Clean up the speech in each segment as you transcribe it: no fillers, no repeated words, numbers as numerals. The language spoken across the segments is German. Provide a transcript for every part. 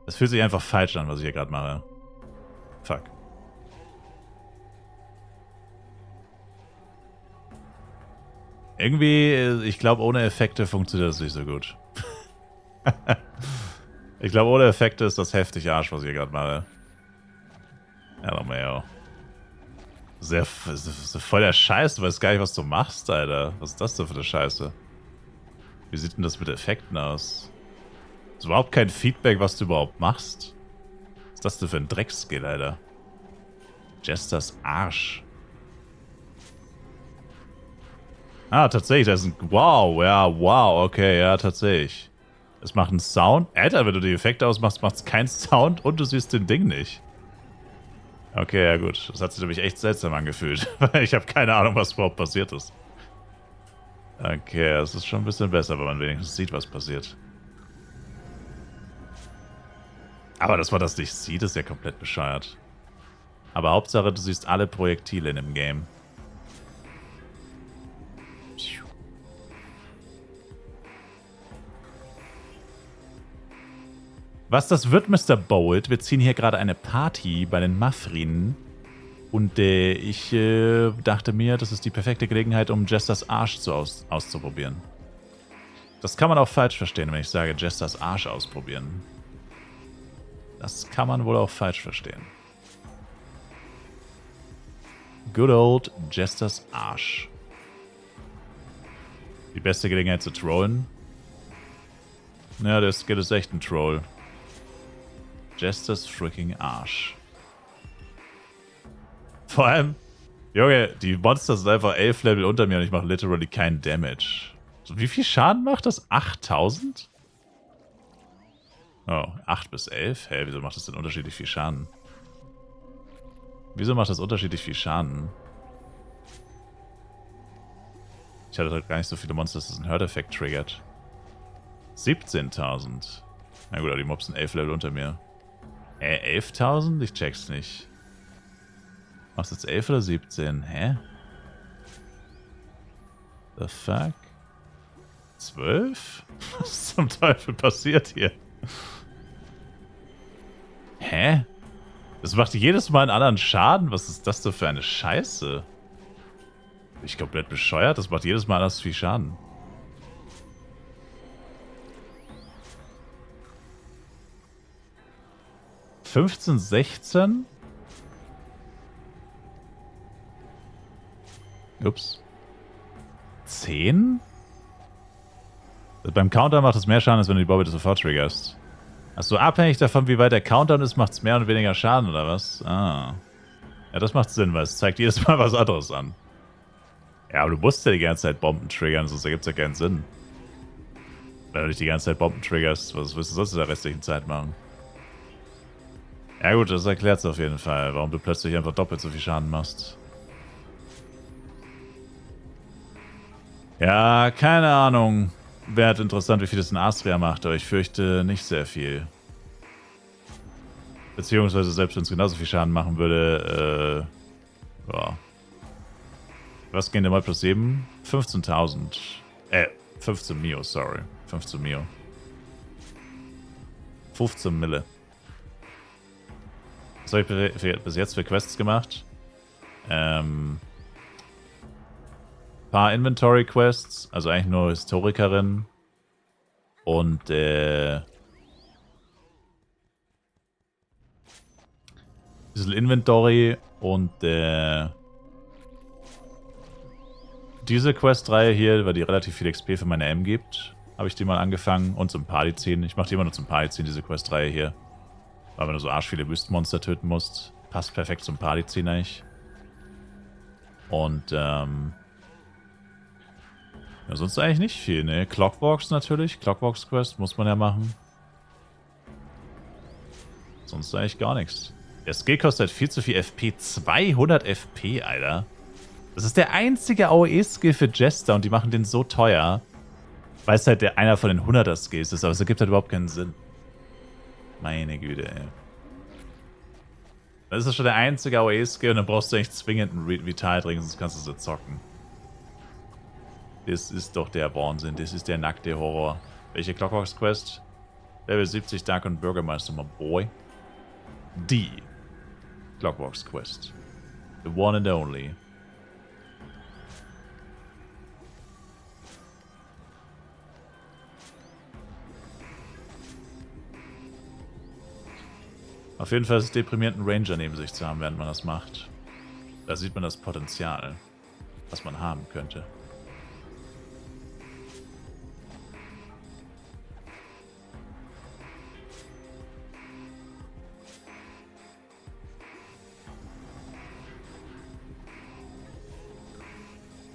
Es fühlt sich einfach falsch an, was ich hier gerade mache. Fuck. Irgendwie, ich glaube, ohne Effekte funktioniert das nicht so gut. Ich glaube, ohne Effekte ist das heftig Arsch, was ich hier gerade mache. Ja, Romeo. Sehr, voll der Scheiß, du weißt gar nicht, was du machst, Alter. Was ist das denn für eine Scheiße? Wie sieht denn das mit Effekten aus? Ist überhaupt kein Feedback, was du überhaupt machst. Was ist das denn für ein Dreckskill, Alter? Jesters Arsch. Ah, tatsächlich, das ist ein... Wow, ja, wow, okay, ja, tatsächlich. Es macht einen Sound. Alter, wenn du die Effekte ausmachst, macht es keinen Sound und du siehst den Ding nicht. Okay, ja gut. Das hat sich nämlich echt seltsam angefühlt. Ich habe keine Ahnung, was überhaupt passiert ist. Okay, das ist schon ein bisschen besser, wenn man wenigstens sieht, was passiert. Aber dass man das nicht sieht, ist ja komplett bescheuert. Aber Hauptsache, du siehst alle Projektile in dem Game. Was das wird, Mr. Bolt? Wir ziehen hier gerade eine Party bei den Mafrinen. Und ich dachte mir, das ist die perfekte Gelegenheit, um Jesters Arsch auszuprobieren. Das kann man auch falsch verstehen, wenn ich sage, Jesters Arsch ausprobieren. Das kann man wohl auch falsch verstehen. Good old Jesters Arsch. Die beste Gelegenheit zu trollen? Ja, der Skill ist echt ein Troll. Jesters freaking Arsch. Vor allem, Junge, die Monster sind einfach 11 Level unter mir und ich mache literally keinen Damage. So, wie viel Schaden macht das? 8000? Oh, 8 bis 11? Hä, wieso macht das denn unterschiedlich viel Schaden? Wieso macht das unterschiedlich viel Schaden? Ich hatte halt gar nicht so viele Monster, dass das einen Hurt-Effekt triggert. 17.000. Na gut, aber die Mobs sind 11 Level unter mir. 11.000? Ich check's nicht. Machst du jetzt 11 oder 17? Hä? The fuck? 12? Was zum Teufel passiert hier? Hä? Das macht jedes Mal einen anderen Schaden? Was ist das denn für eine Scheiße? Bin ich komplett bescheuert? Das macht jedes Mal anders viel Schaden. (15, 16? Ups. 10? Beim Countdown macht es mehr Schaden, als wenn du die Bombe sofort triggerst. Achso, abhängig davon, wie weit der Countdown ist, macht es mehr und weniger Schaden, oder was? Ah. Ja, das macht Sinn, weil es zeigt jedes Mal was anderes an. Ja, aber du musst ja die ganze Zeit Bomben triggern, sonst ergibt es ja keinen Sinn. Wenn du nicht die ganze Zeit Bomben triggerst, was willst du sonst in der restlichen Zeit machen? Ja gut, das erklärt es auf jeden Fall, warum du plötzlich einfach doppelt so viel Schaden machst. Ja, keine Ahnung. Wäre halt interessant, wie viel das in Astria macht, aber ich fürchte nicht sehr viel. Beziehungsweise, selbst wenn es genauso viel Schaden machen würde, ja. Was gehen denn mal plus 7? 15.000. 15 Mio, sorry. 15 Mio. 15 Mille. Was habe ich bis jetzt für Quests gemacht? Paar Inventory-Quests, also eigentlich nur Historikerin. Und, bisschen Inventory und, diese Questreihe hier, weil die relativ viel XP für meine M gibt, habe ich die mal angefangen. Und zum Party ziehen. Ich mache die immer nur zum Party ziehen, diese Questreihe hier. Weil wenn du so arsch viele Wüstenmonster töten musst, passt perfekt zum Party ziehen eigentlich. Und, ja, sonst eigentlich nicht viel, ne? Clockwalks natürlich. Clockwalks Quest muss man ja machen. Sonst eigentlich gar nichts. Der Skill kostet viel zu viel FP. 200 FP, Alter. Das ist der einzige AOE-Skill für Jester und die machen den so teuer. Weil es halt einer von den 100er-Skills ist, aber es ergibt halt überhaupt keinen Sinn. Meine Güte, ey. Das ist schon der einzige AOE-Skill und dann brauchst du echt zwingend einen Vital-Drink, sonst kannst du so zocken. Das ist doch der Wahnsinn, das ist der nackte Horror. Welche Clockworks Quest? Level 70 Dark und Bürgermeister, my boy. D. Clockworks Quest. The one and only. Auf jeden Fall ist es deprimierend, einen Ranger neben sich zu haben, während man das macht. Da sieht man das Potenzial, was man haben könnte.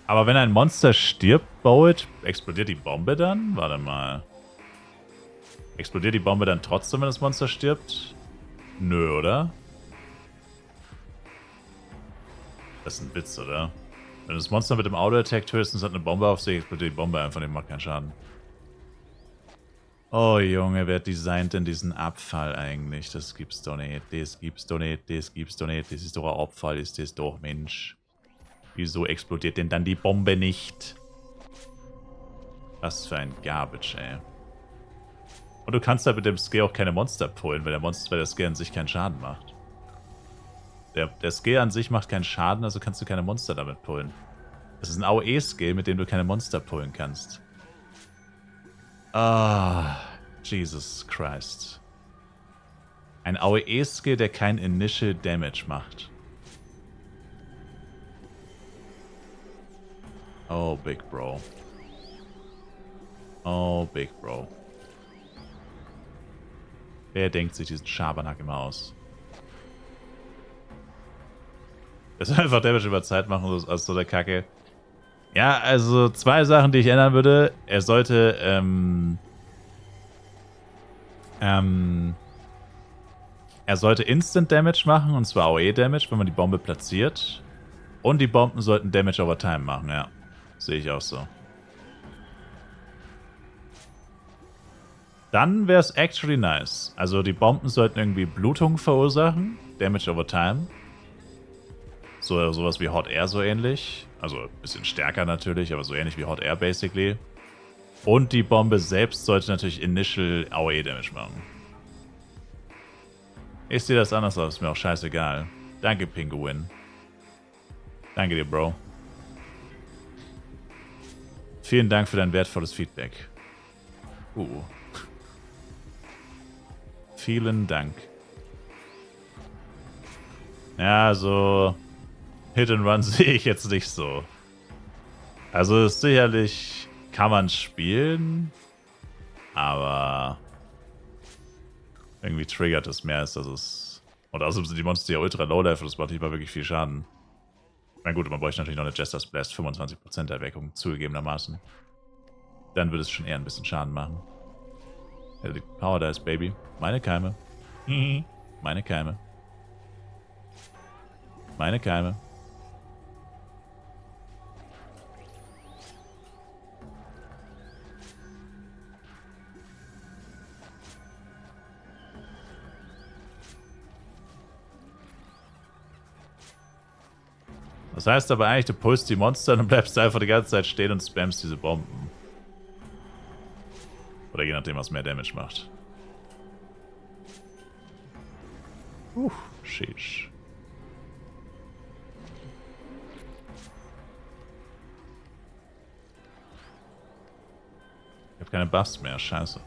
Aber wenn ein Monster stirbt, Bolt, explodiert die Bombe dann? Warte mal. Explodiert die Bombe dann trotzdem, wenn das Monster stirbt? Nö, oder? Das ist ein Witz, oder? Wenn du das Monster mit dem Auto-Attack tötest und es hat eine Bombe auf sich, explodiert die Bombe einfach, die macht keinen Schaden. Oh Junge, wer designt denn diesen Abfall eigentlich? Das gibt's doch nicht, das gibt's doch nicht, das gibt's doch nicht. Das ist doch ein Abfall, ist das doch, Mensch. Wieso explodiert denn dann die Bombe nicht? Was für ein Garbage, ey. Und du kannst halt mit dem Skill auch keine Monster pullen, weil der Skill an sich keinen Schaden macht. Der Skill an sich macht keinen Schaden, also kannst du keine Monster damit pullen. Das ist ein AOE-Skill, mit dem du keine Monster pullen kannst. Ah, Jesus Christ. Ein AOE-Skill, der kein Initial Damage macht. Oh, Big Bro. Oh, Big Bro. Wer denkt sich diesen Schabernack immer aus? Das ist einfach Damage über Zeit machen, aus so der Kacke. Ja, also 2 Sachen, die ich ändern würde. Er sollte, er sollte Instant Damage machen, und zwar AOE Damage, wenn man die Bombe platziert. Und die Bomben sollten Damage over Time machen, ja. Sehe ich auch so. Dann wäre es actually nice. Also die Bomben sollten irgendwie Blutung verursachen. Damage over Time. Sowas wie Hot Air so ähnlich. Also ein bisschen stärker natürlich, aber so ähnlich wie Hot Air basically. Und die Bombe selbst sollte natürlich Initial AOE Damage machen. Ich sehe das anders aus, ist mir auch scheißegal. Danke, Pinguin. Danke dir, Bro. Vielen Dank für dein wertvolles Feedback. Vielen Dank. Ja, so Hit and Run sehe ich jetzt nicht so. Also sicherlich kann man spielen, aber irgendwie triggert es mehr, als dass es... Und außerdem sind die Monster ja ultra low-level, das macht nicht mal wirklich viel Schaden. Na gut, man bräuchte natürlich noch eine Jester's Blast, 25% Erweckung, zugegebenermaßen. Dann würde es schon eher ein bisschen Schaden machen. Ja, die Power da ist, Baby. Meine Keime. Meine Keime. Meine Keime. Das heißt aber eigentlich, du pulst die Monster und bleibst einfach die ganze Zeit stehen und spammst diese Bomben. Oder je nachdem, was mehr Damage macht. Sheesh. Ich habe keine Buffs mehr, scheiße.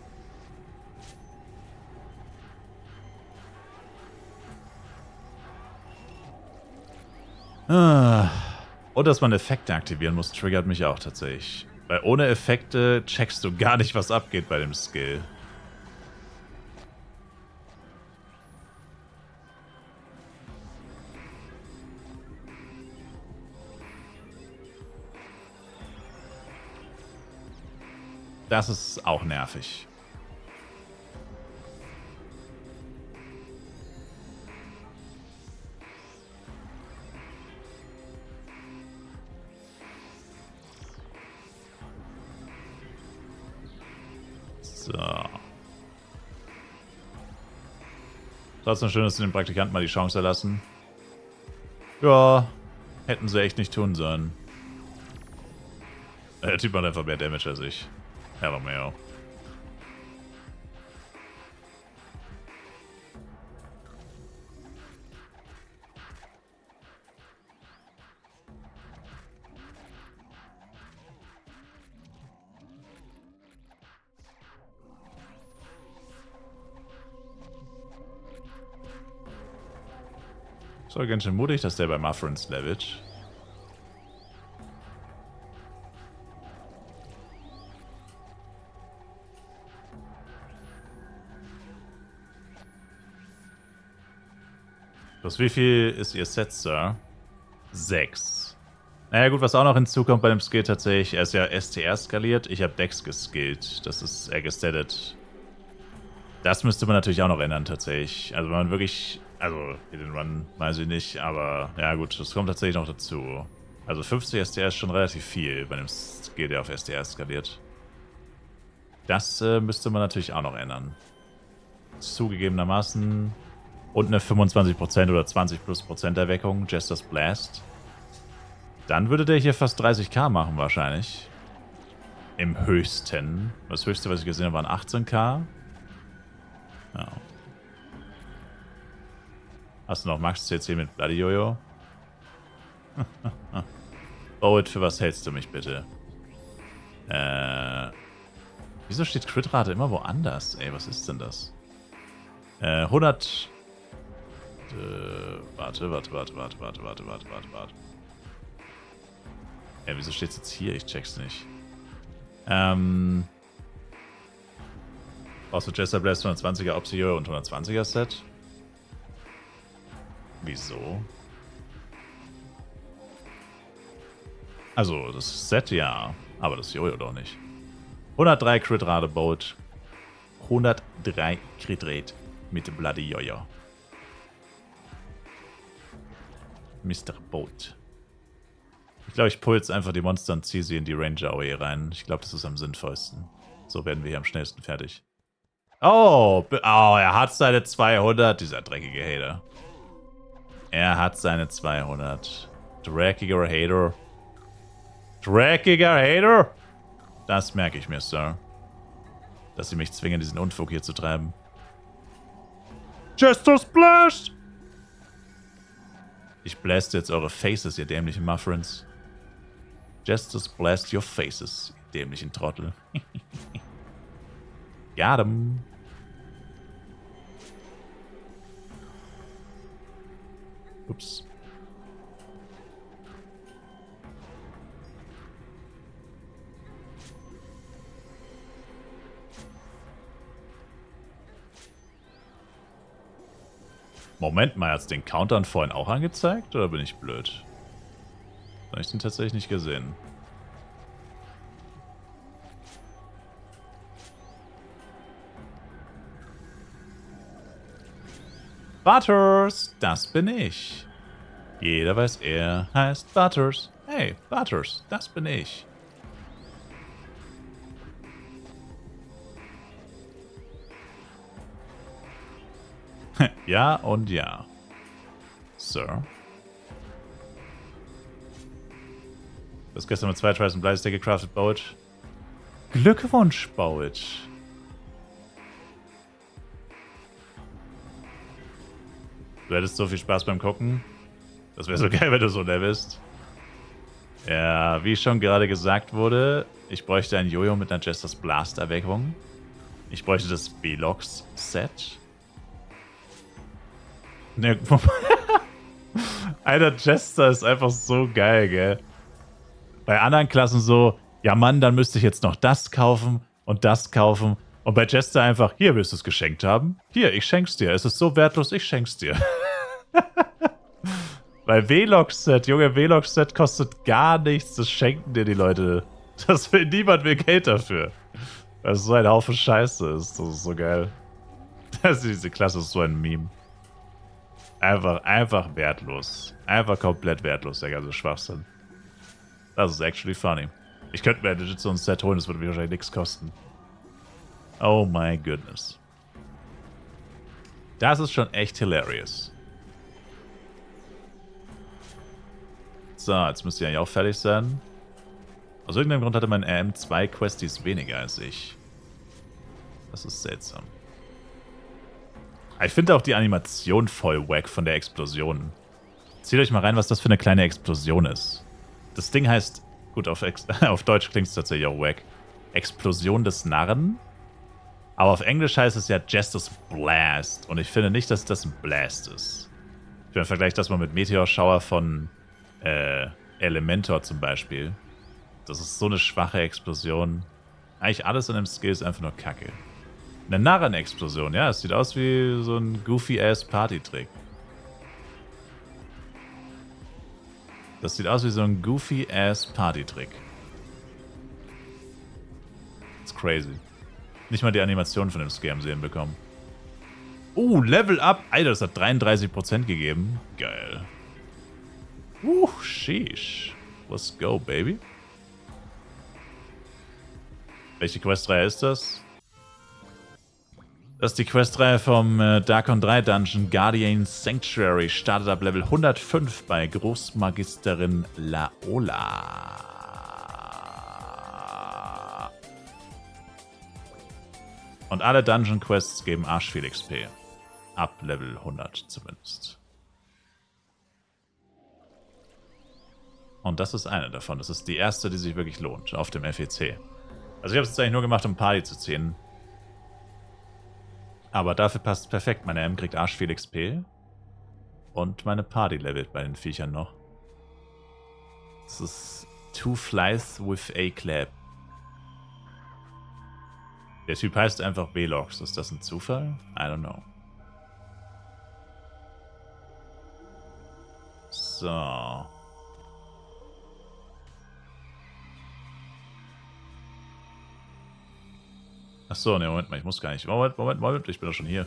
Und dass man Effekte aktivieren muss, triggert mich auch tatsächlich. Weil ohne Effekte checkst du gar nicht, was abgeht bei dem Skill. Das ist auch nervig. So. Trotzdem schön, dass sie den Praktikanten mal die Chance erlassen. Ja, hätten sie echt nicht tun sollen. Der Typ hat einfach mehr Damage als ich. Hell Mayo. Ist doch ganz schön mutig, dass der bei Mufferins levelt. Plus wie viel ist ihr Set, Sir? 6. Naja gut, was auch noch hinzukommt bei dem Skill tatsächlich, er ist ja STR skaliert, ich habe Dex geskillt. Das ist er gestattet. Das müsste man natürlich auch noch ändern tatsächlich. Also wenn man wirklich, also den Run weiß ich nicht, aber ja gut, das kommt tatsächlich noch dazu. Also 50 STR ist schon relativ viel bei dem Skill, der auf STR skaliert. Das müsste man natürlich auch noch ändern. Zugegebenermaßen. Und eine 25% oder 20% Erweckung, Jester's Blast. Dann würde der hier fast 30k machen wahrscheinlich. Im höchsten. Das höchste, was ich gesehen habe, waren 18k. Ja. Hast du noch Max CC mit Bloody Jojo? Boet, für was hältst du mich bitte? Wieso steht Crit-Rate immer woanders? Ey, was ist denn das? 100... Warte. Ja, wieso steht's jetzt hier? Ich check's nicht. Brauchst du Jester Blast 120er Obsidian und 120er Set? Wieso? Also, das Set ja, aber das Jojo doch nicht. 103 Crit-Rate Boat. 103 Crit-Rate mit Bloody Jojo. Mr. Boat. Ich glaube, ich pull jetzt einfach die Monster und ziehe sie in die Ranger AOE rein. Ich glaube, das ist am sinnvollsten. So werden wir hier am schnellsten fertig. Oh, er hat seine 200, dieser dreckige Hater. Er hat seine 200. Dreckiger Hater. Dreckiger Hater! Das merke ich mir, Sir. Dass sie mich zwingen, diesen Unfug hier zu treiben. Jester's Blast! Ich blaste jetzt eure Faces, ihr dämlichen Mufferins. Jester's Blast your faces, ihr dämlichen Trottel. Got him. Ups. Moment mal, hat es den Countdown vorhin auch angezeigt? Oder bin ich blöd? Habe ich den tatsächlich nicht gesehen. Butters, das bin ich. Jeder weiß, er heißt Butters. Hey, Butters, das bin ich. Ja und ja. Sir. Du hast gestern mit 2 Tries und Bleistick gecraftet, Boat. Glückwunsch, Boat. Du hättest so viel Spaß beim Gucken. Das wäre so geil, wenn du so der bist. Ja, wie schon gerade gesagt wurde, ich bräuchte ein Jojo mit einer Jester's Blast Erweckung. Ich bräuchte das Velox Set. Ne, Alter, Jester ist einfach so geil, gell? Bei anderen Klassen so, ja Mann, dann müsste ich jetzt noch das kaufen und das kaufen. Und bei Jester einfach, hier willst du es geschenkt haben? Hier, ich schenk's dir. Es ist so wertlos, ich schenk's dir. Weil Velox-Set, Junge, Velox-Set kostet gar nichts. Das schenken dir die Leute. Das will niemand mehr Geld dafür. Weil es so ein Haufen Scheiße ist. Das ist so geil. Diese Klasse ist so ein Meme. Einfach wertlos. Einfach komplett wertlos, der ganze Schwachsinn. Das ist actually funny. Ich könnte mir legit so ein Set holen, das würde mir wahrscheinlich nichts kosten. Oh my goodness. Das ist schon echt hilarious. So, jetzt müsste ich eigentlich auch fertig sein. Aus irgendeinem Grund hatte mein RM 2 Questies weniger als ich. Das ist seltsam. Ich finde auch die Animation voll wack von der Explosion. Zieht euch mal rein, was das für eine kleine Explosion ist. Das Ding heißt, gut, auf Deutsch klingt es tatsächlich auch wack. Explosion des Narren. Aber auf Englisch heißt es ja Jester's Blast. Und ich finde nicht, dass das ein Blast ist. Ich meine, vergleich das mal mit Meteorschauer von Elementor zum Beispiel. Das ist so eine schwache Explosion. Eigentlich alles an dem Skill ist einfach nur Kacke. Eine Narrenexplosion, ja. Es sieht aus wie so ein goofy-ass Party-Trick. Das sieht aus wie so ein goofy-ass Party-Trick. That's crazy. Nicht mal die Animation von dem Skill haben sie hinbekommen. Level Up. Alter, das hat 33% gegeben. Geil. Sheesh. Let's go, baby. Welche Questreihe ist das? Das ist die Questreihe vom Darkon 3 Dungeon. Guardian Sanctuary startet ab Level 105 bei Großmagisterin Laola. Und alle Dungeon Quests geben arschviel XP. Ab Level 100 zumindest. Und das ist eine davon. Das ist die erste, die sich wirklich lohnt auf dem FEC. Also ich habe es jetzt eigentlich nur gemacht, um Party zu ziehen. Aber dafür passt es perfekt. Meine M kriegt arschviel XP. Und meine Party levelt bei den Viechern noch. Das ist 2 Flies with a Clap. Der Typ heißt einfach Velox. Ist das ein Zufall? I don't know. So. Achso, ne, Moment mal, ich muss gar nicht. Moment, ich bin doch schon hier.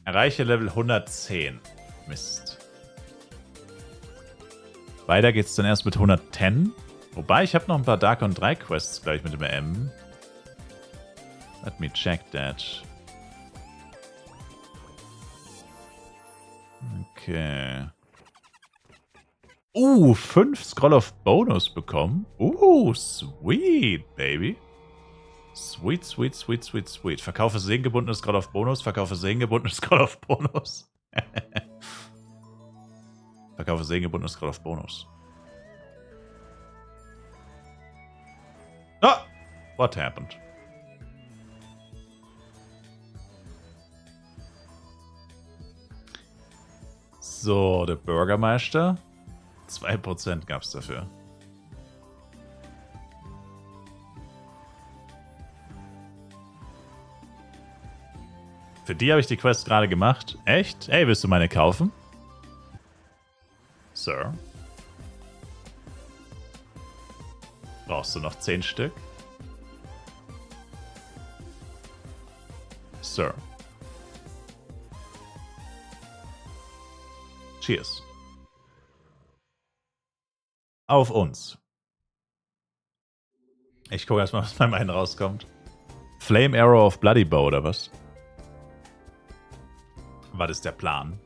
Erreiche Level 110. Mist. Weiter geht's dann erst mit 110. Wobei, ich habe noch ein paar Darkon 3 Quests gleich mit dem M. Let me check that. Okay. 5 Scroll of Bonus bekommen. Sweet, baby. Sweet, sweet, sweet, sweet, sweet. Verkaufe segengebundenes Scroll of Bonus. Verkaufe segengebundenes Scroll of Bonus. Verkaufe segengebundenes Scroll of Bonus. Ah! What happened? So, der Bürgermeister. 2% gab es dafür. Für die habe ich die Quest gerade gemacht. Echt? Ey, willst du meine kaufen? Sir. Brauchst du noch 10 Stück? Sir. Cheers. Auf uns. Ich gucke erstmal, was bei meinen rauskommt. Flame Arrow of Bloody Bow, oder was? Was ist der Plan?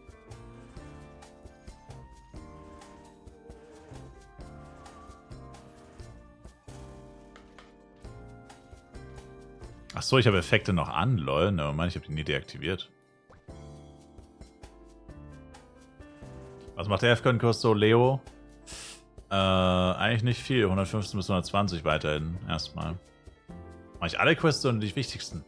Achso, ich habe Effekte noch an, lol. Ne, Mann, ich habe die nie deaktiviert. Was macht der F-Con-Kurs so, Leo? Eigentlich nicht viel. 115 bis 120 weiterhin. Erstmal. Mache ich alle Quests und die wichtigsten?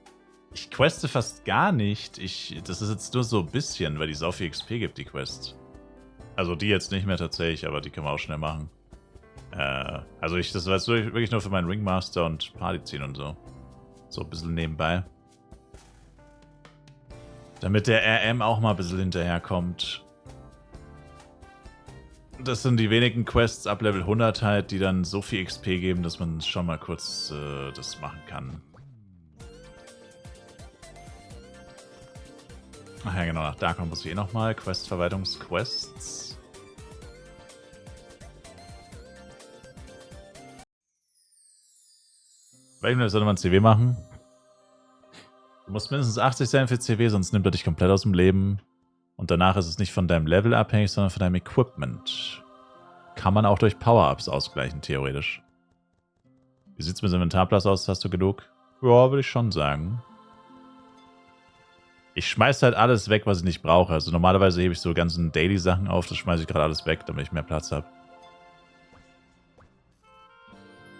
Ich queste fast gar nicht. Das ist jetzt nur so ein bisschen, weil die so viel XP gibt, die Quest. Also die jetzt nicht mehr tatsächlich, aber die können wir auch schnell machen. Also das war jetzt wirklich nur für meinen Ringmaster und Party ziehen und so. So ein bisschen nebenbei. Damit der RM auch mal ein bisschen hinterherkommt. Das sind die wenigen Quests ab Level 100 halt, die dann so viel XP geben, dass man schon mal kurz das machen kann. Ach ja, genau, nach Darkon muss ich eh nochmal. Quest-Verwaltungsquests. Welchen sollte man CW machen? Du musst mindestens 80 sein für CW, sonst nimmt er dich komplett aus dem Leben. Und danach ist es nicht von deinem Level abhängig, sondern von deinem Equipment. Kann man auch durch Power-Ups ausgleichen, theoretisch. Wie sieht es mit dem Inventarplatz aus? Hast du genug? Ja, würde ich schon sagen. Ich schmeiße halt alles weg, was ich nicht brauche. Also normalerweise hebe ich so ganzen Daily-Sachen auf. Das schmeiße ich gerade alles weg, damit ich mehr Platz habe.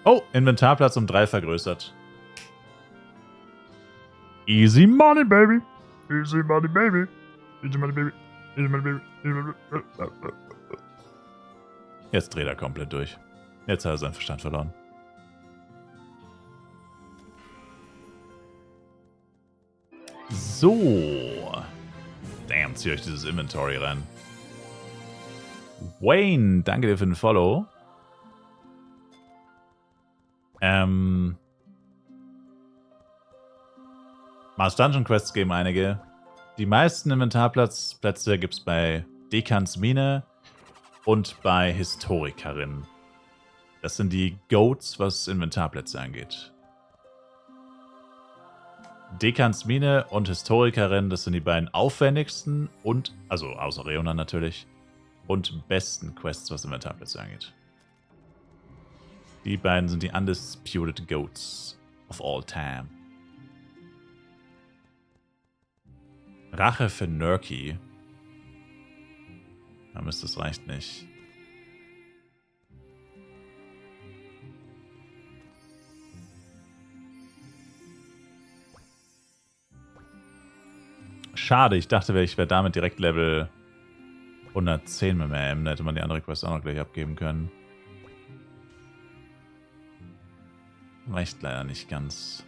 Oh, Inventarplatz um 3 vergrößert. Easy money, baby. Easy money, baby. Easy money, baby. Easy money, baby. Easy money, baby. Jetzt dreht er komplett durch. Jetzt hat er seinen Verstand verloren. So. Damn, zieht euch dieses Inventory rein. Wayne, danke dir für den Follow. Mars Dungeon Quests geben einige. Die meisten Inventarplätze gibt es bei Dekans Mine und bei Historikerin. Das sind die Goats, was Inventarplätze angeht. Dekans Mine und Historikerin, das sind die beiden aufwendigsten und, also außer Reonan natürlich, und besten Quests, was Inventarplätze angeht. Die beiden sind die Undisputed Goats of all time. Rache für Nurki. Da müsste es reicht nicht. Schade, ich dachte, ich wäre damit direkt Level 110 mit dem AM. Da hätte man die andere Quest auch noch gleich abgeben können. Reicht leider nicht ganz.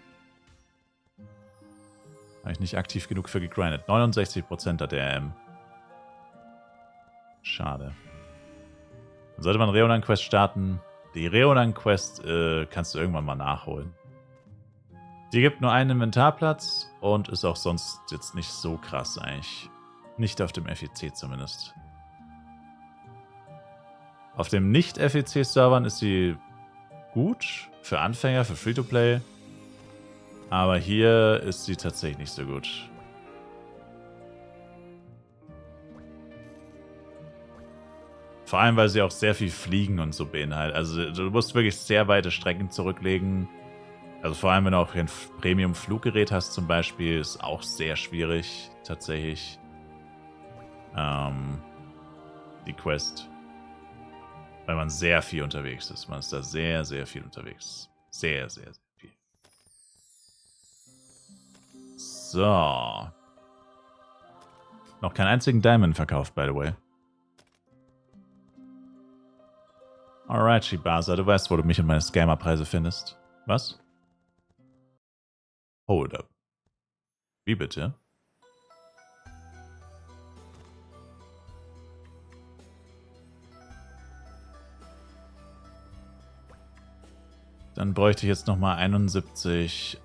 Habe ich nicht aktiv genug für gegrindet. 69% hat der AM. Schade. Dann sollte man Reonan-Quest starten. Die Reonan-Quest kannst du irgendwann mal nachholen. Die gibt nur einen Inventarplatz und ist auch sonst jetzt nicht so krass eigentlich. Nicht auf dem FEC zumindest. Auf dem Nicht-FEC-Servern ist sie gut. Für Anfänger, für Free-to-Play. Aber hier ist sie tatsächlich nicht so gut. Vor allem, weil sie auch sehr viel Fliegen und so beinhaltet. Also du musst wirklich sehr weite Strecken zurücklegen. Also vor allem, wenn du auch ein Premium-Fluggerät hast zum Beispiel, ist auch sehr schwierig tatsächlich. Die Quest. Weil man sehr viel unterwegs ist. Man ist da sehr, sehr viel unterwegs. Sehr, sehr, sehr viel. So. Noch keinen einzigen Diamond verkauft, by the way. Alright, Shibasa, du weißt, wo du mich und meine Scammerpreise findest. Was? Hold up. Wie bitte? Dann bräuchte ich jetzt nochmal 71,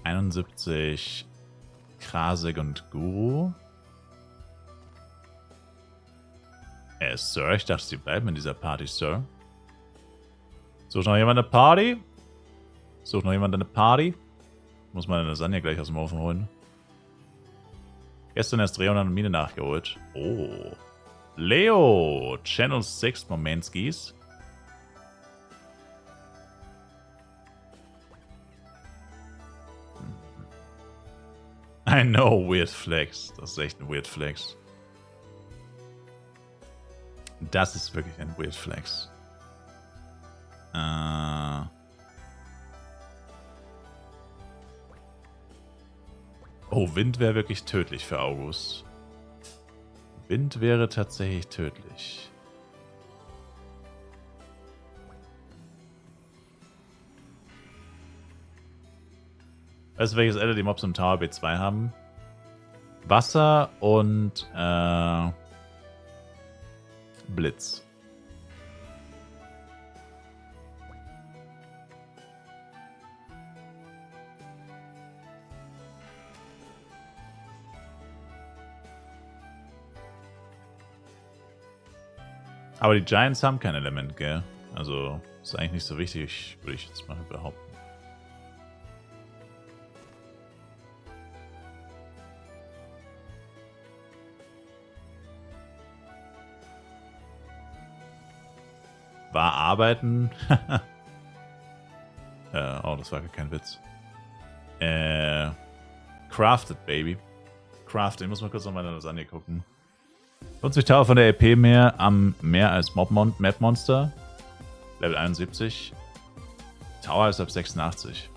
71 Krasig und Guru. Sir, ich dachte, Sie bleiben in dieser Party, Sir. Sucht noch jemand eine Party? Sucht noch jemand eine Party? Muss man eine Lasagne gleich aus dem Ofen holen. Gestern erst Reonan und Mine nachgeholt. Oh. Leo, Channel 6 Momenskis. I know, weird flex. Das ist echt ein weird flex. Das ist wirklich ein weird flex. Oh, Wind wäre wirklich tödlich für August. Wind wäre tatsächlich tödlich. Weißt du, welches Ende die Mobs im Tower B2 haben? Wasser und Blitz. Aber die Giants haben kein Element, gell? Also ist eigentlich nicht so wichtig, würde ich jetzt mal behaupten. War arbeiten? Oh, das war gar kein Witz. Crafted, Baby. Crafted. Ich muss mal kurz auf meine Lasagne gucken. Lohnt sich Tower von der EP mehr als Map Monster? Level 71. Tower ist ab 86.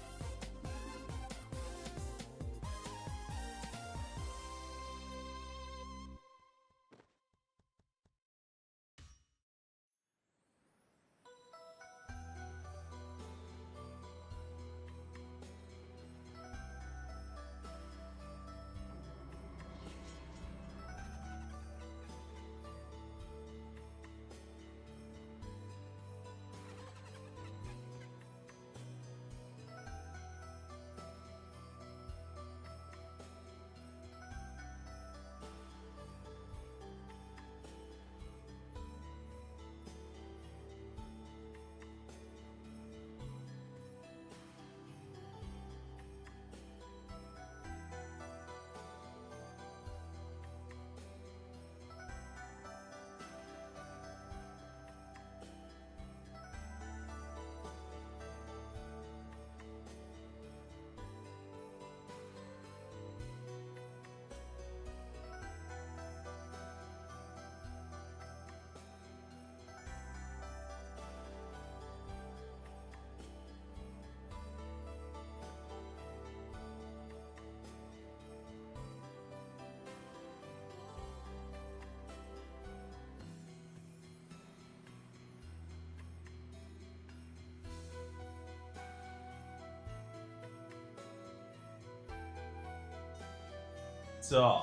So.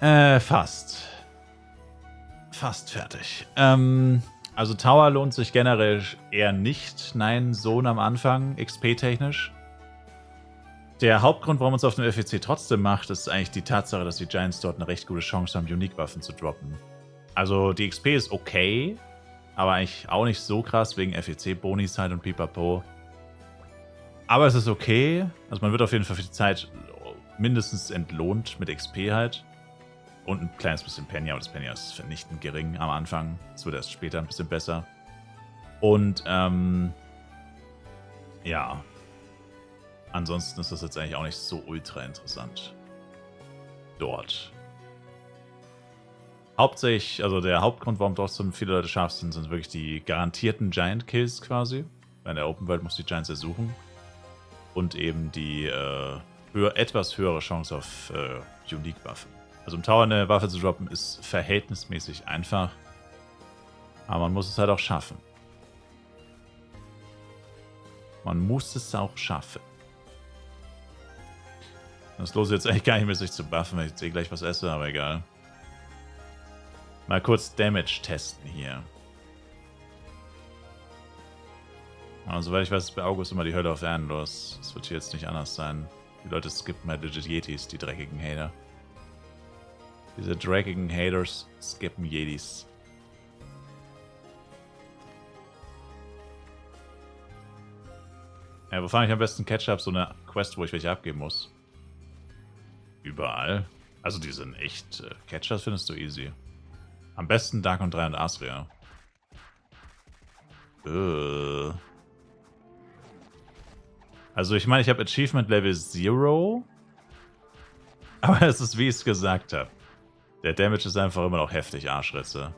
Fast. Fast fertig. Also Tower lohnt sich generell eher nicht. Nein, Zone am Anfang, XP-technisch. Der Hauptgrund, warum man es auf dem FEC trotzdem macht, ist eigentlich die Tatsache, dass die Giants dort eine recht gute Chance haben, Unique-Waffen zu droppen. Also die XP ist okay, aber eigentlich auch nicht so krass, wegen FEC-Bonis halt und pipapo. Aber es ist okay. Also man wird auf jeden Fall für die Zeit mindestens entlohnt mit XP halt. Und ein kleines bisschen Penya, aber das Penya ist vernichtend gering am Anfang. Es wird erst später ein bisschen besser. Und, ja. Ansonsten ist das jetzt eigentlich auch nicht so ultra interessant. Dort. Hauptsächlich, also der Hauptgrund, warum trotzdem viele Leute scharf sind, sind wirklich die garantierten Giant Kills quasi. Bei der Open World muss die Giants ersuchen. Und eben die etwas höhere Chance auf Unique-Waffen. Also im Tower eine Waffe zu droppen ist verhältnismäßig einfach. Aber man muss es halt auch schaffen. Man muss es auch schaffen. Das lohnt sich jetzt eigentlich gar nicht mehr, sich zu buffen, weil ich jetzt eh gleich was esse, aber egal. Mal kurz Damage testen hier. Also, soweit ich weiß, ist bei August immer die Hölle auf Erden los. Das wird hier jetzt nicht anders sein. Die Leute skippen halt legit Yetis, die dreckigen Hater. Diese dreckigen Haters skippen Yetis. Ja, wo fange ich am besten Catch-up? So eine Quest, wo ich welche abgeben muss. Überall. Also die sind echt... Catchers findest du easy. Am besten Darkon 3 und Asria. Also ich meine, ich habe Achievement Level 0. Aber es ist, wie ich es gesagt habe. Der Damage ist einfach immer noch heftig Arschritze.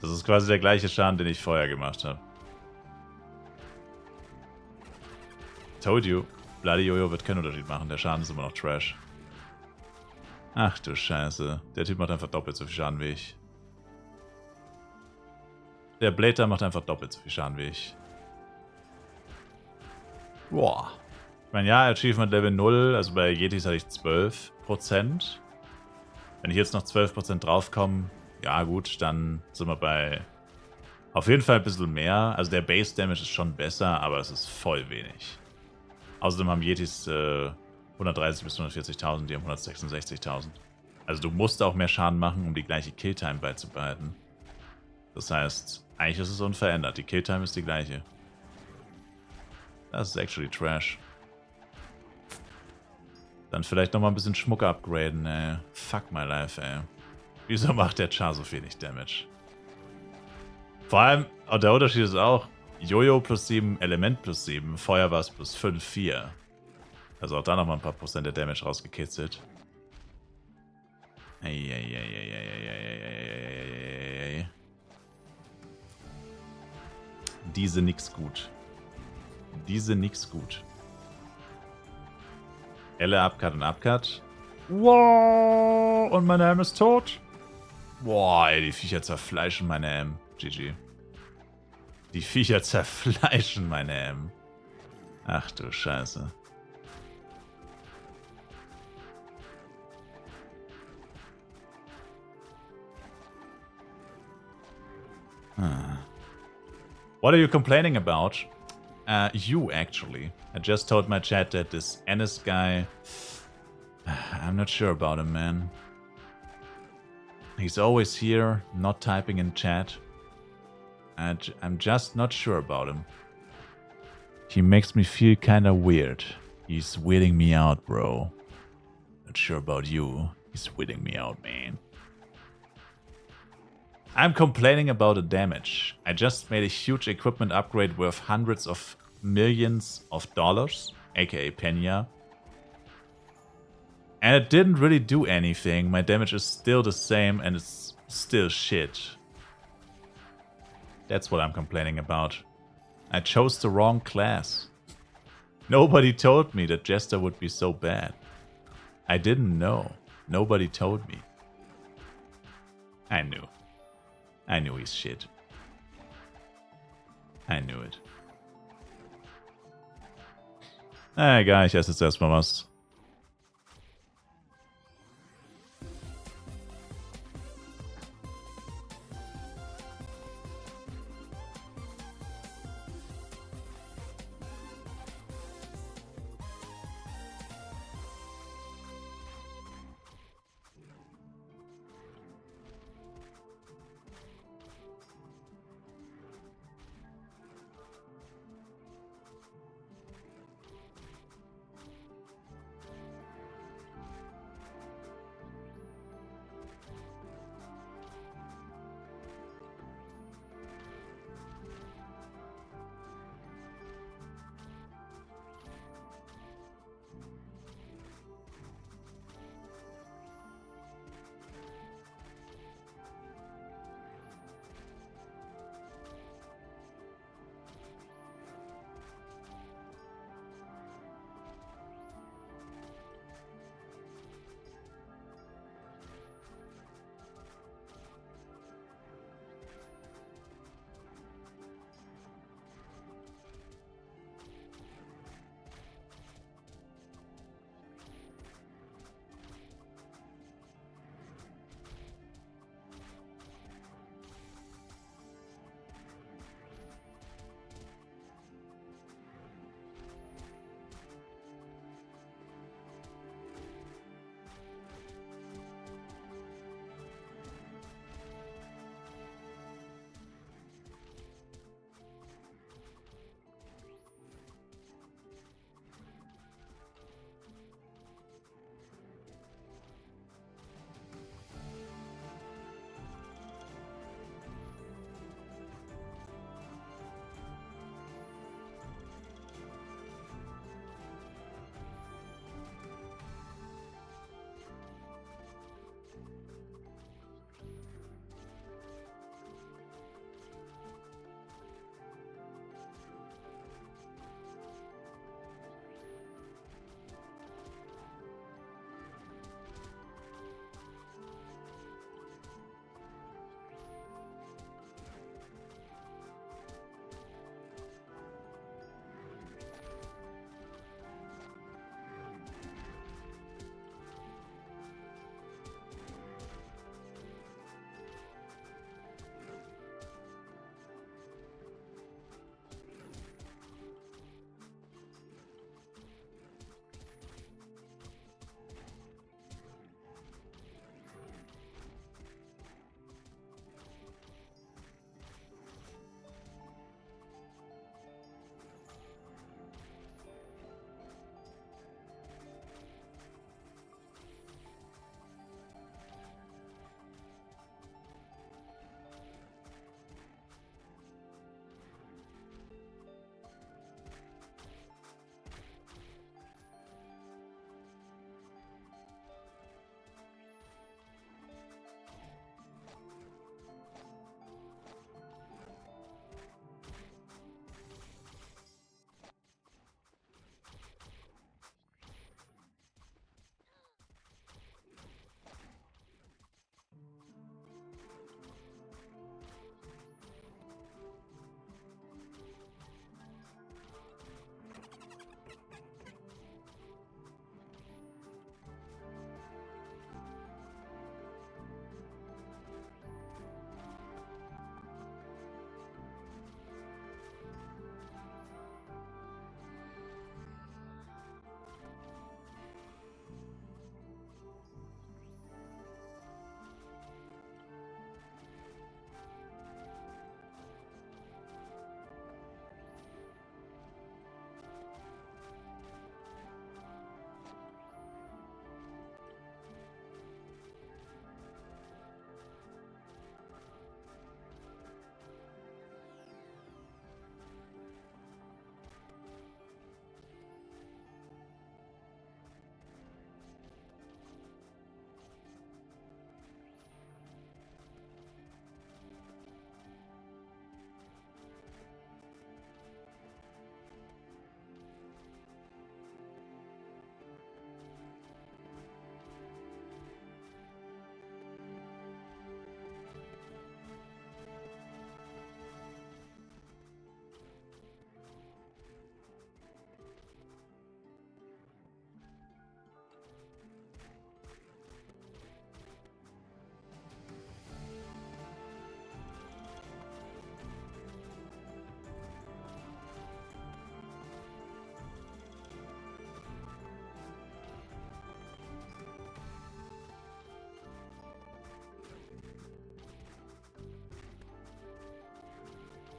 Das ist quasi der gleiche Schaden, den ich vorher gemacht habe. Told you. Bloody Jojo wird keinen Unterschied machen. Der Schaden ist immer noch Trash. Ach du Scheiße. Der Typ macht einfach doppelt so viel Schaden wie ich. Der Blader macht einfach doppelt so viel Schaden wie ich. Boah. Ich meine, ja, Achievement Level 0, also bei Yetis hatte ich 12%. Wenn ich jetzt noch 12% draufkomme, ja gut, dann sind wir bei auf jeden Fall ein bisschen mehr. Also der Base Damage ist schon besser, aber es ist voll wenig. Außerdem haben Yetis 130 bis 140.000, die haben 166.000. Also du musst auch mehr Schaden machen, um die gleiche Killtime beizubehalten. Das heißt, eigentlich ist es unverändert. Die Killtime ist die gleiche. Das ist actually trash. Dann vielleicht nochmal ein bisschen Schmuck upgraden, ey. Fuck my life, ey. Wieso macht der Char so wenig Damage? Vor allem, der Unterschied ist auch, Jojo plus 7, Element plus 7, Feuer war es plus 5, 4. Also auch da nochmal ein paar Prozent der Damage rausgekitzelt. Eieieiei. Diese nix gut. Diese nix gut. Elle, Upcut und Upcut. Wow, und meine M ist tot. Boah, ey, die Viecher zerfleischen meine M. GG. Die Viecher zerfleischen meine M. Ach du Scheiße. What are you complaining about? You, actually. I just told my chat that this Ennis guy... I'm not sure about him, man. He's always here, not typing in chat. I'm just not sure about him. He makes me feel kinda weird. He's weirding me out, bro. Not sure about you. He's weirding me out, man. I'm complaining about the damage. I just made a huge equipment upgrade worth hundreds of millions of dollars, aka Pena. And it didn't really do anything. My damage is still the same and it's still shit. That's what I'm complaining about. I chose the wrong class. Nobody told me that Jester would be so bad. I didn't know. Nobody told me. I knew. I knew he's shit. I knew it. Egal, ich esse jetzt erstmal was.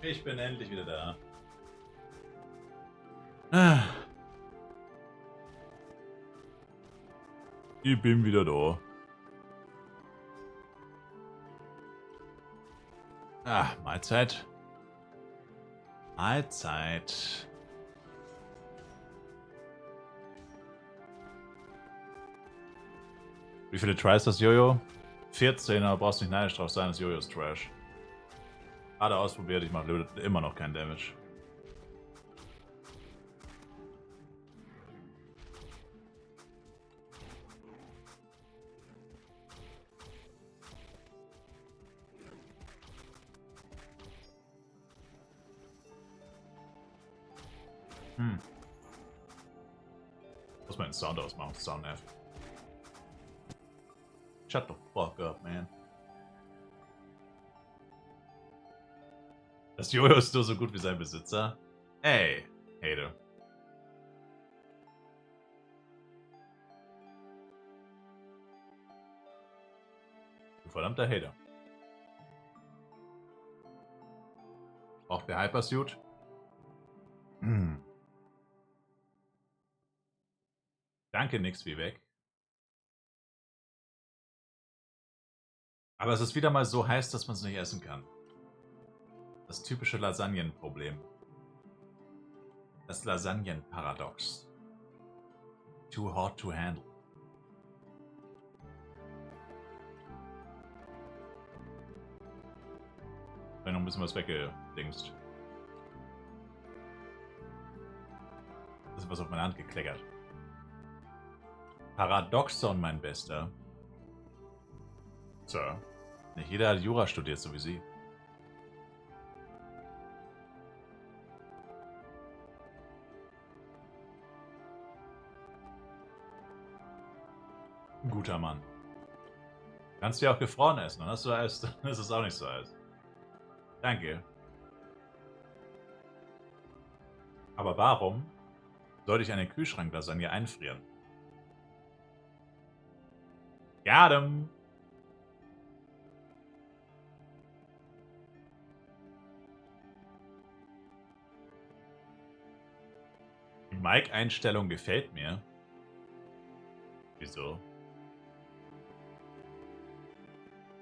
Ich bin endlich wieder da. Ah. Ich bin wieder da. Ah, Mahlzeit. Mahlzeit. Wie viele Tries das Jojo? 14, aber brauchst nicht neidisch drauf sein, das Jojo ist Trash. Gerade ausprobiert, ich mache immer noch keinen Damage. Muss man den Sound ausmachen, Sound nervt. Shut the fuck up, man. Das Jojo ist nur so gut wie sein Besitzer. Ey, Hater. Du verdammter Hater. Braucht der Hypersuit? Danke, nix wie weg. Aber es ist wieder mal so heiß, dass man es nicht essen kann. Das typische Lasagnenproblem. Das Lasagnenparadox. Too hot to handle. Ich habe noch ein bisschen was weggedingst. Das ist was auf meine Hand gekleckert. Paradoxon, mein Bester. Sir. Nicht jeder hat Jura studiert, so wie Sie. Ein guter Mann. Kannst du ja auch gefroren essen, dann hast du Eis, dann ist es auch nicht so heiß. Danke. Aber warum sollte ich eine Kühlschranklasagne einfrieren? Got him! Die Mic-Einstellung gefällt mir. Wieso?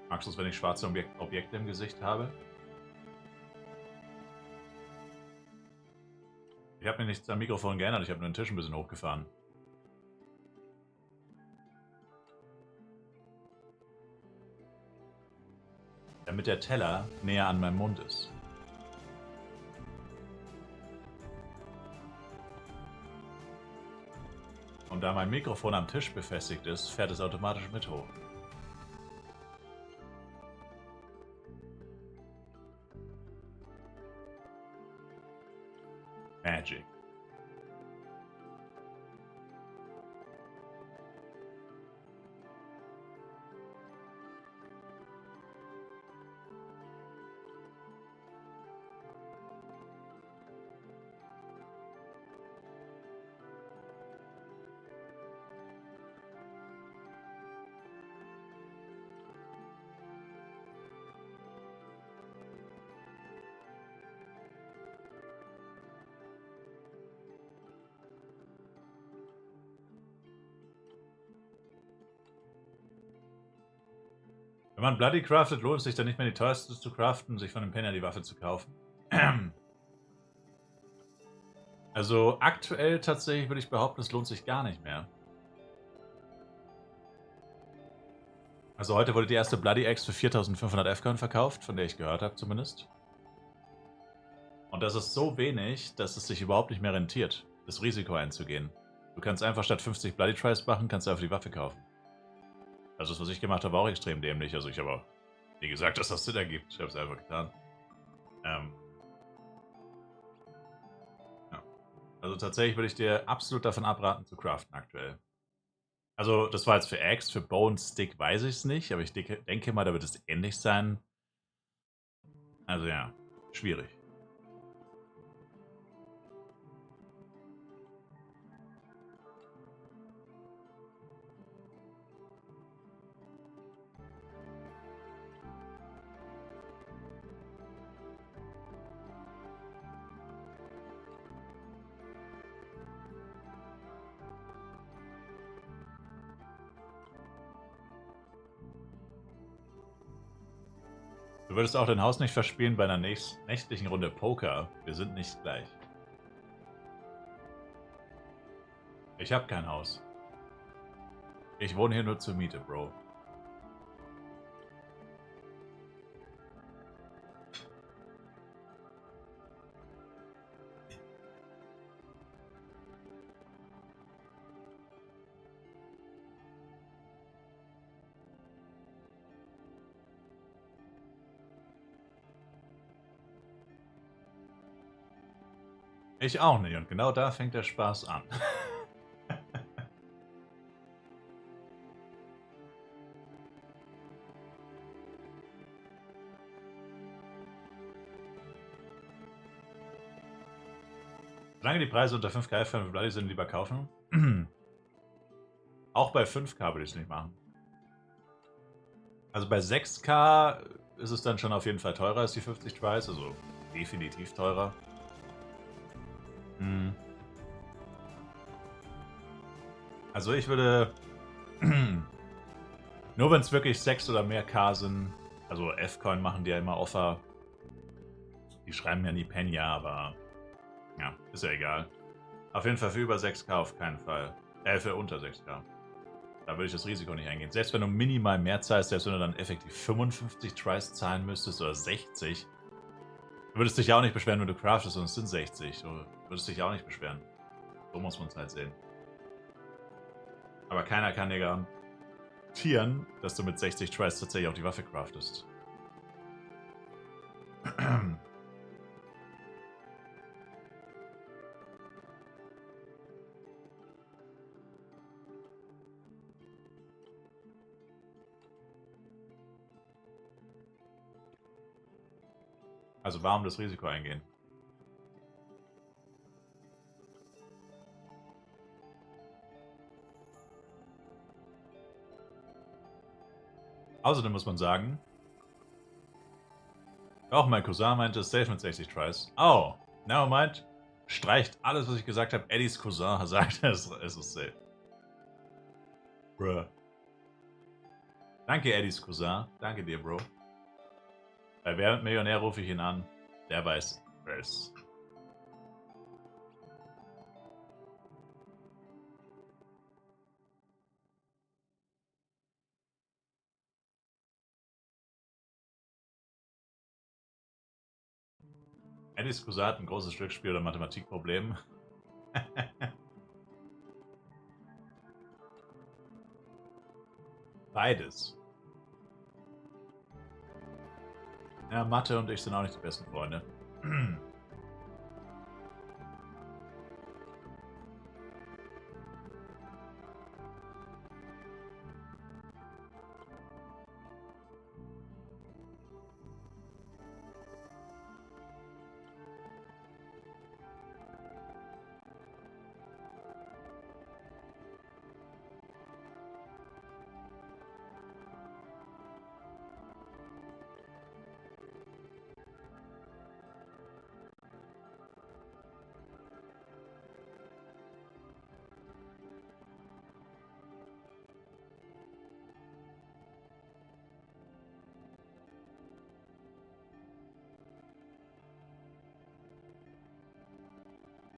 Magst du es, wenn ich schwarze Objekte im Gesicht habe? Ich habe mir nichts am Mikrofon geändert, ich habe nur den Tisch ein bisschen hochgefahren. Damit der Teller näher an meinem Mund ist. Und da mein Mikrofon am Tisch befestigt ist, fährt es automatisch mit hoch. Magic. Wenn man Bloody craftet, lohnt es sich dann nicht mehr die teuerste zu craften, sich von dem Penner die Waffe zu kaufen. Also aktuell tatsächlich würde ich behaupten, es lohnt sich gar nicht mehr. Also heute wurde die erste Bloody Axe für 4500 F-Coin verkauft, von der ich gehört habe zumindest. Und das ist so wenig, dass es sich überhaupt nicht mehr rentiert, das Risiko einzugehen. Du kannst einfach statt 50 Bloody Tries machen, kannst du einfach die Waffe kaufen. Also das, was ich gemacht habe, war auch extrem dämlich. Also ich habe auch nie gesagt, dass das Sinn ergibt. Ich habe es einfach getan. Ja. Also tatsächlich würde ich dir absolut davon abraten zu craften aktuell. Also das war jetzt für Axe, für Bone Stick weiß ich es nicht, aber ich denke mal, da wird es ähnlich sein. Also ja, schwierig. Du würdest auch dein Haus nicht verspielen bei einer nächtlichen Runde Poker. Wir sind nicht gleich. Ich habe kein Haus. Ich wohne hier nur zur Miete, Bro. Ich auch nicht. Und genau da fängt der Spaß an. Solange die Preise unter 5K für Bloody sind, lieber kaufen. Auch bei 5K würde ich es nicht machen. Also bei 6K ist es dann schon auf jeden Fall teurer als die 50 Tries, also definitiv teurer. Also ich würde nur wenn es wirklich 6 oder mehr K sind, also F-Coin machen die ja immer Offer. Die schreiben ja nie Penya, aber ja, ist ja egal. Auf jeden Fall für über 6K auf keinen Fall. Für unter 6K. Da würde ich das Risiko nicht eingehen. Selbst wenn du minimal mehr zahlst, selbst wenn du dann effektiv 55 Tries zahlen müsstest oder 60, du würdest dich ja auch nicht beschweren, wenn du craftest und es sind 60. Du würdest dich auch nicht beschweren. So muss man es halt sehen. Aber keiner kann dir garantieren, dass du mit 60 Tries tatsächlich auch die Waffe craftest. Also warum das Risiko eingehen? Außerdem muss man sagen, auch mein Cousin meinte, safe mit 60 Tries. Oh, nevermind. Streicht alles, was ich gesagt habe. Eddies Cousin sagt, es ist safe. Bruh. Danke, Eddies Cousin. Danke dir, Bro. Bei Wer wird Millionär rufe ich ihn an. Der weiß, wer es. Eddies Cousin hat ein großes Glücksspiel oder Mathematikproblem. Beides. Ja, Mathe und ich sind auch nicht die besten Freunde.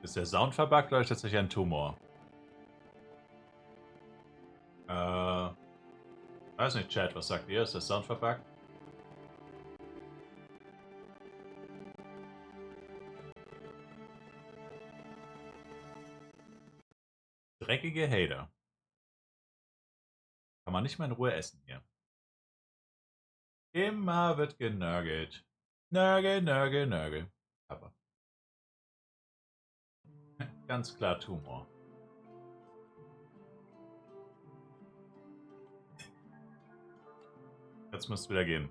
Ist der Sound verbuggt oder ist das tatsächlich ein Tumor? Weiß nicht, Chat, was sagt ihr? Ist der Sound verbuggt? Dreckige Hater. Kann man nicht mal in Ruhe essen hier. Immer wird genörgelt. Nörgel, Nörgel, Nörgel. Aber. Ganz klar Tumor. Jetzt müsst wieder gehen.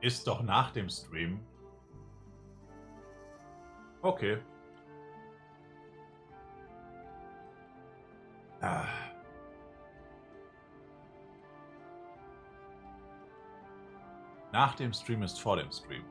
Ist doch nach dem Stream. Okay. Ah. Nach dem Stream ist vor dem Stream.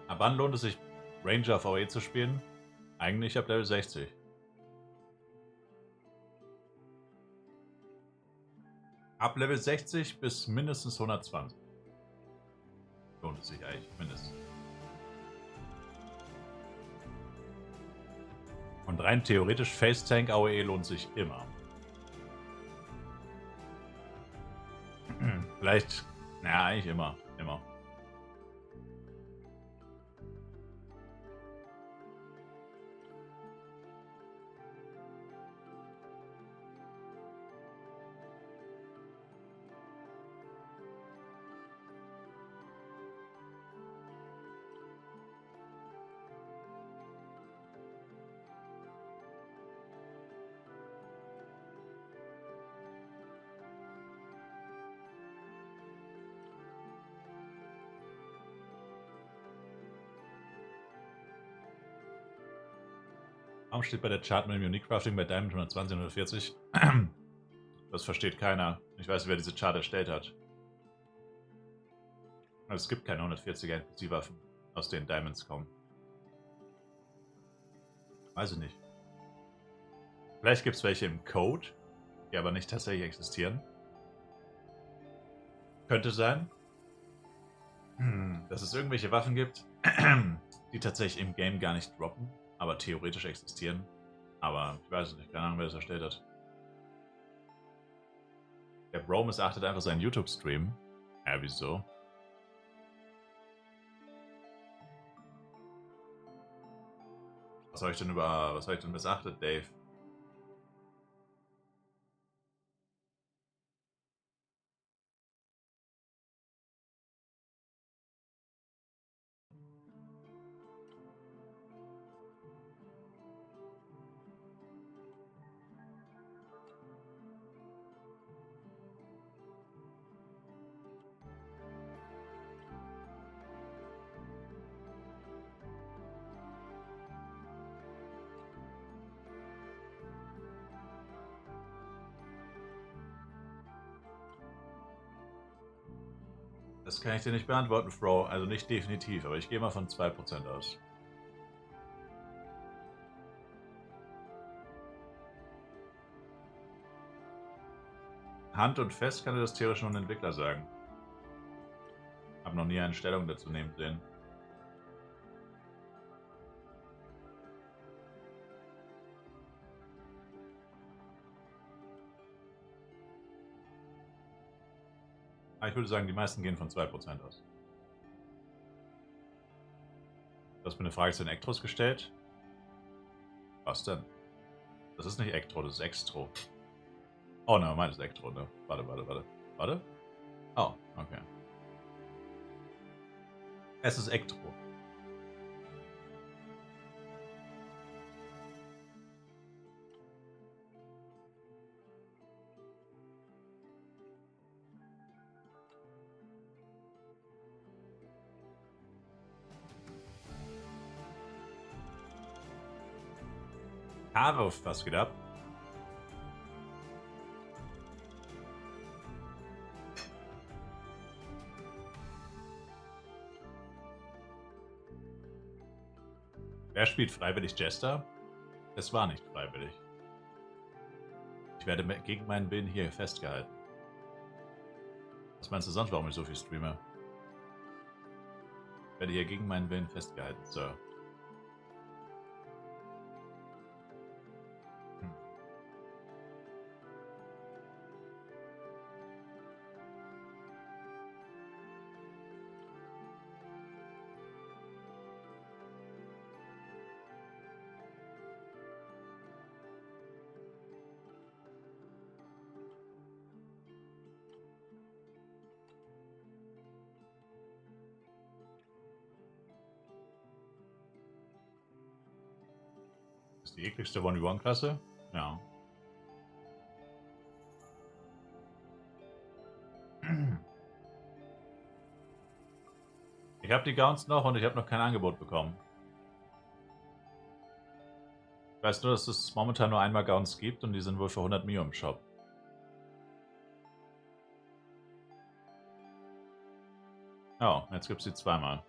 Ab wann lohnt es sich, Ranger VE zu spielen? Eigentlich ab Level 60. Ab Level 60 bis mindestens 120. Lohnt es sich eigentlich mindestens. Und rein theoretisch Face Tank AOE lohnt sich immer. Vielleicht, naja, eigentlich immer. Immer. Warum steht bei der Chart mit dem Unique Crafting bei Diamond 120 und 140? Das versteht keiner. Ich weiß nicht, wer diese Chart erstellt hat. Also es gibt keine 140er NPC-Waffen, aus denen Diamonds kommen. Weiß ich nicht. Vielleicht gibt es welche im Code, die aber nicht tatsächlich existieren. Könnte sein, dass es irgendwelche Waffen gibt, die tatsächlich im Game gar nicht droppen, aber theoretisch existieren. Aber ich weiß es nicht, keine Ahnung, wer das erstellt hat. Der Bro missachtet einfach seinen YouTube-Stream. Ja, wieso? Was habe ich denn missachtet, Dave? Das kann ich dir nicht beantworten, Bro. Also nicht definitiv, aber ich gehe mal von 2% aus. Hand und fest kann dir das theoretisch nur ein Entwickler sagen. Hab noch nie eine Stellung dazu nehmen sehen. Aber ich würde sagen, die meisten gehen von 2% aus. Du hast mir eine Frage zu den Ektros gestellt. Was denn? Das ist nicht Ektro, das ist Extro. Oh ne, meint ist Ektro, ne? Warte. Oh, okay. Es ist Ektro. Haare, was geht ab? Wer spielt freiwillig Jester? Es war nicht freiwillig. Ich werde gegen meinen Willen hier festgehalten. Was meinst du sonst, warum ich so viel streame? Ich werde hier gegen meinen Willen festgehalten, Sir. ist die ekligste 1v1-Klasse? Ja. Ich habe die Gowns noch und ich habe noch kein Angebot bekommen. Ich weiß nur, dass es momentan nur einmal Gowns gibt und die sind wohl für 100 Mio im Shop. Oh, jetzt gibt es sie zweimal.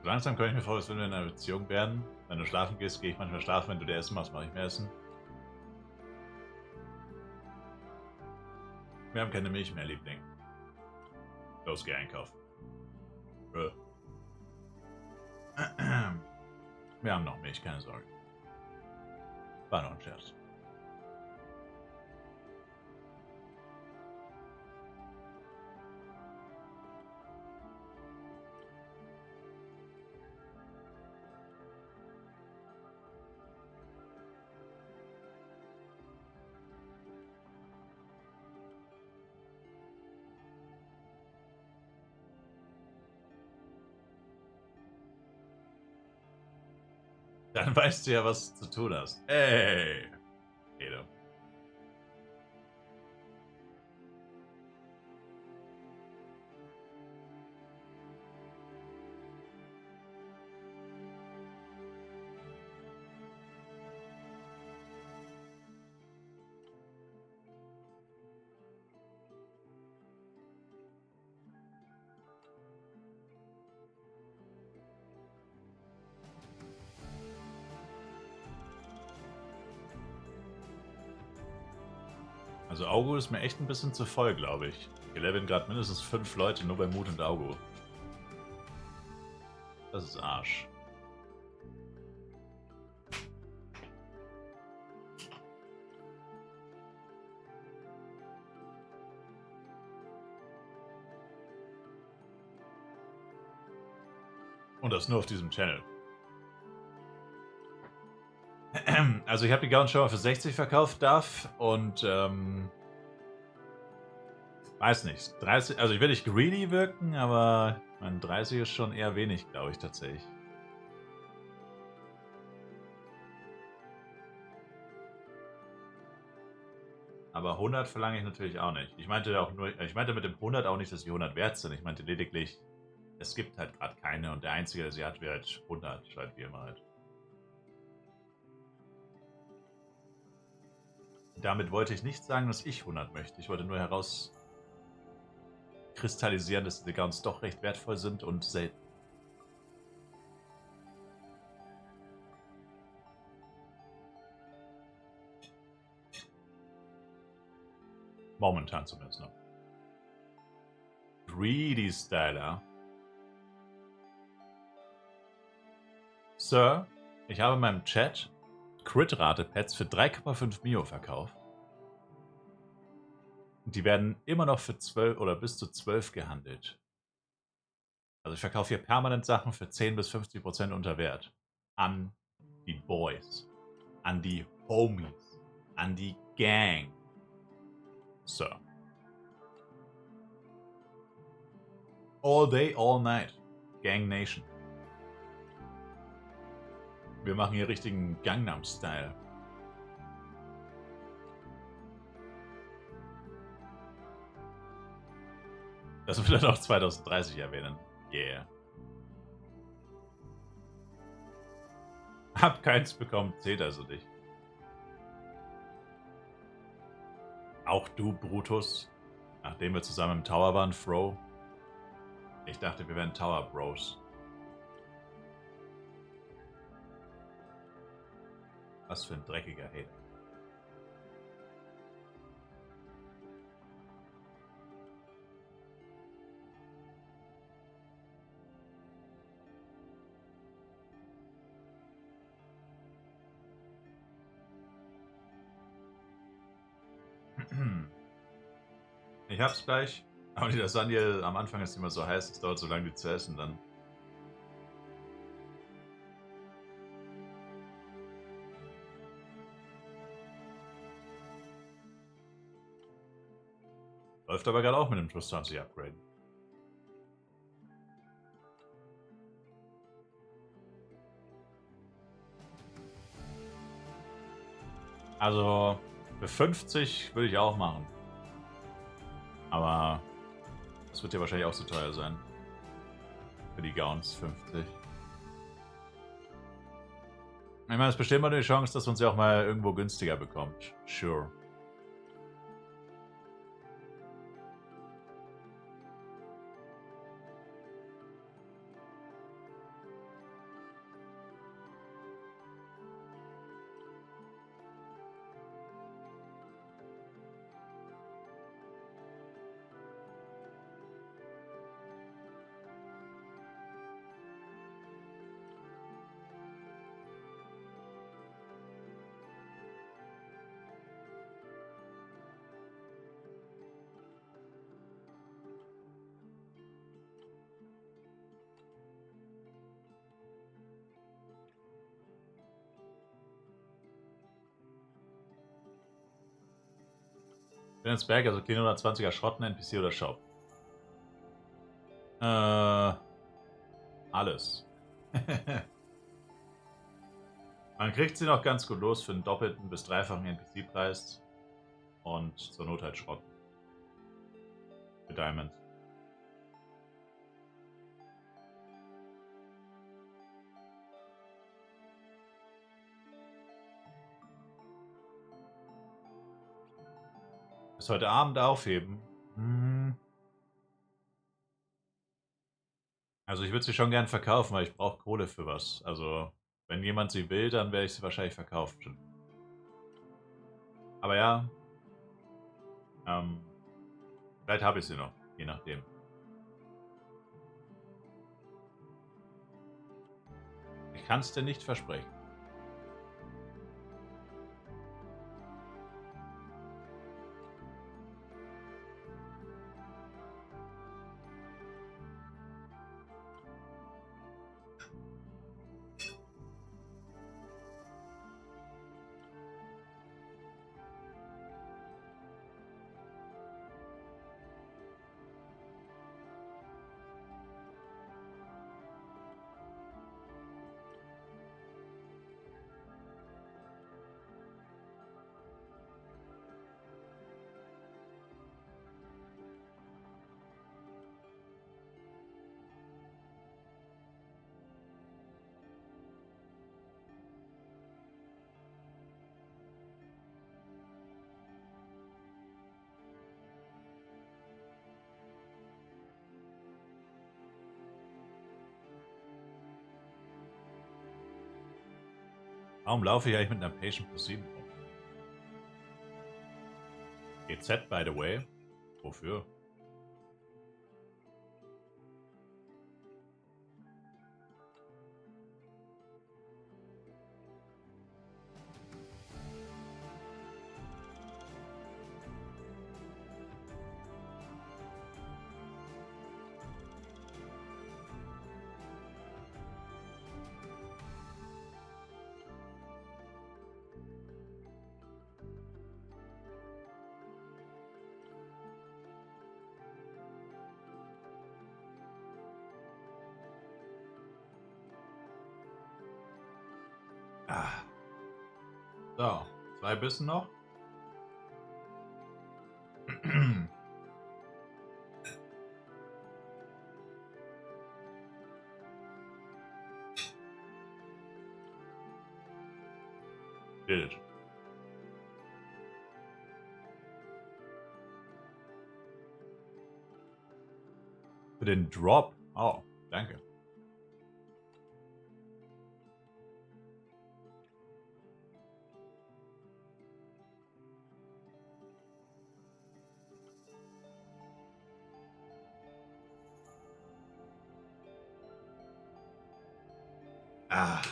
Langsam komme ich mir vor, als wenn wir in einer Beziehung werden. Wenn du schlafen gehst, gehe ich manchmal schlafen. Wenn du dir Essen machst, mache ich mir Essen. Wir haben keine Milch mehr, Liebling. Los, geh einkaufen. Wir haben noch Milch, keine Sorge. War noch ein Scherz. Dann weißt du ja, was du zu tun hast. Ey! Edo. Also Augo ist mir echt ein bisschen zu voll, glaube ich. Wir leveln gerade mindestens 5 Leute nur bei Mut und Augo. Das ist Arsch. Und das nur auf diesem Channel. Also ich habe die Gowns schon mal für 60 verkauft, darf und weiß nicht. 30, also ich will nicht greedy wirken, aber mein 30 ist schon eher wenig, glaube ich tatsächlich. Aber 100 verlange ich natürlich auch nicht. Ich meinte mit dem 100 auch nicht, dass die 100 wert sind. Ich meinte lediglich, es gibt halt gerade keine und der einzige, der sie hat, wäre halt 100, statt wie immer halt. Damit wollte ich nicht sagen, dass ich 100 möchte. Ich wollte nur herauskristallisieren, dass die Gowns doch recht wertvoll sind und selten. Momentan zumindest noch. Greedy Styler. Sir, ich habe in meinem Chat Crit-Rate-Pads für 3,5 Mio verkauft. Die werden immer noch für 12 oder bis zu 12 gehandelt. Also ich verkaufe hier permanent Sachen für 10 bis 50% unter Wert. An die Boys. An die Homies. An die Gang. Sir. All day, all night. Gang Nation. Wir machen hier richtigen Gangnam-Style. Das wird dann auch 2030 erwähnen. Yeah. Hab keins bekommen, zählt also nicht. Auch du, Brutus. Nachdem wir zusammen im Tower waren, Fro. Ich dachte, wir wären Tower Bros. Was für ein dreckiger Hater. Ich hab's gleich. Aber die Lasagne am Anfang ist immer so heiß, es dauert so lange, die zu essen dann. Läuft aber gerade auch mit dem Trustanzi Upgrade. Also für 50 würde ich auch machen. Aber das wird ja wahrscheinlich auch so teuer sein. Für die Gowns 50. Ich meine, es besteht mal die Chance, dass man sie auch mal irgendwo günstiger bekommt. Sure. Berg, also 420er Schrotten, NPC oder Shop? Alles. Man kriegt sie noch ganz gut los für einen doppelten bis dreifachen NPC-Preis. Und zur Not halt Schrott. Für Diamond. Bis heute Abend aufheben. Also ich würde sie schon gern verkaufen, weil ich brauche Kohle für was. Also wenn jemand sie will, dann werde ich sie wahrscheinlich verkaufen. Aber ja, vielleicht habe ich sie noch, je nachdem. Ich kann es dir nicht versprechen. Warum laufe ich eigentlich mit einer Patient plus 7 rum? GZ, by the way. Wofür? Ah. So, 2 Bissen noch. Bild. Für den Drop. Oh, danke. Ah.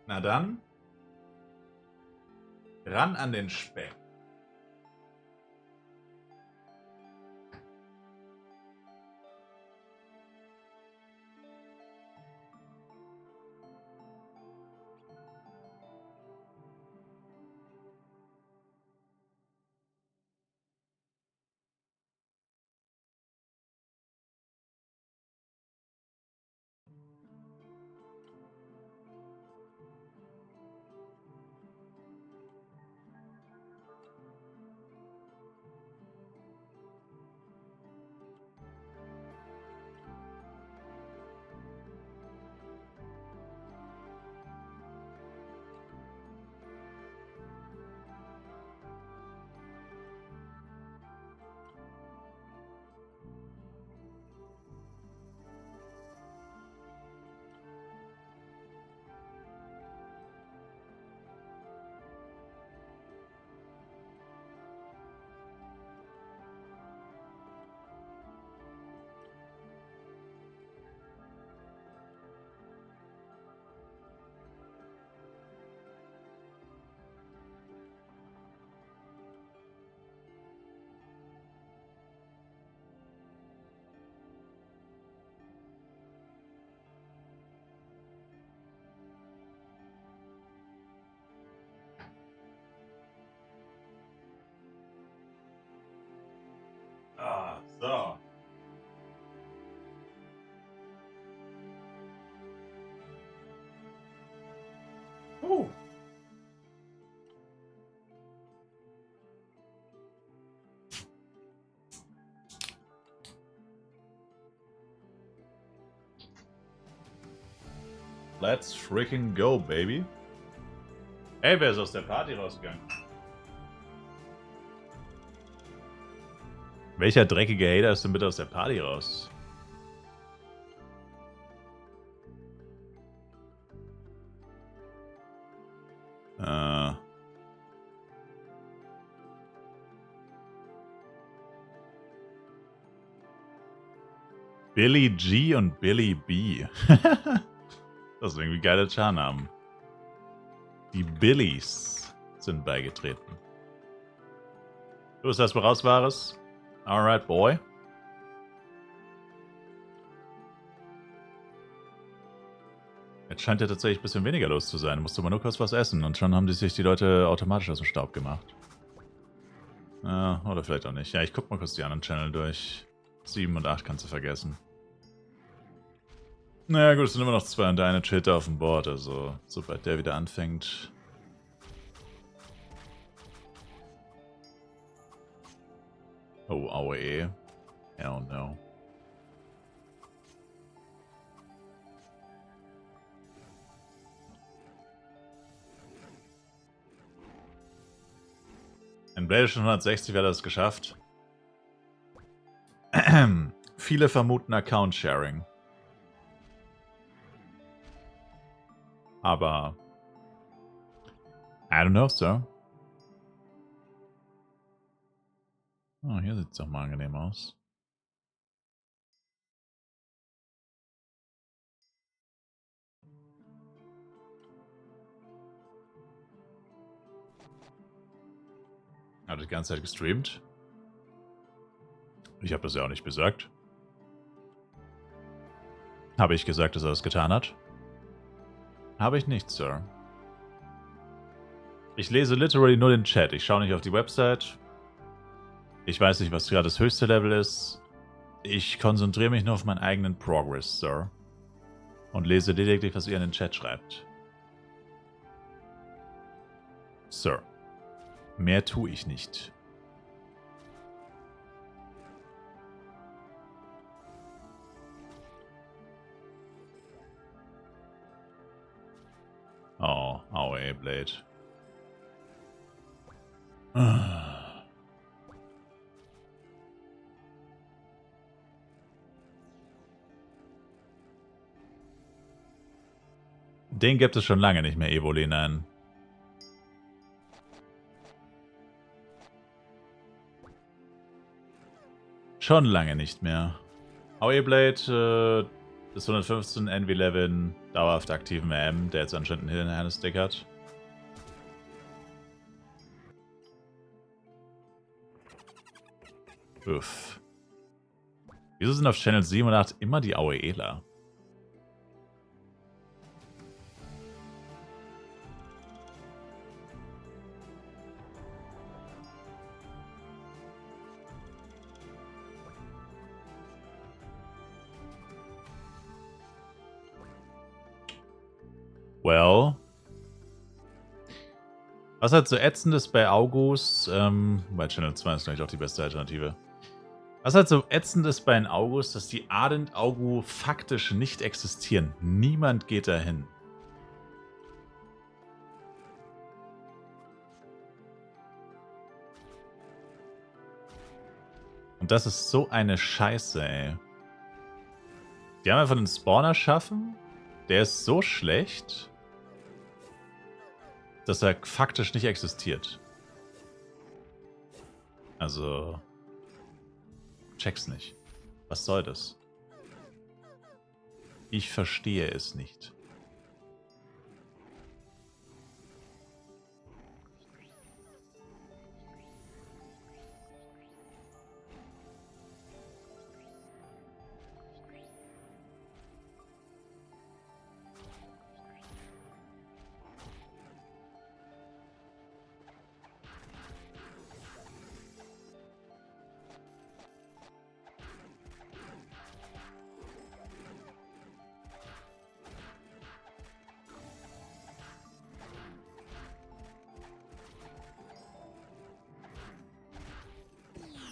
Na dann. Ran an den Speck. Ah, so. Let's freaking go, baby. Ey, wer ist aus der Party rausgegangen? Welcher dreckige Hater ist denn bitte aus der Party raus? Billy G und Billy B. Das sind irgendwie geile Charnamen. Die Billys sind beigetreten. Du bist erstmal raus, Wahres. Alright, boy. Jetzt scheint ja tatsächlich ein bisschen weniger los zu sein. Musst du mal nur kurz was essen und schon haben sich die Leute automatisch aus dem Staub gemacht. Ja, oder vielleicht auch nicht. Ja, ich guck mal kurz die anderen Channel durch. 7 und 8 kannst du vergessen. Naja gut, es sind immer noch 2 und der eine chillt da auf dem Board, also sobald der wieder anfängt. Oh, aue. Hell no. In Belgischen 160 wäre das geschafft. Viele vermuten Account-Sharing. Aber I don't know, Sir. Oh, hier sieht es doch mal angenehm aus. Hat die ganze Zeit gestreamt? Ich habe das ja auch nicht gesagt. Habe ich gesagt, dass er das getan hat? Habe ich nicht, Sir. Ich lese literally nur den Chat. Ich schaue nicht auf die Website. Ich weiß nicht, was gerade das höchste Level ist. Ich konzentriere mich nur auf meinen eigenen Progress, Sir. Und lese lediglich, was ihr in den Chat schreibt. Sir. Mehr tue ich nicht. Oh, aue, Blade. Den gibt es schon lange nicht mehr, Evoli, nein. Schon lange nicht mehr. Aue, Blade, bis 115 NV11 dauerhaft aktiven M, der jetzt anscheinend einen Hidden Hand Stick hat. Uff. Wieso sind auf Channel 7 und 8 immer die Aueela? Well. Was halt so ätzend ist bei August, bei Channel 2 ist vielleicht auch die beste Alternative. Was halt so ätzend ist bei den August, dass die Ardent Augu faktisch nicht existieren. Niemand geht dahin. Und das ist so eine Scheiße, ey. Die haben einfach einen Spawner schaffen. Der ist so schlecht, dass er faktisch nicht existiert. Also, check's nicht. Was soll das? Ich verstehe es nicht.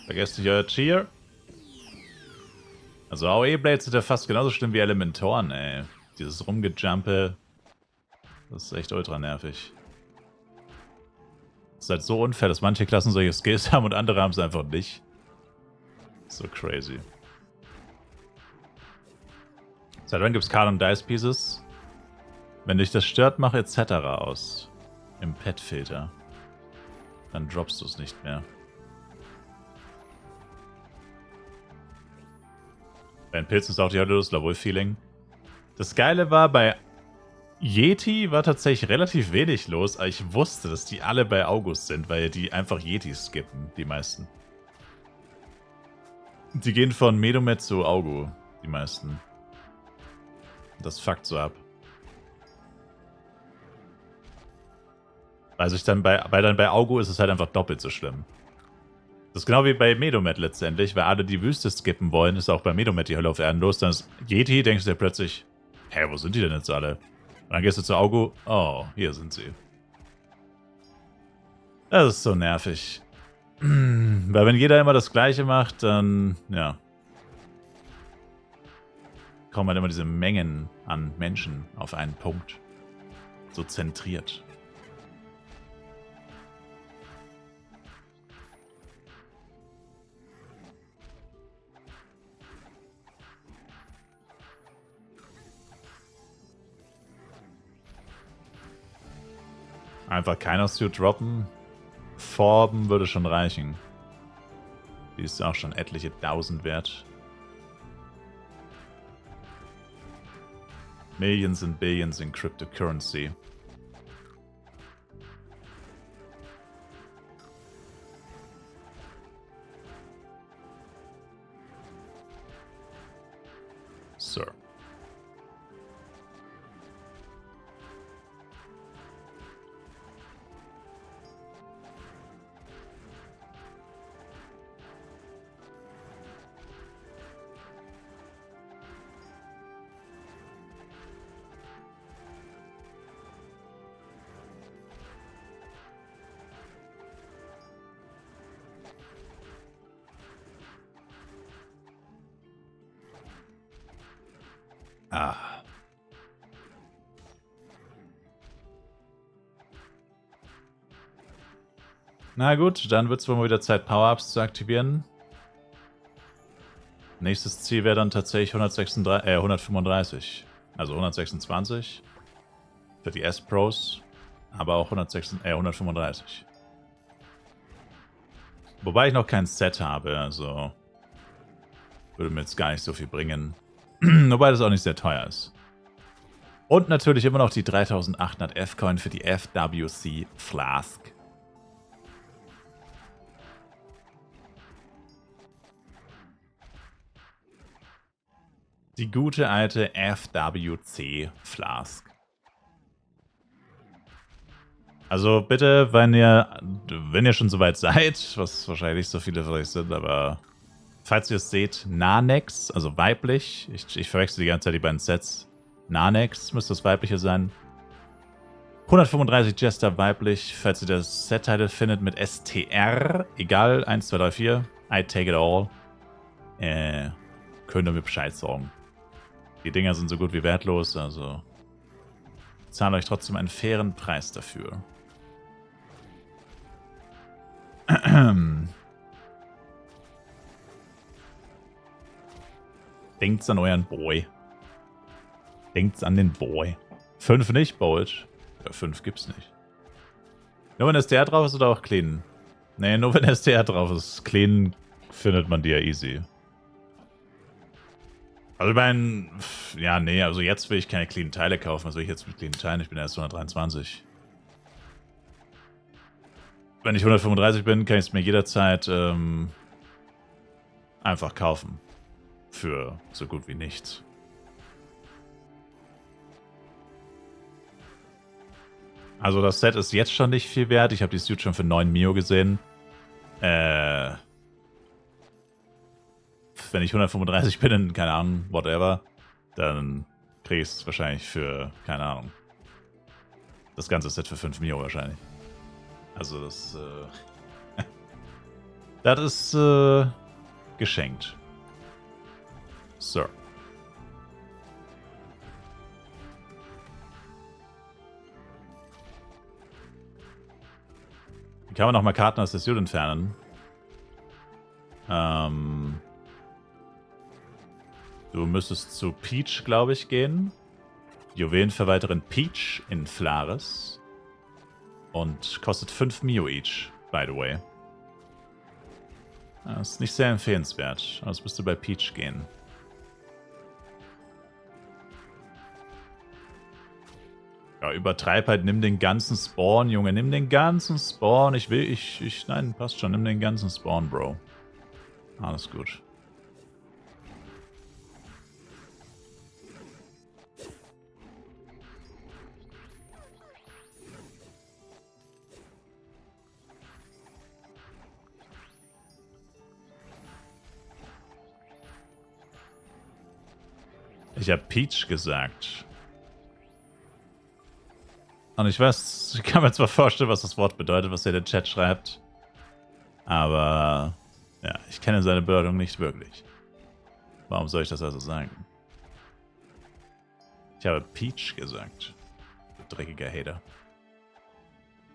Vergesst nicht euer Cheer. Also AOE-Blades sind ja fast genauso schlimm wie Elementoren, ey. Dieses Rumgejumpe. Das ist echt ultra nervig. Es ist halt so unfair, dass manche Klassen solche Skills haben und andere haben es einfach nicht. So crazy. Seit wann gibt es Card und Dice Pieces? Wenn dich das stört, mach etc. aus. Im Pet-Filter. Dann droppst du es nicht mehr. Bei den Pilzen ist auch die Hölle los, Level-Feeling. Das Geile war, bei Yeti war tatsächlich relativ wenig los, aber ich wusste, dass die alle bei August sind, weil die einfach Yetis skippen, die meisten. Die gehen von Medomet zu Augu, die meisten. Das fuckt so ab. Also bei Augu ist es halt einfach doppelt so schlimm. Das ist genau wie bei Medomet letztendlich, weil alle die Wüste skippen wollen, ist auch bei Medomet die Hölle auf Erden los. Dann ist Yeti, denkst du dir plötzlich, hä, wo sind die denn jetzt alle? Und dann gehst du zu Augu, oh, hier sind sie. Das ist so nervig. Weil wenn jeder immer das Gleiche macht, dann, ja. Kommen halt immer diese Mengen an Menschen auf einen Punkt. So zentriert. Einfach keiner Suit droppen. Forben würde schon reichen. Die ist auch schon etliche 1000 wert. Millions and Billions in Cryptocurrency. Sir. Ah. Na gut, dann wird es wohl mal wieder Zeit, Power-Ups zu aktivieren. Nächstes Ziel wäre dann tatsächlich 135. Also 126 für die S-Pros, aber auch 135. Wobei ich noch kein Set habe, also würde mir jetzt gar nicht so viel bringen. Wobei das auch nicht sehr teuer ist. Und natürlich immer noch die 3800 F-Coin für die FWC Flask. Die gute alte FWC Flask. Also bitte, wenn ihr schon soweit seid, was wahrscheinlich so viele von euch sind, aber falls ihr es seht, Nanex, also weiblich, ich verwechsel die ganze Zeit die beiden Sets. Nanex müsste das weibliche sein. 135 Jester weiblich, falls ihr das Set-Title findet mit STR, egal, 1, 2, 3, 4, I take it all. Könnt ihr mir Bescheid sagen. Die Dinger sind so gut wie wertlos, also zahlt euch trotzdem einen fairen Preis dafür. Denkt's an euren Boy. Denkt's an den Boy. 5 nicht, Bolt. Ja, 5 gibt's nicht. Nur wenn STR drauf ist oder auch clean? Nee, nur wenn STR drauf ist. Clean findet man die ja easy. Also ich meine, ja, nee, also jetzt will ich keine clean Teile kaufen. Was will ich jetzt mit clean Teilen? Ich bin erst 123. Wenn ich 135 bin, kann ich es mir jederzeit einfach kaufen. Für so gut wie nichts. Also das Set ist jetzt schon nicht viel wert. Ich habe die Suit schon für 9 Mio gesehen. Wenn ich 135 bin, in, keine Ahnung, whatever, dann kriege ich es wahrscheinlich für, keine Ahnung, das ganze Set für 5 Mio wahrscheinlich. Also das, das ist geschenkt. Sir. Wie kann man nochmal Karten aus der Suit entfernen? Du müsstest zu Peach, glaube ich, gehen. Juwelenverwalterin Peach in Flares. Und kostet 5 Mio each, by the way. Das ist nicht sehr empfehlenswert. Aber es müsste bei Peach gehen. Ja, übertreib halt, nimm den ganzen Spawn, Junge. Nimm den ganzen Spawn. Nein, passt schon. Nimm den ganzen Spawn, Bro. Alles gut. Ich habe Peach gesagt. Und ich weiß, ich kann mir zwar vorstellen, was das Wort bedeutet, was er in den Chat schreibt. Aber ja, ich kenne seine Bedeutung nicht wirklich. Warum soll ich das also sagen? Ich habe Peach gesagt. Du dreckiger Hater.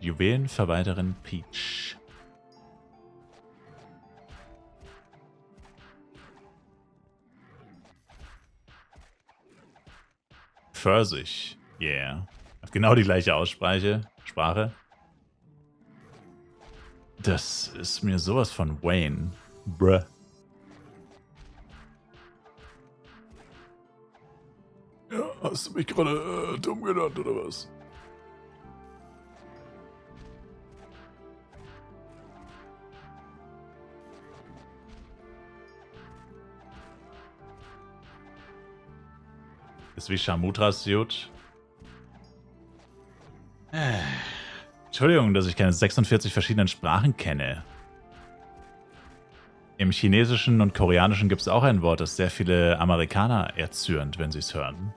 Juwelenverwalterin Peach. Pfirsich. Yeah. Hat genau die gleiche Sprache. Das ist mir sowas von Wayne. Bruh. Ja, hast du mich gerade dumm genannt, oder was? Ist wie Shamutras Suit. Entschuldigung, dass ich keine 46 verschiedenen Sprachen kenne. Im Chinesischen und Koreanischen gibt es auch ein Wort, das sehr viele Amerikaner erzürnt, wenn sie es hören.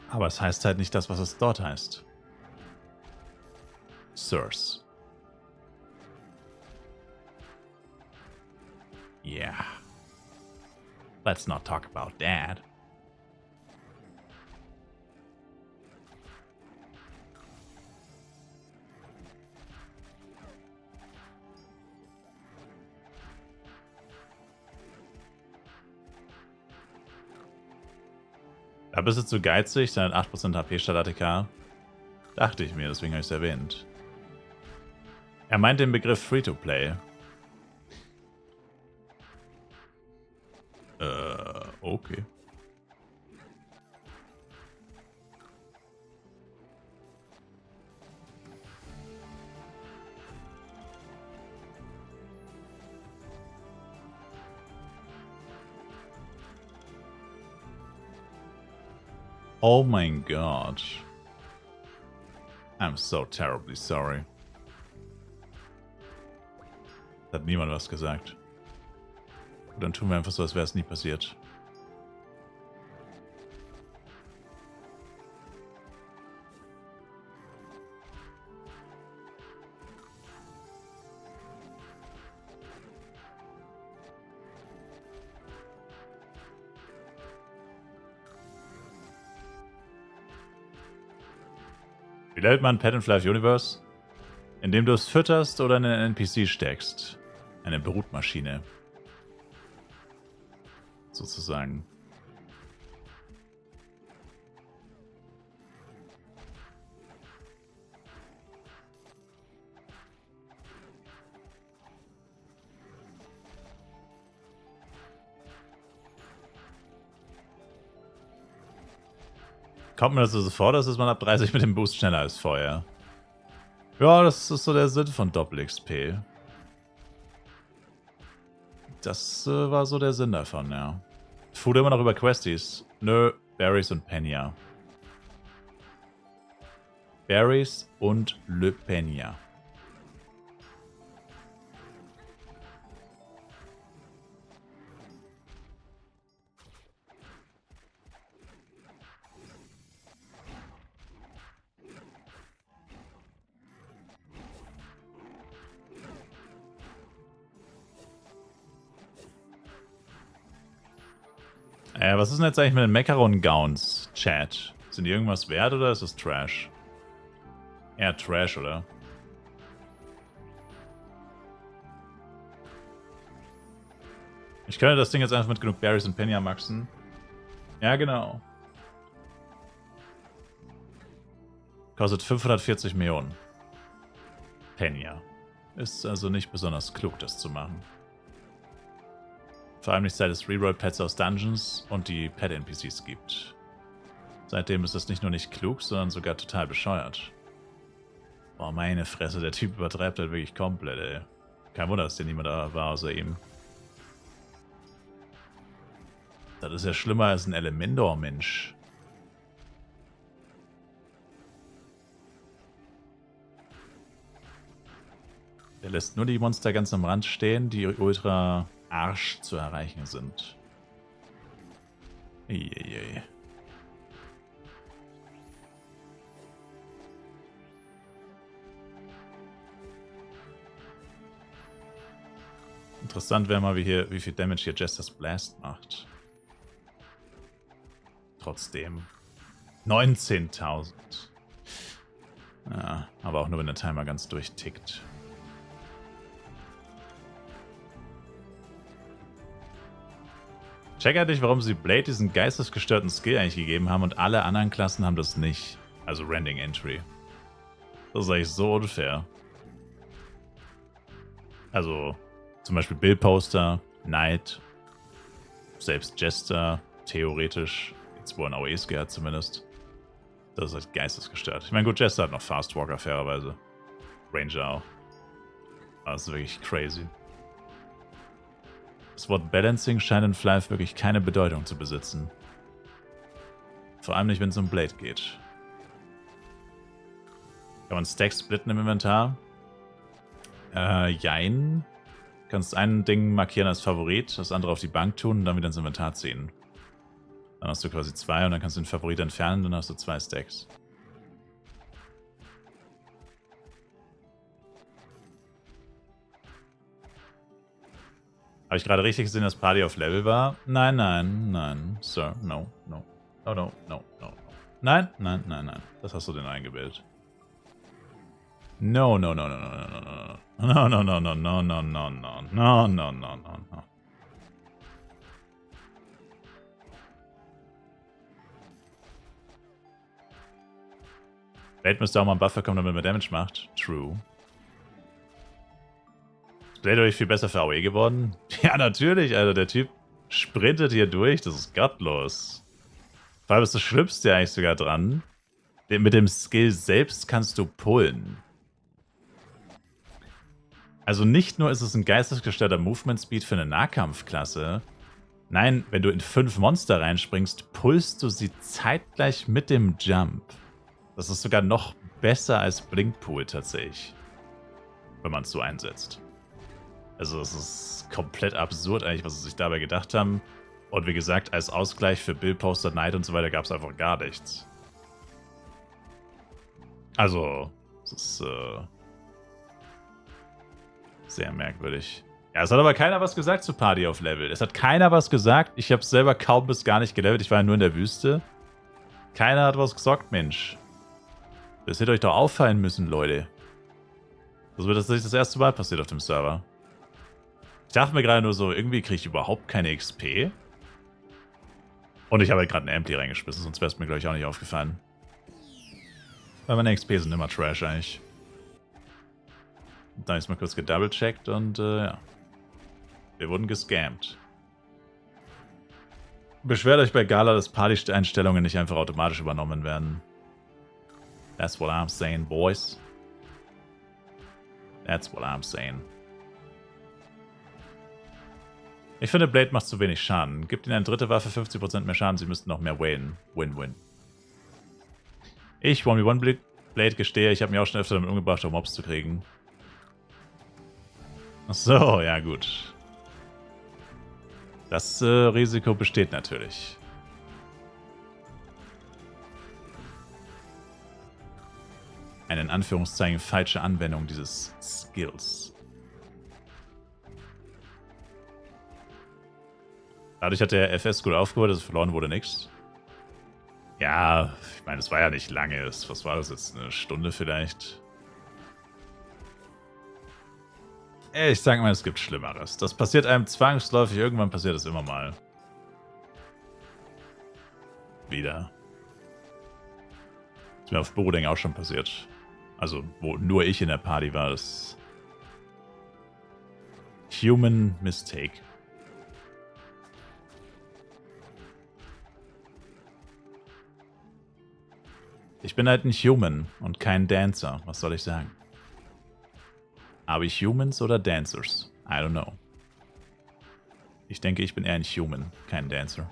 Aber es heißt halt nicht das, was es dort heißt. Sirs. Yeah. Let's not talk about that. Da bist du zu geizig, dann 8% HP statt ATK. Dachte ich mir, deswegen habe ich es erwähnt. Er meint den Begriff Free-to-Play. Okay. Oh mein Gott. I'm so terribly sorry. Hat niemand was gesagt. Dann tun wir einfach so, als wäre es nie passiert. Wie lädt man Pet in Flive Universe? Indem du es fütterst oder in einen NPC steckst. Eine Brutmaschine. Sozusagen. Kommt mir das so vor, dass man ab 30 mit dem Boost schneller ist vorher? Ja, das ist so der Sinn von Doppel-XP. Das war so der Sinn davon, ja. Food immer noch über Questies. Nö, Berries und Penya. Berries und Le Penya. Was ist denn jetzt eigentlich mit den Macaron-Gowns, Chat? Sind die irgendwas wert oder ist es Trash? Eher Trash, oder? Ich könnte das Ding jetzt einfach mit genug Berries und Penya maxen. Ja, genau. Kostet 540 Millionen. Penya. Ist also nicht besonders klug, das zu machen. Vor allem nicht seit es Reroll-Pets aus Dungeons und die Pet-NPCs gibt. Seitdem ist das nicht nur nicht klug, sondern sogar total bescheuert. Boah, meine Fresse, der Typ übertreibt halt wirklich komplett, ey. Kein Wunder, dass der niemand da war außer ihm. Das ist ja schlimmer als ein Elementor-Mensch. Der lässt nur die Monster ganz am Rand stehen, die ultra Arsch zu erreichen sind. Eieiei. Interessant wäre mal, wie viel Damage hier Jester's Blast macht. Trotzdem. 19.000. Ja, aber auch nur, wenn der Timer ganz durchtickt. Check halt nicht, warum sie Blade diesen geistesgestörten Skill eigentlich gegeben haben und alle anderen Klassen haben das nicht. Also Rending Entry. Das ist eigentlich so unfair. Also zum Beispiel Bill Poster, Knight, selbst Jester, theoretisch, jetzt wo er ein AOE-Skill hat zumindest. Das ist halt geistesgestört. Ich meine, gut, Jester hat noch Fast Walker fairerweise. Ranger auch. Aber das ist wirklich crazy. Das Wort Balancing scheint in Flive wirklich keine Bedeutung zu besitzen. Vor allem nicht, wenn es um Blade geht. Kann man Stacks splitten im Inventar? Jein. Du kannst ein Ding markieren als Favorit, das andere auf die Bank tun und dann wieder ins Inventar ziehen. Dann hast du quasi 2 und dann kannst du den Favorit entfernen und dann hast du 2 Stacks. Habe ich gerade richtig gesehen, dass Party auf Level war? Nein, nein, nein, Sir, no, no. No, no, no, no. Nein, nein, nein, nein. Das hast du denn eingebildet. No, no, no, no, no, no, no. No, no, no, no, no, no, no, no, no, no, no, no, no. Blade müsste auch mal ein Buff bekommen, damit man Damage macht. True. Ist Blade euch viel besser für AOE geworden? Ja, natürlich, Alter. Der Typ sprintet hier durch. Das ist gottlos. Vor allem ist das Schlimmste ja eigentlich sogar dran. Mit dem Skill selbst kannst du pullen. Also nicht nur ist es ein geistesgestörter Movement Speed für eine Nahkampfklasse. Nein, wenn du in 5 Monster reinspringst, pulst du sie zeitgleich mit dem Jump. Das ist sogar noch besser als Blinkpool tatsächlich. Wenn man es so einsetzt. Also es ist komplett absurd eigentlich, was sie sich dabei gedacht haben. Und wie gesagt, als Ausgleich für Bill, Poster, Knight und so weiter gab es einfach gar nichts. Also, es ist sehr merkwürdig. Ja, es hat aber keiner was gesagt zu Party auf Level. Es hat keiner was gesagt. Ich habe selber kaum bis gar nicht gelevelt. Ich war ja nur in der Wüste. Keiner hat was gesagt, Mensch. Das hätte euch doch auffallen müssen, Leute. Das wird tatsächlich das erste Mal passiert auf dem Server. Ich dachte mir gerade nur so, irgendwie kriege ich überhaupt keine XP. Und ich habe halt gerade einen Ampli reingeschmissen, sonst wäre es mir, glaube ich, auch nicht aufgefallen. Weil meine XP sind immer Trash eigentlich. Dann ist mal kurz gedoublecheckt und ja. Wir wurden gescammt. Beschwert euch bei Gala, dass Party-Einstellungen nicht einfach automatisch übernommen werden. That's what I'm saying, boys. That's what I'm saying. Ich finde, Blade macht zu wenig Schaden. Gibt ihnen eine dritte Waffe 50% mehr Schaden, sie müssten noch mehr win. Win-win. Ich, 1v1 Blade, gestehe, ich habe mich auch schon öfter damit umgebracht, um Mobs zu kriegen. Ach so, ja gut. Das Risiko besteht natürlich. Eine in Anführungszeichen falsche Anwendung dieses Skills. Dadurch hat der FS gut aufgehört, dass verloren wurde nichts. Ja, ich meine, es war ja nicht lange. Was war das jetzt? Eine Stunde vielleicht? Ich sage mal, es gibt Schlimmeres. Das passiert einem zwangsläufig. Irgendwann passiert es immer mal. Wieder. Ist mir auf Boroding auch schon passiert. Also, wo nur ich in der Party war. Das Human Mistake. Ich bin halt ein Human und kein Dancer. Was soll ich sagen? Habe ich Humans oder Dancers? I don't know. Ich denke, ich bin eher ein Human, kein Dancer.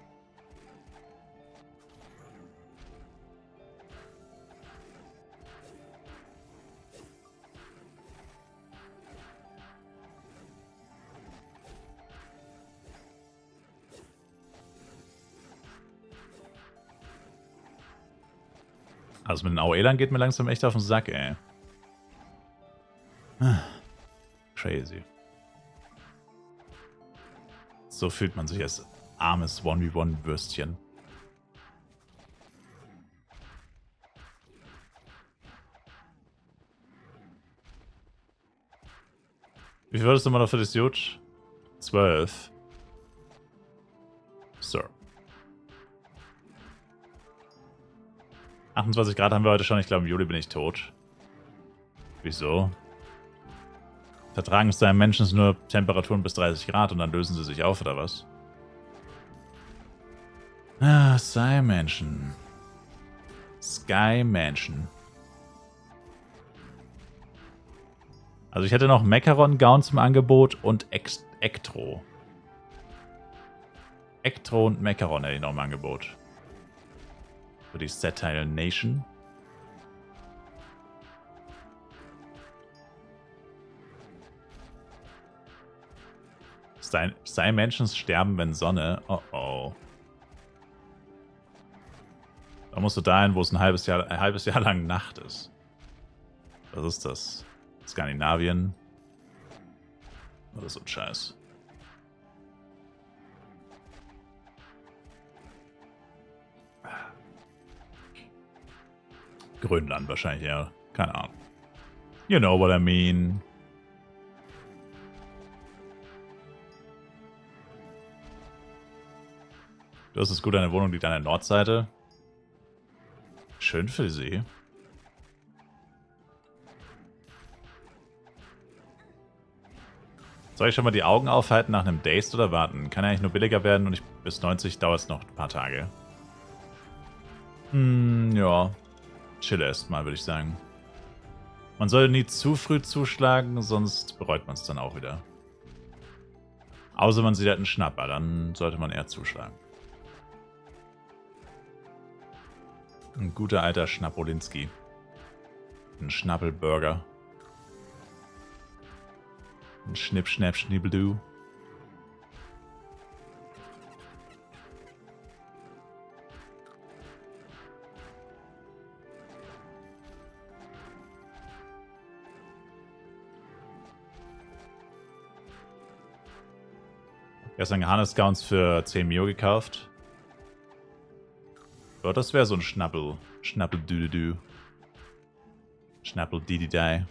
Also mit den AOE-Lern geht mir langsam echt auf den Sack, ey. Crazy. So fühlt man sich als armes 1v1-Würstchen. Wie viel würdest du mal noch für das Huge? 12. Sir. 28 Grad haben wir heute schon. Ich glaube, im Juli bin ich tot. Wieso? Vertragen es deinem Menschen nur Temperaturen bis 30 Grad und dann lösen sie sich auf, oder was? Ah, Sky-Menschen. Sky-Menschen. Also ich hätte noch Macaron-Gown zum Angebot und Ektro. Ektro und Macaron hätte ich noch im Angebot. Für die Satire Nation. Sky-Menschen sterben, wenn Sonne. Oh oh. Da musst du dahin, wo es ein halbes Jahr lang Nacht ist. Was ist das? Skandinavien? Oder so ein Scheiß. Grönland wahrscheinlich eher. Keine Ahnung. You know what I mean. Du hast es gut, deine Wohnung liegt an der Nordseite. Schön für sie. Soll ich schon mal die Augen aufhalten nach einem Dazed oder warten? Kann eigentlich nur billiger werden und bis 90 dauert es noch ein paar Tage. Ja. Chill erst mal, würde ich sagen. Man sollte nie zu früh zuschlagen, sonst bereut man es dann auch wieder. Außer man sieht halt einen Schnapper, dann sollte man eher zuschlagen. Ein guter alter Schnappolinski. Ein Schnappelburger. Ein Schnipp, Schnapp, Schnibbeldu. Gestern Johannes-Gowns für 10 Mio gekauft. Ja, das wäre so ein Schnappel. Schnappel-Dü-Dü-Dü. Schnappel-Didi-Dei.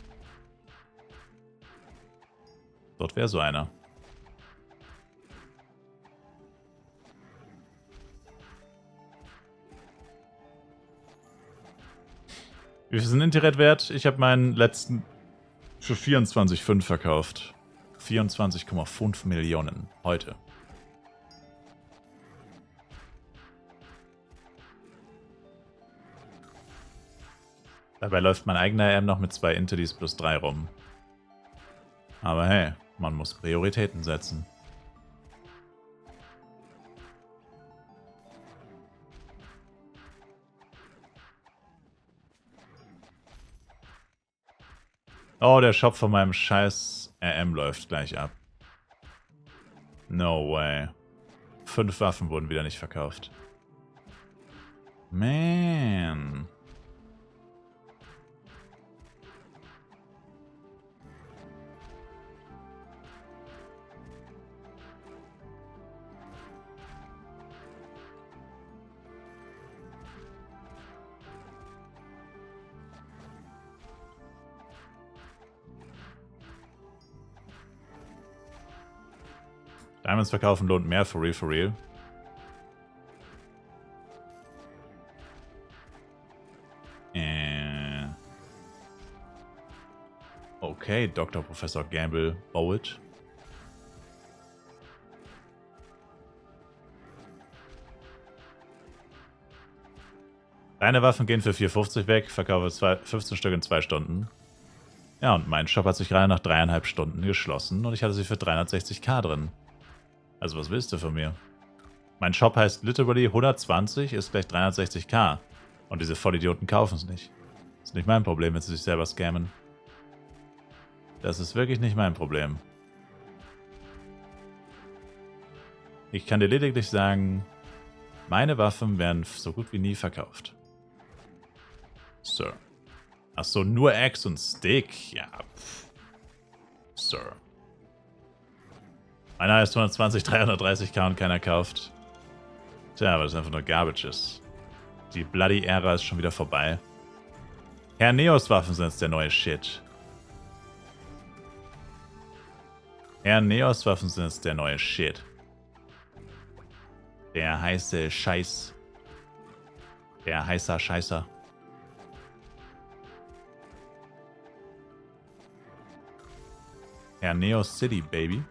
Dort wäre so einer. Wie viel ist ein Internet wert? Ich habe meinen letzten für 24,5 verkauft. 24,5 Millionen heute. Dabei läuft mein eigener RM noch mit 2 Intellis plus 3 rum. Aber hey, man muss Prioritäten setzen. Oh, der Shop von meinem scheiß RM läuft gleich ab. No way. 5 Waffen wurden wieder nicht verkauft. Man. Diamonds verkaufen lohnt mehr, for real, for real. Okay, Dr. Professor Gamble Bowett. Deine Waffen gehen für 4,50 weg, verkaufe 15 Stück in 2 Stunden. Ja, und mein Shop hat sich gerade nach 3,5 Stunden geschlossen und ich hatte sie für 360k drin. Also was willst du von mir? Mein Shop heißt literally 120 ist gleich 360k. Und diese Vollidioten kaufen es nicht. Ist nicht mein Problem, wenn sie sich selber scammen. Das ist wirklich nicht mein Problem. Ich kann dir lediglich sagen, meine Waffen werden so gut wie nie verkauft. Sir. Achso, nur Axe und Stick? Ja, pff. Sir. Meiner heißt 120, 330k und keiner kauft. Tja, weil das einfach nur Garbage ist. Die Bloody Era ist schon wieder vorbei. Herr Neos Waffen sind jetzt der neue Shit. Herr Neos Waffen sind jetzt der neue Shit. Der heiße Scheiß. Der heißer Scheißer. Herr Neo City, Baby.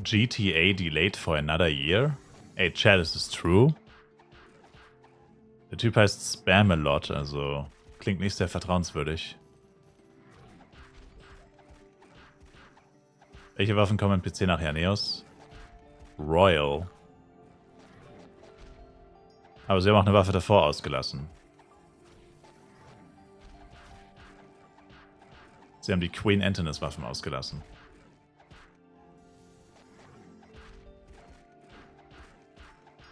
GTA delayed for another year? Ey, Chad, is this true? Der Typ heißt Spamalot, also klingt nicht sehr vertrauenswürdig. Welche Waffen kommen im PC nach Herneos? Royal. Aber sie haben auch eine Waffe davor ausgelassen. Sie haben die Queen Antinous Waffen ausgelassen.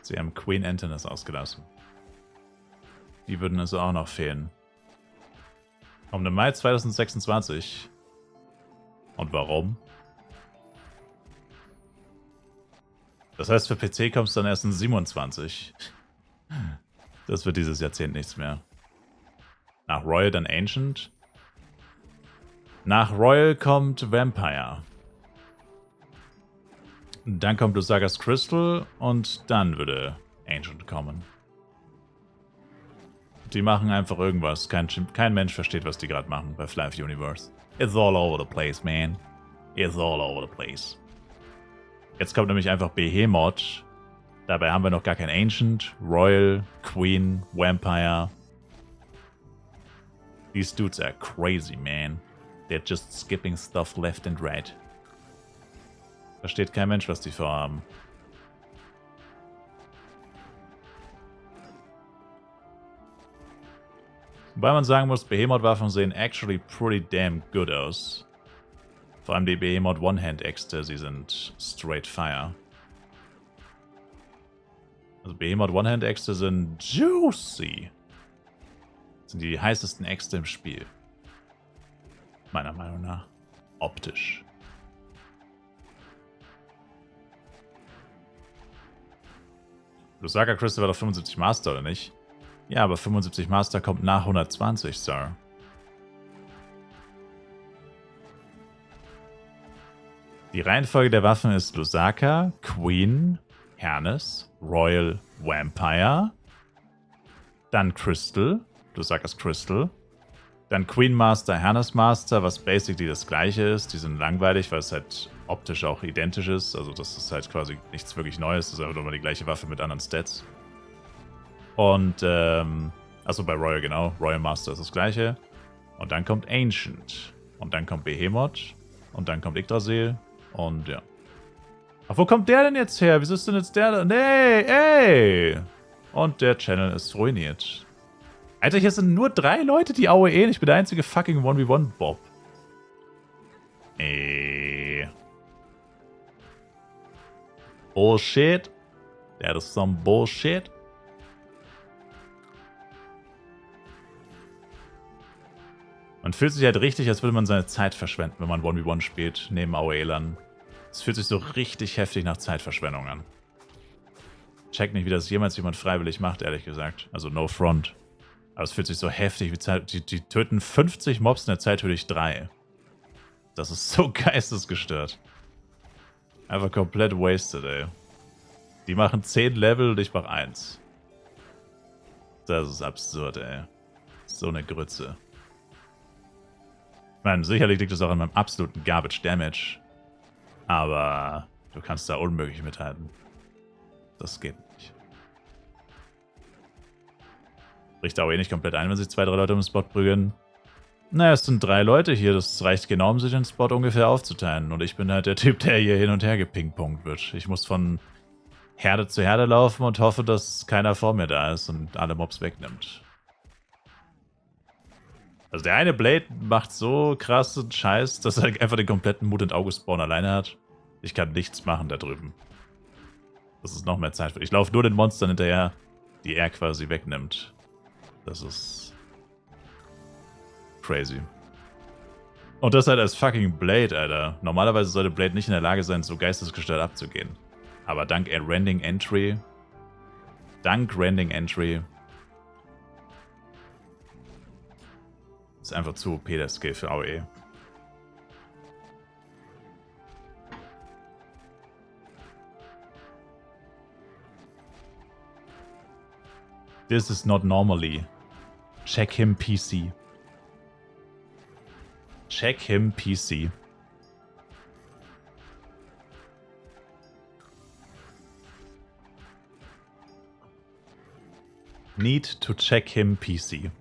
Sie haben Queen Antinous ausgelassen. Die würden also auch noch fehlen. Um den Mai 2026. Und warum? Das heißt, für PC kommt es dann erst in 27. Das wird dieses Jahrzehnt nichts mehr. Nach Royal dann Ancient. Nach Royal kommt Vampire. Dann kommt Lusagas Crystal und dann würde Ancient kommen. Die machen einfach irgendwas. Kein Mensch versteht, was die gerade machen bei Flive Universe. It's all over the place, man. It's all over the place. Jetzt kommt nämlich einfach Behemoth. Dabei haben wir noch gar kein Ancient, Royal, Queen, Vampire. These dudes are crazy, man. They're just skipping stuff left and right. Versteht kein Mensch, was die vorhaben. Wobei man sagen muss, Behemoth-Waffen sehen actually pretty damn good aus. Vor allem die Behemoth One-Hand-Äxte, sie sind straight fire. Also Behemoth One-Hand-Äxte sind juicy. Das sind die heißesten Äxte im Spiel. Meiner Meinung nach. Optisch. Lusaka Crystal war doch 75 Master, oder nicht? Ja, aber 75 Master kommt nach 120, Sir. Die Reihenfolge der Waffen ist Lusaka, Queen, Hernes, Royal, Vampire, dann Crystal, Lusakas Crystal, dann Queen Master, Hernes Master, was basically das gleiche ist. Die sind langweilig, weil es halt optisch auch identisch ist. Also das ist halt quasi nichts wirklich Neues. Das ist einfach nur mal die gleiche Waffe mit anderen Stats. Und, also bei Royal genau. Royal Master ist das gleiche. Und dann kommt Ancient. Und dann kommt Behemoth. Und dann kommt Yggdrasil. Und ja. Ach, wo kommt der denn jetzt her? Wieso ist denn jetzt der da? Nee, ey! Und der Channel ist ruiniert. Alter, hier sind nur 3 Leute, die AOE. Ich bin der einzige fucking 1v1-Bob. Bullshit. That is some bullshit. Man fühlt sich halt richtig, als würde man seine Zeit verschwenden, wenn man 1v1 spielt, neben AOE-Lern. Es fühlt sich so richtig heftig nach Zeitverschwendung an. Check nicht, wie das jemals jemand freiwillig macht, ehrlich gesagt. Also no front. Aber es fühlt sich so heftig wie Zeit. Die töten 50 Mobs in der Zeit, töte ich 3. Das ist so geistesgestört. Einfach komplett wasted, ey. Die machen 10 Level und ich mach 1. Das ist absurd, ey. So eine Grütze. Ich meine, sicherlich liegt es auch an meinem absoluten Garbage Damage. Aber du kannst da unmöglich mithalten. Das geht nicht. Bricht auch eh nicht komplett ein, wenn sich 2, 3 Leute um den Spot prügeln. Naja, es sind 3 Leute hier. Das reicht genau, um sich den Spot ungefähr aufzuteilen. Und ich bin halt der Typ, der hier hin und her gepingpongt wird. Ich muss von Herde zu Herde laufen und hoffe, dass keiner vor mir da ist und alle Mobs wegnimmt. Also der eine Blade macht so krassen Scheiß, dass er einfach den kompletten Mutant August Spawn alleine hat. Ich kann nichts machen da drüben. Das ist noch mehr Zeit. Ich laufe nur den Monstern hinterher, die er quasi wegnimmt. Das ist crazy. Und das halt als fucking Blade, Alter. Normalerweise sollte Blade nicht in der Lage sein, so geistesgestört abzugehen. Aber dank Rending Entry, ist einfach zu OP der Skill für AOE. This is not normally. Check him PC. Check him PC. Need to check him PC.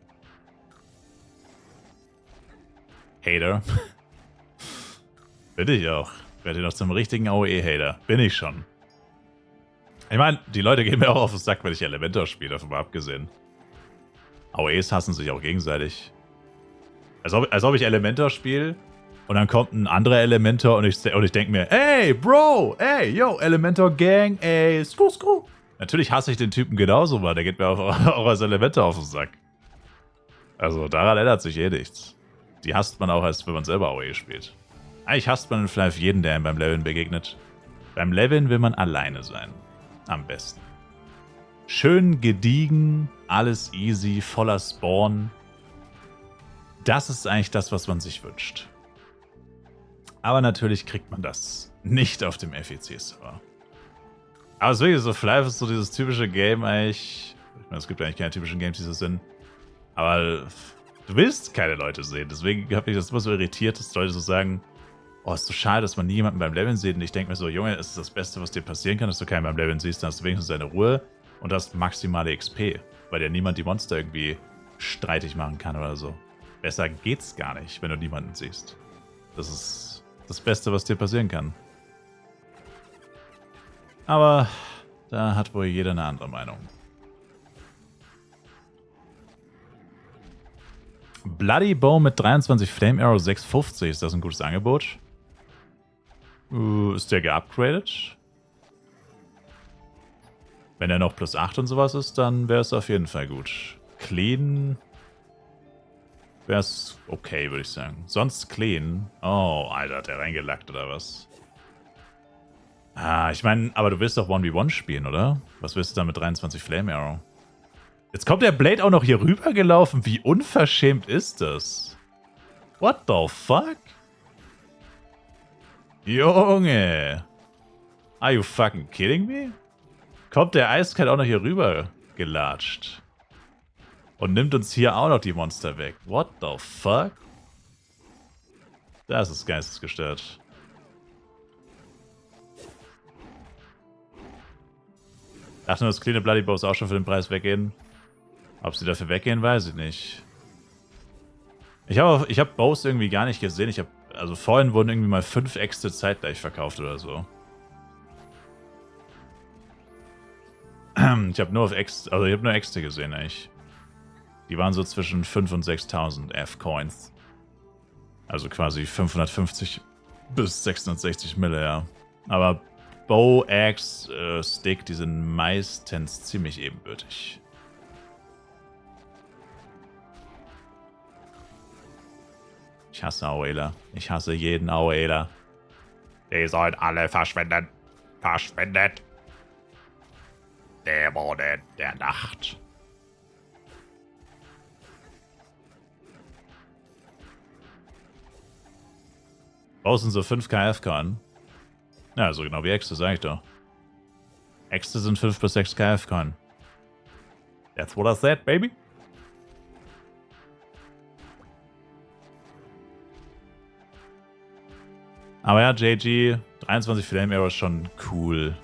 Hater. Bin ich auch. Werde noch zum richtigen AOE-Hater. Bin ich schon. Ich meine, die Leute gehen mir auch auf den Sack, wenn ich Elementor spiele, davon mal abgesehen. AOEs hassen sich auch gegenseitig. Als ob ich Elementor spiele und dann kommt ein anderer Elementor und ich denke mir, ey, Bro, ey, yo, Elementor Gang, ey, skru. Natürlich hasse ich den Typen genauso, weil der geht mir auch als Elementor auf den Sack. Also daran ändert sich eh nichts. Die hasst man auch, als wenn man selber AOE spielt. Eigentlich hasst man in Flive jeden, der ihm beim Leveln begegnet. Beim Leveln will man alleine sein. Am besten. Schön gediegen, alles easy, voller Spawn. Das ist eigentlich das, was man sich wünscht. Aber natürlich kriegt man das nicht auf dem FEC-Server. Aber es ist wirklich so, Flive ist so dieses typische Game eigentlich. Ich meine, es gibt eigentlich keine typischen Games, die so sind. Aber du willst keine Leute sehen. Deswegen habe ich das immer so irritiert, dass Leute so sagen, oh, ist so schade, dass man nie jemanden beim Leveln sieht. Und ich denke mir so, Junge, es ist das Beste, was dir passieren kann, dass du keinen beim Leveln siehst. Dann hast du wenigstens deine Ruhe und hast maximale XP. Weil dir niemand die Monster irgendwie streitig machen kann oder so. Besser geht's gar nicht, wenn du niemanden siehst. Das ist das Beste, was dir passieren kann. Aber da hat wohl jeder eine andere Meinung. Bloody Bow mit 23 Flame Arrow 650. Ist das ein gutes Angebot? Ist der geupgradet? Wenn er noch plus 8 und sowas ist, dann wäre es auf jeden Fall gut. Clean wäre es okay, würde ich sagen. Sonst clean. Oh, Alter, hat der reingelackt oder was? Ah, ich meine, aber du willst doch 1v1 spielen, oder? Was willst du da mit 23 Flame Arrow? Jetzt kommt der Blade auch noch hier rüber gelaufen. Wie unverschämt ist das? What the fuck? Junge. Are you fucking kidding me? Kommt der eiskalt auch noch hier rüber gelatscht. Und nimmt uns hier auch noch die Monster weg. What the fuck? Das ist geistesgestört. Dachte nur, dass cleane Bloody Bows auch schon für den Preis weggehen. Ob sie dafür weggehen, weiß ich nicht. Ich hab Bows irgendwie gar nicht gesehen. Also vorhin wurden irgendwie mal 5 Äxte zeitgleich verkauft oder so. Ich habe nur nur Äxte gesehen, eigentlich. Die waren so zwischen 5.000 und 6.000 F-Coins. Also quasi 550 bis 660 Mille, ja. Aber Bow, Axe, Stick, die sind meistens ziemlich ebenbürtig. Ich hasse Auela. Ich hasse jeden Auela. Die sollen alle verschwinden. Verschwindet. Dämonen der Nacht. Draußen so 5 KF-Coin. Ja, so genau wie Äxte, sag ich doch. Äxte sind 5 bis 6 KF-Coin. That's what I said, baby. Aber ja, JG, 23 Flame Arrow ist schon cool.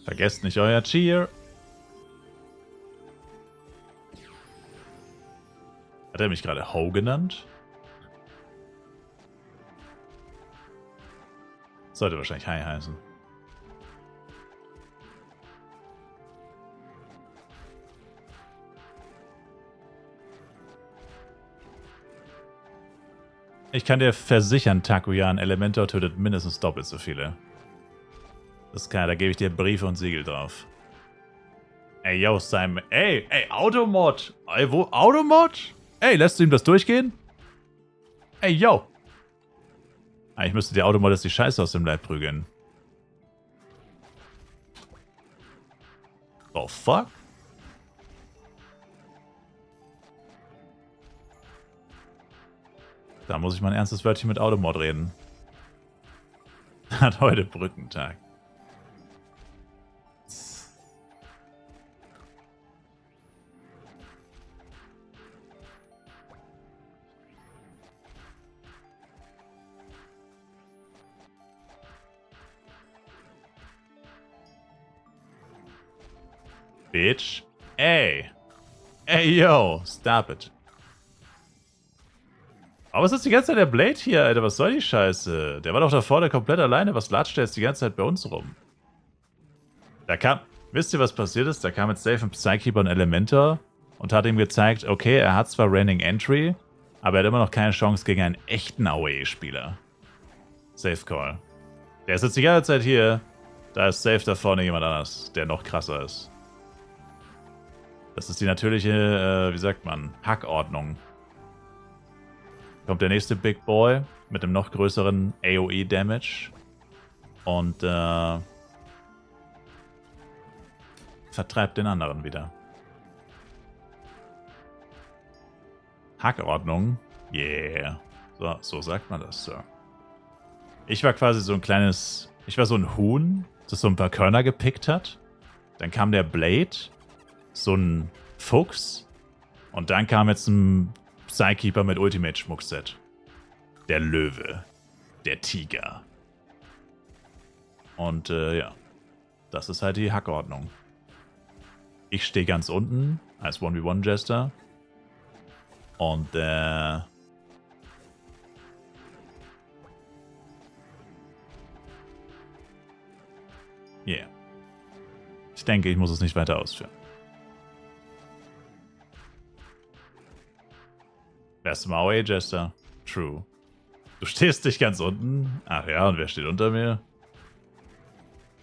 Vergesst nicht euer Cheer. Hat er mich gerade Ho genannt? Sollte wahrscheinlich Hi heißen. Ich kann dir versichern, Takuyan, Elementor tötet mindestens doppelt so viele. Das kann, da gebe ich dir Briefe und Siegel drauf. Ey, yo, Simon. Ey, Automod. Ey, wo? Automod? Ey, lässt du ihm das durchgehen? Ey, yo. Ich müsste der Automod jetzt die Scheiße aus dem Leib prügeln. Oh, fuck? Da muss ich mal ein ernstes Wörtchen mit Automod reden. Hat heute Brückentag. Bitch. Ey. Ey, yo. Stop it. Aber was ist die ganze Zeit der Blade hier, Alter? Was soll die Scheiße? Der war doch da vorne komplett alleine. Was latscht der jetzt die ganze Zeit bei uns rum? Da kam... Wisst ihr, was passiert ist? Da kam jetzt safe ein Psykeeper und Elementor und hat ihm gezeigt, okay, er hat zwar Reigning Entry, aber er hat immer noch keine Chance gegen einen echten AOE-Spieler. Safe Call. Der ist jetzt die ganze Zeit hier. Da ist safe da vorne jemand anders, der noch krasser ist. Das ist die natürliche, wie sagt man, Hackordnung. Kommt der nächste Big Boy mit dem noch größeren AoE-Damage. Und vertreibt den anderen wieder. Hackordnung? Yeah. So sagt man das, Sir. Ich war quasi so ein kleines... Ich war so ein Huhn, das so ein paar Körner gepickt hat. Dann kam der Blade, so ein Fuchs. Und dann kam jetzt ein Psykeeper mit Ultimate-Schmuckset. Der Löwe. Der Tiger. Und ja. Das ist halt die Hackordnung. Ich stehe ganz unten als 1v1-Jester. Und yeah. Ich denke, ich muss es nicht weiter ausführen. Wärst du mal AoE-Jester? True. Du stehst nicht ganz unten? Ach ja, und wer steht unter mir?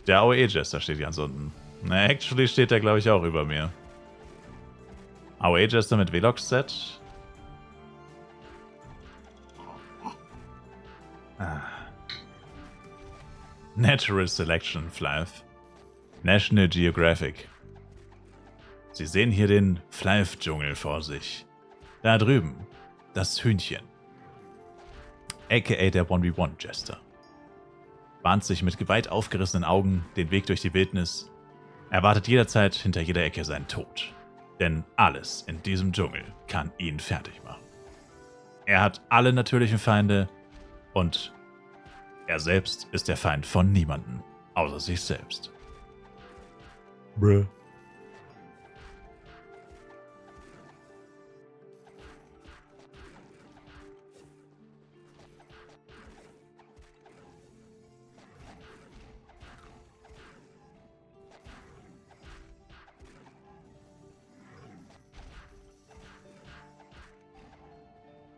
Der AoE-Jester steht ganz unten. Na, actually steht der, glaube ich, auch über mir. AoE-Jester mit Velox-Set. Natural Selection, Flyth. National Geographic. Sie sehen hier den Flyth-Dschungel vor sich. Da drüben, das Hühnchen. A.k.a. der 1v1-Jester. Bahnt sich mit geweit aufgerissenen Augen den Weg durch die Wildnis. Er wartet jederzeit hinter jeder Ecke seinen Tod. Denn alles in diesem Dschungel kann ihn fertig machen. Er hat alle natürlichen Feinde und er selbst ist der Feind von niemandem, außer sich selbst. Bruh.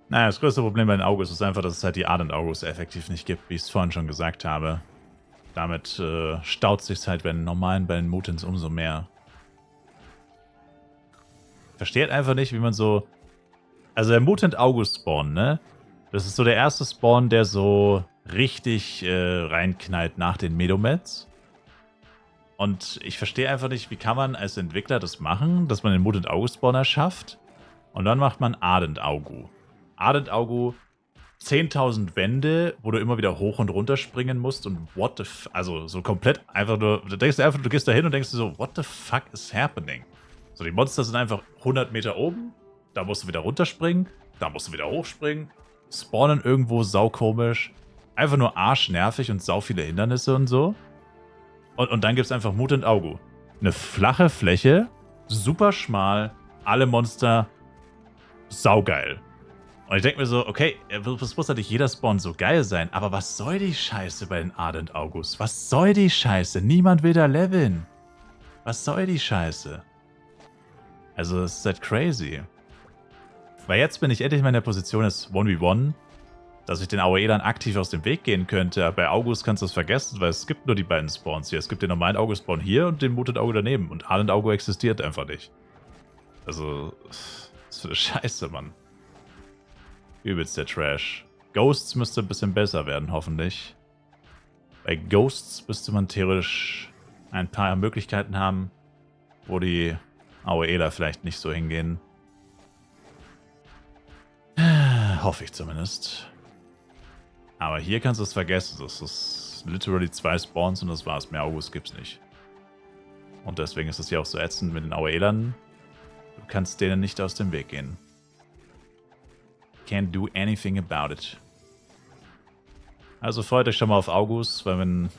Naja, das größte Problem bei den August ist einfach, dass es halt die Ardent August effektiv nicht gibt, wie ich es vorhin schon gesagt habe. Damit staut sich halt bei den normalen, bei den Mutants umso mehr. Versteht einfach nicht, wie man so... Also der Mutant August Spawn, ne? Das ist so der erste Spawn, der so richtig reinknallt nach den Medomeds. Und ich verstehe einfach nicht, wie kann man als Entwickler das machen, dass man den Mutant August Spawn erschafft und dann macht man Ardent Augu. Ardent Augu, 10.000 Wände, wo du immer wieder hoch und runter springen musst und what the f... Also so komplett einfach nur... Du denkst einfach, du gehst da hin und denkst dir so, what the fuck is happening? So, die Monster sind einfach 100 Meter oben, da musst du wieder runterspringen, da musst du wieder hochspringen, spawnen irgendwo saukomisch, einfach nur arschnervig und sau viele Hindernisse und so. Und dann gibt es einfach Mutant Augu. Eine flache Fläche, super schmal, alle Monster saugeil. Und ich denke mir so, okay, es muss natürlich jeder Spawn so geil sein, aber was soll die Scheiße bei den Ardent August? Was soll die Scheiße? Niemand will da leveln. Was soll die Scheiße? Also, es ist halt crazy. Weil jetzt bin ich endlich mal in der Position als 1v1, dass ich den AoE dann aktiv aus dem Weg gehen könnte. Aber bei August kannst du es vergessen, weil es gibt nur die beiden Spawns hier. Es gibt den normalen August-Spawn hier und den Mutant Augu daneben. Und Ardent Augu existiert einfach nicht. Also, was für eine Scheiße, Mann. Übelst der Trash. Ghosts müsste ein bisschen besser werden, hoffentlich. Bei Ghosts müsste man theoretisch ein paar Möglichkeiten haben, wo die AoEler vielleicht nicht so hingehen. Hoffe ich zumindest. Aber hier kannst du es vergessen. Das ist literally 2 Spawns und das war's. Mehr August gibt's nicht. Und deswegen ist es ja auch so ätzend mit den AoElern. Du kannst denen nicht aus dem Weg gehen. Can't do anything about it. Also freut euch schon mal auf August, weil wenn...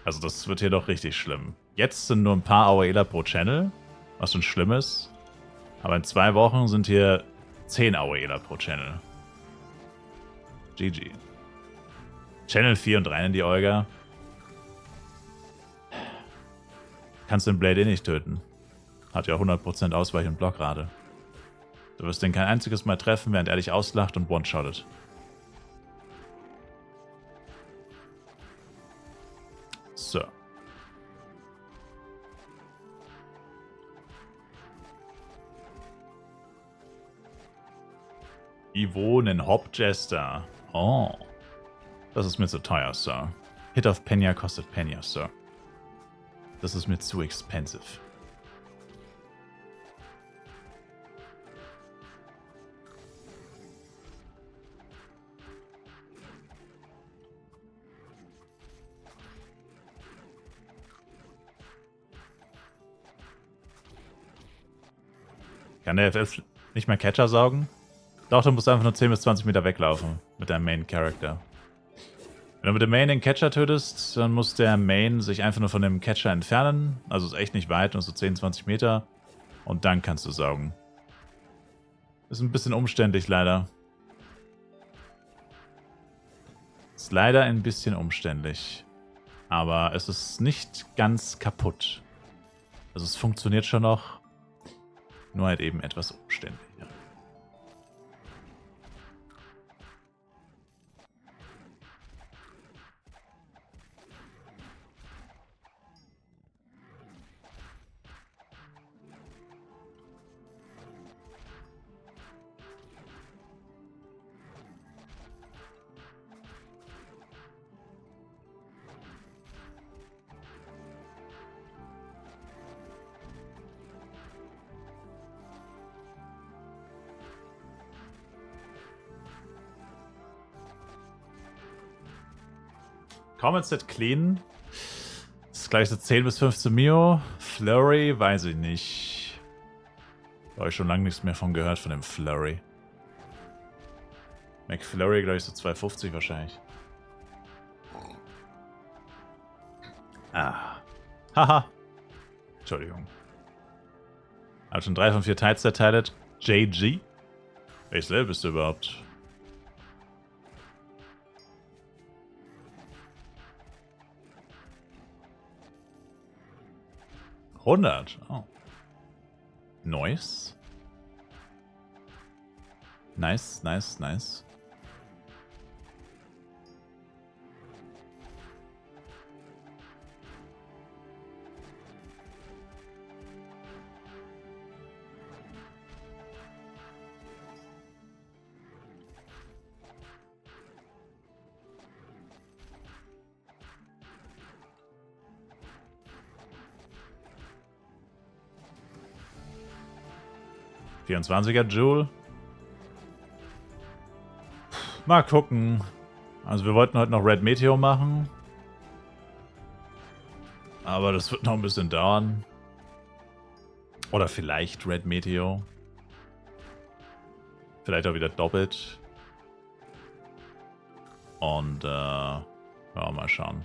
Also das wird hier doch richtig schlimm. Jetzt sind nur ein paar AoEler pro Channel, was schon schlimm ist. Aber in 2 Wochen sind hier 10 AoEler pro Channel. GG. Channel 4 und rein in die Olga. Kannst den Blade eh nicht töten. Hat ja 100% Ausweich- und Blockrate. Du wirst den kein einziges Mal treffen, während er dich auslacht und one-shottet. So. Yvonen Hopjester. Oh. Das ist mir zu teuer, Sir. Hit of Penya kostet Penya, Sir. Das ist mir zu expensive. Kann der FF nicht mehr Catcher saugen? Doch, du musst einfach nur 10 bis 20 Meter weglaufen mit deinem Main Character. Wenn du mit dem Main den Catcher tötest, dann muss der Main sich einfach nur von dem Catcher entfernen. Also ist echt nicht weit, nur so 10, 20 Meter. Und dann kannst du saugen. Ist ein bisschen umständlich leider. Ist leider ein bisschen umständlich. Aber es ist nicht ganz kaputt. Also es funktioniert schon noch. Nur halt eben etwas umständlicher. Common Set Clean. Das ist gleich so 10 bis 15 Mio. Flurry, weiß ich nicht. Da habe ich schon lange nichts mehr von gehört, von dem Flurry. McFlurry, glaube ich, so 2,50 wahrscheinlich. Ah. Haha. Entschuldigung. Hat schon 3 von 4 Tides zerteilt. JG? Welches Level bist du überhaupt? Oh. Nice. Nice, nice, nice. Er Joule. Mal gucken. Also wir wollten heute noch Red Meteor machen. Aber das wird noch ein bisschen dauern. Oder vielleicht Red Meteor. Vielleicht auch wieder doppelt. Und ja, mal schauen.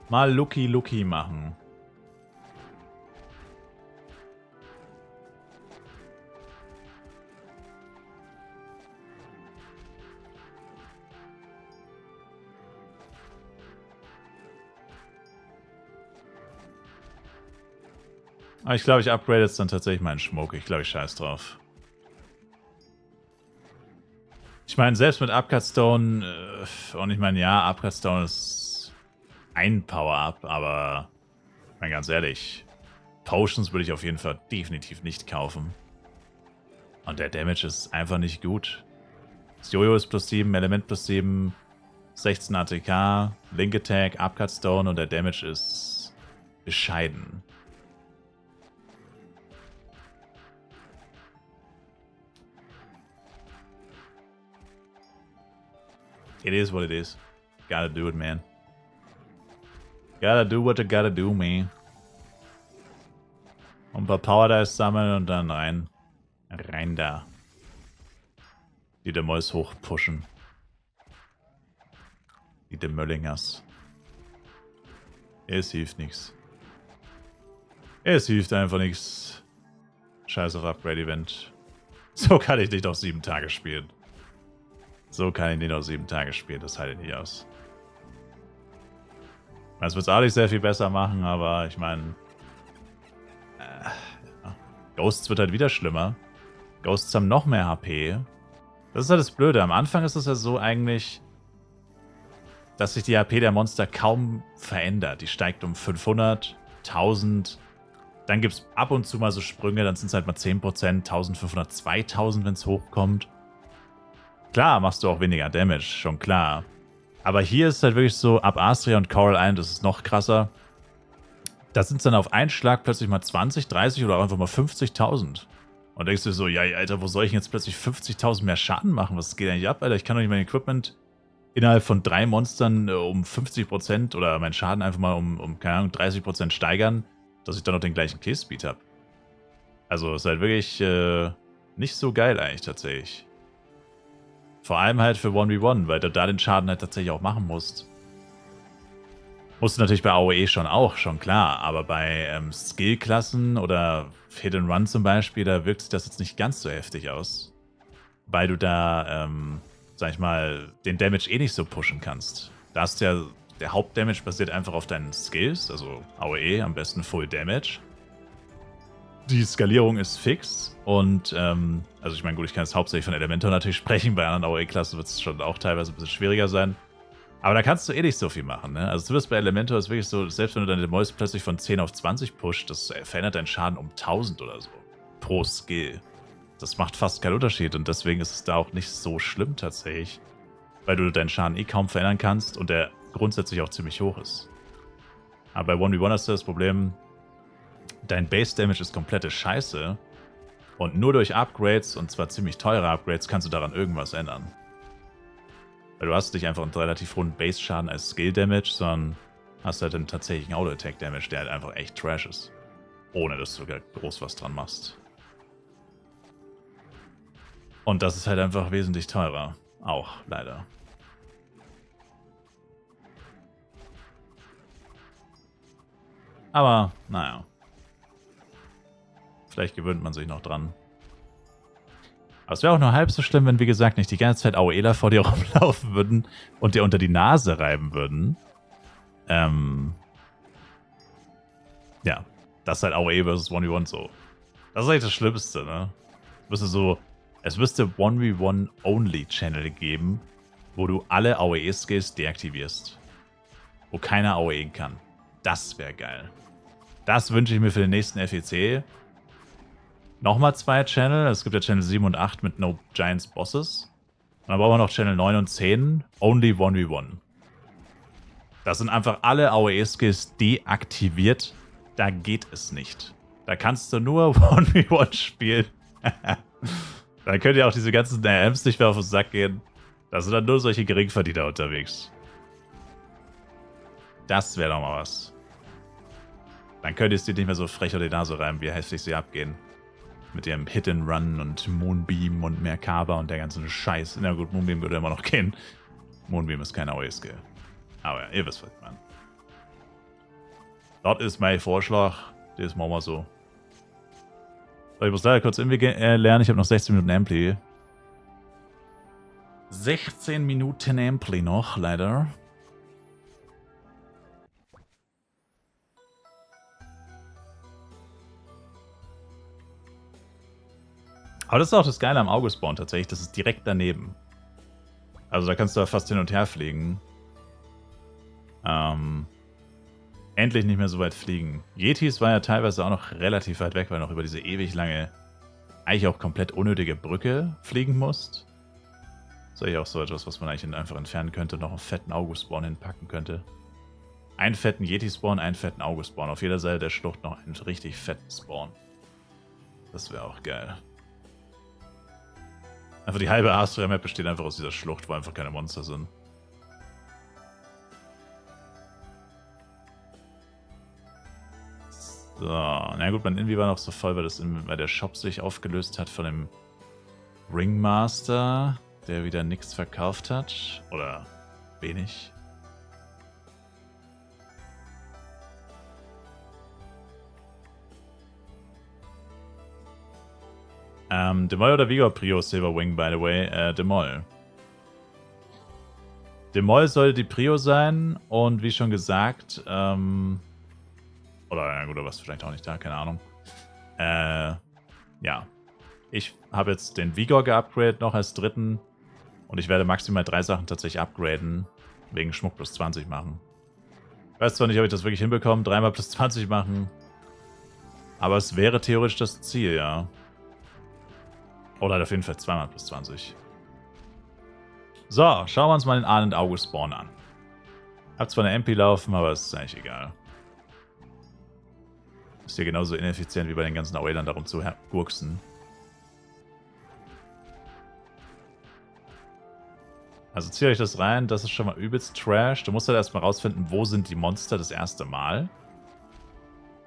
Mal Lucky machen. Aber ich glaube, ich upgrade jetzt dann tatsächlich meinen Schmuck. Ich glaube, ich scheiß drauf. Ich meine, selbst mit Upcut Stone, und ich meine, ja, Upcut Stone ist ein Power-Up, aber ich meine, ganz ehrlich, Potions würde ich auf jeden Fall definitiv nicht kaufen. Und der Damage ist einfach nicht gut. Das Jojo ist +7, Element +7, 16 ATK, Link Attack, Upcut Stone und der Damage ist bescheiden. It is what it is. Gotta do it, man. Gotta do what you gotta do, man. Und ein paar Power Dice sammeln und dann rein. Rein da. Die Demols hochpushen. Die Demöllingers. Es hilft nichts. Es hilft einfach nichts. Scheiß auf Upgrade-Event. So kann ich nicht auf 7 Tage spielen. So kann ich nicht auf 7 Tage spielen. Das halte ich nicht aus. Das wird es auch nicht sehr viel besser machen, aber ich meine... ja. Ghosts wird halt wieder schlimmer. Ghosts haben noch mehr HP. Das ist halt das Blöde. Am Anfang ist es ja so eigentlich, dass sich die HP der Monster kaum verändert. Die steigt um 500, 1000. Dann gibt es ab und zu mal so Sprünge, dann sind es halt mal 10%, 1500, 2000, wenn es hochkommt. Klar, machst du auch weniger Damage, schon klar. Aber hier ist es halt wirklich so, ab Astria und Coral Island ist es noch krasser. Da sind es dann auf einen Schlag plötzlich mal 20, 30 oder auch einfach mal 50.000. Und denkst du so, ja, Alter, wo soll ich jetzt plötzlich 50.000 mehr Schaden machen? Was geht eigentlich ab, Alter? Ich kann doch nicht mein Equipment innerhalb von 3 Monstern um 50% oder meinen Schaden einfach mal um keine Ahnung, 30% steigern, dass ich dann noch den gleichen Case-Speed habe. Also ist halt wirklich nicht so geil eigentlich tatsächlich. Vor allem halt für 1v1, weil du da den Schaden halt tatsächlich auch machen musst. Musst du natürlich bei AOE schon klar, aber bei Skill-Klassen oder Hit and Run zum Beispiel, da wirkt sich das jetzt nicht ganz so heftig aus. Weil du da, sag ich mal, den Damage eh nicht so pushen kannst. Da hast du ja, der Hauptdamage basiert einfach auf deinen Skills, also AOE, am besten Full Damage. Die Skalierung ist fix und, also ich meine, gut, ich kann jetzt hauptsächlich von Elementor natürlich sprechen, bei anderen AOE-Klassen wird es schon auch teilweise ein bisschen schwieriger sein. Aber da kannst du eh nicht so viel machen, ne? Also zumindest bei Elementor ist wirklich so, selbst wenn du deine Mäuse plötzlich von 10 auf 20 pusht, das verändert deinen Schaden um 1000 oder so. Pro Skill. Das macht fast keinen Unterschied und deswegen ist es da auch nicht so schlimm tatsächlich. Weil du deinen Schaden eh kaum verändern kannst und der grundsätzlich auch ziemlich hoch ist. Aber bei 1v1 hast du das Problem, dein Base Damage ist komplette Scheiße und nur durch Upgrades, und zwar ziemlich teure Upgrades, kannst du daran irgendwas ändern. Weil du hast nicht einfach einen relativ hohen Base-Schaden als Skill-Damage, sondern hast halt einen tatsächlichen Auto-Attack-Damage, der halt einfach echt trash ist. Ohne, dass du sogar groß was dran machst. Und das ist halt einfach wesentlich teurer. Auch, leider. Aber, naja. Vielleicht gewöhnt man sich noch dran. Aber es wäre auch nur halb so schlimm, wenn, wie gesagt, nicht die ganze Zeit AOEler vor dir rumlaufen würden und dir unter die Nase reiben würden. Ja, das ist halt AOE versus 1v1 so. Das ist eigentlich das Schlimmste, ne? Es müsste 1v1-Only-Channel geben, wo du alle AOE-Skills deaktivierst. Wo keiner AOE kann. Das wäre geil. Das wünsche ich mir für den nächsten FEC. Nochmal 2 Channel. Es gibt ja Channel 7 und 8 mit No Giants Bosses. Und dann brauchen wir noch Channel 9 und 10. Only 1v1. Das sind einfach alle AOE-Skills deaktiviert. Da geht es nicht. Da kannst du nur 1v1 spielen. Dann könnt ihr auch diese ganzen RMs nicht mehr auf den Sack gehen. Da sind dann nur solche Geringverdiener unterwegs. Das wäre doch mal was. Dann könnt ihr es dir nicht mehr so frech unter die Nase reiben, wie heftig sie abgehen. Mit ihrem Hit and Run und Moonbeam und Merkaba und der ganzen Scheiß. Na gut, Moonbeam würde immer noch gehen. Moonbeam ist kein AOE-Skill. Aber ja, ihr wisst, was ich meine. Das ist mein Vorschlag. Das machen wir so. So, ich muss leider kurz irgendwie lernen. Ich habe noch 16 Minuten Ampli. 16 Minuten Ampli noch, leider. Aber das ist auch das Geile am August-Spawn tatsächlich. Das ist direkt daneben. Also da kannst du fast hin und her fliegen. Endlich nicht mehr so weit fliegen. Yetis war ja teilweise auch noch relativ weit weg, weil du noch über diese ewig lange, eigentlich auch komplett unnötige Brücke fliegen musst. Das ist eigentlich auch so etwas, was man eigentlich einfach entfernen könnte und noch einen fetten August-Spawn hinpacken könnte. Einen fetten Yeti-Spawn, einen fetten August-Spawn. Auf jeder Seite der Schlucht noch einen richtig fetten Spawn. Das wäre auch geil. Einfach die halbe Astria-Map besteht einfach aus dieser Schlucht, wo einfach keine Monster sind. So, na gut, mein Invi war noch so voll, weil der Shop sich aufgelöst hat von dem Ringmaster, der wieder nichts verkauft hat. Oder wenig. Demol oder Vigor Prio Silver Wing, by the way? Demol. Demol soll die Prio sein und wie schon gesagt, oder na gut, du warst vielleicht auch nicht da, keine Ahnung. Ja. Ich habe jetzt den Vigor geupgradet noch als dritten. Und ich werde maximal 3 Sachen tatsächlich upgraden. Wegen Schmuck plus 20 machen. Ich weiß zwar nicht, ob ich das wirklich hinbekomme, 3 mal plus 20 machen. Aber es wäre theoretisch das Ziel, ja. Oder auf jeden Fall 2 mal plus 20. So, schauen wir uns mal den Arnend Auge Spawn an. Hab zwar eine MP laufen, aber es ist eigentlich egal. Ist hier genauso ineffizient wie bei den ganzen Auelern darum zu gurksen. Also zieht euch das rein, das ist schon mal übelst Trash. Du musst halt erstmal rausfinden, wo sind die Monster das erste Mal.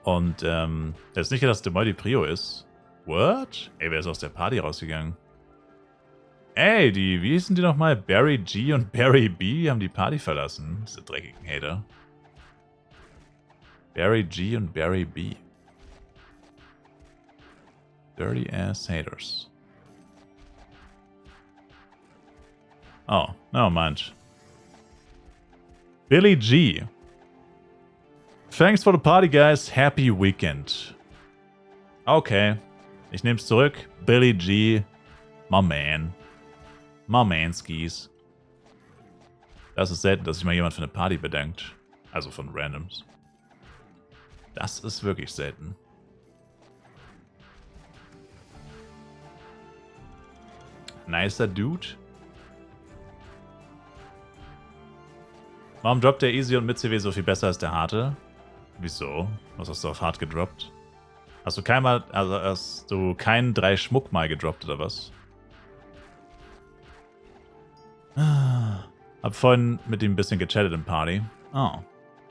Und, ist nicht, dass Demoy die Prio ist. What? Ey, wer ist aus der Party rausgegangen? Ey, wie hießen die nochmal? Barry G und Barry B haben die Party verlassen. Diese dreckigen Hater. Barry G und Barry B. Dirty ass haters. Oh, never mind. Billy G. Thanks for the party, guys. Happy weekend. Okay. Ich nehme es zurück. Billy G. My man. My manskis. Das ist selten, dass sich mal jemand für eine Party bedankt. Also von Randoms. Das ist wirklich selten. Nicer Dude. Warum droppt der Easy und mit CW so viel besser als der Harte? Wieso? Was hast du auf Hart gedroppt? Hast du keinmal, also hast du keinen 3 Schmuck mal gedroppt oder was? Hab vorhin mit ihm ein bisschen gechattet im Party. Oh.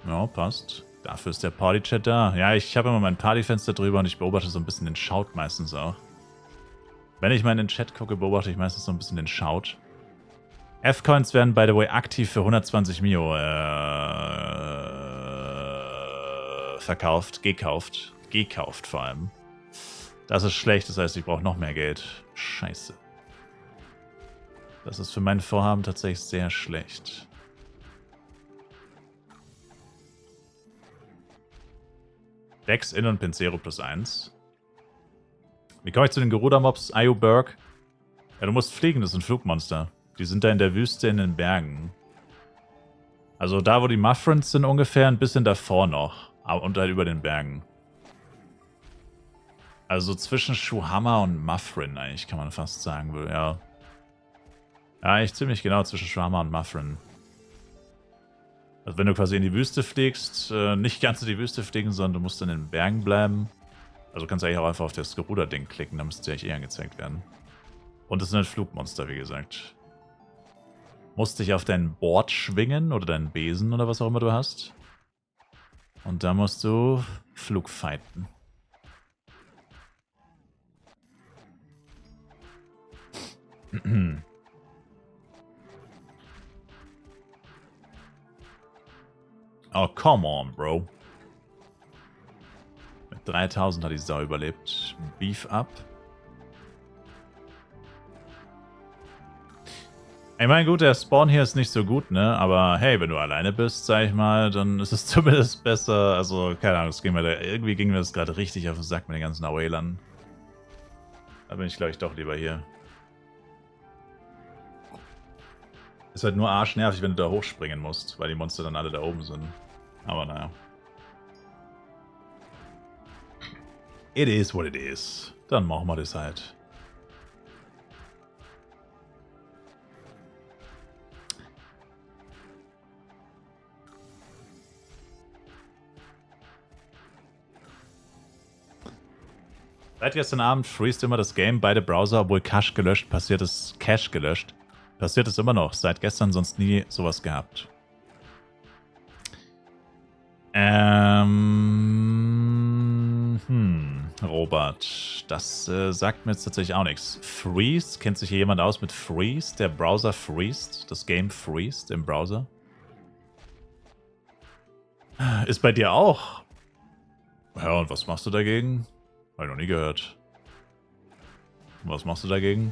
Ja, passt. Dafür ist der Party-Chat da. Ja, ich habe immer mein Partyfenster drüber und ich beobachte so ein bisschen den Shout meistens auch. Wenn ich mal in den Chat gucke, beobachte ich meistens so ein bisschen den Shout. F-Coins werden, by the way, aktiv für 120 Mio verkauft. Gekauft vor allem. Das ist schlecht, das heißt, ich brauche noch mehr Geld. Scheiße. Das ist für mein Vorhaben tatsächlich sehr schlecht. Dex In und Pincero plus 1. Wie komme ich zu den Geruda-Mobs? Ioberg? Ja, du musst fliegen, das sind Flugmonster. Die sind da in der Wüste in den Bergen. Also da, wo die Muffrins sind ungefähr, ein bisschen davor noch. Und halt über den Bergen. Also zwischen Shuhama und Muffrin eigentlich, kann man fast sagen. Ja, ja, eigentlich ziemlich genau zwischen Shuhama und Muffrin. Also wenn du quasi in die Wüste fliegst, nicht ganz in die Wüste fliegen, sondern du musst in den Bergen bleiben. Also kannst du eigentlich auch einfach auf das Geruda-Ding klicken, dann müsste dir eigentlich angezeigt werden. Und es sind halt Flugmonster, wie gesagt. Musst dich auf dein Board schwingen oder deinen Besen oder was auch immer du hast. Und da musst du Flug fighten. Oh, come on, Bro. Mit 3000 hat die Sau überlebt. Beef up. Ich meine, gut, der Spawn hier ist nicht so gut, ne? Aber hey, wenn du alleine bist, sag ich mal, dann ist es zumindest besser. Also, keine Ahnung, irgendwie ging mir das gerade richtig auf den Sack mit den ganzen Auelern. Da bin ich, glaube ich, doch lieber hier. Ist halt nur arschnervig, wenn du da hochspringen musst, weil die Monster dann alle da oben sind. Aber naja. It is what it is. Dann machen wir das halt. Seit gestern Abend freest immer das Game, beide Browser, obwohl Cache gelöscht, passiert es immer noch. Seit gestern sonst nie sowas gehabt. Robert, das sagt mir jetzt tatsächlich auch nichts. Freeze, kennt sich hier jemand aus mit Freeze? Der Browser freest, das Game freest im Browser? Ist bei dir auch? Ja, und was machst du dagegen? Hab ich noch nie gehört. Was machst du dagegen?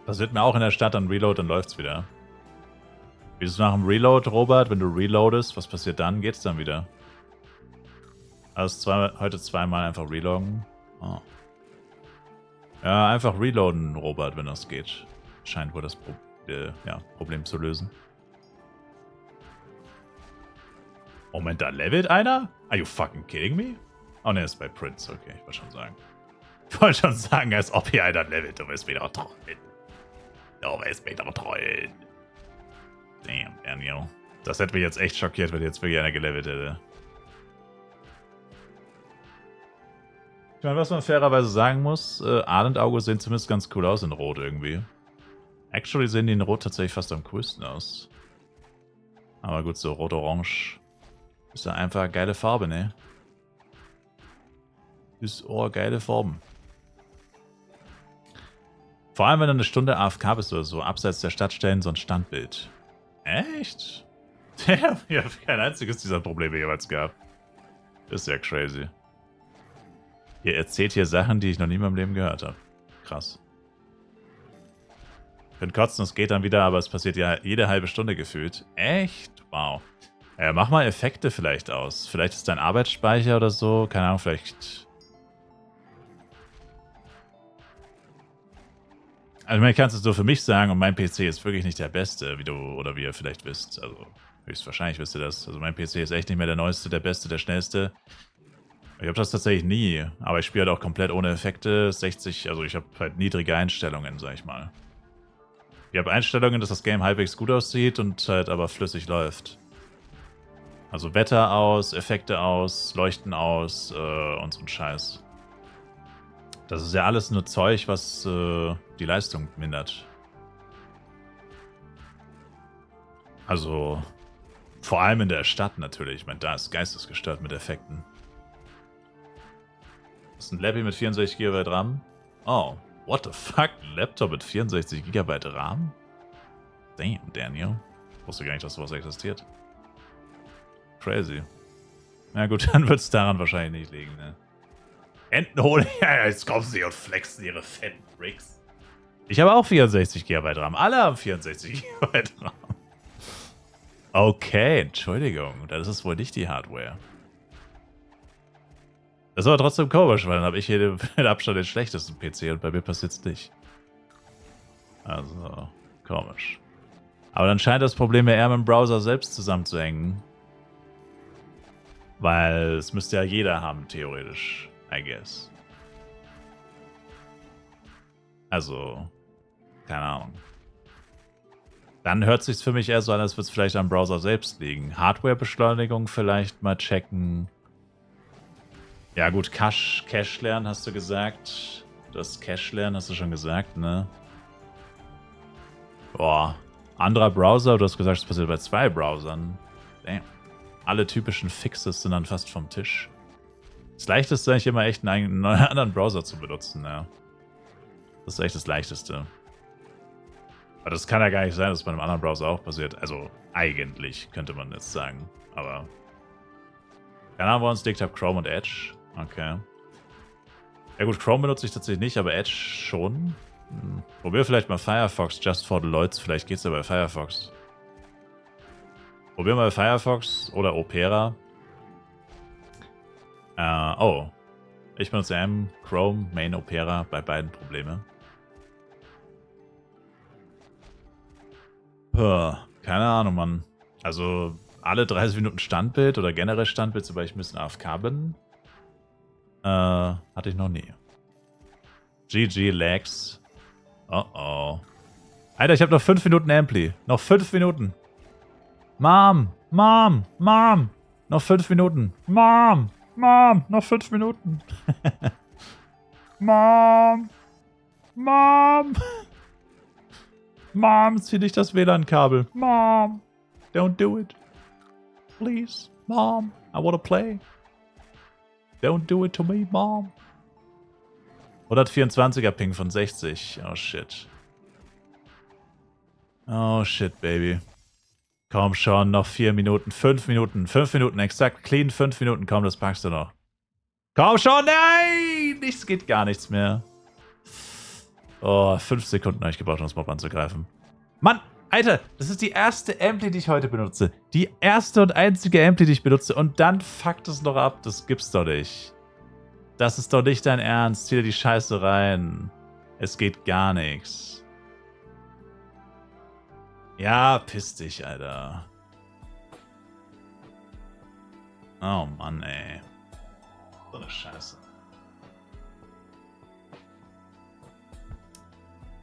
Passiert mir auch in der Stadt, dann Reload, dann läuft's wieder. Wie ist es nach dem Reload, Robert? Wenn du reloadest, was passiert dann? Geht's dann wieder? Also heute zweimal einfach reloggen. Oh. Ja, einfach reloaden, Robert, wenn das geht. Scheint wohl das Problem zu lösen. Moment, da levelt einer? Are you fucking kidding me? Oh ne, ist bei Prince. Okay, ich wollte schon sagen. Ich wollte schon sagen, als ob hier einer levelt. Du wirst mich doch trollen. Du wirst mich doch trollen. Damn, Daniel. Das hätte mich jetzt echt schockiert, wenn jetzt wirklich einer gelevelt hätte. Ich meine, was man fairerweise sagen muss, Aal und Auge sehen zumindest ganz cool aus in Rot irgendwie. Actually sehen die in Rot tatsächlich fast am coolsten aus. Aber gut, so Rot-Orange ist ja einfach eine geile Farbe, ne? Ist geile Farben. Vor allem, wenn du eine Stunde AFK bist oder so, abseits der Stadt stellen so ein Standbild. Echt? Ich habe kein einziges dieser Probleme jeweils gehabt. Ist ja crazy. Ihr erzählt hier Sachen, die ich noch nie in meinem Leben gehört habe. Krass. Ich bin kotzen, es geht dann wieder, aber es passiert ja jede halbe Stunde gefühlt. Echt? Wow. Mach mal Effekte vielleicht aus. Vielleicht ist dein Arbeitsspeicher oder so. Keine Ahnung, vielleicht... Also ich kann es so für mich sagen, und mein PC ist wirklich nicht der beste, wie ihr vielleicht wisst. Also höchstwahrscheinlich wisst ihr das. Also mein PC ist echt nicht mehr der neueste, der beste, der schnellste. Ich habe das tatsächlich nie, aber ich spiele halt auch komplett ohne Effekte. 60, also ich habe halt niedrige Einstellungen, sag ich mal. Ich habe Einstellungen, dass das Game halbwegs gut aussieht und halt aber flüssig läuft. Also Wetter aus, Effekte aus, Leuchten aus und so ein Scheiß. Das ist ja alles nur Zeug, was die Leistung mindert. Also vor allem in der Stadt natürlich. Ich meine, da ist geistesgestört mit Effekten. Das ist ein Laptop mit 64 GB RAM. Oh, what the fuck? Ein Laptop mit 64 GB RAM? Damn, Daniel. Ich wusste gar nicht, dass sowas existiert. Crazy. Na gut, dann wird es daran wahrscheinlich nicht liegen, ne? Enten holen. Ja, jetzt kommen sie und flexen ihre fetten Bricks. Ich habe auch 64 GB RAM. Alle haben 64 GB RAM. Okay, Entschuldigung. Das ist wohl nicht die Hardware. Das ist aber trotzdem komisch, weil dann habe ich hier mit Abstand den schlechtesten PC und bei mir passiert es nicht. Also, komisch. Aber dann scheint das Problem ja eher mit dem Browser selbst zusammenzuhängen. Weil es müsste ja jeder haben, theoretisch. I guess. Also, keine Ahnung. Dann hört es sich für mich eher so an, als würde es vielleicht am Browser selbst liegen. Hardware-Beschleunigung vielleicht mal checken. Ja gut, Cache lernen hast du gesagt. Das Cache lernen hast du schon gesagt, ne? Boah. Anderer Browser, du hast gesagt, es passiert bei 2 Browsern. Damn. Alle typischen Fixes sind dann fast vom Tisch. Das Leichteste ist eigentlich immer echt einen anderen Browser zu benutzen, ja. Das ist echt das Leichteste. Aber das kann ja gar nicht sein, dass es bei einem anderen Browser auch passiert. Also eigentlich, könnte man jetzt sagen. Aber keine Ahnung, wo uns liegt, habe Chrome und Edge. Okay. Ja gut, Chrome benutze ich tatsächlich nicht, aber Edge schon. Probier vielleicht mal Firefox, just for the Lloyds. Vielleicht geht's ja bei Firefox. Probier mal Firefox oder Opera. Oh. Ich benutze Chrome, Main, Opera, bei beiden Probleme. Keine Ahnung, Mann. Also alle 30 Minuten Standbild oder generell Standbild, sobald ich ein bisschen AFK bin. Hatte ich noch nie. GG, Lags. Oh. Alter, ich habe noch 5 Minuten Ampli. Noch 5 Minuten. Mom. Noch 5 Minuten. Mom, noch 5 Minuten. Mom. Mom, zieh nicht das WLAN-Kabel. Mom, don't do it. Please, Mom, I wanna play. Don't do it to me, Mom. 124er Ping von 60. Oh shit. Oh shit, Baby. Komm schon, noch 4 Minuten, 5 Minuten, 5 Minuten, exakt clean 5 Minuten. Komm, das packst du noch. Komm schon, nein! Nichts geht gar nichts mehr. Oh, 5 Sekunden habe ich gebraucht, um das Mob anzugreifen. Mann! Alter, das ist die erste Ampli, die ich heute benutze. Die erste und einzige Ampli, die ich benutze. Und dann fuckt es noch ab. Das gibt's doch nicht. Das ist doch nicht dein Ernst. Zieh dir die Scheiße rein. Es geht gar nichts. Ja, piss dich, Alter. Oh Mann, ey. So eine Scheiße.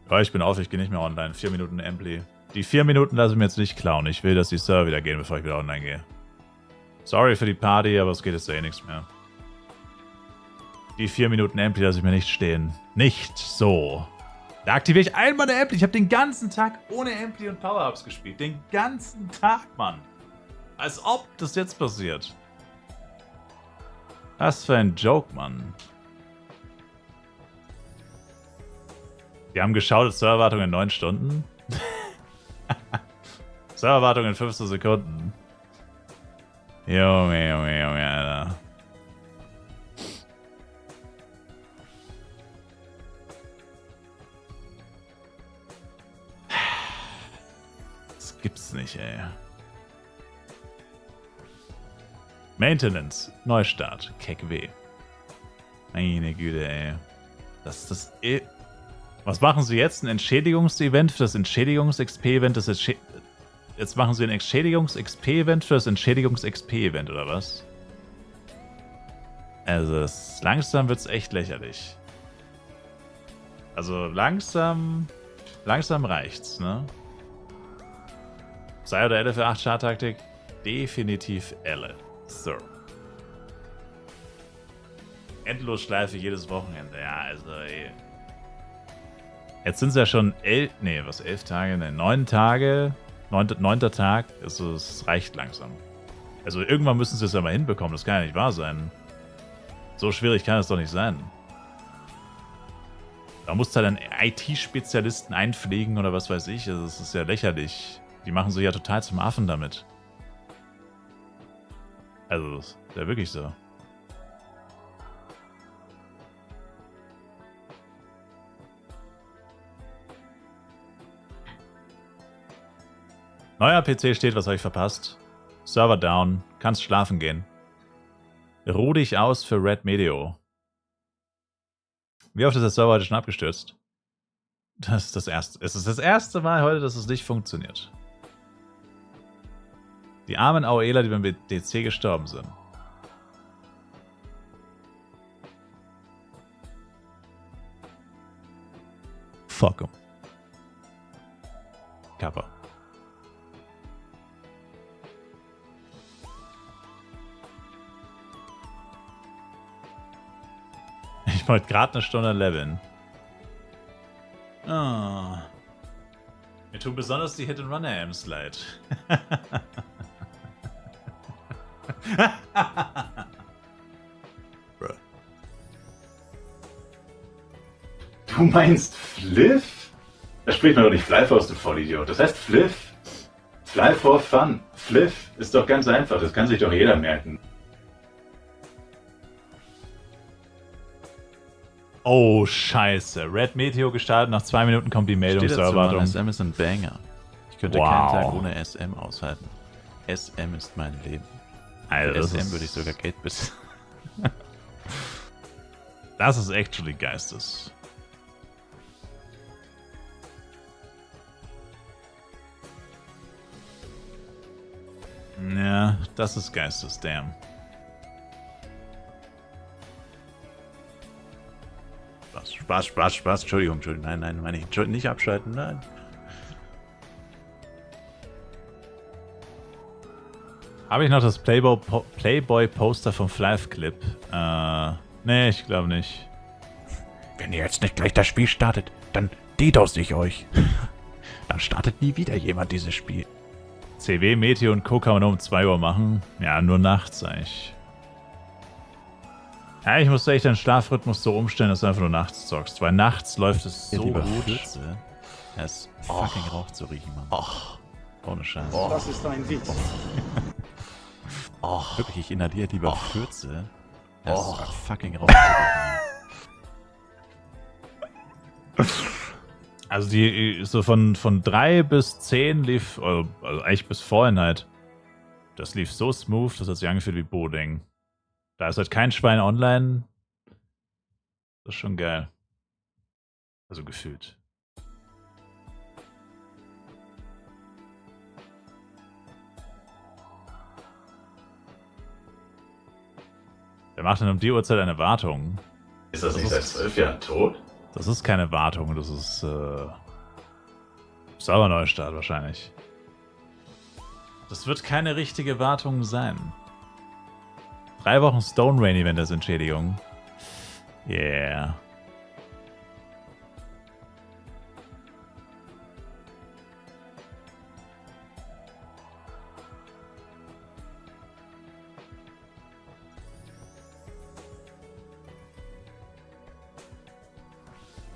Ja, ich bin auf, ich gehe nicht mehr online. 4 Minuten Ampli. Die 4 Minuten lasse ich mir jetzt nicht klauen. Ich will, dass die Server wieder gehen, bevor ich wieder online gehe. Sorry für die Party, aber es geht jetzt eh nichts mehr. Die 4 Minuten Ampli lasse ich mir nicht stehen. Nicht so. Da aktiviere ich einmal eine Ampli. Ich habe den ganzen Tag ohne Ampli und Power-Ups gespielt. Den ganzen Tag, Mann. Als ob das jetzt passiert. Was für ein Joke, Mann. Die haben geschaut, Serverwartung in 9 Stunden. Serverwartung in 15 Sekunden. Junge, Junge, Junge, Alter. Das gibt's nicht, ey. Maintenance. Neustart. KW. Meine Güte, ey. Das ist das... Was machen sie jetzt? Ein Entschädigungs-Event für das Entschädigungs-XP-Event? Jetzt machen sie ein Entschädigungs-XP-Event für das Entschädigungs-XP-Event, oder was? Also, langsam wird's echt lächerlich. Also, langsam reicht's, ne? Sei oder Elle für 8 Schadtaktik? Definitiv Elle. So. Endlosschleife jedes Wochenende. Ja, also, ey. Jetzt sind es ja schon 11 Tage? Ne, 9 Tage. 9. Tag. Also, es reicht langsam. Also, irgendwann müssen sie es ja mal hinbekommen. Das kann ja nicht wahr sein. So schwierig kann es doch nicht sein. Da musst du halt einen IT-Spezialisten einpflegen oder was weiß ich. Also, das ist ja lächerlich. Die machen sich ja total zum Affen damit. Also, das ist ja wirklich so. Neuer PC steht, was habe ich verpasst? Server down, kannst schlafen gehen. Ruh dich aus für Red Meteor. Wie oft ist der Server heute schon abgestürzt? Das ist das erste. Es ist das erste Mal heute, dass es nicht funktioniert. Die armen Aueler, die beim DC gestorben sind. Fuck 'em. Kappa. Ich wollte gerade eine Stunde leveln. Oh. Mir tun besonders die Hit-and-Run-AMs leid. Du meinst Fliff? Da spricht man doch nicht Fly aus, du Vollidiot. Das heißt Fliff. Fly for fun. Fliff ist doch ganz einfach. Das kann sich doch jeder merken. Oh, scheiße. Red Meteor gestartet, nach 2 Minuten kommt die Meldung zur Erwartung. SM ist ein Banger. Ich könnte keinen Tag ohne SM aushalten. SM ist mein Leben. Alter, Für SM würde ich sogar Geld bis. Das ist actually Geistes. Ja, das ist Geistes, damn. Spaß. Entschuldigung. Nein, meine ich. Nicht abschalten, nein. Habe ich noch das Playboy-Poster vom Flive-Clip? Nee, ich glaube nicht. Wenn ihr jetzt nicht gleich das Spiel startet, dann DDoS ich euch. Dann startet nie wieder jemand dieses Spiel. CW, Meteor und Co. kann man nur um 2 Uhr machen. Ja, nur nachts eigentlich. Ja, ich muss echt den Schlafrhythmus so umstellen, dass du einfach nur nachts zockst. Weil nachts läuft es so gut. Fürze. Er ist fucking Rauch zu riechen, Mann. Ohne Scheiß. Das ist ein Witz. Wirklich, ich inhaliere lieber Fürze. Er ist fucking Rauch zu riechen, Mann. Also die so von 3 bis 10 lief, also eigentlich bis vorhin halt. Das lief so smooth, das hat sich angefühlt wie Bowling. Da ist halt kein Schwein online. Das ist schon geil. Also gefühlt. Wer macht denn um die Uhrzeit eine Wartung? Ist das nicht seit 12 Jahren tot? Das ist keine Wartung, das ist Serverneustart wahrscheinlich. Das wird keine richtige Wartung sein. 3 Wochen Stone Rain Event als Entschädigung. Yeah.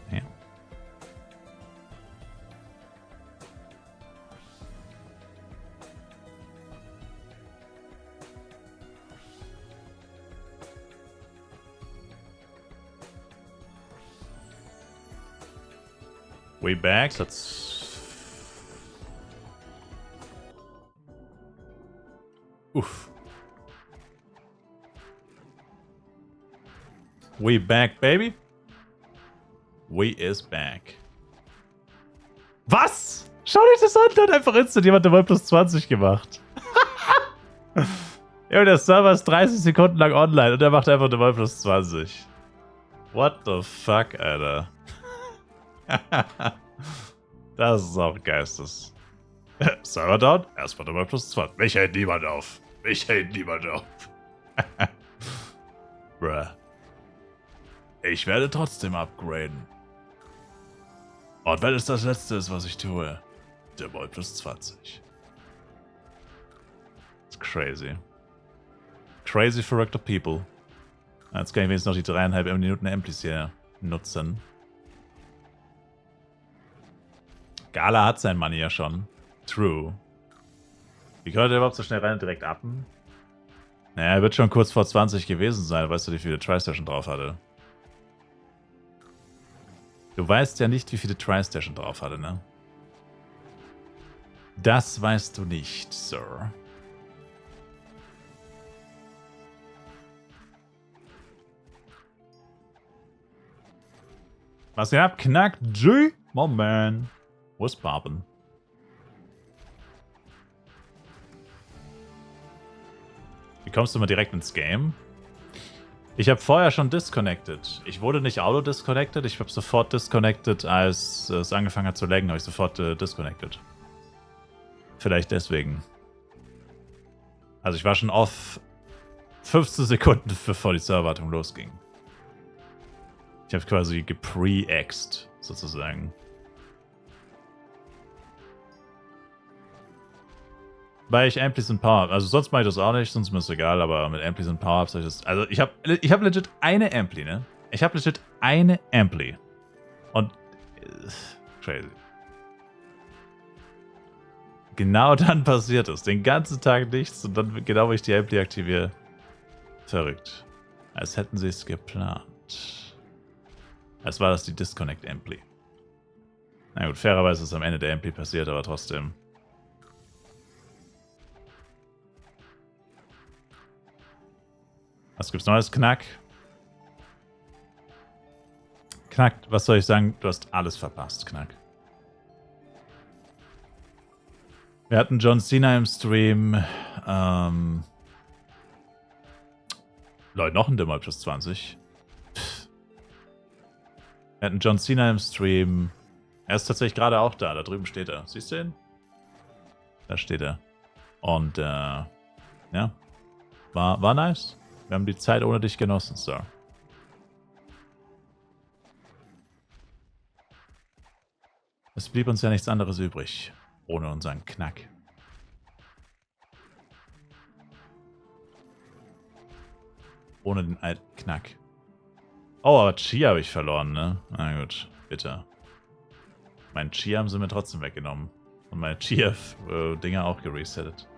Ja. Way back, that's... Uff. We back, baby. We is back. Was? Schau dich das an, da hat einfach instant jemand der plus 20 gemacht. Ja, der Server ist 30 Sekunden lang online und der macht einfach eine plus 20. What the fuck, Alter. Das ist auch geistes. Server down, erstmal nochmal plus 20. Mich hält niemand auf. Mich hält niemand auf. Bruh. Ich werde trotzdem upgraden. Und wenn es das letzte ist, was ich tue, der Boy plus 20. It's crazy. Crazy verrückte people. Jetzt kann ich wenigstens noch die 3,5 Minuten Amplis hier nutzen. Gala hat sein Money ja schon. True. Wie kann der überhaupt so schnell rein und direkt appen? Naja, er wird schon kurz vor 20 gewesen sein. Weißt du, wie viele Tri-Station drauf hatte? Du weißt ja nicht, wie viele Tri-Station drauf hatte, ne? Das weißt du nicht, Sir. Was ihr habt, knackt G. Moment. What's poppin'? Wie kommst du mal direkt ins Game? Ich habe vorher schon disconnected. Ich wurde nicht auto-disconnected. Ich habe sofort disconnected, als es angefangen hat zu laggen, habe ich sofort disconnected. Vielleicht deswegen. Also ich war schon off 15 Sekunden, bevor die Serverwartung losging. Ich habe quasi gepre-exed, sozusagen. Weil ich Amplis und Power-Ups, also sonst mache ich das auch nicht, sonst ist mir das egal, aber mit Amplis und Power-Ups habe ich das, also ich hab legit eine Ampli, ne? Ich habe legit eine Ampli. Und, crazy. Genau dann passiert es, den ganzen Tag nichts und dann genau, wo ich die Ampli aktiviere. Verrückt. Als hätten sie es geplant. Als war das die Disconnect-Ampli. Na gut, fairerweise ist es am Ende der Ampli passiert, aber trotzdem. Was gibt's Neues? Knack. Knack, was soll ich sagen? Du hast alles verpasst, Knack. Wir hatten John Cena im Stream. Leute, noch ein Dimmer plus 20. Wir hatten John Cena im Stream. Er ist tatsächlich gerade auch da. Da drüben steht er. Siehst du ihn? Da steht er. Und, ja. War nice. Wir haben die Zeit ohne dich genossen, Sir. Es blieb uns ja nichts anderes übrig, ohne unseren Knack. Ohne den alten Knack. Oh, aber Chi habe ich verloren, ne? Na gut, bitte. Mein Chi haben sie mir trotzdem weggenommen. Und meine Chi-Dinger auch geresettet.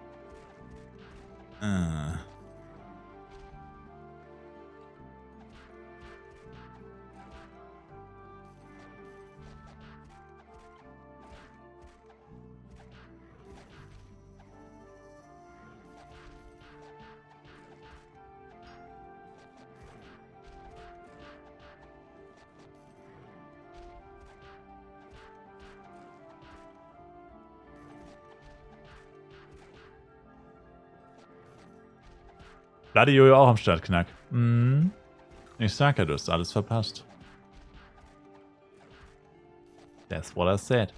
Bloody Jojo auch am Start, Knack. Mhm. Ich sag ja, du hast alles verpasst. That's what I said.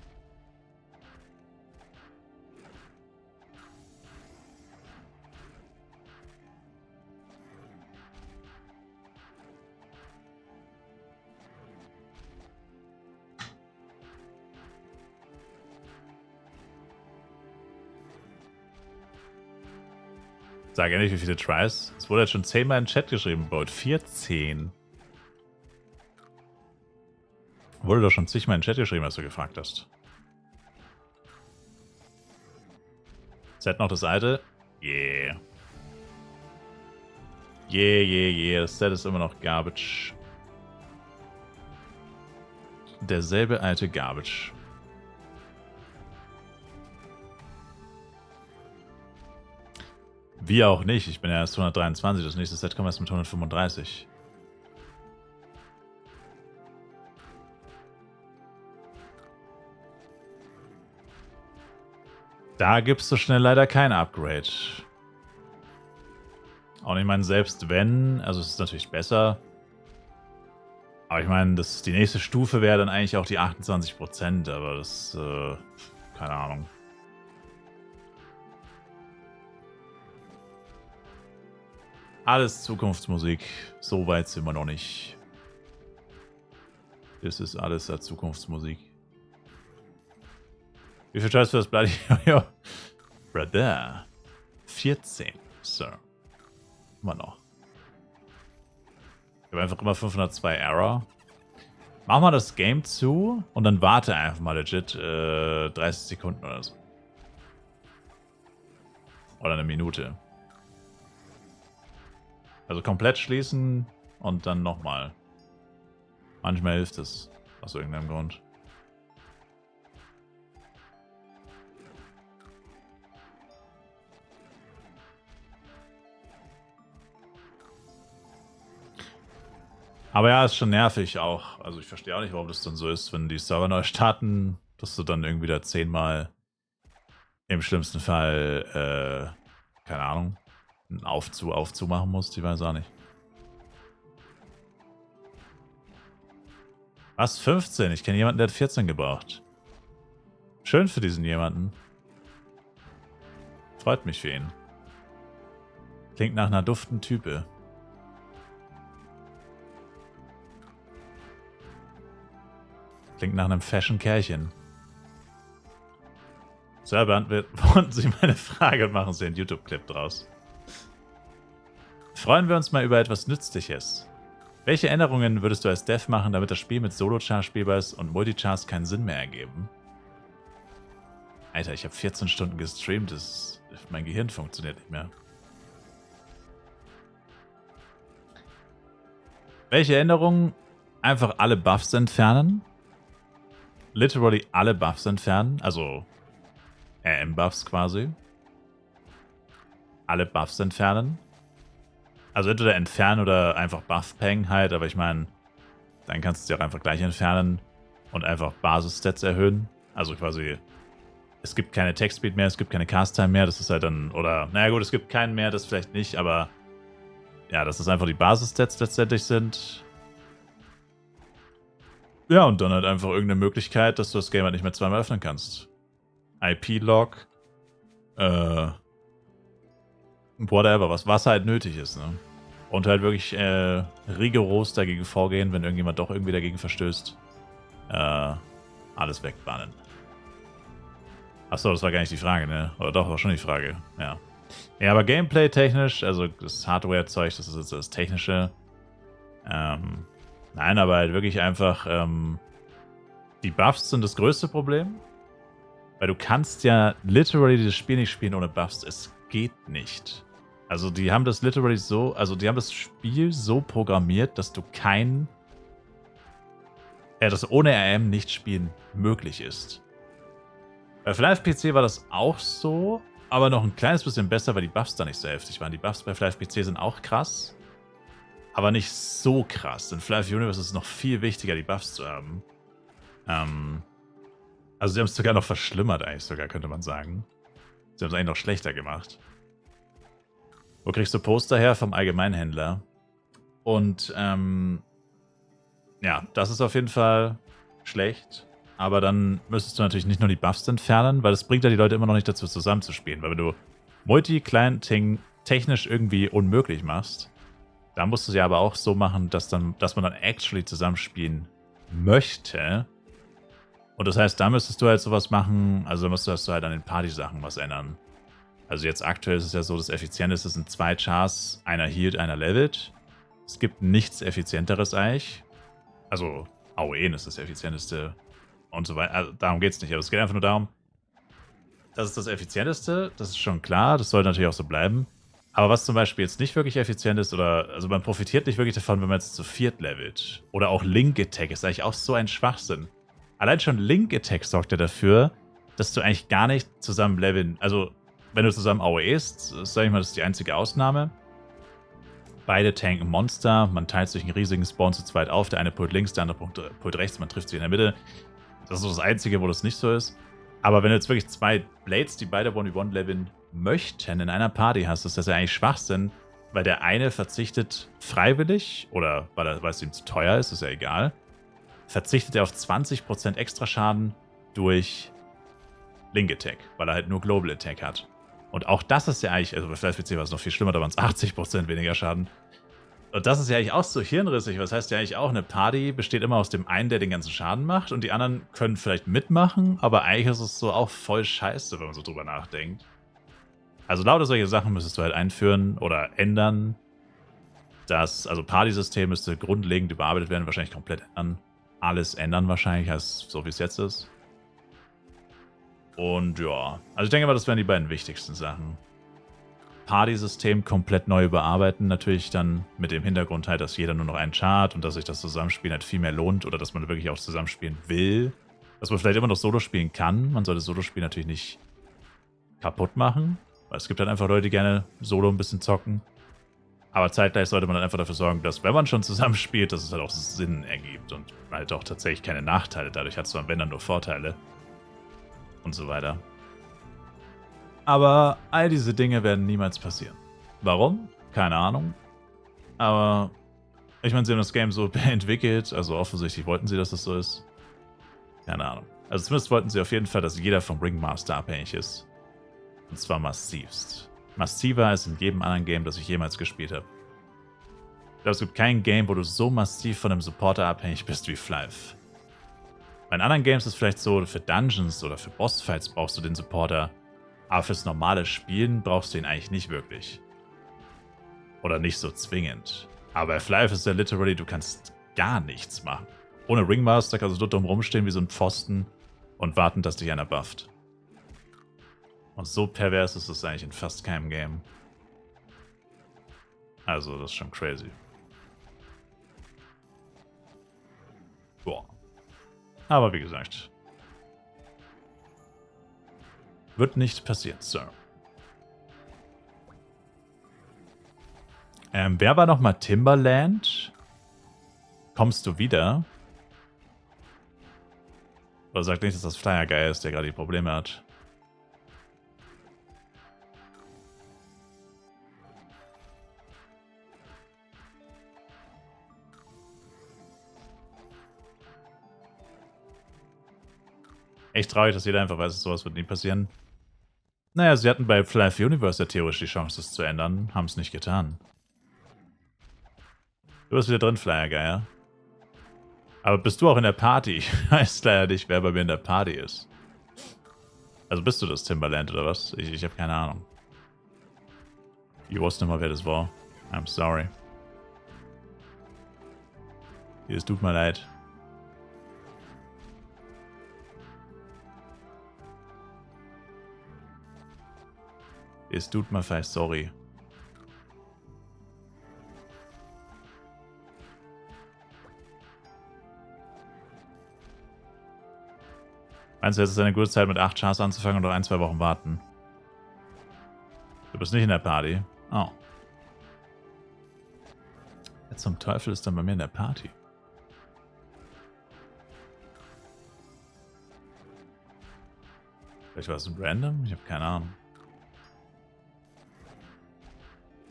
Sag ja nicht, wie viele Tries. Es wurde jetzt schon 10-mal in den Chat geschrieben, Bot. 14. Wurde doch schon zigmal in den Chat geschrieben, als du gefragt hast. Set noch das alte? Yeah. Yeah. Das Set ist immer noch Garbage. Derselbe alte Garbage. Wie auch nicht. Ich bin ja erst 123. Das nächste Set kommt erst mit 135. Da gibt es so schnell leider kein Upgrade. Und ich meine, selbst wenn, also es ist natürlich besser. Aber ich meine, die nächste Stufe wäre dann eigentlich auch die 28%, aber das, keine Ahnung. Alles Zukunftsmusik. So weit sind wir noch nicht. Das ist alles Zukunftsmusik. Wie viel Scheiß für das Bloody Jojo? Brother. 14, Sir. Immer noch. Ich habe einfach immer 502 Error. Mach mal das Game zu und dann warte einfach mal legit 30 Sekunden oder so. Oder eine Minute. Also komplett schließen und dann nochmal. Manchmal hilft es. Aus irgendeinem Grund. Aber ja, ist schon nervig auch. Also ich verstehe auch nicht, warum das dann so ist, wenn die Server neu starten, dass du dann irgendwie da 10-mal im schlimmsten Fall, keine Ahnung, ein Aufzu machen musst. Ich weiß auch nicht. Was? 15? Ich kenne jemanden, der hat 14 gebraucht. Schön für diesen jemanden. Freut mich für ihn. Klingt nach einer duften Type. Klingt nach einem Fashion-Kerlchen. So, beantworten Sie meine Frage und machen Sie einen YouTube-Clip draus. Freuen wir uns mal über etwas Nützliches. Welche Änderungen würdest du als Dev machen, damit das Spiel mit Solo-Char spielbar ist und Multichars keinen Sinn mehr ergeben? Alter, ich habe 14 Stunden gestreamt, mein Gehirn funktioniert nicht mehr. Welche Änderungen? Einfach alle Buffs entfernen. Literally alle Buffs entfernen. Also RM-Buffs quasi. Alle Buffs entfernen. Also entweder entfernen oder einfach Buff-Peng halt, aber ich meine, dann kannst du sie auch einfach gleich entfernen und einfach Basis-Stats erhöhen. Also quasi, es gibt keine Text-Speed mehr, es gibt keine Cast-Time mehr, das ist halt dann, oder, naja gut, es gibt keinen mehr, das vielleicht nicht, aber ja, dass das einfach die Basis-Stats letztendlich sind. Ja, und dann halt einfach irgendeine Möglichkeit, dass du das Game halt nicht mehr zweimal öffnen kannst. IP-Log, whatever, was halt nötig ist, ne? Und halt wirklich rigoros dagegen vorgehen, wenn irgendjemand doch irgendwie dagegen verstößt. Alles wegbannen. Achso, das war gar nicht die Frage, ne? Oder doch, war schon die Frage, ja. Ja, aber Gameplay-technisch, also das Hardware-Zeug, das ist jetzt das Technische. Nein, aber halt wirklich einfach, die Buffs sind das größte Problem. Weil du kannst ja literally dieses Spiel nicht spielen ohne Buffs. Es geht nicht. Also die haben das literally so, also die haben das Spiel so programmiert, dass du dass ohne RM nicht spielen möglich ist. Bei Flive PC war das auch so, aber noch ein kleines bisschen besser, weil die Buffs da nicht so heftig waren. Die Buffs bei Flive PC sind auch krass, aber nicht so krass. In Flive Universe ist es noch viel wichtiger, die Buffs zu haben. Also sie haben es sogar noch verschlimmert eigentlich sogar, könnte man sagen. Sie haben es eigentlich noch schlechter gemacht. Wo kriegst du Poster her? Vom Allgemeinhändler. Und, ja, das ist auf jeden Fall schlecht. Aber dann müsstest du natürlich nicht nur die Buffs entfernen, weil das bringt ja die Leute immer noch nicht dazu, zusammenzuspielen. Weil wenn du Multi-Client-Ting technisch irgendwie unmöglich machst, dann musst du es ja aber auch so machen, dass man dann actually zusammenspielen möchte. Und das heißt, da müsstest du halt sowas machen, also da müsstest du halt an den Party-Sachen was ändern. Also jetzt aktuell ist es ja so, das Effizienteste sind 2 Chars, einer healt, einer levelt. Es gibt nichts Effizienteres eigentlich. Also AOE ist das Effizienteste und so weiter. Also, darum geht es nicht, aber es geht einfach nur darum, das ist das Effizienteste, das ist schon klar, das sollte natürlich auch so bleiben. Aber was zum Beispiel jetzt nicht wirklich effizient ist, also man profitiert nicht wirklich davon, wenn man jetzt zu 4 levelt. Oder auch Link Attack ist eigentlich auch so ein Schwachsinn. Allein schon Link Attack sorgt ja dafür, dass du eigentlich gar nicht zusammen leveln. Also, wenn du zusammen AOEst, sag ich mal, das ist die einzige Ausnahme. Beide tanken Monster, man teilt sich einen riesigen Spawn zu zweit auf, der eine pullt links, der andere pullt rechts, man trifft sich in der Mitte. Das ist so das Einzige, wo das nicht so ist. Aber wenn du jetzt wirklich 2 Blades, die beide 1v1 leveln möchten, in einer Party hast, ist das ja eigentlich Schwachsinn, weil der eine verzichtet freiwillig, oder weil es ihm zu teuer ist ja egal, verzichtet er auf 20% extra Schaden durch Link Attack, weil er halt nur Global Attack hat. Und auch das ist ja eigentlich, also vielleicht war es noch viel schlimmer, da waren es 80% weniger Schaden. Und das ist ja eigentlich auch so hirnrissig. Was heißt ja eigentlich auch, eine Party besteht immer aus dem einen, der den ganzen Schaden macht und die anderen können vielleicht mitmachen, aber eigentlich ist es so auch voll scheiße, wenn man so drüber nachdenkt. Also lauter solche Sachen müsstest du halt einführen oder ändern. Also Party-System müsste grundlegend überarbeitet werden, wahrscheinlich komplett ändern. Alles ändern wahrscheinlich, als so wie es jetzt ist. Und ja, also ich denke mal, das wären die beiden wichtigsten Sachen. Party-System komplett neu überarbeiten, natürlich dann mit dem Hintergrund halt, dass jeder nur noch einen Chart und dass sich das Zusammenspielen halt viel mehr lohnt oder dass man wirklich auch zusammenspielen will. Dass man vielleicht immer noch Solo spielen kann. Man sollte Solo-Spielen natürlich nicht kaputt machen, weil es gibt halt einfach Leute, die gerne Solo ein bisschen zocken. Aber zeitgleich sollte man dann einfach dafür sorgen, dass, wenn man schon zusammenspielt, dass es halt auch Sinn ergibt und halt auch tatsächlich keine Nachteile. Dadurch hat es dann, wenn dann, nur Vorteile. Und so weiter. Aber all diese Dinge werden niemals passieren. Warum? Keine Ahnung. Aber ich meine, sie haben das Game so entwickelt, also offensichtlich wollten sie, dass das so ist. Keine Ahnung. Also zumindest wollten sie auf jeden Fall, dass jeder vom Ringmaster abhängig ist. Und zwar massivst. Massiver als in jedem anderen Game, das ich jemals gespielt habe. Ich glaube, es gibt kein Game, wo du so massiv von einem Supporter abhängig bist wie Flyff. Bei anderen Games ist es vielleicht so, für Dungeons oder für Bossfights brauchst du den Supporter, aber fürs normale Spielen brauchst du ihn eigentlich nicht wirklich. Oder nicht so zwingend. Aber bei Flyff ist ja literally, du kannst gar nichts machen. Ohne Ringmaster kannst du dort dumm rumstehen wie so ein Pfosten und warten, dass dich einer bufft. Und so pervers ist es eigentlich in fast keinem Game. Also, das ist schon crazy. Boah. Aber wie gesagt, wird nicht passieren, Sir. Wer war nochmal Timberland? Kommst du wieder? Oder sagt nicht, dass das Flyer Guy ist, der gerade die Probleme hat? Echt traurig, dass jeder einfach weiß, dass sowas wird nie passieren. Naja, sie hatten bei Flyff Universe ja theoretisch die Chance, das zu ändern, haben es nicht getan. Du bist wieder drin, Flyer Guy, ja? Aber bist du auch in der Party? Ich weiß leider nicht, wer bei mir in der Party ist. Also bist du das Timberland oder was? Ich habe keine Ahnung. Ich wusste nicht mal, wer das war. I'm sorry. Es tut mir leid. Es tut mir fast sorry. Meinst du, jetzt ist eine gute Zeit, mit 8 Chars anzufangen und noch 1-2 Wochen warten? Du bist nicht in der Party. Oh. Wer zum Teufel ist dann bei mir in der Party? Vielleicht war es ein Random? Ich habe keine Ahnung.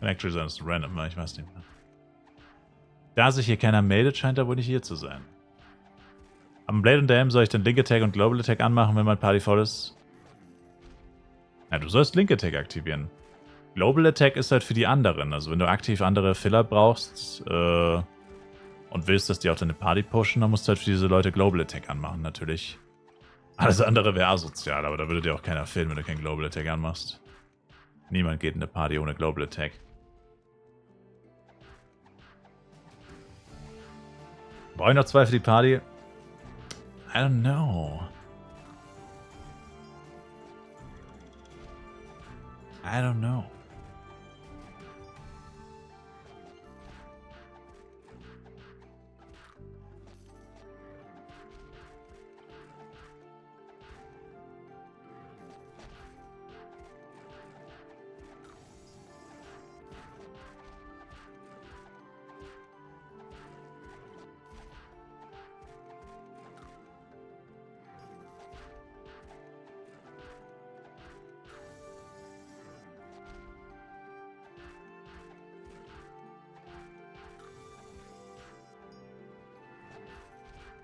Kann actually sein, dass es random war, ich weiß nicht mehr. Da sich hier keiner meldet, scheint er wohl nicht hier zu sein. Am Blade und Dam soll ich dann Link Attack und Global Attack anmachen, wenn mein Party voll ist? Ja, du sollst Link Attack aktivieren. Global Attack ist halt für die anderen. Also wenn du aktiv andere Filler brauchst und willst, dass die auch deine Party pushen, dann musst du halt für diese Leute Global Attack anmachen, natürlich. Alles andere wäre asozial, aber da würde dir auch keiner filmen, wenn du kein Global Attack anmachst. Niemand geht in eine Party ohne Global Attack. Brauche ich noch 2 für die Party? I don't know. I don't know.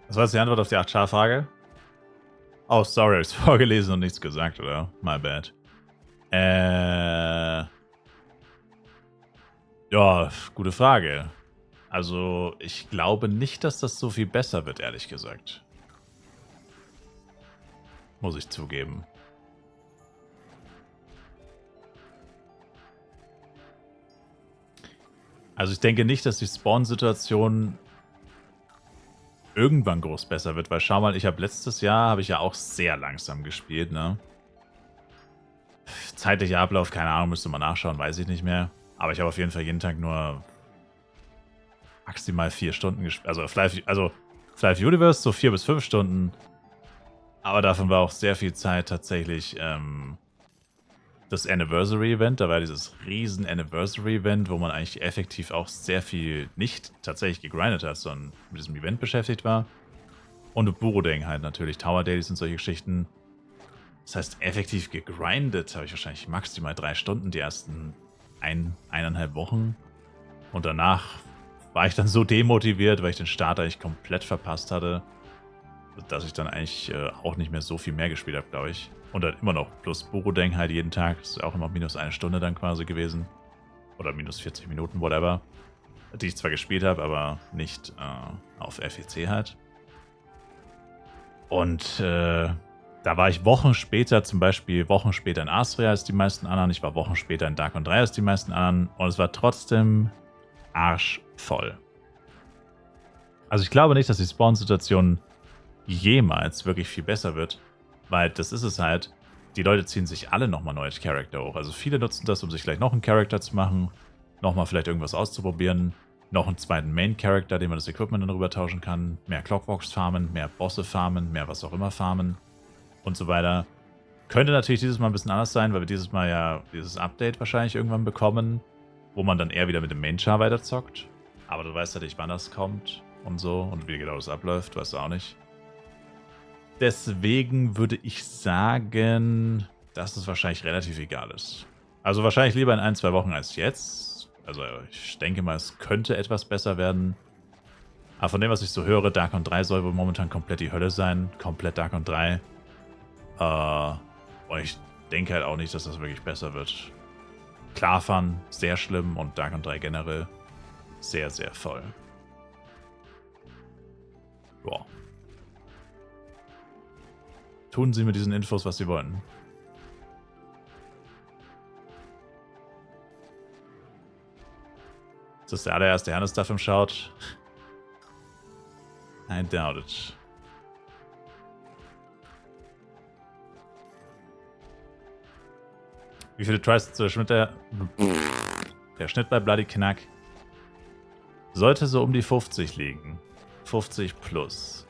Das war jetzt die Antwort auf die 8-Schar-Frage? Oh, sorry, ich hab's vorgelesen und nichts gesagt, oder? My bad. Ja, gute Frage. Also, ich glaube nicht, dass das so viel besser wird, ehrlich gesagt. Muss ich zugeben. Also, ich denke nicht, dass die Spawn-Situation irgendwann groß besser wird, weil schau mal, ich habe letztes Jahr, habe ich ja auch sehr langsam gespielt, ne? Zeitlicher Ablauf, keine Ahnung, müsste man nachschauen, weiß ich nicht mehr. Aber ich habe auf jeden Fall jeden Tag nur maximal 4 Stunden gespielt. Also Flight Universe so 4 bis 5 Stunden. Aber davon war auch sehr viel Zeit tatsächlich das Anniversary-Event. Da war dieses riesen Anniversary-Event, wo man eigentlich effektiv auch sehr viel nicht tatsächlich gegrindet hat, sondern mit diesem Event beschäftigt war. Und Burodeng halt natürlich, Tower Dailies und solche Geschichten. Das heißt, effektiv gegrindet habe ich wahrscheinlich maximal 3 Stunden die ersten 1,5 Wochen. Und danach war ich dann so demotiviert, weil ich den Start eigentlich komplett verpasst hatte, dass ich dann eigentlich auch nicht mehr so viel mehr gespielt habe, glaube ich. Und dann immer noch plus Burodeng halt jeden Tag. Das ist auch immer minus 1 Stunde dann quasi gewesen. Oder minus 40 Minuten, whatever. Die ich zwar gespielt habe, aber nicht auf FEC halt. Und da war ich Wochen später, zum Beispiel Wochen später in Astria als die meisten anderen. Ich war Wochen später in Dark 3 als die meisten anderen. Und es war trotzdem arschvoll. Also ich glaube nicht, dass die Spawn-Situation jemals wirklich viel besser wird. Weil das ist es halt. Die Leute ziehen sich alle nochmal neue Charakter hoch. Also viele nutzen das, um sich gleich noch einen Charakter zu machen. Nochmal vielleicht irgendwas auszuprobieren. Noch einen zweiten Main-Charakter, den man das Equipment dann rüber tauschen kann. Mehr Clockworks farmen, mehr Bosse farmen, mehr was auch immer farmen. Und so weiter. Könnte natürlich dieses Mal ein bisschen anders sein, weil wir dieses Mal ja dieses Update wahrscheinlich irgendwann bekommen, wo man dann eher wieder mit dem Main-Char weiterzockt. Aber du weißt ja nicht, wann das kommt und so und wie genau das abläuft, weißt du auch nicht. Deswegen würde ich sagen, dass es wahrscheinlich relativ egal ist. Also wahrscheinlich lieber in 1-2 Wochen als jetzt. Also ich denke mal, es könnte etwas besser werden. Aber von dem, was ich so höre, Dark 3 soll wohl momentan komplett die Hölle sein. Komplett Dark 3. Und ich denke halt auch nicht, dass das wirklich besser wird. Klar Fun, sehr schlimm und Dark 3 generell sehr, sehr voll. Boah. Tun Sie mit diesen Infos, was Sie wollen. Ist das der allererste Hernes im schaut? I doubt it. Wie viele Tries zu der Schnitt der Schnitt bei Bloody Knack sollte so um die 50 liegen. 50 plus.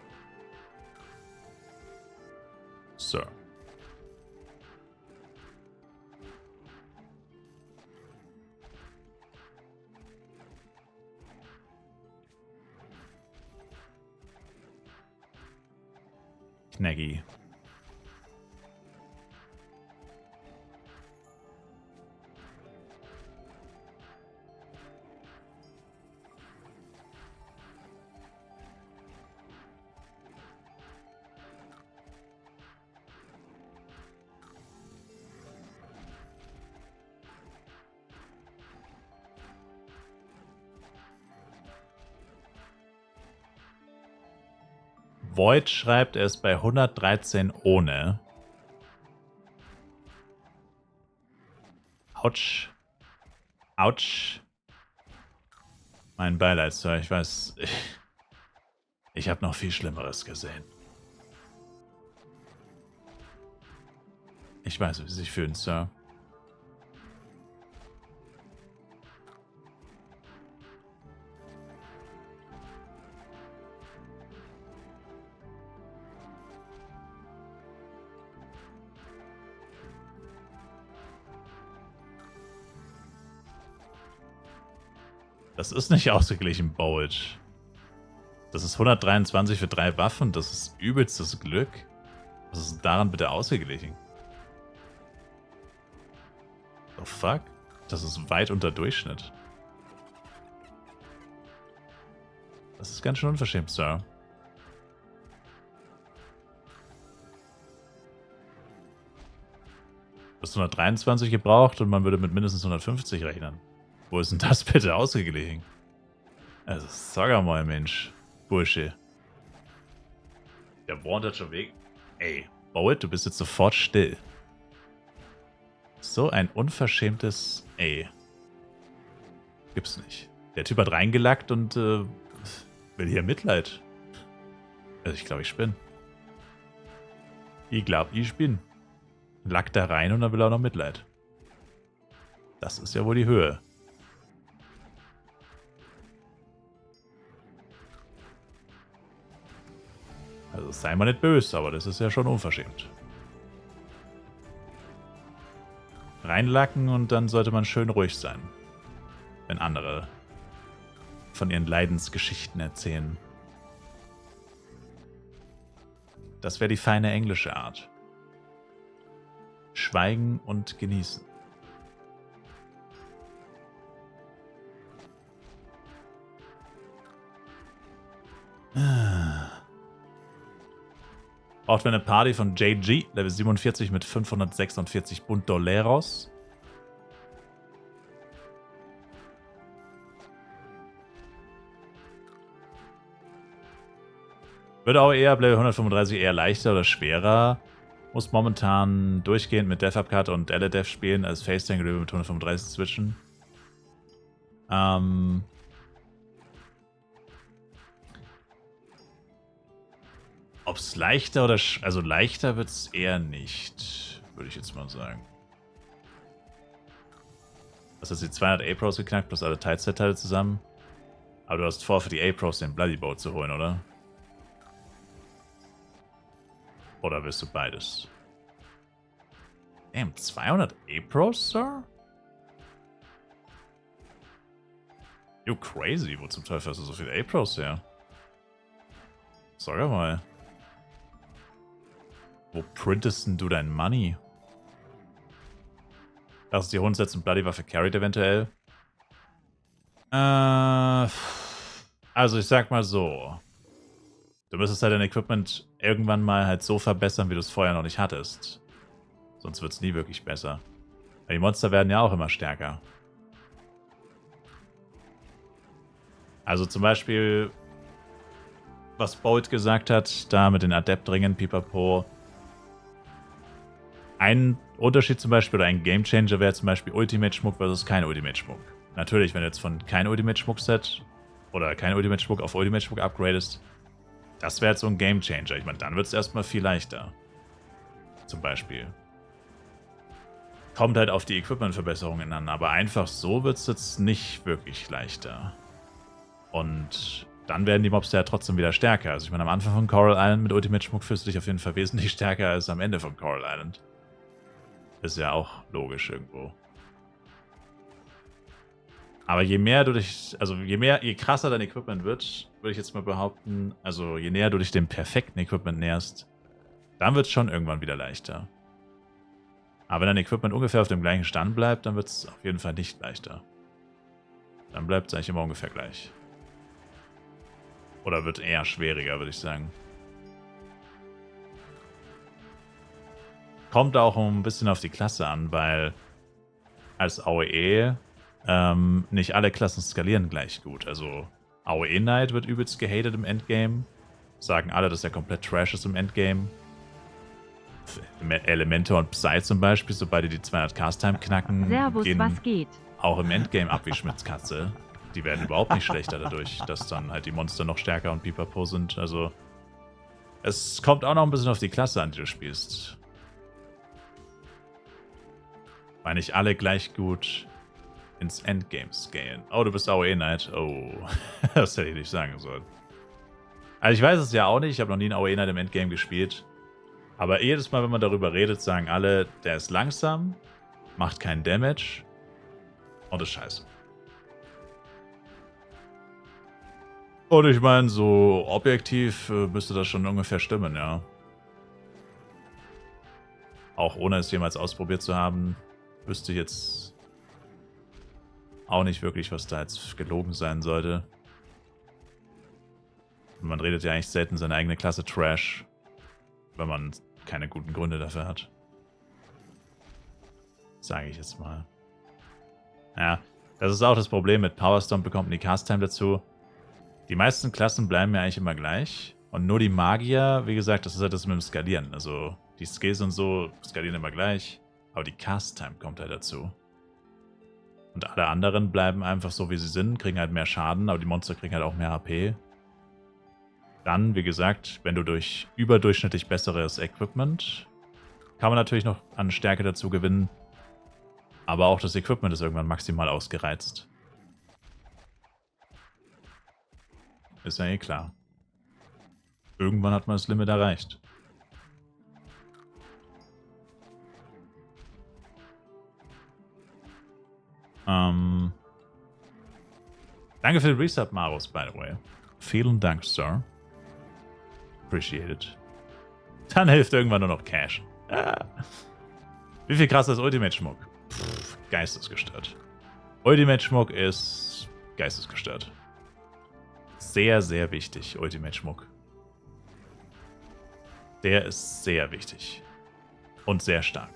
So. Knaggy. Void schreibt, er ist bei 113 ohne. Autsch. Autsch. Mein Beileid, Sir. Ich weiß, ich habe noch viel Schlimmeres gesehen. Ich weiß, wie Sie sich fühlen, Sir. Das ist nicht ausgeglichen, Bolt. Das ist 123 für 3 Waffen. Das ist übelstes Glück. Was ist daran bitte ausgeglichen? The fuck? Das ist weit unter Durchschnitt. Das ist ganz schön unverschämt, Sir. Du hast 123 gebraucht und man würde mit mindestens 150 rechnen. Wo ist denn das bitte ausgeglichen? Also, sag mal, Mensch. Bursche. Der Wand hat schon weg. Ey, Bolt, du bist jetzt sofort still. So ein unverschämtes... Ey. Gibt's nicht. Der Typ hat reingelackt und will hier Mitleid. Also ich glaube, ich spinne. Ich glaube, ich bin. Lackt da rein und dann will er auch noch Mitleid. Das ist ja wohl die Höhe. Also sei mal nicht böse, aber das ist ja schon unverschämt. Reinlacken und dann sollte man schön ruhig sein. Wenn andere von ihren Leidensgeschichten erzählen. Das wäre die feine englische Art. Schweigen und genießen. Braucht wir eine Party von JG, Level 47 mit 546 Bund Doleros. Wird auch eher ab Level 135 eher leichter oder schwerer. Muss momentan durchgehend mit Death Upcut und Death spielen, als Face-Tank mit 135 switchen. Ob es leichter oder... Also leichter wird es eher nicht, würde ich jetzt mal sagen. Du hast jetzt die 200 A-Pros geknackt, plus alle Tight-Set-Teile zusammen. Aber du hast vor, für die A-Pros den Bloody Boat zu holen, oder? Oder willst du beides? Damn, 200 A-Pros, Sir? You crazy, wo zum Teufel hast du so viele A-Pros her? Sag mal. Wo printest denn du dein Money? Lass die Hund setzen, Bloody Waffe carried eventuell. Also ich sag mal so. Du müsstest halt dein Equipment irgendwann mal halt so verbessern, wie du es vorher noch nicht hattest. Sonst wird es nie wirklich besser. Weil die Monster werden ja auch immer stärker. Also zum Beispiel, was Bolt gesagt hat, da mit den Adeptringen, Pipapo. Ein Unterschied zum Beispiel oder ein Gamechanger wäre zum Beispiel Ultimate-Schmuck versus kein Ultimate-Schmuck. Natürlich, wenn du jetzt von kein Ultimate-Schmuck-Set oder kein Ultimate-Schmuck auf Ultimate-Schmuck upgradest, das wäre jetzt so ein Gamechanger. Ich meine, dann wird es erstmal viel leichter. Zum Beispiel. Kommt halt auf die Equipment-Verbesserungen an, aber einfach so wird es jetzt nicht wirklich leichter. Und dann werden die Mobs ja trotzdem wieder stärker. Also ich meine, am Anfang von Coral Island mit Ultimate-Schmuck fühlst du dich auf jeden Fall wesentlich stärker als am Ende von Coral Island. Ist ja auch logisch irgendwo. Aber je mehr du dich, also je krasser dein Equipment wird, würde ich jetzt mal behaupten, also je näher du dich dem perfekten Equipment näherst, dann wird es schon irgendwann wieder leichter. Aber wenn dein Equipment ungefähr auf dem gleichen Stand bleibt, dann wird es auf jeden Fall nicht leichter. Dann bleibt es eigentlich immer ungefähr gleich. Oder wird eher schwieriger, würde ich sagen. Kommt auch ein bisschen auf die Klasse an, weil als AOE nicht alle Klassen skalieren gleich gut. Also AOE Knight wird übelst gehatet im Endgame. Sagen alle, dass er komplett Trash ist im Endgame. Elementor und Psy zum Beispiel, sobald die 200 Cast-Time knacken, Servus, gehen was geht? auch im Endgame ab wie Schmitz Katze. Die werden überhaupt nicht schlechter dadurch, dass dann halt die Monster noch stärker und pipapo sind. Also es kommt auch noch ein bisschen auf die Klasse an, die du spielst. Weil nicht alle gleich gut ins Endgame scalen. Oh, du bist AOE Knight. Oh, das hätte ich nicht sagen sollen. Also ich weiß es ja auch nicht, ich habe noch nie einen AOE Knight im Endgame gespielt. Aber jedes Mal, wenn man darüber redet, sagen alle, der ist langsam, macht keinen Damage und ist scheiße. Und ich meine, so objektiv müsste das schon ungefähr stimmen, ja. Auch ohne es jemals ausprobiert zu haben, wüsste ich jetzt auch nicht wirklich, was da jetzt gelogen sein sollte. Und man redet ja eigentlich selten seine eigene Klasse Trash, wenn man keine guten Gründe dafür hat. Sage ich jetzt mal. Ja, das ist auch das Problem mit Power Stomp bekommt die Cast-Time dazu. Die meisten Klassen bleiben ja eigentlich immer gleich. Und nur die Magier, wie gesagt, das ist halt das mit dem Skalieren. Also die Skills und so skalieren immer gleich. Aber die Cast-Time kommt halt dazu. Und alle anderen bleiben einfach so, wie sie sind, kriegen halt mehr Schaden, aber die Monster kriegen halt auch mehr HP. Dann, wie gesagt, wenn du durch überdurchschnittlich besseres Equipment, kann man natürlich noch an Stärke dazu gewinnen. Aber auch das Equipment ist irgendwann maximal ausgereizt. Ist ja eh klar. Irgendwann hat man das Limit erreicht. Danke für den Resub, Marus, by the way. Vielen Dank, Sir. Appreciate it. Dann hilft irgendwann nur noch Cash. Wie viel krasser ist Ultimate-Schmuck? Geistesgestört. Ultimate-Schmuck ist geistesgestört. Sehr, sehr wichtig, Ultimate-Schmuck. Der ist sehr wichtig. Und sehr stark.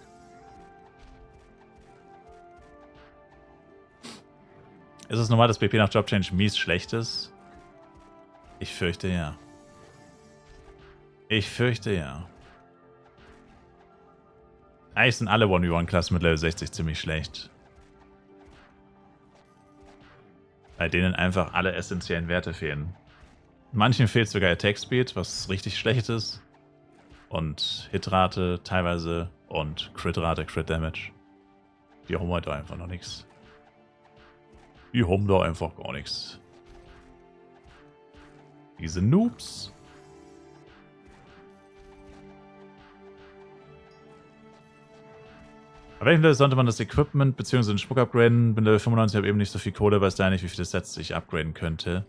Ist es normal, dass BP nach Job Change mies schlecht ist? Ich fürchte ja. Ich fürchte ja. Eigentlich sind alle 1v1-Klassen mit Level 60 ziemlich schlecht. Bei denen einfach alle essentiellen Werte fehlen. Manchen fehlt sogar Attack Speed, was richtig schlecht ist. Und Hitrate teilweise und Crit-Rate, Crit-Damage. Die haben halt einfach noch nichts. Die haben da einfach gar nichts. Diese Noobs. Auf welchem Level sollte man das Equipment bzw. den Schmuck upgraden? Bin Level 95, habe eben nicht so viel Kohle, weiß da nicht, wie viele Sets ich upgraden könnte.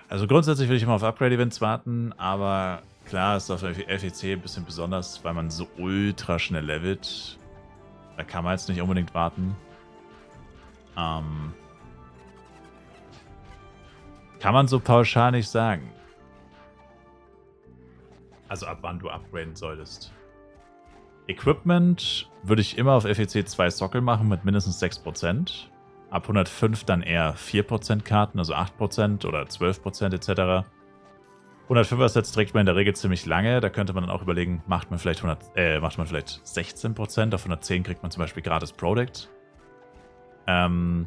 Also grundsätzlich würde ich immer auf Upgrade-Events warten, aber klar ist auf FEC ein bisschen besonders, weil man so ultra schnell levelt. Da kann man jetzt nicht unbedingt warten. Kann man so pauschal nicht sagen. Also ab wann du upgraden solltest. Equipment würde ich immer auf FEC 2 Sockel machen mit mindestens 6%. Ab 105 dann eher 4% Karten, also 8% oder 12% etc. 105er Sets trägt man in der Regel ziemlich lange. Da könnte man dann auch überlegen, macht man vielleicht 16%. Auf 110 kriegt man zum Beispiel gratis Product. Und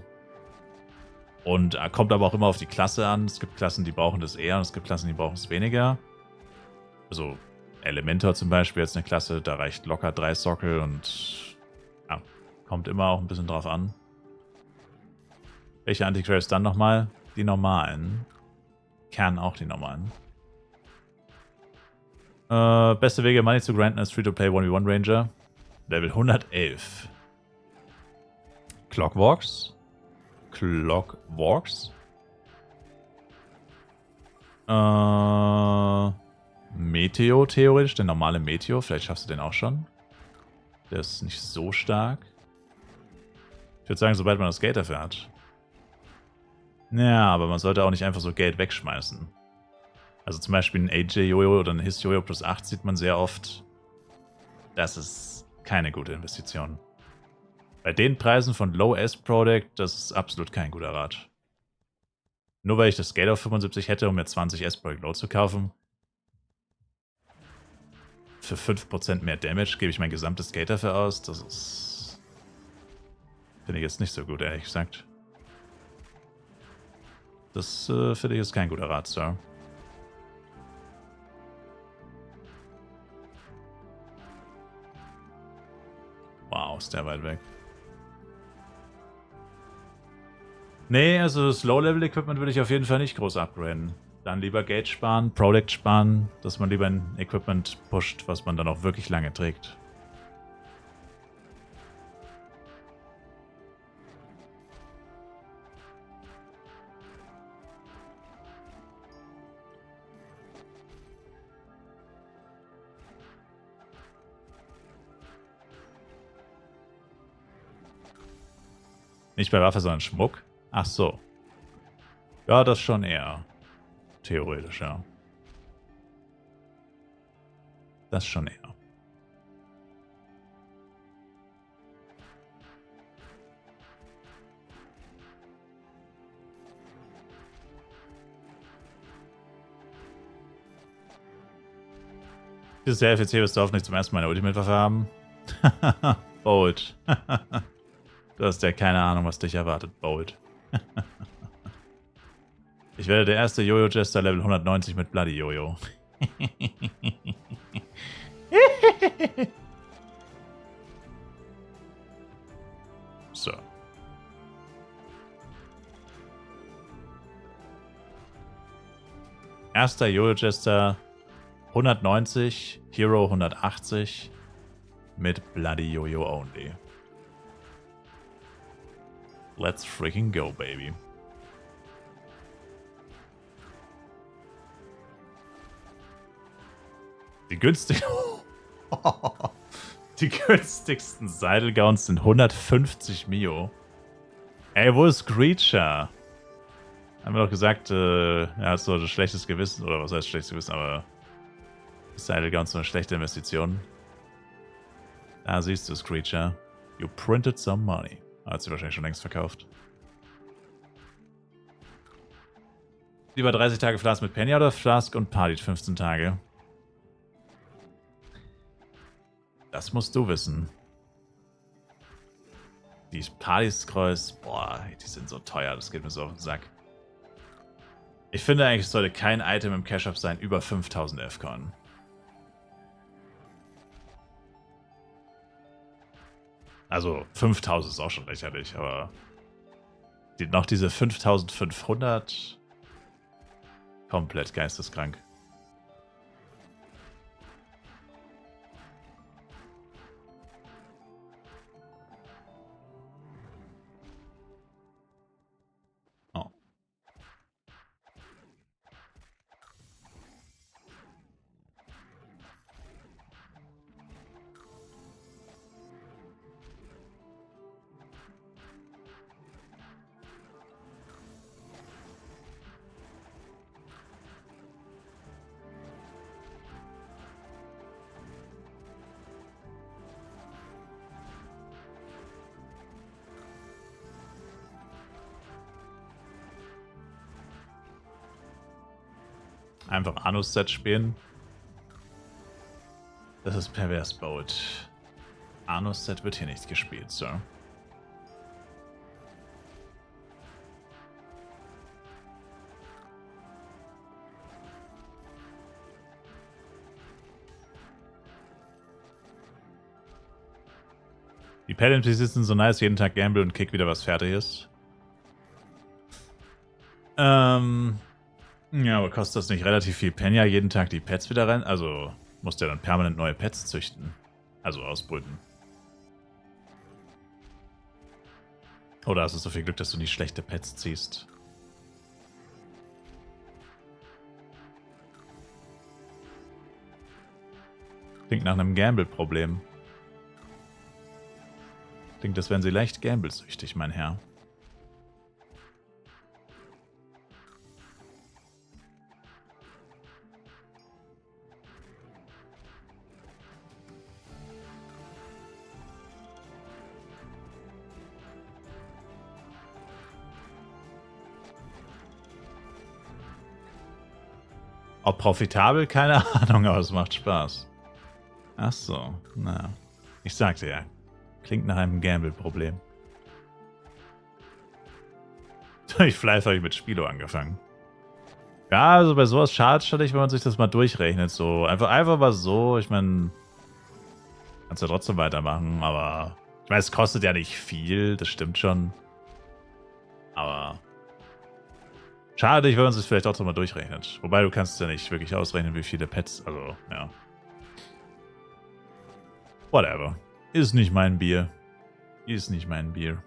kommt aber auch immer auf die Klasse an. Es gibt Klassen, die brauchen das eher und es gibt Klassen, die brauchen es weniger. Also Elementor zum Beispiel, jetzt eine Klasse, da reicht locker 3 Sockel und ja, kommt immer auch ein bisschen drauf an. Welche Anti-Graves dann nochmal? Die normalen. Kern auch die normalen. Beste Wege, Money zu grinden als Free-to-Play 1v1 Ranger. Level 111. Clockwalks. Meteo theoretisch, der normale Meteo. Vielleicht schaffst du den auch schon. Der ist nicht so stark. Ich würde sagen, sobald man das Geld dafür hat. Ja, aber man sollte auch nicht einfach so Geld wegschmeißen. Also zum Beispiel ein AJ-Jojo oder ein His-Jojo plus 8 sieht man sehr oft. Das ist keine gute Investition. Bei den Preisen von Low-S-Product, das ist absolut kein guter Rat. Nur weil ich das Geld auf 75 hätte, um mir 20 S-Break Low zu kaufen. Für 5% mehr Damage gebe ich mein gesamtes Geld dafür aus. Das ist... Finde ich jetzt nicht so gut, ehrlich gesagt. Das finde ich jetzt kein guter Rat, Sir. Wow, ist der weit weg. Nee, also das Low-Level-Equipment würde ich auf jeden Fall nicht groß upgraden. Dann lieber Geld sparen, Product sparen, dass man lieber ein Equipment pusht, was man dann auch wirklich lange trägt. Nicht bei Waffe, sondern Schmuck? Ach so. Ja, das schon eher. Theoretisch, ja. Das schon eher. Dieses RFC wirst du auch nicht zum ersten Mal eine Ultimate-Waffe haben. Bold. Du hast ja keine Ahnung, was dich erwartet, Bold. Ich werde der erste Jojo-Jester Level 190 mit Bloody Jojo. So. Erster Jojo-Jester 190, Hero 180 mit Bloody Jojo only. Let's freaking go, baby. Die Die günstigsten Seidelgowns sind 150 Mio. Ey, wo ist Creature? Haben wir doch gesagt, er hat so ein schlechtes Gewissen, oder was heißt schlechtes Gewissen, aber Seidelgowns so eine schlechte Investition. Da siehst du es, Creature. You printed some money. Hat sie wahrscheinlich schon längst verkauft. Lieber 30 Tage Flask mit Penny oder Flask und Party 15 Tage? Das musst du wissen. Die Party-Scrolls, boah, die sind so teuer, das geht mir so auf den Sack. Ich finde eigentlich, es sollte kein Item im Cash-Up sein über 5000 F-Con. Also 5000 ist auch schon lächerlich, aber noch diese 5500 komplett geisteskrank. Oh. Einfach Anus-Set spielen. Das ist pervers, Boat. Anus-Set wird hier nicht gespielt, Sir. Die Pad-NPCs sind so nice, jeden Tag Gamble und Kick wieder was fertig ist. Ja, aber kostet das nicht relativ viel Penya, jeden Tag die Pets wieder rein? Also musst du ja dann permanent neue Pets züchten. Also ausbrüten. Oder hast du so viel Glück, dass du nicht schlechte Pets ziehst? Klingt nach einem Gamble-Problem. Klingt, als wären sie leicht gamble-süchtig, mein Herr. Ob profitabel, keine Ahnung, aber es macht Spaß. Ach so, na. Ich sagte ja, klingt nach einem Gamble-Problem. Vielleicht habe ich mit Spilo angefangen. Ja, also bei sowas schadet es schon nicht, wenn man sich das mal durchrechnet. So einfach mal so. Ich meine, kannst ja trotzdem weitermachen, aber ich meine, es kostet ja nicht viel, das stimmt schon. Aber schade nicht, wenn man sich vielleicht trotzdem mal durchrechnet. Wobei du kannst ja nicht wirklich ausrechnen, wie viele Pets, also, ja. Whatever. Ist nicht mein Bier. Ist nicht mein Bier.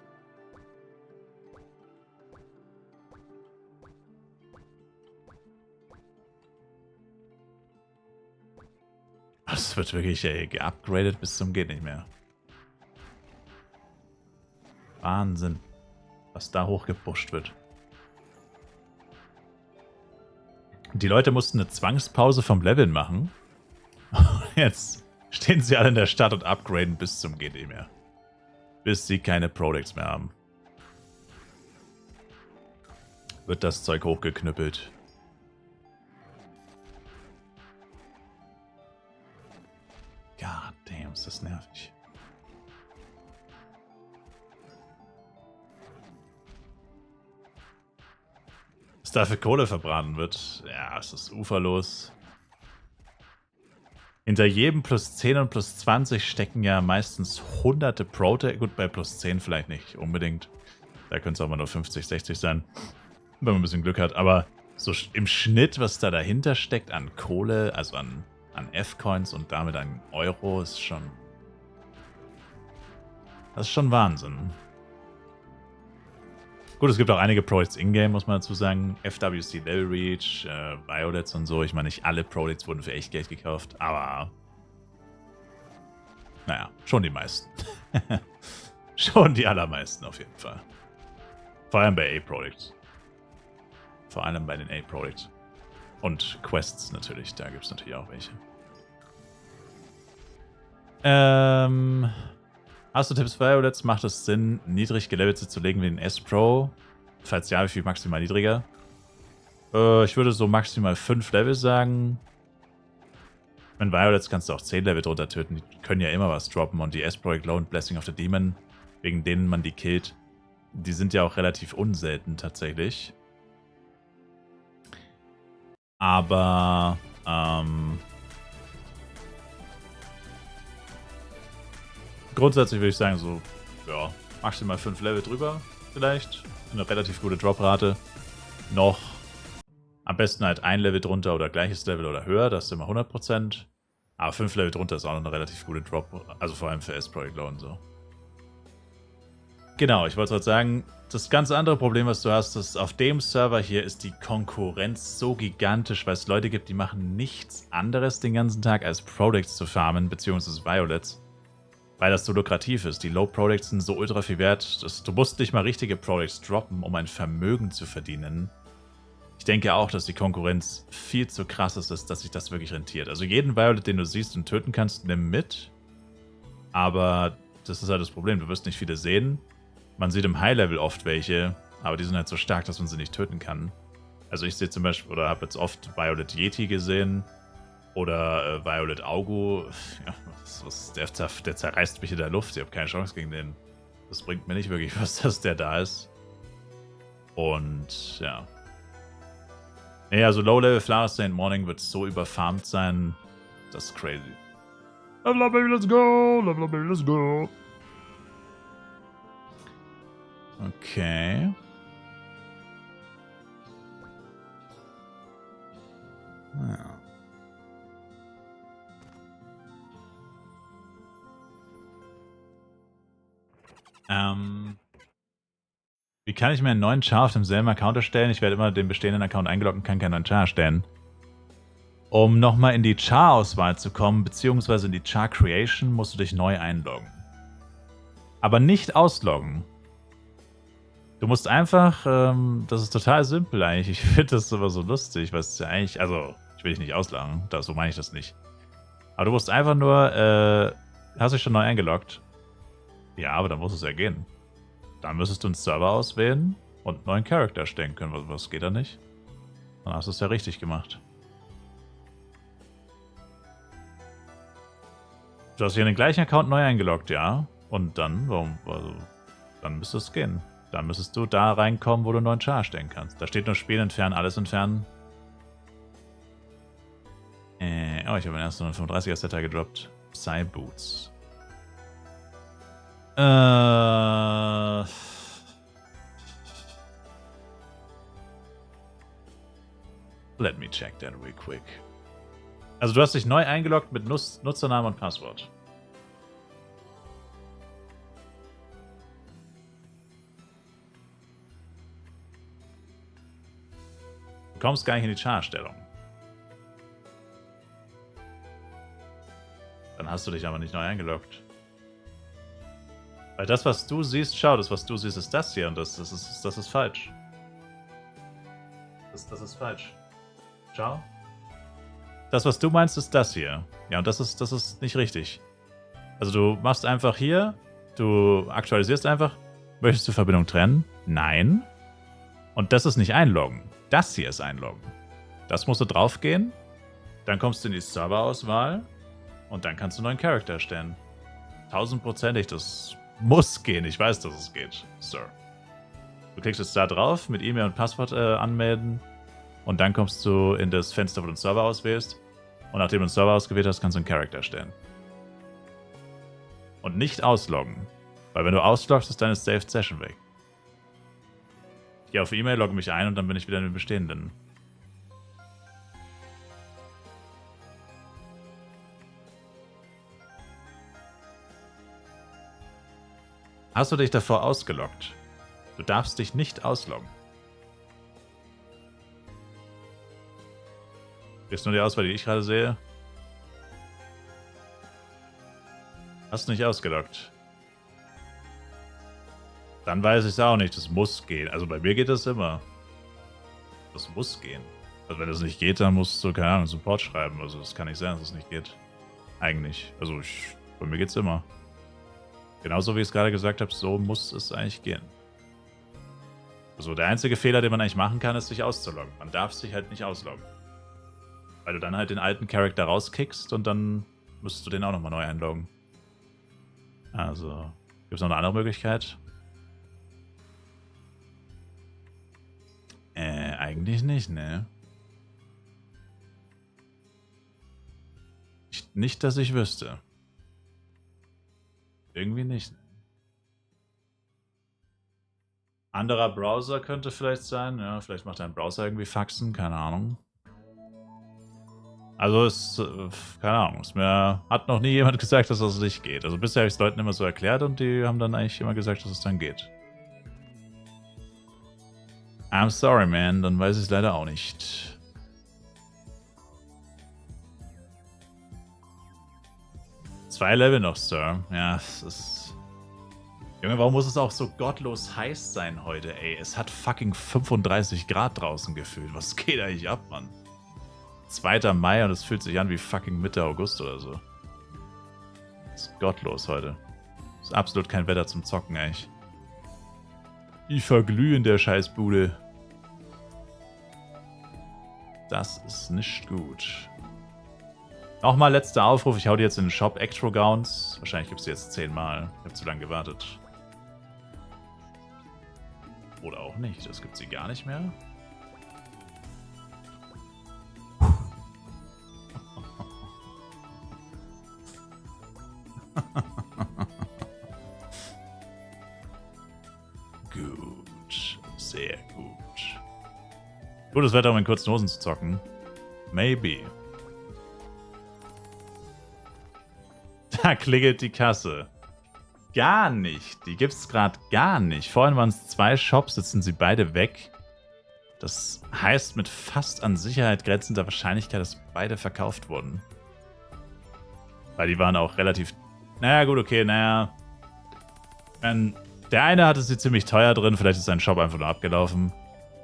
Das wird wirklich geupgradet bis zum geht nicht mehr. Wahnsinn, was da hochgepusht wird. Die Leute mussten eine Zwangspause vom Leveln machen. Jetzt stehen sie alle in der Stadt und upgraden bis zum geht nicht mehr. Bis sie keine Products mehr haben. Wird das Zeug hochgeknüppelt. God damn, ist das nervig. Was da für Kohle verbraten wird, ja, es ist uferlos. Hinter jedem plus 10 und plus 20 stecken ja meistens hunderte Protect. Gut, bei plus 10 vielleicht nicht unbedingt. Da könnte es auch mal nur 50, 60 sein. Wenn man ein bisschen Glück hat. Aber so im Schnitt, was da dahinter steckt an Kohle, also an F-Coins und damit an Euro, ist schon... Das ist schon Wahnsinn. Gut, es gibt auch einige Projects in-game, muss man dazu sagen. FWC Level Reach, Violets und so. Ich meine, nicht alle Projects wurden für echt Geld gekauft, aber... Naja, schon die meisten. Schon die allermeisten auf jeden Fall. Vor allem bei A-Projects. Vor allem bei den A-Projects. Und Quests natürlich, da gibt es natürlich auch welche. Hast du Tipps für Violets? Macht es Sinn, niedrig gelevelte zu legen wie den S-Pro? Falls ja, wie viel maximal niedriger? Ich würde so maximal 5 Level sagen. Mit Violets kannst du auch 10 Level drunter töten. Die können ja immer was droppen. Und die S-Pro Glow und Blessing of the Demon, wegen denen man die killt, die sind ja auch relativ unselten tatsächlich. Aber, grundsätzlich würde ich sagen, so, ja, maximal 5 Level drüber vielleicht. Eine relativ gute Droprate. Noch am besten halt ein Level drunter oder gleiches Level oder höher, das ist immer 100%. Aber 5 Level drunter ist auch noch eine relativ gute Drop, also vor allem für S-Pro Glow und so. Genau, ich wollte gerade sagen, das ganz andere Problem, was du hast, ist, auf dem Server hier ist die Konkurrenz so gigantisch, weil es Leute gibt, die machen nichts anderes den ganzen Tag, als Products zu farmen, beziehungsweise Violets. Weil das so lukrativ ist. Die Low-Products sind so ultra viel wert, dass du musst nicht mal richtige Products droppen, um ein Vermögen zu verdienen. Ich denke auch, dass die Konkurrenz viel zu krass ist, dass sich das wirklich rentiert. Also jeden Violet, den du siehst und töten kannst, nimm mit. Aber das ist halt das Problem, du wirst nicht viele sehen. Man sieht im High-Level oft welche, aber die sind halt so stark, dass man sie nicht töten kann. Also ich sehe zum Beispiel, oder habe jetzt oft Violet Yeti gesehen oder Violet Augu. Ja, der zerreißt mich in der Luft, ich habe keine Chance gegen den. Das bringt mir nicht wirklich was, dass der da ist. Und ja. Ja, also Low-Level Flower Saint Morning wird so überfarmt sein, das ist crazy. Level up, baby, let's go! Level up, baby, let's go! Okay. Ja. Wie kann ich mir einen neuen Char auf demselben Account erstellen? Ich werde immer den bestehenden Account eingeloggt und kann keinen neuen Char erstellen. Um nochmal in die Char-Auswahl zu kommen, beziehungsweise in die Char-Creation, musst du dich neu einloggen. Aber nicht ausloggen. Du musst einfach, das ist total simpel eigentlich. Ich finde das aber so lustig, weil es ja eigentlich, also, ich will dich nicht auslachen, so meine ich das nicht. Aber du musst einfach nur, hast dich schon neu eingeloggt? Ja, aber dann muss es ja gehen. Dann müsstest du einen Server auswählen und einen neuen Charakter erstellen können. Was geht da nicht? Dann hast du es ja richtig gemacht. Du hast hier den gleichen Account neu eingeloggt, ja. Und dann, warum? Also, dann müsste es gehen. Dann müsstest du da reinkommen, wo du einen neuen Char stellen kannst. Da steht nur Spiel entfernen, alles entfernen. Oh, ich habe den ersten 135er Setter gedroppt. Psy Boots. Let me check that real quick. Also du hast dich neu eingeloggt mit Nutzernamen und Passwort. Du kommst gar nicht in die Char-Stellung. Dann hast du dich aber nicht neu eingeloggt. Weil das, was du siehst, schau, das, was du siehst, ist das hier und das ist falsch. Das ist falsch. Schau. Das, was du meinst, ist das hier. Ja, und das ist nicht richtig. Also du machst einfach hier, du aktualisierst einfach. Möchtest du Verbindung trennen? Nein. Und das ist nicht einloggen. Das hier ist einloggen. Das musst du draufgehen. Dann kommst du in die Serverauswahl. Und dann kannst du einen neuen Charakter erstellen. 1000%ig, das muss gehen. Ich weiß, dass es geht, Sir. Du klickst jetzt da drauf, mit E-Mail und Passwort anmelden. Und dann kommst du in das Fenster, wo du den Server auswählst. Und nachdem du den Server ausgewählt hast, kannst du einen Charakter erstellen. Und nicht ausloggen. Weil wenn du ausloggst, ist deine Saved Session weg. Ich gehe auf E-Mail, logge mich ein und dann bin ich wieder in den bestehenden. Hast du dich davor ausgeloggt? Du darfst dich nicht ausloggen. Ist nur die Auswahl, die ich gerade sehe. Hast du nicht ausgeloggt? Dann weiß ich es auch nicht. Das muss gehen. Also bei mir geht das immer. Das muss gehen. Also wenn das nicht geht, dann musst du, keine Ahnung, Support schreiben. Also das kann nicht sein, dass es nicht geht. Eigentlich. Also bei mir geht es immer. Genauso wie ich es gerade gesagt habe, so muss es eigentlich gehen. Also der einzige Fehler, den man eigentlich machen kann, ist sich auszuloggen. Man darf sich halt nicht ausloggen. Weil du dann halt den alten Charakter rauskickst und dann müsstest du den auch nochmal neu einloggen. Also, gibt es noch eine andere Möglichkeit? Eigentlich nicht, ne? Nicht, dass ich wüsste. Irgendwie nicht. Anderer Browser könnte vielleicht sein. Ja, vielleicht macht dein Browser irgendwie Faxen, keine Ahnung. Also es, keine Ahnung, hat noch nie jemand gesagt, dass das nicht geht. Also bisher habe ich es Leuten immer so erklärt und die haben dann eigentlich immer gesagt, dass es dann geht. I'm sorry, man, dann weiß ich es leider auch nicht. Zwei Level noch, Sir. Ja, es ist... Junge, warum muss es auch so gottlos heiß sein heute, ey? Es hat fucking 35 Grad draußen gefühlt. Was geht eigentlich ab, Mann? 2. Mai und es fühlt sich an wie fucking Mitte August oder so. Das ist gottlos heute. Ist absolut kein Wetter zum Zocken, eigentlich. Ich verglühe in der Scheißbude. Das ist nicht gut. Nochmal letzter Aufruf. Ich hau die jetzt in den Shop. Electro-Gowns. Wahrscheinlich gibt es die jetzt 10 Mal. Ich habe zu lange gewartet. Oder auch nicht. Das gibt sie gar nicht mehr. Gut. Sehr gut. Gutes Wetter, um in kurzen Hosen zu zocken. Maybe. Da klingelt die Kasse. Gar nicht. Die gibt's gerade gar nicht. Vorhin waren es 2 Shops, jetzt sind sie beide weg. Das heißt mit fast an Sicherheit grenzender Wahrscheinlichkeit, dass beide verkauft wurden. Weil die waren auch relativ... Naja, gut, okay, naja. Der eine hatte sie ziemlich teuer drin, vielleicht ist sein Shop einfach nur abgelaufen.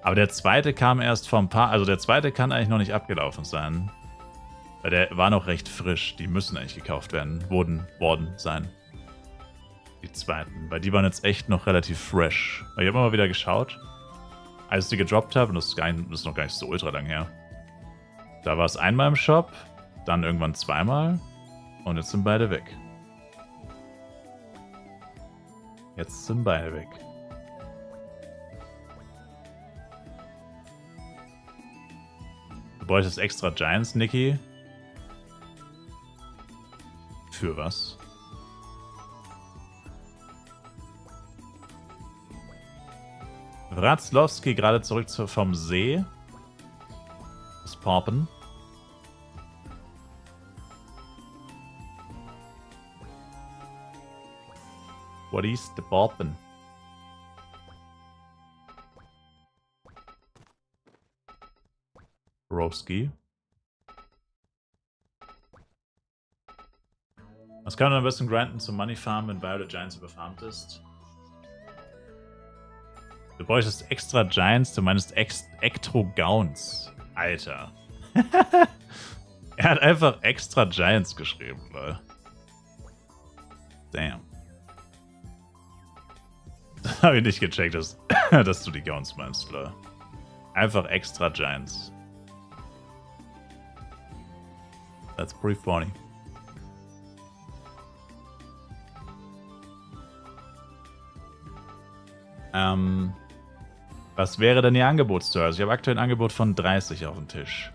Aber der zweite kam erst vor ein paar... Also der zweite kann eigentlich noch nicht abgelaufen sein. Weil der war noch recht frisch. Die müssen eigentlich gekauft werden. Worden sein. Die zweiten. Weil die waren jetzt echt noch relativ fresh. Weil ich habe mal wieder geschaut. Als ich die gedroppt habe, und das ist noch gar nicht so ultra lang her. Da war es einmal im Shop. Dann irgendwann zweimal. Und jetzt sind beide weg. Jetzt sind beide weg. Du bräuchtest extra Giants, Niki. Für was? Wraclowski gerade zurück vom See. Das Poppen. What is the Poppen? Rowski. Was kann man am besten grinden zum Money Farm, wenn Violet Giants überfarmt ist? Du bräuchtest extra Giants, du meinst Ektro Gauns. Alter. Er hat einfach extra Giants geschrieben, lol. Damn. Das habe ich nicht gecheckt, dass du die Gauns meinst, lol. Einfach extra Giants. That's pretty funny. Was wäre denn Ihr Angebotsteuer? Also ich habe aktuell ein Angebot von 30 auf dem Tisch.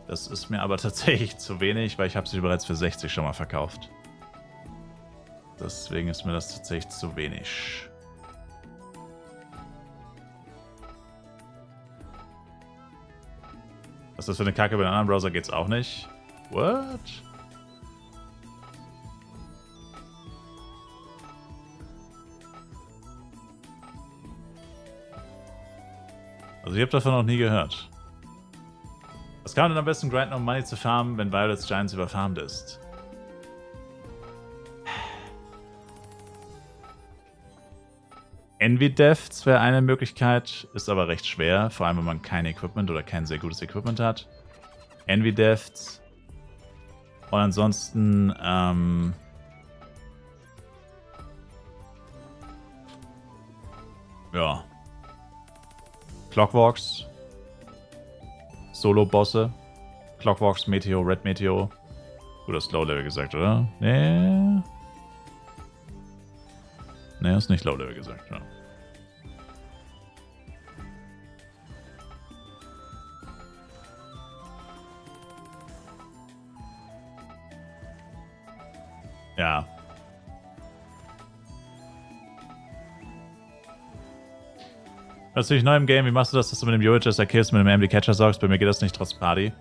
Das ist mir aber tatsächlich zu wenig, weil ich habe sie bereits für 60 schon mal verkauft. Deswegen ist mir das tatsächlich zu wenig. Was ist das für eine Kacke? Bei einem anderen Browser geht's auch nicht. What? Also ich habe davon noch nie gehört. Was kann man denn am besten grinden, um Money zu farmen, wenn Violet's Giants überfarmt ist? Envy Deaths wäre eine Möglichkeit, ist aber recht schwer, vor allem wenn man kein Equipment oder kein sehr gutes Equipment hat. Envy Deaths. Und ansonsten, ja. Clockwalks. Solo-Bosse. Clockwalks, Meteor, Red Meteor. Gut, das Low-Level gesagt, oder? Nee. Nee, ist nicht Low-Level gesagt, ja. Ja. Natürlich neu im Game. Wie machst du das, dass du mit dem Yo-Jester killst, mit dem MD Catcher saugst? Bei mir geht das nicht trotz Party.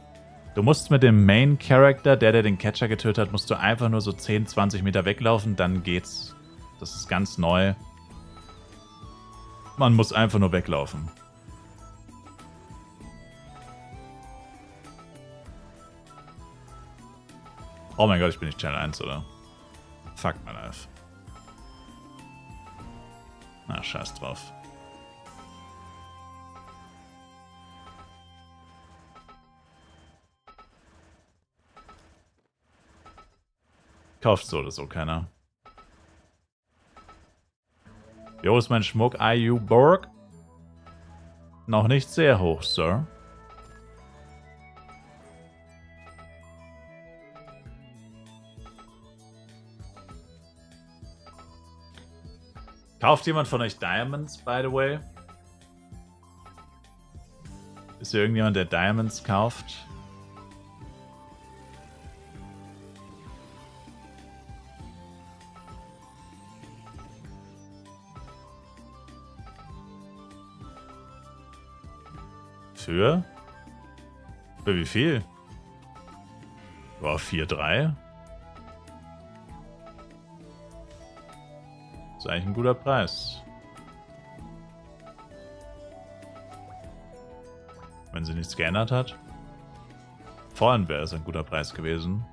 Du musst mit dem Main Character, der den Catcher getötet hat, musst du einfach nur so 10, 20 Meter weglaufen, dann geht's. Das ist ganz neu. Man muss einfach nur weglaufen. Oh mein Gott, ich bin nicht Channel 1, oder? Fuck my life. Na, scheiß drauf. Kauft so oder so keiner. Jo, ist mein Schmuck IU Borg? Noch nicht sehr hoch, Sir. Kauft jemand von euch Diamonds, by the way? Ist hier irgendjemand, der Diamonds kauft? Für wie viel? War 4,3? Ist eigentlich ein guter Preis. Wenn sie nichts geändert hat. Vorhin wäre es ein guter Preis gewesen.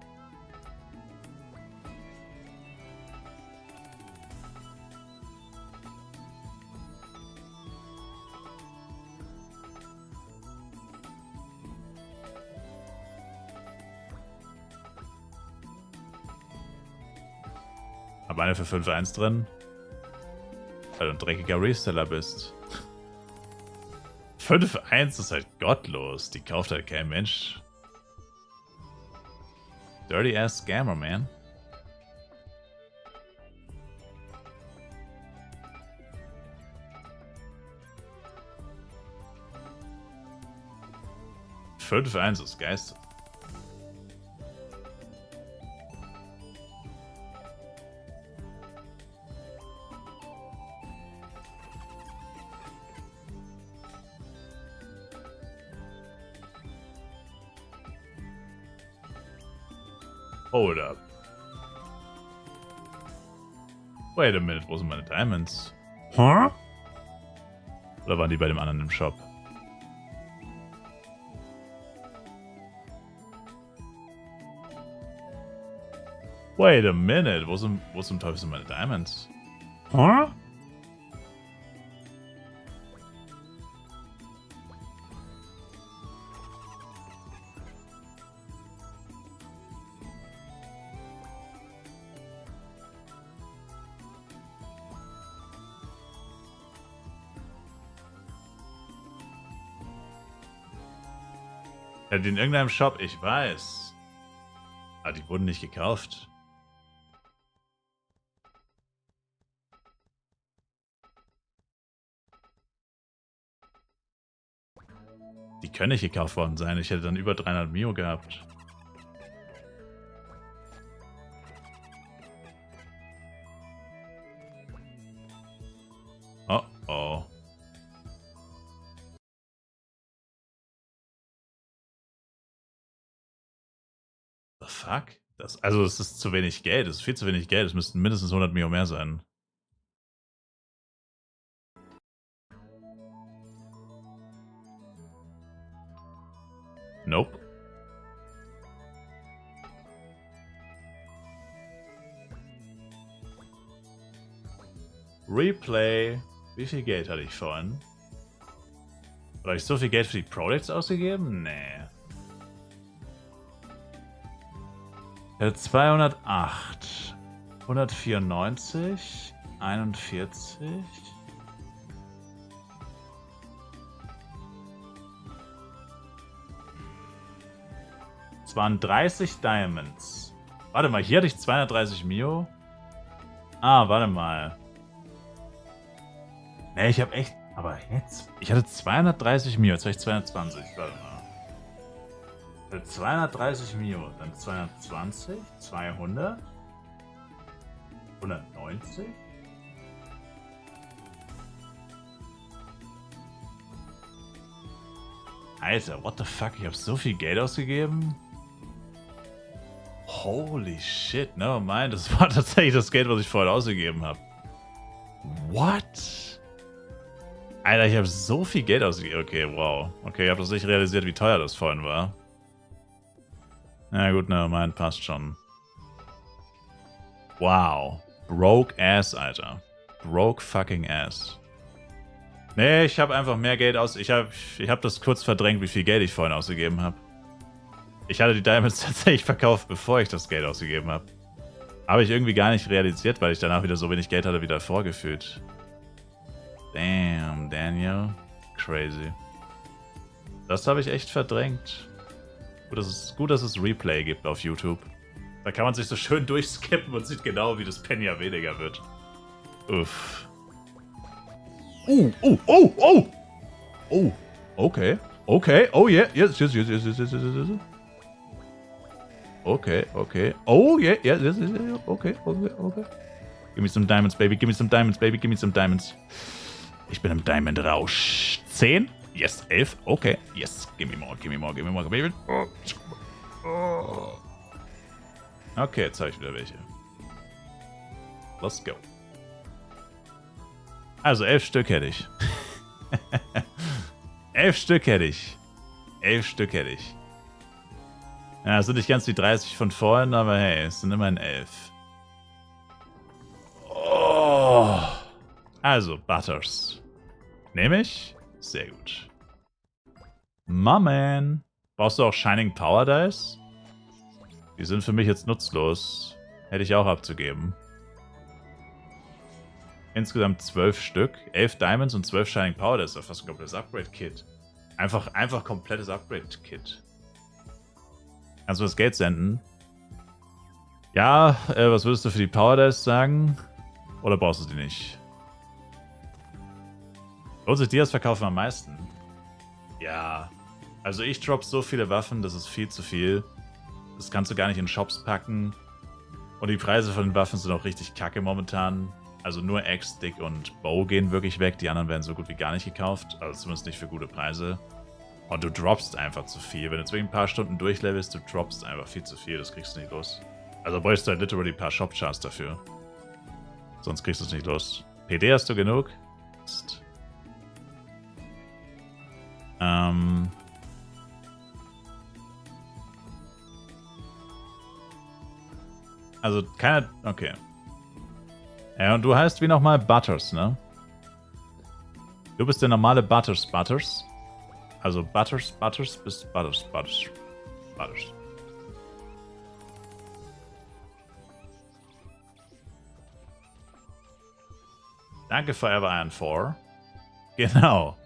Aber eine für 5,1 drin. Weil du ein dreckiger Reseller bist. 5,1 ist halt gottlos. Die kauft halt kein Mensch. Dirty ass scammer, man. Fünf 1 ist Geist. Hold up. Wait a minute, wo sind meine Diamonds? Huh? Oder waren die bei dem anderen im Shop? Wait a minute, wo zum Teufel sind meine Diamonds? Huh? Ja, die in irgendeinem Shop, ich weiß. Aber die wurden nicht gekauft. Die können nicht gekauft worden sein. Ich hätte dann über 300 Mio gehabt. Oh, oh. The fuck? Also, es ist zu wenig Geld. Es ist viel zu wenig Geld. Es müssten mindestens 100 Mio mehr sein. Nope. Replay. Wie viel Geld hatte ich vorhin? Habe ich so viel Geld für die Products ausgegeben? Nee. Ich hatte 208. 194. 41. Es waren 30 Diamonds. Warte mal, hier hatte ich 230 Mio. Ah, warte mal. Ne, ich habe echt... Aber jetzt... Ich hatte 230 Mio, jetzt habe ich 220. Warte mal. Ich hatte 230 Mio, dann 220, 200, 190. Alter, what the fuck? Ich habe so viel Geld ausgegeben? Holy shit, never mind. Das war tatsächlich das Geld, was ich vorhin ausgegeben habe. What? Alter, ich habe so viel Geld ausgegeben. Okay, wow. Okay, ich habe das nicht realisiert, wie teuer das vorhin war. Na gut, never mind, passt schon. Wow. Broke ass, Alter. Broke fucking ass. Nee, ich habe einfach mehr Geld aus... Ich hab das kurz verdrängt, wie viel Geld ich vorhin ausgegeben habe. Ich hatte die Diamonds tatsächlich verkauft, bevor ich das Geld ausgegeben habe. Habe ich irgendwie gar nicht realisiert, weil ich danach wieder so wenig Geld hatte wie davor gefühlt. Damn, Daniel. Crazy. Das habe ich echt verdrängt. Gut, dass es Replay gibt auf YouTube. Da kann man sich so schön durchskippen und sieht genau, wie das Penya weniger wird. Uff. Oh. Oh, okay. Okay, oh yeah, yes. Okay. Oh yeah, yes. Okay. Give me some diamonds, baby. Give me some diamonds. Ich bin im Diamond-Rausch. 10? Yes, 11. Okay. Yes. Give me more. Okay, jetzt habe ich wieder welche. Let's go. Also 11 Stück hätte ich. 11 Stück hätte ich. Ja, es sind nicht ganz die 30 von vorhin, aber hey, es sind immerhin 11. Oh. Also, Butters. Nehme ich? Sehr gut. Maman. Brauchst du auch Shining Power Dice? Die sind für mich jetzt nutzlos. Hätte ich auch abzugeben. Insgesamt 12 Stück. 11 Diamonds und 12 Shining Power. Das ist doch fast ein komplettes Upgrade-Kit. Einfach komplettes Upgrade-Kit. Kannst du das Geld senden? Ja, was würdest du für die Power Dice sagen? Oder brauchst du die nicht? Lohnt sich dir das Verkaufen am meisten? Ja. Also ich drop so viele Waffen, das ist viel zu viel. Das kannst du gar nicht in Shops packen. Und die Preise von den Waffen sind auch richtig kacke momentan. Also nur Axe, Stick und Bow gehen wirklich weg. Die anderen werden so gut wie gar nicht gekauft. Also zumindest nicht für gute Preise. Und du droppst einfach zu viel. Wenn du zwischen ein paar Stunden durchlevelst, du droppst einfach viel zu viel. Das kriegst du nicht los. Also bräuchst du halt literally ein paar Shop-Charts dafür. Sonst kriegst du es nicht los. PD hast du genug? Also keine... Okay. Ja, und du heißt wie nochmal Butters, ne? Du bist der normale Butters. Also Butters bist Butters. Danke, Forever Iron 4. Genau.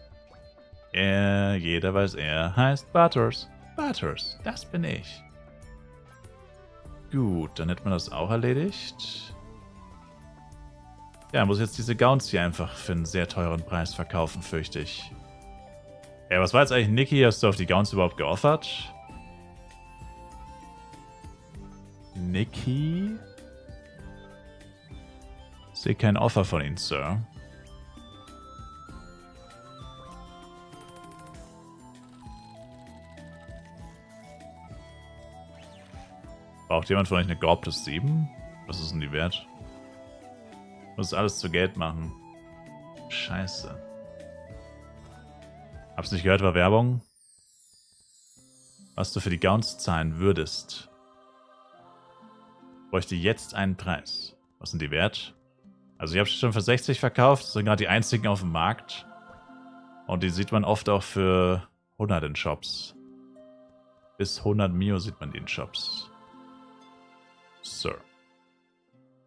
Jeder weiß, er heißt Butters. Butters, das bin ich. Gut, dann hätte man das auch erledigt. Ja, muss jetzt diese Gowns hier einfach für einen sehr teuren Preis verkaufen, fürchte ich. Ja, was war jetzt eigentlich, Niki? Hast du auf die Gowns überhaupt geoffert? Niki? Ich sehe kein Offer von Ihnen, Sir. Braucht jemand von euch eine Gorb plus 7? Was ist denn die wert? Muss alles zu Geld machen. Scheiße. Hab's nicht gehört, war Werbung. Was du für die Gowns zahlen würdest. Bräuchte jetzt einen Preis. Was sind die wert? Also ich habe schon für 60 verkauft. Das sind gerade die einzigen auf dem Markt. Und die sieht man oft auch für 100 in Shops. Bis 100 Mio sieht man die in Shops. Sir.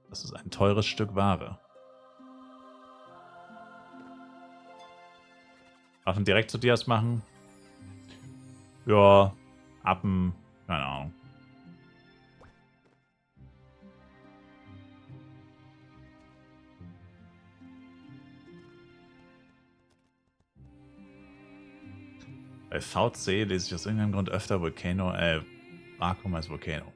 Das ist ein teures Stück Ware. Waffen direkt zu Dias machen? Ja, Appen, keine Ahnung. Bei VC lese ich aus irgendeinem Grund öfter Volcano, Vakuum als Volcano.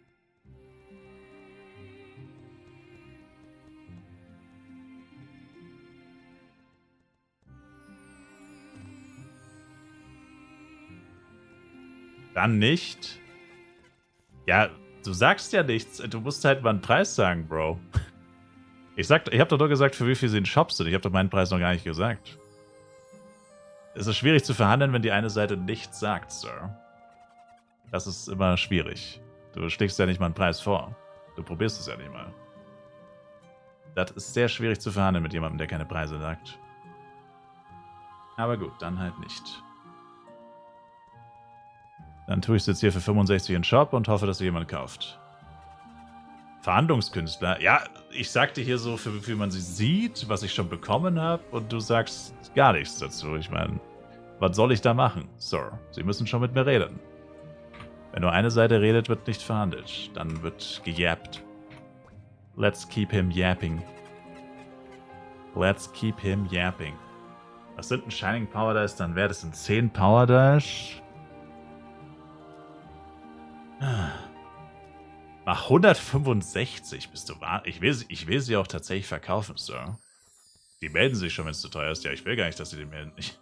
Dann nicht. Ja, du sagst ja nichts. Du musst halt mal einen Preis sagen, Bro. Ich hab doch nur gesagt, für wie viel sie in Shops sind. Ich hab doch meinen Preis noch gar nicht gesagt. Es ist schwierig zu verhandeln, wenn die eine Seite nichts sagt, Sir. Das ist immer schwierig. Du schlägst ja nicht mal einen Preis vor. Du probierst es ja nicht mal. Das ist sehr schwierig zu verhandeln mit jemandem, der keine Preise sagt. Aber gut, dann halt nicht. Dann tue ich es jetzt hier für 65 in den Shop und hoffe, dass jemand kauft. Verhandlungskünstler? Ja, ich sagte hier so, für wie viel man sie sieht, was ich schon bekommen habe, und du sagst gar nichts dazu. Ich meine, was soll ich da machen, Sir? Sie müssen schon mit mir reden. Wenn nur eine Seite redet, wird nicht verhandelt. Dann wird gejappt. Let's keep him yapping. Let's keep him yapping. Was sind ein Shining Power Dice? Dann wäre das ein 10 Power Dice. Mach 165, bist du wahr? Ich will sie auch tatsächlich verkaufen, Sir. Die melden sich schon, wenn es zu teuer ist. Ja, ich will gar nicht, dass sie die melden. Ich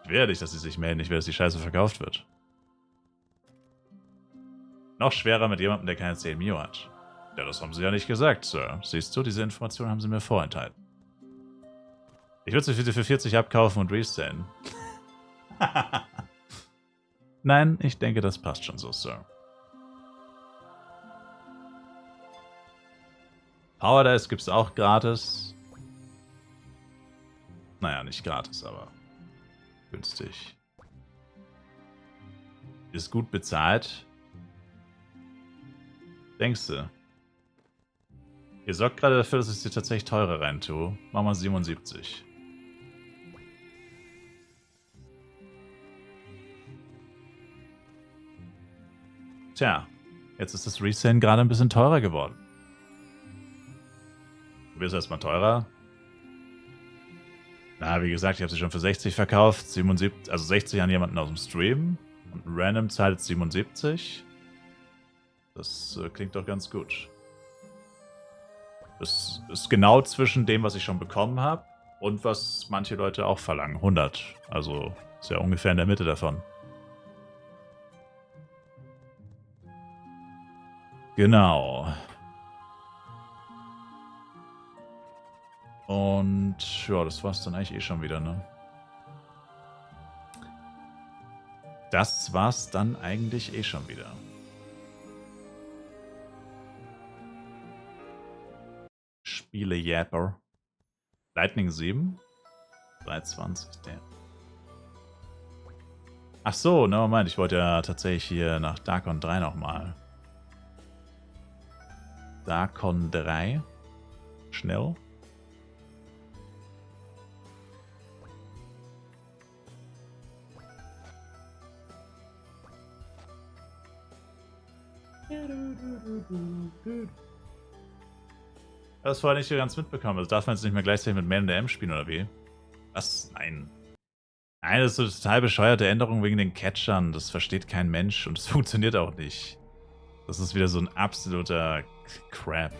will ja nicht, dass sie sich melden. Ich will, dass die Scheiße verkauft wird. Noch schwerer mit jemandem, der keine 10 Mio hat. Ja, das haben sie ja nicht gesagt, Sir. Siehst du, diese Information haben sie mir vorenthalten. Ich würde sie für 40 abkaufen und resellen. Nein, ich denke, das passt schon so, Sir. Power Dice gibt es auch gratis. Naja, nicht gratis, aber günstig. Ist gut bezahlt. Denkst du? Ihr sorgt gerade dafür, dass ich sie tatsächlich teurer rein tue. Machen wir 77. Tja, Jetzt ist das Resale gerade ein bisschen teurer geworden. Du wirst erstmal teurer. Na, wie gesagt, ich habe sie schon für 60 verkauft. 77, also 60 an jemanden aus dem Stream. Und ein Random zahlt 77. Das klingt doch ganz gut. Das ist genau zwischen dem, was ich schon bekommen habe und was manche Leute auch verlangen. 100. Also ist ja ungefähr in der Mitte davon. Genau. Und ja, das war's dann eigentlich eh schon wieder, ne? Das war's dann eigentlich eh schon wieder. Spiele Yapper. Lightning 7. 320, der. Ach so, ne, Moment, ich wollte ja tatsächlich hier nach Darkon 3 nochmal. Darkon 3. Schnell. Das vorher nicht so ganz mitbekommen. Also darf man jetzt nicht mehr gleichzeitig mit Man in the M spielen, oder wie? Was? Nein. Nein, das ist eine total bescheuerte Änderung wegen den Catchern. Das versteht kein Mensch und es funktioniert auch nicht. Das ist wieder so ein absoluter Crap.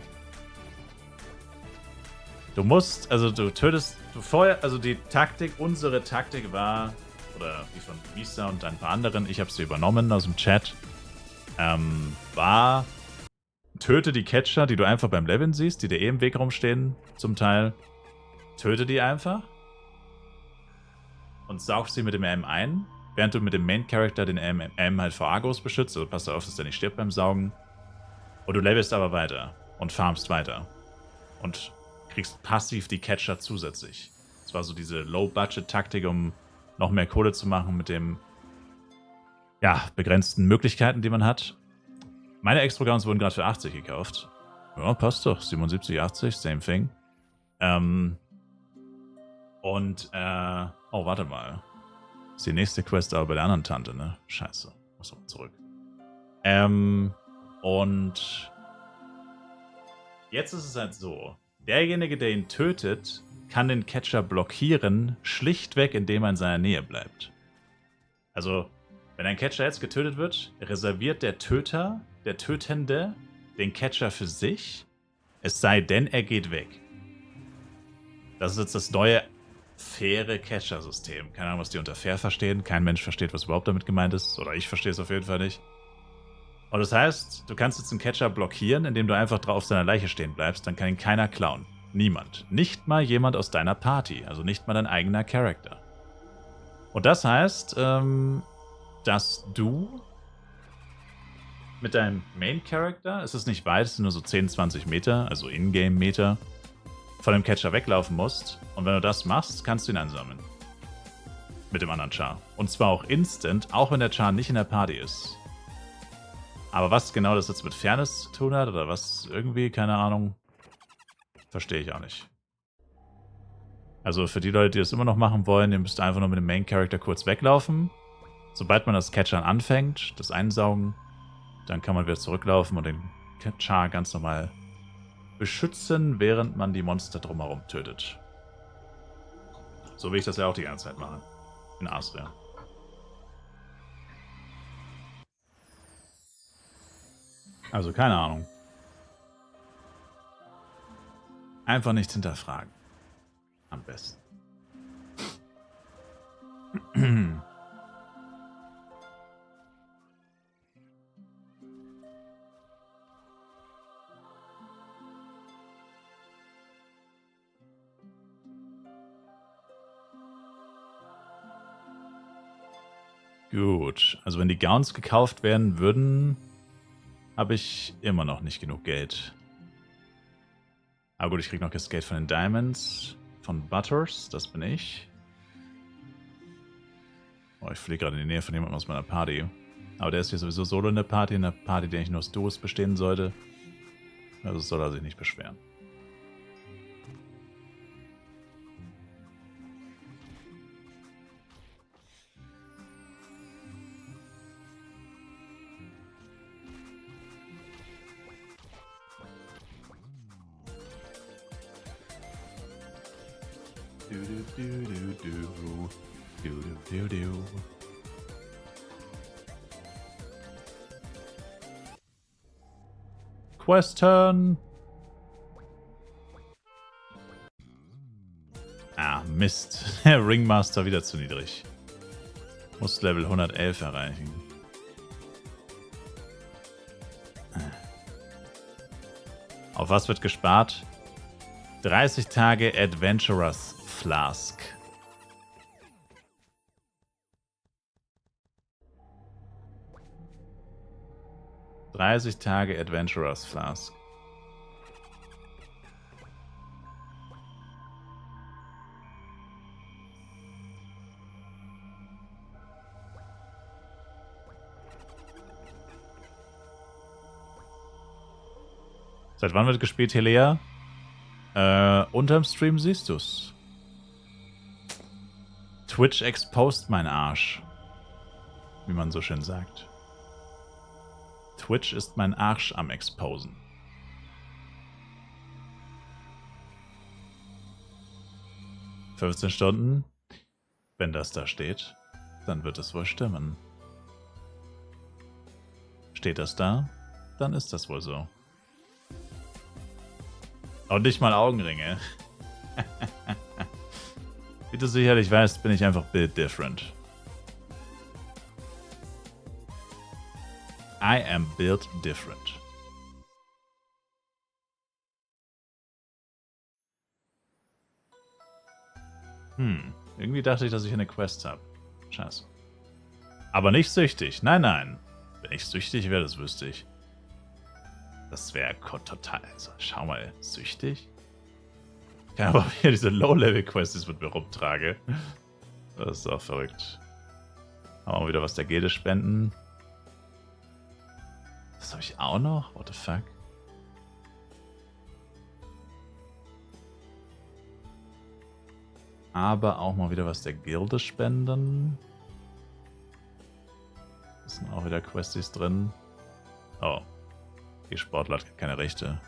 Du musst, also du tötest, also die Taktik, unsere Taktik war, oder die von Visa und ein paar anderen, ich habe sie übernommen aus dem Chat, war, töte die Catcher, die du einfach beim Leveln siehst, die dir eh im Weg rumstehen, zum Teil. Töte die einfach und saug sie mit dem M ein, während du mit dem Main-Character den M halt vor Argos beschützt, also passt auf, dass der nicht stirbt beim Saugen. Und du levelst aber weiter und farmst weiter. Und kriegst passiv die Catcher zusätzlich. Das war so diese Low-Budget-Taktik, um noch mehr Kohle zu machen mit dem, ja, begrenzten Möglichkeiten, die man hat. Meine Extra-Gowns wurden gerade für 80 gekauft. Ja, passt doch. 77, 80, same thing. Oh, warte mal. Ist die nächste Quest aber bei der anderen Tante, ne? Scheiße. Muss mal zurück. Und jetzt ist es halt so. Derjenige, der ihn tötet, kann den Catcher blockieren, schlichtweg, indem er in seiner Nähe bleibt. Also, wenn ein Catcher jetzt getötet wird, reserviert der Töter, der Tötende, den Catcher für sich, es sei denn, er geht weg. Das ist jetzt das neue, faire Catcher-System. Keine Ahnung, was die unter fair verstehen. Kein Mensch versteht, was überhaupt damit gemeint ist. Oder ich verstehe es auf jeden Fall nicht. Und das heißt, du kannst jetzt einen Catcher blockieren, indem du einfach drauf auf seiner Leiche stehen bleibst. Dann kann ihn keiner klauen. Niemand. Nicht mal jemand aus deiner Party. Also nicht mal dein eigener Charakter. Und das heißt, dass du mit deinem Main-Character, es ist nicht weit, es sind nur so 10, 20 Meter, also Ingame-Meter, von dem Catcher weglaufen musst. Und wenn du das machst, kannst du ihn einsammeln. Mit dem anderen Char. Und zwar auch instant, auch wenn der Char nicht in der Party ist. Aber was genau das jetzt mit Fairness zu tun hat, oder was irgendwie, keine Ahnung, verstehe ich auch nicht. Also für die Leute, die das immer noch machen wollen, ihr müsst einfach nur mit dem Main-Character kurz weglaufen. Sobald man das Catchern anfängt, das Einsaugen, dann kann man wieder zurücklaufen und den Char ganz normal beschützen, während man die Monster drumherum tötet. So will ich das ja auch die ganze Zeit machen. In Astria. Also keine Ahnung. Einfach nicht hinterfragen. Am besten. Gut, also wenn die Gowns gekauft werden würden, habe ich immer noch nicht genug Geld. Aber gut, ich kriege noch das Geld von den Diamonds, von Butters, das bin ich. Oh, ich fliege gerade in die Nähe von jemandem aus meiner Party. Aber der ist hier sowieso solo in der Party, die eigentlich nur aus Duos bestehen sollte. Also soll er sich nicht beschweren. Quest Turn. Ah, Mist. Ringmaster wieder zu niedrig. Muss Level 111 erreichen. Auf was wird gespart? 30 Tage Adventurers Flask. Tage Adventurers Flask. Seit wann wird gespielt, Helea? Unterm Stream siehst du's. Twitch exposed mein Arsch. Wie man so schön sagt. Twitch ist mein Arsch am Exposen. ...15 Stunden. Wenn das da steht, dann wird es wohl stimmen. Steht das da, dann ist das wohl so. Und nicht mal Augenringe. Wie du sicherlich weißt, bin ich einfach built different. I am built different. Irgendwie dachte ich, dass ich eine Quest habe. Scheiße. Aber nicht süchtig. Nein, nein. Wenn ich süchtig wäre, das wüsste ich. Das wäre total... Also, schau mal, süchtig? Ich kann aber hier diese Low-Level-Quests mit mir rumtrage. Das ist auch verrückt. Haben wir wieder was der Gilde spenden. Das habe ich auch noch? What the fuck? Aber auch mal wieder was der Gilde spenden. Da sind auch wieder Questies drin. Oh. E-Sportler hat keine Rechte.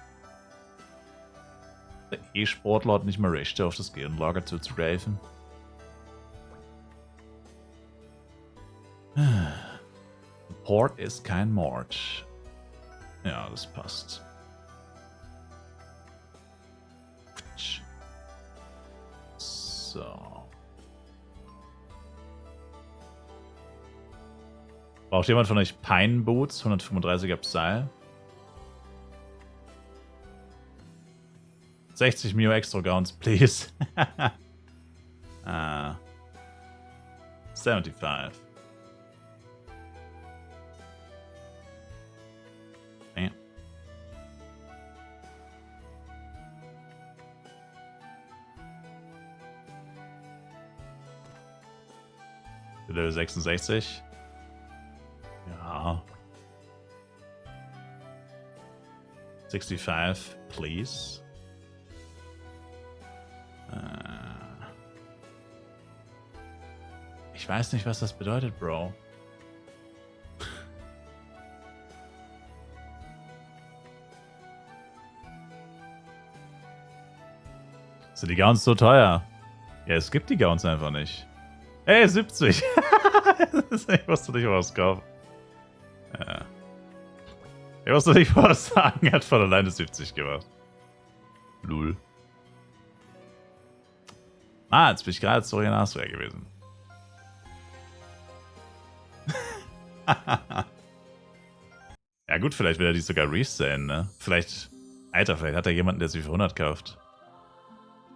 Der E-Sportler hat nicht mehr Rechte, auf das Gildenlager zuzugreifen. Port ist kein Mord. Ja, das passt. So. Braucht jemand von euch Pine Boots? 135er Psy. 60 Mio Extra Gowns, please. 75. Bam. Level 66. Ja. 65, please. Ich weiß nicht, was das bedeutet, Bro. Sind die Gowns so teuer? Ja, es gibt die Gowns einfach nicht. Ey, 70! Ich wusste nicht, was kaufen. Ja. Ich wusste nicht, was sagen. Er hat von alleine 70 gemacht. Lul. Ah, jetzt bin ich gerade zurück in Austria gewesen. Ja gut, vielleicht will er die sogar resellen, ne? Vielleicht, Alter, vielleicht hat er jemanden, der sie für 100 kauft.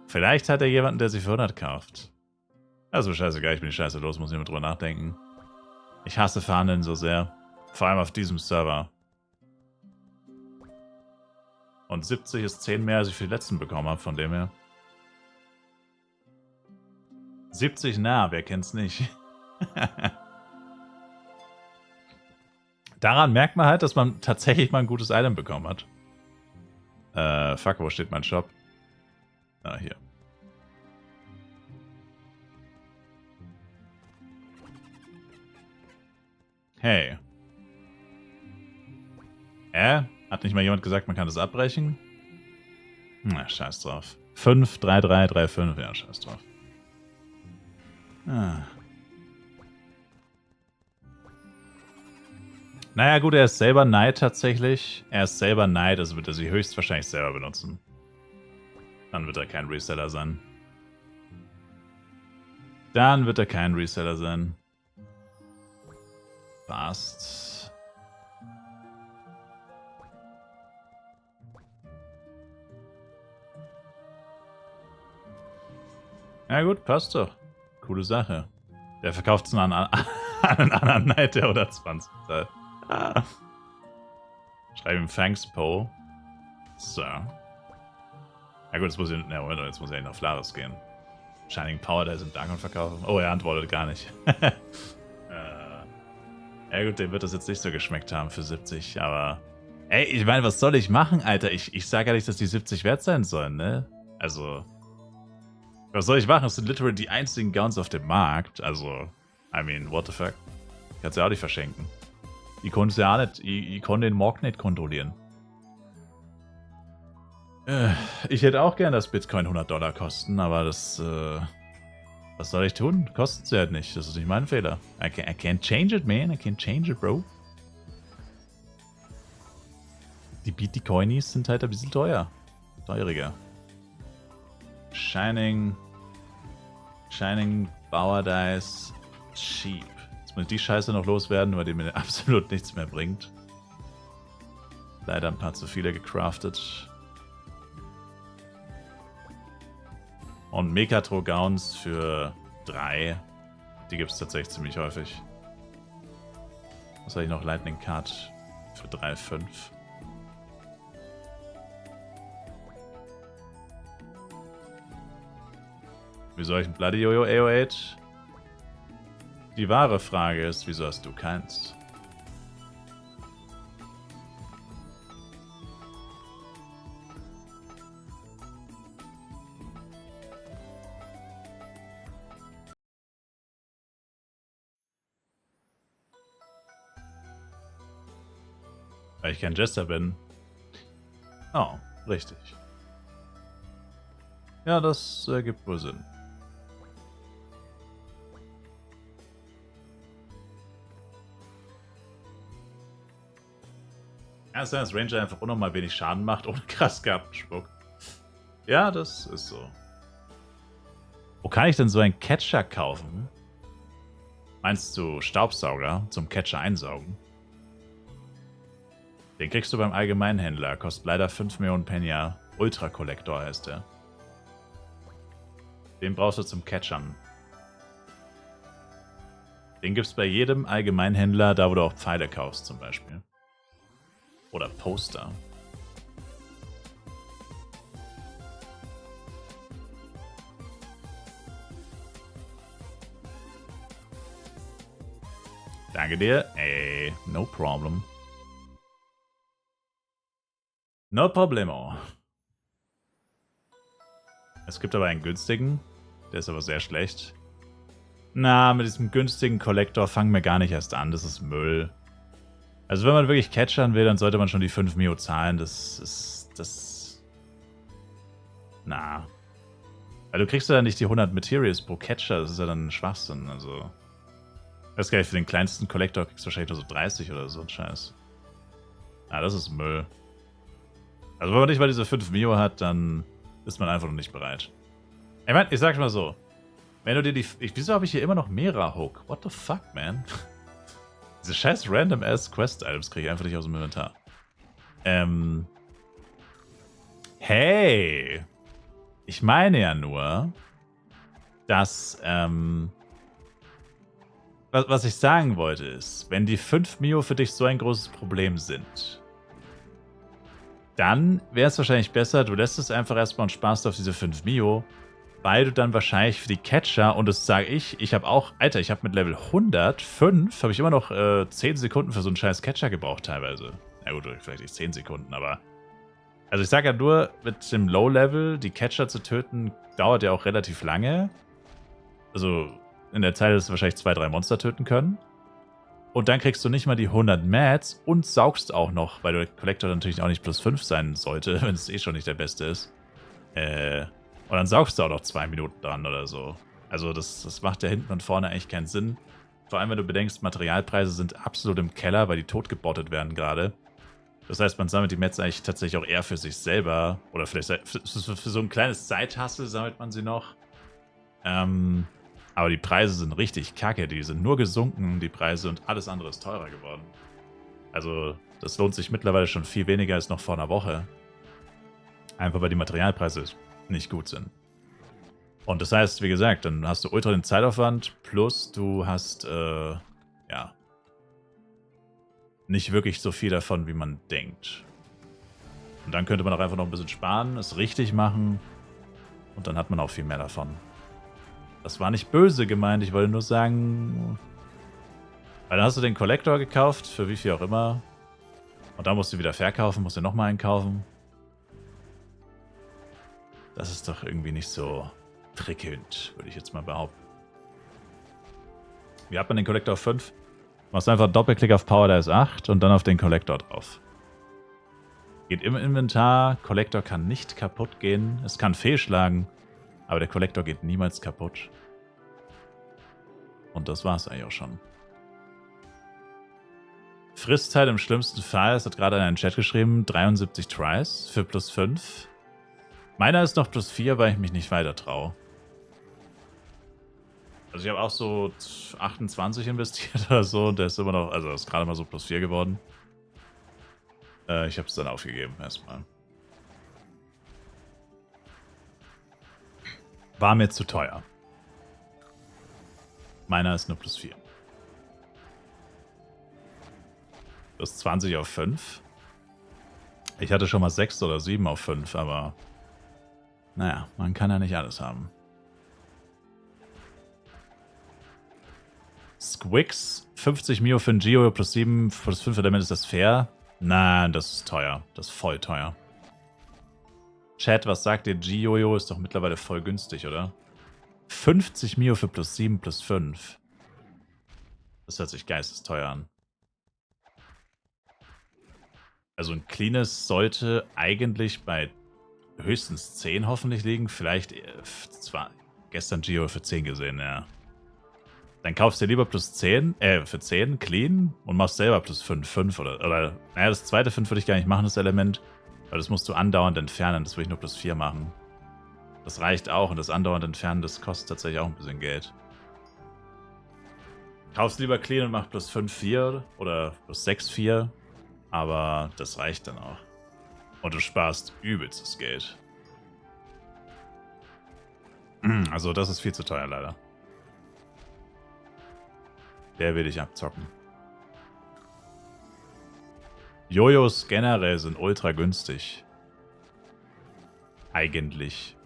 Vielleicht hat er jemanden, der sie für 100 kauft. Also scheißegal, ich bin die Scheiße los, muss nicht mehr drüber nachdenken. Ich hasse Verhandeln so sehr. Vor allem auf diesem Server. Und 70 ist 10 mehr, als ich für die letzten bekommen habe, von dem her. 70 nah, wer kennt's nicht? Daran merkt man halt, dass man tatsächlich mal ein gutes Item bekommen hat. Fuck, wo steht mein Shop? Ah, hier. Hey. Hat nicht mal jemand gesagt, man kann das abbrechen? Na, scheiß drauf. 5, 3, 3, 3, 5. Ja, scheiß drauf. Ah. Naja gut, er ist selber Knight tatsächlich. Er ist selber Knight, also wird er sie höchstwahrscheinlich selber benutzen. Dann wird er kein Reseller sein. Dann wird er kein Reseller sein. Passt. Ja gut, passt doch. Coole Sache. Der verkauft es an einen anderen Knight, der 120 zahlt. Schreibe ihm Thanks, Poe. So. Ja gut, jetzt muss ich eigentlich nach Flaris gehen. Shining Power, der ist im Darkon verkaufen. Oh, er antwortet gar nicht. Ja gut, dem wird das jetzt nicht so geschmeckt haben für 70, aber... Ey, ich meine, was soll ich machen, Alter? Ich sage ja nicht, dass die 70 wert sein sollen, ne? Also... Was soll ich machen? Es sind literally die einzigen Gowns auf dem Markt. Also, I mean, what the fuck? Kannst ja auch nicht verschenken. Ich konnte ja nicht, ich konnte den Markt nicht kontrollieren. Ich hätte auch gern, dass Bitcoin $100 kosten, aber das, was soll ich tun? Kostet sie halt nicht. Das ist nicht mein Fehler. I can't change it, man. I can't change it, bro. Die Bitcoinis sind halt ein bisschen teuer. Teuriger. Shining Power Dice cheap. Jetzt muss ich die Scheiße noch loswerden, weil die mir absolut nichts mehr bringt. Leider ein paar zu viele gecraftet. Und Mekatro Gowns für 3. Die gibt es tatsächlich ziemlich häufig. Was habe ich noch? Lightning Card für 3,5. Wieso habe ich ein Bloody Jojo AO8? Die wahre Frage ist, wieso hast du keins? Weil ich kein Jester bin. Oh, richtig. Ja, das ergibt wohl Sinn. Erst wenn das Ranger einfach unnormal wenig Schaden macht, ohne krass Kartenspuck. Ja, das ist so. Wo kann ich denn so einen Catcher kaufen? Meinst du Staubsauger zum Catcher einsaugen? Den kriegst du beim Allgemeinhändler. Kostet leider 5 Millionen Penya. Ultra Collector heißt der. Den brauchst du zum Catchern. Den gibt's bei jedem Allgemeinhändler, da wo du auch Pfeile kaufst zum Beispiel. Oder Poster. Danke dir. Ey, no problem. No problemo. Es gibt aber einen günstigen. Der ist aber sehr schlecht. Na, mit diesem günstigen Collector fangen wir gar nicht erst an. Das ist Müll. Also wenn man wirklich catchern will, dann sollte man schon die 5 Mio zahlen. Das ist... Na. Weil du kriegst ja nicht die 100 Materials pro Catcher. Das ist ja dann Schwachsinn. Also... Ich weiß gar nicht, für den kleinsten Collector kriegst du wahrscheinlich nur so 30 oder so ein Scheiß. Ah, das ist Müll. Also wenn man nicht mal diese 5 Mio hat, dann ist man einfach noch nicht bereit. Ich meine, ich sag's mal so. Wenn du dir die... Wieso habe ich hier immer noch Mera Hook? What the fuck, man? Diese scheiß random-ass Quest-Items kriege ich einfach nicht aus dem Inventar. Hey! Ich meine ja nur, dass, was ich sagen wollte ist, wenn die 5 Mio für dich so ein großes Problem sind, dann wäre es wahrscheinlich besser, du lässt es einfach erstmal und sparst auf diese 5 Mio, weil du dann wahrscheinlich für die Catcher, und das sage ich habe auch, Alter, ich habe mit Level 105, habe ich immer noch 10 Sekunden für so einen scheiß Catcher gebraucht teilweise. Ja gut, vielleicht nicht 10 Sekunden, aber... Also ich sage ja nur, mit dem Low-Level die Catcher zu töten, dauert ja auch relativ lange. Also in der Zeit ist es wahrscheinlich 2-3 Monster töten können. Und dann kriegst du nicht mal die 100 Mats und saugst auch noch, weil der Collector natürlich auch nicht plus 5 sein sollte, wenn es eh schon nicht der beste ist. Und dann saugst du auch noch 2 Minuten dran oder so. Also das macht ja hinten und vorne eigentlich keinen Sinn. Vor allem, wenn du bedenkst, Materialpreise sind absolut im Keller, weil die totgebottet werden gerade. Das heißt, man sammelt die Mets eigentlich tatsächlich auch eher für sich selber. Oder vielleicht für so ein kleines Side-Hustle sammelt man sie noch. Aber die Preise sind richtig kacke. Die sind nur gesunken, die Preise, und alles andere ist teurer geworden. Also das lohnt sich mittlerweile schon viel weniger als noch vor einer Woche. Einfach weil die Materialpreise nicht gut sind. Und das heißt, wie gesagt, dann hast du ultra den Zeitaufwand, plus du hast, ja, nicht wirklich so viel davon, wie man denkt. Und dann könnte man auch einfach noch ein bisschen sparen, es richtig machen, und dann hat man auch viel mehr davon. Das war nicht böse gemeint, ich wollte nur sagen, weil dann hast du den Collector gekauft, für wie viel auch immer, und dann musst du wieder verkaufen, musst du nochmal einkaufen. Das ist doch irgendwie nicht so prickelnd, würde ich jetzt mal behaupten. Wie hat man den Collector auf 5? Machst einfach Doppelklick auf Power Dice 8 und dann auf den Collector drauf. Geht im Inventar, Collector kann nicht kaputt gehen, es kann fehlschlagen, aber der Collector geht niemals kaputt. Und das war's eigentlich auch schon. Fristzeit im schlimmsten Fall, es hat gerade einer in den Chat geschrieben, 73 Tries für plus 5. Meiner ist noch plus 4, weil ich mich nicht weiter traue. Also ich habe auch so 28 investiert oder so, und der ist immer noch, also ist gerade mal so plus 4 geworden. Ich habe es dann aufgegeben erstmal. War mir zu teuer. Meiner ist nur plus 4. Plus 20 auf 5. Ich hatte schon mal 6 oder 7 auf 5, aber naja, man kann ja nicht alles haben. Squix, 50 Mio für ein Geo plus 7 plus 5 Element, ist das fair? Nein, das ist teuer. Das ist voll teuer. Chat, was sagt ihr? G-Jojo ist doch mittlerweile voll günstig, oder? 50 Mio für plus 7 plus 5. Das hört sich geistesteuer an. Also ein cleanes sollte eigentlich bei höchstens 10 hoffentlich liegen. Vielleicht zwar gestern Geo für 10 gesehen, ja. Dann kaufst du dir lieber plus 10, für 10 clean und machst selber plus 5 oder naja, das zweite 5 würde ich gar nicht machen, das Element, weil das musst du andauernd entfernen, das würde ich nur plus 4 machen. Das reicht auch, und das andauernd entfernen, das kostet tatsächlich auch ein bisschen Geld. Kaufst lieber clean und mach plus 5,4 oder plus 6,4, aber das reicht dann auch. Und du sparst übelstes Geld. Also das ist viel zu teuer leider. Der will ich abzocken. Jojos generell sind ultra günstig. Eigentlich.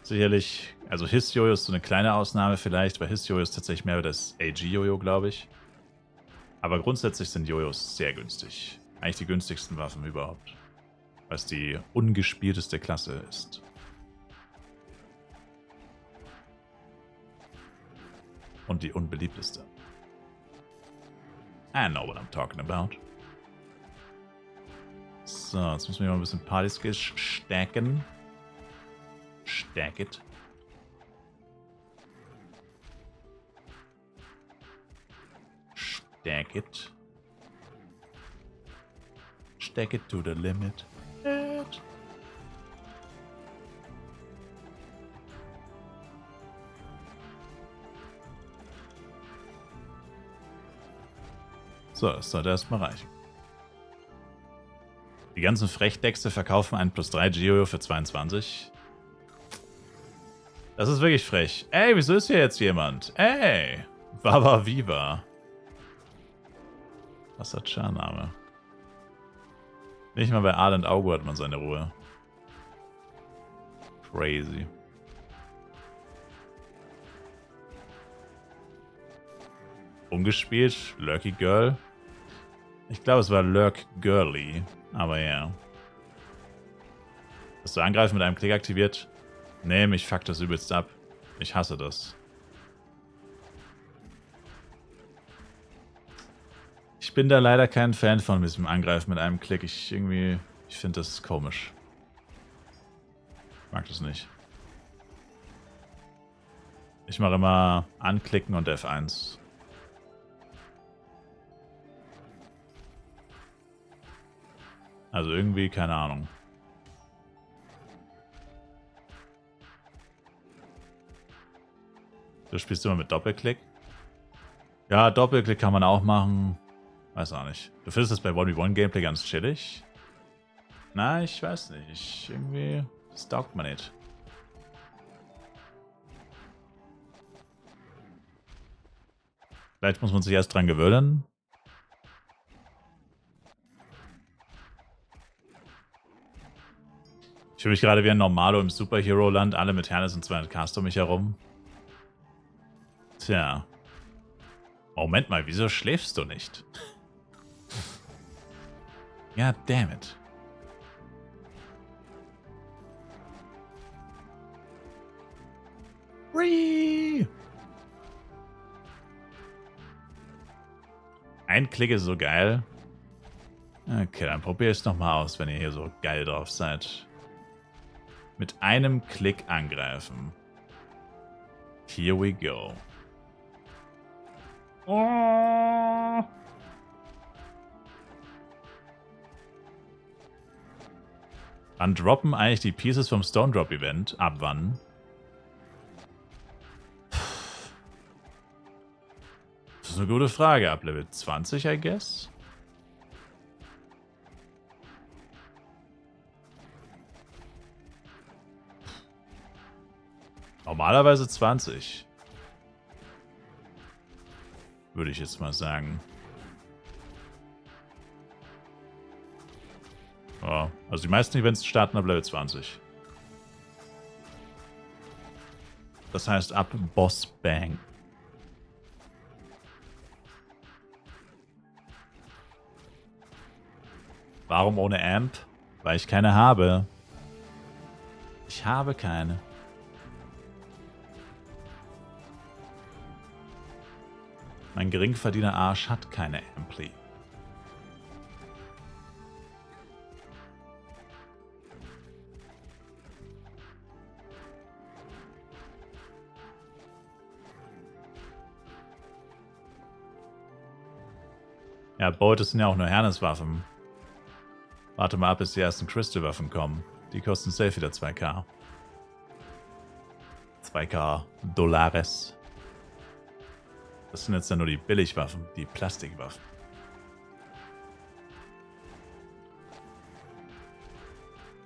Sicherlich, also His-Jojo ist so eine kleine Ausnahme vielleicht, weil His-Jojo ist tatsächlich mehr das AG-Jojo, glaube ich. Aber grundsätzlich sind Jojos sehr günstig. Eigentlich die günstigsten Waffen überhaupt. Weil es die ungespielteste Klasse ist. Und die unbeliebteste. I know what I'm talking about. So, jetzt müssen wir mal ein bisschen Party-Skills stacken. Stack it. Stack it. Stack it to the limit. So, das sollte erstmal reichen. Die ganzen Frechdechse verkaufen einen plus 3 Geo für 22. Das ist wirklich frech. Ey, wieso ist hier jetzt jemand? Ey! Baba Viva. Was hat Charname? Nicht mal bei Arland Augo hat man seine Ruhe. Crazy. Umgespielt? Lurky Girl? Ich glaube, es war Lurk Girly. Aber ja. Hast du Angreifen mit einem Klick aktiviert? Nee, mich fuckt das übelst ab. Ich hasse das. Ich bin da leider kein Fan von diesem Angreifen mit einem Klick. Ich finde das komisch. Ich mag das nicht. Ich mache immer anklicken und F1. Also irgendwie, keine Ahnung. Du spielst immer mit Doppelklick? Ja, Doppelklick kann man auch machen. Weiß auch nicht. Du findest das bei 1v1 Gameplay ganz chillig? Na, ich weiß nicht. Irgendwie, das taugt man nicht. Vielleicht muss man sich erst dran gewöhnen. Ich fühle mich gerade wie ein Normalo im Superhero-Land, alle mit Hernes und 200 Cast um mich herum. Tja. Moment mal, wieso schläfst du nicht? Ja, damn it. Whee! Ein Klick ist so geil. Okay, dann probier es nochmal aus, wenn ihr hier so geil drauf seid. Mit einem Klick angreifen. Here we go. Oh. Wann droppen eigentlich die Pieces vom Stone Drop Event? Ab wann? Das ist eine gute Frage. Ab Level 20, I guess? Normalerweise 20. Würde ich jetzt mal sagen. Ja, also die meisten Events starten ab Level 20. Das heißt ab Boss Bang. Warum ohne Amp? Weil ich keine habe. Ich habe keine. Mein geringverdiener Arsch hat keine Ampli. Ja, Beute sind ja auch nur Herneswaffen. Warte mal ab, bis die ersten Crystal-Waffen kommen. Die kosten safe wieder 2k. 2k Dollares. Das sind jetzt ja nur die Billigwaffen, die Plastikwaffen.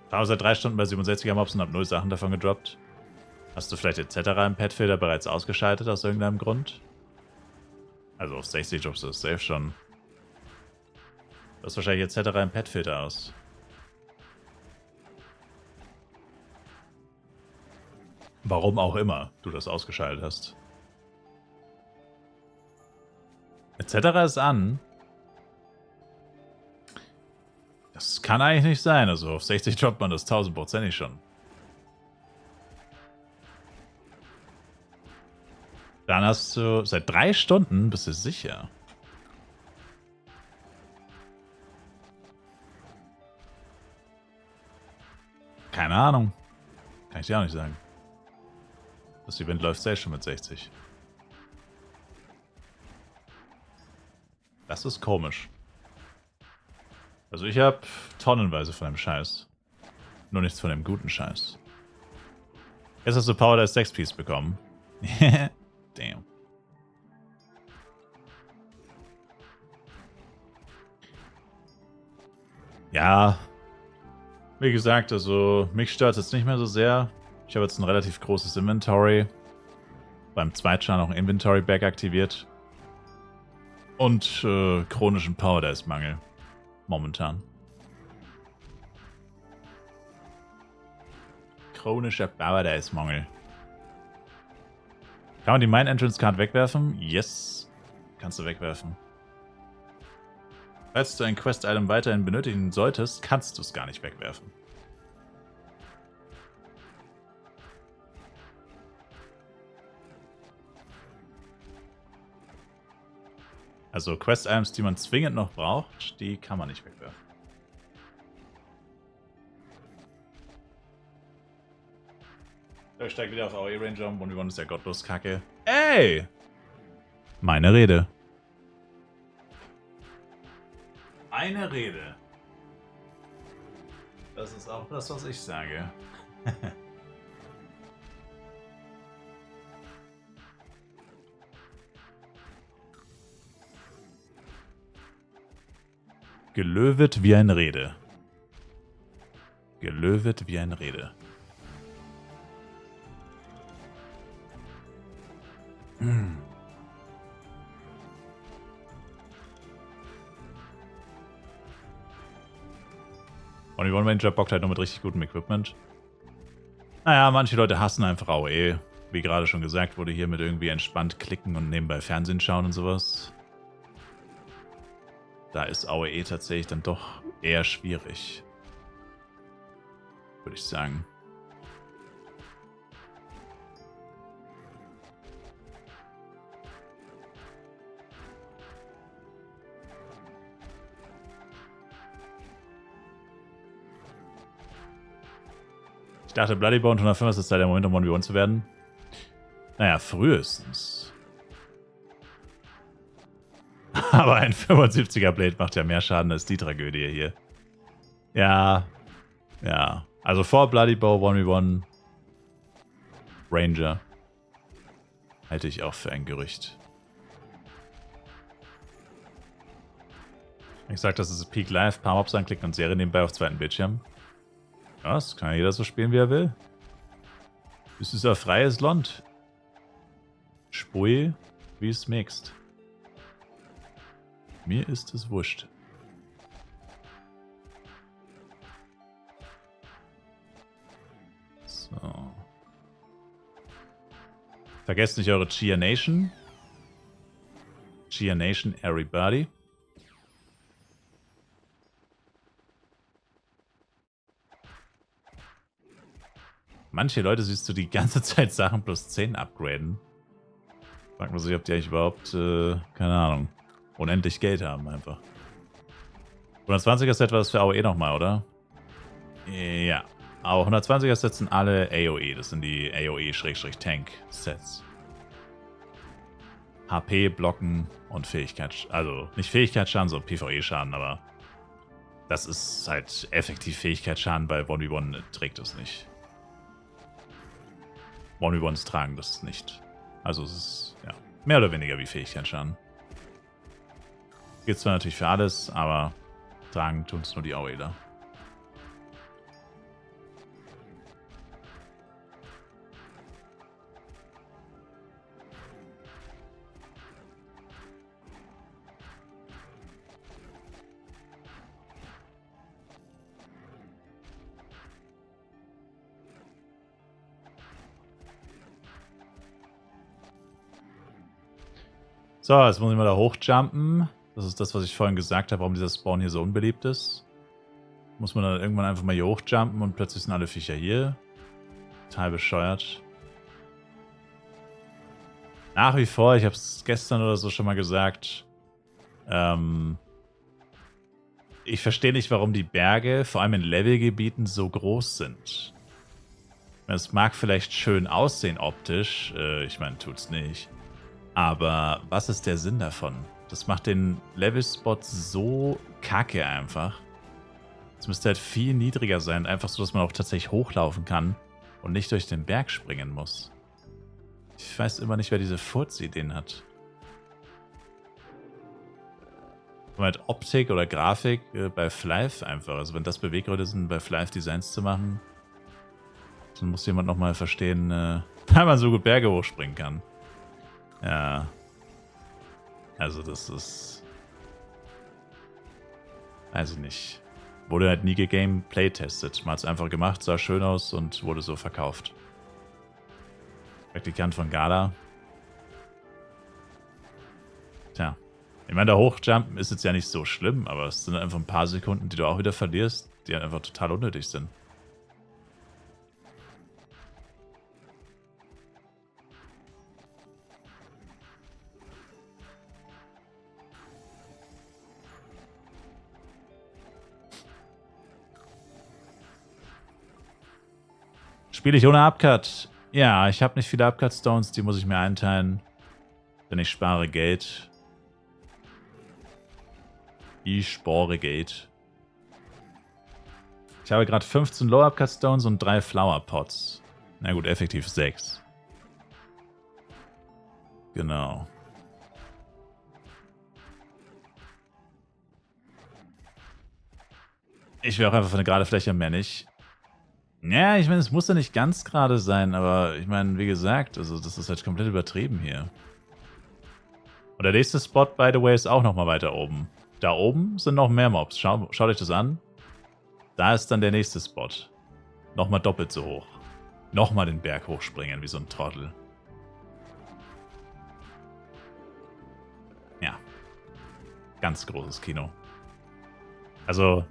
Ich war seit 3 Stunden bei 67er Mobs und hab 0 Sachen davon gedroppt. Hast du vielleicht etc. im Petfilter bereits ausgeschaltet aus irgendeinem Grund? Also auf 60 droppst du das safe schon. Du hast wahrscheinlich etc. im Petfilter aus. Warum auch immer du das ausgeschaltet hast. Etc. ist an. Das kann eigentlich nicht sein. Also auf 60 droppt man das 1000%ig schon. Dann hast du seit 3 Stunden, bist du sicher? Keine Ahnung. Kann ich dir auch nicht sagen. Das Event läuft selbst schon mit 60. Das ist komisch. Also ich habe tonnenweise von dem Scheiß. Nur nichts von dem guten Scheiß. Jetzt hast du Power Dice 6 Piece bekommen. Damn. Ja. Wie gesagt, also mich stört es jetzt nicht mehr so sehr. Ich habe jetzt ein relativ großes Inventory. Beim Zweitschan auch ein Inventory-Bag aktiviert. Und chronischen Power Dice Mangel. Momentan. Chronischer Power Dice Mangel. Kann man die Mine Entrance Card wegwerfen? Yes. Kannst du wegwerfen. Falls du ein Quest-Item weiterhin benötigen solltest, kannst du es gar nicht wegwerfen. Also Quest-Items, die man zwingend noch braucht, die kann man nicht wegwerfen. Ich steig wieder auf AOE Ranger um. 1v1 ist ja gottlos kacke. Ey! Meine Rede. Eine Rede. Das ist auch das, was ich sage. Gelöwet wie ein Rede. Gelöwet wie ein Rede. Hm. Und die One Ranger bockt halt nur mit richtig gutem Equipment. Naja, manche Leute hassen einfach AOE. Wie gerade schon gesagt wurde, hier mit irgendwie entspannt klicken und nebenbei Fernsehen schauen und sowas. Da ist AOE tatsächlich dann doch eher schwierig. Würde ich sagen. Ich dachte, Bloodborne 105 ist jetzt der Moment, um 1v1 zu werden. Naja, frühestens. Aber ein 75er Blade macht ja mehr Schaden als die Tragödie hier. Ja. Ja. Also vor Bloody Bow 1v1 Ranger halte ich auch für ein Gerücht. Ich sag, das ist Peak Live, paar Mobs anklicken und Serie nebenbei auf zweiten Bildschirm. Ja, das kann ja jeder so spielen, wie er will. Es ist ein freies Land. Spui, wie es mixt. Mir ist es wurscht. So. Vergesst nicht eure Chia Nation. Chia Nation, everybody. Manche Leute siehst du die ganze Zeit Sachen plus 10 upgraden. Fragt man sich, ob die eigentlich überhaupt, keine Ahnung, unendlich Geld haben einfach. 120er Set war das für AOE nochmal, oder? Ja. Aber 120er Sets sind alle AOE. Das sind die AOE-Tank-Sets. HP, Blocken und Fähigkeit. Also nicht Fähigkeitsschaden, sondern PvE-Schaden, aber das ist halt effektiv Fähigkeitsschaden, weil 1v1 trägt es nicht. 1v1s tragen das nicht. Also es ist ja mehr oder weniger wie Fähigkeitsschaden. Geht zwar natürlich für alles, aber tragen tun es nur die AOEler. So, jetzt muss ich mal da hochjumpen. Das ist das, was ich vorhin gesagt habe, warum dieser Spawn hier so unbeliebt ist. Muss man dann irgendwann einfach mal hier hochjumpen und plötzlich sind alle Viecher hier. Total bescheuert. Nach wie vor, ich habe es gestern oder so schon mal gesagt, ich verstehe nicht, warum die Berge, vor allem in Levelgebieten, so groß sind. Es mag vielleicht schön aussehen optisch, ich meine, tut's nicht. Aber was ist der Sinn davon? Das macht den Levelspot so kacke einfach. Es müsste halt viel niedriger sein, einfach so, dass man auch tatsächlich hochlaufen kann und nicht durch den Berg springen muss. Ich weiß immer nicht, wer diese Furz-Ideen hat. Halt Optik oder Grafik bei Flive einfach. Also wenn das Beweggründe sind, bei Flive Designs zu machen, dann muss jemand nochmal verstehen, weil man so gut Berge hochspringen kann. Ja. Also das ist... Weiß ich nicht. Wurde halt nie gegameplaytestet. Man hat es einfach gemacht, sah schön aus und wurde so verkauft. Praktikant von Gala. Tja. Ich meine, da hochjumpen ist jetzt ja nicht so schlimm, aber es sind einfach ein paar Sekunden, die du auch wieder verlierst, die halt einfach total unnötig sind. Spiele ich ohne Upcut? Ja, ich habe nicht viele Upcut Stones, die muss ich mir einteilen. Denn ich spare Geld. Ich spare Geld. Ich habe gerade 15 Low Upcut Stones und 3 Flower Pots. Na gut, effektiv 6. Genau. Ich will auch einfach für eine gerade Fläche mehr nicht. Ja, ich meine, es muss ja nicht ganz gerade sein, aber ich meine, wie gesagt, also das ist halt komplett übertrieben hier. Und der nächste Spot, by the way, ist auch nochmal weiter oben. Da oben sind noch mehr Mobs. Schaut euch das an. Da ist dann der nächste Spot. Nochmal doppelt so hoch. Nochmal den Berg hochspringen, wie so ein Trottel. Ja. Ganz großes Kino. Also,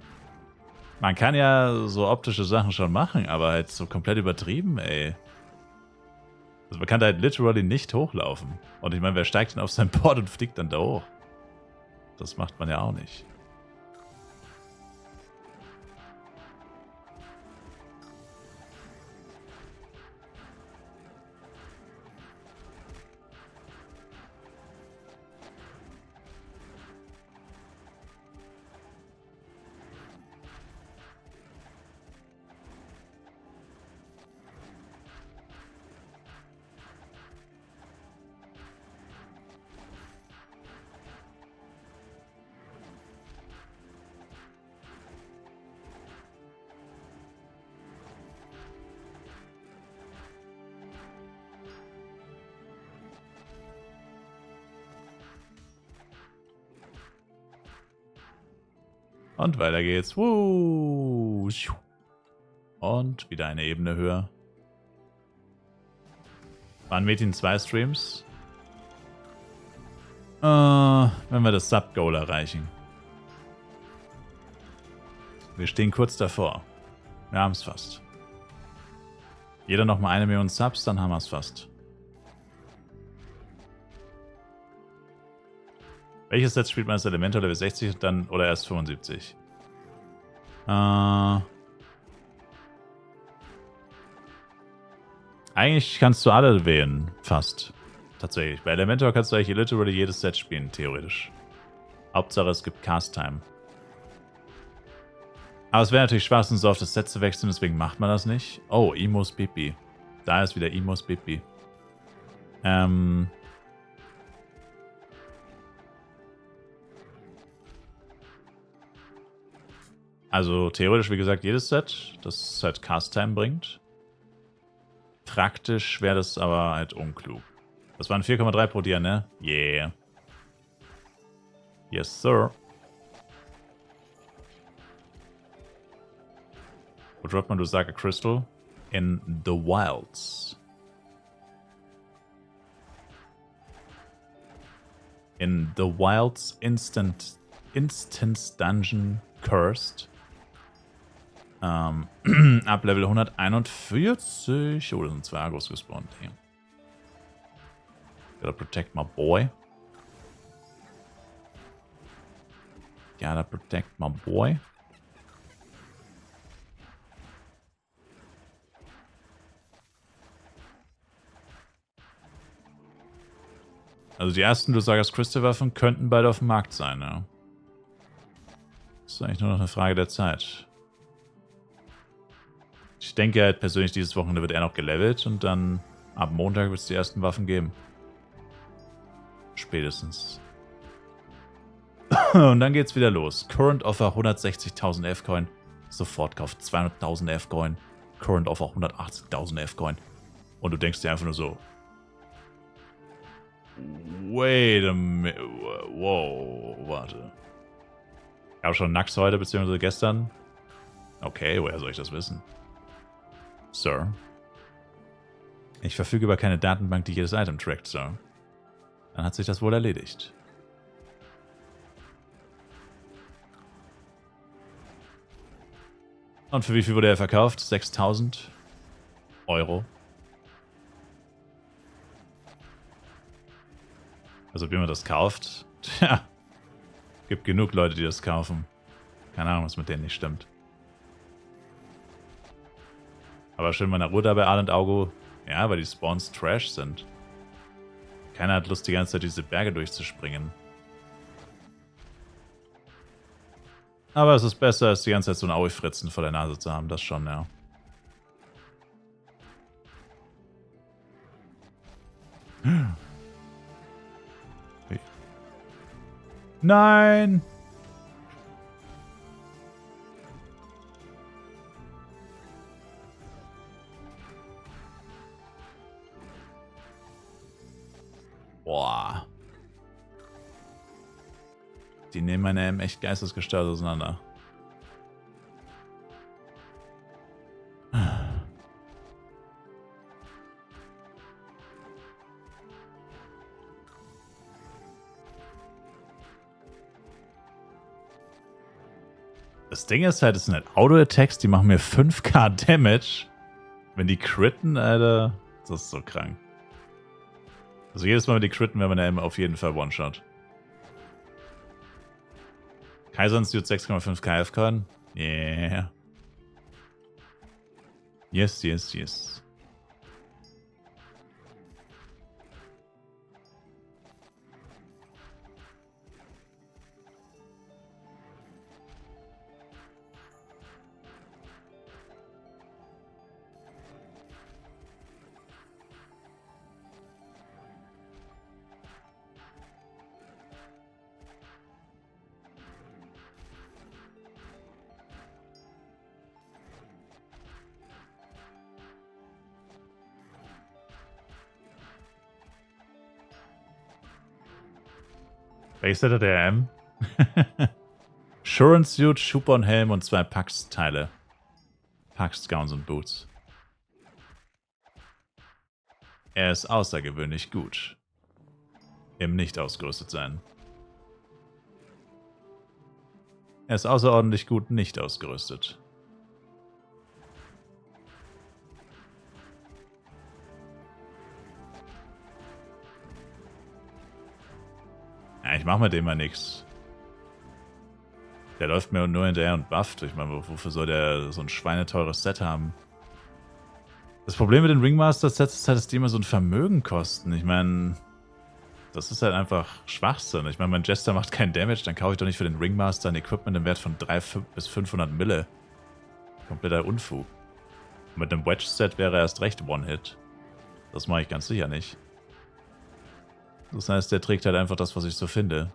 man kann ja so optische Sachen schon machen, aber halt so komplett übertrieben, ey. Also man kann da halt literally nicht hochlaufen. Und ich meine, wer steigt denn auf sein Board und fliegt dann da hoch? Das macht man ja auch nicht. Und weiter geht's. Und wieder eine Ebene höher. Waren Metin 2 Streams? Wenn wir das Sub-Goal erreichen. Wir stehen kurz davor. Wir haben es fast. Jeder nochmal 1 Million Subs, dann haben wir es fast. Welches Set spielt man als Elementor Level 60 und dann oder erst 75? Eigentlich kannst du alle wählen, fast. Tatsächlich. Bei Elementor kannst du eigentlich literally jedes Set spielen, theoretisch. Hauptsache es gibt Cast Time. Aber es wäre natürlich Schwachsinn, so auf das Set zu wechseln, deswegen macht man das nicht. Oh, Imus Pipi. Da ist wieder Imus Pipi. Also theoretisch, wie gesagt, jedes Set, das halt Cast Time bringt. Praktisch wäre das aber halt unklug. Das waren 4,3 pro Dia, ne? Yeah. Yes, sir. Wo droppt man Lusaka Crystal? In the Wilds. In the Wilds Instance Dungeon Cursed. Ab Level 141. Oh, da sind 2 Agros gespawnt. Hier. Gotta protect my boy. Gotta protect my boy. Also die ersten Lusagas Crystal Waffen könnten bald auf dem Markt sein, ja. Das ist eigentlich nur noch eine Frage der Zeit. Ich denke halt persönlich, dieses Wochenende wird er noch gelevelt und dann ab Montag wird es die ersten Waffen geben. Spätestens. Und dann geht's wieder los. Current Offer 160.000 F-Coin. Sofort kauft 200.000 F-Coin. Current Offer 180.000 F-Coin. Und du denkst dir einfach nur so: Wait a minute. Wow, warte. Ich habe schon Nax heute, beziehungsweise gestern. Okay, woher soll ich das wissen? Sir. Ich verfüge über keine Datenbank, die jedes Item trackt, Sir. Dann hat sich das wohl erledigt. Und für wie viel wurde er verkauft? 6.000 Euro. Also wie man das kauft? Tja. Gibt genug Leute, die das kaufen. Keine Ahnung, was mit denen nicht stimmt. Aber schön meiner Ruhe da bei Island Augo. Ja, weil die Spawns Trash sind. Keiner hat Lust, die ganze Zeit diese Berge durchzuspringen. Aber es ist besser, als die ganze Zeit so einen Aui-Fritzen vor der Nase zu haben. Das schon, ja. Nein! Boah. Die nehmen meine M echt geistesgestört auseinander. Das Ding ist halt, es sind halt Auto-Attacks, die machen mir 5k Damage. Wenn die critten, Alter, das ist so krank. Also jedes Mal, wenn die critten, wäre meine M auf jeden Fall One-Shot. Kaisans tut 6,5 KF-Con. Yeah. Yes, yes, yes. Welches hat der M? Assurance Suit, Schubon-Helm und 2 Pax-Teile. Pax, Gowns und Boots. Er ist außergewöhnlich gut. Im nicht ausgerüstet sein. Er ist außerordentlich gut nicht ausgerüstet. Ja, ich mach mit dem mal nix. Der läuft mir nur hinterher und bufft. Ich meine, wofür soll der so ein schweineteures Set haben? Das Problem mit den Ringmaster-Sets ist halt, dass die immer so ein Vermögen kosten. Ich meine, das ist halt einfach Schwachsinn. Ich meine, mein Jester macht keinen Damage, dann kaufe ich doch nicht für den Ringmaster ein Equipment im Wert von 300 bis 500 Mille. Kompletter Unfug. Und mit einem Wedge-Set wäre erst recht One-Hit. Das mache ich ganz sicher nicht. Das heißt, der trägt halt einfach das, was ich so finde.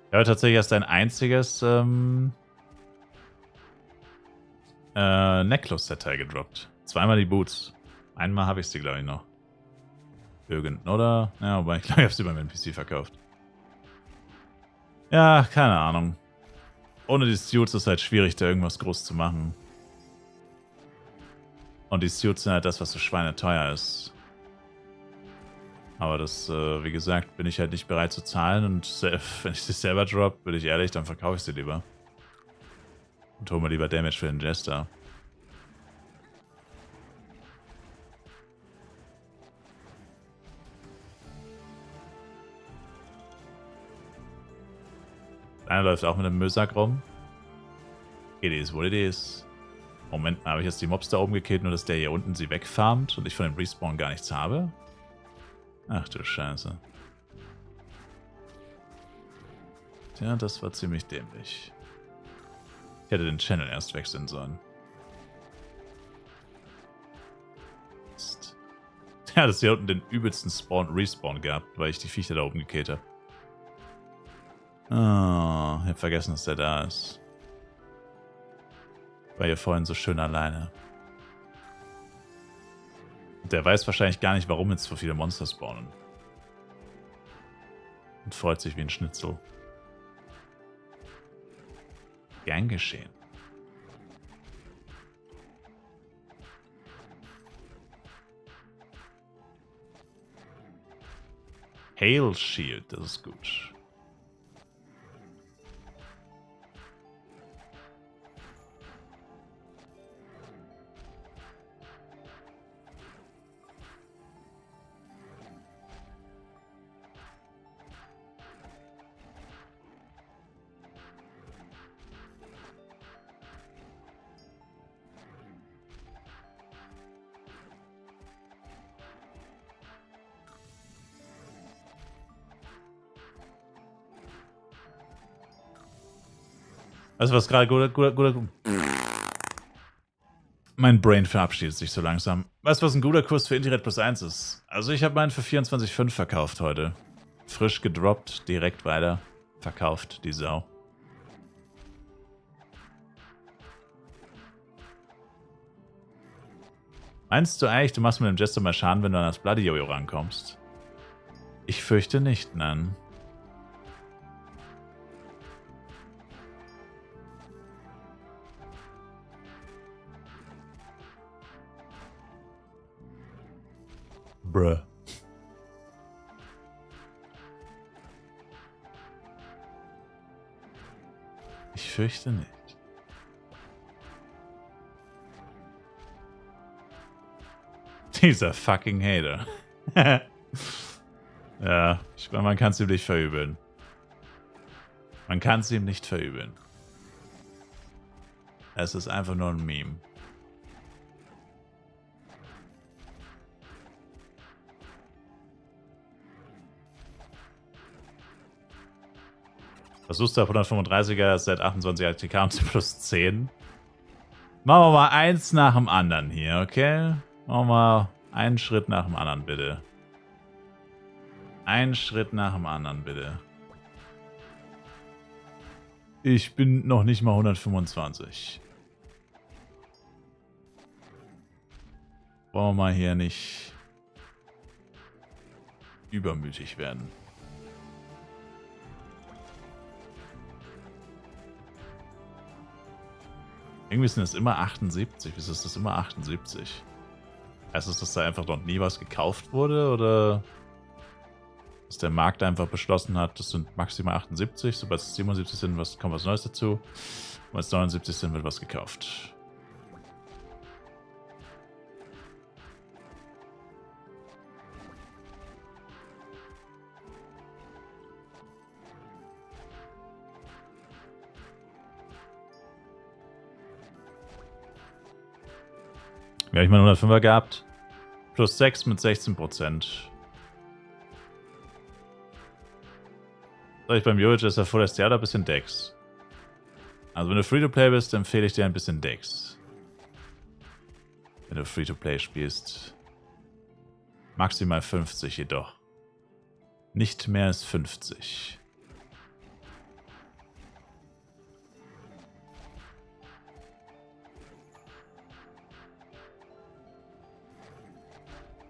Ich habe tatsächlich erst ein einziges Necklace-Set-Teil gedroppt. Zweimal die Boots. Einmal habe ich sie, glaube ich, noch. Irgend, oder? Ja, aber ich glaube, ich habe sie beim NPC verkauft. Ja, keine Ahnung. Ohne die Suits ist es halt schwierig, da irgendwas groß zu machen. Und die Suits sind halt das, was so schweineteuer ist. Aber das, wie gesagt, bin ich halt nicht bereit zu zahlen. Und wenn ich sie selber drop, bin ich ehrlich, dann verkaufe ich sie lieber. Und hole mir lieber Damage für den Jester. Einer läuft auch mit einem Müllsack rum. It is what it is. Moment mal, habe ich jetzt die Mobs da oben gekillt, nur dass der hier unten sie wegfarmt und ich von dem Respawn gar nichts habe? Ach du Scheiße. Tja, das war ziemlich dämlich. Ich hätte den Channel erst wechseln sollen. Mist. Ja, das hier unten den übelsten Respawn gehabt, weil ich die Viecher da oben gekillt habe. Oh, ich hab vergessen, dass der da ist. War hier vorhin so schön alleine. Und der weiß wahrscheinlich gar nicht, warum jetzt so viele Monster spawnen. Und freut sich wie ein Schnitzel. Gern geschehen. Hail Shield, das ist gut. Weißt du, was gerade guter. Mein Brain verabschiedet sich so langsam. Weißt du, was ein guter Kurs für Inti-Red plus 1 ist? Also ich habe meinen für 24,5 verkauft heute. Frisch gedroppt, direkt weiter. Verkauft, die Sau. Meinst du eigentlich, du machst mit dem Jester mal Schaden, wenn du an das Bloody Jojo rankommst? Ich fürchte nicht, nein. Bruh. Ich fürchte nicht. Dieser fucking Hater. Ja, ich meine, man kann es ihm nicht verübeln. Man kann es ihm nicht verübeln. Es ist einfach nur ein Meme. Versuchst du auf 135er seit 28 ATK und plus 10? Machen wir mal eins nach dem anderen hier, okay? Machen wir mal einen Schritt nach dem anderen, bitte. Einen Schritt nach dem anderen, bitte. Ich bin noch nicht mal 125. Wollen wir mal hier nicht übermütig werden. Irgendwie sind es immer 78. Wieso ist das immer 78? Heißt es, dass da einfach noch nie was gekauft wurde? Oder dass der Markt einfach beschlossen hat, das sind maximal 78. Sobald es 77 sind, kommt was Neues dazu. Wenn es 79 sind, wird was gekauft. Wie habe ich meinen 105er gehabt? Plus 6 mit 16%. Soll ich beim Jovic ist er Full SDR oder ein bisschen Dex? Also wenn du Free-to-Play bist, empfehle ich dir ein bisschen Dex. Wenn du Free-to-Play spielst. Maximal 50 jedoch. Nicht mehr als 50.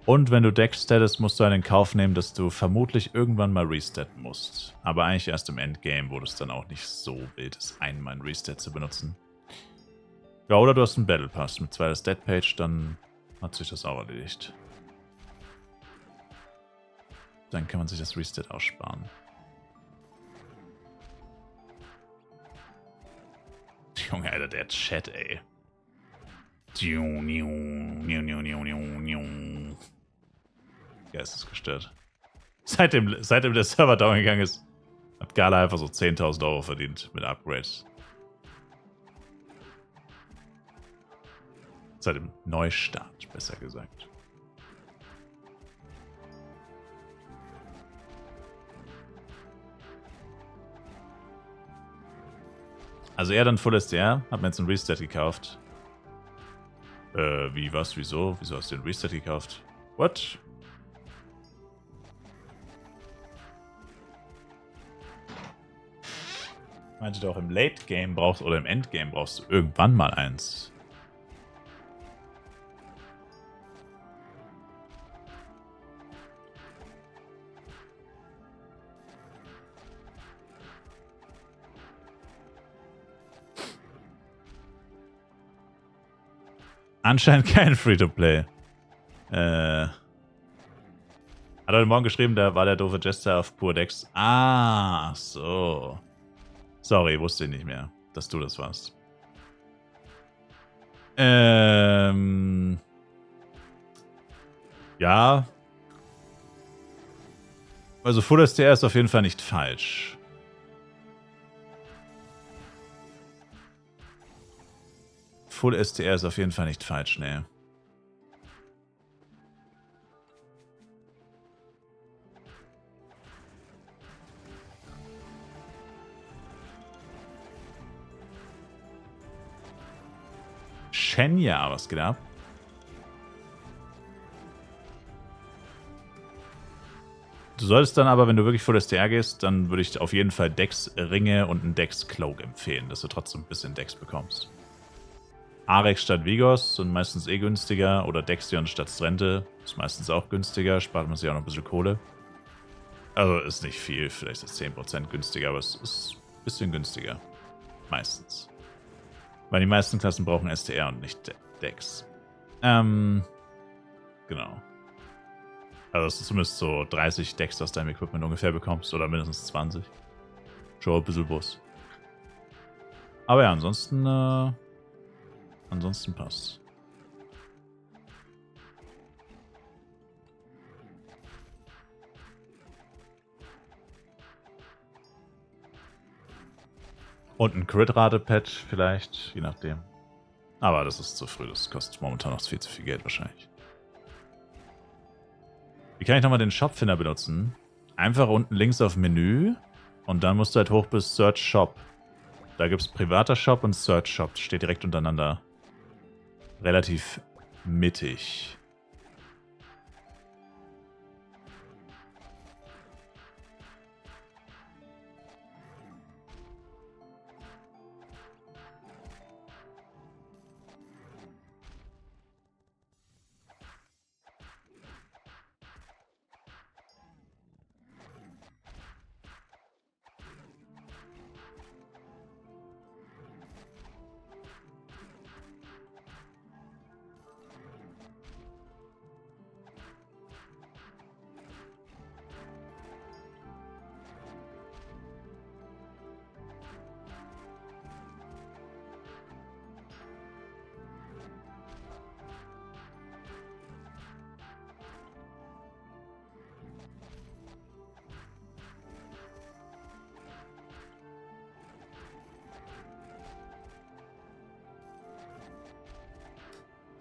Und wenn du Dex stattest, musst du einen in Kauf nehmen, dass du vermutlich irgendwann mal resetten musst. Aber eigentlich erst im Endgame, wo es dann auch nicht so wild ist, einmal ein Reset zu benutzen. Ja, oder du hast einen Battle Pass mit 2 Stat Page, dann hat sich das auch erledigt. Dann kann man sich das Reset aussparen. Junge, Alter, der Chat, ey. Geistesgestört. Seitdem der Server down gegangen ist, hat Gala einfach so 10.000 Euro verdient mit Upgrades. Seit dem Neustart, besser gesagt. Also er dann Full SDR, hat mir jetzt einen Reset gekauft. Wie, was, wieso? Wieso hast du den Reset gekauft? What? Meinte doch, im Late Game brauchst oder im Endgame brauchst du irgendwann mal eins. Anscheinend kein Free-to-Play. Hat heute Morgen geschrieben, da war der doofe Jester auf Pur Dex. Ah, so. Sorry, wusste ich nicht mehr, dass du das warst. Ja. Also Full STR ist auf jeden Fall nicht falsch. Full STR ist auf jeden Fall nicht falsch, ne. Shenya, was geht ab? Du solltest dann aber, wenn du wirklich Full STR gehst, dann würde ich auf jeden Fall Dex-Ringe und einen Dex-Cloak empfehlen, dass du trotzdem ein bisschen Dex bekommst. Arex statt Vigos sind meistens eh günstiger, oder Dexion statt Strente ist meistens auch günstiger, spart man sich auch noch ein bisschen Kohle. Also ist nicht viel, vielleicht ist es 10% günstiger, aber es ist ein bisschen günstiger. Meistens. Weil die meisten Klassen brauchen STR und nicht Dex. Genau. Also dass du zumindest so 30 Decks aus deinem Equipment ungefähr bekommst, oder mindestens 20. Schon ein bisschen Bus. Aber ja, ansonsten passt. Und ein Crit-Rate-Patch vielleicht, je nachdem. Aber das ist zu früh, das kostet momentan noch viel zu viel Geld wahrscheinlich. Wie kann ich nochmal den Shopfinder benutzen? Einfach unten links auf Menü und dann musst du halt hoch bis Search Shop. Da gibt es privater Shop und Search Shop. Das steht direkt untereinander. Relativ mittig.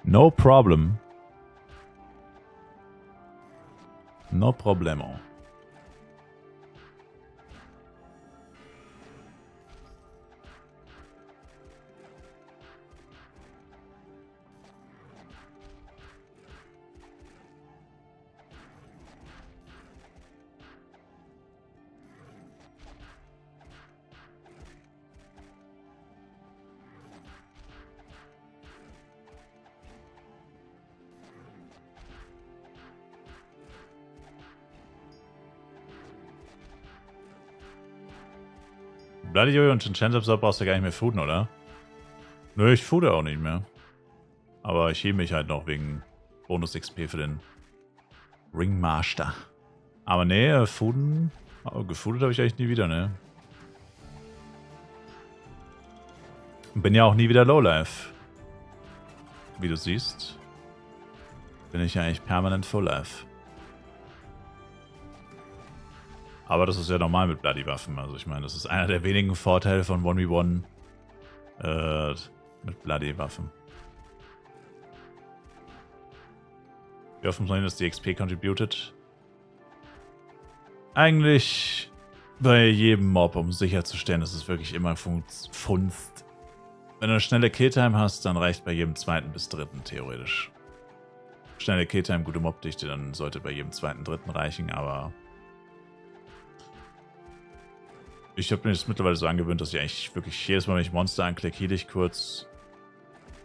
No problem. No problemo. Bloody Jojo und Chinchensabsor brauchst du gar nicht mehr fooden, oder? Nö, ich foode auch nicht mehr. Aber ich hebe mich halt noch wegen Bonus XP für den Ringmaster. Aber nee, fooden... Oh, gefoodet habe ich eigentlich nie wieder, ne? Bin ja auch nie wieder Lowlife. Wie du siehst, bin ich ja eigentlich permanent Full-Life. Aber das ist ja normal mit Bloody-Waffen. Also ich meine, das ist einer der wenigen Vorteile von 1v1 mit Bloody-Waffen. Wie oft muss man hin, dass die XP contributed? Eigentlich bei jedem Mob, um sicherzustellen, dass es wirklich immer funzt. Wenn du eine schnelle Killtime hast, dann reicht bei jedem zweiten bis dritten theoretisch. Schnelle Killtime, gute Mobdichte, dann sollte bei jedem zweiten, dritten reichen, aber... Ich habe mir das mittlerweile so angewöhnt, dass ich eigentlich wirklich jedes Mal, wenn ich Monster anklicke, heal ich kurz.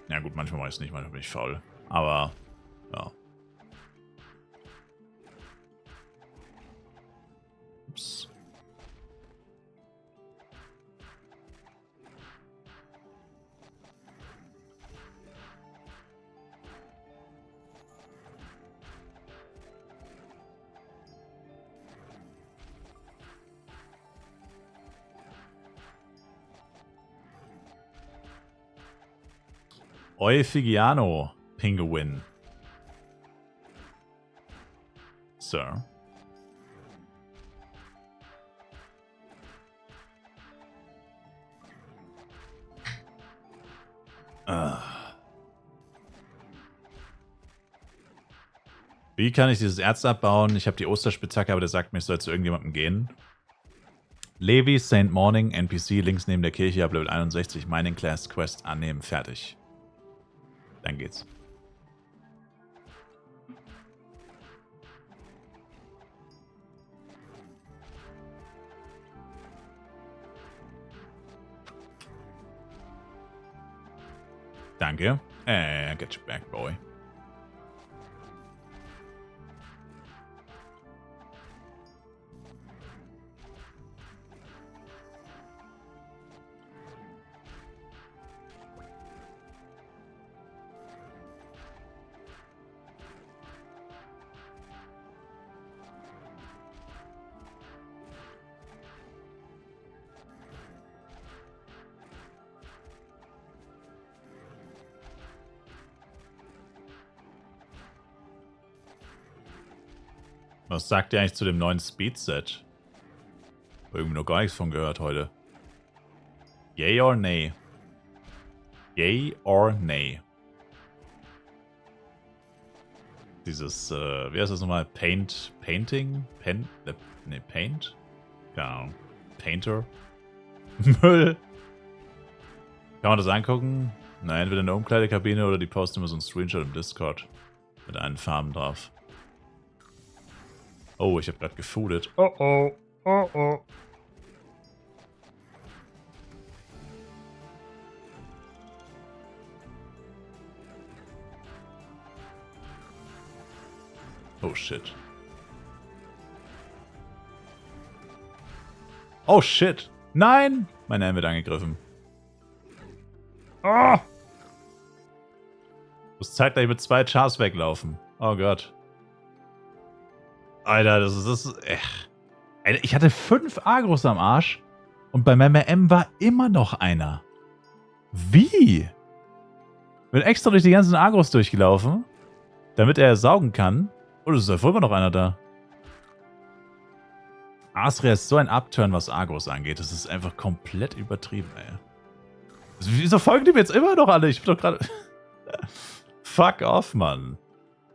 Ja gut, manchmal mache ich es nicht, manchmal bin ich faul. Aber, ja. Ups. Eufigiano Pinguin. Sir. Wie kann ich dieses Erz abbauen? Ich habe die Osterspitzhacke, aber der sagt mir, ich soll zu irgendjemandem gehen. Levi, Saint Morning, NPC, links neben der Kirche, ab Level 61, Mining Class, Quest annehmen, fertig. Dann geht's. Danke. Get you back, boy. Was sagt ihr eigentlich zu dem neuen Speedset? Irgendwie noch gar nichts von gehört heute. Yay or nay? Yay or nay? Dieses, wie heißt das nochmal? Painting? Paint? Keine Ahnung. Painter? Müll? Kann man das angucken? Nein, entweder in der Umkleidekabine oder die posten immer so einen Screenshot im Discord. Mit allen Farben drauf. Oh, ich habe gerade gefoodet. Oh oh. Oh oh. Oh shit. Oh shit. Nein! Mein Helm wird angegriffen. Oh! Ich muss zeitgleich mit 2 Chars weglaufen. Oh Gott. Alter, das ist... Alter, ich hatte 5 Agros am Arsch und bei meinem M war immer noch einer. Wie? Bin extra durch die ganzen Agros durchgelaufen, damit er saugen kann. Oh, es ist ja wohl immer noch einer da. Asria ist so ein Upturn, was Agros angeht. Das ist einfach komplett übertrieben, ey. Wieso folgen die mir jetzt immer noch alle? Ich bin doch gerade... Fuck off, Mann.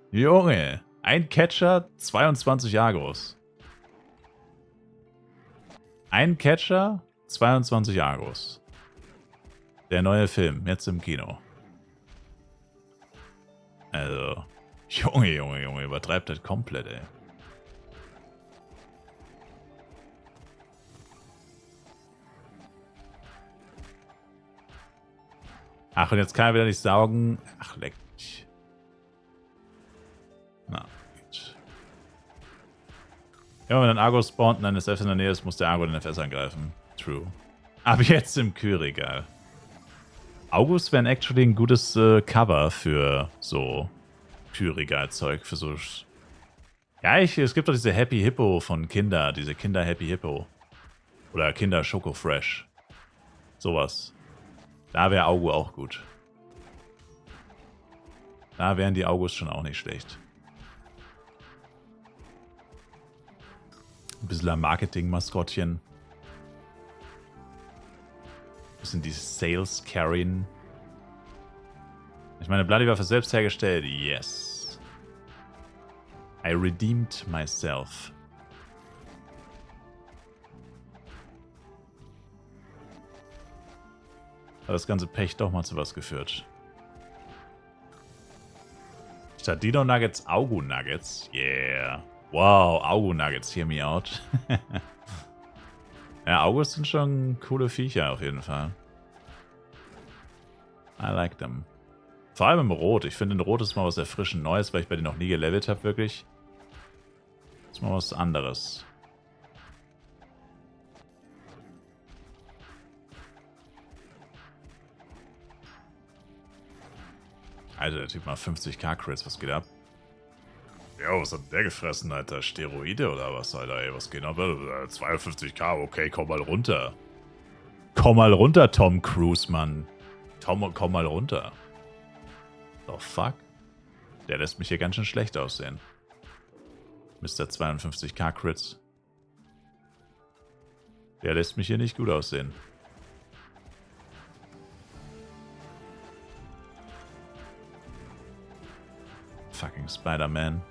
Junge. Ein Catcher, 22 Agros. Ein Catcher, 22 Agros. Der neue Film, jetzt im Kino. Also, Junge, übertreibt das komplett, ey. Ach, und jetzt kann er wieder nicht saugen. Ach, leck mich. Na, gut. Immer wenn ein Argo spawnt und ein SF in der Nähe ist, muss der Argo den FS angreifen. True. Aber jetzt im Kühlregal. August wäre actually ein gutes Cover für so Kühlregalzeug. Für so... Ja, es gibt doch diese Happy Hippo von Kinder. Diese Kinder Happy Hippo. Oder Kinder Schoko Fresh. Sowas. Da wäre Augu auch gut. Da wären die Augus schon auch nicht schlecht. Ein bisschen Marketing-Maskottchen. Ein bisschen die Sales carryen. Ich meine, Bloody-Waffe selbst hergestellt. Yes. I redeemed myself. Hat das ganze Pech doch mal zu was geführt. Statt Dino Nuggets, Augu Nuggets. Yeah. Wow, Augu Nuggets, hear me out. Ja, Augus sind schon coole Viecher auf jeden Fall. I like them. Vor allem im Rot. Ich finde, in Rot ist mal was erfrischend Neues, weil ich bei denen noch nie gelevelt habe, wirklich. Ist mal was anderes. Alter, der Typ macht 50k Crits, was geht ab? Ja, was hat der gefressen, Alter? Steroide oder was, Alter? Ey, was geht ab? 52k, okay, komm mal runter. Komm mal runter, Tom Cruise, Mann. Komm mal runter. Oh, fuck. Der lässt mich hier ganz schön schlecht aussehen. Mr. 52k Crits. Der lässt mich hier nicht gut aussehen. Fucking Spider-Man.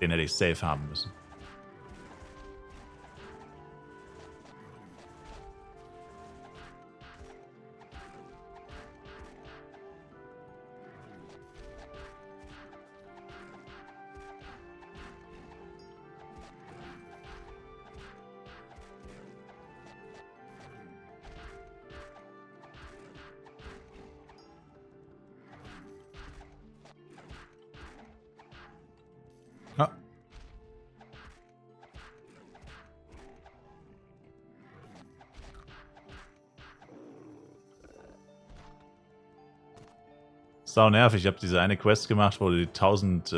Den hätte ich safe haben müssen. Ja. Sau nervig. Ich habe diese eine Quest gemacht, wo die 1000...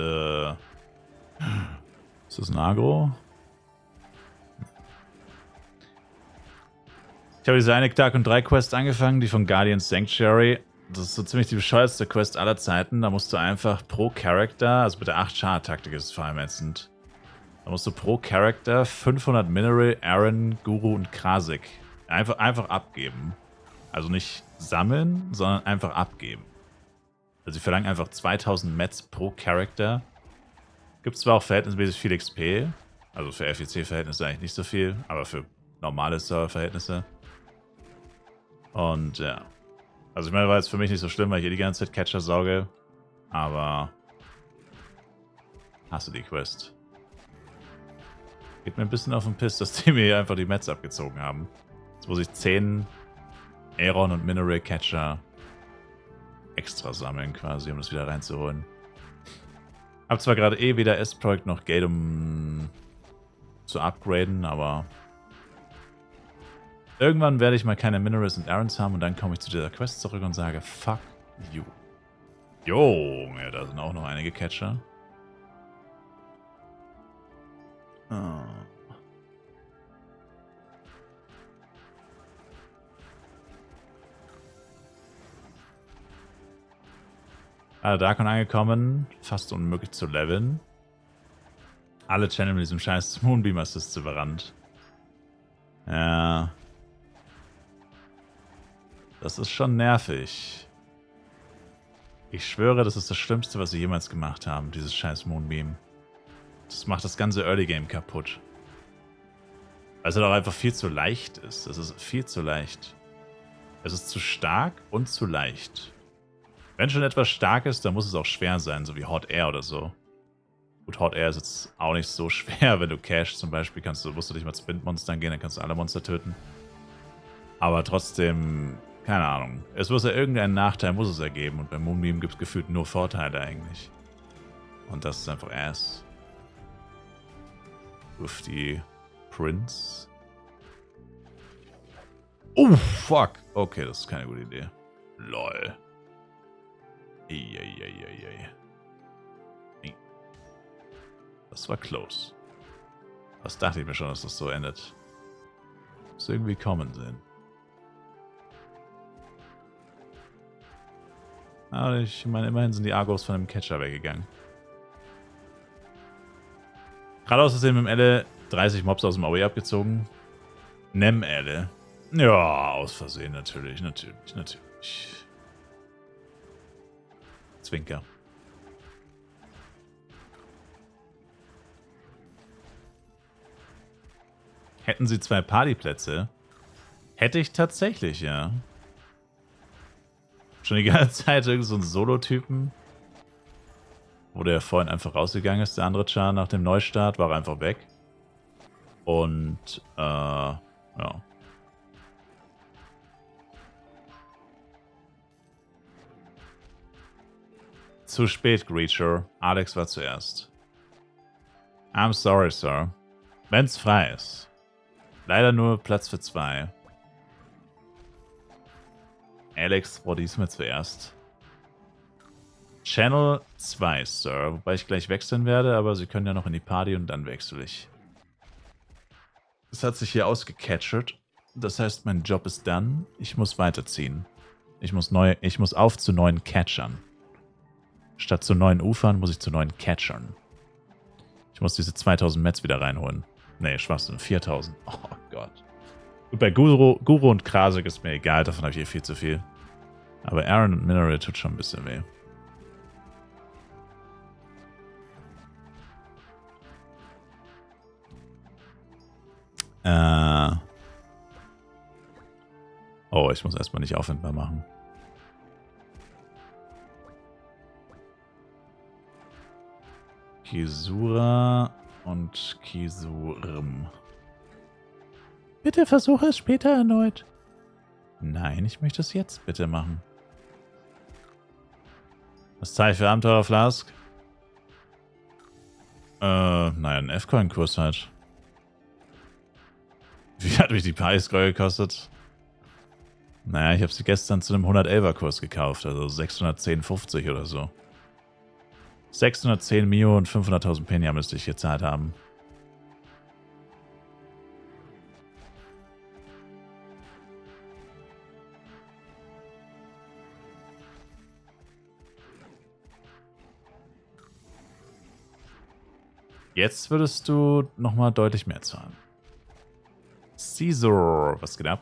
Ist das ein Agro? Ich habe diese eine Tag und 3 Quest angefangen, die von Guardian's Sanctuary. Das ist so ziemlich die bescheuertste Quest aller Zeiten. Da musst du einfach pro Charakter, also mit der 8-Char-Taktik ist es vor allem ätzend. Da musst du pro Charakter 500 Mineral, Aaron, Guru und Krasik einfach abgeben. Also nicht sammeln, sondern einfach abgeben. Also sie verlangen einfach 2000 Mets pro Charakter. Gibt zwar auch verhältnismäßig viel XP. Also für FEC-Verhältnisse eigentlich nicht so viel, aber für normale Server-Verhältnisse. Und ja. Also ich meine, war jetzt für mich nicht so schlimm, weil ich hier die ganze Zeit Catcher sauge. Aber hast du die Quest? Geht mir ein bisschen auf den Piss, dass die mir hier einfach die Mets abgezogen haben. Jetzt muss ich 10 Aeron und Mineral Catcher extra sammeln quasi, um das wieder reinzuholen. Hab zwar gerade weder S-Projekt noch Geld, um zu upgraden, aber irgendwann werde ich mal keine Minerals und Aarons haben und dann komme ich zu dieser Quest zurück und sage, fuck you. Junge, da sind auch noch einige Catcher. Oh. Darkon angekommen, fast unmöglich zu leveln. Alle Channel mit diesem scheiß Moonbeam Assist überrannt. Ja. Das ist schon nervig. Ich schwöre, das ist das Schlimmste, was sie jemals gemacht haben, dieses scheiß Moonbeam. Das macht das ganze Early Game kaputt. Weil es halt auch einfach viel zu leicht ist. Es ist viel zu leicht. Es ist zu stark und zu leicht. Wenn schon etwas stark ist, dann muss es auch schwer sein, so wie Hot Air oder so. Gut, Hot Air ist jetzt auch nicht so schwer, wenn du cashst zum Beispiel, musst du nicht mal zu Windmonstern gehen, dann kannst du alle Monster töten. Aber trotzdem, keine Ahnung. Es muss ja irgendeinen Nachteil muss es ergeben und bei Moonbeam gibt es gefühlt nur Vorteile eigentlich. Und das ist einfach Ass. With die Prince. Oh, fuck. Okay, das ist keine gute Idee. Lol. Das war close. Das dachte ich mir schon, dass das so endet. Muss irgendwie kommen sehen. Aber ich meine, immerhin sind die Argos von dem Catcher weggegangen. Gerade aus Versehen mit dem Elle 30 Mobs aus dem AOE abgezogen. Nem Elle. Ja, aus Versehen natürlich. Zwinker. Hätten sie 2 Partyplätze? Hätte ich tatsächlich, ja. Schon die ganze Zeit irgend so einen Solo-Typen. Wo der vorhin einfach rausgegangen ist, der andere Char nach dem Neustart, war er einfach weg. Und, ja. Zu spät, Greacher. Alex war zuerst. I'm sorry, Sir. Wenn's frei ist. Leider nur Platz für 2. Alex war diesmal zuerst. Channel 2, Sir. Wobei ich gleich wechseln werde, aber Sie können ja noch in die Party und dann wechsle ich. Es hat sich hier ausgecatchert. Das heißt, mein Job ist done. Ich muss weiterziehen. Ich muss auf zu neuen Catchern. Statt zu neuen Ufern muss ich zu neuen Catchern. Ich muss diese 2000 Mets wieder reinholen. Nee, Schwachsinn, 4000. Oh Gott. Gut, bei Guru und Krasik ist mir egal, davon habe ich viel zu viel. Aber Aaron und Mineral tut schon ein bisschen weh. Oh, ich muss erstmal nicht aufwendbar machen. Kisura und Kisurm. Bitte versuche es später erneut. Nein, ich möchte es jetzt bitte machen. Was zahle ich für Abenteurer Flask? Naja, ein F-Coin-Kurs halt. Wie hat mich die Preisgreue gekostet? Naja, ich habe sie gestern zu einem 111er-Kurs gekauft, also 610,50 oder so. 610 Mio und 500.000 Penia müsste ich gezahlt haben. Jetzt würdest du nochmal deutlich mehr zahlen. Caesar, was geht ab?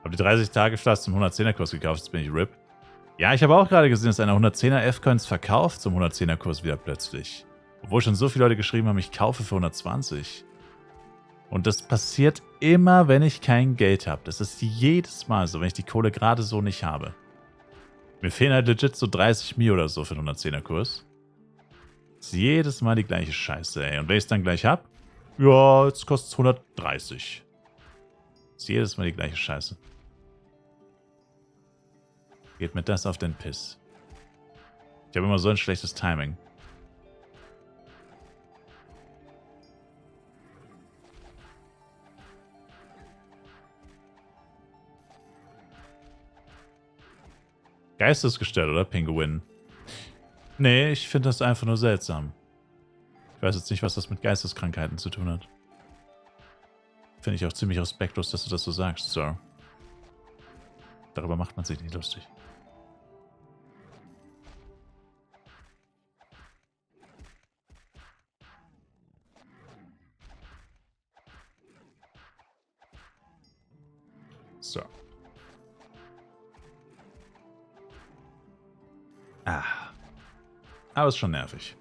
Habe die 30-Tage-Flask zum 110er-Kurs gekauft, jetzt bin ich RIP. Ja, ich habe auch gerade gesehen, dass einer 110er F-Coins verkauft zum 110er-Kurs wieder plötzlich. Obwohl schon so viele Leute geschrieben haben, ich kaufe für 120. Und das passiert immer, wenn ich kein Geld habe. Das ist jedes Mal so, wenn ich die Kohle gerade so nicht habe. Mir fehlen halt legit so 30 Mio oder so für den 110er-Kurs. Ist jedes Mal die gleiche Scheiße, ey. Und wenn ich es dann gleich hab, ja, jetzt kostet es 130. Ist jedes Mal die gleiche Scheiße. Geht mir das auf den Piss. Ich habe immer so ein schlechtes Timing. Geistesgestört, oder, Pinguin? Nee, ich finde das einfach nur seltsam. Ich weiß jetzt nicht, was das mit Geisteskrankheiten zu tun hat. Finde ich auch ziemlich respektlos, dass du das so sagst, Sir. Darüber macht man sich nicht lustig. So. Aber ist schon nervig.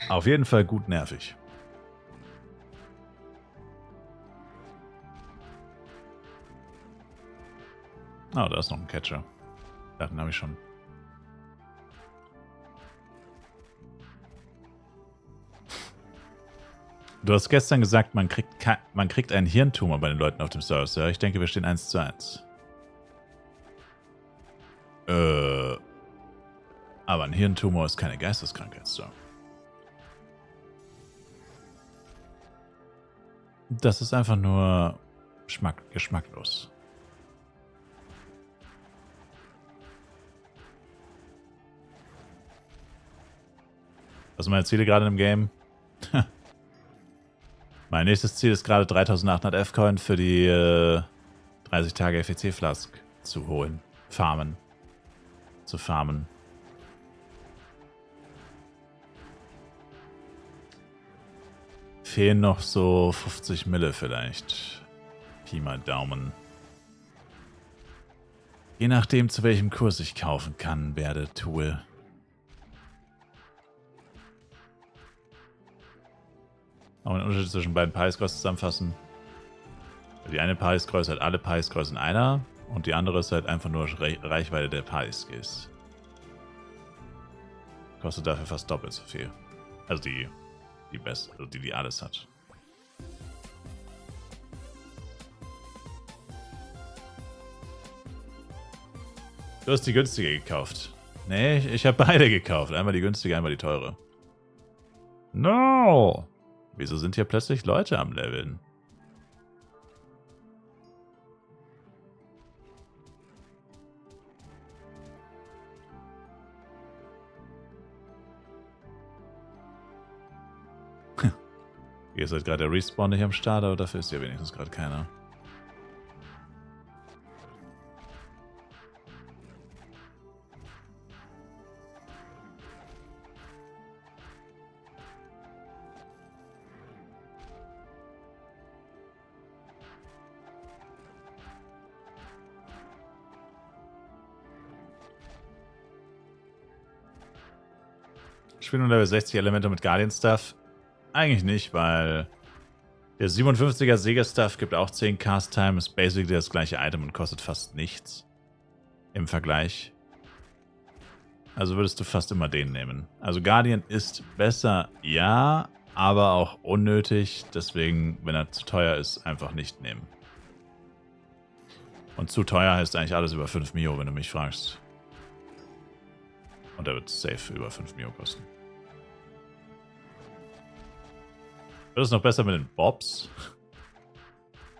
Auf jeden Fall gut nervig. Oh, da ist noch ein Catcher. Den habe ich schon. Du hast gestern gesagt, man kriegt einen Hirntumor bei den Leuten auf dem Server. Ja, ich denke, wir stehen 1:1. Aber ein Hirntumor ist keine Geisteskrankheit, Sir. Das ist einfach nur geschmacklos. Was sind meine Ziele gerade im Game? Mein nächstes Ziel ist gerade 3800 F-Coin für die 30 Tage FEC-Flask zu holen. Zu farmen. Fehlen noch so 50 Mille vielleicht. Pi mal Daumen. Je nachdem, zu welchem Kurs ich kaufen kann, tue. Auch einen Unterschied zwischen beiden Preisgrößen zusammenfassen. Die eine Preisgröße hat alle Preisgrößen in einer und die andere ist halt einfach nur Reichweite der Preisskills. Kostet dafür fast doppelt so viel. Also die beste, also die alles hat. Du hast die günstige gekauft. Nee, ich habe beide gekauft. Einmal die günstige, einmal die teure. No! Wieso sind hier plötzlich Leute am Leveln? Hier ist halt gerade der Respawn nicht am Start, aber dafür ist ja wenigstens gerade keiner. Spielen Level 60 Elemente mit Guardian Stuff? Eigentlich nicht, weil der 57er Sega Stuff gibt auch 10 Cast Time, ist basically das gleiche Item und kostet fast nichts im Vergleich. Also würdest du fast immer den nehmen. Also Guardian ist besser, ja, aber auch unnötig. Deswegen, wenn er zu teuer ist, einfach nicht nehmen. Und zu teuer heißt eigentlich alles über 5 Mio, wenn du mich fragst. Und er wird safe über 5 Mio kosten. Wird es noch besser mit den Bobs?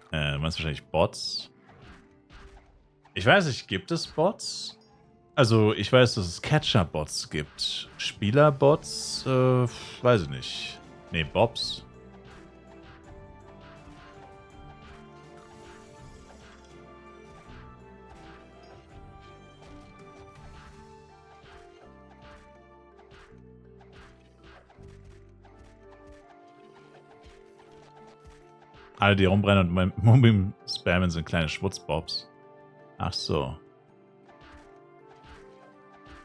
Du meinst wahrscheinlich Bots? Ich weiß nicht, gibt es Bots? Also, ich weiß, dass es Catcher-Bots gibt. Spieler-Bots? Weiß ich nicht. Nee, Bobs. Alle, die rumrennen und Moonbeam spammen, sind kleine Schmutzbobs. Ach so.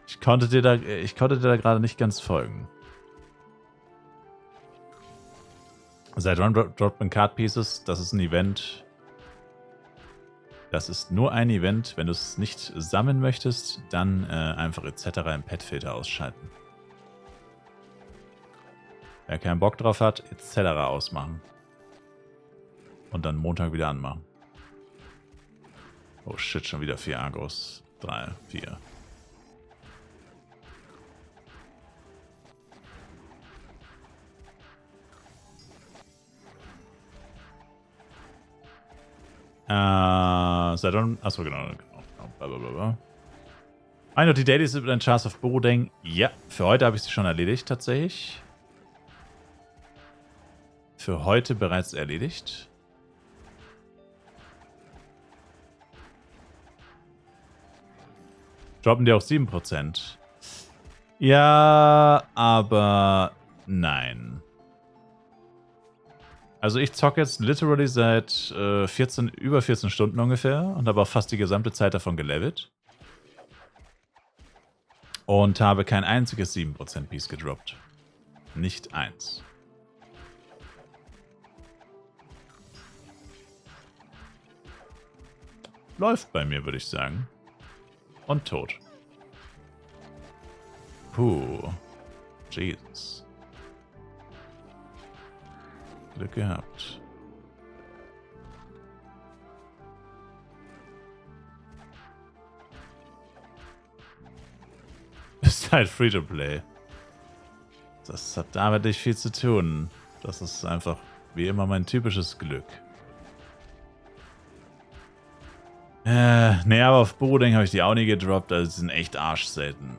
Ich konnte dir da gerade nicht ganz folgen. Seit Run Drop in Card Pieces, das ist ein Event. Das ist nur ein Event. Wenn du es nicht sammeln möchtest, dann einfach etc. im Petfilter ausschalten. Wer keinen Bock drauf hat, etc. ausmachen. Und dann Montag wieder anmachen. Oh shit, schon wieder 4 Agros. 3, 4. Achso, genau. Ein und die Dailies mit ein Chance of Borodeng. Ja, für heute habe ich sie schon erledigt, tatsächlich. Für heute bereits erledigt. Droppen die auch 7%? Ja, aber nein. Also ich zocke jetzt literally seit über 14 Stunden ungefähr und habe auch fast die gesamte Zeit davon gelevelt. Und habe kein einziges 7% Piece gedroppt. Nicht eins. Läuft bei mir, würde ich sagen. Und tot. Puh. Jesus. Glück gehabt. Ist halt Free-to-Play. Das hat damit nicht viel zu tun. Das ist einfach wie immer mein typisches Glück. Nee, aber auf Borodeng habe ich die auch nie gedroppt, also die sind echt arschselten.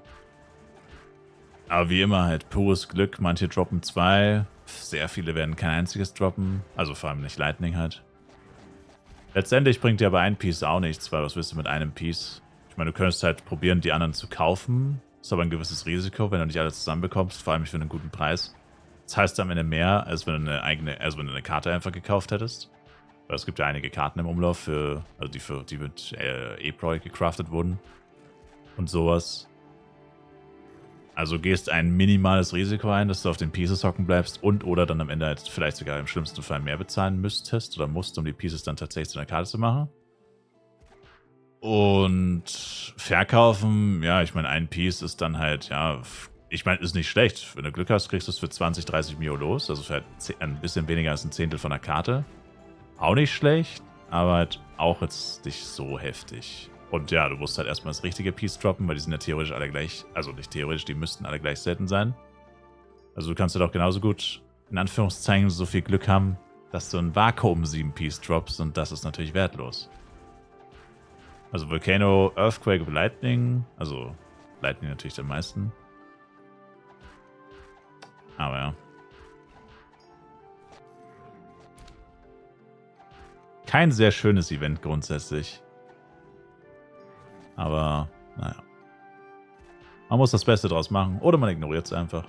Aber wie immer halt pures Glück, manche droppen 2, sehr viele werden kein einziges droppen, also vor allem nicht Lightning halt. Letztendlich bringt dir aber ein Piece auch nichts, weil was willst du mit einem Piece? Ich meine, du könntest halt probieren, die anderen zu kaufen, ist aber ein gewisses Risiko, wenn du nicht alles zusammenbekommst, vor allem nicht für einen guten Preis. Das heißt am Ende mehr, als wenn du eine Karte einfach gekauft hättest. Weil es gibt ja einige Karten im Umlauf, die mit E-Pro gecraftet wurden. Und sowas. Also gehst ein minimales Risiko ein, dass du auf den Pieces hocken bleibst und oder dann am Ende halt vielleicht sogar im schlimmsten Fall mehr bezahlen müsstest oder musst, um die Pieces dann tatsächlich zu einer Karte zu machen. Und verkaufen, ja, ich meine, ein Piece ist dann halt, ja, ich meine, ist nicht schlecht. Wenn du Glück hast, kriegst du es für 20, 30 Mio los. Also für halt ein bisschen weniger als ein Zehntel von der Karte. Auch nicht schlecht, aber halt auch jetzt nicht so heftig. Und ja, du musst halt erstmal das richtige Piece droppen, weil die sind ja theoretisch alle gleich, also nicht theoretisch, die müssten alle gleich selten sein. Also du kannst ja doch genauso gut, in Anführungszeichen, so viel Glück haben, dass du ein Vakuum 7 Piece droppst und das ist natürlich wertlos. Also Volcano, Earthquake, Lightning, also Lightning natürlich am meisten. Aber ja. kein sehr schönes Event grundsätzlich. Aber, naja. Man muss das Beste draus machen. Oder man ignoriert es einfach.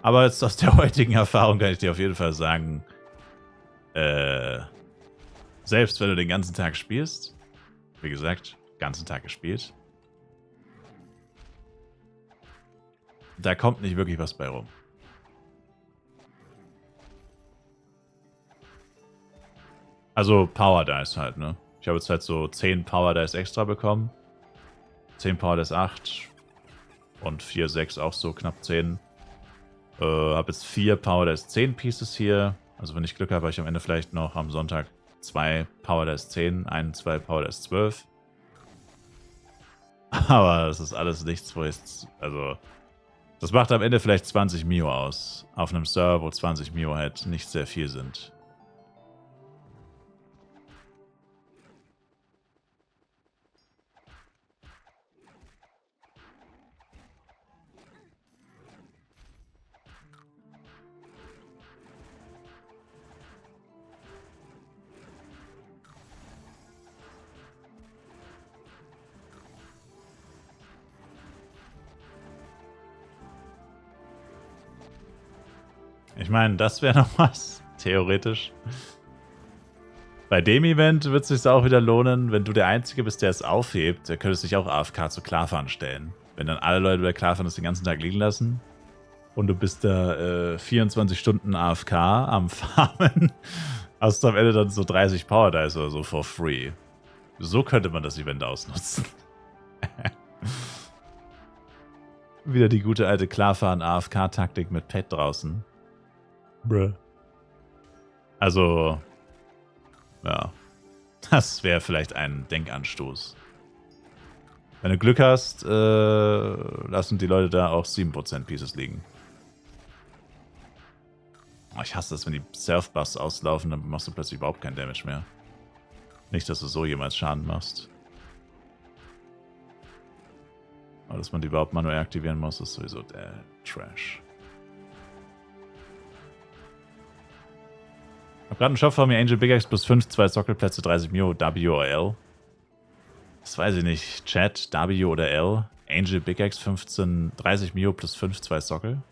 Aber jetzt aus der heutigen Erfahrung kann ich dir auf jeden Fall sagen, selbst wenn du den ganzen Tag spielst, wie gesagt, ganzen Tag gespielt, da kommt nicht wirklich was bei rum. Also Power Dice halt, ne? Ich habe jetzt halt so 10 Power Dice extra bekommen. 10 Power Dice 8 und 4, 6 auch so knapp 10. Habe jetzt 4 Power Dice 10 Pieces hier. Also wenn ich Glück habe, habe ich am Ende vielleicht noch am Sonntag 2 Power Dice 10, 1, 2 Power Dice 12. Aber das ist alles nichts, wo ich... Also, das macht am Ende vielleicht 20 Mio aus. Auf einem Server, wo 20 Mio halt nicht sehr viel sind. Ich meine, das wäre noch was, theoretisch. Bei dem Event wird es sich auch wieder lohnen, wenn du der Einzige bist, der es aufhebt, der könnte sich auch AFK zu Klarfahren stellen. Wenn dann alle Leute bei Klarfahren das den ganzen Tag liegen lassen und du bist da 24 Stunden AFK am Farmen, hast du am Ende dann so 30 Power Dice oder so for free. So könnte man das Event ausnutzen. Wieder die gute alte Klarfahren-AFK-Taktik mit Pet draußen. Bruh. Also, ja. Das wäre vielleicht ein Denkanstoß. Wenn du Glück hast, lassen die Leute da auch 7% Pieces liegen. Oh, ich hasse das, wenn die Self-Buffs auslaufen, dann machst du plötzlich überhaupt keinen Damage mehr. Nicht, dass du so jemals Schaden machst. Aber dass man die überhaupt manuell aktivieren muss, ist sowieso der Trash. Ich hab gerade einen Shop vor mir, Angel Big X plus 5, 2 Sockelplätze, 30 Mio, W oder L. Das weiß ich nicht. Chat, W oder L. Angel Big X 15, 30 Mio plus 5, 2 Sockel.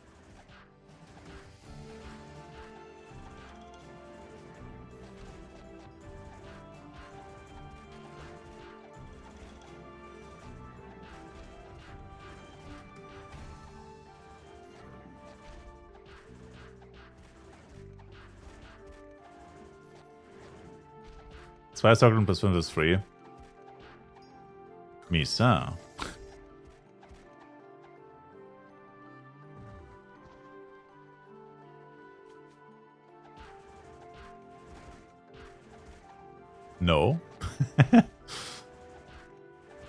Zwei Sockel plus 5 ist free. Misa. No.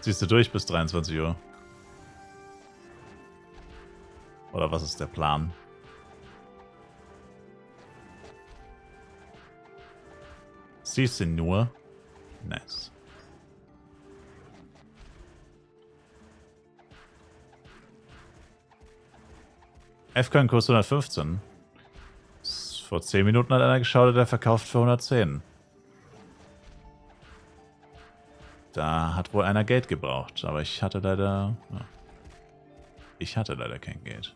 Ziehst du durch bis 23 Uhr? Oder was ist der Plan? Siehst du nur? Nice. F-Coin kostet 115. Vor 10 Minuten hat einer geschaut, der verkauft für 110. Da hat wohl einer Geld gebraucht, aber ich hatte leider... Ja. Ich hatte leider kein Geld.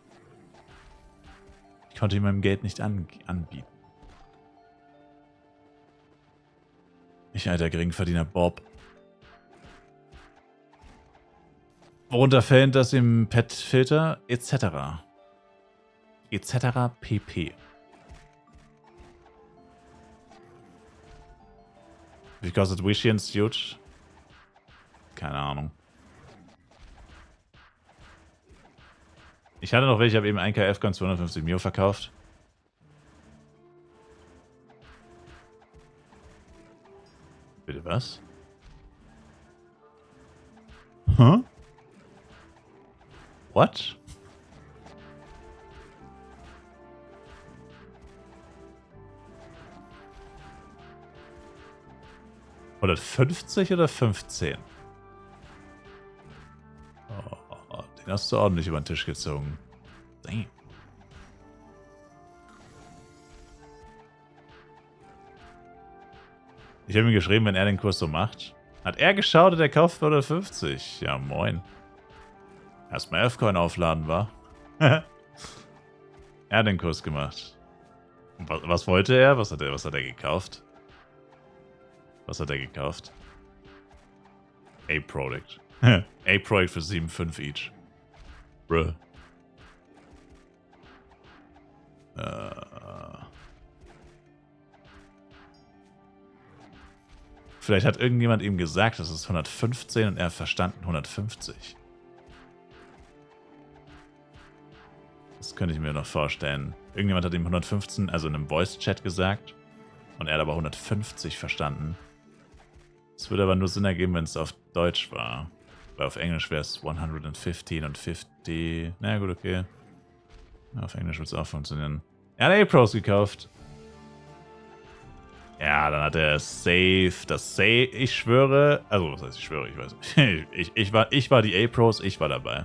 Ich konnte ihm mein Geld nicht anbieten. Ich, alter Geringverdiener Bob. Runterfällt das im Pet-Filter, etc. Etc. pp. Wie kostet Wishy Institute? Keine Ahnung. Ich hatte noch welche, ich habe eben 1 KF-Con 250 Mio verkauft. Bitte was? Huh? What? Oder 50 oder 15? Oh, den hast du ordentlich über den Tisch gezogen. Damn. Ich habe ihm geschrieben, wenn er den Kurs so macht. Hat er geschaut, der kauft für 150. Ja, moin. Erstmal F-Coin aufladen, war. Er hat den Kurs gemacht. Was wollte er? Was hat er gekauft? Was hat er gekauft? A-Product. A-Product für 7,5 each. Bruh. Vielleicht hat irgendjemand ihm gesagt, das ist 115 und er hat verstanden 150. Das könnte ich mir noch vorstellen. Irgendjemand hat ihm 115, also in einem Voice-Chat gesagt. Und er hat aber 150 verstanden. Das würde aber nur Sinn ergeben, wenn es auf Deutsch war. Weil auf Englisch wäre es 115 und 50. Na gut, okay. Auf Englisch wird es auch funktionieren. Er hat A-Pros gekauft. Ja, dann hat er Safe. Das Safe, ich schwöre. Also, was heißt ich schwöre? Ich weiß nicht. ich war die A-Pros, ich war dabei.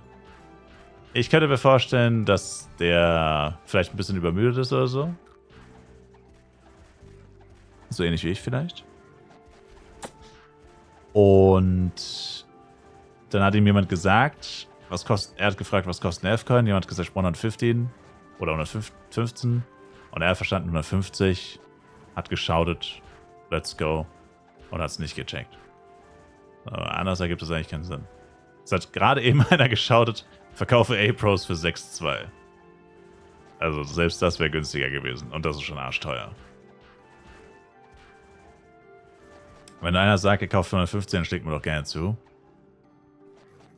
Ich könnte mir vorstellen, dass der vielleicht ein bisschen übermüdet ist oder so. So ähnlich wie ich vielleicht. Und dann hat ihm jemand gesagt, was kostet. Er hat gefragt, was kostet ein F-Coin. Jemand hat gesagt 115 oder 115. Und er hat verstanden 150. Hat geschautet. Let's go. Und hat es nicht gecheckt. Aber anders ergibt es eigentlich keinen Sinn. Es hat gerade eben einer geschautet. Verkaufe A-Pros für 6,2. Also selbst das wäre günstiger gewesen. Und das ist schon arschteuer. Wenn einer sagt, er kauft 115, dann schlägt man doch gerne zu.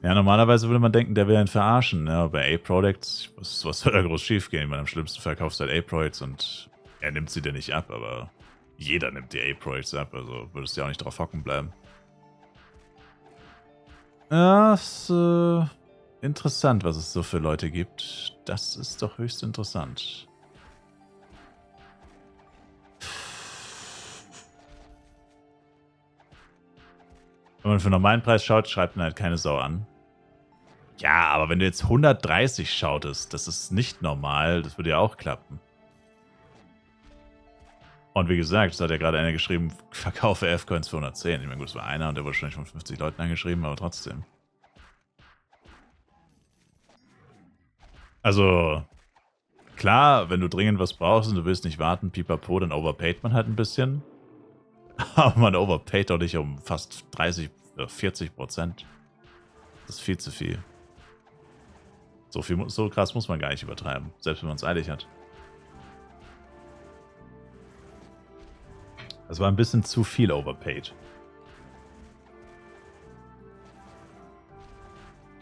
Ja, normalerweise würde man denken, der will einen verarschen. Ja, bei A-Products, was soll da groß schief gehen? Ich meine, am schlimmsten verkaufst du halt A-Products und er nimmt sie dir nicht ab, aber jeder nimmt die A-Products ab. Also würdest du ja auch nicht drauf hocken bleiben. Ja, ist interessant, was es so für Leute gibt. Das ist doch höchst interessant. Wenn man für einen normalen Preis schaut, schreibt man halt keine Sau an. Ja, aber wenn du jetzt 130 schautest, das ist nicht normal. Das würde ja auch klappen. Und wie gesagt, es hat ja gerade einer geschrieben, verkaufe F-Coins für 110. Ich meine, gut, es war einer und der wurde wahrscheinlich von 50 Leuten angeschrieben, aber trotzdem. Also, klar, wenn du dringend was brauchst und du willst nicht warten, pipapo, dann overpaid man halt ein bisschen. Aber man overpaid doch nicht um fast 30, 40%. Das ist viel zu viel. So krass muss man gar nicht übertreiben, selbst wenn man es eilig hat. Das war ein bisschen zu viel overpaid.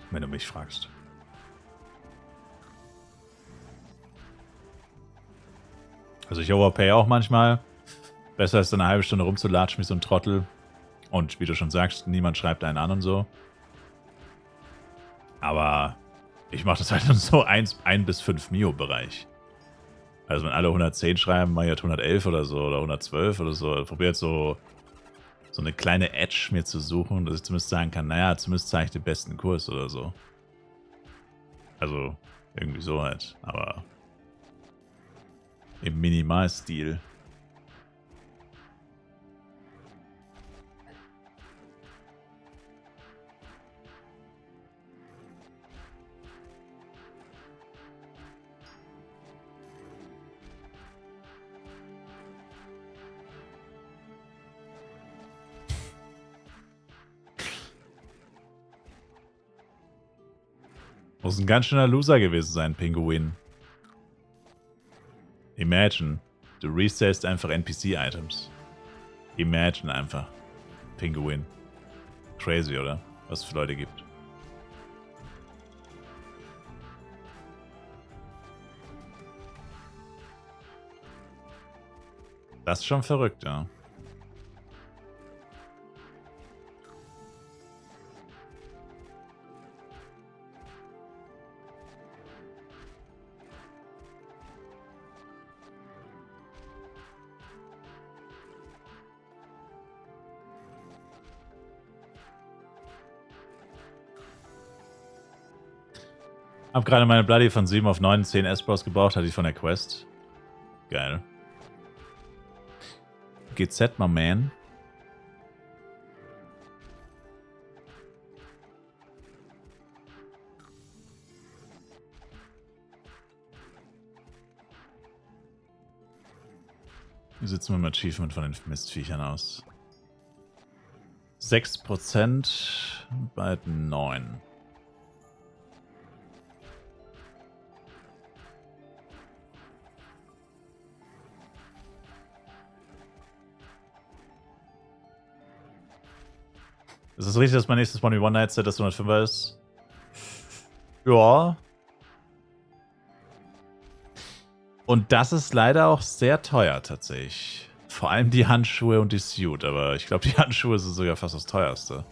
Wenn du mich fragst. Also ich overpay auch manchmal. Besser ist dann eine halbe Stunde rumzulatschen wie so ein Trottel. Und wie du schon sagst, niemand schreibt einen an und so. Aber ich mache das halt in so 1 bis 5 Mio-Bereich. Also wenn alle 110 schreiben, mache ich halt 111 oder so oder 112 oder so. Ich probiere jetzt so eine kleine Edge mir zu suchen, dass ich zumindest sagen kann, naja, zumindest zeige ich den besten Kurs oder so. Also irgendwie so halt, aber im Minimalstil. Muss ein ganz schöner Loser gewesen sein, Pinguin. Imagine, du resellst einfach NPC-Items. Imagine einfach. Pinguin. Crazy, oder? Was es für Leute gibt. Das ist schon verrückt, ja. Hab gerade meine Bloody von 7 auf 9, 10 S-Bros gebraucht, hatte ich von der Quest. Geil. GZ, my man. Wie sieht es mit dem Achievement von den Mistviechern aus? 6%, bald 9. Ist es richtig, dass mein nächstes Money One Night Set das 105er ist? Ja. Und das ist leider auch sehr teuer tatsächlich. Vor allem die Handschuhe und die Suit, aber ich glaube, die Handschuhe sind sogar fast das teuerste.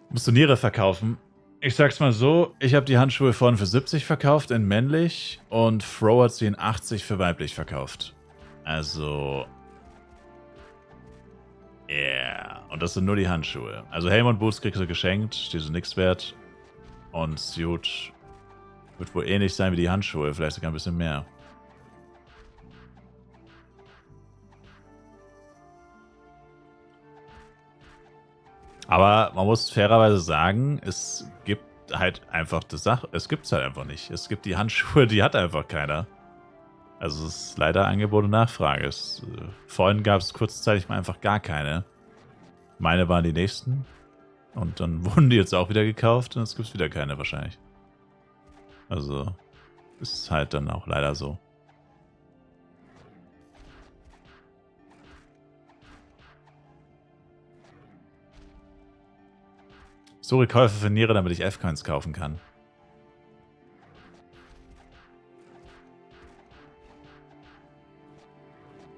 Musst du Niere verkaufen? Ich sag's mal so, ich habe die Handschuhe vorhin für 70 verkauft in männlich und Fro hat sie in 80 für weiblich verkauft. Also... Yeah. Und das sind nur die Handschuhe. Also Helm und Boots kriegst du geschenkt, die sind nichts wert. Und Suit wird wohl ähnlich sein wie die Handschuhe, vielleicht sogar ein bisschen mehr. Aber man muss fairerweise sagen, es gibt halt einfach die Sache, es gibt's halt einfach nicht. Es gibt die Handschuhe, die hat einfach keiner. Also es ist leider Angebot und Nachfrage. Vorhin gab es kurzzeitig mal einfach gar keine. Meine waren die nächsten. Und dann wurden die jetzt auch wieder gekauft und es gibt wieder keine wahrscheinlich. Also ist halt dann auch leider so. So Käufe für Niere, damit ich F-Coins kaufen kann.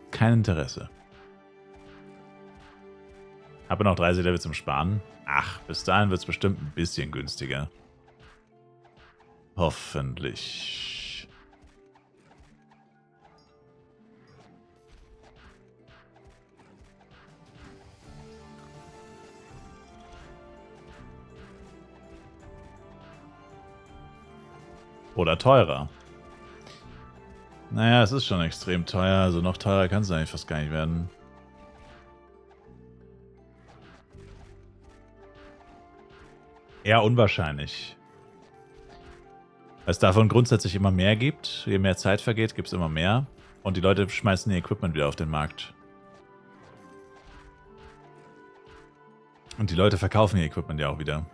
Kein Interesse. Habe noch 30 Level zum Sparen. Ach, bis dahin wird es bestimmt ein bisschen günstiger. Hoffentlich. Oder teurer. Naja, es ist schon extrem teuer. Also noch teurer kann es eigentlich fast gar nicht werden. Eher unwahrscheinlich. Weil es davon grundsätzlich immer mehr gibt. Je mehr Zeit vergeht, gibt es immer mehr. Und die Leute schmeißen ihr Equipment wieder auf den Markt. Und die Leute verkaufen ihr Equipment ja auch wieder.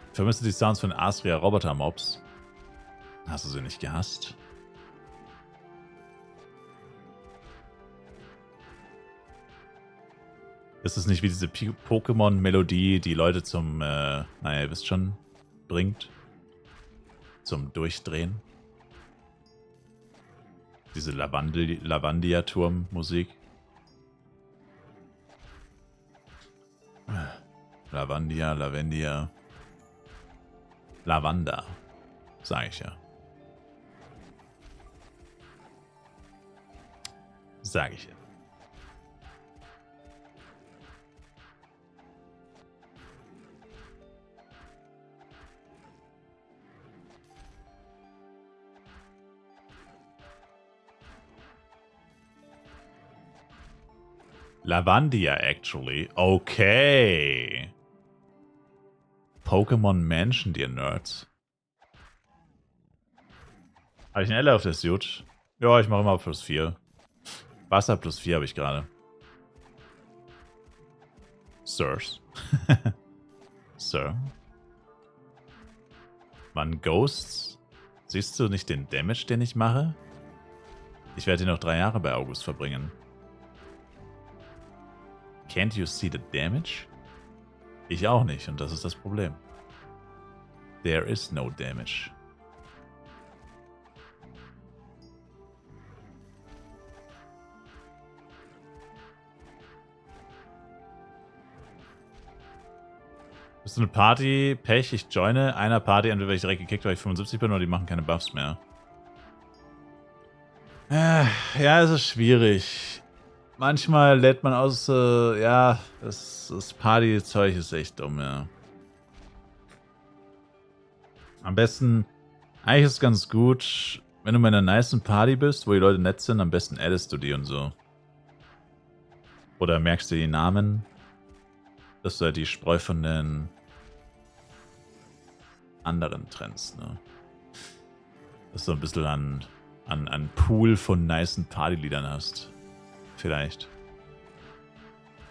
Ich vermisse die Sounds von Astria Roboter-Mobs. Hast du sie nicht gehasst? Ist es nicht wie diese Pokémon-Melodie, die Leute zum, naja, ihr wisst schon, bringt? Zum Durchdrehen? Diese Lavandia-Turm-Musik? Lavandia, Lavendia. Lavanda, sage ich ja. Sage ich ja. Lavandia, actually. Okay. Pokémon Mansion, ihr Nerds. Habe ich einen L auf der Suit? Ja, ich mache immer +4. Wasser +4 habe ich gerade. Sirs. Sir. Mann, Ghosts? Siehst du nicht den Damage, den ich mache? Ich werde hier noch 3 Jahre bei August verbringen. Can't you see the damage? Ich auch nicht, und das ist das Problem. There is no damage. Bist du eine Party? Pech, ich joine einer Party, entweder werde ich direkt gekickt, weil ich 75 bin, oder die machen keine Buffs mehr. Ja, es ist schwierig. Manchmal lädt man aus, ja, das Party-Zeug ist echt dumm, ja. Am besten, eigentlich ist es ganz gut, Wenn du in einer nicen Party bist, wo die Leute nett sind, am besten addest du die und so. Oder merkst du die Namen, dass du halt die Spreu von den anderen trennst, ne? Dass du ein bisschen an Pool von nicen Partyliedern hast. Vielleicht.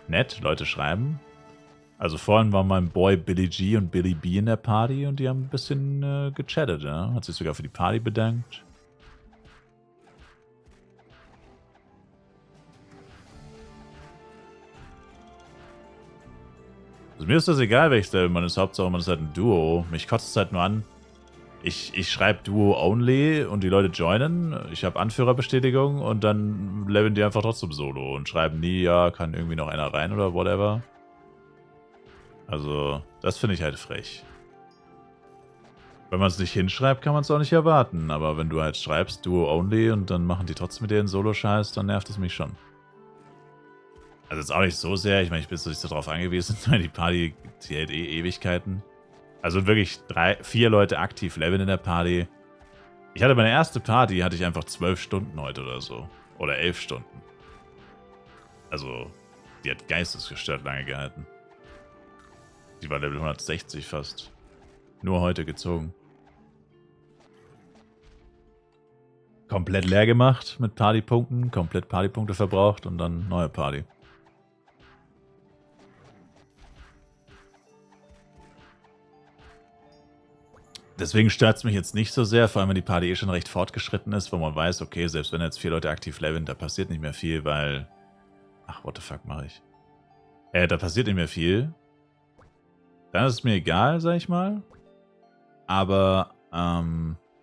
Nett, Leute schreiben. Also vorhin war mein Boy Billy G und Billy B in der Party und die haben ein bisschen gechattet, ja? Hat sich sogar für die Party bedankt. Also mir ist das egal, welches Level man ist. Hauptsache man ist halt ein Duo. Mich kotzt es halt nur an. Ich schreibe Duo only und die Leute joinen. Ich habe Anführerbestätigung und dann leveln die einfach trotzdem solo und schreiben nie, ja, kann irgendwie noch einer rein oder whatever. Also, das finde ich halt frech. Wenn man es nicht hinschreibt, kann man es auch nicht erwarten. Aber wenn du halt schreibst, Duo only und dann machen die trotzdem mit dir einen Solo-Scheiß, dann nervt es mich schon. Also jetzt auch nicht so sehr. Ich meine, ich bin so nicht so drauf angewiesen, weil die Party die hält eh Ewigkeiten. Also wirklich 4 Leute aktiv leveln in der Party. Ich hatte meine erste Party, hatte ich einfach 12 Stunden heute oder so. Oder 11 Stunden. Also, die hat geistesgestört lange gehalten. Die war Level 160 fast. Nur heute gezogen. Komplett leer gemacht mit Partypunkten, komplett Partypunkte verbraucht und dann neue Party. Deswegen stört es mich jetzt nicht so sehr, vor allem wenn die Party eh schon recht fortgeschritten ist, wo man weiß, okay, selbst wenn jetzt 4 Leute aktiv leveln, da passiert nicht mehr viel, weil... Ach, what the fuck mache ich? Da passiert nicht mehr viel. Dann ist es mir egal, sag ich mal. Aber,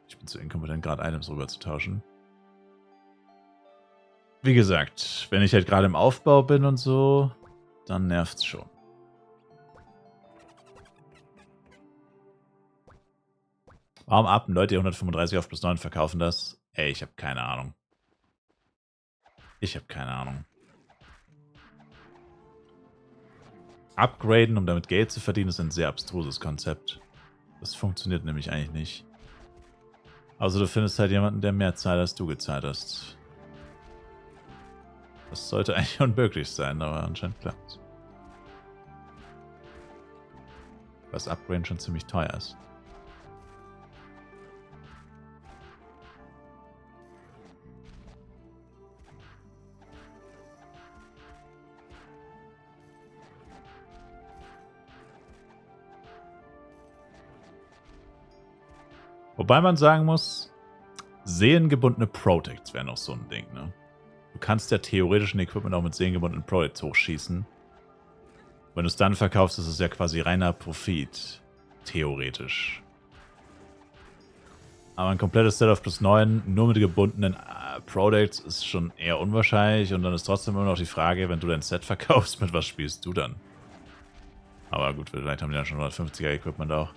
ich bin zu inkompetent, gerade Items rüber zu tauschen. Wie gesagt, wenn ich halt gerade im Aufbau bin und so, dann nervt's schon. Warum up? Leute, die 135 auf +9 verkaufen das? Ey, ich habe keine Ahnung. Ich habe keine Ahnung. Upgraden, um damit Geld zu verdienen, ist ein sehr abstruses Konzept. Das funktioniert nämlich eigentlich nicht. Also du findest halt jemanden, der mehr zahlt, als du gezahlt hast. Das sollte eigentlich unmöglich sein, aber anscheinend klappt. Was Upgraden schon ziemlich teuer ist. Wobei man sagen muss, seelengebundene Protects wären noch so ein Ding, ne? Du kannst ja theoretisch ein Equipment auch mit seelengebundenen Protects hochschießen. Wenn du es dann verkaufst, ist es ja quasi reiner Profit. Theoretisch. Aber ein komplettes Set auf +9, nur mit gebundenen Products, ist schon eher unwahrscheinlich. Und dann ist trotzdem immer noch die Frage, wenn du dein Set verkaufst, mit was spielst du dann? Aber gut, vielleicht haben die dann schon 150er Equipment auch.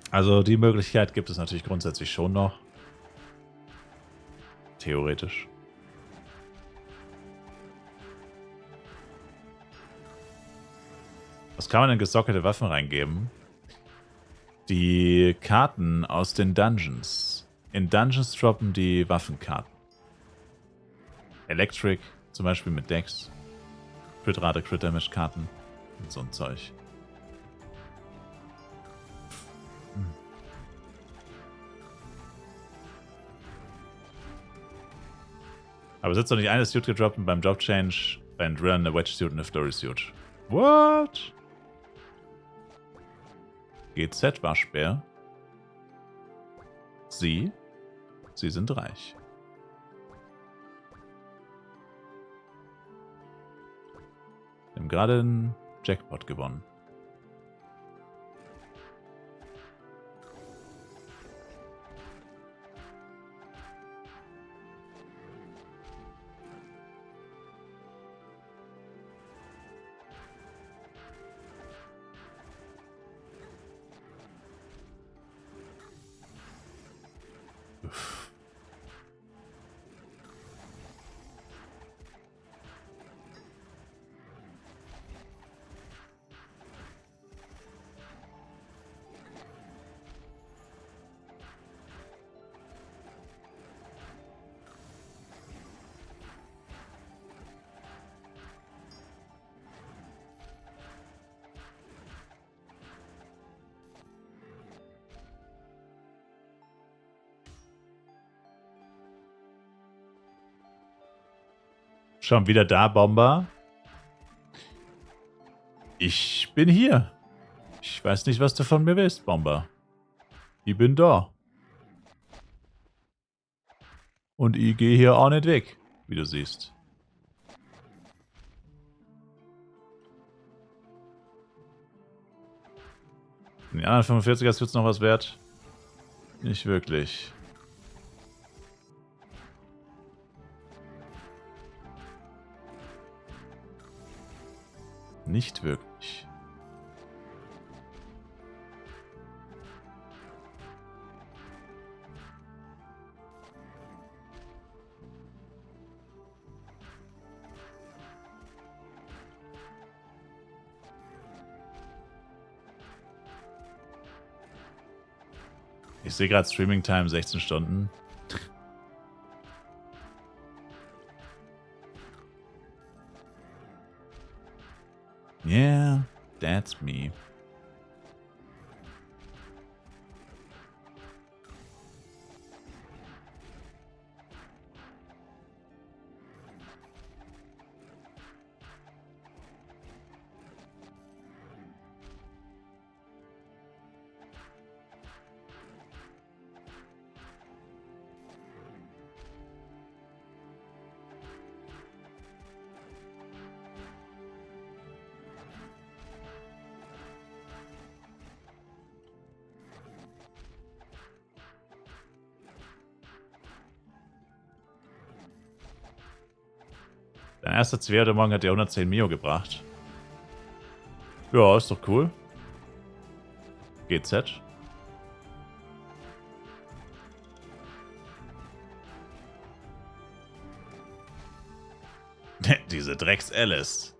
Also die Möglichkeit gibt es natürlich grundsätzlich schon noch. Theoretisch. Was kann man in gesockelte Waffen reingeben? Die Karten aus den Dungeons. In Dungeons droppen die Waffenkarten. Electric, zum Beispiel mit Dex. Crit-Rate, Crit-Damage-Karten und so ein Zeug. Aber es ist doch nicht eine Suit gedroppt und beim Job-Change ein Drill, eine Wedge-Suit und eine Flurry-Suit. What? GZ Waschbär. Sie sind reich. Wir haben gerade einen Jackpot gewonnen. Uff. Schon wieder da, Bomber? Ich bin hier. Ich weiß nicht, was du von mir willst, Bomber. Ich bin da. Und ich gehe hier auch nicht weg, wie du siehst. In den anderen 45ers wird es noch was wert? Nicht wirklich. Nicht wirklich. Ich sehe gerade Streaming Time 16 Stunden. Yeah, that's me. Dein erster CW heute Morgen hat dir 110 Mio gebracht. Ja, ist doch cool. GZ. Diese Drecks-Alice.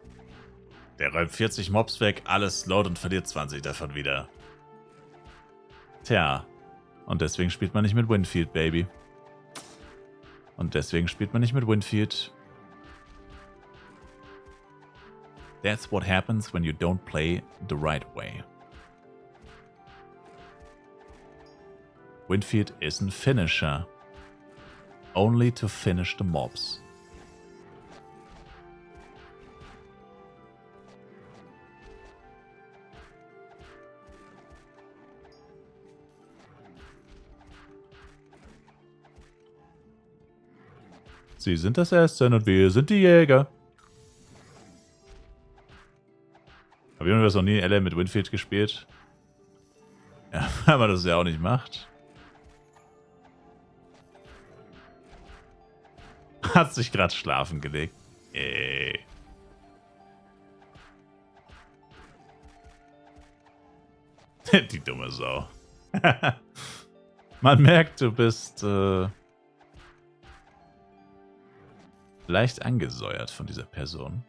Der räumt 40 Mobs weg, alles slowt und verliert 20 davon wieder. Tja. Und deswegen spielt man nicht mit Winfield, Baby. Und deswegen spielt man nicht mit Winfield. That's what happens when you don't play the right way. Winfield is a finisher. Only to finish the mobs. Sie sind das Essen und wir sind die Jäger. Habe ich noch nie LM mit Winfield gespielt? Ja, weil man das ja auch nicht macht. Hat sich gerade schlafen gelegt. Die dumme Sau. Man merkt, du bist leicht angesäuert von dieser Person.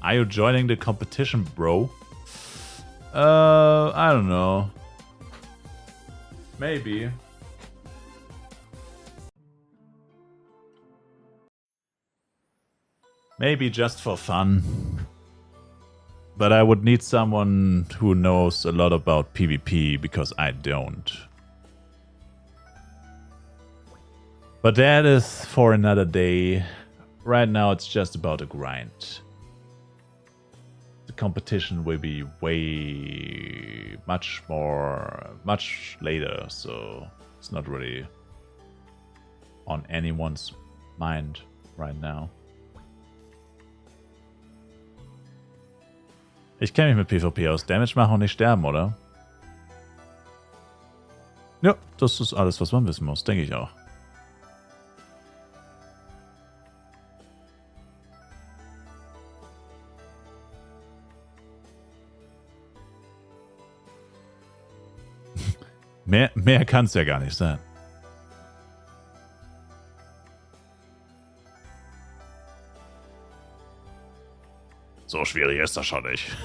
Are you joining the competition, bro? I don't know. Maybe. Maybe just for fun. But I would need someone who knows a lot about PvP, because I don't. But that is for another day. Right now it's just about a grind. The competition will be way much later, so it's not really on anyone's mind right now. Ich kenne mich mit PvP aus. Damage machen und nicht sterben, oder? Ja, das ist alles, was man wissen muss, denke ich auch. Mehr kann es ja gar nicht sein. So schwierig ist das schon nicht.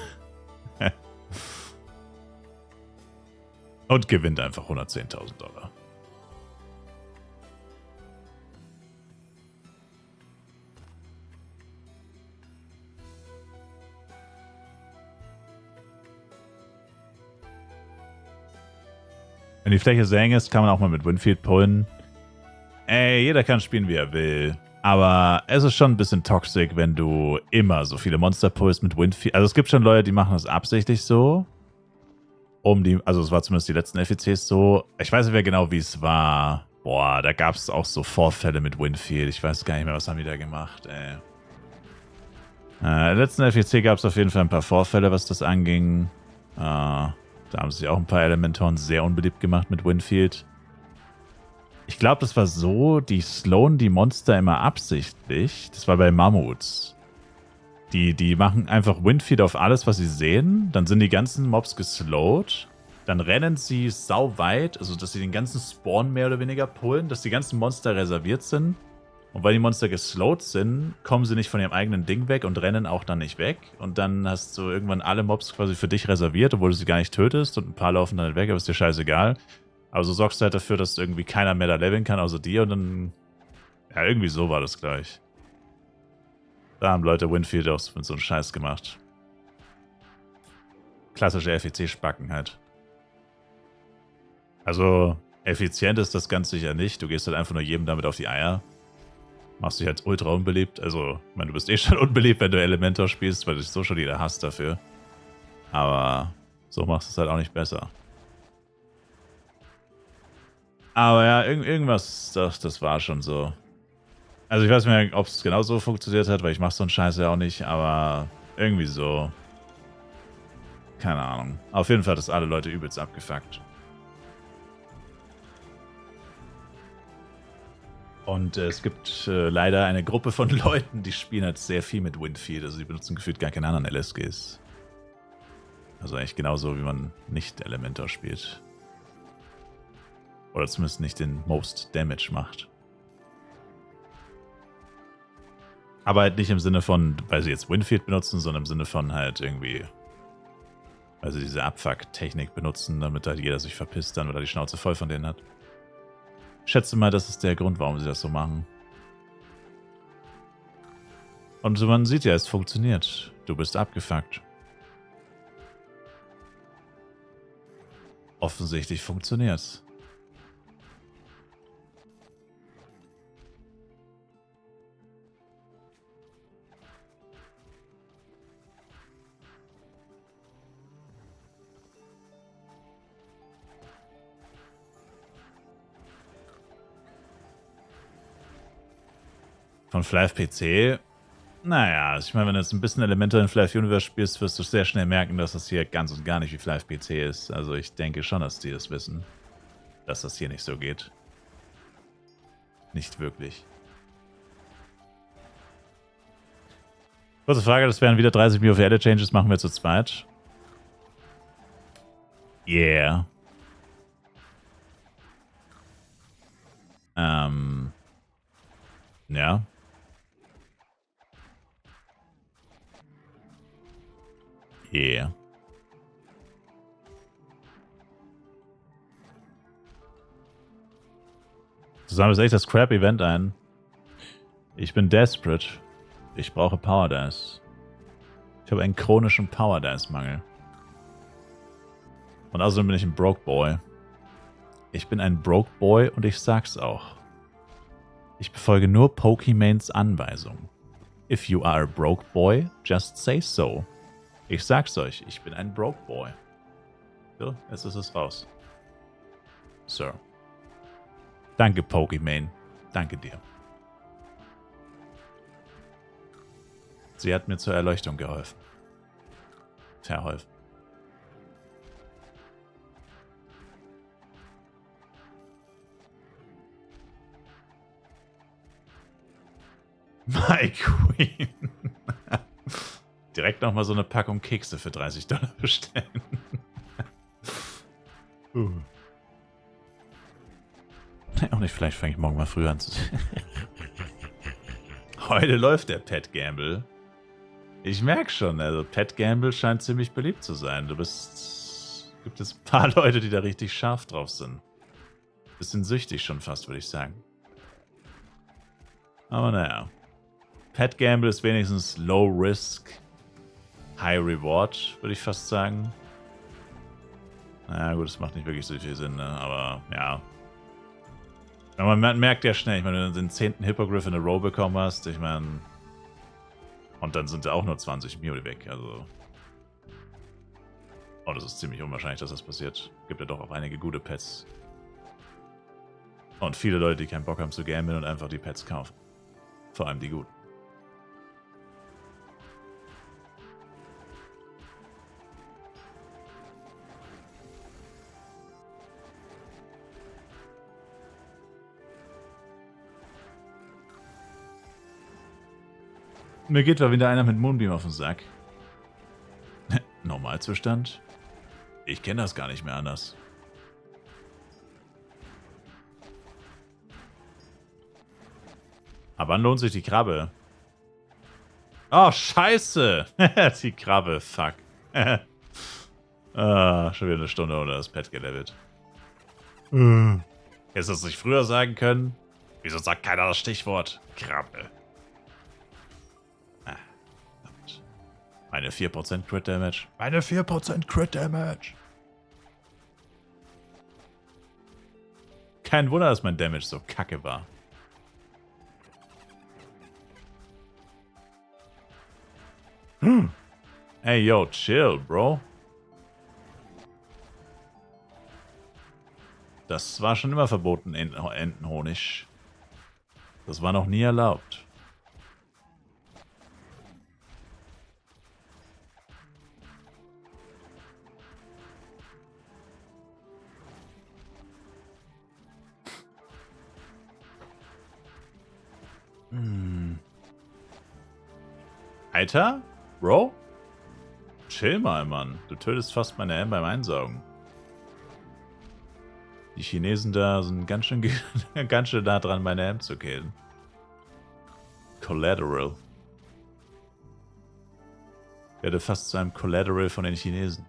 Und gewinnt einfach 110.000 $. Wenn die Fläche sehr eng ist, kann man auch mal mit Winfield pullen. Ey, jeder kann spielen, wie er will. Aber es ist schon ein bisschen toxisch, wenn du immer so viele Monster pullst mit Winfield. Also es gibt schon Leute, die machen das absichtlich so. Also es war zumindest die letzten FECs so. Ich weiß nicht mehr genau, wie es war. Boah, da gab es auch so Vorfälle mit Winfield. Ich weiß gar nicht mehr, was haben die da gemacht, ey. In der letzten FEC gab es auf jeden Fall ein paar Vorfälle, was das anging. Da haben sich auch ein paar Elementoren sehr unbeliebt gemacht mit Winfield. Ich glaube, das war so, die slowen die Monster immer absichtlich. Das war bei Mammuts. Die machen einfach Winfield auf alles, was sie sehen. Dann sind die ganzen Mobs geslowt. Dann rennen sie sau weit, also dass sie den ganzen Spawn mehr oder weniger pullen, dass die ganzen Monster reserviert sind. Und weil die Monster geslowt sind, kommen sie nicht von ihrem eigenen Ding weg und rennen auch dann nicht weg. Und dann hast du irgendwann alle Mobs quasi für dich reserviert, obwohl du sie gar nicht tötest. Und ein paar laufen dann nicht weg, aber ist dir scheißegal. Aber so sorgst du halt dafür, dass irgendwie keiner mehr da leveln kann, außer dir. Und dann, ja, irgendwie so war das gleich. Da haben Leute Winfield auch mit so einem Scheiß gemacht. Klassische FEC-Spacken halt. Also, effizient ist das ganz sicher nicht. Du gehst halt einfach nur jedem damit auf die Eier. Machst dich halt ultra unbeliebt. Also, ich meine, du bist eh schon unbeliebt, wenn du Elementor spielst, weil dich so schon jeder hasst dafür. Aber so machst du es halt auch nicht besser. Aber ja, irgendwas, das war schon so. Also ich weiß nicht mehr, ob es genau so funktioniert hat, weil ich mache so einen Scheiß ja auch nicht, aber irgendwie so. Keine Ahnung. Auf jeden Fall hat das alle Leute übelst abgefuckt. Und es gibt leider eine Gruppe von Leuten, die spielen halt sehr viel mit Winfield. Also die benutzen gefühlt gar keine anderen LSGs. Also eigentlich genauso, wie man nicht Elementor spielt. Oder zumindest nicht den Most Damage macht. Aber halt nicht im Sinne von, weil sie jetzt Winfield benutzen, sondern im Sinne von halt irgendwie, weil sie diese Abfuck-Technik benutzen, damit halt jeder sich verpisst dann, weil er die Schnauze voll von denen hat. Ich schätze mal, das ist der Grund, warum sie das so machen. Und man sieht ja, es funktioniert. Du bist abgefuckt. Offensichtlich funktioniert's. Von Flive PC, naja, ich meine, wenn du jetzt ein bisschen Elemente in Flive Universe spielst, wirst du sehr schnell merken, dass das hier ganz und gar nicht wie Flive PC ist. Also ich denke schon, dass die das wissen, dass das hier nicht so geht. Nicht wirklich. Kurze Frage, das wären wieder 30 Mio für Edit Changes, machen wir zu zweit. Yeah. Ja. Yeah. Zusammen ist echt das Crap-Event ein. Ich bin desperate. Ich brauche Power Dice. Ich habe einen chronischen Power Dice-Mangel. Und außerdem bin ich ein Broke Boy. Ich bin ein Broke Boy und ich sag's auch. Ich befolge nur Pokimans Anweisung. If you are a broke boy, just say so. Ich sag's euch, ich bin ein Broke Boy. So, jetzt ist es raus. Sir. Danke, Pokeman. Danke dir. Sie hat mir zur Erleuchtung geholfen. Verholfen. My Queen. Direkt nochmal so eine Packung Kekse für $30 bestellen. Auch nicht, vielleicht fange ich morgen mal früh an zu. Heute läuft der Pet Gamble. Ich merke schon, also Pet Gamble scheint ziemlich beliebt zu sein. Gibt es ein paar Leute, die da richtig scharf drauf sind. Bisschen süchtig schon fast, würde ich sagen. Aber naja. Pet Gamble ist wenigstens Low Risk, High Reward, würde ich fast sagen. Na gut, das macht nicht wirklich so viel Sinn, ne? Aber ja. Aber man merkt ja schnell, ich meine, wenn du den 10. Hippogriff in a Row bekommen hast, ich meine. Und dann sind ja auch nur 20 Mule weg, also. Oh, das ist ziemlich unwahrscheinlich, dass das passiert. Gibt ja doch auch einige gute Pets. Und viele Leute, die keinen Bock haben zu gamblen und einfach die Pets kaufen. Vor allem die guten. Mir geht mal wieder einer mit Moonbeam auf den Sack. Normalzustand? Ich kenne das gar nicht mehr anders. Aber wann lohnt sich die Krabbe? Oh, scheiße! Die Krabbe, fuck. Schon wieder eine Stunde ohne das Pet gelevelt. Hättest du das nicht früher sagen können? Wieso sagt keiner das Stichwort? Krabbe. Meine 4% Crit Damage. Meine 4% Crit Damage. Kein Wunder, dass mein Damage so kacke war. Hey, yo, chill, Bro. Das war schon immer verboten, Entenhonig. Das war noch nie erlaubt. Alter? Bro? Chill mal, Mann. Du tötest fast meine M beim Einsaugen. Die Chinesen da sind ganz schön, ganz schön nah dran, meine M zu killen. Collateral. Ich werde fast zu einem Collateral von den Chinesen.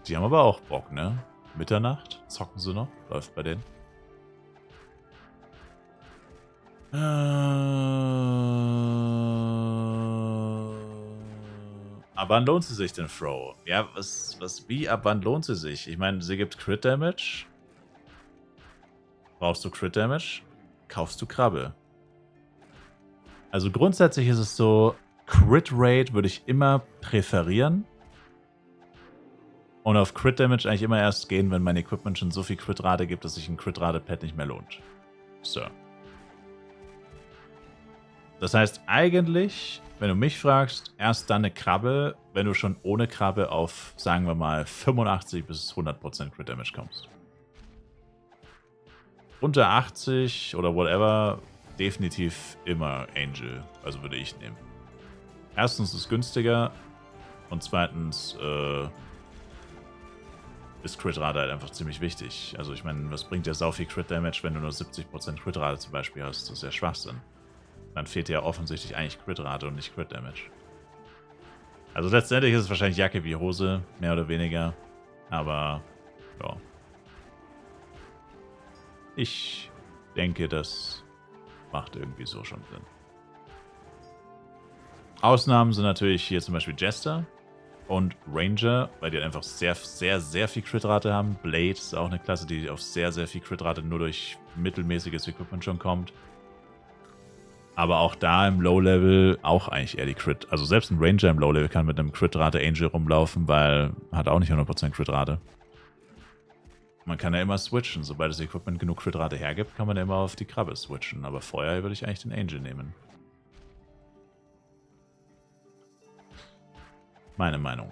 Die haben aber auch Bock, ne? Mitternacht? Zocken sie noch? Läuft bei denen. Ab wann lohnt sie sich denn, Fro? Ja, wie, ab wann lohnt sie sich? Ich meine, sie gibt Crit Damage. Brauchst du Crit Damage? Kaufst du Krabbe. Also grundsätzlich ist es so, Crit Rate würde ich immer präferieren. Und auf Crit Damage eigentlich immer erst gehen, wenn mein Equipment schon so viel Crit-Rate gibt, dass sich ein Crit-Rate-Pad nicht mehr lohnt. So. Das heißt eigentlich, wenn du mich fragst, erst dann eine Krabbe, wenn du schon ohne Krabbe auf, sagen wir mal, 85 bis 100% Crit Damage kommst. Unter 80 oder whatever, definitiv immer Angel. Also würde ich nehmen. Erstens ist es günstiger und zweitens, ist Crit-Rate halt einfach ziemlich wichtig. Also ich meine, was bringt dir sau viel Crit-Damage, wenn du nur 70% Crit-Rate zum Beispiel hast? Das ist ja Schwachsinn. Dann fehlt dir ja offensichtlich eigentlich Crit-Rate und nicht Crit-Damage. Also letztendlich ist es wahrscheinlich Jacke wie Hose, mehr oder weniger. Aber, ja. Ich denke, das macht irgendwie so schon Sinn. Ausnahmen sind natürlich hier zum Beispiel Jester und Ranger, weil die halt einfach sehr, sehr, sehr viel Crit-Rate haben. Blade ist auch eine Klasse, die auf sehr, sehr viel Crit-Rate nur durch mittelmäßiges Equipment schon kommt. Aber auch da im Low-Level auch eigentlich eher die Crit. Also selbst ein Ranger im Low-Level kann mit einem Crit-Rate Angel rumlaufen, weil hat auch nicht 100% Crit-Rate. Man kann ja immer switchen. Sobald das Equipment genug Crit-Rate hergibt, kann man ja immer auf die Krabbe switchen. Aber vorher würde ich eigentlich den Angel nehmen. Meine Meinung.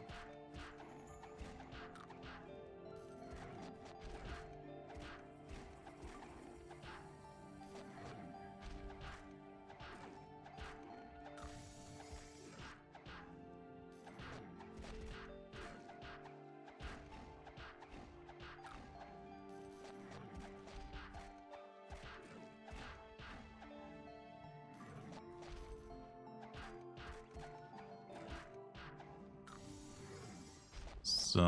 So.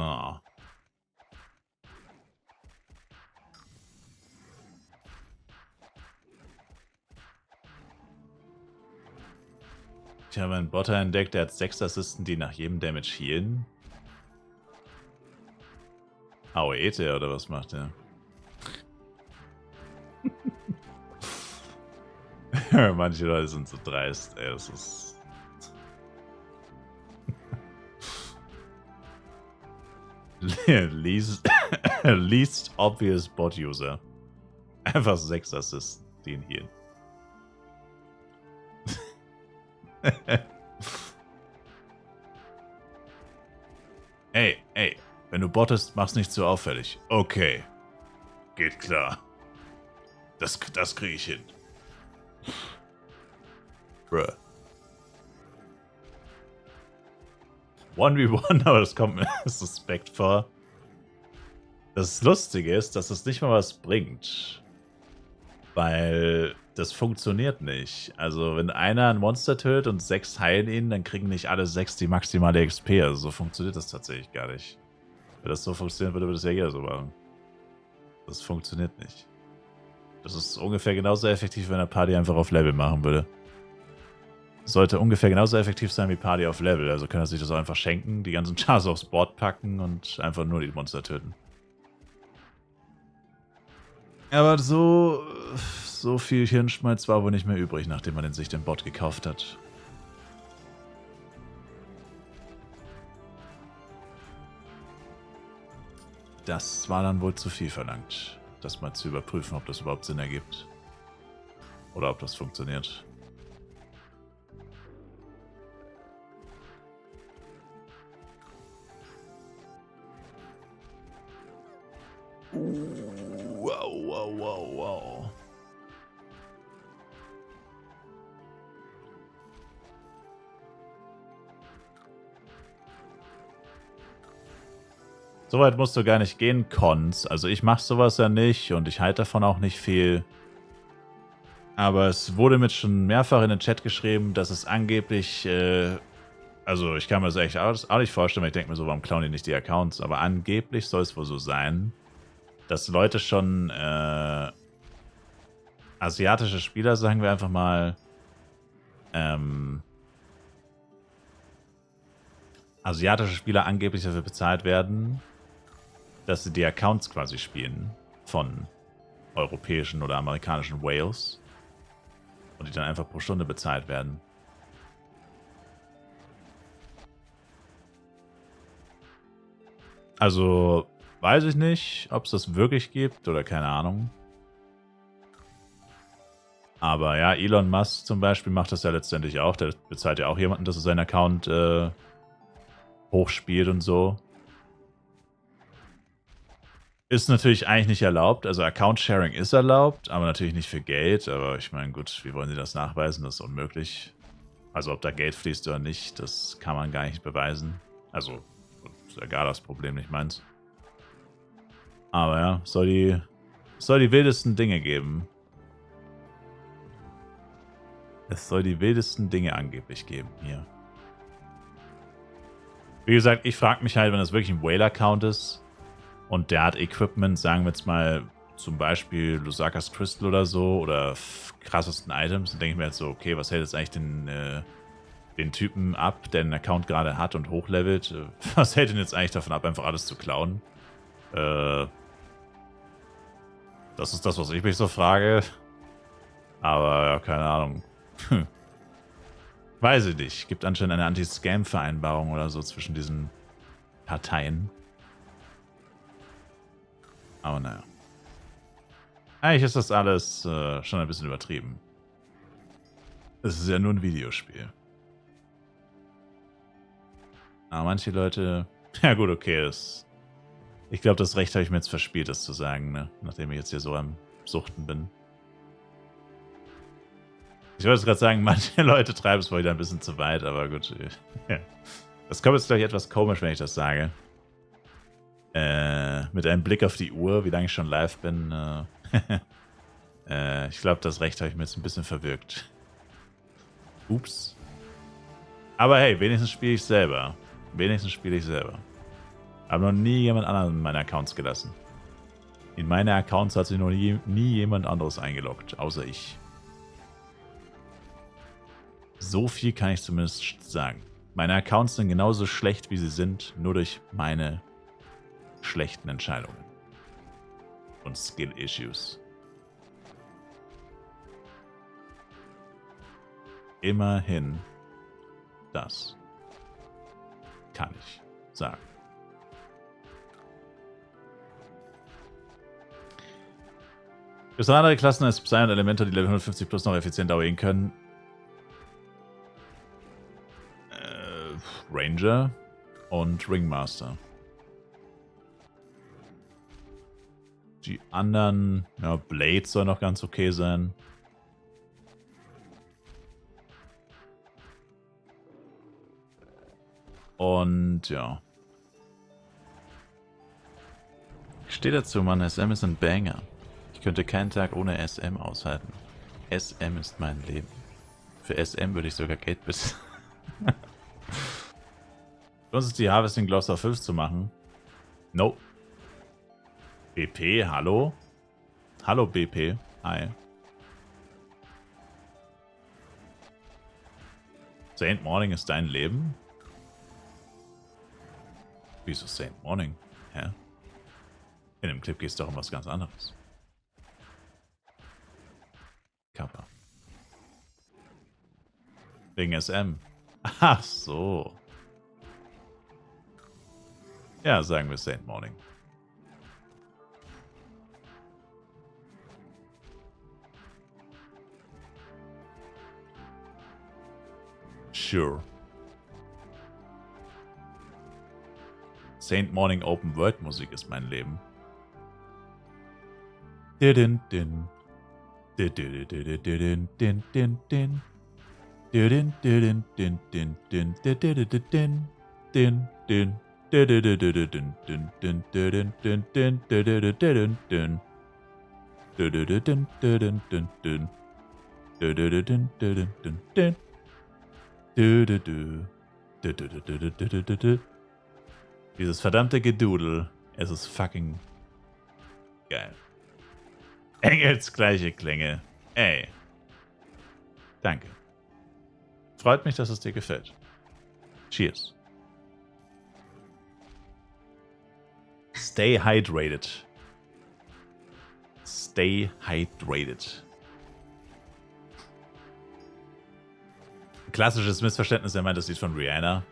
Ich habe einen Botter entdeckt, der hat 6 Assisten, die nach jedem Damage healen. AOEt er oder was macht er? Manche Leute sind so dreist, ey, das ist... least obvious Bot-User. Einfach 6 Assisten, die ihn healen. Ey, wenn du bottest, mach's nicht zu auffällig. Okay. Geht klar. Das kriege ich hin. Bruh. 1v1, aber das kommt mir suspekt vor. Das Lustige ist, dass es nicht mal was bringt. Weil das funktioniert nicht. Also wenn einer ein Monster tötet und 6 heilen ihn, dann kriegen nicht alle 6 die maximale XP. Also so funktioniert das tatsächlich gar nicht. Wenn das so funktionieren würde, würde das ja jeder so machen. Das funktioniert nicht. Das ist ungefähr genauso effektiv, wenn eine Party einfach auf Level machen würde. Sollte ungefähr genauso effektiv sein wie Party auf Level. Also können sich das auch einfach schenken, die ganzen Chars aufs Board packen und einfach nur die Monster töten. Aber so viel Hirnschmalz war wohl nicht mehr übrig, nachdem man sich den Bot gekauft hat. Das war dann wohl zu viel verlangt, das mal zu überprüfen, ob das überhaupt Sinn ergibt. Oder ob das funktioniert. Wow. Soweit musst du gar nicht gehen, Cons. Also ich mache sowas ja nicht und ich halte davon auch nicht viel. Aber es wurde mir schon mehrfach in den Chat geschrieben, dass es angeblich, also ich kann mir das echt auch nicht vorstellen, weil ich denke mir so, warum klauen die nicht die Accounts? Aber angeblich soll es wohl so sein, dass Leute schon asiatische Spieler, sagen wir einfach mal, asiatische Spieler angeblich dafür bezahlt werden, dass sie die Accounts quasi spielen von europäischen oder amerikanischen Whales und die dann einfach pro Stunde bezahlt werden. Also weiß ich nicht, ob es das wirklich gibt oder keine Ahnung. Aber ja, Elon Musk zum Beispiel macht das ja letztendlich auch. Der bezahlt ja auch jemanden, dass er seinen Account hochspielt und so. Ist natürlich eigentlich nicht erlaubt. Also Account-Sharing ist erlaubt, aber natürlich nicht für Geld. Aber ich meine, gut, wie wollen sie das nachweisen? Das ist unmöglich. Also ob da Geld fließt oder nicht, das kann man gar nicht beweisen. Also, ist ja gar das Problem, nicht meins. Aber ja, soll die wildesten Dinge geben. Es soll die wildesten Dinge angeblich geben hier. Wie gesagt, ich frage mich halt, wenn das wirklich ein Whale-Account ist und der hat Equipment, sagen wir jetzt mal zum Beispiel Lusakas Crystal oder so oder krassesten Items, dann denke ich mir jetzt so, okay, was hält jetzt eigentlich den Typen ab, der den Account gerade hat und hochlevelt? Was hält denn jetzt eigentlich davon ab, einfach alles zu klauen? Das ist das, was ich mich so frage. Aber ja, keine Ahnung. Weiß ich nicht. Gibt anscheinend eine Anti-Scam-Vereinbarung oder so zwischen diesen Parteien. Aber naja. Eigentlich ist das alles schon ein bisschen übertrieben. Es ist ja nur ein Videospiel. Aber manche Leute... Ja gut, okay. Ich glaube, das Recht habe ich mir jetzt verspielt, das zu sagen, ne? Nachdem ich jetzt hier so am Suchten bin. Ich wollte gerade sagen, manche Leute treiben es wohl wieder ein bisschen zu weit, aber gut. Ja. Das kommt jetzt gleich etwas komisch, wenn ich das sage. Mit einem Blick auf die Uhr, wie lange ich schon live bin. Ich glaube, das Recht habe ich mir jetzt ein bisschen verwirkt. Ups. Aber hey, wenigstens spiele ich selber. Habe noch nie jemand anderen in meine Accounts gelassen. In meine Accounts hat sich noch nie jemand anderes eingeloggt, außer ich. So viel kann ich zumindest sagen. Meine Accounts sind genauso schlecht, wie sie sind, nur durch meine schlechten Entscheidungen. Und Skill-Issues. Immerhin das kann ich sagen. Es sind andere Klassen als Psy und Elementor, die Level 150 plus noch effizient AOEen können. Ranger und Ringmaster. Die anderen, ja, Blade soll noch ganz okay sein. Und ja. Ich stehe dazu, Mann. SM ist ein Banger. Ich könnte keinen Tag ohne SM aushalten. SM ist mein Leben. Für SM würde ich sogar Geld bis. Für uns ist die Harvesting Gloves auf 5 zu machen. No. BP, hallo? Hallo BP. Hi. Saint Morning ist dein Leben? Wieso Saint Morning? Hä? In dem Clip geht es doch um was ganz anderes. Kappa. Wegen SM. Ach so. Ja, sagen wir Saint Morning. Sure. Saint Morning Open World Musik ist mein Leben. Din din din din din din din din din din din din din din din din dieses verdammte Gedudel, es ist fucking geil. Engelsgleiche Klänge. Ey. Danke. Freut mich, dass es dir gefällt. Cheers. Stay hydrated. Stay hydrated. Klassisches Missverständnis, er meint das Lied von Rihanna.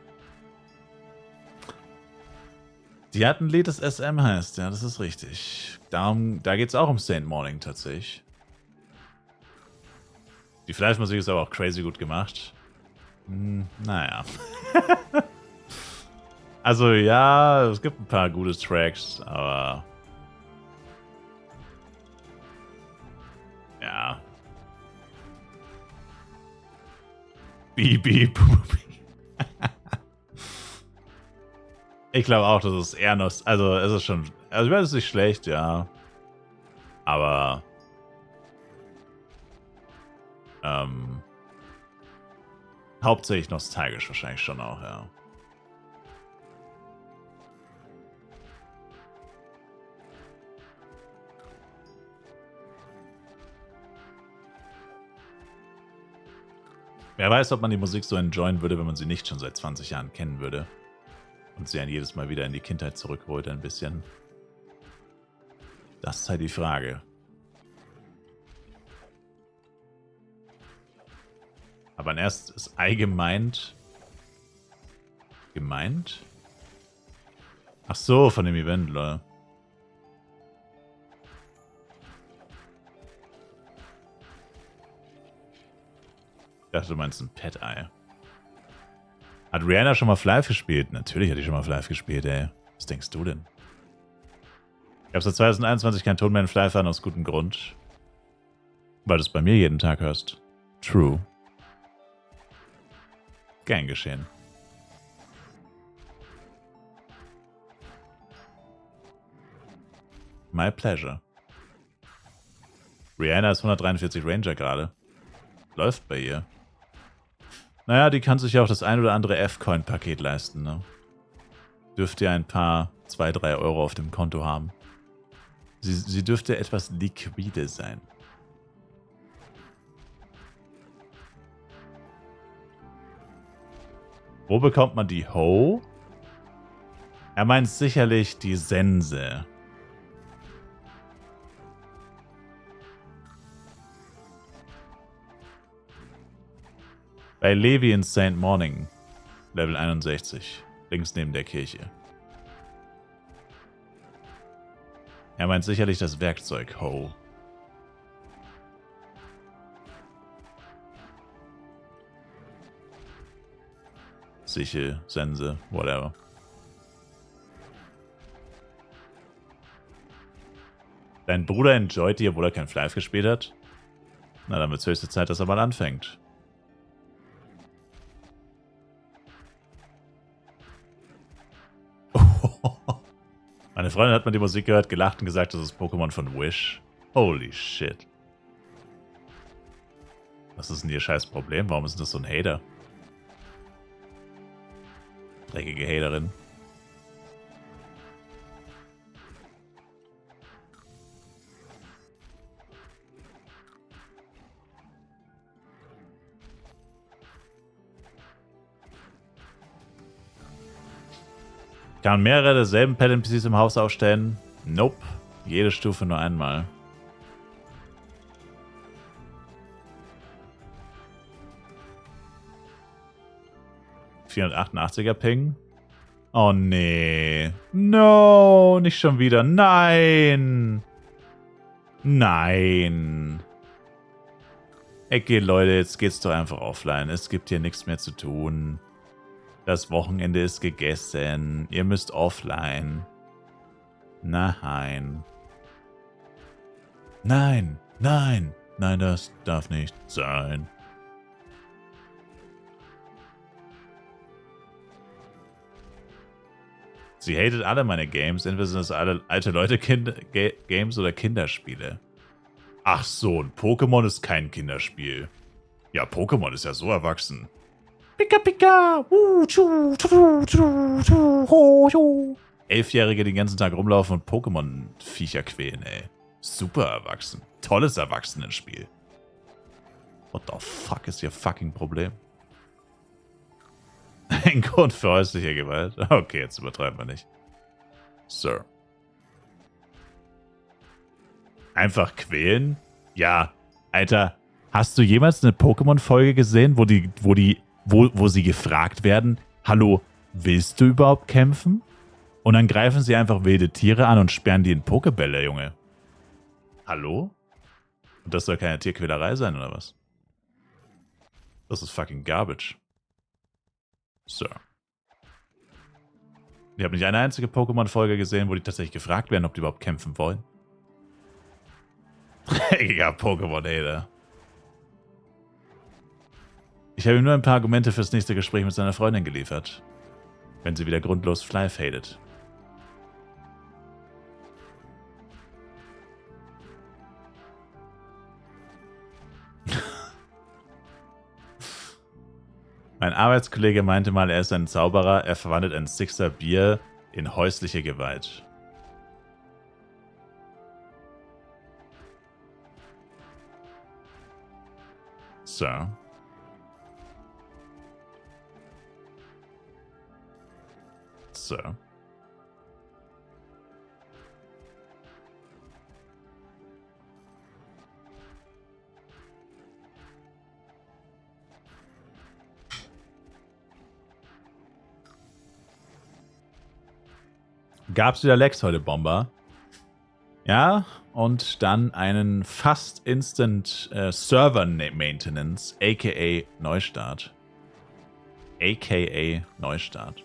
Die hat ein Lied, das SM heißt, ja, das ist richtig. Da geht es auch um Saint Morning tatsächlich. Die Fleischmusik ist aber auch crazy gut gemacht. Naja. Also ja, es gibt ein paar gute Tracks, aber ja. Bibi. Ich glaube auch, das ist eher noch, also es ist schon, also ich weiß, es ist nicht schlecht, ja. Aber hauptsächlich nostalgisch wahrscheinlich schon auch, ja. Wer weiß, ob man die Musik so enjoyen würde, wenn man sie nicht schon seit 20 Jahren kennen würde. Und sie einen jedes Mal wieder in die Kindheit zurückholt ein bisschen. Das ist halt die Frage. Aber erst ist Ei gemeint. Gemeint? Ach so, von dem Event, lol. Ich dachte, du meinst ein Pet-Ei. Hat Rihanna schon mal Flive gespielt? Natürlich hat die schon mal Flive gespielt, ey. Was denkst du denn? Ich habe seit 2021 keinen Ton mehr in Flive an, aus gutem Grund. Weil du es bei mir jeden Tag hörst. True. Gern geschehen. My pleasure. Rihanna ist 143 Ranger gerade. Läuft bei ihr. Naja, die kann sich ja auch das ein oder andere F-Coin-Paket leisten, ne? Dürfte ja ein paar 2-3 Euro auf dem Konto haben. Sie dürfte etwas liquide sein. Wo bekommt man die Ho? Er meint sicherlich die Sense. Bei Levi in St. Morning. Level 61. Links neben der Kirche. Er meint sicherlich das Werkzeug Ho. Sichel, Sense, whatever. Dein Bruder enjoyt die, obwohl er kein Flive gespielt hat? Na, dann wird es höchste Zeit, dass er mal anfängt. Meine Freundin hat mal die Musik gehört, gelacht und gesagt, das ist Pokémon von Wish. Holy shit. Was ist denn ihr scheiß Problem? Warum ist das so ein Hater? Dreckige Haterin. Kann man mehrere derselben Pet-NPCs im Haus aufstellen? Nope. Jede Stufe nur einmal. ...488er Ping. Oh nee. No, nicht schon wieder. Nein. Nein. Okay, Leute, jetzt geht's doch einfach offline. Es gibt hier nichts mehr zu tun. Das Wochenende ist gegessen. Ihr müsst offline. Nein. Nein, nein. Nein, das darf nicht sein. Sie hatet alle meine Games. Entweder sind das alle alte Leute-Games oder Kinderspiele. Ach so, ein Pokémon ist kein Kinderspiel. Ja, Pokémon ist ja so erwachsen. Pika Pika! 11-Jährige, die den ganzen Tag rumlaufen und Pokémon-Viecher quälen, ey. Super erwachsen. Tolles Erwachsenenspiel. What the fuck ist ihr fucking Problem? Ein Grund für häusliche Gewalt? Okay, jetzt übertreiben wir nicht. Sir. Einfach quälen? Ja, Alter, hast du jemals eine Pokémon-Folge gesehen, wo sie gefragt werden, hallo, willst du überhaupt kämpfen? Und dann greifen sie einfach wilde Tiere an und sperren die in Pokebälle, Junge. Hallo? Und das soll keine Tierquälerei sein, oder was? Das ist fucking garbage. Sir. Ich habe nicht eine einzige Pokémon-Folge gesehen, wo die tatsächlich gefragt werden, ob die überhaupt kämpfen wollen. Dreckiger Pokémon-Hater. Ich habe ihm nur ein paar Argumente fürs nächste Gespräch mit seiner Freundin geliefert. Wenn sie wieder grundlos Flive hatet. Mein Arbeitskollege meinte mal, er ist ein Zauberer, er verwandelt ein Sixer Bier in häusliche Gewalt. Sir. Sir. Gab's wieder Lags heute, Bomber? Ja, und dann einen fast instant Server Maintenance, aka Neustart. AKA Neustart.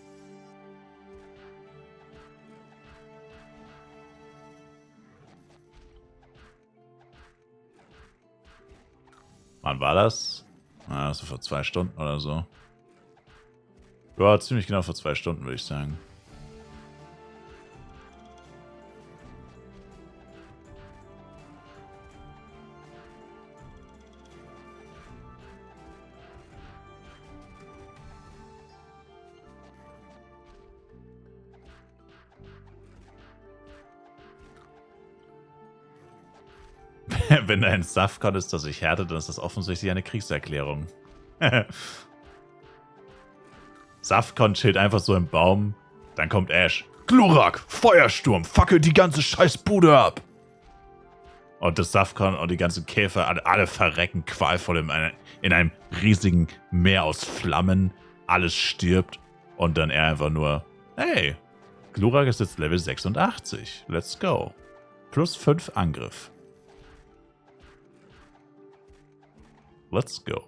Wann war das? Ah, so vor 2 Stunden oder so. Ja, ziemlich genau vor 2 Stunden, würde ich sagen. Wenn ein Safcon ist, das sich härtet, dann ist das offensichtlich eine Kriegserklärung. Safkon chillt einfach so im Baum. Dann kommt Ash. Glurak, Feuersturm, fackel die ganze Scheißbude ab. Und das Safkon und die ganzen Käfer, alle verrecken qualvoll in einem riesigen Meer aus Flammen. Alles stirbt. Und dann er einfach nur, hey, Glurak ist jetzt Level 86. Let's go. Plus 5 Angriff. Let's go.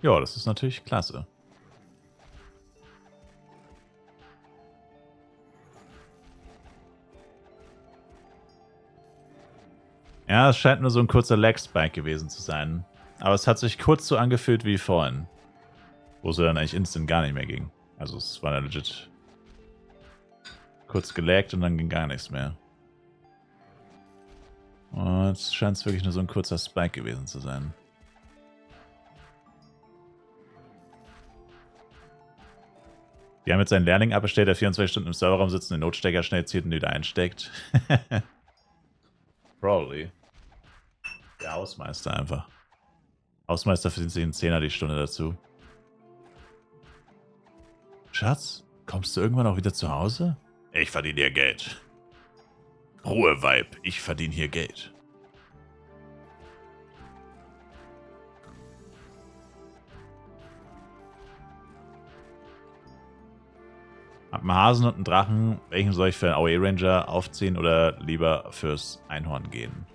Ja, das ist natürlich klasse. Ja, es scheint nur so ein kurzer Lag-Spike gewesen zu sein. Aber es hat sich kurz so angefühlt wie vorhin. Wo es dann eigentlich instant gar nicht mehr ging. Also es war dann legit kurz gelaggt und dann ging gar nichts mehr. Und jetzt scheint es wirklich nur so ein kurzer Spike gewesen zu sein. Wir haben jetzt einen Lehrling abgestellt, der 24 Stunden im Serverraum sitzt, den Notstecker schnell zieht und wieder einsteckt. Probably. Der Hausmeister einfach. Hausmeister verdient sich einen 10er die Stunde dazu. Schatz, kommst du irgendwann auch wieder zu Hause? Ich verdiene hier Geld. Ruhe, Weib, ich verdiene hier Geld. Hab einen Hasen und einen Drachen. Welchen soll ich für einen AOE Ranger aufziehen oder lieber fürs Einhorn gehen?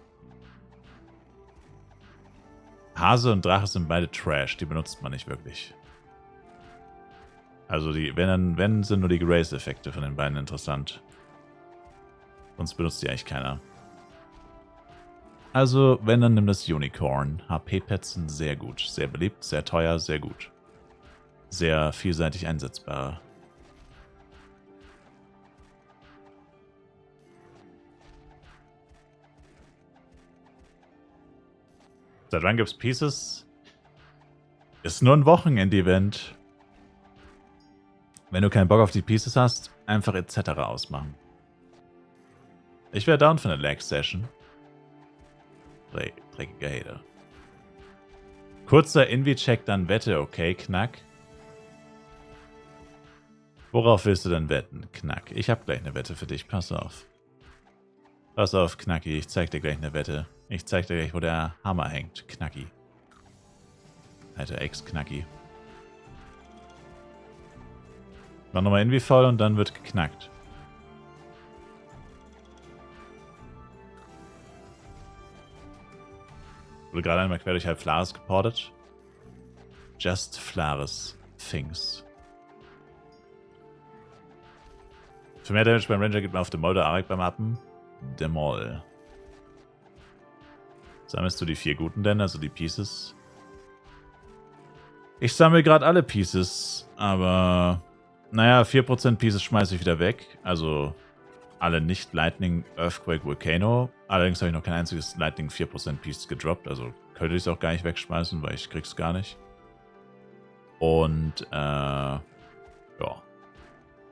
Hase und Drache sind beide Trash. Die benutzt man nicht wirklich. Also die, wenn sind nur die Grace-Effekte von den beiden interessant. Sonst benutzt die eigentlich keiner. Also, wenn, dann nimm das Unicorn. HP-Pads sind sehr gut. Sehr beliebt, sehr teuer, sehr gut. Sehr vielseitig einsetzbar. Seit wann gibt's Pieces? Ist nur ein Wochenend-Event. Wenn du keinen Bock auf die Pieces hast, einfach etc. ausmachen. Ich wäre down für eine Lag-Session. Dreckiger Hater. Kurzer Invi-Check, dann Wette, okay, Knack. Worauf willst du denn wetten, Knack? Ich habe gleich eine Wette für dich, pass auf. Pass auf, Knacki, ich zeig dir gleich eine Wette. Ich zeig dir gleich, wo der Hammer hängt, Knacki. Alter Ex-Knacki. Mach nochmal Invi voll und dann wird geknackt. Wurde gerade einmal quer durch halb Flares geportet. Just Flares Things. Für mehr Damage beim Ranger gibt man auf Demol oder Arik beim Appen. Demol. Sammelst du die 4 guten denn, also die Pieces? Ich sammle gerade alle Pieces, aber naja, 4% Pieces schmeiße ich wieder weg. Also alle nicht Lightning, Earthquake, Volcano. Allerdings habe ich noch kein einziges Lightning 4% Piece gedroppt. Also könnte ich es auch gar nicht wegschmeißen, weil ich krieg's gar nicht. Und ja.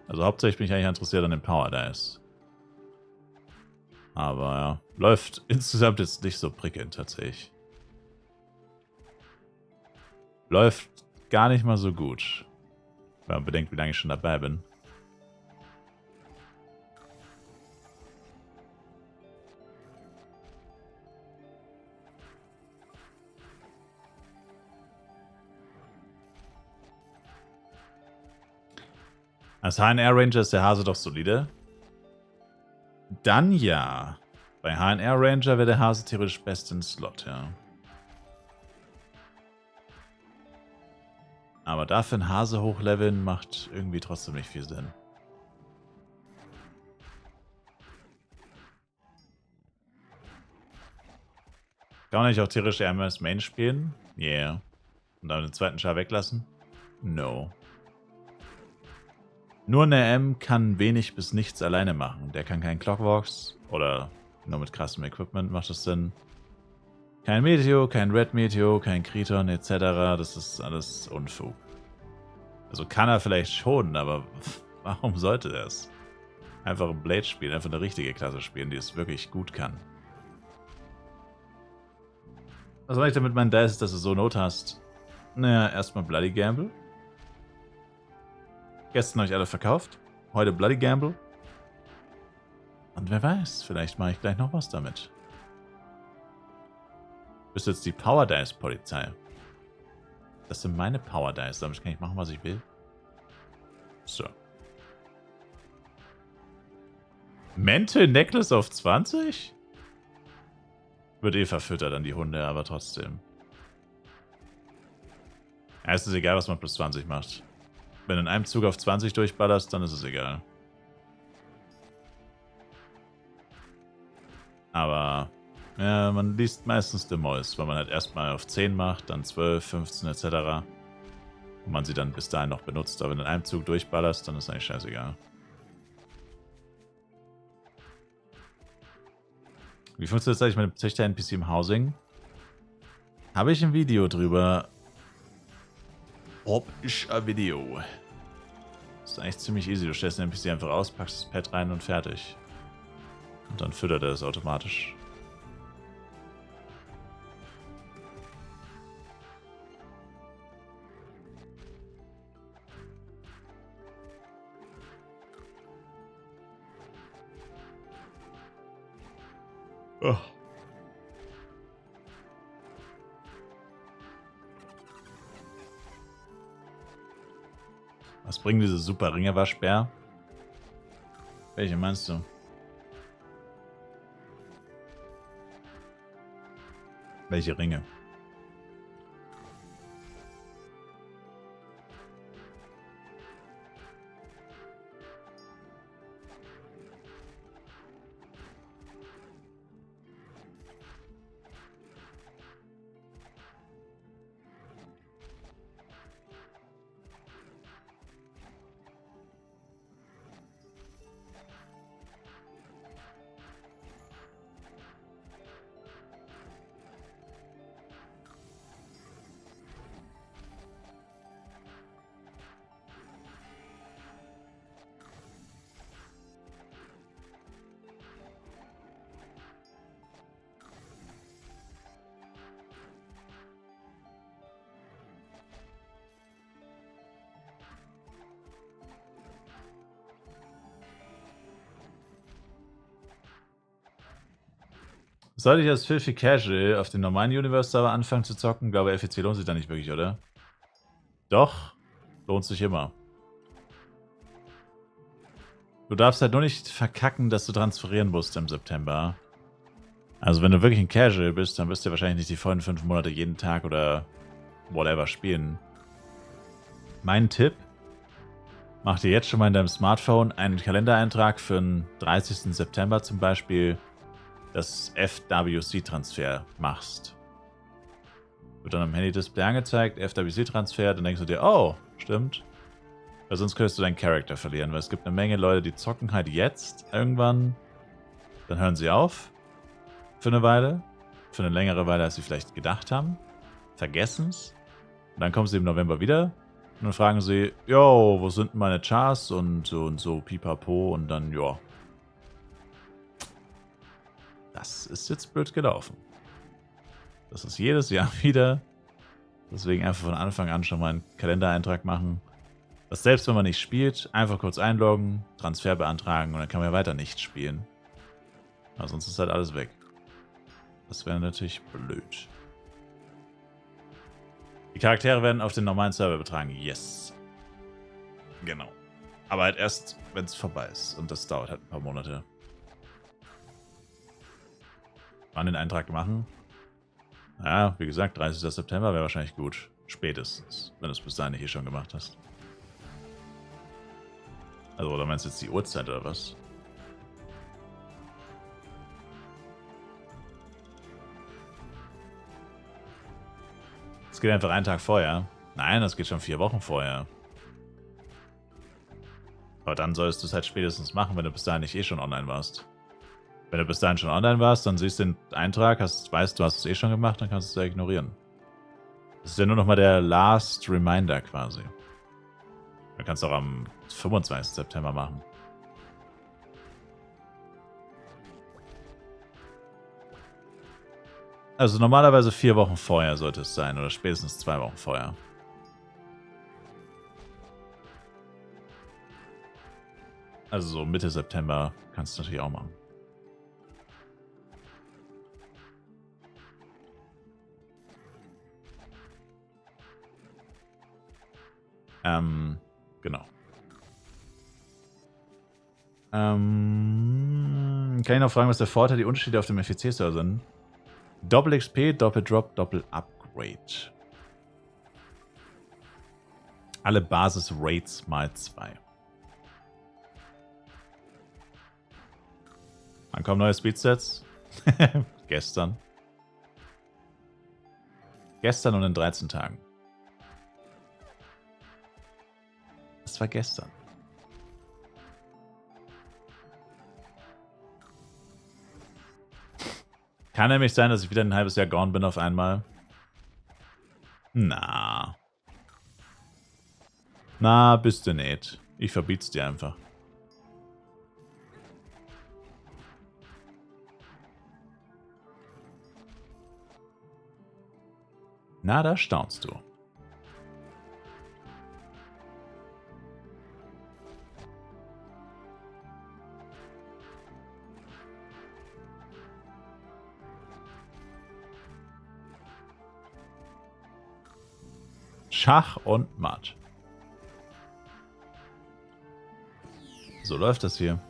Also hauptsächlich bin ich eigentlich interessiert an dem Power Dice. Aber ja, läuft insgesamt jetzt nicht so prickelnd tatsächlich. Läuft gar nicht mal so gut. Wenn man bedenkt, wie lange ich schon dabei bin. Als HNR Ranger ist der Hase doch solide. Dann ja. Bei HNR Ranger wäre der Hase theoretisch best in Slot, ja. Aber dafür ein Hase hochleveln macht irgendwie trotzdem nicht viel Sinn. Kann man nicht auch theoretisch MS Main spielen? Yeah. Und dann den zweiten Char weglassen? No. Nur eine M kann wenig bis nichts alleine machen. Der kann keinen Clockwalks oder nur mit krassem Equipment macht das Sinn. Kein Meteo, kein Red Meteo, kein Kriton etc. Das ist alles Unfug. Also kann er vielleicht schon, aber warum sollte er es? Einfach ein Blade spielen, einfach eine richtige Klasse spielen, die es wirklich gut kann. Was soll ich damit meinen Dice, dass du so Not hast? Naja, erstmal Bloody Gamble. Gestern habe ich alle verkauft. Heute Bloody Gamble. Und wer weiß, vielleicht mache ich gleich noch was damit. Du bist jetzt die Power Dice Polizei. Das sind meine Power Dice. Damit kann ich machen, was ich will. So. Mental Necklace auf 20? Wird eh verfüttert an die Hunde, aber trotzdem. Ja, es ist egal, was man plus 20 macht. Wenn du in einem Zug auf 20 durchballerst, dann ist es egal. Aber ja, man liest meistens Demois, weil man halt erstmal auf 10 macht, dann 12, 15 etc. Und man sie dann bis dahin noch benutzt. Aber wenn du in einem Zug durchballerst, dann ist eigentlich scheißegal. Wie funktioniert das eigentlich mit dem Züchter-NPC im Housing? Habe ich ein Video drüber. Ob ich ein Video. Das ist eigentlich ziemlich easy. Du stellst den NPC einfach aus, packst das Pad rein und fertig. Und dann füttert er es automatisch. Oh. Was bringen diese super Ringe, Waschbär? Welche meinst du? Welche Ringe? Sollte ich als Filthy Casual auf dem normalen Universe-Server anfangen zu zocken? Glaube, FEC lohnt sich da nicht wirklich, oder? Doch, lohnt sich immer. Du darfst halt nur nicht verkacken, dass du transferieren musst im September. Also wenn du wirklich ein Casual bist, dann wirst du wahrscheinlich nicht die vollen 5 Monate jeden Tag oder whatever spielen. Mein Tipp: Mach dir jetzt schon mal in deinem Smartphone einen Kalendereintrag für den 30. September zum Beispiel, das FWC-Transfer machst. Wird dann am Handy-Display angezeigt, FWC-Transfer, dann denkst du dir, oh, stimmt. Weil sonst könntest du deinen Charakter verlieren, weil es gibt eine Menge Leute, die zocken halt jetzt irgendwann, dann hören sie auf für eine Weile, für eine längere Weile, als sie vielleicht gedacht haben, vergessen es, und dann kommen sie im November wieder und dann fragen sie, yo, wo sind meine Chars und so, pipapo, und dann, ja. Das ist jetzt blöd gelaufen. Das ist jedes Jahr wieder. Deswegen einfach von Anfang an schon mal einen Kalendereintrag machen. Dass selbst wenn man nicht spielt, einfach kurz einloggen, Transfer beantragen und dann kann man ja weiter nicht spielen. Aber sonst ist halt alles weg. Das wäre natürlich blöd. Die Charaktere werden auf den normalen Server übertragen. Yes. Genau. Aber halt erst, wenn es vorbei ist. Und das dauert halt ein paar Monate. Wann den Eintrag machen? Ja, wie gesagt, 30. September wäre wahrscheinlich gut. Spätestens, wenn du es bis dahin nicht schon gemacht hast. Also, oder meinst du jetzt die Uhrzeit oder was? Es geht einfach einen Tag vorher. Nein, das geht schon 4 Wochen vorher. Aber dann solltest du es halt spätestens machen, wenn du bis dahin nicht eh schon online warst. Wenn du bis dahin schon online warst, dann siehst du den Eintrag, weißt, du hast es eh schon gemacht, dann kannst du es ja ignorieren. Das ist ja nur nochmal der Last Reminder quasi. Du kannst auch am 25. September machen. Also normalerweise 4 Wochen vorher sollte es sein. Oder spätestens 2 Wochen vorher. Also so Mitte September kannst du natürlich auch machen. Genau. Kann ich noch fragen, was der Vorteil, die Unterschiede auf dem FEC-Server sind? Doppel XP, Doppel Drop, Doppel Upgrade. Alle Basis-Rates mal 2. Wann kommen neue Speedsets? Gestern. Gestern und in 13 Tagen. Das war gestern. Kann nämlich sein, dass ich wieder ein halbes Jahr gone bin auf einmal. Na. Na, bist du nicht. Ich verbiet's dir einfach. Na, da staunst du. Schach und Matt. So läuft das hier.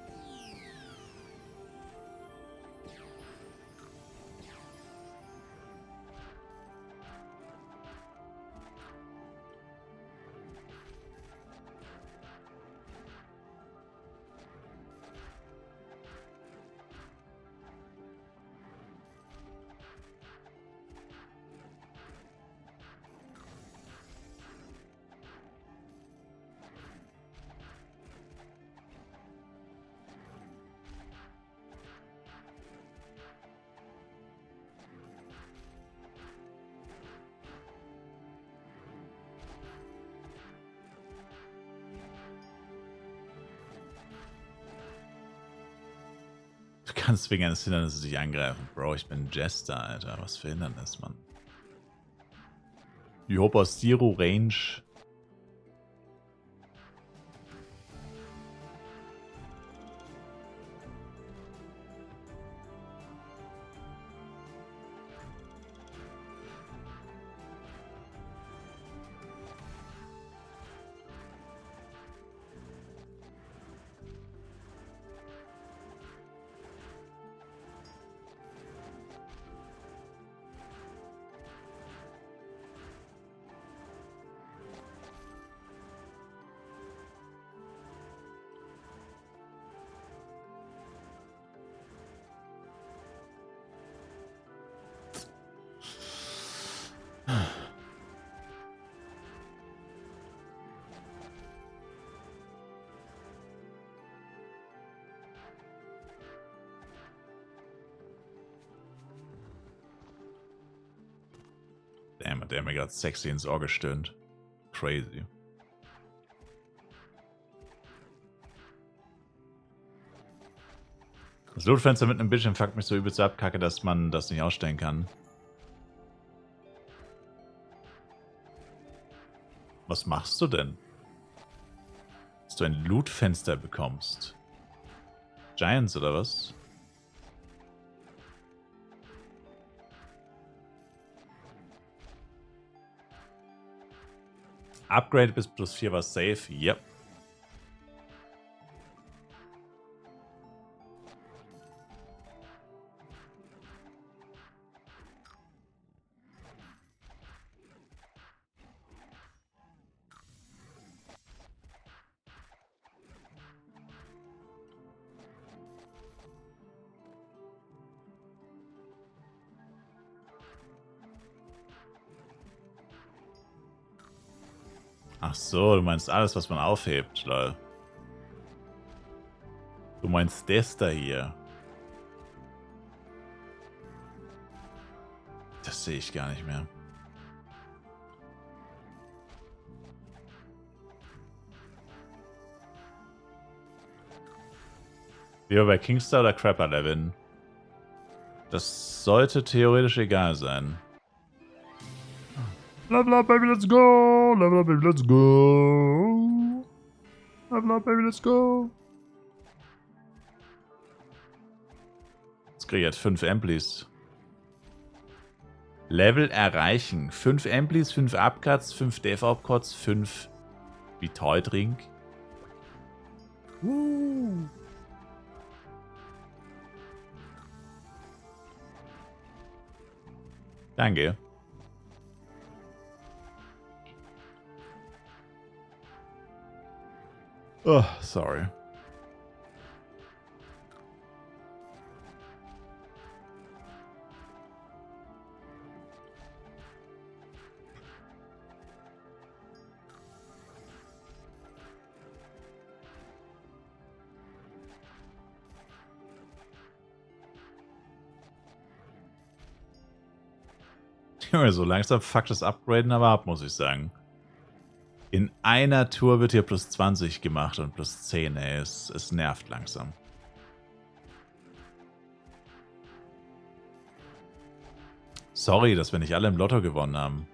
Du kannst wegen eines Hindernisses dich angreifen. Bro, ich bin Jester, Alter. Was für Hindernis, Mann. Ich hab aus Zero Range. Damn, hat der mir gerade sexy ins Ohr gestöhnt. Crazy. Das Lootfenster mit einem Bildschirm fuckt mich so übelst ab, kacke, dass man das nicht ausstellen kann. Was machst du denn? Dass du ein Lootfenster bekommst. Giants oder was? Upgrade bis +4 war safe. Yep. Ach so, du meinst alles, was man aufhebt, lol. Du meinst das da hier. Das sehe ich gar nicht mehr. Wie war bei Kingstar oder Crapper Levin? Das sollte theoretisch egal sein. Level up, baby, let's go! Level up, baby, let's go! Level up, baby, let's go! Jetzt kriege ich jetzt 5 Amplis. Level erreichen. 5 Amplis, 5 Upcuts, 5 Dev-Opcots, 5 Vital-Drink. Danke. Oh, sorry. Junge, so langsam fuckt das Upgraden aber ab, muss ich sagen. In einer Tour wird hier plus 20 gemacht und plus 10, ey. Es nervt langsam. Sorry, dass wir nicht alle im Lotto gewonnen haben.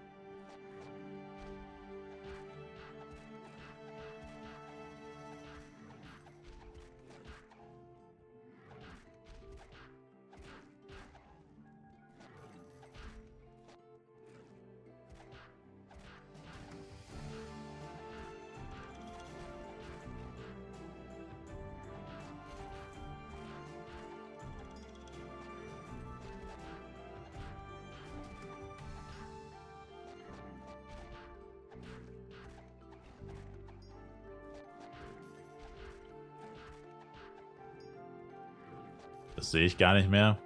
Das sehe ich gar nicht mehr.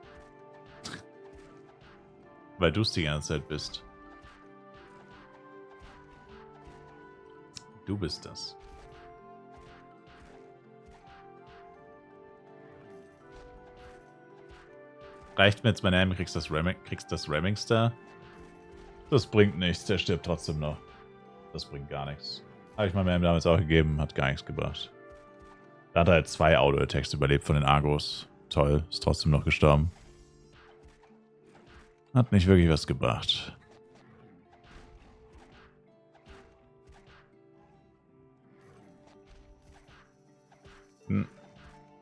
Weil du es die ganze Zeit bist. Du bist das. Reicht mir jetzt mein Name, kriegst das Remingster. Das bringt nichts, der stirbt trotzdem noch. Das bringt gar nichts. Habe ich meinem Name damals auch gegeben, hat gar nichts gebracht. Da hat er halt 2 Auto-Attacks überlebt von den Argos. Toll, ist trotzdem noch gestorben. Hat nicht wirklich was gebracht.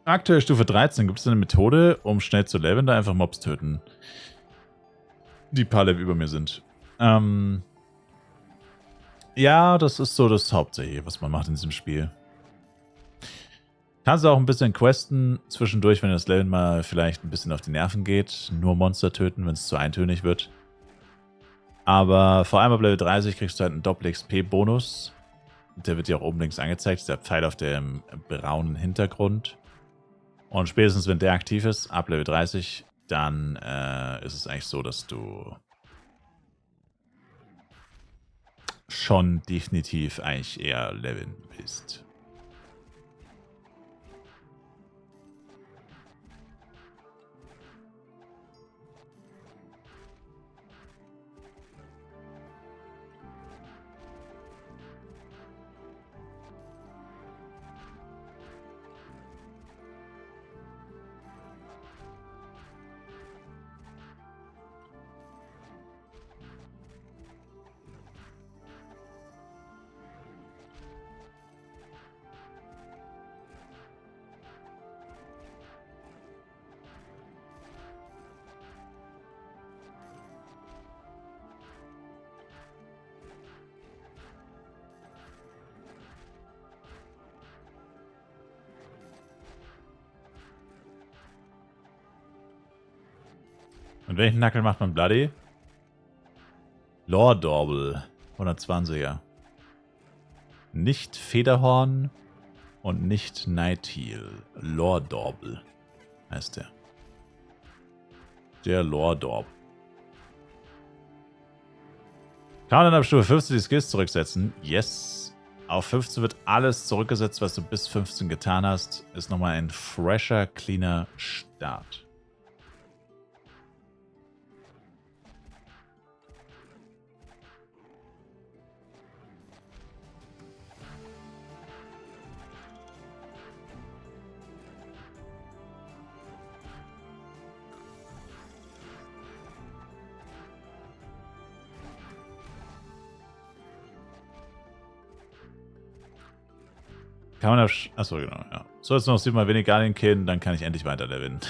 Aktuell Stufe 13. Gibt es eine Methode, um schnell zu leveln, da einfach Mobs töten, die paar Level über mir sind? Ja, das ist so das Hauptsächliche, was man macht in diesem Spiel. Kannst du auch ein bisschen questen zwischendurch, wenn das Leveln mal vielleicht ein bisschen auf die Nerven geht. Nur Monster töten, wenn es zu eintönig wird. Aber vor allem ab Level 30 kriegst du halt einen Doppel-XP-Bonus. Der wird dir auch oben links angezeigt, dieser Pfeil auf dem braunen Hintergrund. Und spätestens, wenn der aktiv ist, ab Level 30, dann ist es eigentlich so, dass du schon definitiv eigentlich eher leveln willst. Und welchen Knuckle macht man Bloody? Lordorble, 120er. Nicht Federhorn und nicht Nightheel. Lordorble heißt der. Der Lordorb. Kann man dann ab Stufe 15 die Skills zurücksetzen? Yes. Auf 15 wird alles zurückgesetzt, was du bis 15 getan hast. Ist nochmal ein fresher, cleaner Start. Kann man achso, genau, ja. So, jetzt noch 7 mal wenig Guardian killen, dann kann ich endlich weiterleveln.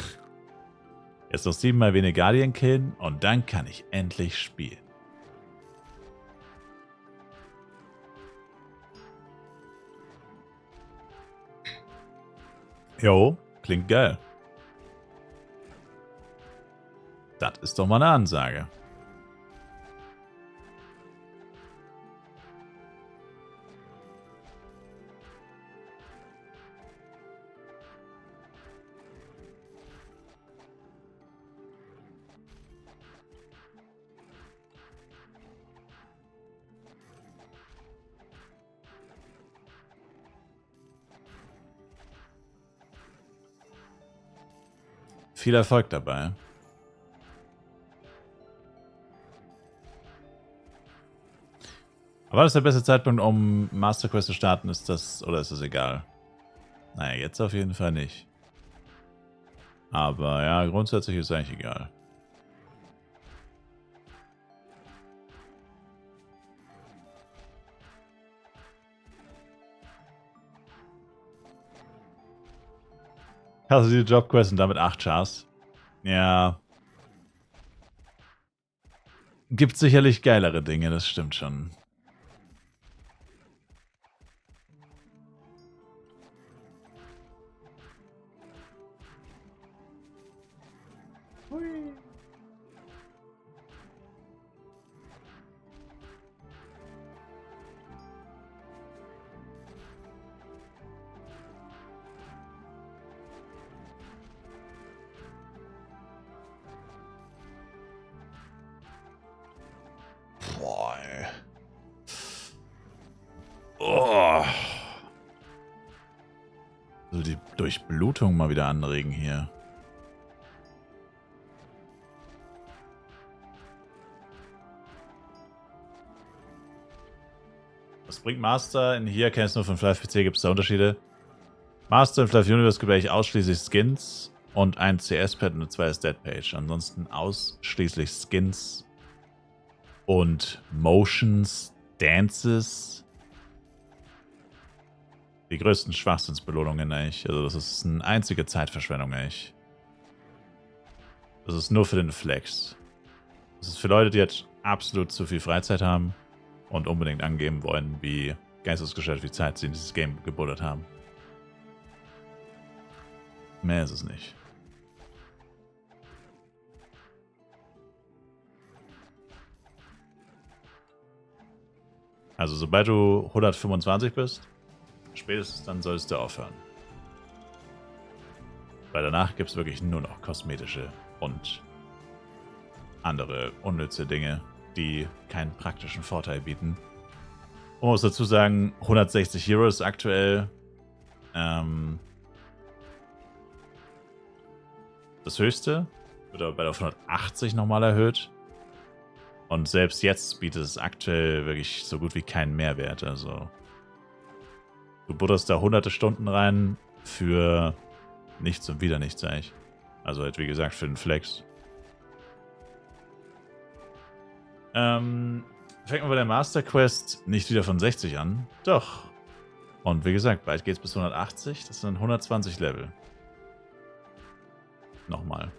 Jetzt noch 7 mal wenig Guardian killen und dann kann ich endlich spielen. Jo, klingt geil. Das ist doch mal eine Ansage. Viel Erfolg dabei. Aber das ist der beste Zeitpunkt, um Master Quest zu starten, ist das, oder ist das egal? Naja, jetzt auf jeden Fall nicht. Aber ja, grundsätzlich ist es eigentlich egal. Hast du die Jobquest und damit 8 Chars? Ja. Gibt sicherlich geilere Dinge, das stimmt schon. Boah, ey. Oh. So die Durchblutung mal wieder anregen hier. Was bringt Master? In hier kennst du nur von Flive PC, gibt es da Unterschiede? Master in Flive Universe gibt eigentlich ausschließlich Skins und ein CS-Pad und eine 2 Stat-Page. Ansonsten ausschließlich Skins und Motions, Dances. Die größten Schwachsinnsbelohnungen eigentlich. Also das ist eine einzige Zeitverschwendung eigentlich. Das ist nur für den Flex. Das ist für Leute, die jetzt absolut zu viel Freizeit haben und unbedingt angeben wollen, wie geistesgestört viel Zeit sie in dieses Game gebuddelt haben. Mehr ist es nicht. Also sobald du 125 bist, spätestens dann solltest du aufhören. Weil danach gibt es wirklich nur noch kosmetische und andere unnütze Dinge, die keinen praktischen Vorteil bieten. Man muss dazu sagen, 160 Heroes aktuell. Das höchste wird aber bei der 180 nochmal erhöht. Und selbst jetzt bietet es aktuell wirklich so gut wie keinen Mehrwert. Also du butterst da hunderte Stunden rein für nichts und wieder nichts eigentlich. Also halt wie gesagt für den Flex. Fängt man bei der Master Quest nicht wieder von 60 an? Doch. Und wie gesagt, bald geht's bis 180. Das sind 120 Level. Nochmal.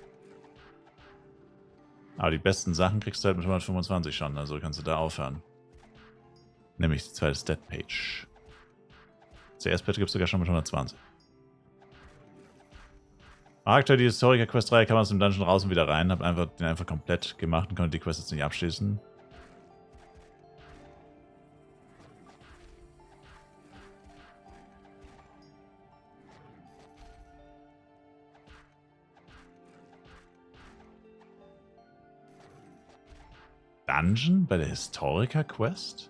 Aber die besten Sachen kriegst du halt mit 125 schon, also kannst du da aufhören. Nämlich die zweite Stat-Page. CS-Page gibt es sogar schon mit 120. Aktuell die Historiker-Quest-Reihe kann man aus dem Dungeon raus und wieder rein. Hab den einfach komplett gemacht und konnte die Quest jetzt nicht abschließen. Dungeon bei der Historiker-Quest?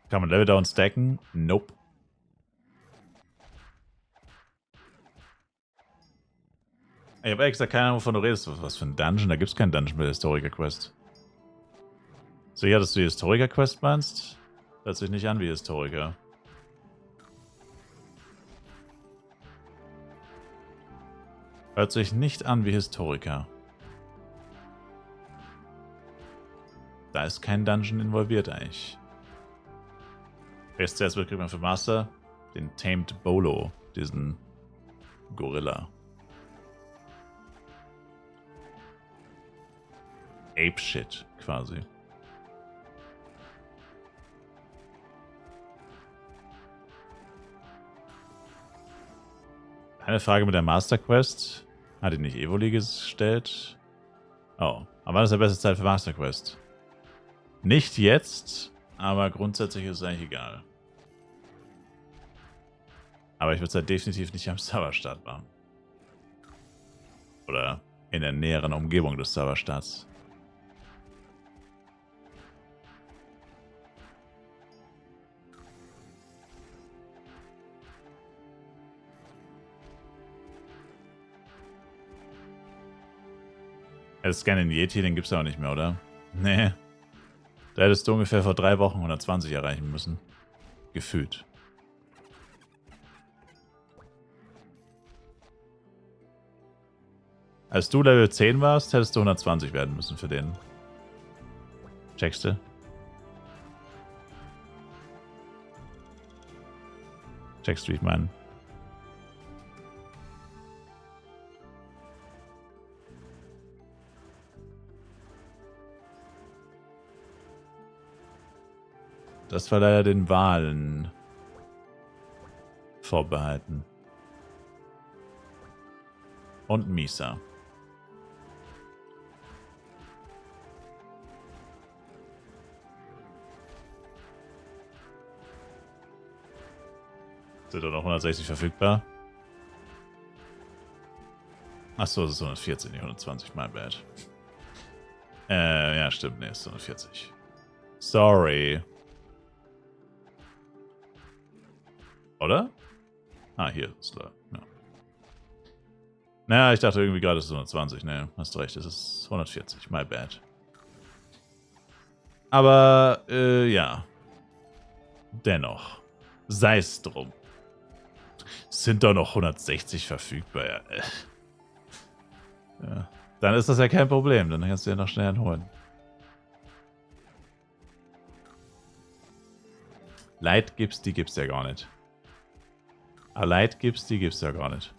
Kann man Level Down stacken? Nope. Ich habe ehrlich gesagt keine Ahnung, wovon du redest. Was für ein Dungeon? Da gibt es keinen Dungeon bei der Historiker-Quest. Sicher, dass du die Historiker-Quest meinst? Hört sich nicht an wie Historiker. Hört sich nicht an wie Historiker. Da ist kein Dungeon involviert eigentlich. Zuerst kriegt man für Master den Tamed Bolo, diesen Gorilla. Ape-Shit, quasi. Eine Frage mit der Master Quest. Hat die nicht Evoli gestellt? Oh, aber wann ist der beste Zeit für Master Quest? Nicht jetzt, aber grundsätzlich ist es eigentlich egal. Aber ich würde es halt definitiv nicht am Serverstart machen. Oder in der näheren Umgebung des Serverstarts. Das Scan in Yeti, den gibt's ja auch nicht mehr, oder? Nee. Da hättest du ungefähr vor 3 Wochen 120 erreichen müssen. Gefühlt. Als du Level 10 warst, hättest du 120 werden müssen für den. Checkst du? Checkst du, wie ich meine? Das war leider den Wahlen vorbehalten. Und Misa. Sind doch noch 160 verfügbar? Achso, es ist 140, nicht 120, my bad. Ja, stimmt, ne, ist 140. Sorry. Oder? Ah, hier ist da. Ja. Naja, ich dachte irgendwie gerade, es ist 120. Ne, hast recht, es ist 140. My bad. Aber, ja. Dennoch. Sei es drum. Sind doch noch 160 verfügbar, ja. Ja. Dann ist das ja kein Problem. Dann kannst du ja noch schnell einen holen. Light gibt's, die gibt's ja gar nicht. Light gibt's, die gibt's ja gar nicht.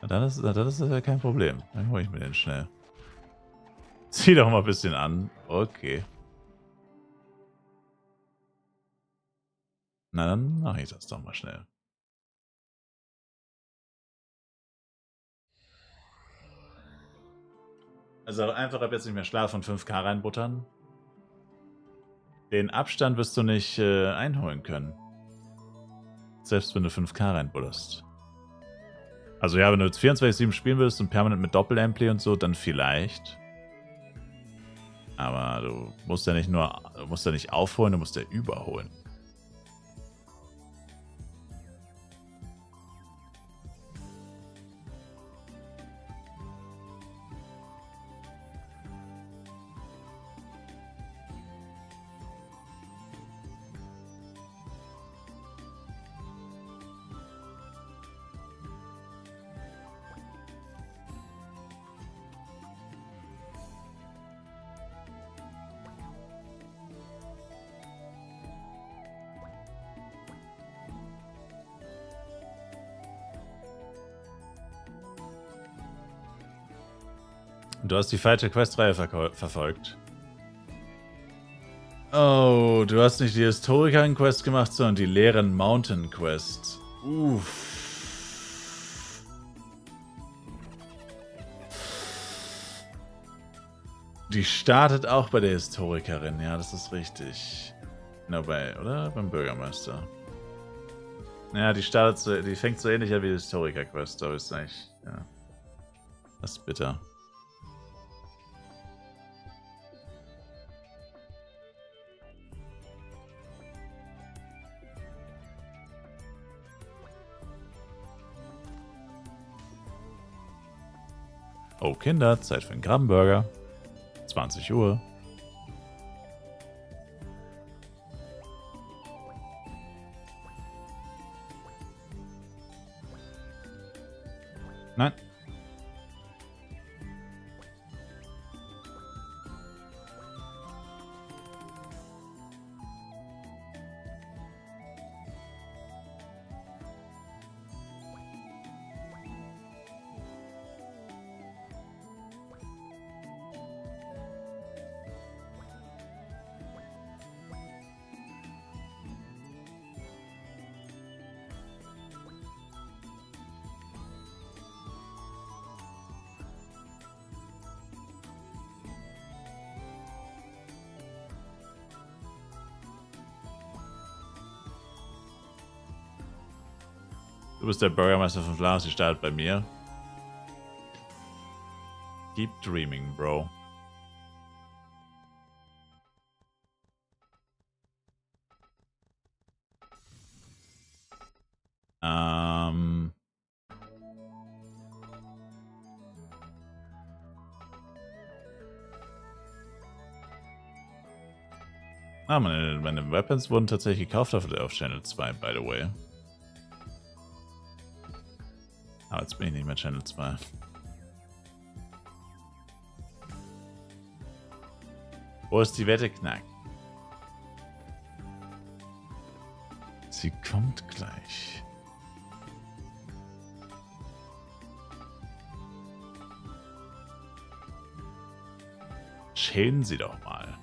Na, dann ist das ja kein Problem. Dann hole ich mir den schnell. Zieh doch mal ein bisschen an. Okay. Na, dann mache ich das doch mal schnell. Also einfach ab jetzt nicht mehr Schlaf und 5K reinbuttern. Den Abstand wirst du nicht einholen können. Selbst wenn du 5K reinbutterst. Also ja, wenn du jetzt 24/7 spielen willst und permanent mit Doppel-Ampli und so, dann vielleicht. Aber du musst ja nicht aufholen, du musst ja überholen. Du hast die falsche Questreihe verfolgt. Oh, du hast nicht die Historikerin-Quest gemacht, sondern die leeren Mountain-Quest. Uff. Die startet auch bei der Historikerin, ja, das ist richtig. Na, oder? Beim Bürgermeister. Ja, die fängt so ähnlich an wie die Historiker-Quest, aber ist eigentlich, ja. Das ist bitter. Oh, Kinder, Zeit für einen Krabbenburger. 20 Uhr. Nein. Du bist der Bürgermeister von Flaus, die startet bei mir. Keep dreaming, Bro. Meine Weapons wurden tatsächlich gekauft auf Channel 2, by the way. Aber jetzt bin ich nicht mehr Channel 2. Wo ist die Wette, Knack? Sie kommt gleich. Chillen Sie doch mal.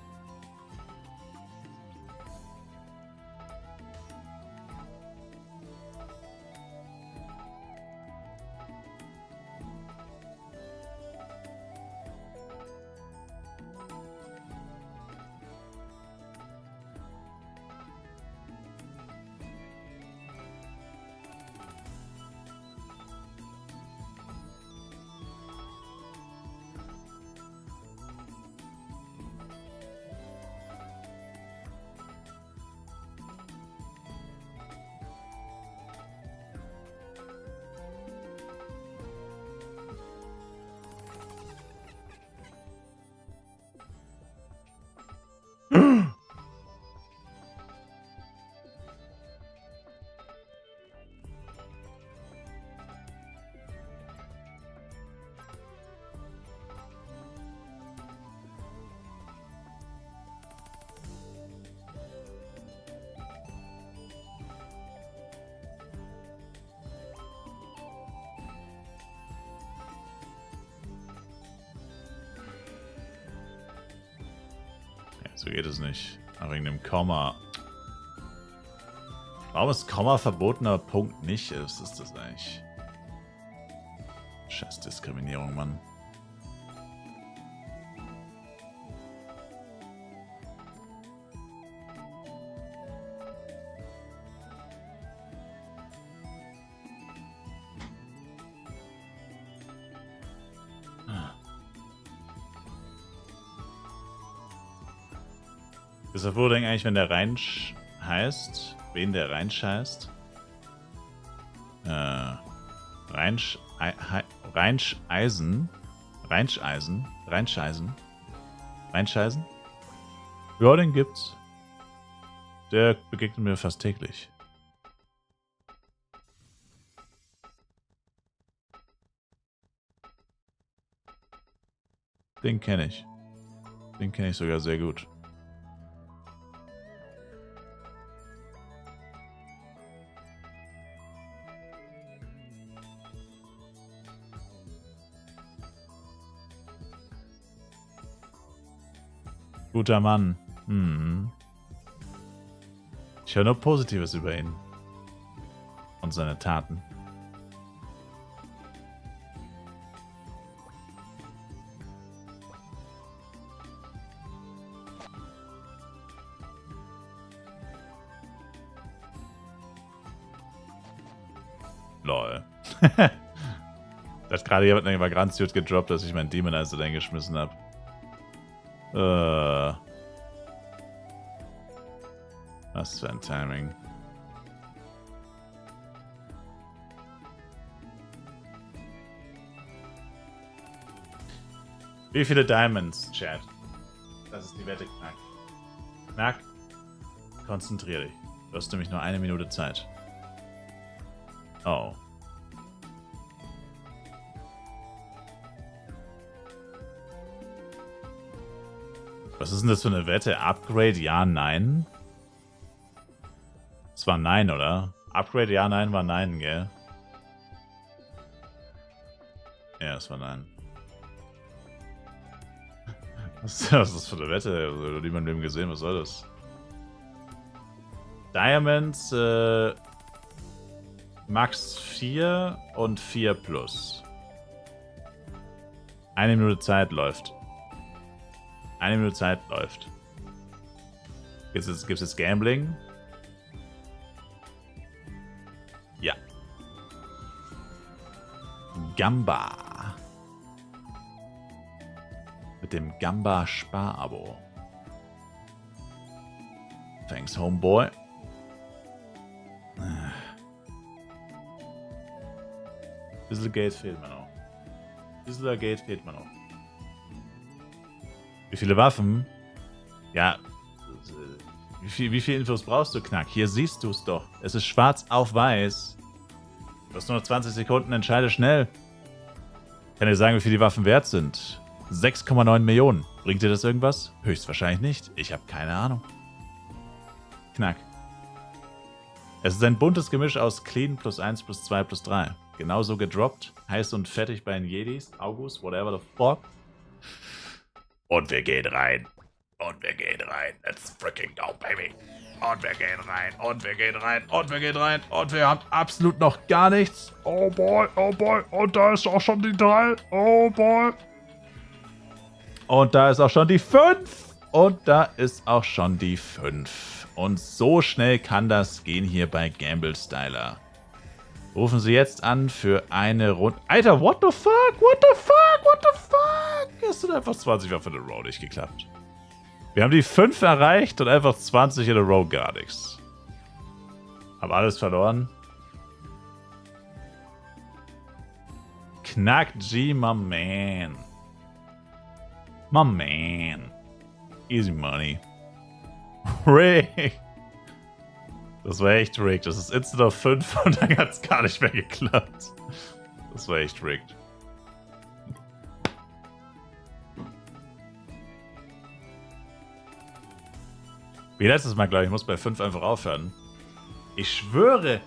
So geht es nicht. Aber wegen dem Komma. Warum ist Komma verbotener Punkt nicht? Was ist das eigentlich? Scheiß Diskriminierung, Mann. Deshalb wurde eigentlich, wenn der Reinsch heißt, wen der Reinsch heißt? Reinscheisen. Ja, den gibt's. Der begegnet mir fast täglich. Den kenne ich. Den kenne ich sogar sehr gut. Guter Mann. Hm. Ich höre nur Positives über ihn. Und seine Taten. Lol. Da hat gerade jemand eine Vagrantiot gedroppt, dass ich meinen Demonizer dann geschmissen habe. Was für ein Timing. Wie viele Diamonds, Chat? Das ist die Wette, Knack. Knack, konzentrier dich. Du hast nämlich nur 1 Minute Zeit. Oh. Was ist denn das für eine Wette? Upgrade, ja, nein? Es war nein, oder? Upgrade, ja, nein, war nein, gell? Ja, es war nein. Was ist das für eine Wette? Ich habe nie in meinem Leben gesehen, was soll das? Diamonds, Max 4 und 4 plus. 1 Minute Zeit läuft. 1 Minute Zeit läuft. Gibt's jetzt Gambling? Ja. Gamba. Mit dem Gamba Spar-Abo. Thanks, Homeboy. Bisschen Geld fehlt mir noch. Bisschen Geld fehlt mir noch. Wie viele Waffen? Ja. Wie viele Infos brauchst du, Knack? Hier siehst du es doch. Es ist schwarz auf weiß. Du hast nur noch 20 Sekunden, entscheide schnell. Ich kann dir sagen, wie viel die Waffen wert sind. 6,9 Millionen. Bringt dir das irgendwas? Höchstwahrscheinlich nicht. Ich habe keine Ahnung. Knack. Es ist ein buntes Gemisch aus Clean plus 1 plus 2 plus 3. Genauso gedroppt. Heiß und fettig bei den Jedis. August, whatever the fuck. Und wir gehen rein. Und wir gehen rein. Let's freaking go, baby. Und wir gehen rein. Und wir gehen rein. Und wir gehen rein. Und wir haben absolut noch gar nichts. Oh boy, oh boy. Und da ist auch schon die 3. Oh boy. Und da ist auch schon die 5. Und da ist auch schon die 5. Und so schnell kann das gehen hier bei Gamble Styler. Rufen Sie jetzt an für eine Runde. Alter, what the fuck? What the fuck? What the fuck? Es sind einfach 20 Waffen in a row nicht geklappt. Wir haben die 5 erreicht und einfach 20 in a row gar nichts. Hab alles verloren. Knack G, my man. My man. Easy money. Rick. Das war echt rigged. Das ist instant auf 5 und dann hat es gar nicht mehr geklappt. Das war echt rigged. Wie letztes Mal, glaube ich, muss bei 5 einfach aufhören. Ich schwöre,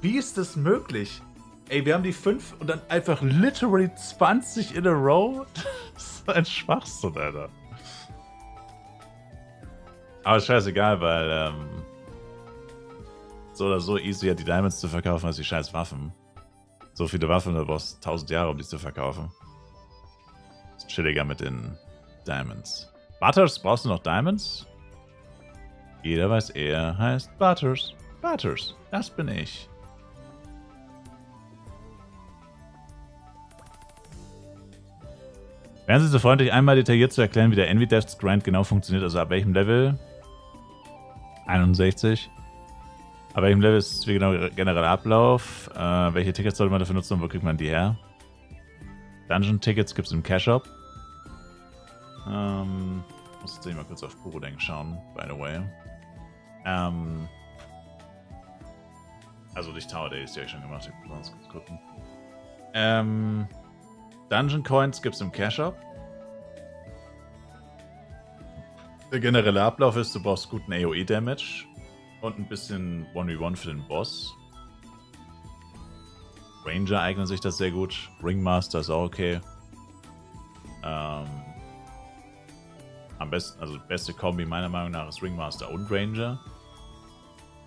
wie ist das möglich? Ey, wir haben die 5 und dann einfach literally 20 in a row. Das ist ein Schwachsinn, Alter. Aber ist scheißegal, weil so oder so easier die Diamonds zu verkaufen als die scheiß Waffen. So viele Waffen, da brauchst du 1000 Jahre, um die zu verkaufen. Ist chilliger mit den Diamonds. Butters, brauchst du noch Diamonds? Jeder weiß, er heißt Butters. Butters, das bin ich. Wären Sie so freundlich, einmal detailliert zu erklären, wie der Envy Death's Grind genau funktioniert? Also ab welchem Level? 61. Ab welchem Level ist wie genau generell Ablauf? Welche Tickets sollte man dafür nutzen und wo kriegt man die her? Dungeon-Tickets gibt es im Cash-Shop. Muss jetzt mal kurz auf Purodenk schauen, by the way. Also nicht Tower Days, die habe ich schon gemacht. Ich muss kurz gucken. Dungeon Coins gibt es im Cash-Shop. Der generelle Ablauf ist, du brauchst guten AoE-Damage und ein bisschen 1v1 für den Boss. Ranger eignen sich das sehr gut. Ringmaster ist auch okay. Am besten, also beste Kombi meiner Meinung nach ist Ringmaster und Ranger.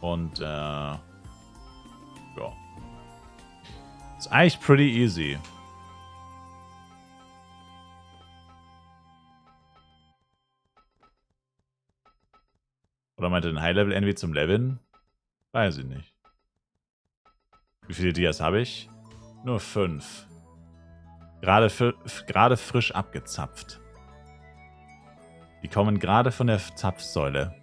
Und ja. Ist eigentlich pretty easy. Oder meinte ein High-Level-Envy zum Leveln? Weiß ich nicht. Wie viele Dias habe ich? Nur 5. Gerade frisch abgezapft. Die kommen gerade von der Zapfsäule.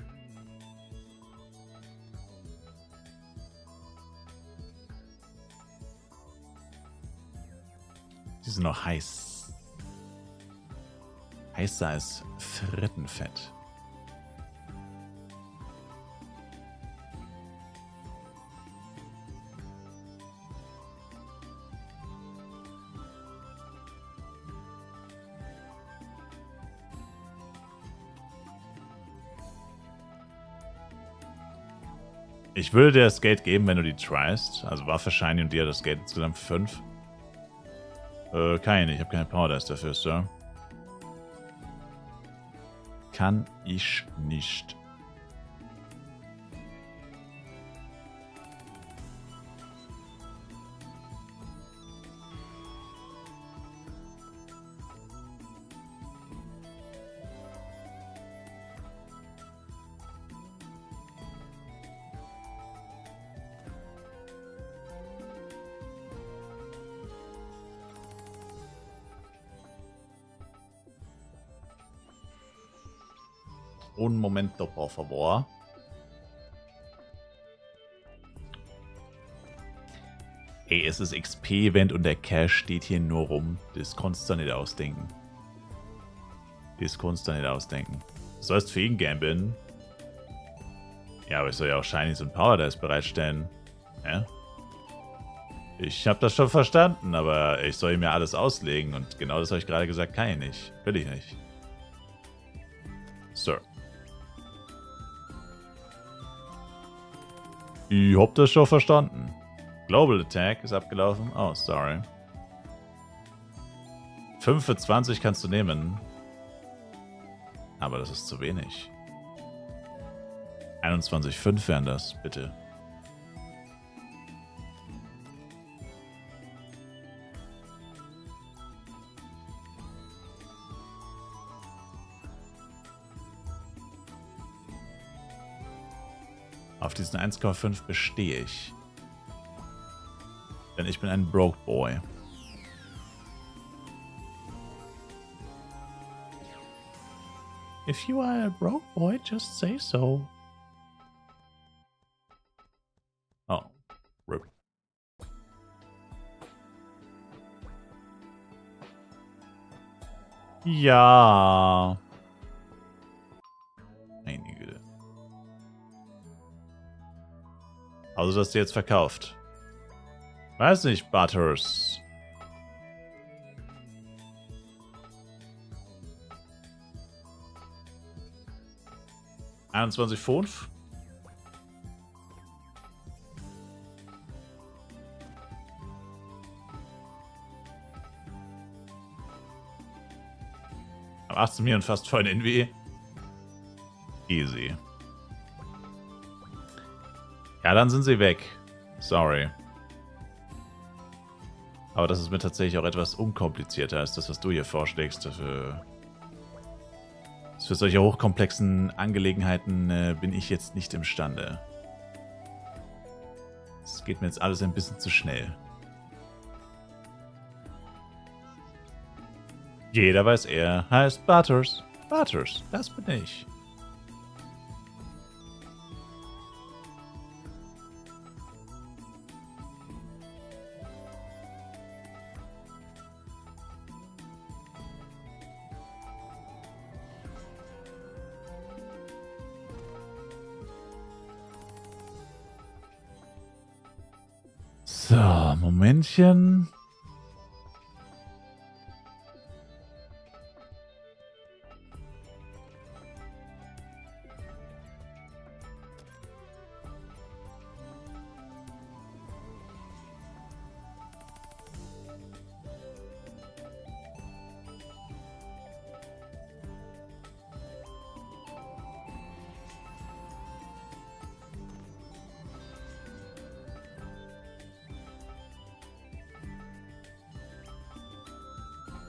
Die sind noch heiß. Heißer als Frittenfett. Ich würde dir das Geld geben, wenn du die tryst. Also Waffe, Shiny und dir das Geld insgesamt 5. Keine, ich habe keine Power Dice dafür, Sir. Kann ich nicht. Un momento, por favor. Ey, es ist XP-Event und der Cash steht hier nur rum. Das kannst du nicht ausdenken. Das kannst du nicht ausdenken. Du sollst für ihn gambeln. Ja, aber ich soll ja auch Shinies und Power Dice bereitstellen. Ja? Ich habe das schon verstanden, aber ich soll ihm ja alles auslegen. Und genau das habe ich gerade gesagt, kann ich nicht. Will ich nicht. Sir. Ich hab das schon verstanden. Global Attack ist abgelaufen. Oh, sorry. 5 für 20 kannst du nehmen. Aber das ist zu wenig. 21,5 wären das, bitte. Auf diesen 1,5 bestehe ich. Denn ich bin ein Broke Boy. If you are a broke boy, just say so. Oh, RIP. Ja. Meine Güte. Also, dass du jetzt verkauft. Weiß nicht, Butters. $21,5. Am 18 Millionen fast voll in NW. Easy. Ja, dann sind sie weg. Sorry. Aber das ist mir tatsächlich auch etwas unkomplizierter als das, was du hier vorschlägst. Für solche hochkomplexen Angelegenheiten bin ich jetzt nicht imstande. Es geht mir jetzt alles ein bisschen zu schnell. Jeder weiß, er heißt Butters. Butters, das bin ich. So, Momentchen.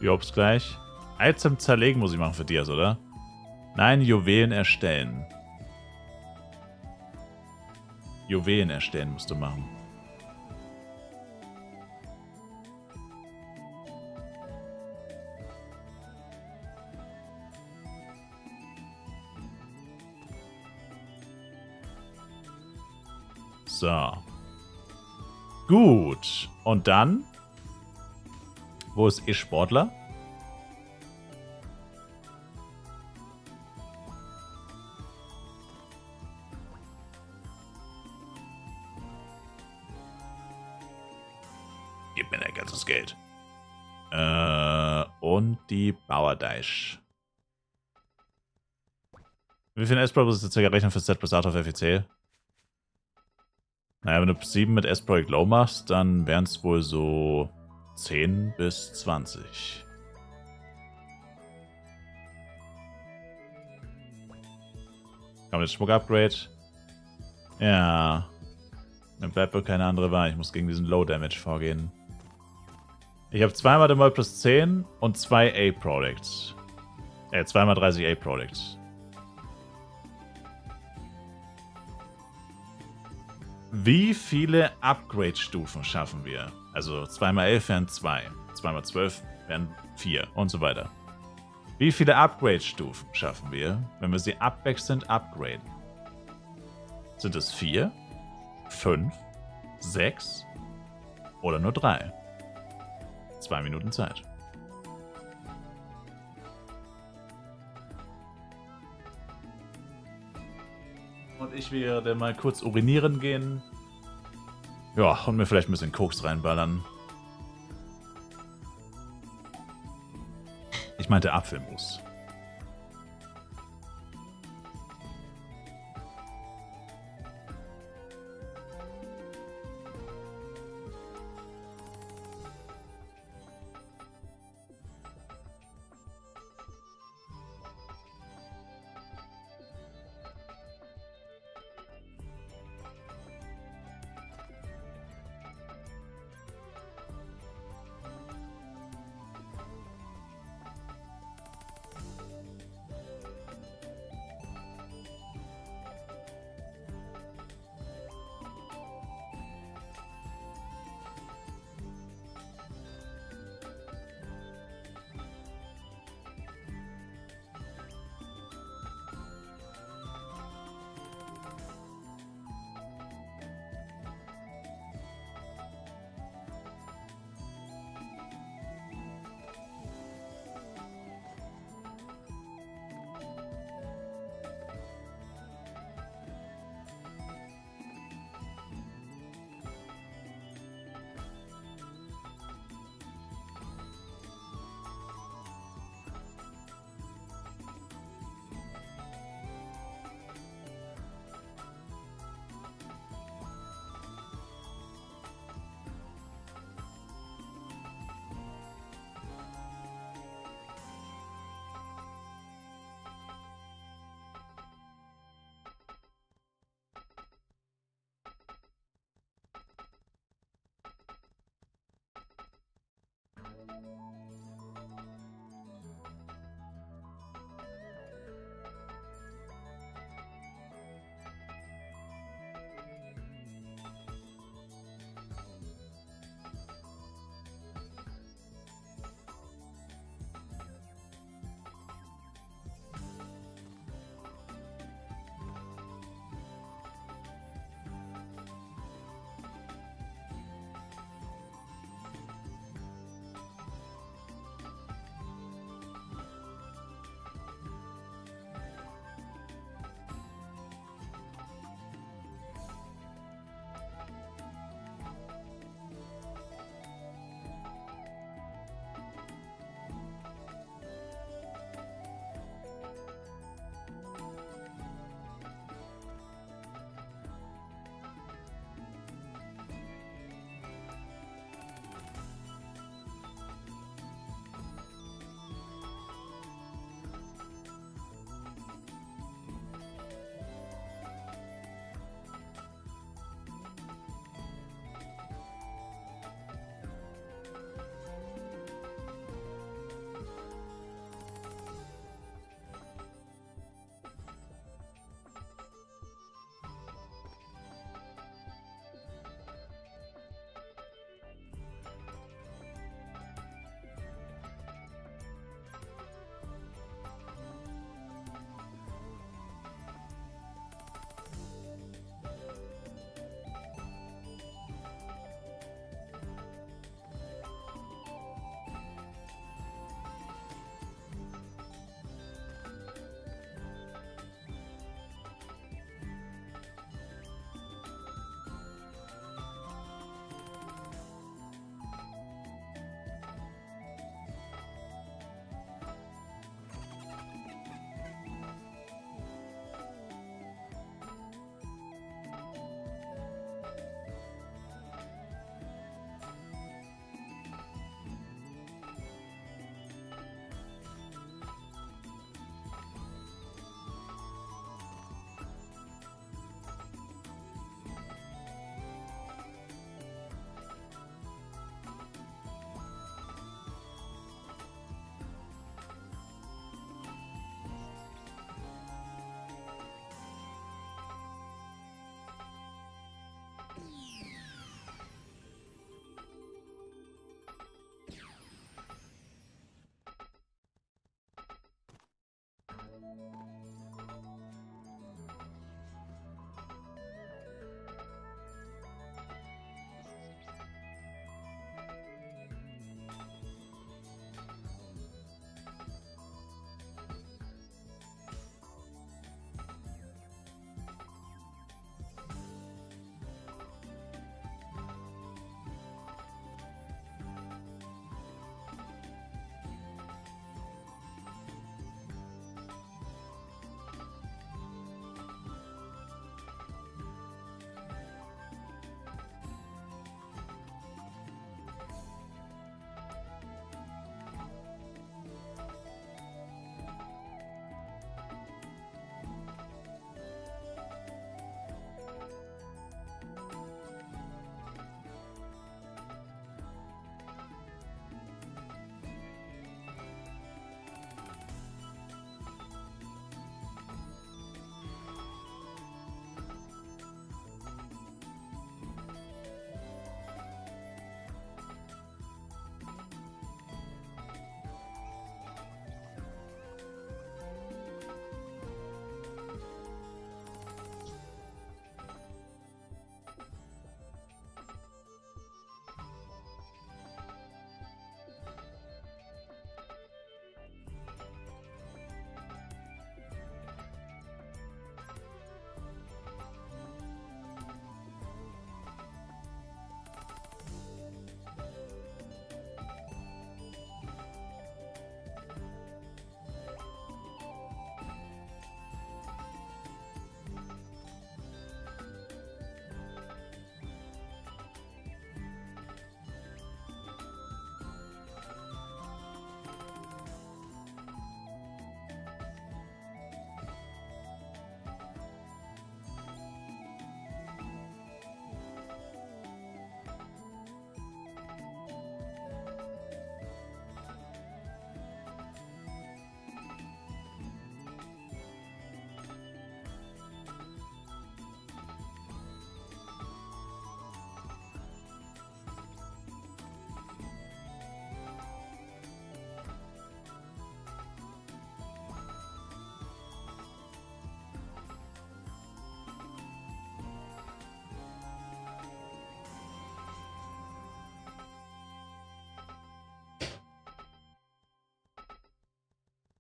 Jobs gleich. Item zerlegen muss ich machen für Dias, oder? Nein, Juwelen erstellen. Juwelen erstellen musst du machen. So. Gut. Und dann? Wo ist E-Sportler? Gib mir dein ganzes Geld. Und die Bauerdeisch. Wie viel S-Pro muss ich jetzt rechnen für Z plus Art auf FEC? Naja, wenn du 7 mit S-Project Low machst, dann wären es wohl so 10 bis 20. Komm, jetzt Schmuck-Upgrade. Ja. Mir bleibt wohl keine andere Wahl. Ich muss gegen diesen Low-Damage vorgehen. Ich habe 2 mal Demol plus 10 und 2 A-Products. 2 mal 30 A-Products. Wie viele Upgrade-Stufen schaffen wir? Also 2 mal 11 wären 2. 2 mal 12 wären 4 und so weiter. Wie viele Upgrade-Stufen schaffen wir, wenn wir sie abwechselnd upgraden? Sind es 4, 5, 6 oder nur 3? 2 Minuten Zeit. Und ich werde mal kurz urinieren gehen. Ja, und mir vielleicht ein bisschen Koks reinballern. Ich meinte Apfelmus.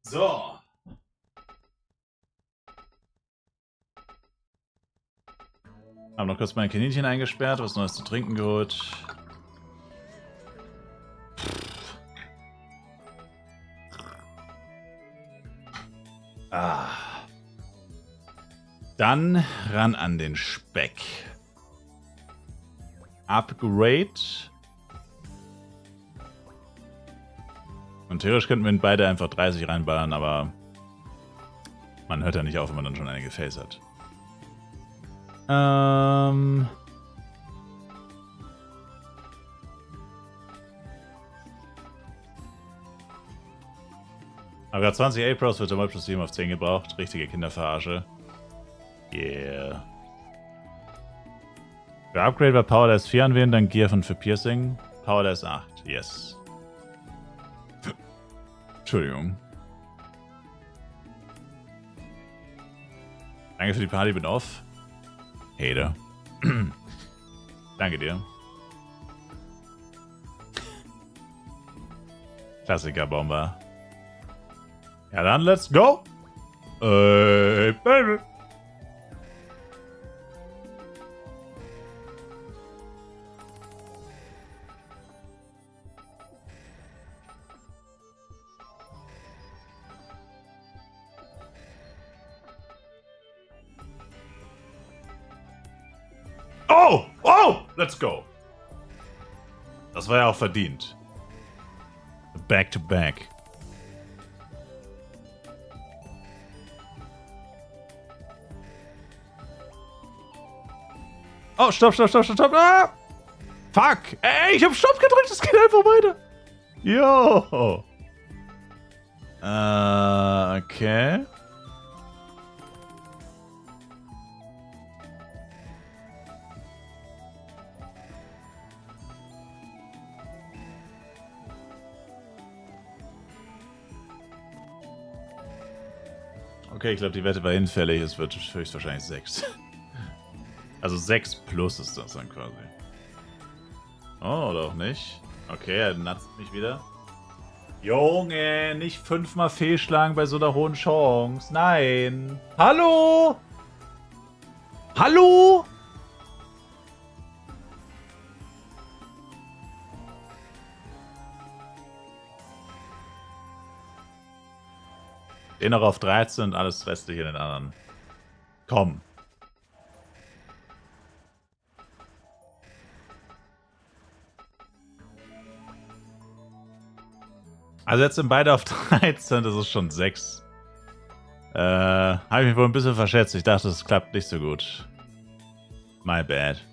So. Haben noch kurz meine Kaninchen eingesperrt, was Neues zu trinken geholt. Ah. Dann ran an den Speck. Upgrade. Und theoretisch könnten wir in beide einfach 30 reinballern, aber man hört ja nicht auf, wenn man dann schon eine Gefäß hat. Aber gerade 20 A-Pros wird der Mod plus 7 auf 10 gebraucht. Richtige Kinderverarsche. Yeah. Für Upgrade war Powerless 4 anwählen, dann Gear für Piercing. Powerless 8, yes. Entschuldigung. Danke für die Party, bin off. Hater. Danke dir. Klassiker-Bomber. Ja dann, let's go! Baby! Oh! Oh! Let's go! Das war ja auch verdient. Back to back. Oh, stopp, stopp, stopp, stopp, stopp. Ah! Fuck! Ey, ich hab Stopp gedrückt, es geht einfach weiter. Jo! Okay. Okay, ich glaube, die Wette war hinfällig. Es wird höchstwahrscheinlich 6. Also 6 plus ist das dann quasi. Oh, oder auch nicht. Okay, er natzt mich wieder. Junge, nicht 5-mal fehlschlagen bei so einer hohen Chance. Nein. Hallo? Hallo? Den noch auf 13 und alles restliche in den anderen. Komm. Also jetzt sind beide auf 13, das ist schon 6. Habe ich mich wohl ein bisschen verschätzt. Ich dachte, es klappt nicht so gut. My bad.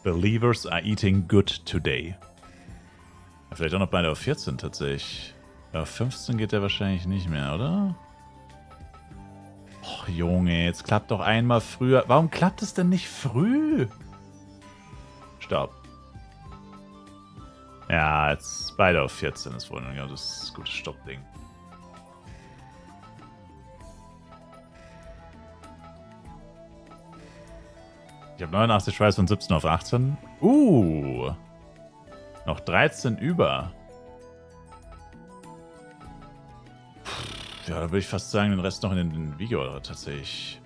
Believers are eating good today. Vielleicht auch noch beide auf 14 tatsächlich. Auf 15 geht der wahrscheinlich nicht mehr, oder? Och, Junge, jetzt klappt doch einmal früher. Warum klappt es denn nicht früh? Stopp. Ja, jetzt beide auf 14 ist wohl ja, das gute Stoppding. Ich habe 89 Tries von 17 auf 18. Noch 13 über. Ja, da würde ich fast sagen, den Rest noch in den Vigor tatsächlich.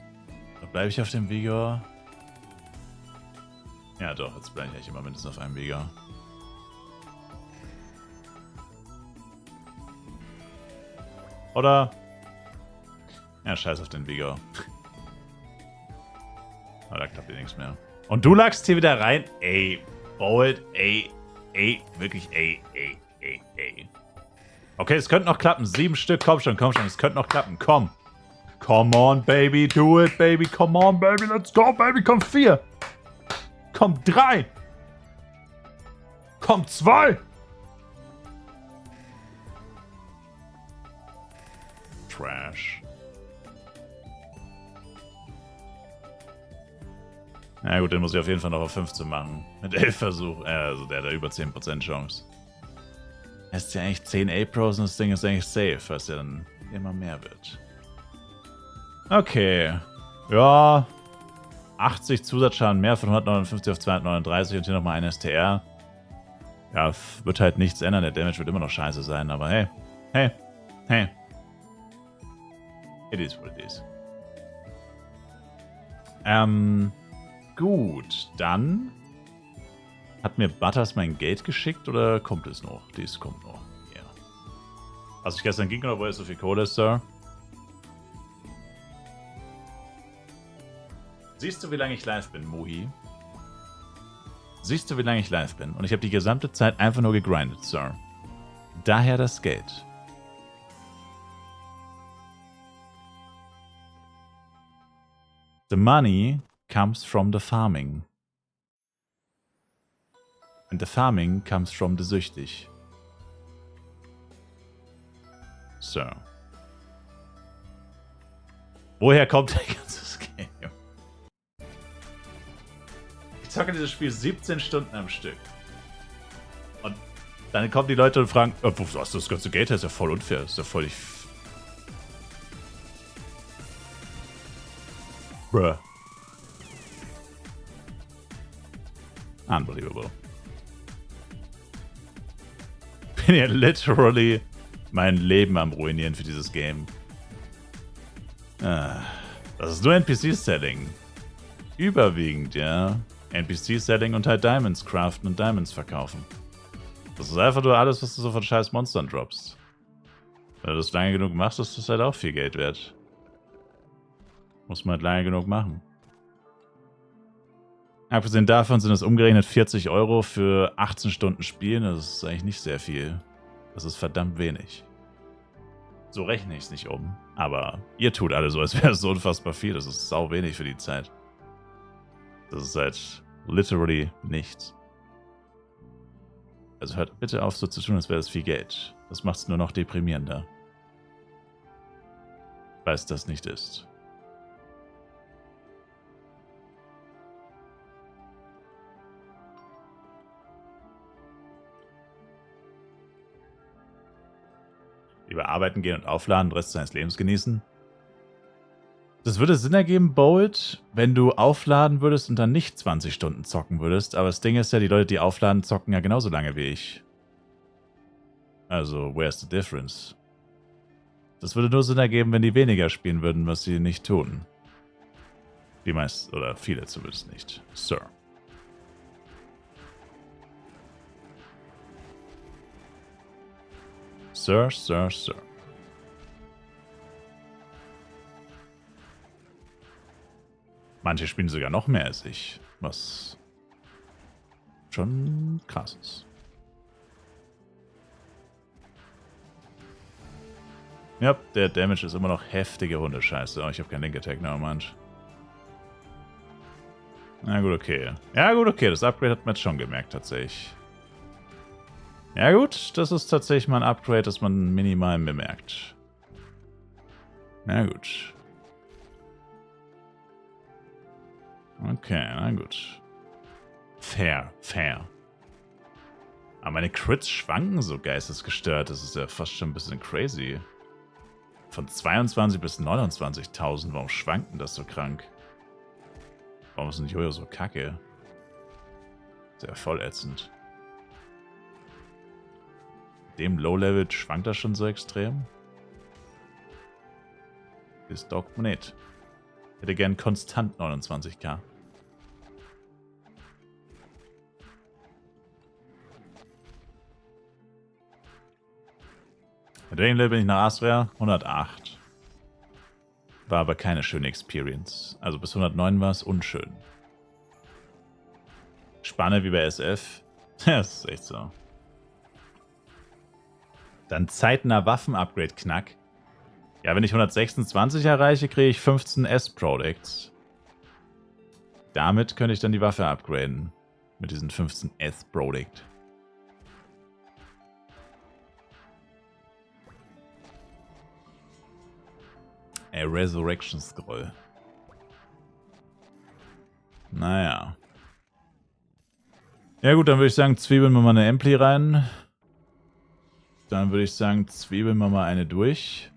Da bleibe ich auf dem Vigor. Ja doch, jetzt bleibe ich eigentlich immer mindestens auf einem Vigor. Oder? Ja, scheiß auf den Vigor. Aber da klappt hier nichts mehr. Und du lagst hier wieder rein? Ey, Bold, ey, wirklich, ey. Okay, es könnte noch klappen. 7 Stück, komm schon, es könnte noch klappen, komm. Come on, baby, do it, baby, come on, baby, let's go, baby, komm 4. Komm 3. Komm 2. Trash. Na gut, den muss ich auf jeden Fall noch auf 15 machen. Mit 11 Versuchen. Also der hat über 10% Chance. Es ist ja eigentlich 10 A-Pros und das Ding ist eigentlich safe, weil es ja dann immer mehr wird. Okay. Ja. 80 Zusatzschaden mehr von 159 auf 239 und hier nochmal ein STR. Ja, wird halt nichts ändern. Der Damage wird immer noch scheiße sein, aber hey. Hey. Hey. It is what it is. Gut, dann hat mir Butters mein Gate geschickt oder kommt es noch? Dies kommt noch. Ja. Als ich gestern ging oder woher so viel Kohle ist, Sir? Siehst du, wie lange ich live bin, Mohi? Siehst du, wie lange ich live bin? Und ich habe die gesamte Zeit einfach nur gegrindet, Sir. Daher das Geld. The money comes from the farming. And the farming comes from the süchtig. Sir. Woher kommt der ganze Game? Ich zocke dieses Spiel 17 Stunden am Stück. Und dann kommen die Leute und fragen, wo hast du das ganze Geld? Das ist ja voll unfair. Das ist ja völlig... Bruh. Unbelievable. Bin ja literally mein Leben am ruinieren für dieses Game. Das ist nur NPC-Selling. Überwiegend, ja. NPC-Selling und halt Diamonds craften und Diamonds verkaufen. Das ist einfach nur alles, was du so von scheiß Monstern droppst. Wenn du das lange genug machst, ist das halt auch viel Geld wert. Muss man halt lange genug machen. Abgesehen davon sind es umgerechnet 40 € für 18 Stunden Spielen. Das ist eigentlich nicht sehr viel. Das ist verdammt wenig. So rechne ich es nicht um. Aber ihr tut alle so, als wäre es so unfassbar viel. Das ist sau wenig für die Zeit. Das ist halt literally nichts. Also hört bitte auf, so zu tun, als wäre das viel Geld. Das macht es nur noch deprimierender. Weil es das nicht ist. Lieber arbeiten gehen und aufladen, den Rest seines Lebens genießen. Das würde Sinn ergeben, Bold, wenn du aufladen würdest und dann nicht 20 Stunden zocken würdest. Aber das Ding ist ja, die Leute, die aufladen, zocken ja genauso lange wie ich. Also, where's the difference? Das würde nur Sinn ergeben, wenn die weniger spielen würden, was sie nicht tun. Die meisten, oder viele zumindest nicht. Sir. Sir, Sir, Sir. Manche spielen sogar noch mehr als ich, was schon krass ist. Ja, der Damage ist immer noch heftige Hundescheiße. Oh, ich habe keinen Link-Attack, no Mensch. Na gut, okay. Ja gut, okay, das Upgrade hat man jetzt schon gemerkt, tatsächlich. Ja gut, das ist tatsächlich mal ein Upgrade, das man minimal bemerkt. Na gut. Okay, na gut. Fair, fair. Aber meine Crits schwanken so geistesgestört. Das ist ja fast schon ein bisschen crazy. Von 22 bis 29.000. Warum schwankt denn das so krank? Warum ist ein Jojo so kacke? Sehr voll ätzend. Dem Low-Level schwankt das schon so extrem? Ist doch nicht. Hätte gern konstant 29k. Mit welchem Level bin ich nach Astria? 108. War aber keine schöne Experience. Also bis 109 war es unschön. Spanne wie bei SF. Ja, das ist echt so. Dann zeitnah Waffen-Upgrade-Knack. Ja, wenn ich 126 erreiche, kriege ich 15 S-Products. Damit könnte ich dann die Waffe upgraden. Mit diesen 15 S-Product. A Resurrection Scroll. Naja. Ja gut, dann würde ich sagen, zwiebeln wir mal eine Ampli rein. Dann würde ich sagen, zwiebeln wir mal eine durch.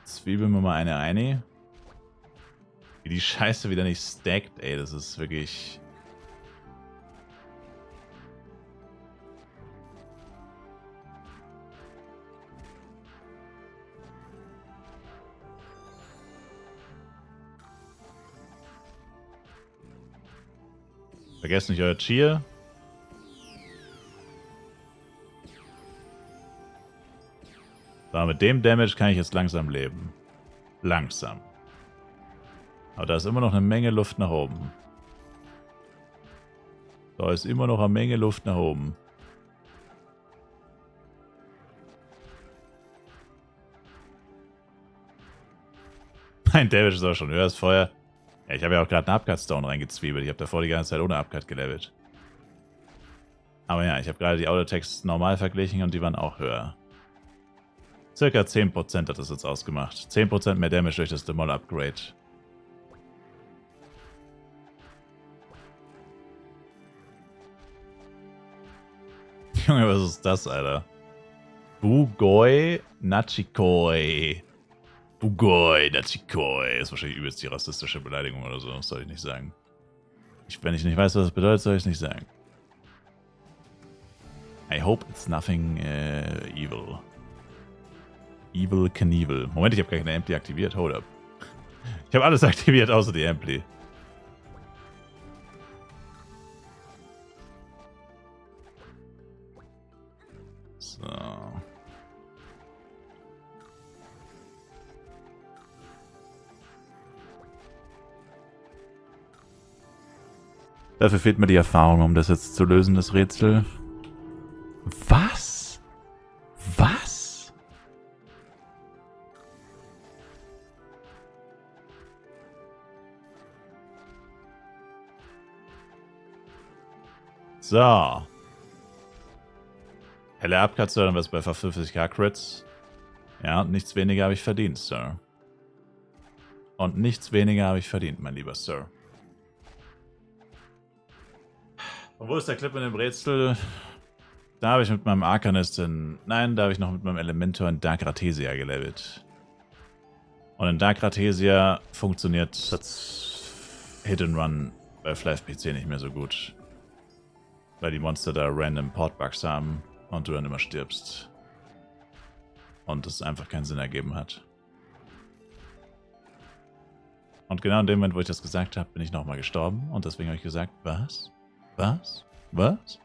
Zwiebeln wir mal eine rein. Wie die Scheiße wieder nicht stackt, ey. Das ist wirklich... Vergesst nicht euer Cheer. So, mit dem Damage kann ich jetzt langsam leben. Langsam. Aber da ist immer noch eine Menge Luft nach oben. Da ist immer noch eine Menge Luft nach oben. Mein Damage ist auch schon höher als vorher. Ja, ich habe ja auch gerade einen Upcut-Stone reingezwiebelt. Ich habe davor die ganze Zeit ohne Upcut gelevelt. Aber ja, ich habe gerade die Autotext normal verglichen und die waren auch höher. Circa 10% hat das jetzt ausgemacht. 10% mehr Damage durch das Demol-Upgrade. Junge, was ist das, Alter? Bugoi Nachikoi. Bugoi Nachikoi. Ist wahrscheinlich übelst die rassistische Beleidigung oder so. Das soll ich nicht sagen. Wenn ich nicht weiß, was das bedeutet, soll ich es nicht sagen. I hope it's nothing evil. Evil Knievel. Moment, ich habe gar keine Ampli aktiviert. Hold up. Ich habe alles aktiviert, außer die Ampli. So. Dafür fehlt mir die Erfahrung, um das jetzt zu lösen, das Rätsel. Was? Was? So. Helle Upcuts, dann was bei 50k Crits. Ja, und nichts weniger habe ich verdient, Sir. Und nichts weniger habe ich verdient, mein lieber Sir. Und wo ist der Clip in dem Rätsel? Da habe ich mit meinem Arcanist Nein, da habe ich noch mit meinem Elementor in Dark Ratesia gelevelt. Und in Dark Ratesia funktioniert Hit and Run bei Flav PC nicht mehr so gut. Weil die Monster da random Portbugs haben und du dann immer stirbst. Und es einfach keinen Sinn ergeben hat. Und genau in dem Moment, wo ich das gesagt habe, bin ich nochmal gestorben. Und deswegen habe ich gesagt, was? Was? Was?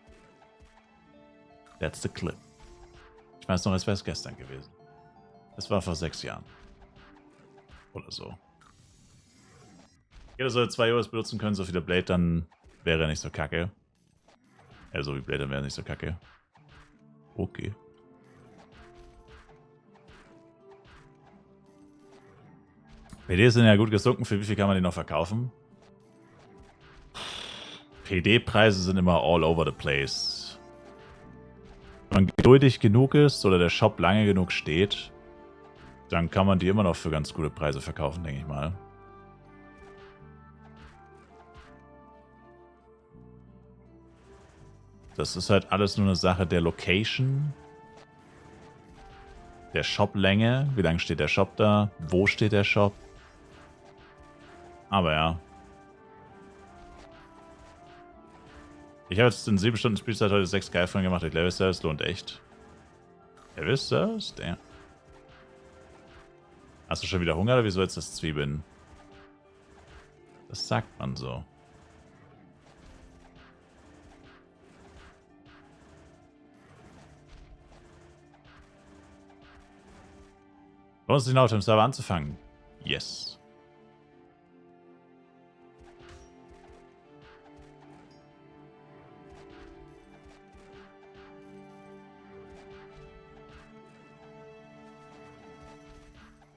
That's the clip. Ich weiß noch, als wäre es gestern gewesen. Es war vor 6 Jahren. Oder so. Jeder soll 2 Euros benutzen können, so viele Blade, dann wäre er nicht so kacke. So wie Blade, dann wäre er nicht so kacke. Okay. PDs sind ja gut gesunken. Für wie viel kann man die noch verkaufen? PD-Preise sind immer all over the place. Wenn man geduldig genug ist oder der Shop lange genug steht, dann kann man die immer noch für ganz gute Preise verkaufen, denke ich mal. Das ist halt alles nur eine Sache der Location, der Shop-Länge, wie lange steht der Shop da, wo steht der Shop. Aber ja. Ich habe jetzt in 7 Stunden Spielzeit heute 6 Geilfolgen gemacht. Ich Level Service lohnt echt. Level Service? Damn. Hast du schon wieder Hunger oder wieso jetzt das Zwiebeln? Das sagt man so. Lohnt es sich noch auf dem Server anzufangen? Yes.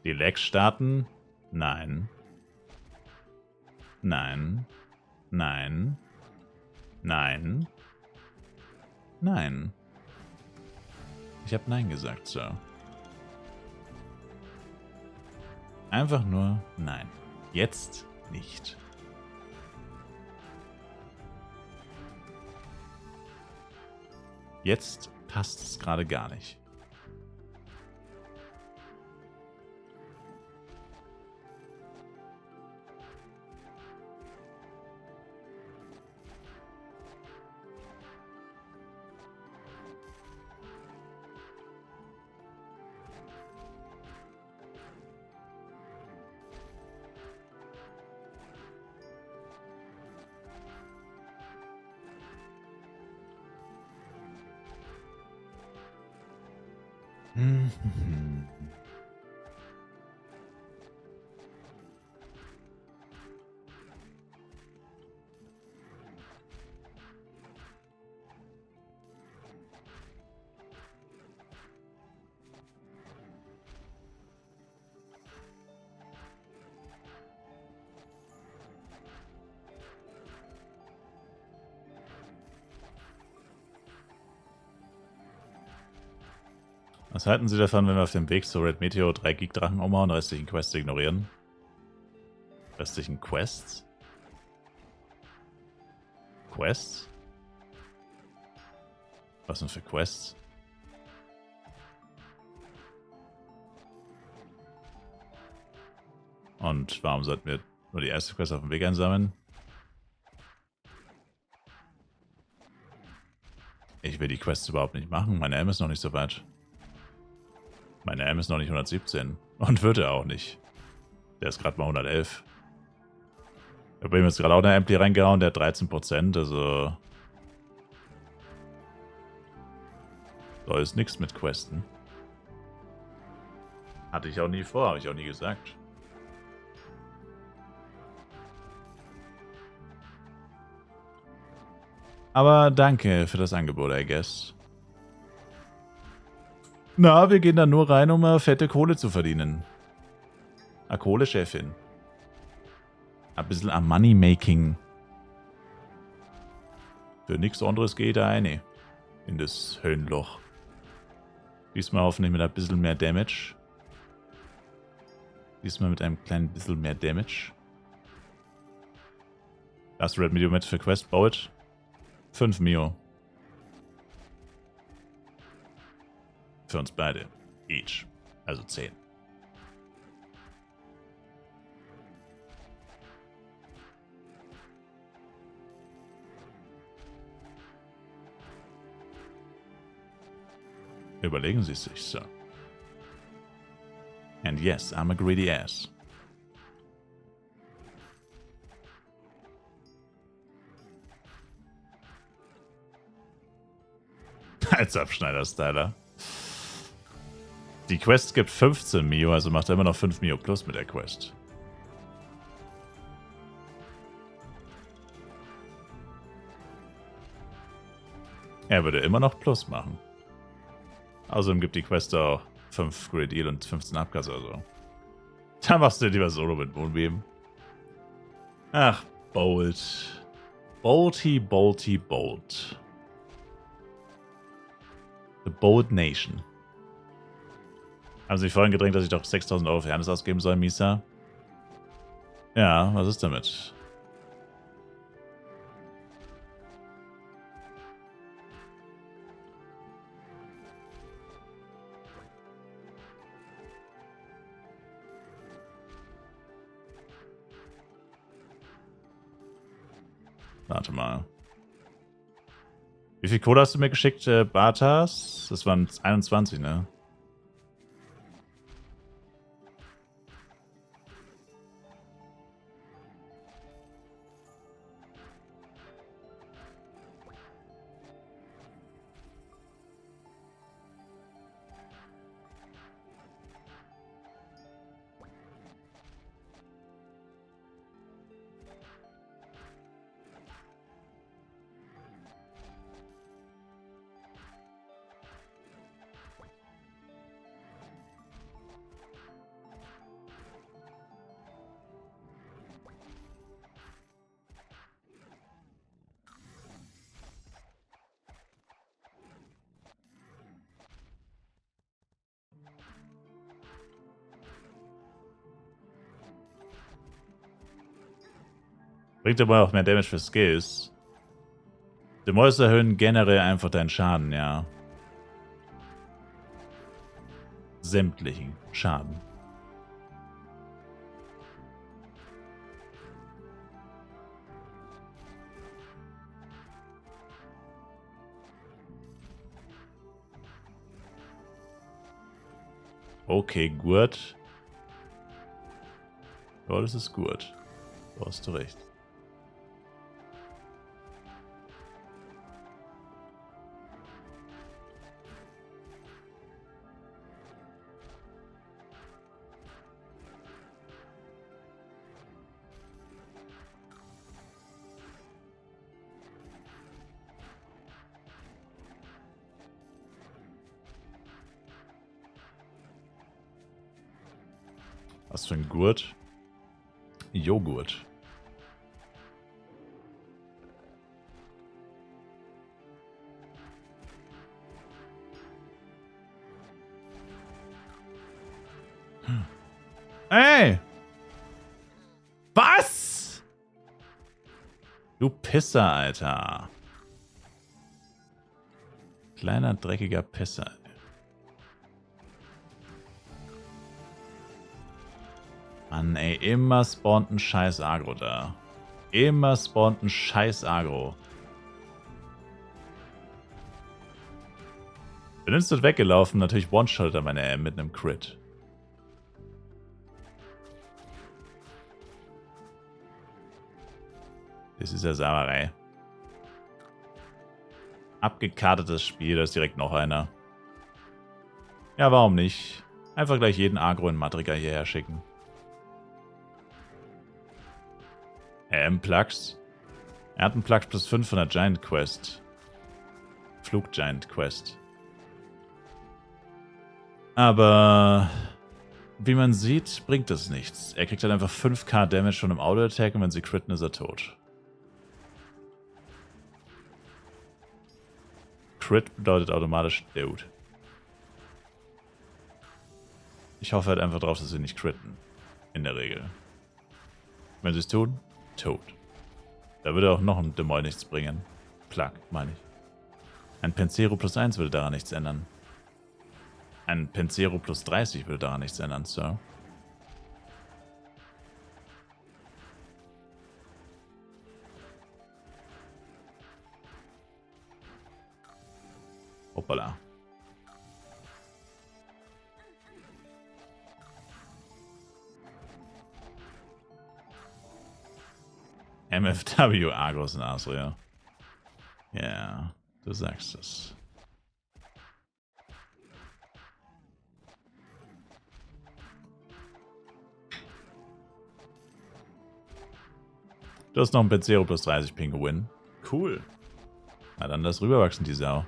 Die Lags starten? Nein. Nein. Nein. Nein. Nein. Ich habe Nein gesagt, Sir. Einfach nur Nein. Jetzt nicht. Jetzt passt es gerade gar nicht. Was halten Sie davon, wenn wir auf dem Weg zu Red Meteor 3 Geek-Drachen umhauen und restlichen Quests ignorieren? Restlichen Quests? Quests? Was denn für Quests? Und warum sollten wir nur die erste Quest auf dem Weg einsammeln? Ich will die Quests überhaupt nicht machen. Meine M ist noch nicht so weit. Meine M ist noch nicht 117. Und wird er auch nicht. Der ist gerade mal 111. Ich habe ihm jetzt gerade auch eine Ampli reingehauen, der hat 13%, also... Da ist nichts mit Questen. Hatte ich auch nie vor, habe ich auch nie gesagt. Aber danke für das Angebot, I guess. Na, wir gehen da nur rein, um fette Kohle zu verdienen. Kohle, Chefin. Ein bisschen am Money-Making. Für nichts anderes geht da eine. In das Höllenloch. Diesmal hoffentlich mit ein bisschen mehr Damage. Diesmal mit einem kleinen bisschen mehr Damage. Last Red Meteor mit für Quest baut. 5 Mio. Für uns beide. Each. Also 10. Überlegen Sie es sich, Sir. And yes, I'm a greedy ass. Als Abschneider-Styler. Die Quest gibt 15 Mio, also macht er immer noch 5 Mio plus mit der Quest. Er würde immer noch plus machen. Außerdem gibt die Quest auch 5 Great Deal und 15 Abgas oder so. Da machst du lieber Solo mit Moonbeam. Ach, Bolt. Bolty, Bolty, Bolt. The Bold Nation. Haben Sie mich vorhin gedrängt, dass ich doch 6.000 Euro für Hermes ausgeben soll, Misa? Ja, was ist damit? Warte mal. Wie viel Kohle hast du mir geschickt, Bartas? Das waren 21, ne? Bringt aber auch mehr Damage für Skills. Die Mäuse erhöhen generell einfach deinen Schaden, ja. Sämtlichen Schaden. Okay, gut. Ja, das ist gut. Da hast du recht. Was für ein Gurt? Joghurt. Ey! Was? Du Pisser, Alter. Kleiner, dreckiger Pisser. Mann, ey, immer spawnt ein scheiß Agro da. Immer spawnt ein scheiß Agro. Bin instant weggelaufen, natürlich one-shot er meine M mit einem Crit. Das ist ja Sauerei. Abgekartetes Spiel, da ist direkt noch einer. Ja, warum nicht? Einfach gleich jeden Agro in Matrika hierher schicken. Plux. Er hat einen Plux plus 5 von der Giant Quest. Flug Giant Quest. Aber wie man sieht, bringt das nichts. Er kriegt halt einfach 5k Damage schon im Auto-Attack und wenn sie critten, ist er tot. Crit bedeutet automatisch Dude. Ich hoffe halt einfach drauf, dass sie nicht critten. In der Regel. Wenn sie es tun, tot. Da würde auch noch ein Demoy nichts bringen. Plug, meine ich. Ein Pensero plus 1 würde daran nichts ändern. Ein Pensero plus 30 würde daran nichts ändern, Sir. Hoppala. MFW Argos in Asria. Ja, du sagst es. Du hast noch ein Pensero plus 30 Pinguin. Cool. Na dann lass rüberwachsen, die Sau.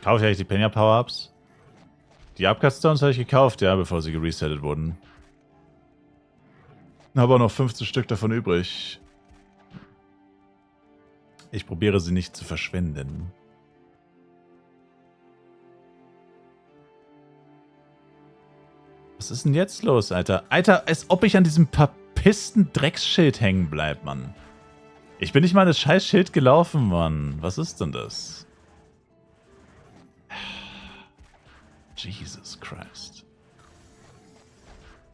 Kaufe ich eigentlich die Penya Power-Ups? Die Upcut Stones habe ich gekauft, ja, bevor sie geresettet wurden. Habe auch noch 15 Stück davon übrig. Ich probiere sie nicht zu verschwenden. Was ist denn jetzt los, Alter? Alter, als ob ich an diesem verpissten Drecksschild hängen bleib, Mann. Ich bin nicht mal das scheiß Schild gelaufen, Mann. Was ist denn das? Jesus Christ.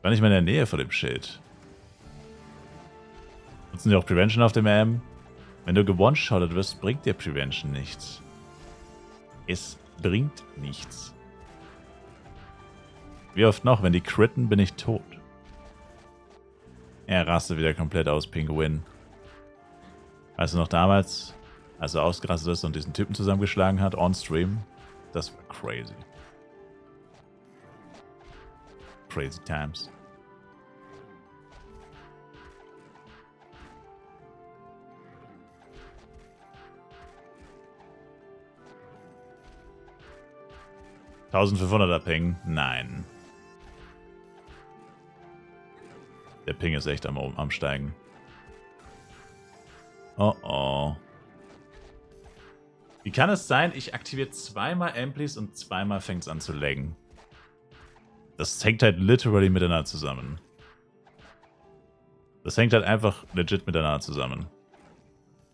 War nicht mal in der Nähe von dem Schild. Nutzen die auch Prevention auf dem AM? Wenn du gewone-shottet wirst, bringt dir Prevention nichts. Es bringt nichts. Wie oft noch? Wenn die critten, bin ich tot. Er rastet wieder komplett aus, Pinguin. Weißt du noch damals, als er ausgerastet ist und diesen Typen zusammengeschlagen hat, on stream? Das war crazy. Crazy times. $1500er Ping? Nein. Der Ping ist echt am Steigen. Oh oh. Wie kann es sein, ich aktiviere zweimal Amplis und zweimal fängt es an zu laggen? Das hängt halt literally miteinander zusammen. Das hängt halt einfach legit miteinander zusammen.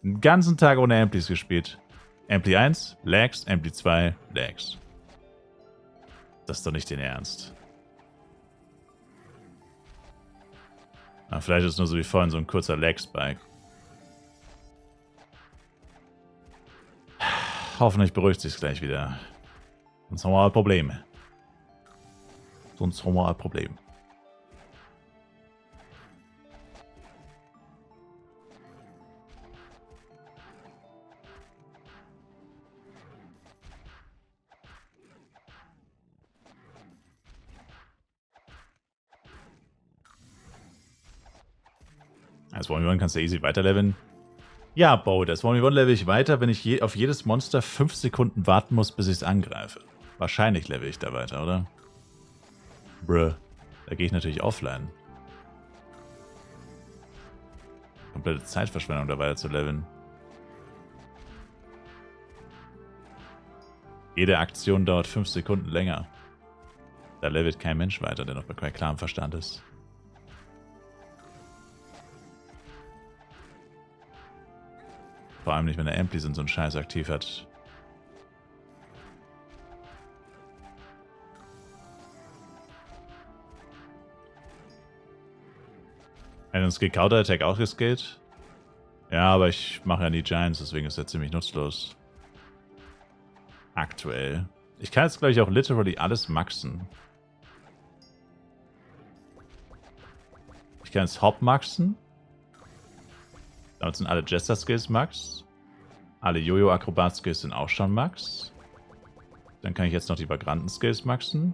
Den ganzen Tag ohne Amplis gespielt. Ampli 1, Lags, Ampli 2, Lags. Das ist doch nicht den Ernst. Aber vielleicht ist es nur so wie vorhin so ein kurzer Leg-Spike. Hoffentlich beruhigt sich gleich wieder. Sonst haben wir ein Problem. Als 1v1 kannst du easy weiterleveln. Ja, Bo, das 1v1 level ich weiter, wenn ich auf jedes Monster 5 Sekunden warten muss, bis ich es angreife. Wahrscheinlich level ich da weiter, oder? Bruh. Da gehe ich natürlich offline. Komplette Zeitverschwendung, da weiter zu leveln. Jede Aktion dauert 5 Sekunden länger. Da levelt kein Mensch weiter, der noch bei klarem Verstand ist. Vor allem nicht, wenn der Ampli so einen Scheiß aktiv hat. Hätte uns Counter-Attack auch geskillt? Ja, aber ich mache ja nie Giants, deswegen ist er ziemlich nutzlos. Aktuell. Ich kann jetzt, glaube ich, auch literally alles maxen. Ich kann jetzt Hop maxen. Damit sind alle Jester-Skills Max. Alle Jojo-Akrobat-Skills sind auch schon Max. Dann kann ich jetzt noch die Vagranten-Skills maxen.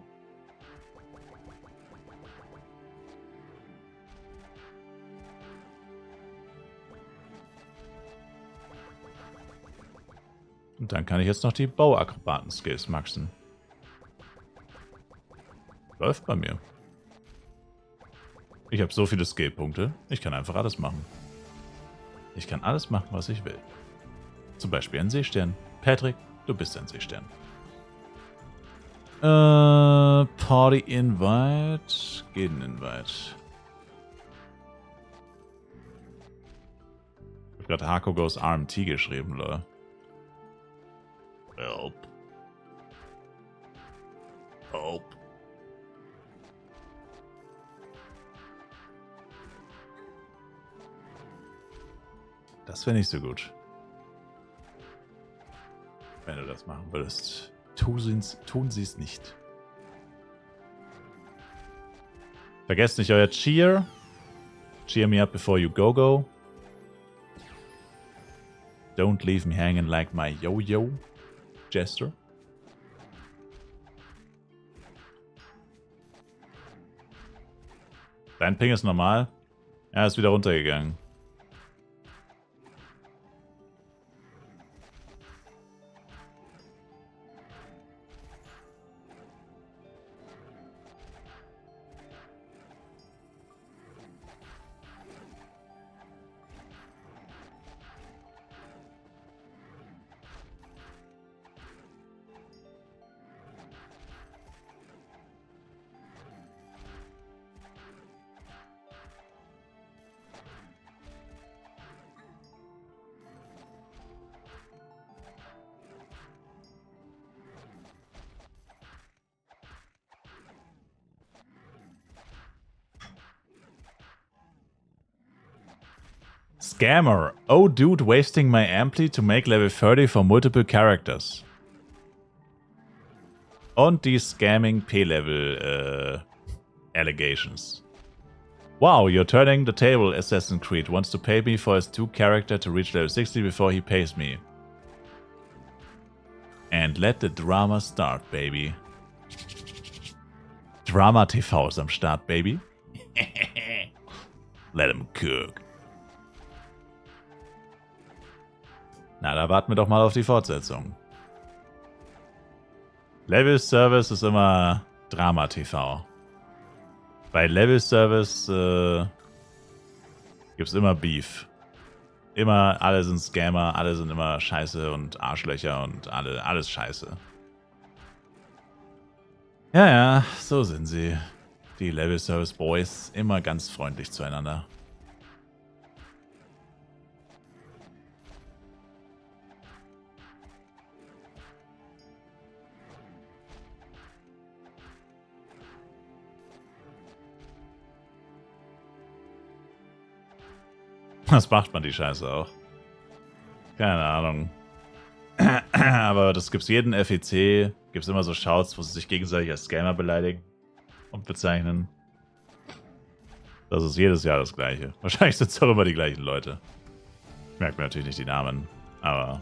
Und dann kann ich jetzt noch die Bauakrobaten-Skills maxen. Läuft bei mir. Ich habe so viele Skill-Punkte, ich kann einfach alles machen. Ich kann alles machen, was ich will. Zum Beispiel ein Seestern. Patrick, du bist ein Seestern. Party Invite. Geht ein Invite. Ich habe gerade Hako Goes RMT geschrieben, Leute. Help. Help. Das wäre nicht so gut. Wenn du das machen würdest. Tun sie es nicht. Vergesst nicht euer Cheer. Cheer me up before you go. Don't leave me hanging like my yo-yo. Jester. Dein Ping ist normal. Er ist wieder runtergegangen. Scammer. Oh dude, wasting my ampli to make level 30 for multiple characters. Und die Scamming P-Level Allegations. Wow, you're turning the table. Assassin's Creed wants to pay me for his 2 character to reach level 60 before he pays me. And let the drama start, baby. Drama TV ist am Start, baby. Let him cook. Na, da warten wir doch mal auf die Fortsetzung. Level Service ist immer Drama TV. Bei Level Service gibt es immer Beef. Immer, alle sind Scammer, alle sind immer scheiße und Arschlöcher und alles scheiße. Ja, so sind sie. Die Level Service Boys, immer ganz freundlich zueinander. Was macht man die Scheiße auch? Keine Ahnung. Aber das gibt's jeden FEC, gibt's immer so Shouts, wo sie sich gegenseitig als Scammer beleidigen und bezeichnen. Das ist jedes Jahr das Gleiche. Wahrscheinlich sind es auch immer die gleichen Leute. Ich merke mir natürlich nicht die Namen, aber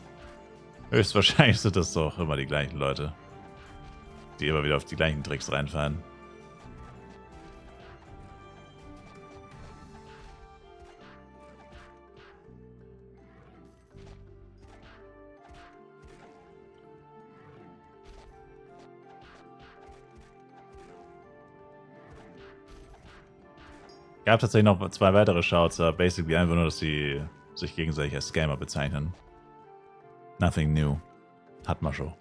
höchstwahrscheinlich sind das doch immer die gleichen Leute, die immer wieder auf die gleichen Tricks reinfallen. Gab tatsächlich noch 2 weitere Shouts, aber basically einfach nur, dass sie sich gegenseitig als Scammer bezeichnen. Nothing new. Hat man schon.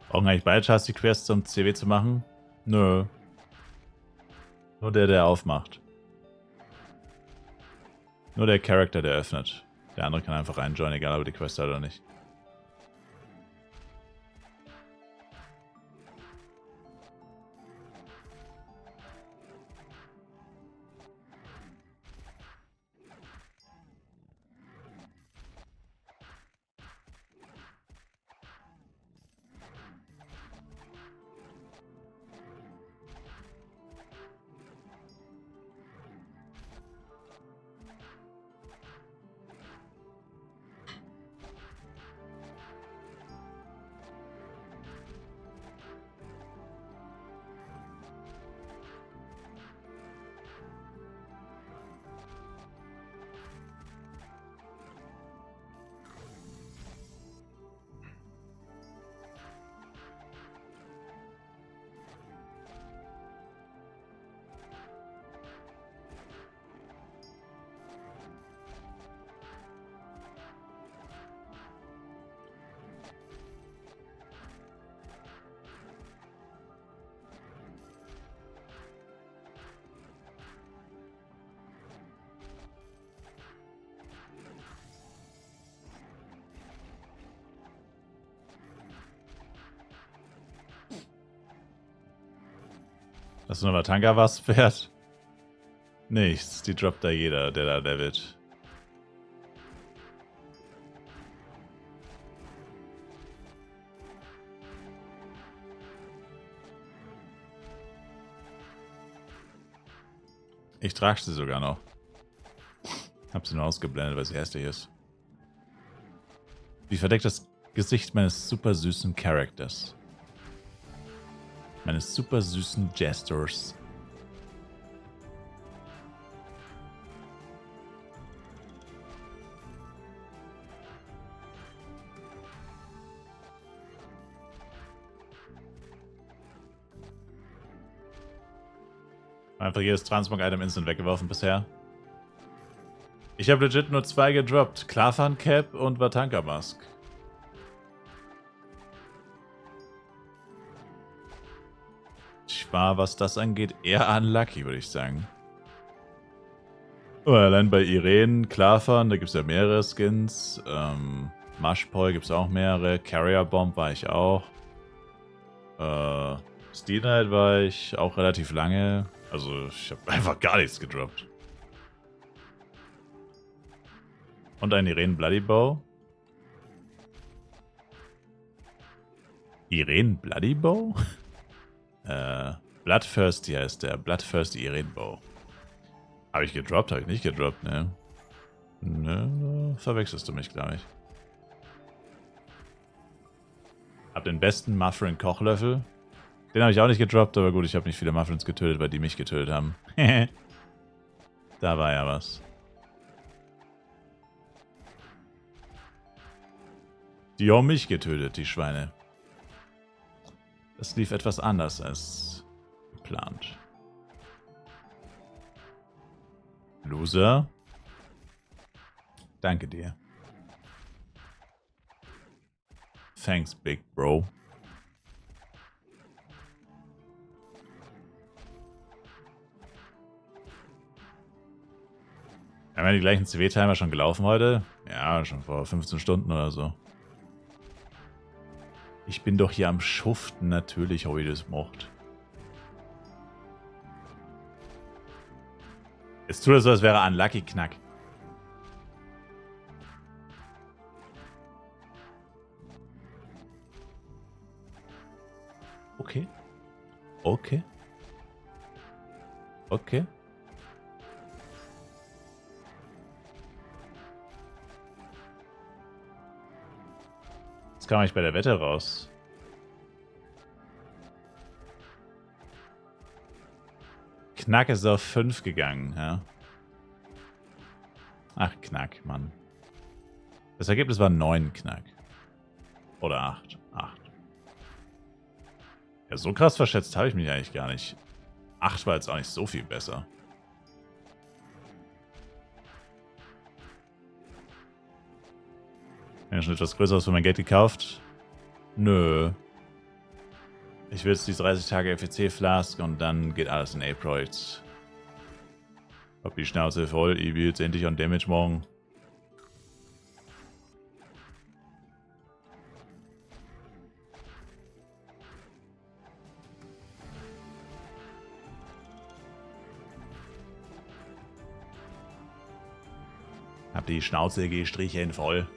Brauchen eigentlich beide Chars die Quests, um CW zu machen? Nö. Nur der aufmacht. Nur der Charakter, der öffnet. Der andere kann einfach reinjoinen, egal ob er die Quest hat oder nicht. Hast du noch mal Tanka was wert? Nichts, die droppt da jeder, der da levelt. Ich trage sie sogar noch. Hab sie nur ausgeblendet, weil sie hässlich ist. Wie verdeckt das Gesicht meines super süßen Charakters. Meines super süßen Jesters. Einfach jedes Transmog-Item instant weggeworfen bisher. Ich habe legit nur 2 gedroppt. Klarfan Cap und Vatanka Mask. Ich war, was das angeht, eher unlucky, würde ich sagen. Oh, allein bei Irene, Klarfan, da gibt es ja mehrere Skins. Mashpoi gibt es auch mehrere. Carrier Bomb war ich auch. Steel Knight war ich auch relativ lange. Also ich habe einfach gar nichts gedroppt. Und ein Irene Bloody Bow. Irene Bloody Bow? Bloodthirsty heißt der. Bloodthirsty Irene Bow. Habe ich gedroppt? Habe ich nicht gedroppt, ne? Ne, verwechselst du mich, glaube ich. Hab den besten Muffin Kochlöffel. Den habe ich auch nicht gedroppt, aber gut, ich habe nicht viele Muffins getötet, weil die mich getötet haben. Da war ja was. Die haben mich getötet, die Schweine. Das lief etwas anders als geplant. Loser. Danke dir. Thanks, Big Bro. Haben wir die gleichen CW-Timer schon gelaufen heute? Ja, schon vor 15 Stunden oder so. Ich bin doch hier am Schuften, natürlich habe ich das gemacht. Jetzt tut er so, als wäre er Unlucky Knack. Okay. Okay. Okay. Jetzt kam ich bei der Wette raus. Knack ist auf 5 gegangen, ja. Ach, Knack, Mann. Das Ergebnis war 9 Knack. Oder 8. 8. Ja, so krass verschätzt habe ich mich eigentlich gar nicht. 8 war jetzt auch nicht so viel besser. Habe ich schon etwas Größeres für mein Geld gekauft? Nö. Ich will jetzt die 30 Tage FEC-Flask und dann geht alles in Aproids. Hab die Schnauze voll, ich will jetzt endlich an Damage machen. Hab die Schnauze gestrichen voll.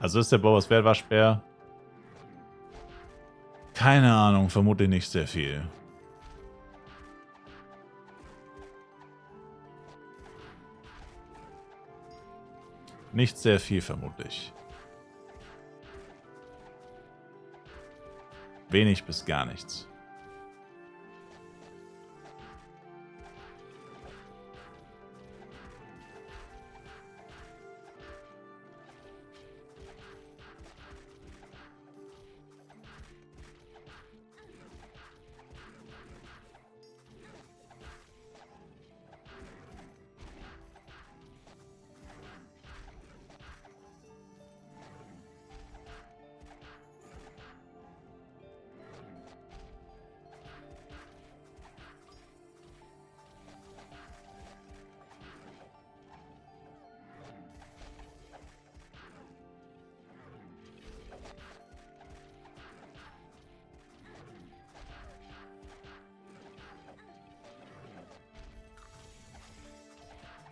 Also ist der Boas Waschbär? Keine Ahnung, vermutlich nicht sehr viel. Nicht sehr viel, vermutlich. Wenig bis gar nichts.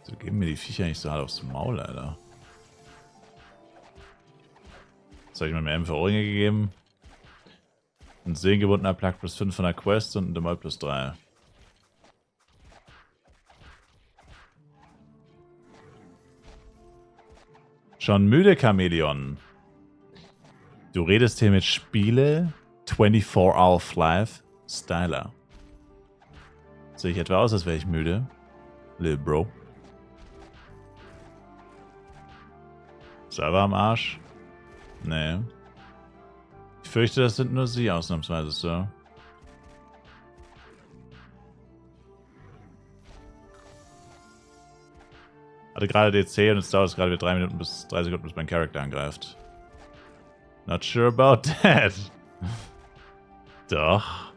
So geben mir die Viecher nicht so hart aufs Maul, Alter. Jetzt habe ich mir mehr MV-Ringe gegeben. Ein seelengebundener Plug plus 5 von der Quest und ein Demol plus 3. Schon müde, Chamäleon. Du redest hier mit Spiele 24 Hour of Life Styler. Sehe ich etwa aus, als wäre ich müde? Lil Bro. Server am Arsch? Nee. Ich fürchte, das sind nur sie ausnahmsweise, Sir. Hatte gerade DC und jetzt dauert es gerade wieder 3 Sekunden, bis mein Charakter angreift. Not sure about that. Doch.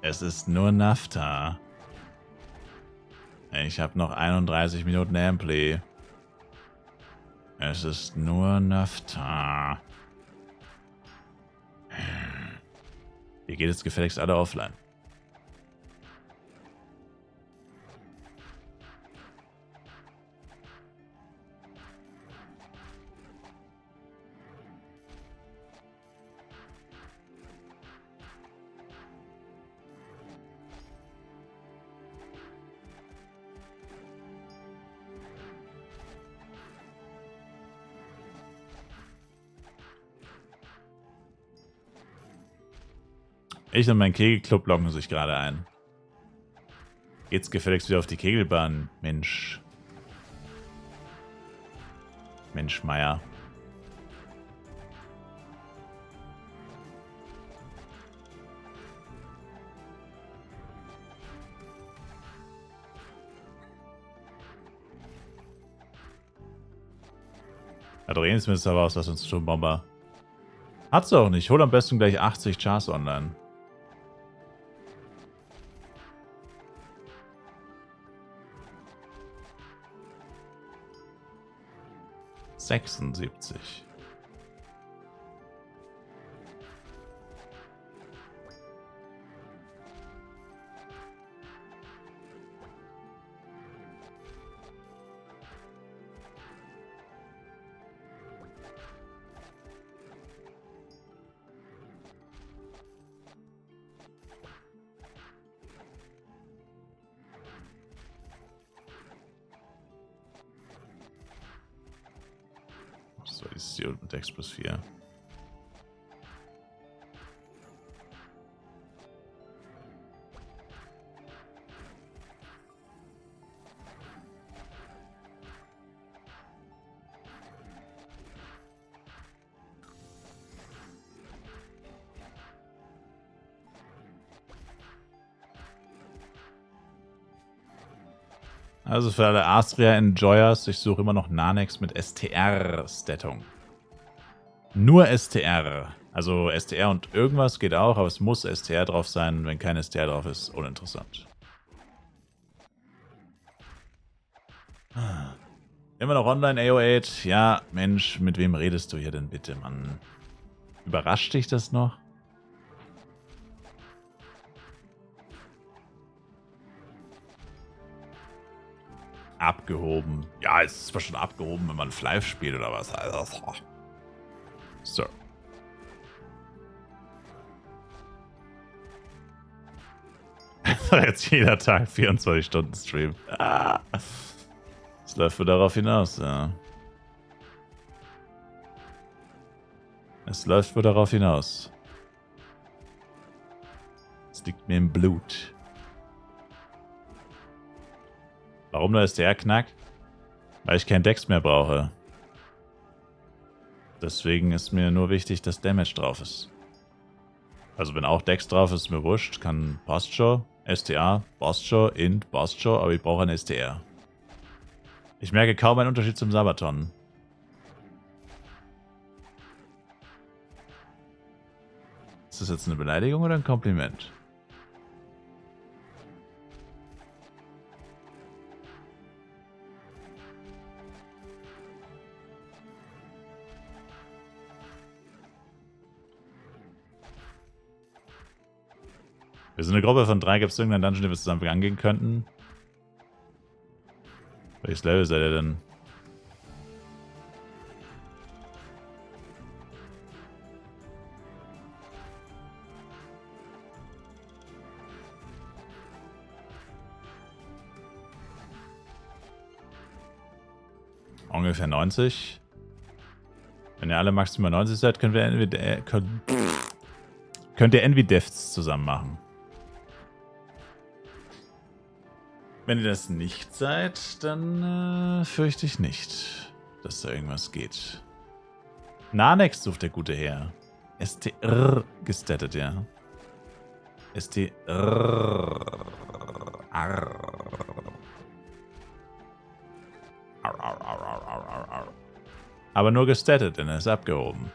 Es ist nur Nafta. Ich habe noch 31 Minuten Ampli. Es ist nur Nafta. Ihr geht jetzt gefälligst alle offline. Ich und mein Kegelclub locken sich gerade ein. Geht's gefälligst wieder auf die Kegelbahn, Mensch. Mensch, Meier. Adreninsminister war aus, was uns tun, Bomber. Hat's auch nicht. Hol am besten gleich 80 Chars online. $76. Das war die Seal mit Dex plus 4. Also für alle Astria-Enjoyers, ich suche immer noch Nanex mit STR-Stattung. Nur STR. Also STR und irgendwas geht auch, aber es muss STR drauf sein. Wenn kein STR drauf ist, uninteressant. Immer noch online, AO8. Ja, Mensch, mit wem redest du hier denn bitte, Mann? Überrascht dich das noch? Abgehoben. Ja, es ist zwar schon abgehoben, wenn man Flive spielt oder was. Also, so. Jetzt jeder Tag 24 Stunden Stream. Es läuft wohl darauf hinaus, ja. Es läuft wohl darauf hinaus. Es liegt mir im Blut. Warum nur STR knackt? Weil ich kein Dex mehr brauche. Deswegen ist mir nur wichtig, dass Damage drauf ist. Also wenn auch Dex drauf ist, ist mir wurscht. Kann Posture, STA, Posture, Int, Posture, aber ich brauche ein STR. Ich merke kaum einen Unterschied zum Sabaton. Ist das jetzt eine Beleidigung oder ein Kompliment? Wir sind eine Gruppe von 3. Gibt es irgendeinen Dungeon, den wir zusammen angehen könnten? Welches Level seid ihr denn? Ungefähr 90. Wenn ihr alle maximal 90 seid, könnt ihr Envy Deaths zusammen machen. Wenn ihr das nicht seid, dann fürchte ich nicht, dass da irgendwas geht. Nanex sucht der gute Herr. STR gestattet, ja. STR. Aber nur gestattet, denn er ist abgehoben.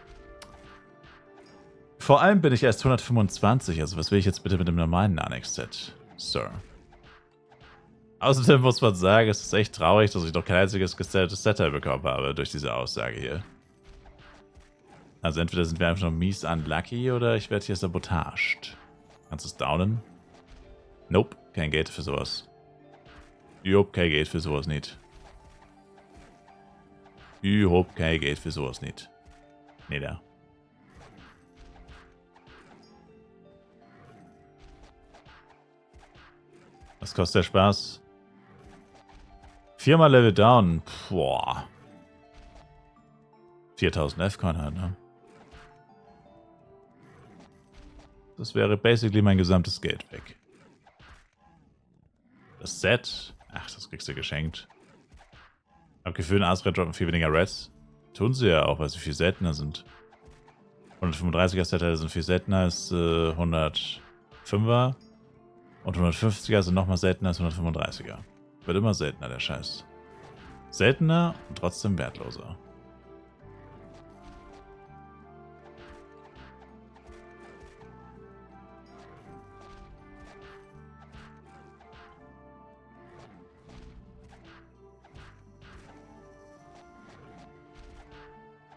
Vor allem bin ich erst 125, also was will ich jetzt bitte mit dem normalen Nanex-Set? Sir. Außerdem muss man sagen, es ist echt traurig, dass ich noch kein einziges gestattetes Set bekommen habe durch diese Aussage hier. Also entweder sind wir einfach nur mies unlucky oder ich werde hier sabotaged. Kannst du es downen? Nope, kein Geld für sowas. Jupp, kein Geld für sowas nicht. Überhaupt kein Geld für sowas nicht. Nee, da. Was kostet der Spaß? 4-mal Level Down. Boah. 4000 F-Coin halt, ne? Das wäre basically mein gesamtes Geld weg. Das Set. Ach, das kriegst du geschenkt. Hab Gefühl, Ass-Red droppen viel weniger Reds. Tun sie ja auch, weil sie viel seltener sind. 135er Set sind viel seltener als 105er. Und 150er sind nochmal seltener als 135er. Wird immer seltener, der Scheiß. Seltener und trotzdem wertloser.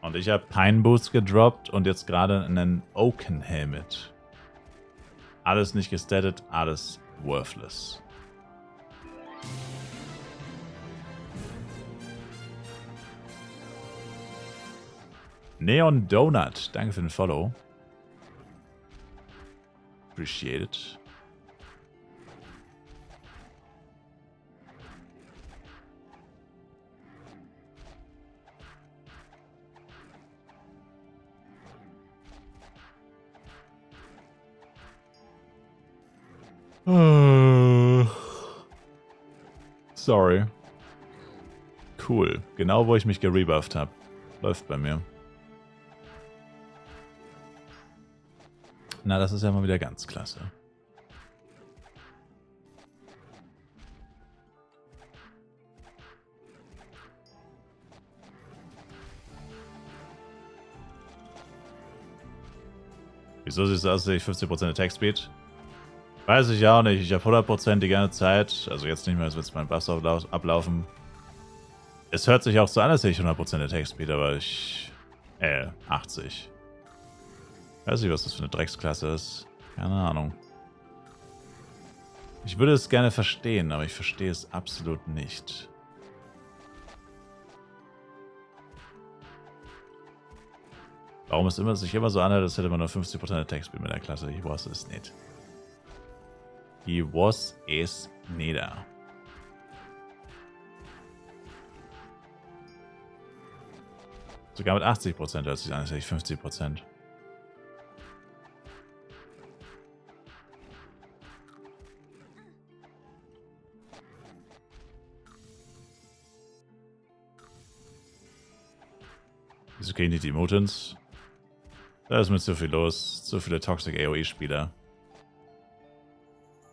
Und ich habe Pine Boots gedroppt und jetzt gerade einen Oaken Helmet. Alles nicht gestattet, alles worthless. Neon Donut, danke für den Follow. Appreciate it. Sorry. Cool. Genau, wo ich mich gerebufft habe. Läuft bei mir. Na, das ist ja mal wieder ganz klasse. Wieso sieht es aus, dass ich 50% Attack Speed? Weiß ich auch nicht. Ich habe 100% die ganze Zeit. Also jetzt nicht mehr, als wird es mein Buff ablaufen. Es hört sich auch so an, als hätte ich 100% Attack Speed, aber ich... 80. Weiß nicht, was das für eine Drecksklasse ist. Keine Ahnung. Ich würde es gerne verstehen, aber ich verstehe es absolut nicht. Warum es sich immer so anhört, als hätte man nur 50% Attack Speed mit der Klasse. Ich weiß es nicht. Ich weiß es nicht. Sogar mit 80% hört sich an, als hätte ich 50%. Wieso kriegen die Mutants? Da ist mir zu viel los. Zu viele Toxic AoE-Spieler.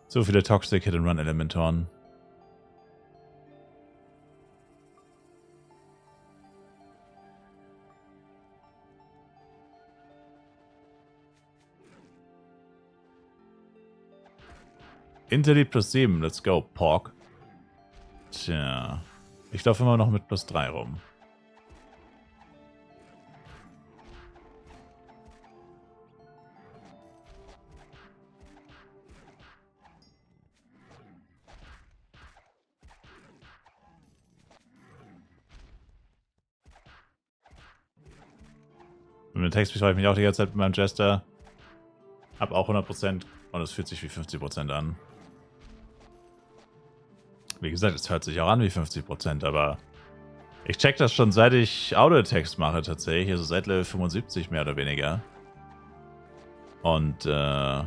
Zu viele Toxic Hit-and-Run-Elementoren. Interlead plus 7, let's go, Pork. Tja. Ich laufe immer noch mit plus 3 rum. Und mit Text beschreibe ich mich auch die ganze Zeit mit meinem Jester. Hab auch 100% und es fühlt sich wie 50% an. Wie gesagt, es hört sich auch an wie 50%, aber ich check das schon seit ich Audio-Text mache tatsächlich, also seit Level 75 mehr oder weniger. Und es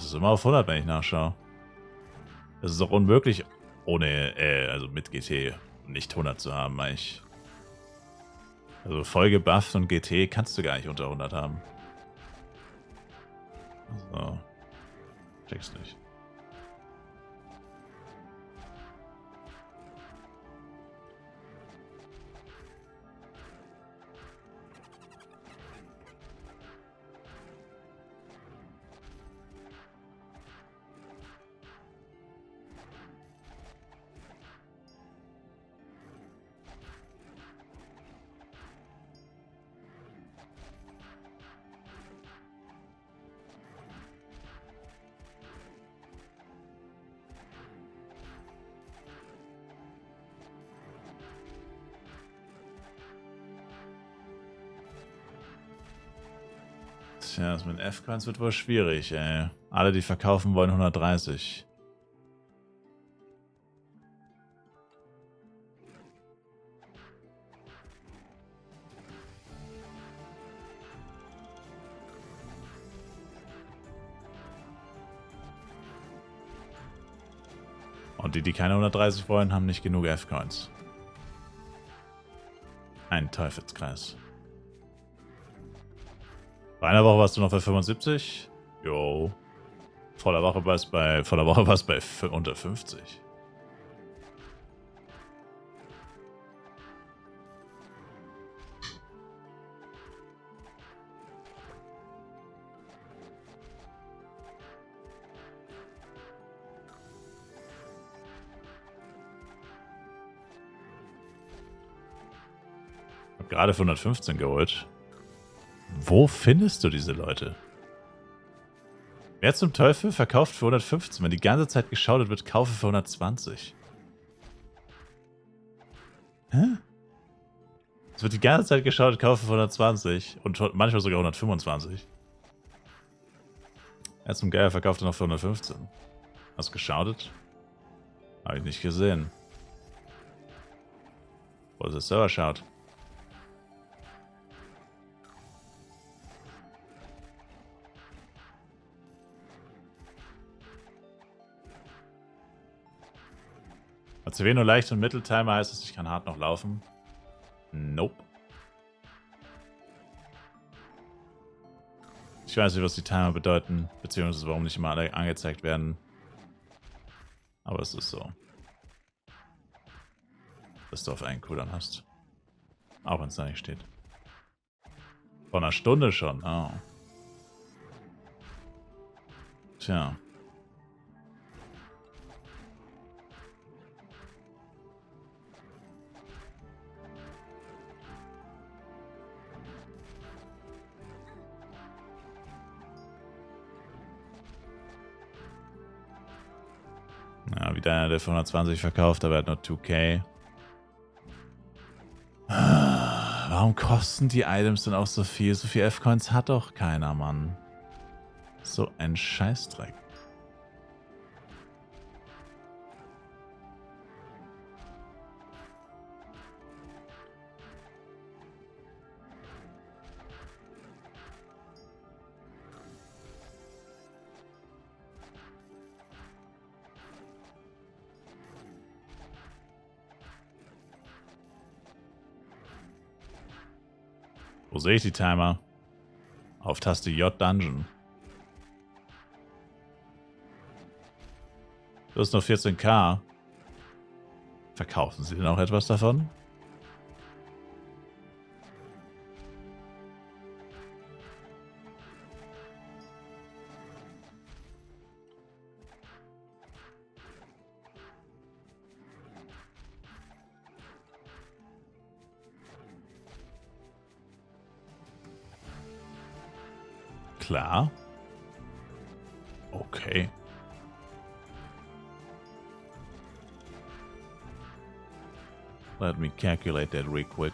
ist immer auf 100, wenn ich nachschaue. Es ist auch unmöglich, ohne, also mit GT nicht 100 zu haben, eigentlich. Also voll gebufft und GT kannst du gar nicht unter 100 haben. So. Check's nicht. Tja, das mit F-Coins wird wohl schwierig, ey. Alle, die verkaufen, wollen 130. Und die keine 130 wollen, haben nicht genug F-Coins. Ein Teufelskreis. Vor einer Woche warst du noch bei 75? Jo. Vor der Woche warst du bei unter 50. Ich habe gerade für 115 geholt. Wo findest du diese Leute? Wer zum Teufel verkauft für 115, wenn die ganze Zeit geschaudet wird, kaufe für 120? Hä? Es wird die ganze Zeit geschaut, kaufe für 120 und manchmal sogar 125. Er zum Geier verkauft er noch für 115. Hast du geschaudet? Habe ich nicht gesehen. Wo ist der Server schaut? ACW nur leicht und Mitteltimer heißt es, ich kann hart noch laufen. Nope. Ich weiß nicht, was die Timer bedeuten, beziehungsweise warum nicht immer alle angezeigt werden. Aber es ist so. Dass du auf einen Cooldown hast. Auch wenn es da nicht steht. Vor einer Stunde schon. Oh. Tja. Ja, wieder einer, der für 120 verkauft, aber er hat nur 2K. Warum kosten die Items denn auch so viel? So viel F-Coins hat doch keiner, Mann. So ein Scheißdreck. Wo sehe ich die Timer? Auf Taste J Dungeon. Du hast nur 14k. Verkaufen Sie denn auch etwas davon? Klar. Okay. Let me calculate that real quick.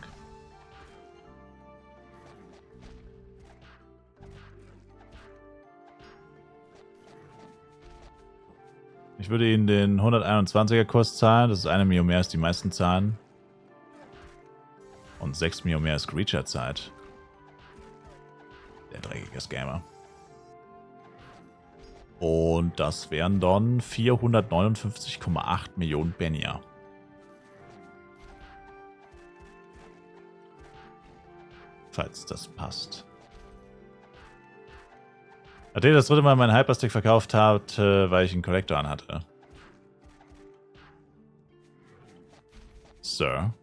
Ich würde Ihnen den 121er Kurs zahlen. Das ist 1 Mio mehr als die meisten zahlen. Und 6 Mio mehr als Creature zahlt. Der dreckige Scammer. Und das wären dann 459,8 Millionen Benia. Falls das passt. Nachdem ich das dritte Mal meinen Hyperstick verkauft hat, weil ich einen Collector anhatte. Sir.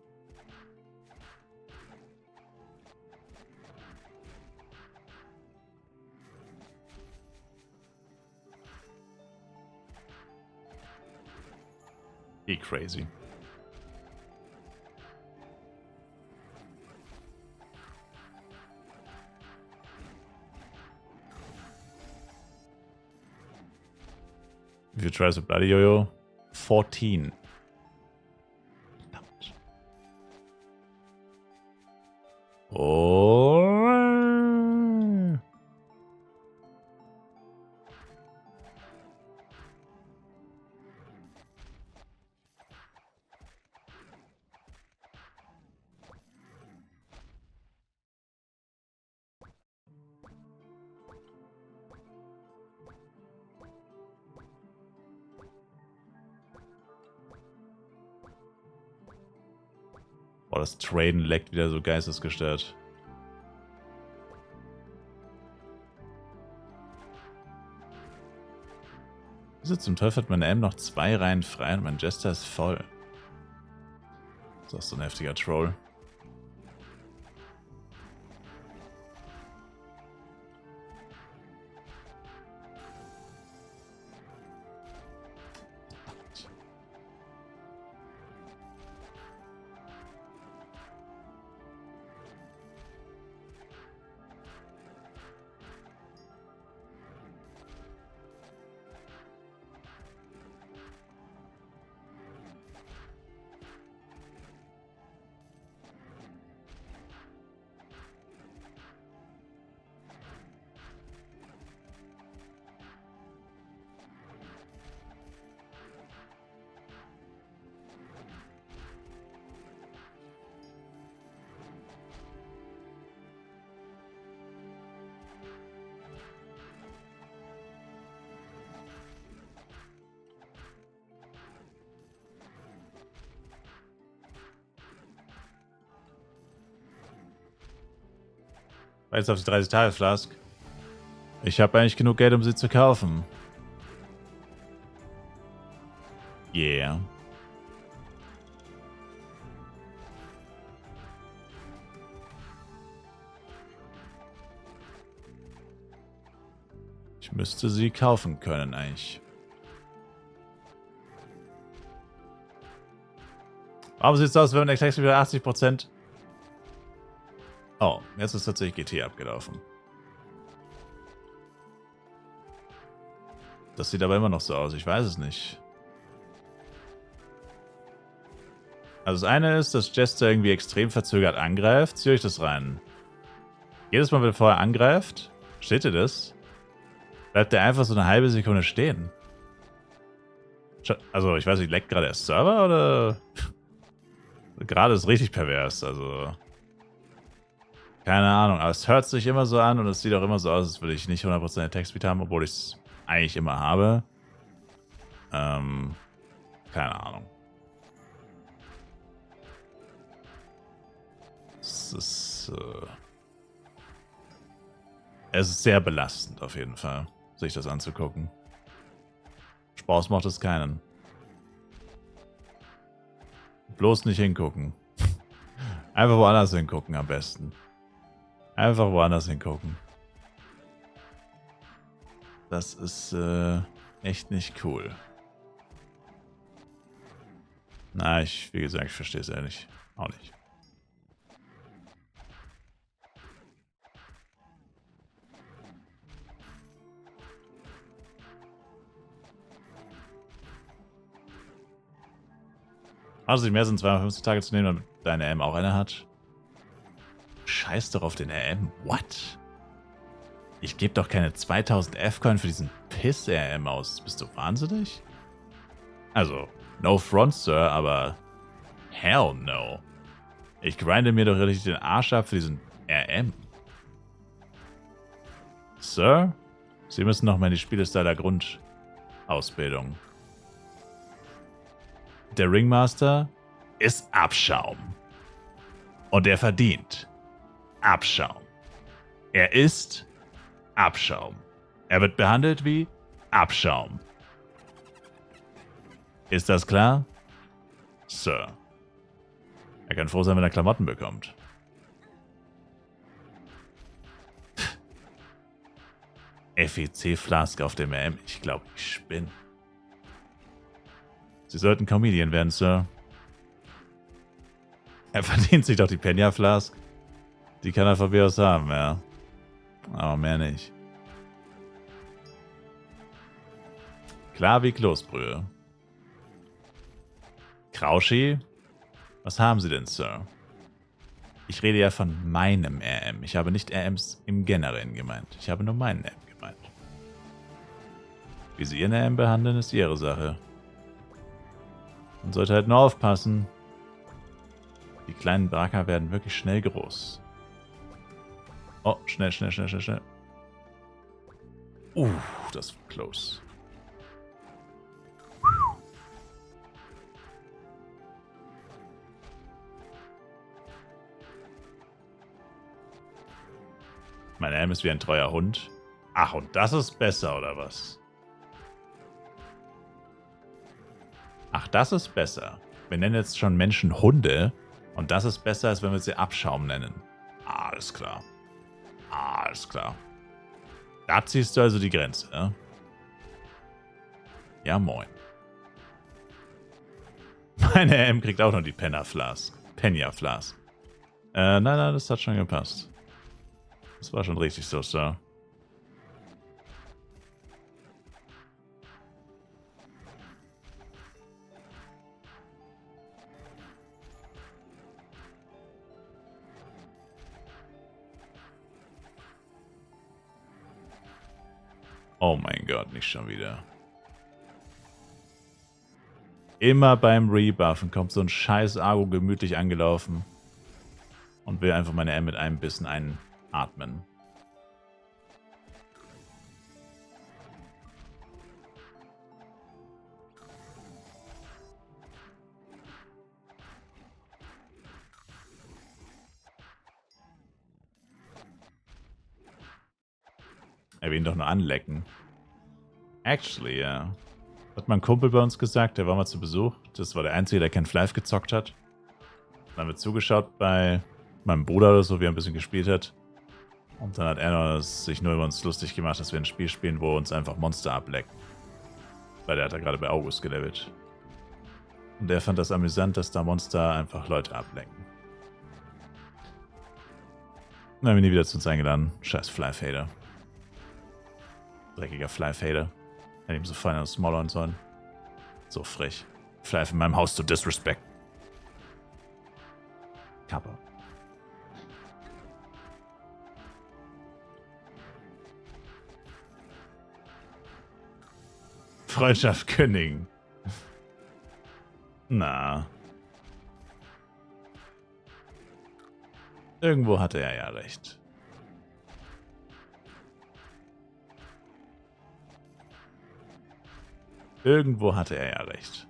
Crazy. Wie viel Tries of Bloody Jojo? 14. Verdammt. Oh. Boah, das Traden leckt wieder so geistesgestört. Wieso zum Teufel hat mein M noch 2 Reihen frei und mein Jester ist voll? Das ist auch so ein heftiger Troll. Jetzt auf die 30-Tage-Flask. Ich habe eigentlich genug Geld, um sie zu kaufen. Yeah. Ich müsste sie kaufen können, eigentlich. Warum sieht es aus, wenn der Text wieder 80%? Oh, jetzt ist tatsächlich GT abgelaufen. Das sieht aber immer noch so aus, ich weiß es nicht. Also das eine ist, dass Jester irgendwie extrem verzögert angreift. Zieht euch das rein. Jedes Mal, wenn er vorher angreift, steht ihr das? Bleibt er einfach so eine halbe Sekunde stehen. Also, ich weiß nicht, leckt gerade der Server oder? Gerade ist richtig pervers, also. Keine Ahnung, aber es hört sich immer so an und es sieht auch immer so aus, als würde ich nicht 100% Attack-Speed haben, obwohl ich es eigentlich immer habe. Keine Ahnung. Es ist sehr belastend auf jeden Fall, sich das anzugucken. Spaß macht es keinen. Bloß nicht hingucken. Einfach woanders hingucken am besten. Einfach woanders hingucken. Das ist echt nicht cool. Na, wie gesagt, ich verstehe es ehrlich auch nicht. Also sich mehr als 250 Tage zu nehmen, damit deine M auch eine hat. Scheiß doch auf den RM. What? Ich gebe doch keine 2000 F-Coin für diesen Piss-RM aus. Bist du wahnsinnig? Also, no front, Sir, aber hell no. Ich grinde mir doch richtig den Arsch ab für diesen RM. Sir, Sie müssen noch mal in die Spielestyler Grundausbildung. Der Ringmaster ist Abschaum. Und er verdient Abschaum. Er ist Abschaum. Er wird behandelt wie Abschaum. Ist das klar? Sir. Er kann froh sein, wenn er Klamotten bekommt. FEC-Flask auf dem RM. Ich glaube, ich spinne. Sie sollten Comedian werden, Sir. Er verdient sich doch die Penya-Flask. Die kann er von mir aus haben, ja. Aber mehr nicht. Klar wie Kloßbrühe. Krauschi? Was haben Sie denn, Sir? Ich rede ja von meinem RM. Ich habe nicht RMs im Generellen gemeint. Ich habe nur meinen RM gemeint. Wie Sie Ihren RM behandeln, ist Ihre Sache. Man sollte halt nur aufpassen. Die kleinen Braker werden wirklich schnell groß. Oh, schnell, schnell, schnell, schnell, schnell. Das war close. Meine M ist wie ein treuer Hund. Ach, und das ist besser, oder was? Ach, das ist besser. Wir nennen jetzt schon Menschen Hunde. Und das ist besser, als wenn wir sie Abschaum nennen. Alles klar. Alles klar. Da ziehst du also die Grenze, ne? Ja, moin. Meine M kriegt auch noch die Penna Flask. Penya Flask. Nein, das hat schon gepasst. Das war schon richtig so, Sir. Oh mein Gott, nicht schon wieder. Immer beim Rebuffen kommt so ein scheiß Argo gemütlich angelaufen und will einfach meine M mit einem Bissen einatmen. Er will ihn doch nur anlecken. Actually, ja. Hat mein Kumpel bei uns gesagt, der war mal zu Besuch. Das war der Einzige, der kein Flive gezockt hat. Dann haben wir zugeschaut bei meinem Bruder oder so, wie er ein bisschen gespielt hat. Und dann hat er sich nur über uns lustig gemacht, dass wir ein Spiel spielen, wo uns einfach Monster ablecken. Weil der hat da gerade bei August gelevelt. Und er fand das amüsant, dass da Monster einfach Leute ablecken. Dann haben wir nie wieder zu uns eingeladen. Scheiß Fly-Fader. Dreckiger Fly-Fader. Hätte ihm so fein aus Maul hauen sollen. So frech. Fly in meinem Haus zu disrespect. Kappa. Freundschaft kündigen. Na. Irgendwo hatte er ja recht. Irgendwo hatte er ja recht.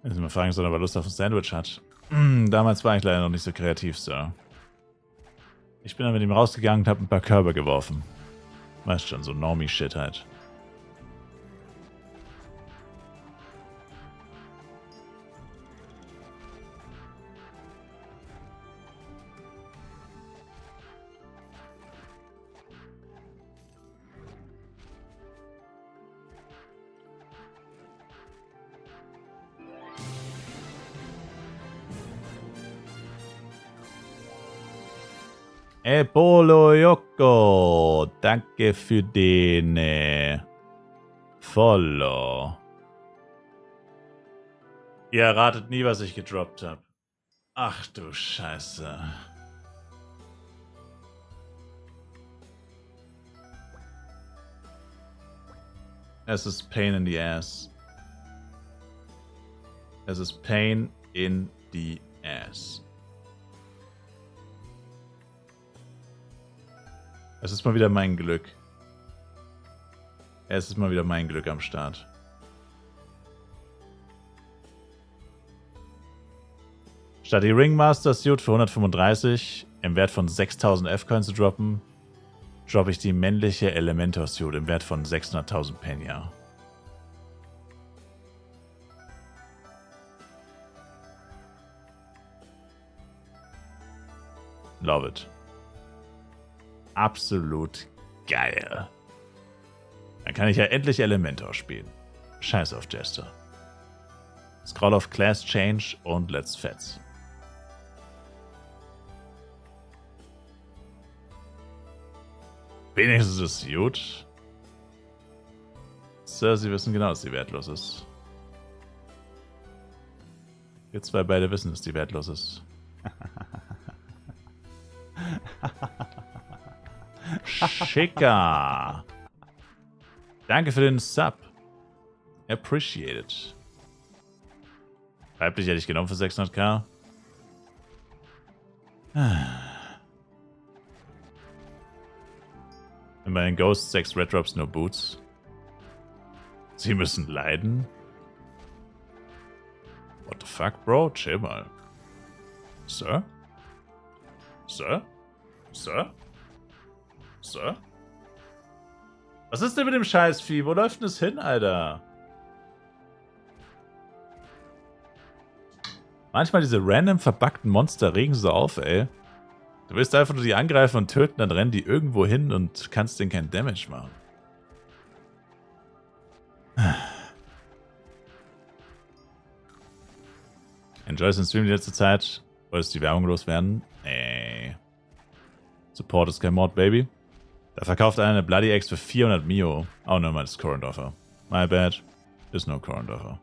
Jetzt mal fragen, ob er Lust auf ein Sandwich hat. Damals war ich leider noch nicht so kreativ, Sir. Ich bin dann mit ihm rausgegangen und habe ein paar Körbe geworfen. Weißt schon, so Normie-Shit halt. Polo Yoko, danke für den Follow. Ihr erratet nie, was ich gedroppt habe. Ach du Scheiße. Es ist Pain in the Ass. Es ist Pain in the Ass. Es ist mal wieder mein Glück. Es ist mal wieder mein Glück am Start. Statt die Ringmaster Suit für 135 im Wert von 6000 F-Coins zu droppen, droppe ich die männliche Elementor Suit im Wert von 600.000 Penya. Love it. Absolut geil. Dann kann ich ja endlich Elementor spielen. Scheiß auf Jester. Scroll auf Class Change und Let's Fetz. Wenigstens ist es gut. Sir, Sie wissen genau, dass sie wertlos ist. Wir zwei beide wissen, dass die wertlos ist. Schicker. Danke für den Sub. Appreciated. Weiblich hätte ich genommen für 600k. Immerhin Ghost 6 Red Drops, no Boots. Sie müssen leiden? What the fuck, Bro? Chill mal. Sir? Sir? Sir? Sir? Was ist denn mit dem Scheißvieh? Wo läuft denn das hin, Alter? Manchmal diese random verbuggten Monster regen so auf, ey. Du willst einfach nur die angreifen und töten, dann rennen die irgendwo hin und kannst denen keinen Damage machen. Enjoyst den Stream die letzte Zeit? Wolltest die Werbung loswerden? Nee. Support ist kein Mord, Baby. Da verkauft einer eine Bloody Axe für 400 Mio. Oh no, das ist Current Offer. My bad. Ist no Current Offer.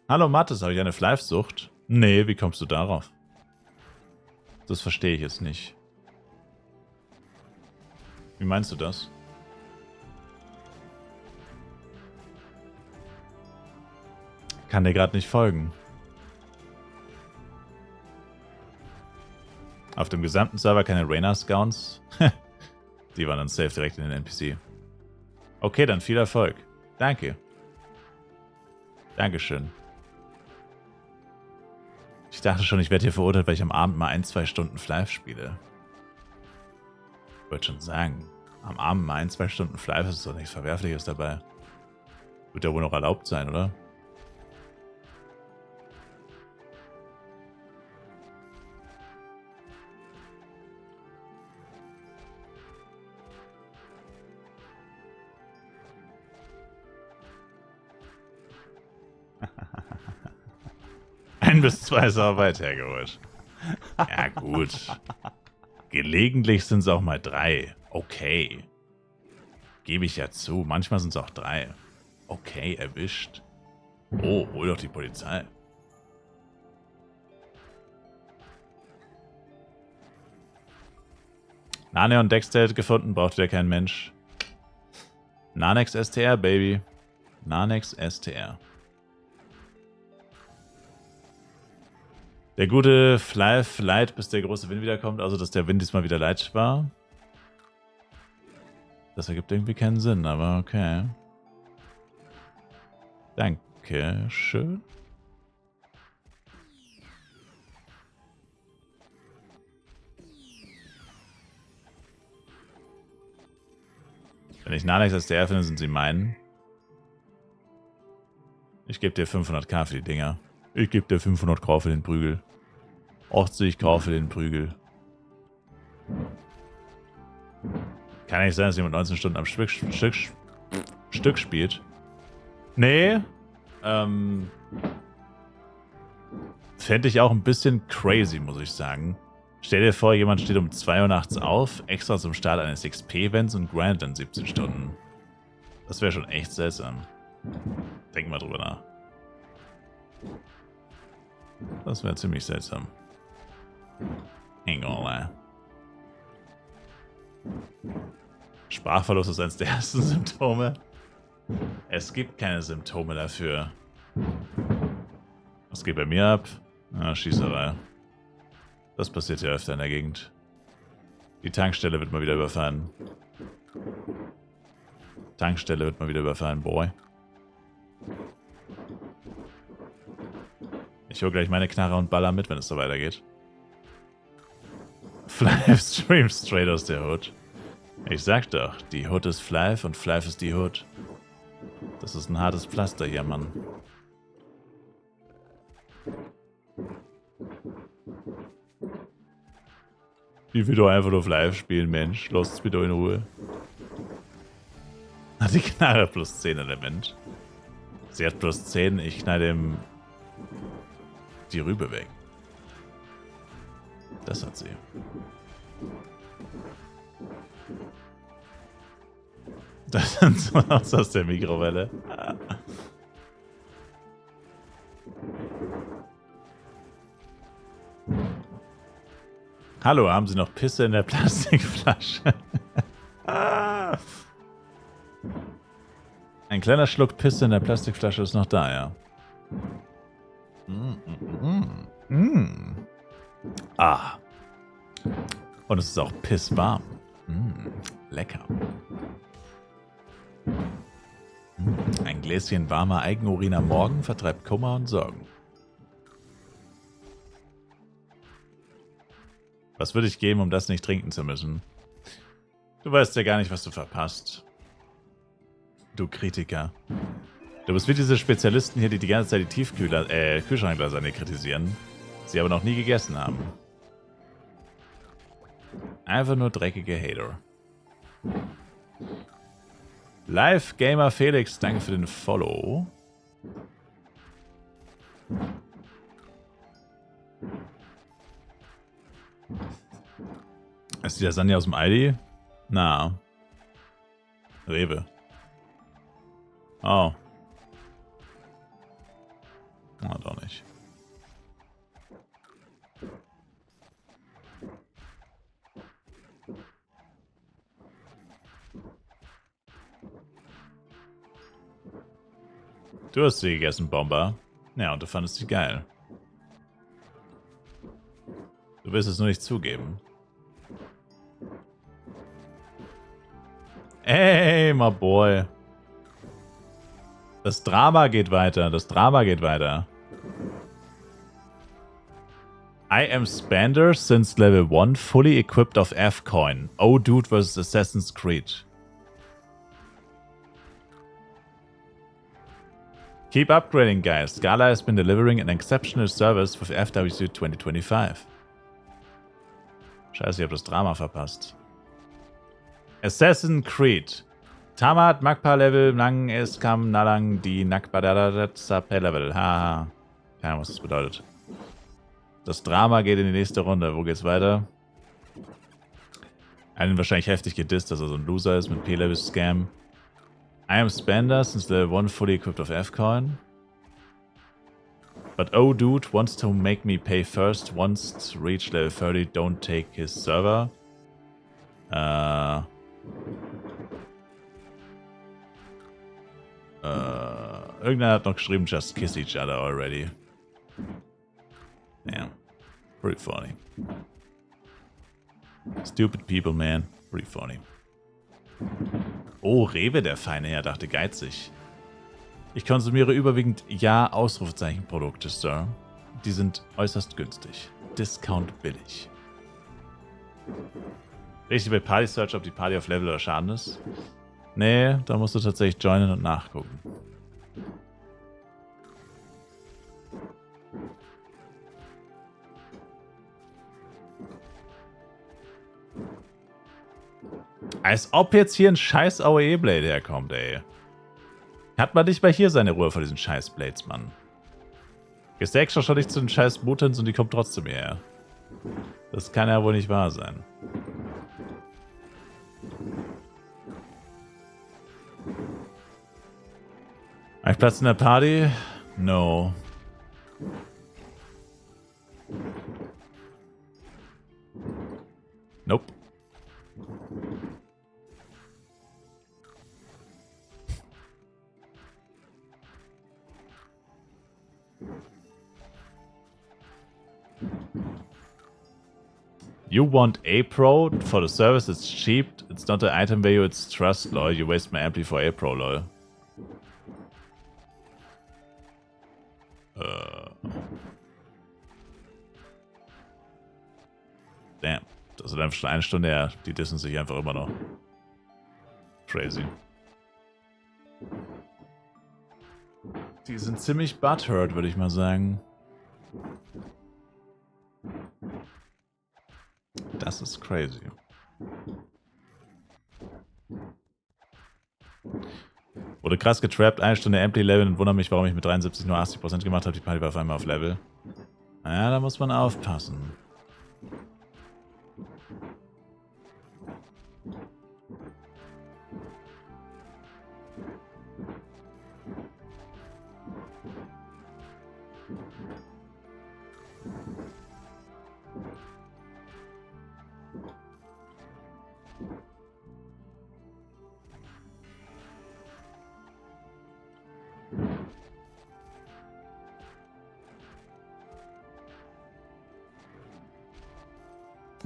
Hallo Mattes, habe ich eine Fleischsucht? Nee, wie kommst du darauf? Das verstehe ich jetzt nicht. Wie meinst du das? Kann dir gerade nicht folgen. Auf dem gesamten Server keine Reyna-Scouts? Die waren dann safe direkt in den NPC. Okay, dann viel Erfolg. Danke. Dankeschön. Ich dachte schon, ich werde hier verurteilt, weil ich am Abend mal 1-2 Stunden Flive spiele. Ich wollte schon sagen, am Abend mal 1-2 Stunden Flive ist doch nichts Verwerfliches dabei. Wird ja wohl noch erlaubt sein, oder? Ein bis zwei ist aber weit hergeholt. Ja, gut. Gelegentlich sind es auch mal 3. Okay. Gebe ich ja zu. Manchmal sind es auch 3. Okay, erwischt. Oh, hol doch die Polizei. Nane und Dexter gefunden, braucht wieder kein Mensch. Nanex STR, Baby. Nanex STR. Der gute Flive Light, bis der große Wind wiederkommt, also dass der Wind diesmal wieder Light war. Das ergibt irgendwie keinen Sinn, aber okay. Dankeschön. Wenn ich Nanex SDR finde, sind sie meinen. Ich gebe dir 500k für die Dinger. Ich gebe dir 500k für den Prügel. 80k für den Prügel. Kann nicht sein, dass jemand 19 Stunden am Stück spielt. Nee. Fände ich auch ein bisschen crazy, muss ich sagen. Stell dir vor, jemand steht um 2 Uhr nachts auf, extra zum Start eines XP-Events und grindet dann 17 Stunden. Das wäre schon echt seltsam. Denk mal drüber nach. Das wäre ziemlich seltsam. Sprachverlust ist eines der ersten Symptome. Es gibt keine Symptome dafür. Was geht bei mir ab? Ah, Schießerei. Das passiert ja öfter in der Gegend. Die Tankstelle wird mal wieder überfallen. Tankstelle wird mal wieder überfallen, boy. Ich hole gleich meine Knarre und baller mit, wenn es so weitergeht. Flive streamt straight aus der Hood. Ich sag doch, die Hood ist Flive und Flive ist die Hood. Das ist ein hartes Pflaster hier, Mann. Ich will doch einfach nur Flive spielen, Mensch. Lasst mich doch in Ruhe. Hat die Knarre plus 10 Element. Sie hat plus 10, ich schneide ihm die Rübe weg. Das hat sie. Das sind so aus der Mikrowelle. Hallo, haben Sie noch Pisse in der Plastikflasche? Ah. Ein kleiner Schluck Pisse in der Plastikflasche ist noch da, ja. Ah. Und es ist auch pisswarm. Lecker. Ein Gläschen warmer Eigenurin am Morgen vertreibt Kummer und Sorgen. Was würde ich geben, um das nicht trinken zu müssen? Du weißt ja gar nicht, was du verpasst. Du Kritiker. Du bist wie diese Spezialisten hier, die die ganze Zeit die Kühlschranklasagne kritisieren, sie aber noch nie gegessen haben. Einfach nur dreckige Hater. Live Gamer Felix, danke für den Follow. Ist die Lasagne aus dem Aldi? Na. Rewe. Oh. Na, doch nicht. Du hast sie gegessen, Bomber. Ja, und du fandest sie geil. Du willst es nur nicht zugeben. Hey, my boy. Das Drama geht weiter. Das Drama geht weiter. I am Spander since level 1, fully equipped of F-Coin. Oh Dude vs. Assassin's Creed. Keep upgrading, guys. Scala has been delivering an exceptional service with FWC 2025. Scheiße, ich hab das Drama verpasst. Assassin's Creed. Tamat, Magpa Level, Nang, Eskam, Nalang, die Nakbadadat, Sape Level. Haha. Keine Ahnung, was das bedeutet. Das Drama geht in die nächste Runde. Wo geht's weiter? Einen wahrscheinlich heftig gedisst, dass er so ein Loser ist mit P-Level Scam. I am Spender since level 1 fully equipped of F-Coin. But oh dude wants to make me pay first. Once to reach level 30, don't take his server. Irgendeiner hat noch geschrieben, just kiss each other already. Damn. Pretty funny. Stupid people, man. Pretty funny. Oh, Rewe, der feine Herr, dachte geizig. Ich konsumiere überwiegend Ja-Ausrufezeichen-Produkte, Sir. Die sind äußerst günstig. Discount billig. Richtig bei Party Search, ob die Party auf Level oder Schaden ist? Nee, da musst du tatsächlich joinen und nachgucken. Als ob jetzt hier ein scheiß AOE-Blade herkommt, ey. Hat man nicht mal hier seine Ruhe vor diesen scheiß Blades, Mann. Gehst du extra schon nicht zu den scheiß Mutants und die kommt trotzdem hierher. Das kann ja wohl nicht wahr sein. Habe ich Platz in der Party? No. Nope. You want A Pro for the service? It's cheap. It's not the item value. It's trust, lol. You waste my ampli for A Pro, lol. Damn. Das ist einfach schon eine Stunde her. Die dissen sich einfach immer noch. Crazy. Die sind ziemlich butthurt, würde ich mal sagen. Das ist crazy. Wurde krass getrappt, 1 Stunde Ampli Level und wundere mich, warum ich mit 73 nur 80% gemacht habe. Die Party war auf einmal auf Level. Naja, da muss man aufpassen.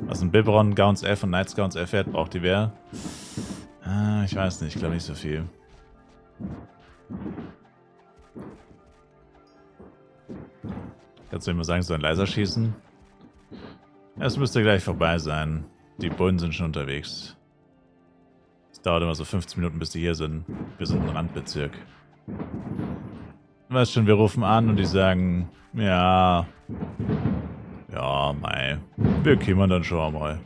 Was ein Biberon Gaunt's F und Knights Gaunt's F fährt, braucht die wer? Ich weiß nicht, ich glaube nicht so viel. Kannst du mir mal sagen, so ein leiser schießen? Es müsste gleich vorbei sein. Die Bullen sind schon unterwegs. Es dauert immer so 15 Minuten, bis die hier sind. Wir sind ein Randbezirk. Du weißt schon, wir rufen an und die sagen, ja, mei, wir kämen dann schon mal.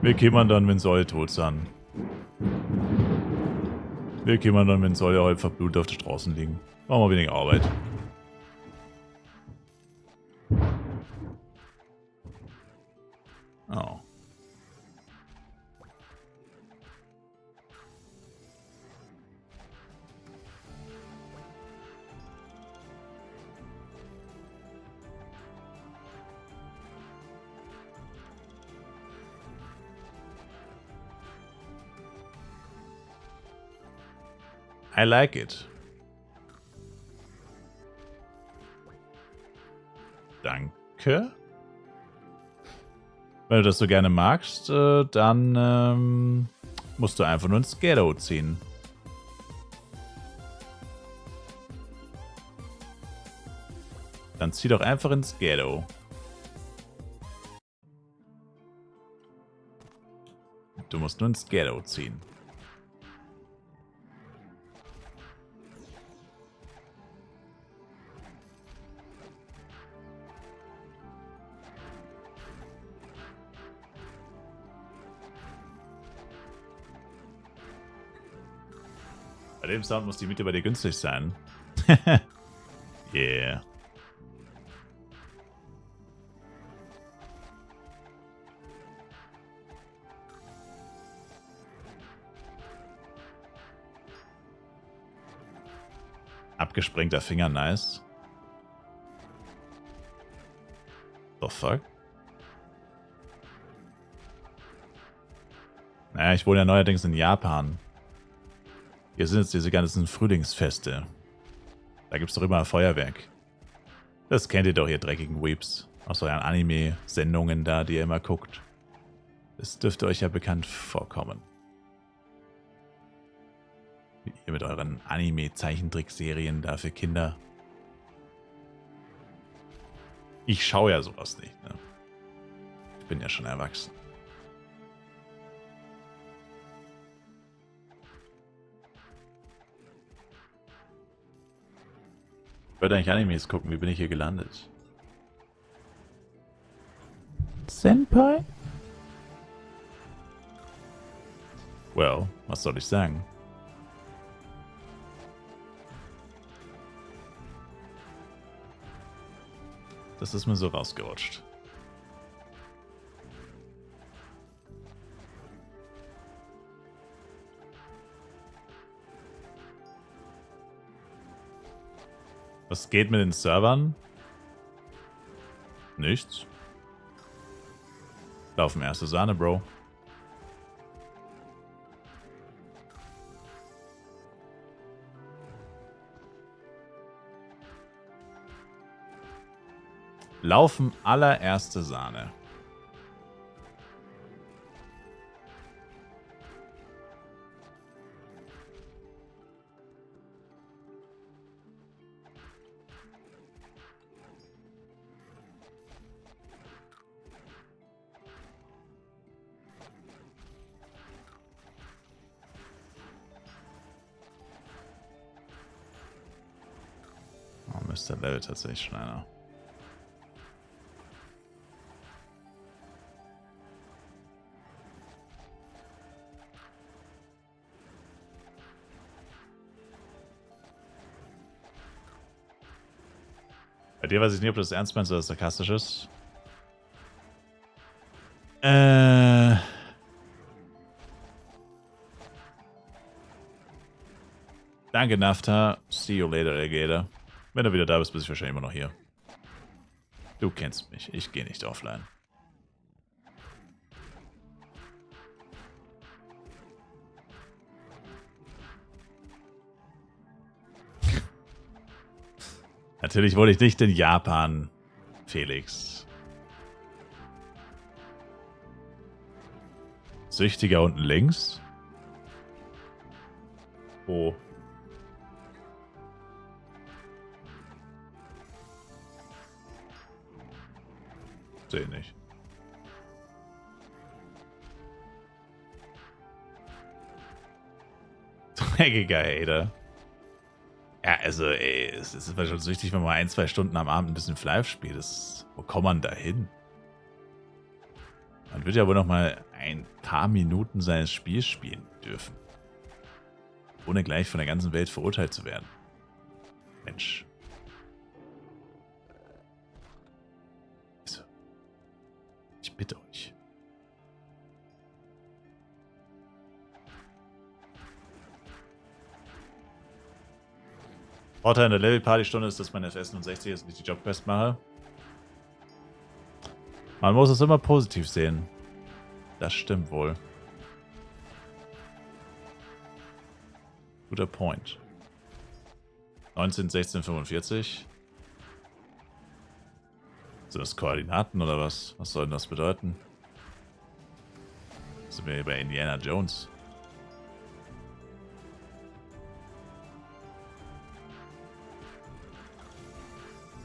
Wir kämen dann, wenn sie alle tot sind. Wir kämen dann, wenn sie alle halb verblutet auf den Straßen liegen. Machen wir weniger Arbeit. Oh. I like it. Danke. Wenn du das so gerne magst, dann musst du einfach nur ins Ghetto ziehen. Dann zieh doch einfach ins Ghetto. Du musst nur ins Ghetto ziehen. Bei dem Sound muss die Miete bei dir günstig sein. Yeah. Abgesprengter Finger, nice. The fuck? Naja, ich wohne ja neuerdings in Japan. Hier sind jetzt diese ganzen Frühlingsfeste. Da gibt's doch immer Feuerwerk. Das kennt ihr doch, ihr dreckigen Weeps. Aus euren Anime-Sendungen da, die ihr immer guckt. Das dürfte euch ja bekannt vorkommen. Ihr mit euren Anime-Zeichentrickserien da für Kinder. Ich schaue ja sowas nicht, ne? Ich bin ja schon erwachsen. Ich wollte eigentlich Animes gucken, wie bin ich hier gelandet? Senpai? Well, was soll ich sagen? Das ist mir so rausgerutscht. Was geht mit den Servern? Nichts. Laufen erste Sahne, Bro. Laufen allererste Sahne. Oh, Mr. Level tatsächlich schneller. Bei dir weiß ich nicht, ob du das ernst meinst oder sarkastisch ist. Danke, Nafta. See you later, Alligator. Wenn du wieder da bist, bist ich wahrscheinlich immer noch hier. Du kennst mich. Ich gehe nicht offline. Natürlich wollte ich nicht in Japan, Felix. Süchtiger unten links. Oh. Sehe nicht. Dreckiger Hater. Ja, also, ey, es ist aber schon süchtig, wenn man 1, 2 Stunden am Abend ein bisschen Flive spielt. Wo kommt man da hin? Man wird ja wohl noch mal ein paar Minuten seines Spiels spielen dürfen. Ohne gleich von der ganzen Welt verurteilt zu werden. Mensch. Also, ich bitte euch. Vorteil in der Level-Party-Stunde ist, dass meine FS69 jetzt nicht die Jobquest mache. Man muss es immer positiv sehen. Das stimmt wohl. Guter Point. 19, 16, 45. Sind das Koordinaten oder was? Was soll denn das bedeuten? Sind wir hier bei Indiana Jones?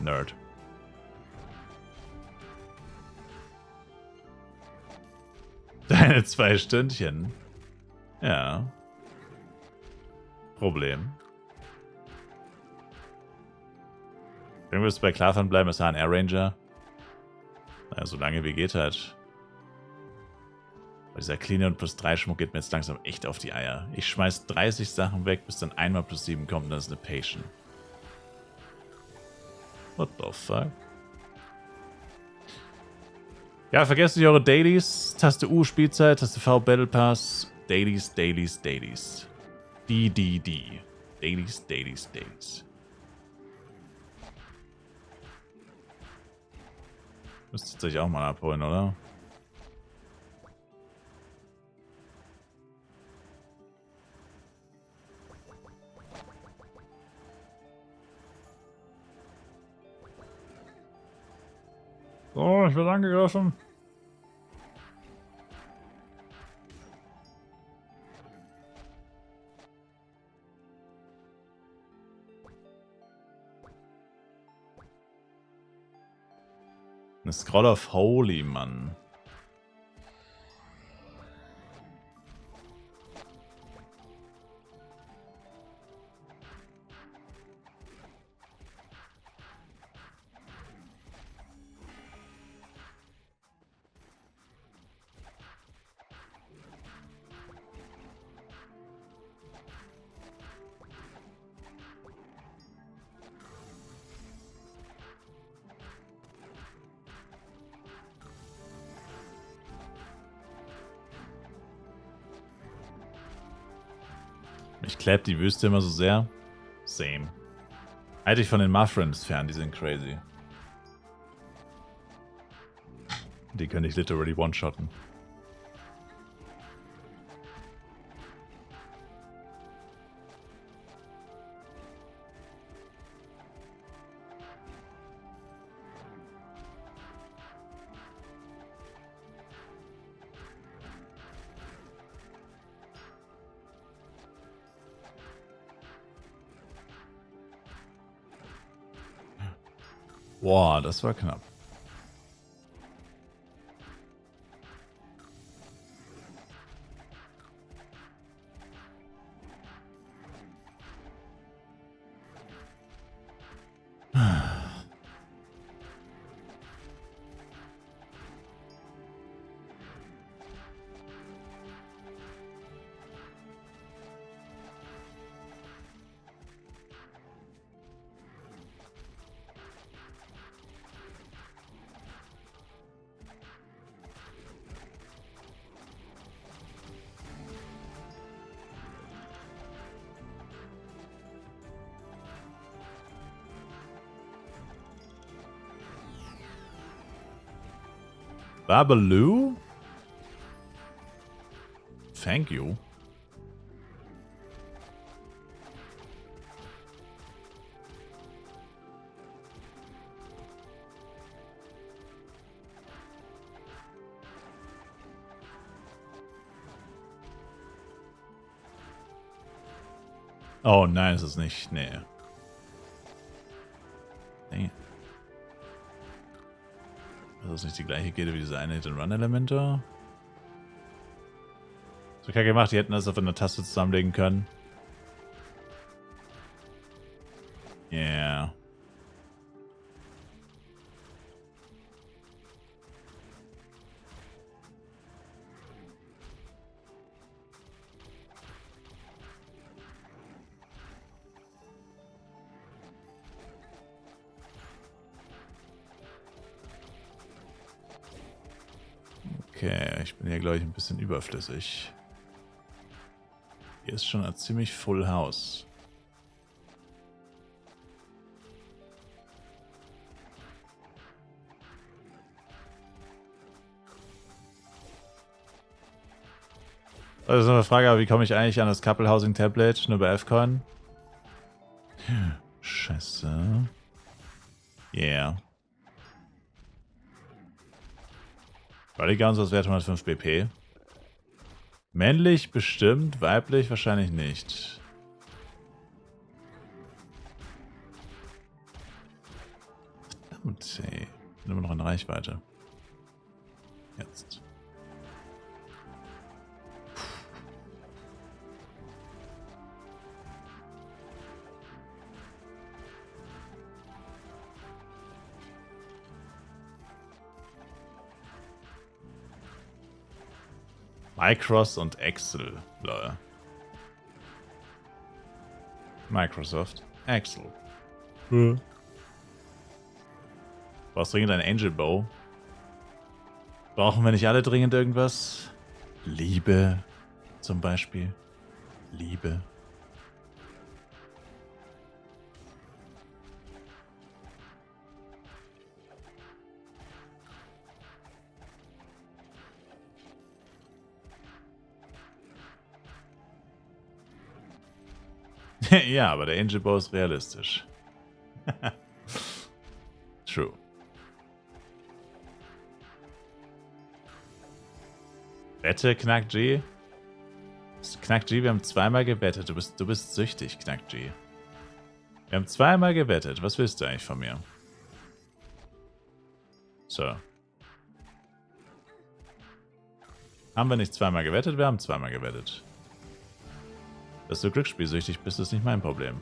Nerd. Deine 2 Stündchen. Ja. Problem. Wenn wir es bei Klarfahren bleiben, ist HNR Ranger. Naja, so lange wie geht halt. Bei dieser Cleaner und +3 Schmuck geht mir jetzt langsam echt auf die Eier. Ich schmeiß 30 Sachen weg, bis dann einmal +7 kommt und das ist eine Patient. What the fuck? Ja, vergesst nicht eure Dailies. Taste U Spielzeit, Taste V Battle Pass. Dailies, Dailies, Dailies. D. Dailies, Dailies, Dailies. Müsst ihr euch auch mal abholen, oder? Oh, ich werde angegriffen. Eine Scroll of Holy, Mann. Mich klebt die Wüste immer so sehr. Same. Halte ich von den Muthrins fern, die sind crazy. Die kann ich literally one-shotten. Boah, das war knapp. Babaloo? Thank you. Oh nein, ist es nicht. Nee. Nee. Das ist nicht die gleiche Kette wie diese eine Hit-and-Run-Elemente. So kacke gemacht, die hätten das auf einer Taste zusammenlegen können. Yeah. Okay, ich bin hier, glaube ich, ein bisschen überflüssig. Hier ist schon ein ziemlich Full House. Also eine Frage, aber wie komme ich eigentlich an das Couple Housing Template? Nur bei F-Coin? Scheiße. Yeah. Bodyguns aus Wert 105 BP. Männlich bestimmt, weiblich wahrscheinlich nicht. Verdammt, ey. Bin immer noch in Reichweite. Jetzt. Microsoft und Excel. Lol. Microsoft. Excel. Brauchst dringend ein Angel Bow? Brauchen wir nicht alle dringend irgendwas? Liebe zum Beispiel. Liebe. Ja, aber der Angel Bow ist realistisch. True. Wette, Knack G? Knack G, wir haben zweimal gewettet. Du bist süchtig, Knack G. Wir haben zweimal gewettet. Was willst du eigentlich von mir? So. Haben wir nicht zweimal gewettet? Wir haben zweimal gewettet. Dass du glücksspielsüchtig bist, ist nicht mein Problem.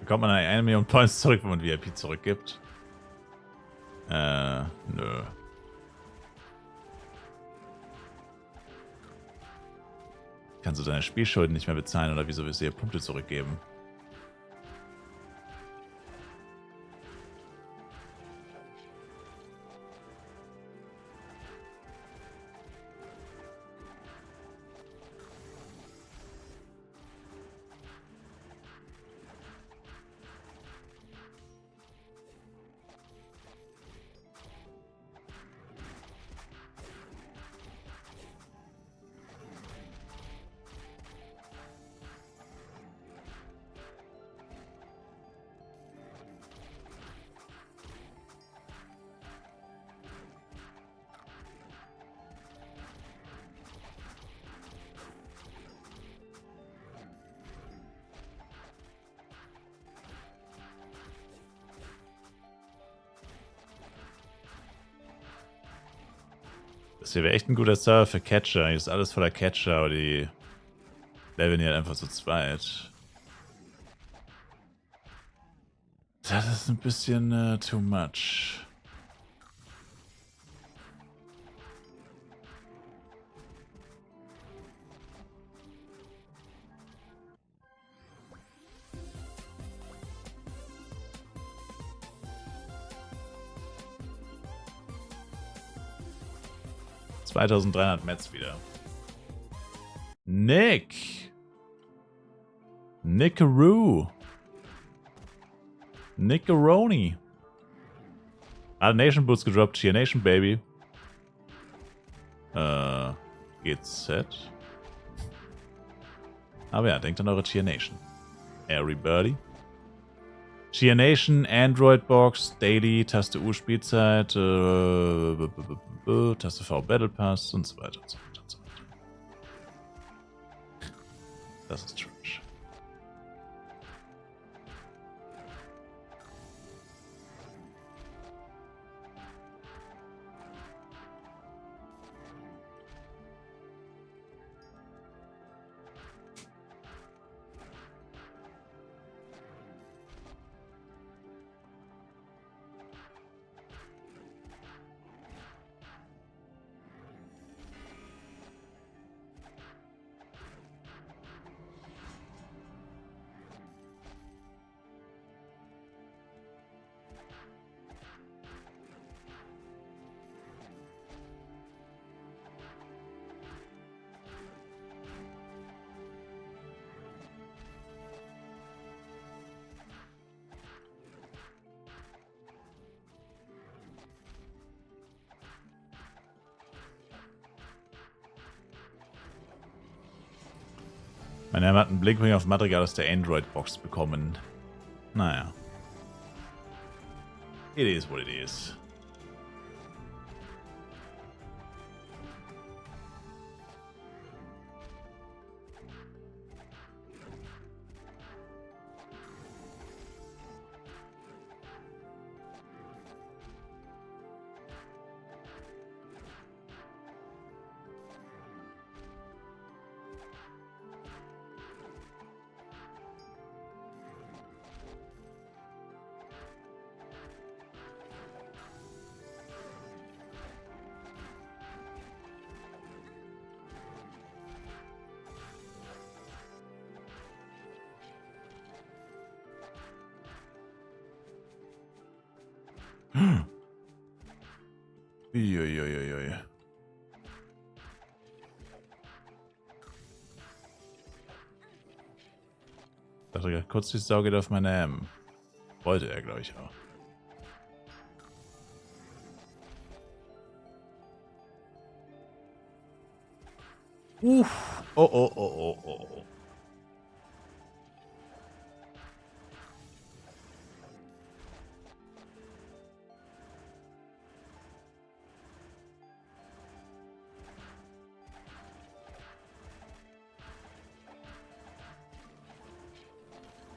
Bekommt man 1 Million Points zurück, wenn man VIP zurückgibt? Nö. Kannst du deine Spielschulden nicht mehr bezahlen oder wieso willst du dir Punkte zurückgeben? Das hier wäre echt ein guter Server für Catcher. Hier ist alles voller Catcher, aber die leveln hier halt einfach zu zweit. Das ist ein bisschen too much. $2300 Mets wieder. Nick! Nickaroo! Nickaroni! Nation Boots gedroppt. Cheer Nation, Baby. GZ. Aber ja, denkt an eure Cheer Nation. Everybody. Cheer Nation, Android Box, Daily, Taste U Spielzeit, Taste V Battle Pass und so weiter und so weiter und so weiter. Das ist Trash. Mein Name hat einen Blinkwing auf Madrigal aus der Android-Box bekommen. Naja. It is what it is. Uiuiuiui. Dachte kurz, die Sau geht auf meine M. Wollte er, glaube ich, auch. Uff. Oh, oh, oh, oh, oh, oh.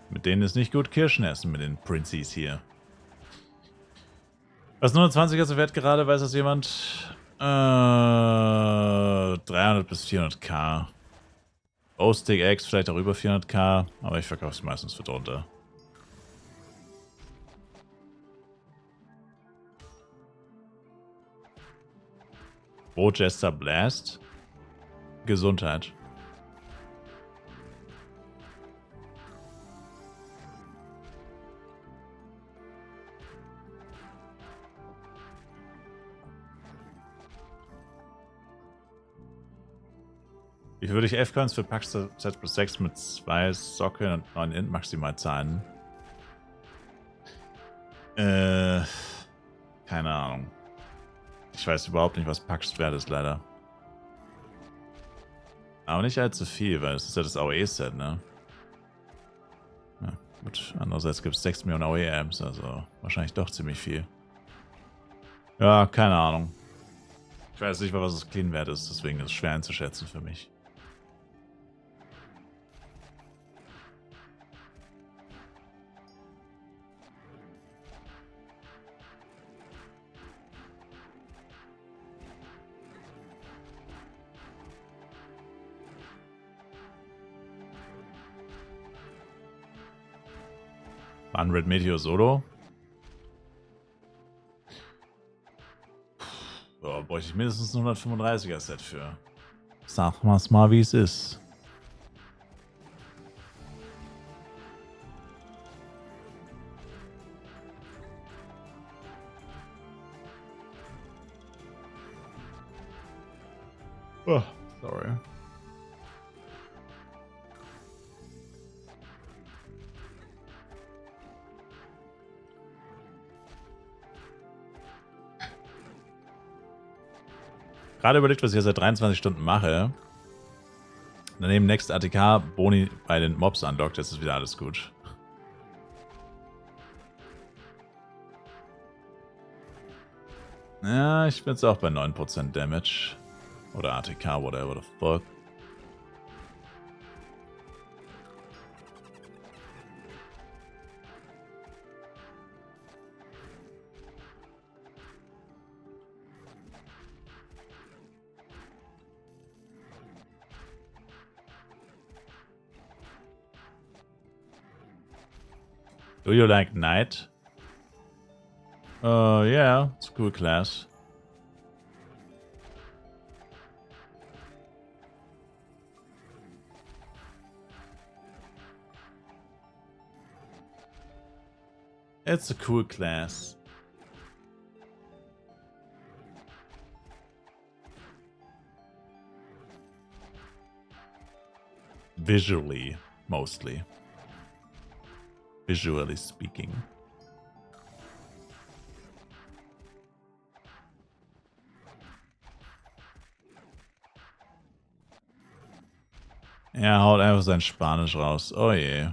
Mit denen ist nicht gut Kirschen essen, mit den Prinzies hier. Was 29er so wert gerade, weiß das jemand? 300 bis 400k. O-Stick X vielleicht auch über 400k, aber ich verkaufe es meistens für drunter. Jester Blast. Gesundheit. Wie viel würde ich 11 Coins für Pax Set plus 6 mit 2 Sockeln und 9 Int maximal zahlen? Keine Ahnung. Ich weiß überhaupt nicht, was Pax wert ist, leider. Aber nicht allzu viel, weil es ist ja das AOE-Set, ne? Ja, gut. Andererseits gibt es 6 Millionen AOE-Amps, also wahrscheinlich doch ziemlich viel. Ja, keine Ahnung. Ich weiß nicht mal, was das Clean-Wert ist, deswegen ist es schwer einzuschätzen für mich. Red Meteor Solo. Boah, bräuchte ich mindestens ein 135er Set für. Sag mal, wie es ist. Oh, sorry. Gerade überlegt, was ich ja seit 23 Stunden mache. Daneben Next ATK Boni bei den Mobs unlockt, jetzt ist wieder alles gut. Ja, ich bin jetzt auch bei 9% Damage. Oder ATK, whatever the fuck. Do you like Knight? Yeah, it's a cool class. It's a cool class. Visually, mostly. Visually speaking. Er haut einfach sein Spanisch raus. Oh je.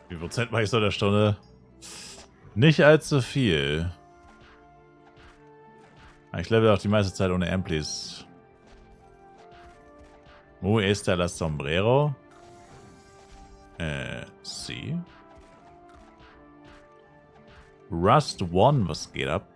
Wie viel Prozent mache ich so in der Stunde? Nicht allzu viel. Ich level auch die meiste Zeit ohne Amplis. Wo ist der das Sombrero? Sie. Rust One, was geht ab?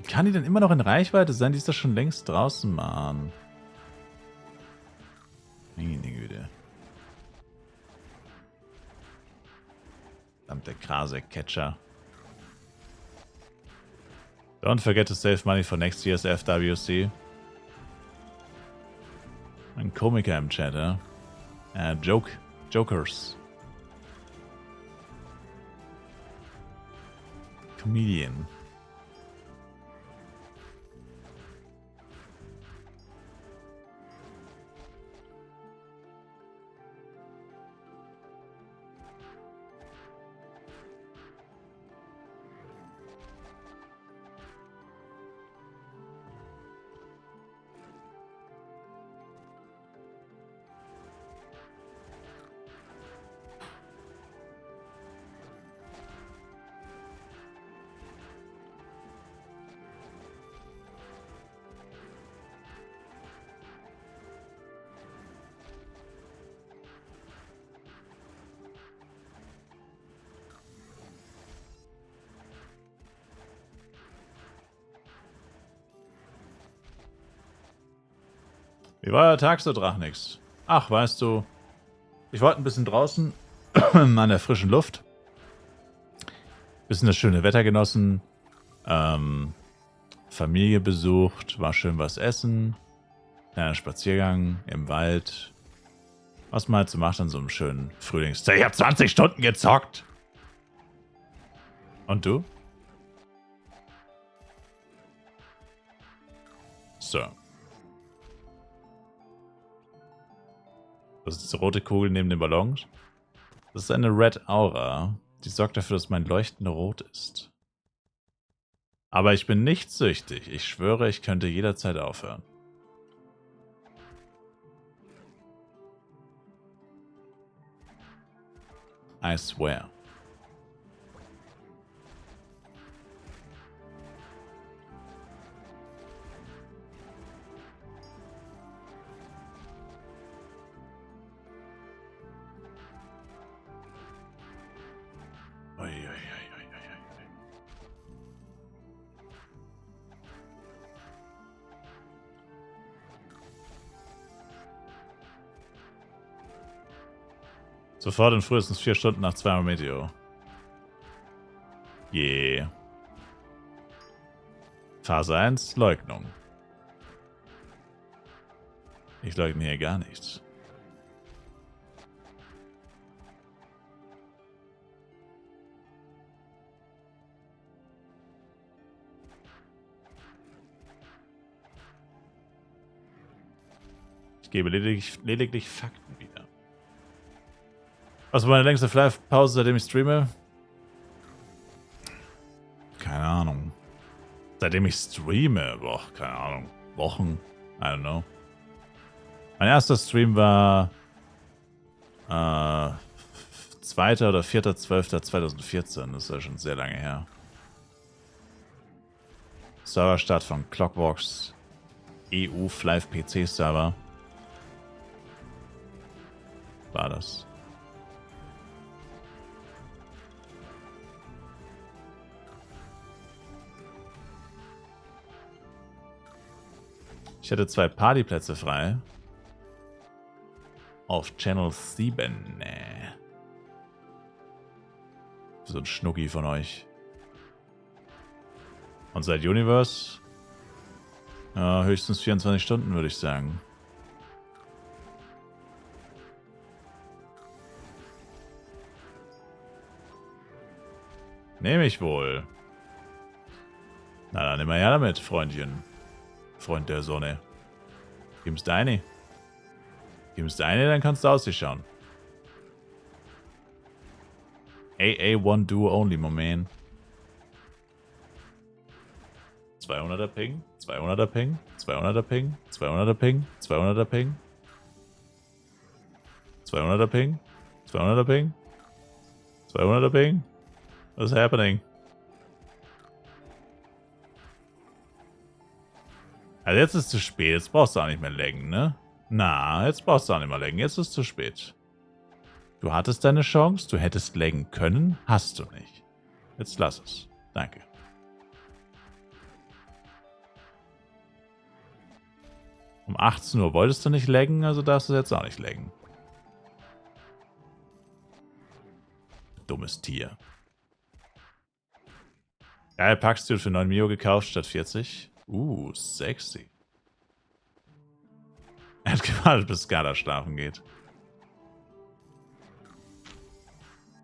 Kann die denn immer noch in Reichweite sein? Die ist doch schon längst draußen, Mann. Meine Güte. Verdammt, der Krasek-Catcher. Don't forget to save money for next year's FWC. Ein Komiker im Chat, ja? Jokers. Comedian. Wie war der Tag so, Drachnix? Ach, weißt du, ich wollte ein bisschen draußen an der frischen Luft. Bisschen das schöne Wetter genossen. Familie besucht, war schön was essen. Kleiner Spaziergang im Wald. Was man halt so macht an so einem schönen Frühlingstag. Ich habe 20 Stunden gezockt. Und du? So. Das ist diese rote Kugel neben dem Ballon. Das ist eine Red Aura. Die sorgt dafür, dass mein Leuchten rot ist. Aber ich bin nicht süchtig. Ich schwöre, ich könnte jederzeit aufhören. I swear. Sofort in frühestens 4 Stunden nach 2 Meteo. Je. Phase 1, Leugnung. Ich leugne hier gar nichts. Ich gebe lediglich Fakten wieder. Was war meine längste Live-Pause, seitdem ich streame? Keine Ahnung. Seitdem ich streame? Boah, keine Ahnung. Wochen? I don't know. Mein erster Stream war 2. oder 4.12.2014. Das ist ja schon sehr lange her. Serverstart von Clockworks EU Live PC Server. War das. Ich hatte 2 Partyplätze frei. Auf Channel 7. So ein Schnucki von euch. Und seit Universe? Ja, höchstens 24 Stunden, würde ich sagen. Nehme ich wohl. Na, dann nimm mal her damit, Freundchen. Freund der Sonne. Gib's deine. Gib's deine, dann kannst du aus dir schauen. AA1 Duo only, my man. 200er Ping, 200er Ping, 200er Ping, 200er Ping, 200er Ping. 200er Ping, 200er Ping, 200er Ping. What's happening? Also jetzt ist es zu spät. Jetzt brauchst du auch nicht mehr laggen, ne? Na, jetzt brauchst du auch nicht mehr laggen. Jetzt ist es zu spät. Du hattest deine Chance. Du hättest laggen können. Hast du nicht. Jetzt lass es. Danke. Um 18 Uhr wolltest du nicht laggen, also darfst du jetzt auch nicht laggen. Dummes Tier. Geil, Packstuhl für 9 Mio gekauft statt 40. Sexy. Er hat gewartet, bis Skala schlafen geht.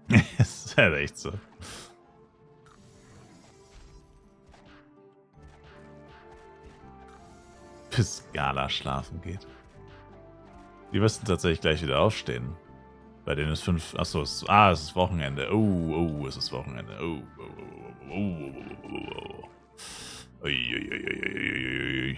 Das ist halt echt so. Bis Skala schlafen geht. Die müssten tatsächlich gleich wieder aufstehen. Bei denen ist 5. Achso, es ist Wochenende. Es ist Wochenende. Uiuiuiuiui.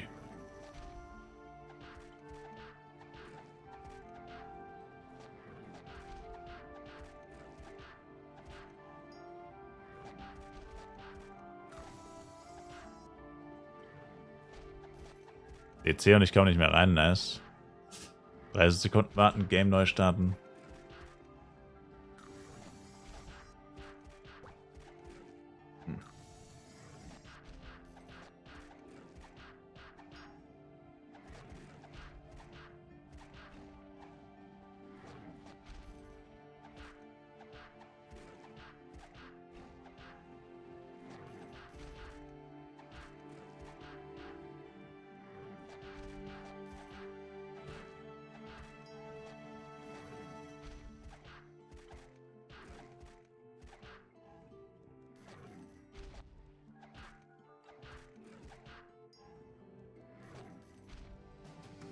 DC und ich komme nicht mehr rein, nice. 30 Sekunden warten, Game neu starten.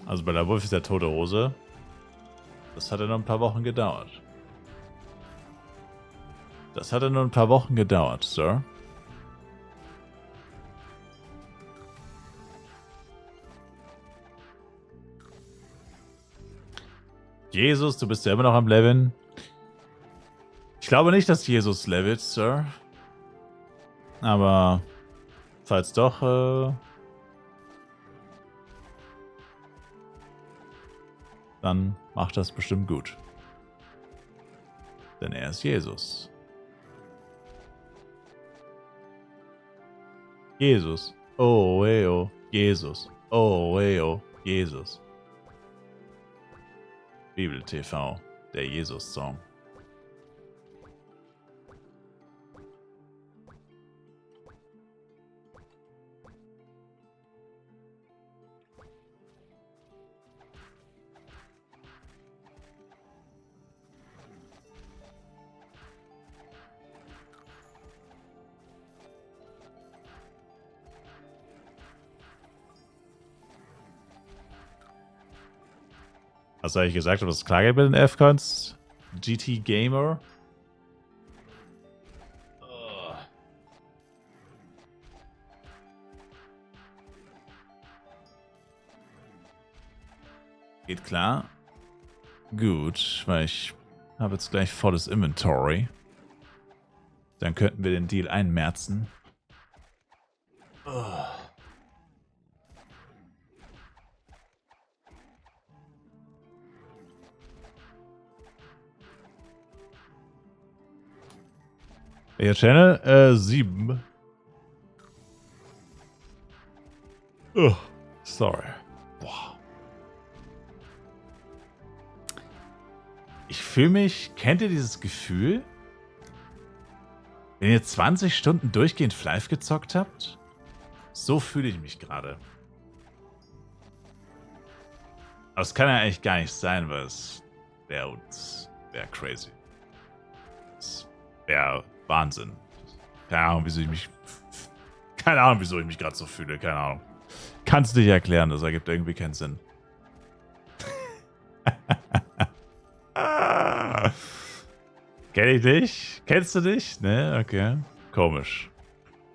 Also bei der Wolf ist der tote Hose. Das hat ja nur ein paar Wochen gedauert. Das hat ja nur ein paar Wochen gedauert, Sir. Jesus, du bist ja immer noch am Leveln. Ich glaube nicht, dass Jesus levelt, Sir. Aber falls doch, dann macht das bestimmt gut. Denn er ist Jesus. Jesus. Oh, hey, oh. Jesus. Oh, hey, oh. Jesus. Bibel TV. Der Jesus-Song. Hast du eigentlich gesagt, ob das klar geht mit den F-Coins? GT Gamer? Geht klar. Gut, weil ich habe jetzt gleich volles Inventory. Dann könnten wir den Deal einmerzen. Welcher Channel? 7. Oh, sorry. Boah. Ich fühle mich... Kennt ihr dieses Gefühl? Wenn ihr 20 Stunden durchgehend Flive gezockt habt? So fühle ich mich gerade. Aber es kann ja eigentlich gar nicht sein, weil es wäre crazy. Es wäre Wahnsinn. Keine Ahnung, wieso ich mich... Keine Ahnung, wieso ich mich gerade so fühle. Keine Ahnung. Kannst nicht erklären, das ergibt irgendwie keinen Sinn. Kenn ich dich? Kennst du dich? Ne, okay. Komisch.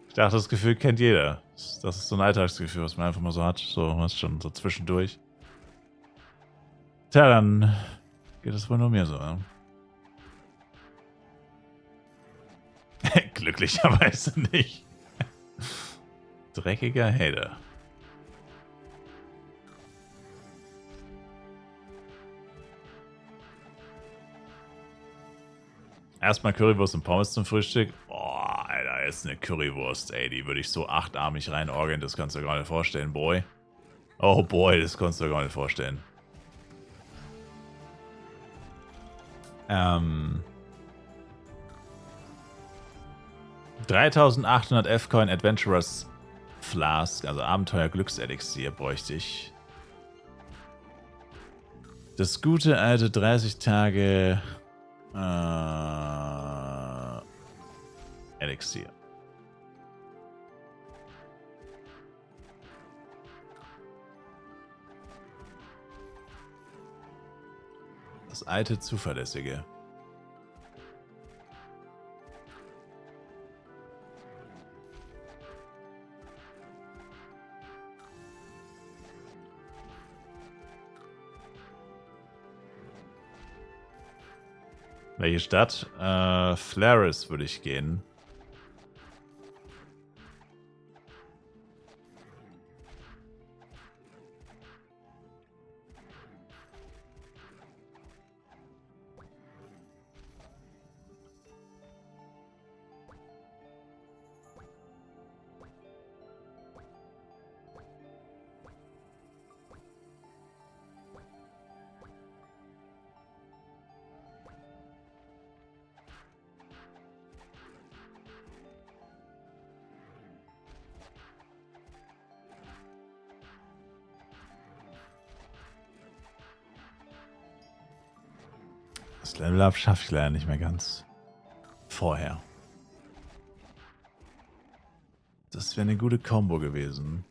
Ich dachte, das Gefühl kennt jeder. Das ist so ein Alltagsgefühl, was man einfach mal so hat. So, was schon so zwischendurch. Tja, dann geht es wohl nur mir so. Ja? Glücklicherweise nicht. Dreckiger Hater. Erstmal Currywurst und Pommes zum Frühstück. Boah, Alter, jetzt eine Currywurst, ey. Die würde ich so achtarmig reinorgeln, das kannst du dir gar nicht vorstellen, boy. Oh boy, das kannst du dir gar nicht vorstellen. 3800 F-Coin Adventurers Flask, also Abenteuer Glückselixier bräuchte ich. Das gute alte 30 Tage Elixier. Das alte zuverlässige. Welche Stadt? Flaris würde ich gehen. Das Level-Up schaffe ich leider nicht mehr ganz. Vorher. Das wäre eine gute Combo gewesen.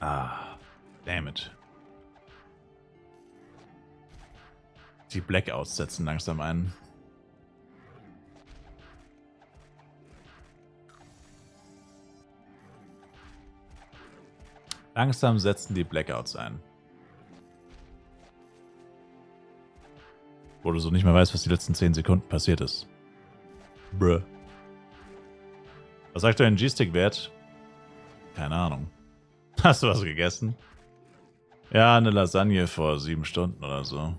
Ah, damn it. Die Blackouts setzen langsam ein. Langsam setzen die Blackouts ein. Wo du so nicht mehr weißt, was die letzten 10 Sekunden passiert ist. Bruh. Was sagt dein G-Stick-Wert? Keine Ahnung. Hast du was gegessen? Ja, eine Lasagne vor 7 Stunden oder so.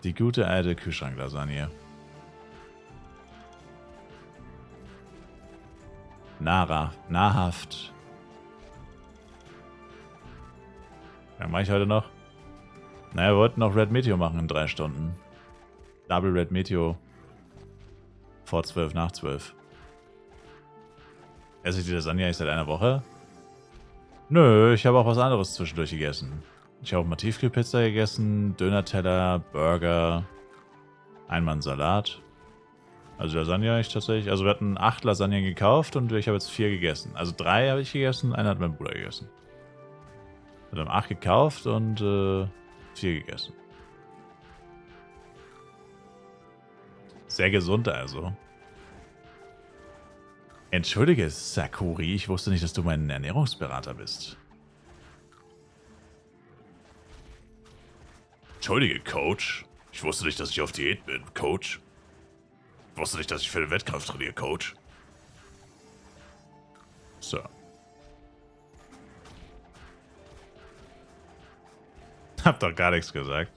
Die gute alte Kühlschranklasagne. Nahrhaft. Ja, mache ich heute noch? Naja, wir wollten noch Red Meteor machen in 3 Stunden. Double Red Meteor. Vor 12, nach 12. Esse ich die Lasagne eigentlich seit einer Woche? Nö, ich habe auch was anderes zwischendurch gegessen. Ich habe auch mal Tiefkühlpizza gegessen, Döner-Teller, Burger, einmal einen Salat. Also Lasagne habe ich tatsächlich... Also wir hatten 8 Lasagnen gekauft und ich habe jetzt 4 gegessen. Also 3 habe ich gegessen, eine hat mein Bruder gegessen. Wir haben 8 gekauft und 4 gegessen. Sehr gesund also. Entschuldige, Sakuri, ich wusste nicht, dass du mein Ernährungsberater bist. Entschuldige, Coach. Ich wusste nicht, dass ich auf Diät bin, Coach. Ich wusste nicht, dass ich für den Wettkampf trainiere, Coach. So. Hab doch gar nichts gesagt.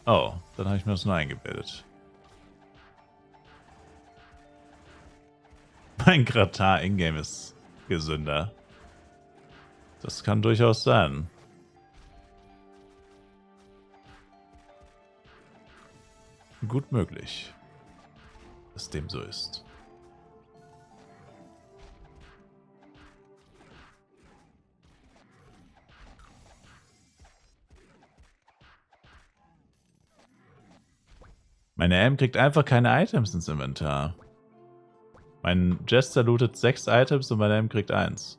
Oh, dann habe ich mir das nur eingebildet. Mein Gratin Ingame ist gesünder. Das kann durchaus sein. Gut möglich, dass dem so ist. Meine M kriegt einfach keine Items ins Inventar. Mein Jester lootet 6 Items und meine M kriegt 1.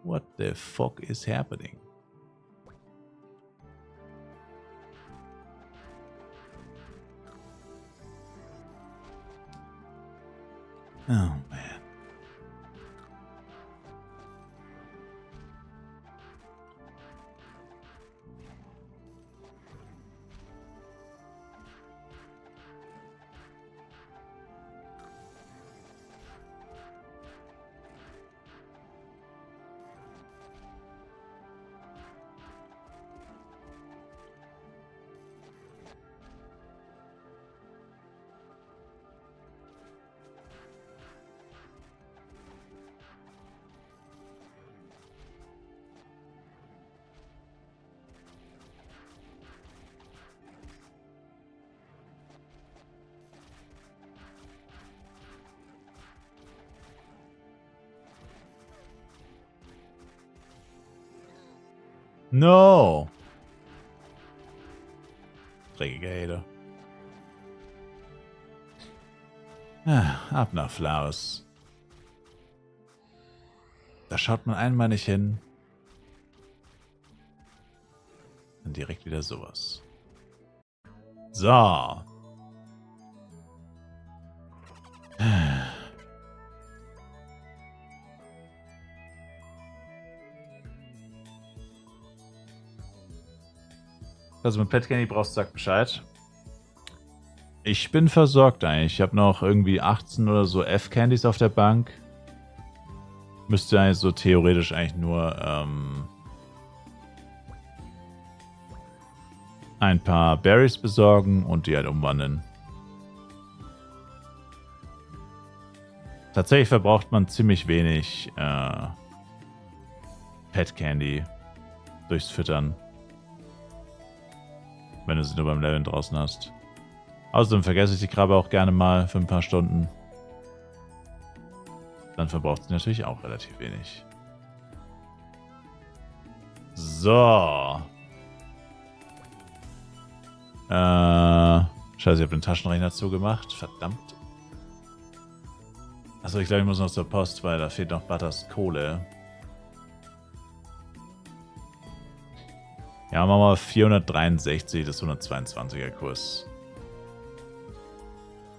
What the fuck is happening? Oh man. No! Dreckige Hater. Ab nach Flowers. Da schaut man einmal nicht hin. Dann direkt wieder sowas. So. Also mit Pet Candy brauchst, sagt Bescheid. Ich bin versorgt eigentlich. Ich habe noch irgendwie 18 oder so F-Candies auf der Bank. Müsste eigentlich so theoretisch eigentlich nur ein paar Berries besorgen und die halt umwandeln. Tatsächlich verbraucht man ziemlich wenig Pet Candy durchs Füttern. Wenn du sie nur beim Leveln draußen hast. Außerdem vergesse ich die Krabbe auch gerne mal für ein paar Stunden. Dann verbraucht sie natürlich auch relativ wenig. So. Scheiße, ich habe den Taschenrechner zugemacht. Verdammt. Achso, ich glaube, ich muss noch zur Post, weil da fehlt noch Butters Kohle. Ja, machen wir 463, das 122er Kurs.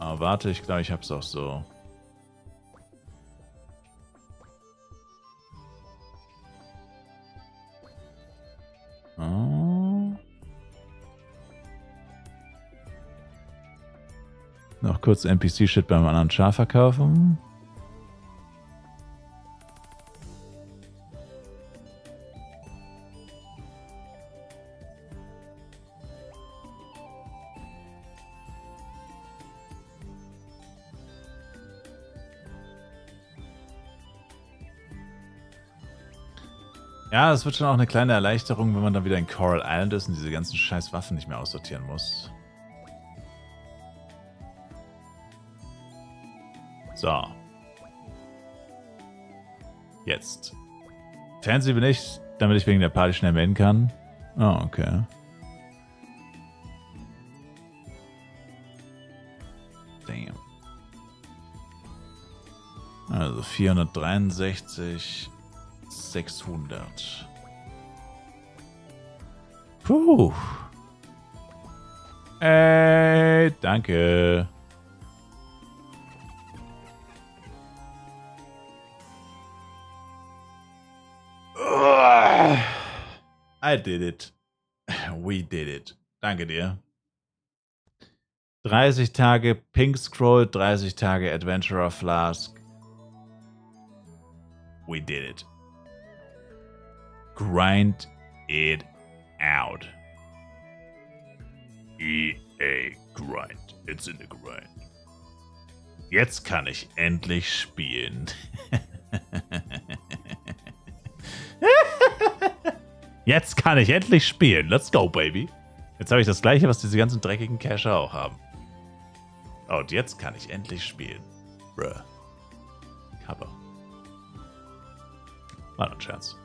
Aber warte, ich glaube, ich habe es auch so. Oh. Noch kurz NPC-Shit beim anderen Char verkaufen. Ja, es wird schon auch eine kleine Erleichterung, wenn man dann wieder in Coral Island ist und diese ganzen scheiß Waffen nicht mehr aussortieren muss. So. Jetzt. Fernsehen bin ich, damit ich wegen der Party schnell melden kann. Oh, okay. Damn. Also 463... 600. Puh. Danke. I did it. We did it. Danke dir. 30 Tage Pink Scroll, 30 Tage Adventurer Flask. We did it. Grind it out. EA Grind. It's in the grind. Jetzt kann ich endlich spielen. Jetzt kann ich endlich spielen. Let's go, baby. Jetzt habe ich das gleiche, was diese ganzen dreckigen Cacher auch haben. Und jetzt kann ich endlich spielen. Bruh. Cover. War noch ein Scherz.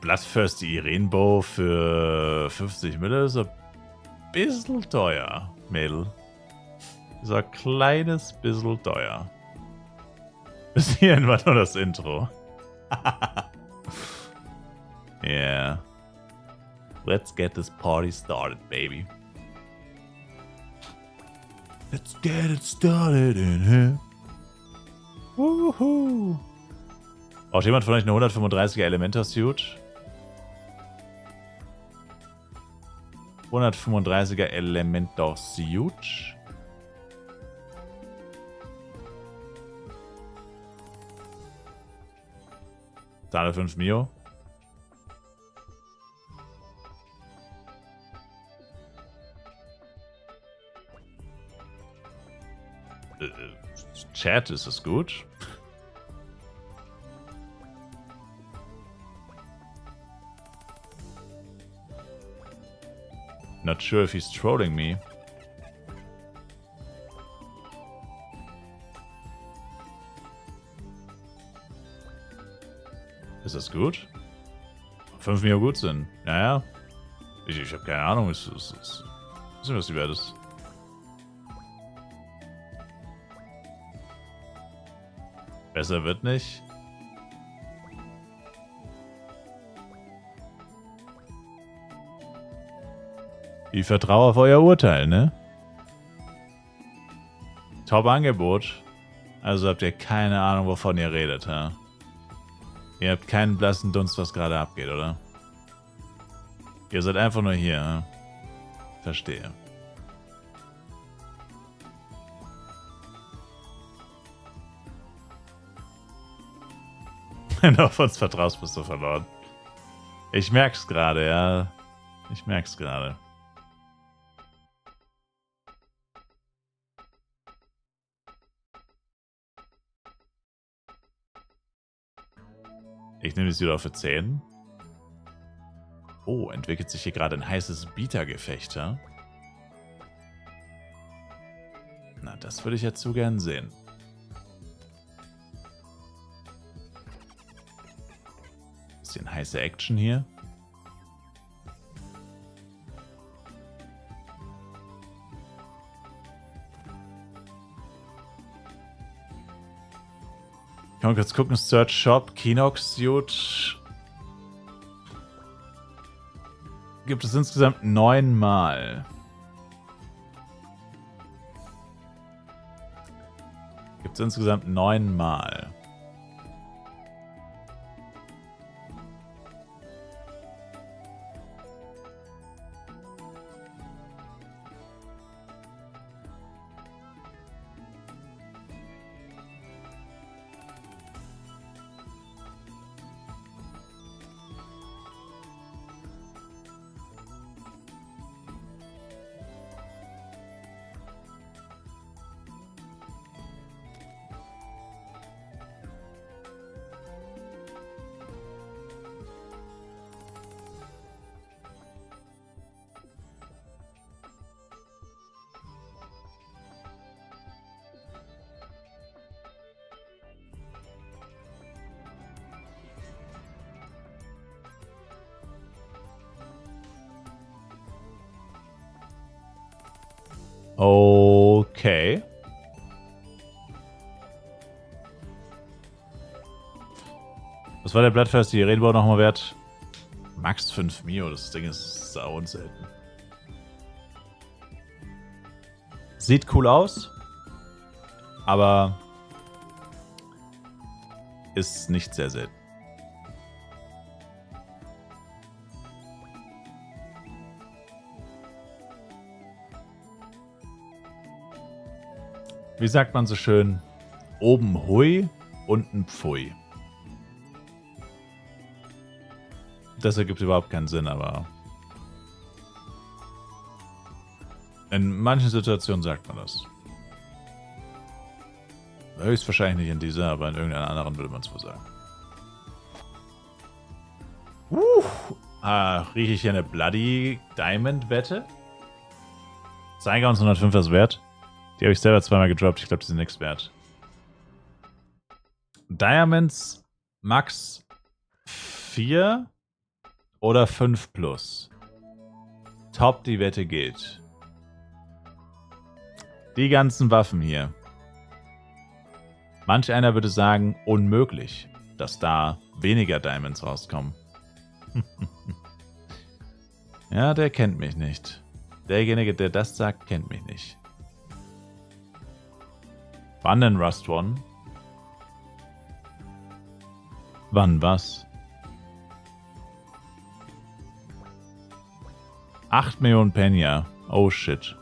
Bloodthirsty Rainbow für 50 Mille ist ein bisschen teuer, Mädel. Ist ein kleines bisschen teuer. Bis hierhin war nur das Intro. Yeah. Let's get this party started, baby. Let's get it started in here. Woohoo. Braucht jemand von euch eine 135er Elementor-Suit? 135er Elementor-Suit. Zahle 5 Mio. Chat, ist es gut? Not sure if he's trolling me. Ist das gut? 5 Mio gut sind. Naja. Ich habe keine Ahnung. Wissen, was die wert ist. Besser wird nicht. Ich vertraue auf euer Urteil, ne? Top Angebot. Also habt ihr keine Ahnung, wovon ihr redet, ha? Ihr habt keinen blassen Dunst, was gerade abgeht, oder? Ihr seid einfach nur hier, ha? Verstehe. Wenn du auf uns vertraust, bist du verloren. Ich merk's gerade, ja. Ich merk's gerade. Ich nehme es wieder für 10. Oh, entwickelt sich hier gerade ein heißes Bietergefecht, ja? Na, das würde ich ja zu gern sehen. Bisschen heiße Action hier. Kann man kurz gucken, Search Shop, Kinox Suit. Gibt es insgesamt 9 Mal. Gibt es insgesamt 9 Mal. Okay. Was war der Bloodthirsty Rainbow nochmal wert? Max 5 Mio, das Ding ist sau unselten. Sieht cool aus, aber ist nicht sehr selten. Wie sagt man so schön? Oben Hui, unten Pfui. Das ergibt überhaupt keinen Sinn, aber in manchen Situationen sagt man das. Höchstwahrscheinlich nicht in dieser, aber in irgendeiner anderen würde man es wohl sagen. Rieche ich hier eine Bloody Diamond Wette? Zeiger uns 105 ist wert. Die habe ich selber zweimal gedroppt. Ich glaube, die sind nichts wert. Diamonds Max 4 oder 5 plus. Top, die Wette gilt. Die ganzen Waffen hier. Manch einer würde sagen, unmöglich, dass da weniger Diamonds rauskommen. Ja, der kennt mich nicht. Derjenige, der das sagt, kennt mich nicht. Wann denn Rust One? Wann was? 8 Millionen Penya. Oh shit.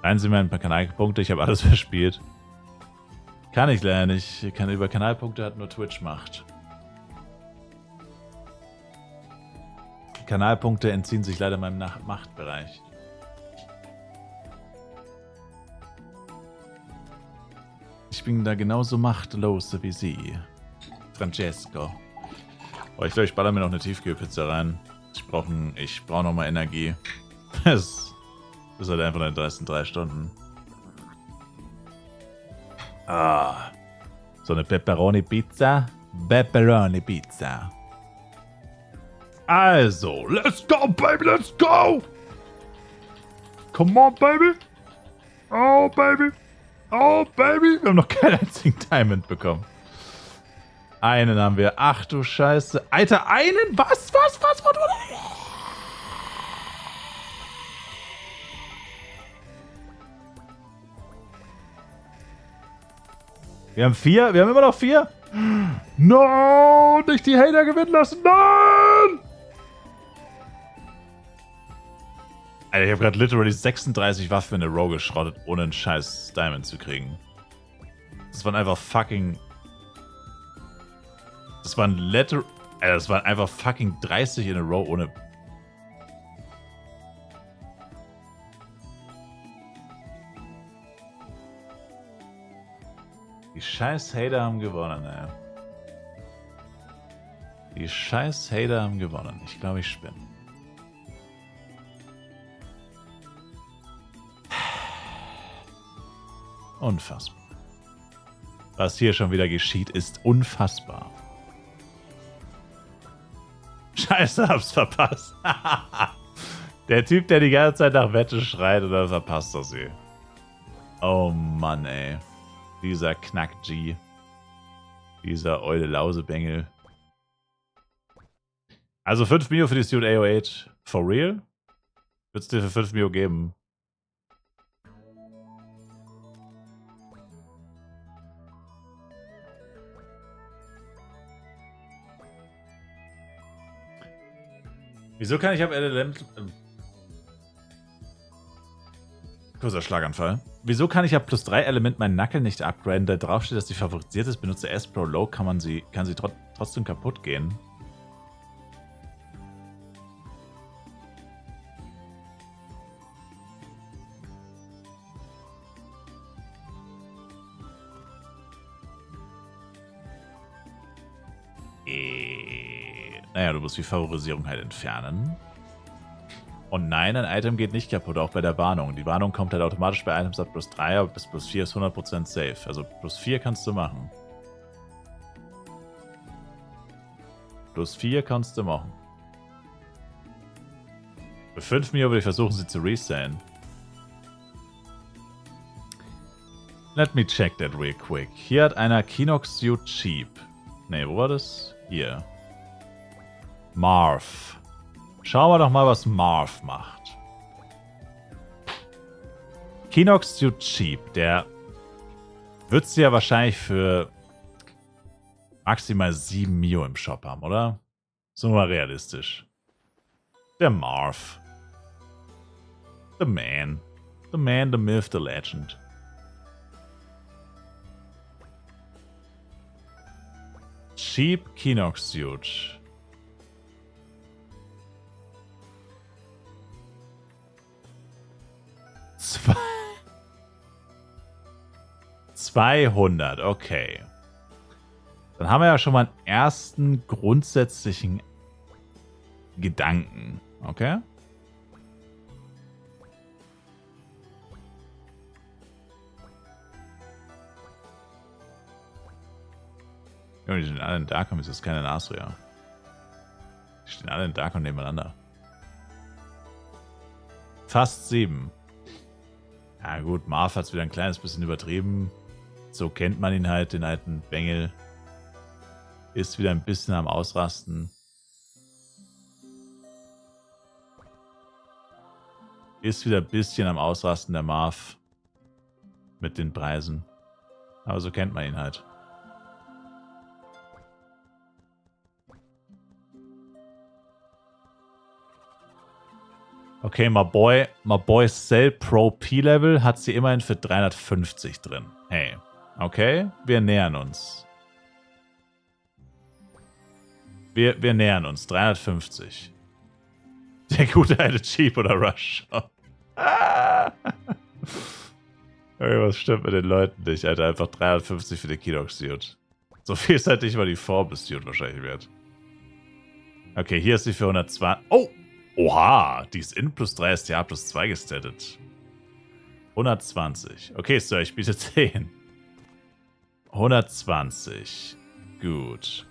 Rein Sie mir ein paar Kanalpunkte, ich habe alles verspielt. Kann ich leider nicht. Ich kann über Kanalpunkte hat nur Twitch Macht. Kanalpunkte entziehen sich leider meinem Machtbereich. Ich bin da genauso machtlos wie Sie. Francesco. Oh, ich glaube, ich baller mir noch eine Tiefkühlpizza rein. Ich brauche noch mal Energie. Das ist halt einfach in den ersten 3 Stunden. Ah. So eine Pepperoni-Pizza. Pepperoni-Pizza. Also, let's go, baby, let's go! Come on, baby! Oh, baby! Oh, baby! Wir haben noch keinen einzigen Diamond bekommen. Einen haben wir. Ach du Scheiße. Alter, einen? Was? Wir haben 4. Wir haben immer noch 4. No! Nicht die Hater gewinnen lassen. Nein! Alter, ich habe gerade literally 36 Waffen in eine Row geschrottet, ohne einen scheiß Diamond zu kriegen. Das waren einfach fucking... Das waren einfach fucking 30 in a row ohne... Die scheiß Hater haben gewonnen, ey. Die scheiß Hater haben gewonnen. Ich glaube, ich spinne. Unfassbar. Was hier schon wieder geschieht, ist unfassbar. Scheiße, hab's verpasst. Der Typ, der die ganze Zeit nach Wette schreit, und dann verpasst er sie. Oh Mann, ey. Dieser Knack-G. Dieser Eule Lausebengel. Also 5 Mio für die Student AO8. For real? Würdest du dir für 5 Mio geben? Wieso kann ich ab Element... Kurzer Schlaganfall. Wieso kann ich ab +3 Element meinen Knuckle nicht upgraden? Da drauf steht, dass die favorisiert ist. Benutze S-Pro Low, kann sie trotzdem kaputt gehen. Naja, du musst die Favorisierung halt entfernen. Und nein, ein Item geht nicht kaputt, auch bei der Warnung. Die Warnung kommt halt automatisch bei Items ab +3, aber bis +4 ist 100% safe. Also +4 kannst du machen. +4 kannst du machen. Für 5 Mio würde ich versuchen, sie zu resellen. Let me check that real quick. Hier hat einer Kinox Suit Cheap. Ne, wo war das? Hier. Marv. Schauen wir doch mal, was Marv macht. Kinox Suit Cheap, der wird sie ja wahrscheinlich für maximal 7 Mio im Shop haben, oder? So mal realistisch. Der Marv. The man. The man, the myth, the legend. Cheap Kinox Suit. Zwei 200, okay. Dann haben wir ja schon mal einen ersten grundsätzlichen Gedanken, okay? Ja, die sind alle in Darkon, ist das keine Nasria. Die stehen alle in Darkon nebeneinander. Fast 7. Ja gut, Marv hat es wieder ein kleines bisschen übertrieben. So kennt man ihn halt, den alten Bengel. Ist wieder ein bisschen am Ausrasten. Ist wieder ein bisschen am Ausrasten, der Marv. Mit den Preisen. Aber so kennt man ihn halt. Okay, my boy Cell Pro P-Level hat sie immerhin für 350 drin. Hey, okay, wir nähern uns. Wir nähern uns, 350. Der gute alte Cheap oder Rush. Irgendwas stimmt mit den Leuten nicht, Alter. Einfach 350 für den Kinox-Suit. So viel ist halt nicht mal die Form des Suit wahrscheinlich wert. Okay, hier ist sie für 120. Oh! Oha! Die ist in plus 3 STA plus 2 gestattet. 120. Okay, Sir, ich biete 10. 120. Gut.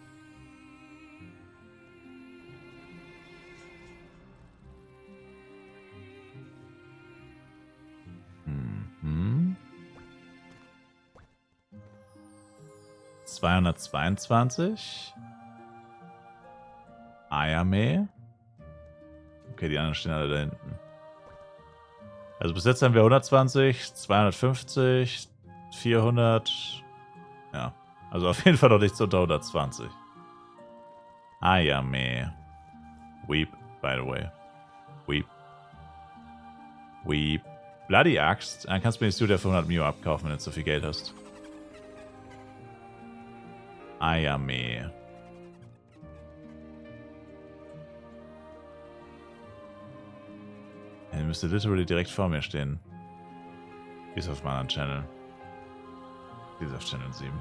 Mhm. 222. Ayame. Okay, die anderen stehen alle da hinten. Also bis jetzt haben wir 120, 250, 400. Ja, also auf jeden Fall noch nichts unter 120. Ayame. Weep, by the way. Weep. Weep. Bloody Axt. Dann kannst du mir die Suit für 100 Mio abkaufen, wenn du zu viel Geld hast. Ayame. Er müsste literally direkt vor mir stehen. Die ist auf meinem anderen Channel. Die ist auf Channel 7.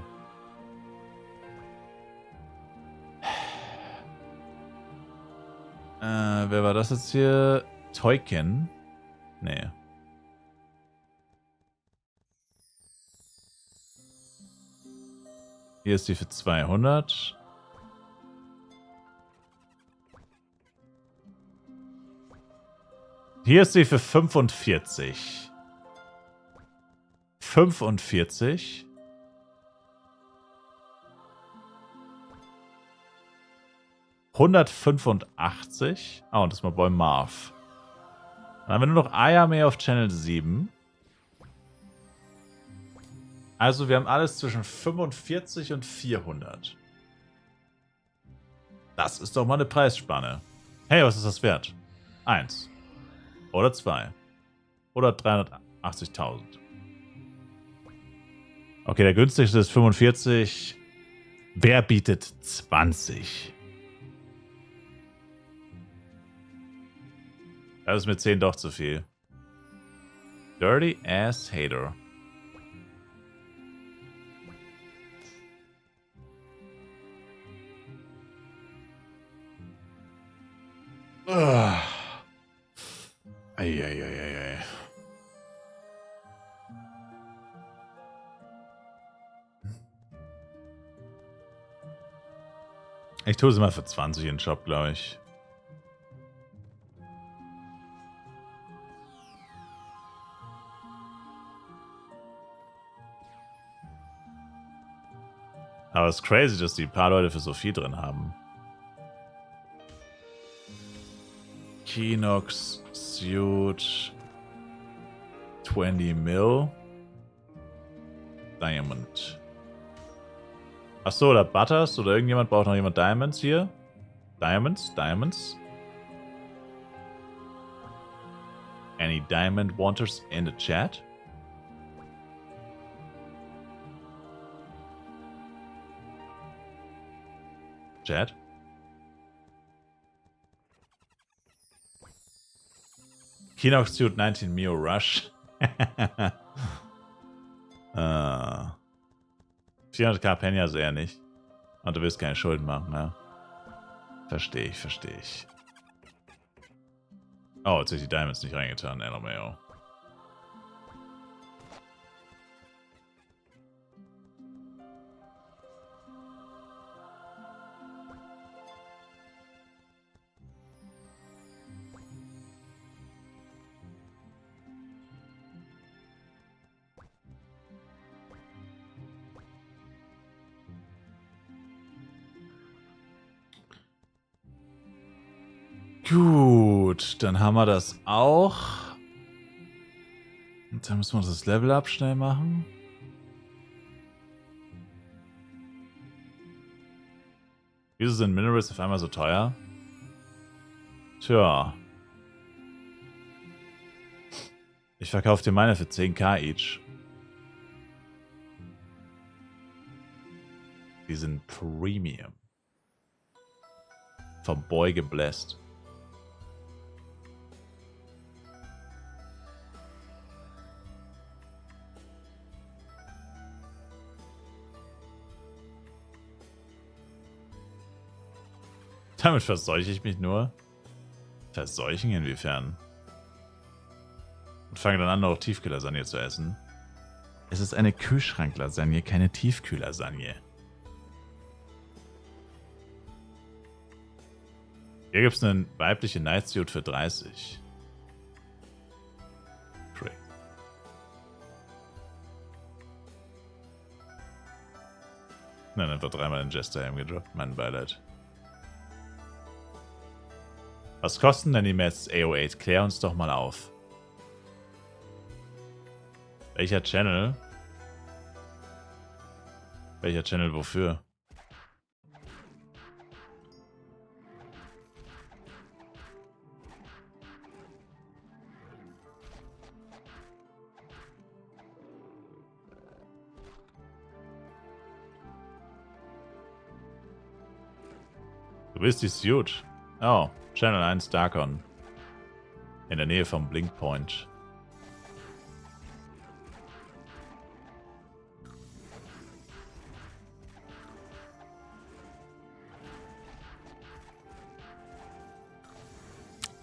Wer war das jetzt hier? Toyken? Nee. Hier ist die für 200. Hier ist sie für 45. 45. $185. Ah, und das mal bei Marv. Dann haben wir nur noch Ayame auf Channel 7. Also wir haben alles zwischen 45 und 400. Das ist doch mal eine Preisspanne. Hey, was ist das wert? 1. Oder 2. Oder 380.000. Okay, der günstigste ist 45. Wer bietet 20? Das ist mit 10 doch zu viel. Dirty Ass Hater. Eieieiei. Ich tue sie mal für 20 in den Shop, glaube ich. Aber es ist crazy, dass die ein paar Leute für so viel drin haben. Kinox Suit 20 Mil Diamond. Achso, oder Butters oder irgendjemand braucht noch jemand Diamonds hier? Diamonds? Any Diamond Wanters in the chat? Chat? Kinox Suit 19 Mio Rush. 400k Penny also eher nicht. Und du willst keine Schulden machen, ne? Verstehe ich. Oh, jetzt habe ich die Diamonds nicht reingetan, LMAO. Gut, dann haben wir das auch. Und dann müssen wir das Level-Up schnell machen. Wieso sind Minerals auf einmal so teuer? Tja. Ich verkaufe dir meine für 10k each. Die sind Premium. Vom Boy gebläst. Damit verseuche ich mich nur. Verseuchen inwiefern? Und fange dann an, auch Tiefkühllasagne zu essen. Es ist eine Kühlschranklasagne, keine Tiefkühllasagne. Hier gibt es eine weibliche Nightsuit für 30. Trick. Nein, einfach dreimal den Jester-Helm gedroppt, mein Beileid. Was kosten denn die Mets AO8? Klär uns doch mal auf. Welcher Channel? Welcher Channel wofür? Du bist die Suit. Oh, Channel 1 Darkon. In der Nähe vom Blinkpoint.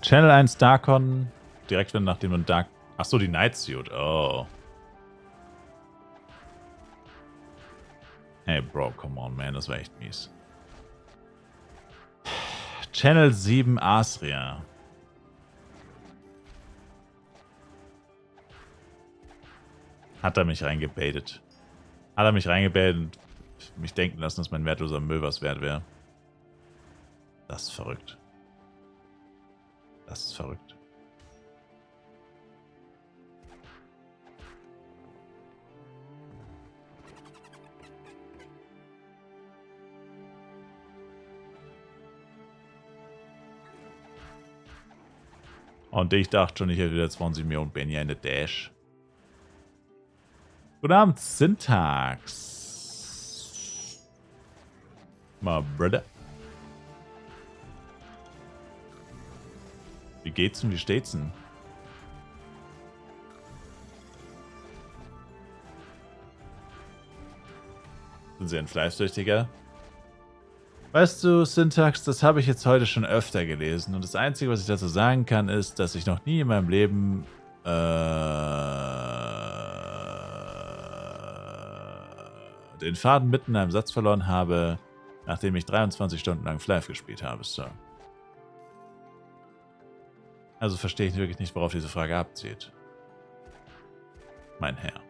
Channel 1 Darkon. Direkt nachdem man Dark... Achso, die Nightsuit. Oh. Hey, Bro, come on, man. Das war echt mies. Channel 7 Asria. Hat er mich reingebaitet. Hat er mich reingebaitet und mich denken lassen, dass mein wertloser Müll was wert wäre. Das ist verrückt. Das ist verrückt. Und ich dachte schon, ich hätte wieder 20 Millionen Benja in der Dash. Guten Abend, Syntax. My brother. Wie geht's denn? Wie steht's denn? Sind Sie ein Fleißsüchtiger? Weißt du, Syntax, das habe ich jetzt heute schon öfter gelesen. Und das Einzige, was ich dazu sagen kann, ist, dass ich noch nie in meinem Leben den Faden mitten in einem Satz verloren habe, nachdem ich 23 Stunden lang Flive gespielt habe, Sir. Also verstehe ich wirklich nicht, worauf diese Frage abzielt. Mein Herr.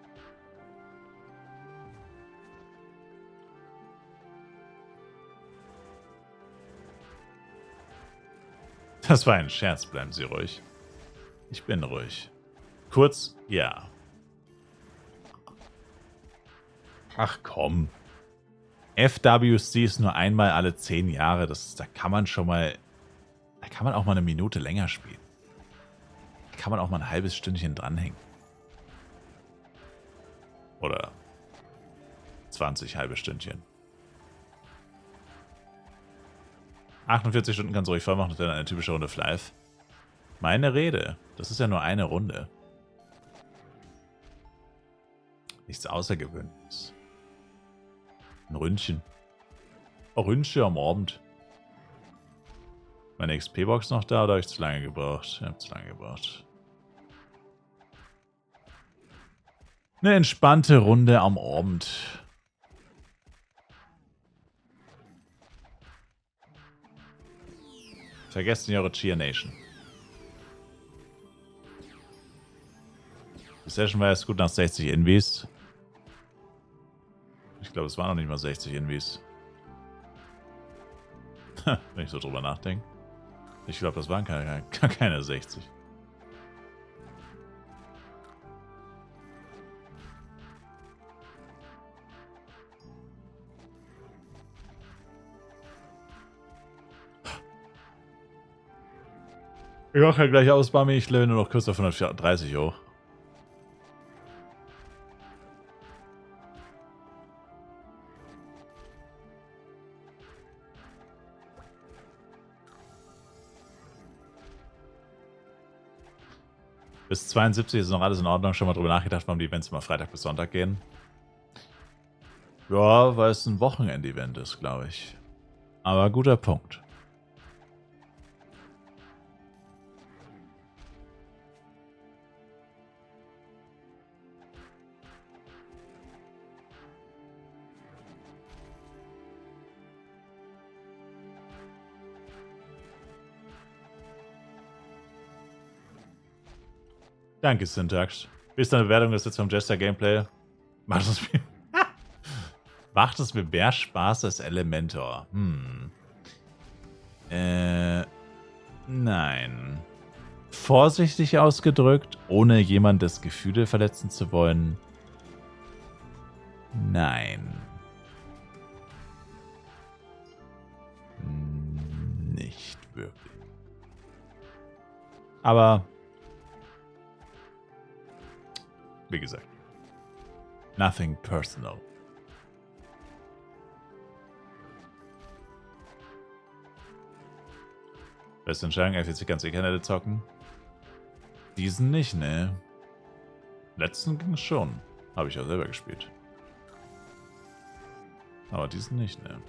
Das war ein Scherz, bleiben Sie ruhig. Ich bin ruhig. Kurz, ja. Ach komm. FWC ist nur einmal alle 10 Jahre. Da kann man schon mal... Da kann man auch mal eine Minute länger spielen. Da kann man auch mal ein halbes Stündchen dranhängen. Oder 20 halbe Stündchen. 48 Stunden kannst du ruhig voll machen, das wäre eine typische Runde Flive. Meine Rede. Das ist ja nur eine Runde. Nichts Außergewöhnliches. Ein Ründchen. Ein Ründchen am Abend. Meine XP-Box noch da oder habe ich zu lange gebraucht? Ich habe zu lange gebraucht. Eine entspannte Runde am Abend. Vergesst nicht eure Cheer Nation. Die Session war erst gut nach 60 Invis. Ich glaube, es waren noch nicht mal 60 Invis. Wenn ich so drüber nachdenke. Ich glaube, das waren keine 60. Ich mache ja gleich aus, Bami. Ich lebe nur noch kurz auf 130 hoch. Bis 72 ist noch alles in Ordnung. Schon mal drüber nachgedacht, warum die Events immer Freitag bis Sonntag gehen. Ja, weil es ein Wochenend-Event ist, glaube ich. Aber guter Punkt. Danke, Syntax. Wie ist deine Bewertung des jetzt vom Jester-Gameplay? Macht es mir mehr Spaß als Elementor? Nein. Vorsichtig ausgedrückt, ohne jemandes Gefühle verletzen zu wollen. Nein. Nicht wirklich. Aber wie gesagt, nothing personal. Beste Entscheidung, FCC kannst du keine zocken. Diesen nicht, ne? Letzten ging es schon. Habe ich ja selber gespielt. Aber diesen nicht, ne?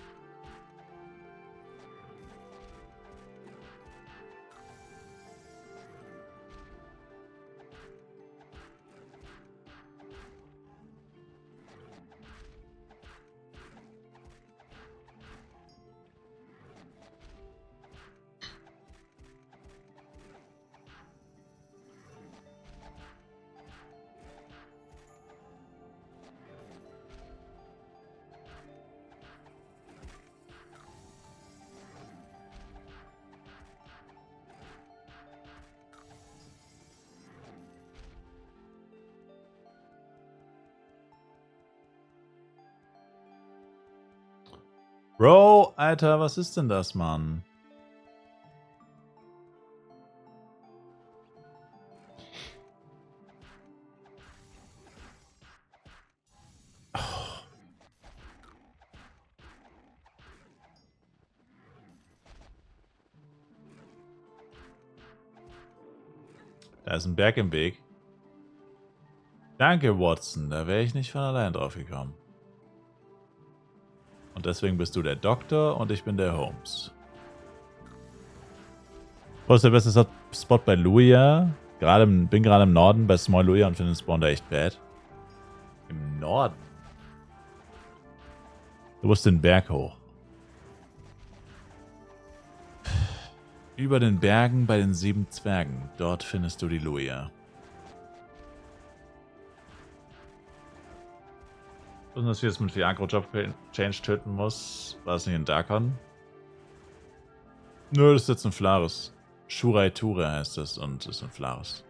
Bro, Alter, was ist denn das, Mann? Oh. Da ist ein Berg im Weg. Danke, Watson. Da wäre ich nicht von allein drauf gekommen. Und deswegen bist du der Doktor und ich bin der Holmes. Wo ist der beste Spot bei Luia? Bin gerade im Norden bei Small Luia und finde den Spawn da echt bad. Im Norden? Du musst den Berg hoch. Über den Bergen bei den 7 Zwergen. Dort findest du die Luia. Und dass ich jetzt mit Viagro Job Change töten muss, war es nicht in Darkon? Nö, das ist jetzt ein Flaris. Shurai Ture heißt es und ist ein Flares.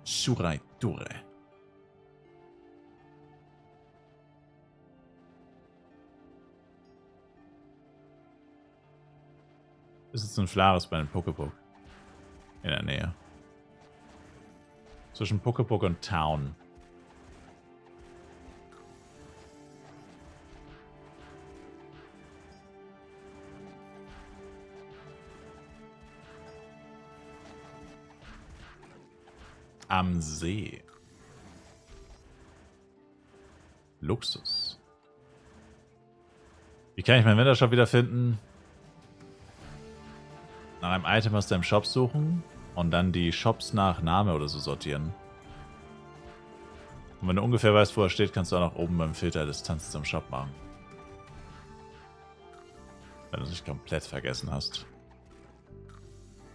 Shurai Ture. Ist jetzt ein Flares bei einem Poképok. In der Nähe. Zwischen Poképok und Town. Am See. Luxus. Wie kann ich meinen Wintershop wiederfinden? Nach einem Item aus deinem Shop suchen und dann die Shops nach Name oder so sortieren. Und wenn du ungefähr weißt, wo er steht, kannst du auch noch oben beim Filter Distanz zum Shop machen. Wenn du es nicht komplett vergessen hast.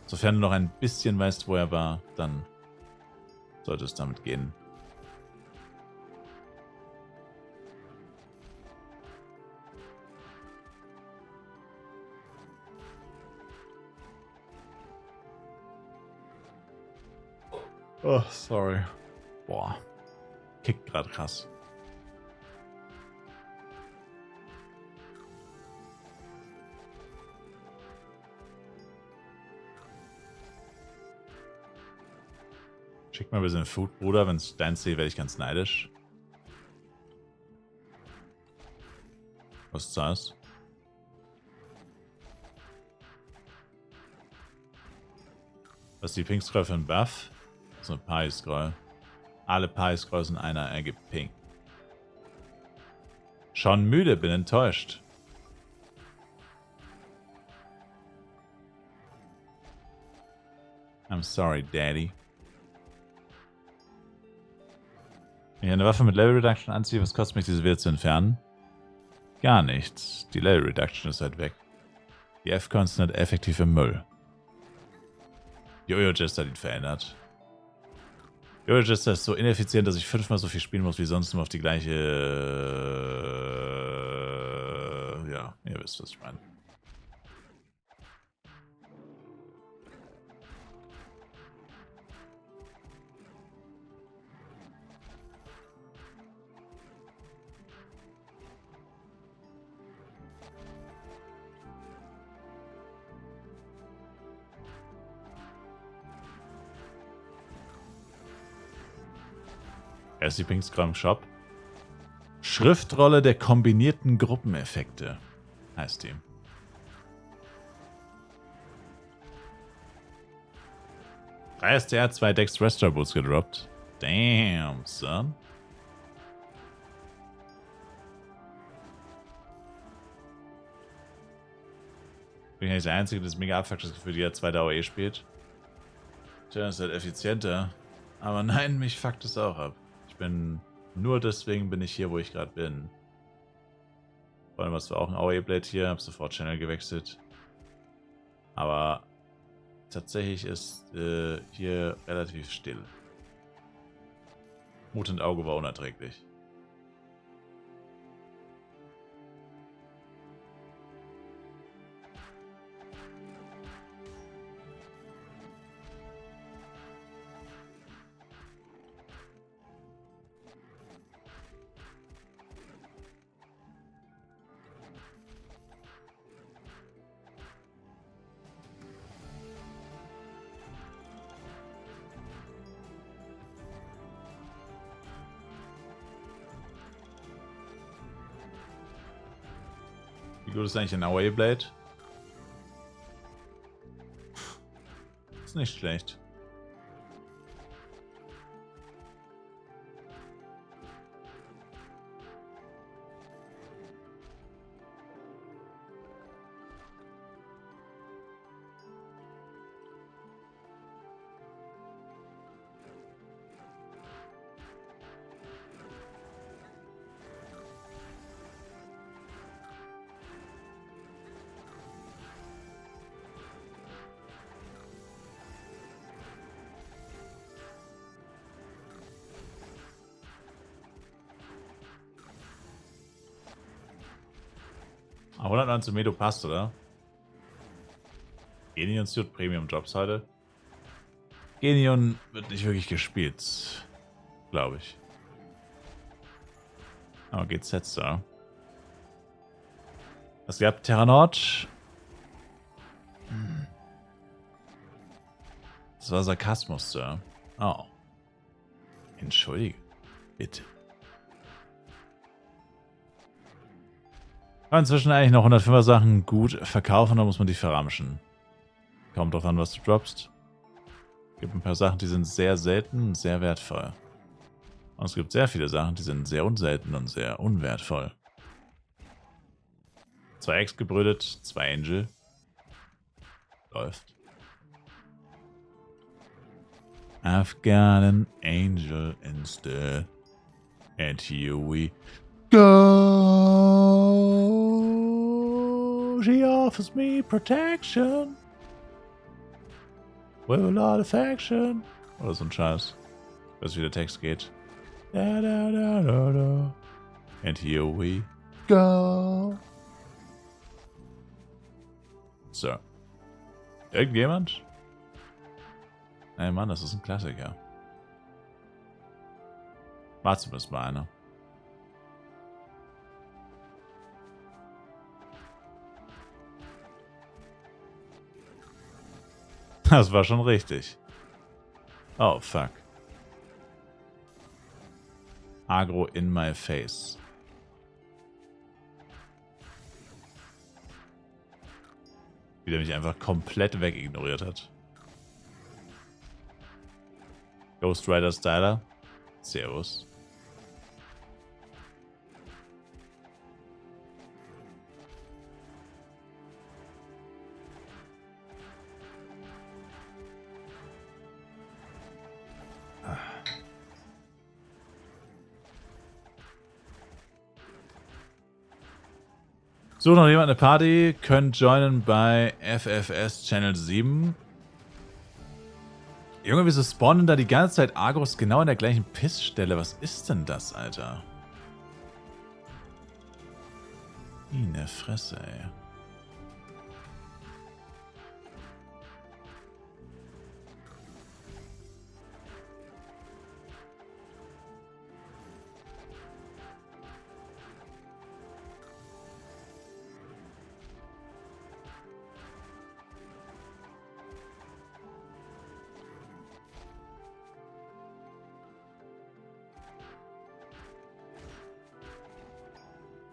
Sofern du noch ein bisschen weißt, wo er war, dann sollte es damit gehen. Oh, sorry. Boah. Kickt gerade krass. Schick mal ein bisschen Food, Bruder. Wenn es deins sehe, werde ich ganz neidisch. Was ist das? Was ist die Pink Scroll für ein Buff? Das ist eine Pie Scroll. Alle Pie Scrolls in einer ergibt Pink. Schon müde, bin enttäuscht. I'm sorry, Daddy. Wenn ich eine Waffe mit Level Reduction anziehe, was kostet mich diese wieder zu entfernen? Gar nichts. Die Level Reduction ist halt weg. Die F-Cons sind halt effektiv im Müll. Jojo Jester hat ihn verändert. Jojo Jester ist so ineffizient, dass ich 5-mal so viel spielen muss wie sonst, um auf die gleiche... ja, ihr wisst, was ich meine. Erst die Pinkskram Shop. Schriftrolle der kombinierten Gruppeneffekte heißt die. Drei STR, 2 Dex Restore Boots gedroppt. Damn, son. Bin ja nicht der Einzige, das mega abfuckt Gefühl, die ja 2 Dauer E spielt. Tja, ist halt effizienter. Aber nein, mich fuckt es auch ab. Nur deswegen bin ich hier, wo ich gerade bin. Vor allem hast du auch ein AOE-Blade hier, hab sofort Channel gewechselt. Aber tatsächlich ist hier relativ still. Mut und Auge war unerträglich. Wie gut ist eigentlich ein AOE Blade? Ist nicht schlecht. Ah, 119 Medo passt, oder? Genion Suit Premium Jobs heute. Genion wird nicht wirklich gespielt. Glaube ich. Aber GZ Sir. Was gab Terra Nord? Das war Sarkasmus, Sir. Oh. Entschuldige. Bitte. Kann inzwischen eigentlich noch 105er Sachen gut verkaufen, oder muss man die verramschen? Kommt drauf an, was du droppst. Es gibt ein paar Sachen, die sind sehr selten und sehr wertvoll. Und es gibt sehr viele Sachen, die sind sehr unselten und sehr unwertvoll. 2 Ex gebrütet, 2 Angel. Läuft. I've got an angel instead. And here we go. She offers me protection. With a lot of action. Oder so ein Scheiß. Was wie der Text geht. Da, da, da, da, da. And here we go. So. Irgendjemand? Ey Mann, das ist ein Klassiker. War zumindest mal einer. Das war schon richtig. Oh, fuck. Agro in my face. Wie der mich einfach komplett wegignoriert hat. Ghost Rider Styler. Servus. Sucht noch jemand eine Party? Könnt joinen bei FFS Channel 7. Junge, wieso spawnen da die ganze Zeit Agros genau in der gleichen Pissstelle? Was ist denn das, Alter? In der Fresse, ey.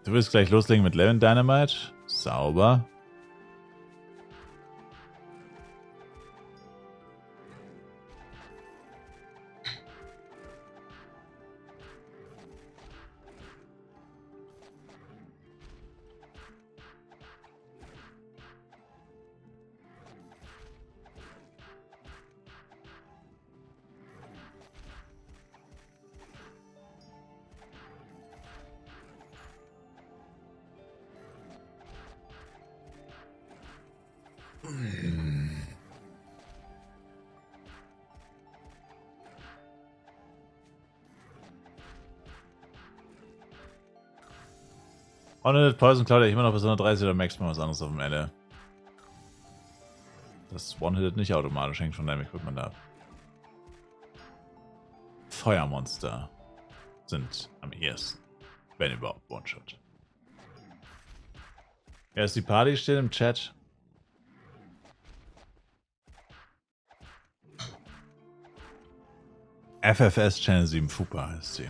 Du willst gleich loslegen mit Lemon Dynamite? Sauber. Honored Poison Cloud immer noch bis 130 oder Max mal was anderes auf dem Ende. Das One-Hitted nicht automatisch, hängt von deinem Equipment ab. Feuermonster sind am ehesten, wenn überhaupt One-Shot. Ja, ist die Party, steht im Chat. FFS Channel 7 Fupa heißt sie.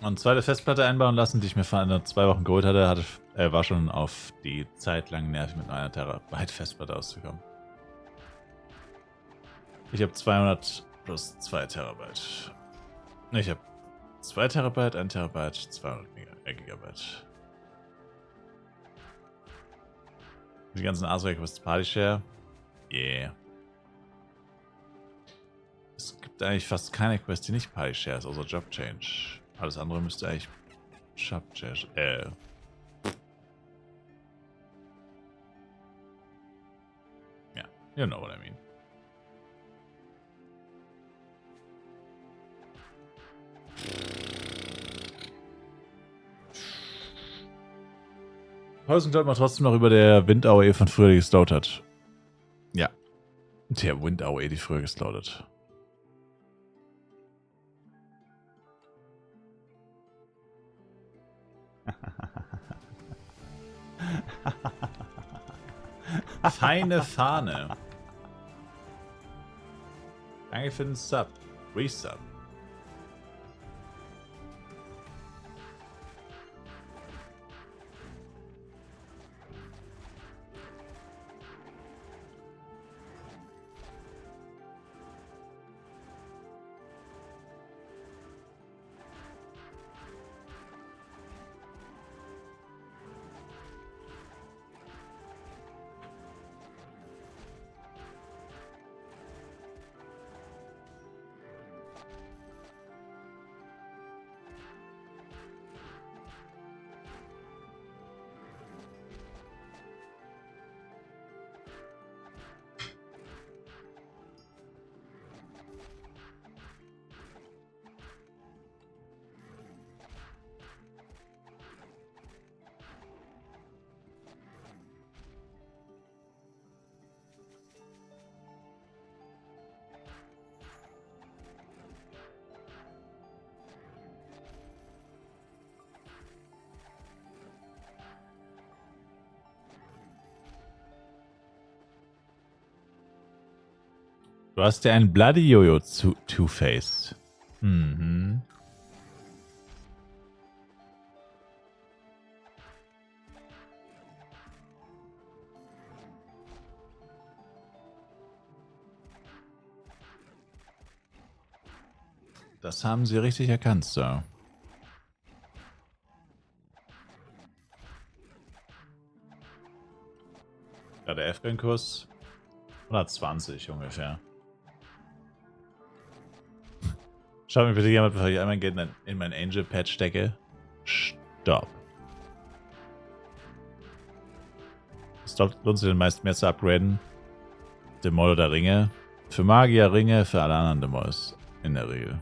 Und zweite Festplatte einbauen lassen, die ich mir vor 2 Wochen geholt hatte, war schon auf die Zeit lang nervig mit einer Terabyte Festplatte auszukommen. Ich habe 200 plus 2 Terabyte. Ne, ich habe 2 Terabyte, 1 Terabyte, 200 Gigabyte. Die ganzen ASRock Party Share. Yeah. Es gibt eigentlich fast keine Quest, die nicht Party Share ist, außer Job Change. Alles andere müsste eigentlich Chapjash, yeah, you know what I mean. Häusen glaubt man trotzdem noch über der Wind-AOE von früher, die geslaut hat. Ja. Der Wind-AOE, die früher geslaut hat. Feine Fahne. Danke für den Sub. Resub. Du hast ja ein Bloody Jojo Two-Faced. Mhm. Das haben sie richtig erkannt, Sir. Ja, der F-Kurs 120 ungefähr. Schau mir bitte jemand, bevor ich einmal Geld in mein Angel-Pad stecke. Stopp. Es lohnt sich den meisten mehr zu upgraden. Demol oder Ringe. Für Magier Ringe, für alle anderen Demols. In der Regel.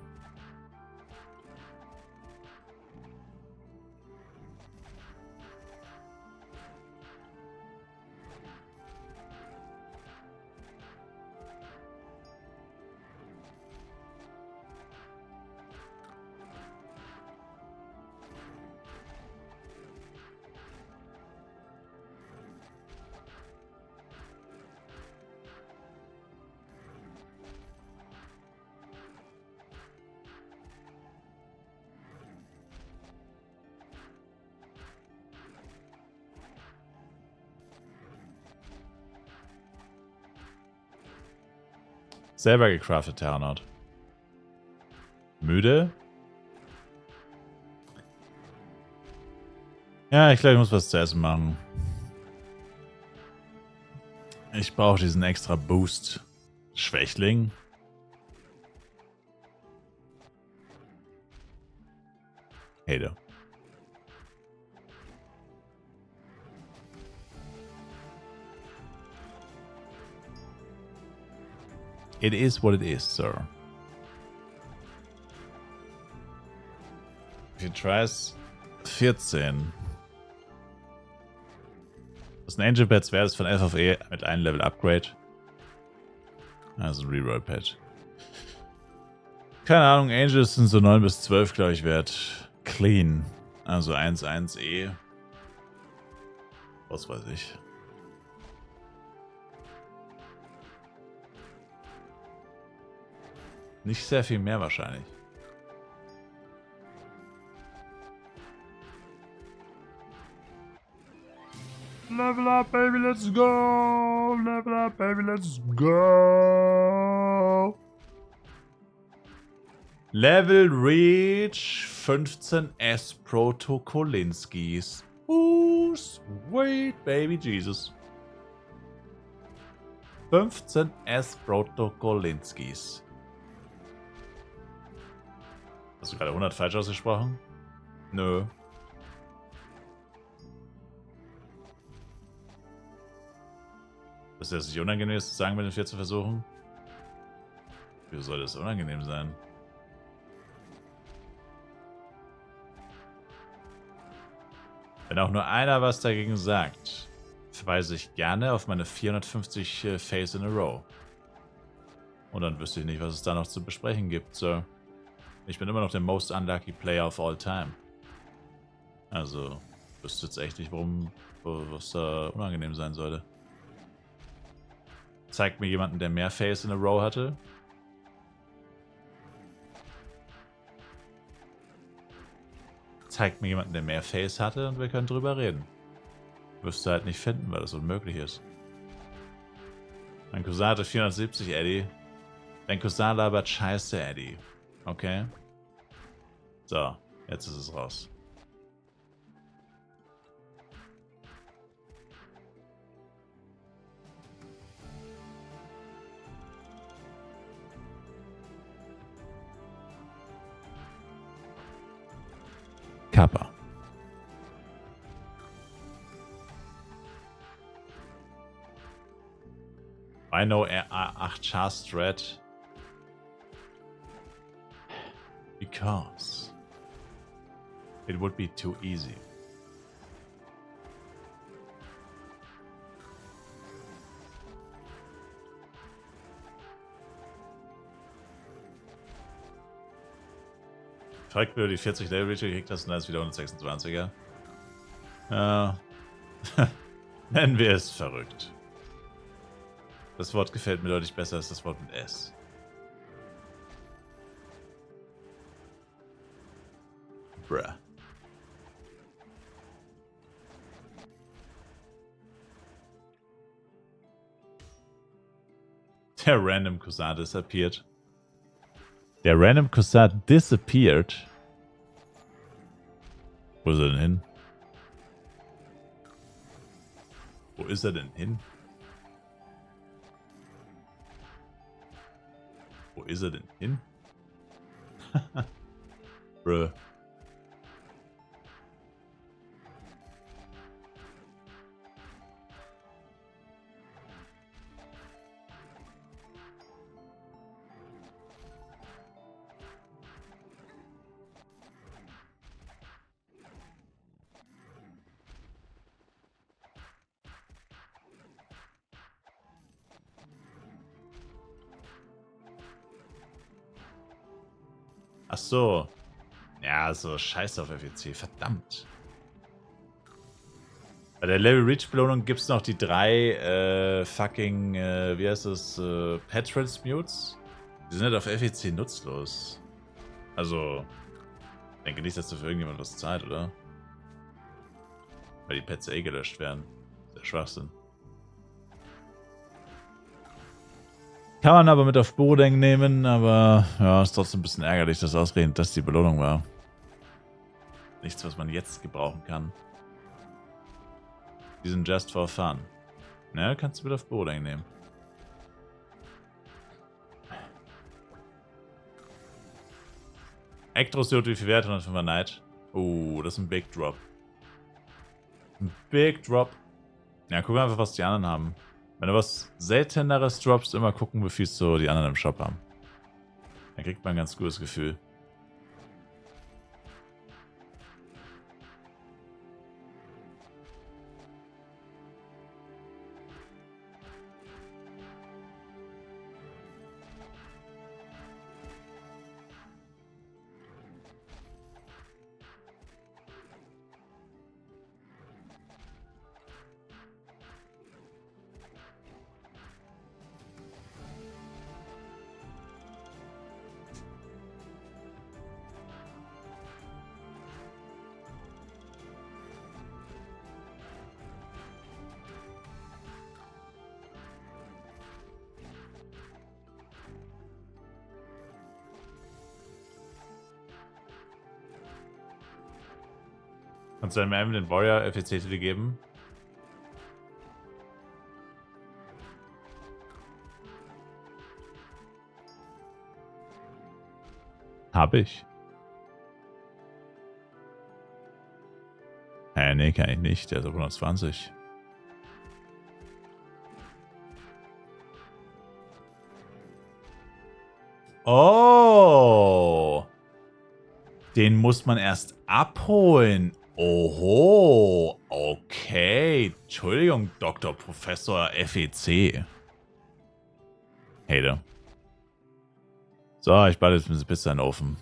Selber gecraftet, Terranort. Müde? Ja, ich glaube, ich muss was zu essen machen. Ich brauche diesen extra Boost. Schwächling? Hater. It is what it is, sir. If you tries 14. Das ist ein Angel Pad wert, ist von 11 auf E mit einem Level Upgrade. Also ein Reroll Pad. Keine Ahnung, Angels sind so 9 bis 12, glaube ich, wert. Clean. Also 1, E. Was weiß ich. Nicht sehr viel mehr wahrscheinlich. Level up, baby, let's go! Level up, baby, let's go! Level Reach 15 S Protokolinskis. Sweet baby Jesus. 15 S Protokolinskis. Hast du gerade 100 falsch ausgesprochen? Nö. Ist das nicht unangenehm, das zu sagen, mit den 4 zu versuchen? Wieso soll das unangenehm sein? Wenn auch nur einer was dagegen sagt, verweise ich gerne auf meine 450 Face in a Row. Und dann wüsste ich nicht, was es da noch zu besprechen gibt, Sir. Ich bin immer noch der most unlucky player of all time. Also, wüsste jetzt echt nicht, was da unangenehm sein sollte. Zeigt mir jemanden, der mehr Face in a Row hatte. Zeigt mir jemanden, der mehr Face hatte und wir können drüber reden. Wirst du halt nicht finden, weil das unmöglich ist. Mein Cousin hatte 470, Eddie. Dein Cousin labert Scheiße, Eddie. Okay? So, jetzt ist es raus. Kappa. I know 8 Char Strat. Because it would be too easy. Fragt, wie du die 40 Level Reach gekriegt hast und dann ist wieder 126er. Nennen wir es verrückt. Das Wort gefällt mir deutlich besser als das Wort mit S. Bruh. Der Random Cousin disappeared. Der Random Cousin disappeared. Wo ist er denn hin? Wo ist er denn hin? Wo ist er denn hin? Bruh. Ach so. Ja, so scheiß auf FEC. Verdammt. Bei der Level Reach Belohnung gibt es noch die 3 fucking, wie heißt das, Pet Transmutes. Die sind halt auf FEC nutzlos. Also, ich denke nicht, dass dafür irgendjemand was zahlt, oder? Weil die Pets gelöscht werden. Der Schwachsinn. Kann man aber mit auf Bodeng nehmen, aber ja, ist trotzdem ein bisschen ärgerlich, dass ausgerechnet das die Belohnung war. Nichts, was man jetzt gebrauchen kann. Die sind just for fun. Na, kannst du mit auf Bodeng nehmen. Ektrosiot, wie viel Wert? 105er Night. Oh, das ist ein Big Drop. Ein Big Drop. Ja, gucken wir einfach, was die anderen haben. Wenn du was Selteneres droppst, immer gucken, wie viel so die anderen im Shop haben. Dann kriegt man ein ganz gutes Gefühl. Kannst du deinem Mann den Warrior FEC-Titel geben? Hab ich. Nee, kann ich nicht. Der ist auf 120. Oh. Den muss man erst abholen. Oho. Okay. Entschuldigung, Dr. Professor FEC. Hey, da. So, ich baue jetzt ein bisschen in den Ofen.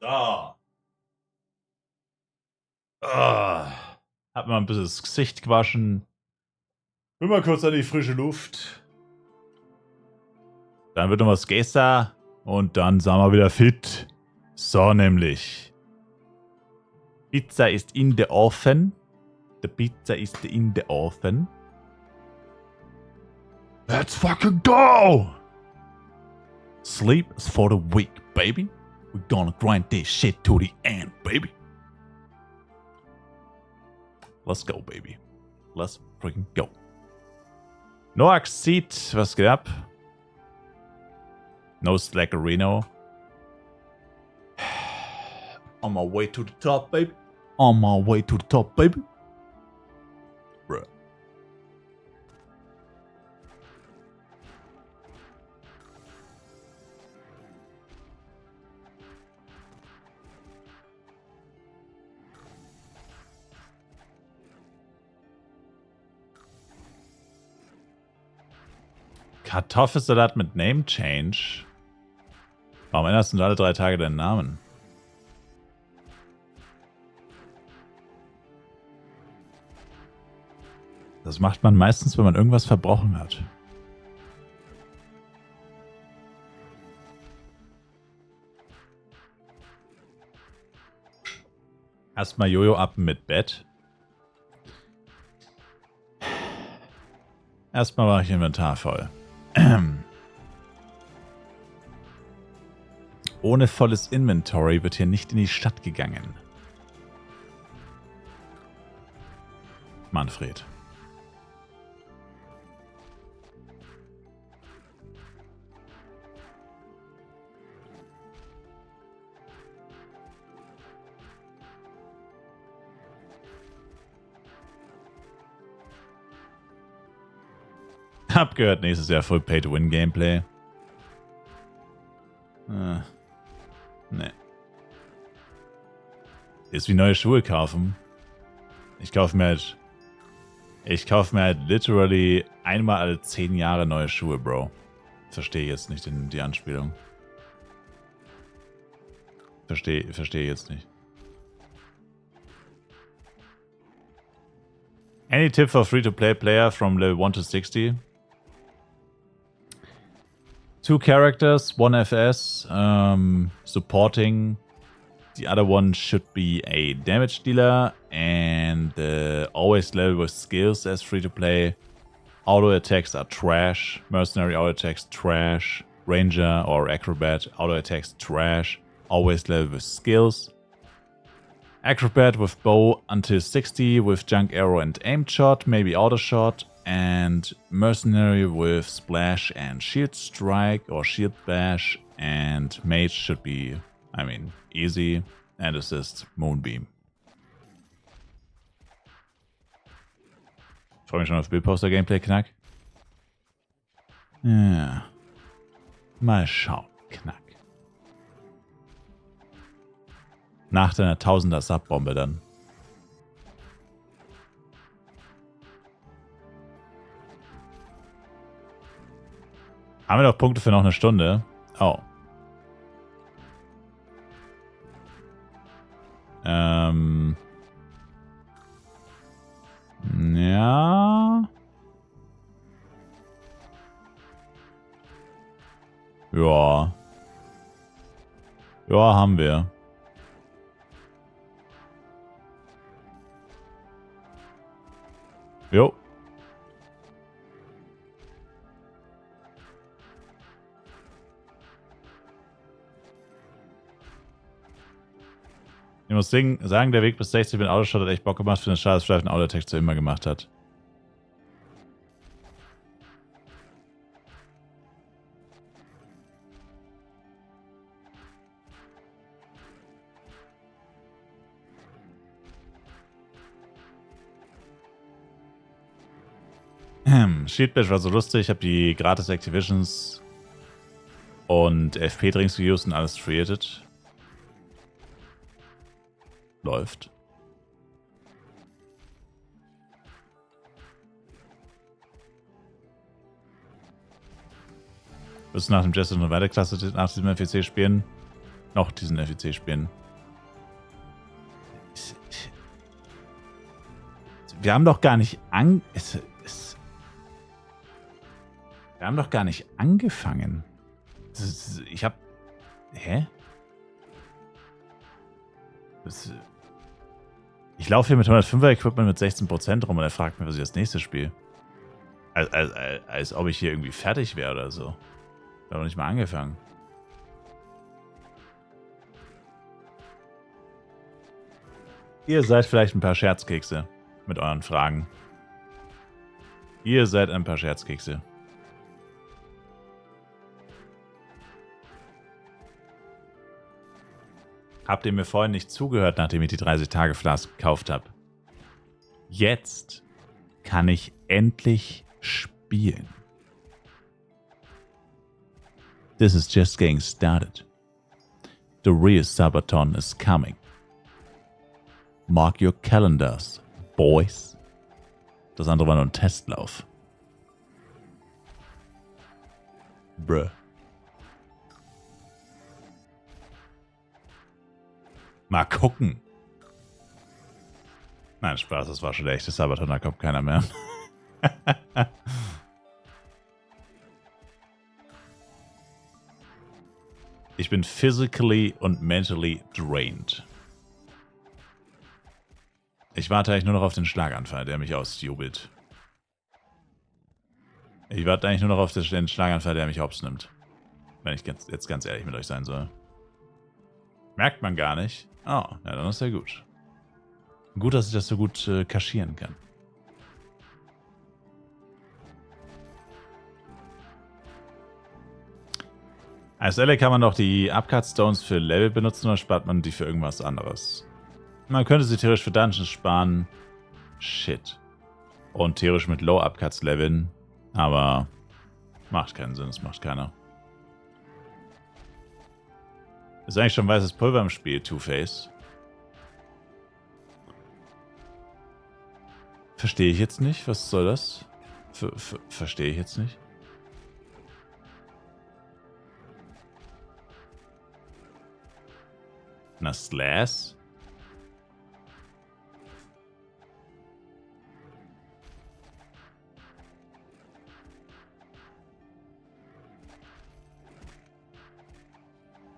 Da. Hab mal ein bisschen das Gesicht gewaschen. Bin mal kurz an die frische Luft. Dann wird noch was gegessen. Und dann sind wir wieder fit. So nämlich. Pizza ist in the oven. The pizza is in the oven. Let's fucking go! Sleep is for the weak, baby. We're gonna grind this shit to the end, baby. Let's go, baby. Let's freaking go. Noax sieht, was geht ab? No Slackerino. On my way to the top, baby. On my way to the top, baby. Bruh. Kartoffelsalat mit Name Change. Warum änderst du alle 3 Tage deinen Namen? Das macht man meistens, wenn man irgendwas verbrochen hat. Erstmal Jojo ab mit Bett. Erstmal mache ich Inventar voll. Ohne volles Inventory wird hier nicht in die Stadt gegangen. Manfred. Hab gehört, nächstes Jahr Full Pay-to-Win-Gameplay. Ne. Ist wie neue Schuhe kaufen. Ich kaufe mir halt literally einmal alle 10 Jahre neue Schuhe, Bro. Verstehe jetzt nicht die Anspielung. Verstehe jetzt nicht. Any tip for free-to-play player from level 1 to 60? 2 characters, 1 FS, supporting. The other one should be a damage dealer and always level with skills as free-to-play. Auto attacks are trash. Mercenary auto attacks trash. Ranger or Acrobat auto attacks trash. Always level with skills. Acrobat with bow until 60 with junk arrow and aim shot, maybe auto shot. And Mercenary with Splash and Shield Strike or Shield Bash. And Mage should be, easy. And Assist Moonbeam. Ich freue mich schon auf Bildposter Gameplay, Knack. Ja. Mal schauen, Knack. Nach deiner 1000er Subbombe dann. Haben wir noch Punkte für noch eine Stunde? Oh. Ja. Ja. Ja, haben wir. Jo. Ich muss sagen, der Weg bis 60 mit Autoshot hat echt Bock gemacht. Für den schade, dass vielleicht ein Autotext so immer gemacht hat. Shield Bash war so lustig. Ich habe die gratis Activisions und FP-Drinks geused und alles created. Läuft. Wirst du nach dem Jester eine weiter Klasse nach diesem NPC spielen? noch diesen FEC spielen. Wir haben doch gar nicht wir haben doch gar nicht angefangen. Ich hab... Hä? Ich laufe hier mit 105er Equipment mit 16% rum und er fragt mich, was ich das nächste spiele. Als ob ich hier irgendwie fertig wäre oder so. Ich habe noch nicht mal angefangen. Ihr seid vielleicht ein paar Scherzkekse mit euren Fragen. Ihr seid ein paar Scherzkekse. Habt ihr mir vorhin nicht zugehört, nachdem ich die 30-Tage-Flask gekauft habe? Jetzt kann ich endlich spielen. This is just getting started. The real Sabaton is coming. Mark your calendars, boys. Das andere war nur ein Testlauf. Bruh. Mal gucken. Nein, Spaß, das war schon der echte Sabaton, da kommt keiner mehr. Ich bin physically und mentally drained. Ich warte eigentlich nur noch auf den Schlaganfall, der mich ausjubelt. Ich warte eigentlich nur noch auf den Schlaganfall, der mich hops nimmt. Wenn ich jetzt ganz ehrlich mit euch sein soll. Merkt man gar nicht. Oh, ja, dann ist ja gut. Gut, dass ich das so gut kaschieren kann. Als Elle kann man doch die Upcut Stones für Level benutzen oder spart man die für irgendwas anderes? Man könnte sie theoretisch für Dungeons sparen. Shit. Und theoretisch mit Low Upcuts leveln. Aber macht keinen Sinn, das macht keiner. Ist eigentlich schon weißes Pulver im Spiel, Two-Face. Verstehe ich jetzt nicht. Was soll das? Verstehe ich jetzt nicht. Na, Slash?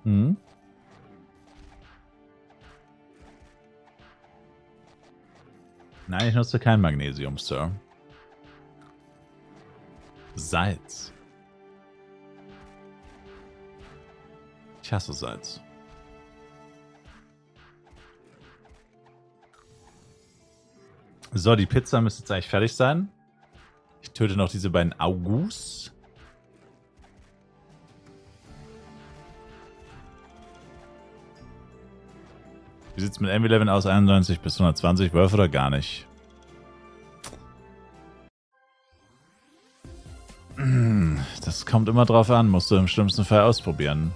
Hm? Nein, ich nutze kein Magnesium, Sir. Salz. Ich hasse Salz. So, die Pizza müsste jetzt eigentlich fertig sein. Ich töte noch diese beiden Augus. Wie sieht es mit M11 aus? 91 bis 120 Wölfe oder gar nicht? Das kommt immer drauf an. Musst du im schlimmsten Fall ausprobieren.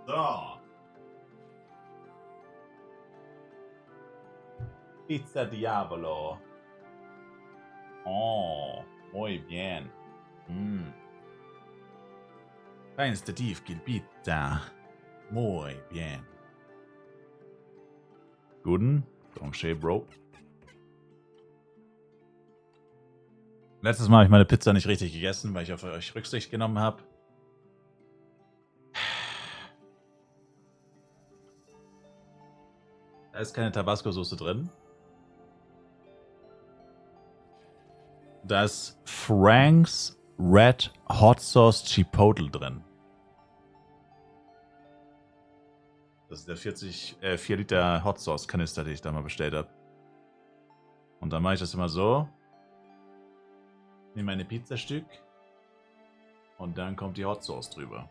So. Pizza Diavolo. Oh, muy bien. Feinste Tiefkühlpizza. Muy bien. Guten. Donche, Bro. Letztes Mal habe ich meine Pizza nicht richtig gegessen, weil ich auf euch Rücksicht genommen habe. Da ist keine Tabasco-Soße drin. Da ist Frank's Red Hot Sauce Chipotle drin. Das ist der 4 Liter Hot Sauce Kanister, den ich da mal bestellt habe. Und dann mache ich das immer so. Nehme ein Pizzastück. Und dann kommt die Hot Sauce drüber.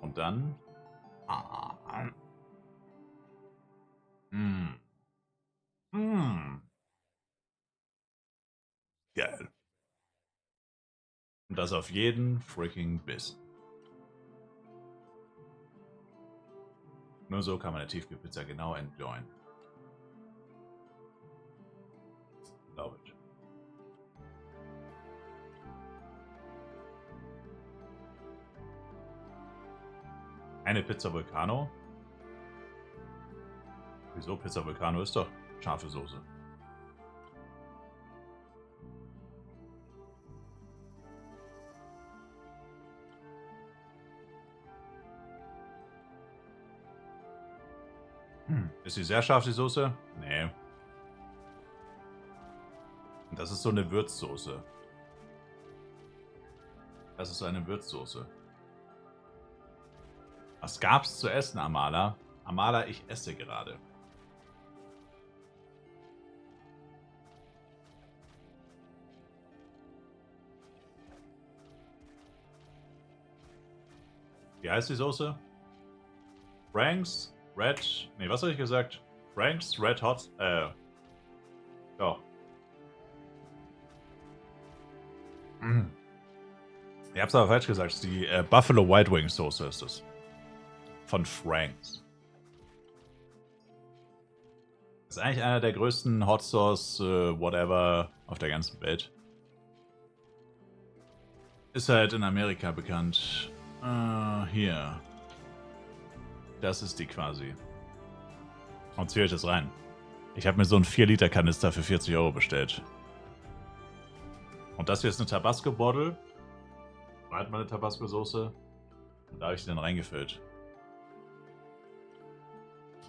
Und dann... Geil. Und das auf jeden freaking Biss. Nur so kann man eine Tiefkühlpizza genau enjoyen. Love it. Eine Pizza Vulcano? Wieso? Pizza Vulcano ist doch scharfe Soße. Ist sie sehr scharf, die Soße? Nee. Das ist so eine Würzsoße. Das ist so eine Würzsoße. Was gab's zu essen, Amala? Amala, ich esse gerade. Wie heißt die Soße? Frank's Red... Nee, was habe ich gesagt? Frank's Red Hot... Ja. Ich hab's aber falsch gesagt. Die Buffalo White Wings Soße ist es. Von Frank's. Das ist eigentlich einer der größten Hot Sauce whatever auf der ganzen Welt. Ist halt in Amerika bekannt. Hier. Das ist die quasi. Und ziehe ich das rein. Ich habe mir so einen 4 Liter Kanister für 40 € bestellt. Und das hier ist eine Tabasco-Bottle. Da hat man eine Tabasco-Soße. Und da habe ich sie dann reingefüllt.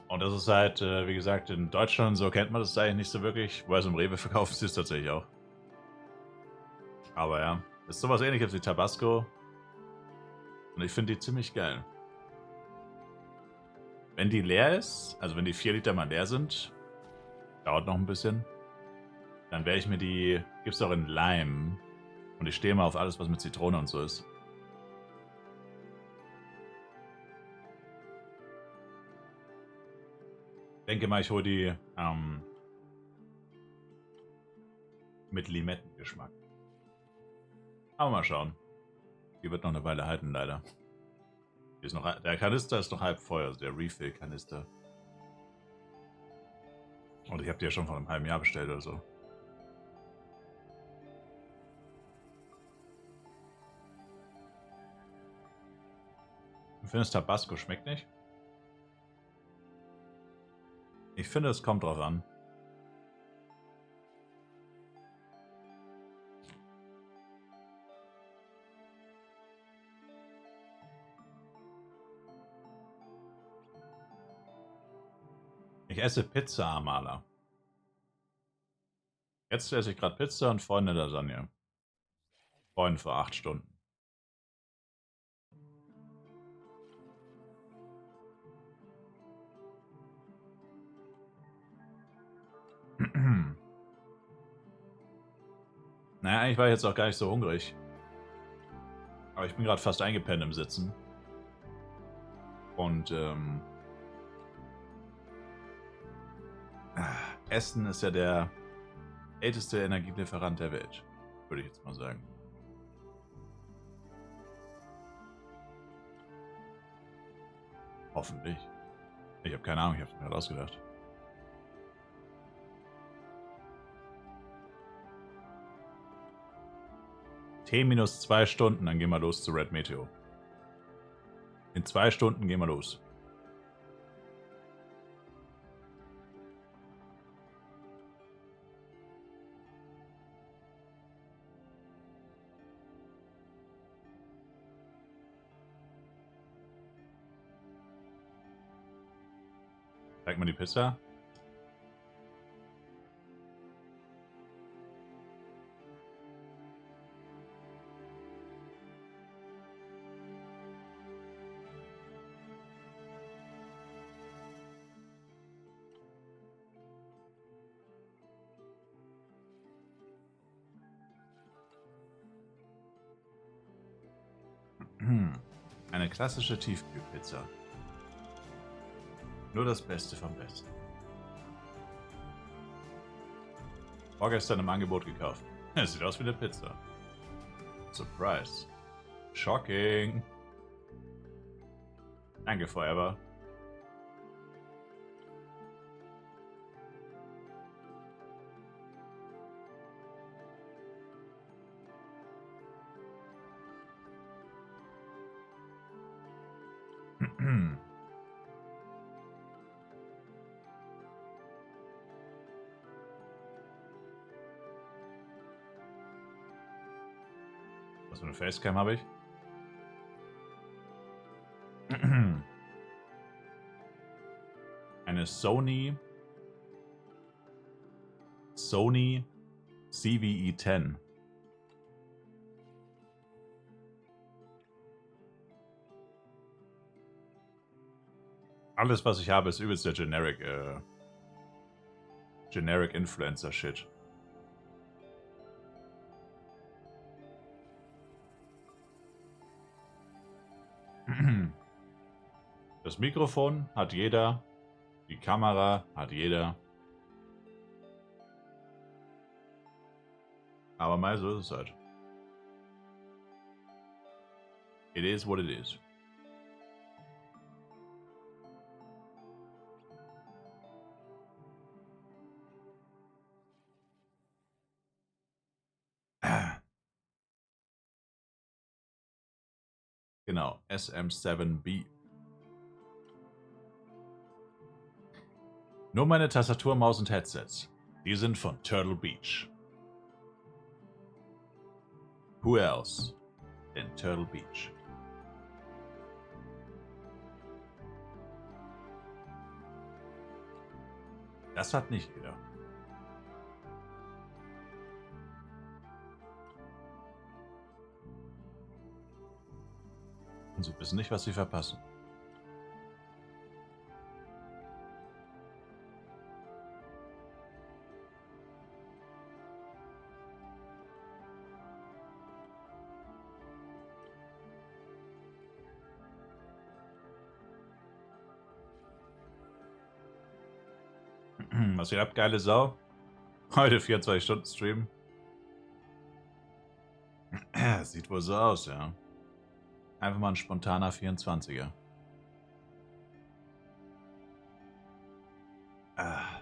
Und das ist halt, wie gesagt, in Deutschland so kennt man das eigentlich nicht so wirklich. Weil so im Rewe verkaufen sie es tatsächlich auch. Aber ja, ist sowas ähnliches wie Tabasco. Und ich finde die ziemlich geil. Wenn die leer ist, also wenn die 4 Liter mal leer sind, dauert noch ein bisschen, dann werde ich mir die, gibt's auch in Lime. Und ich stehe mal auf alles, was mit Zitrone und so ist. Ich denke mal, ich hole die mit Limettengeschmack. Aber mal schauen. Die wird noch eine Weile halten, leider. Die ist noch, der Kanister ist noch halb voll, also der Refill-Kanister. Und ich habe die ja schon vor einem halben Jahr bestellt oder so. Du findest Tabasco schmeckt nicht? Ich finde, es kommt drauf an. Ich esse Pizza, Amala. Jetzt esse ich gerade Pizza und vorhin eine Lasagne. Vorhin vor 8 Stunden. Naja, eigentlich war ich jetzt auch gar nicht so hungrig. Aber ich bin gerade fast eingepennt im Sitzen. Und Essen ist ja der älteste Energielieferant der Welt, würde ich jetzt mal sagen. Hoffentlich. Ich habe keine Ahnung, ich habe es mir halt ausgedacht. T minus 2 Stunden, dann gehen wir los zu Red Meteor. In 2 Stunden gehen wir los. Zeig mal die Pizza. Eine klassische Tiefkühlpizza. Nur das Beste vom Besten. Vorgestern im Angebot gekauft. Es sieht aus wie eine Pizza. Surprise. Shocking. Danke, Forever. Was für eine Facecam habe ich? Eine Sony CVE 10. Alles, was ich habe, ist übelst der Generic Influencer Shit. Das Mikrofon hat jeder, die Kamera hat jeder. Aber mal so ist es halt. It is what it is. Genau, SM7B. Nur meine Tastatur, Maus und Headsets. Die sind von Turtle Beach. Who else than Turtle Beach? Das hat nicht jeder. Und sie wissen nicht, was sie verpassen. Was ihr habt, geile Sau. Heute 24 Stunden Stream. Sieht wohl so aus, ja. Einfach mal ein spontaner 24er. Ah.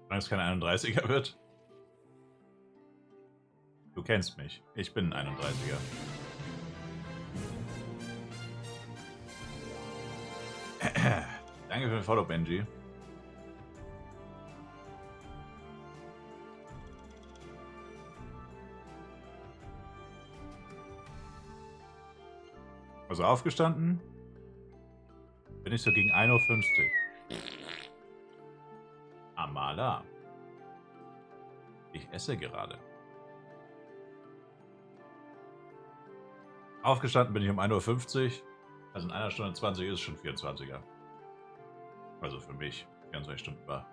Solange es kein 31er wird. Du kennst mich. Ich bin ein 31er. Danke für den Follow, Benji. Also aufgestanden bin ich so gegen 1:50 Uhr. Amala. Ich esse gerade. Aufgestanden bin ich um 1:50 Uhr. Also in 1 Stunde 20 ist es schon 24er. Also für mich 24 Stunden war.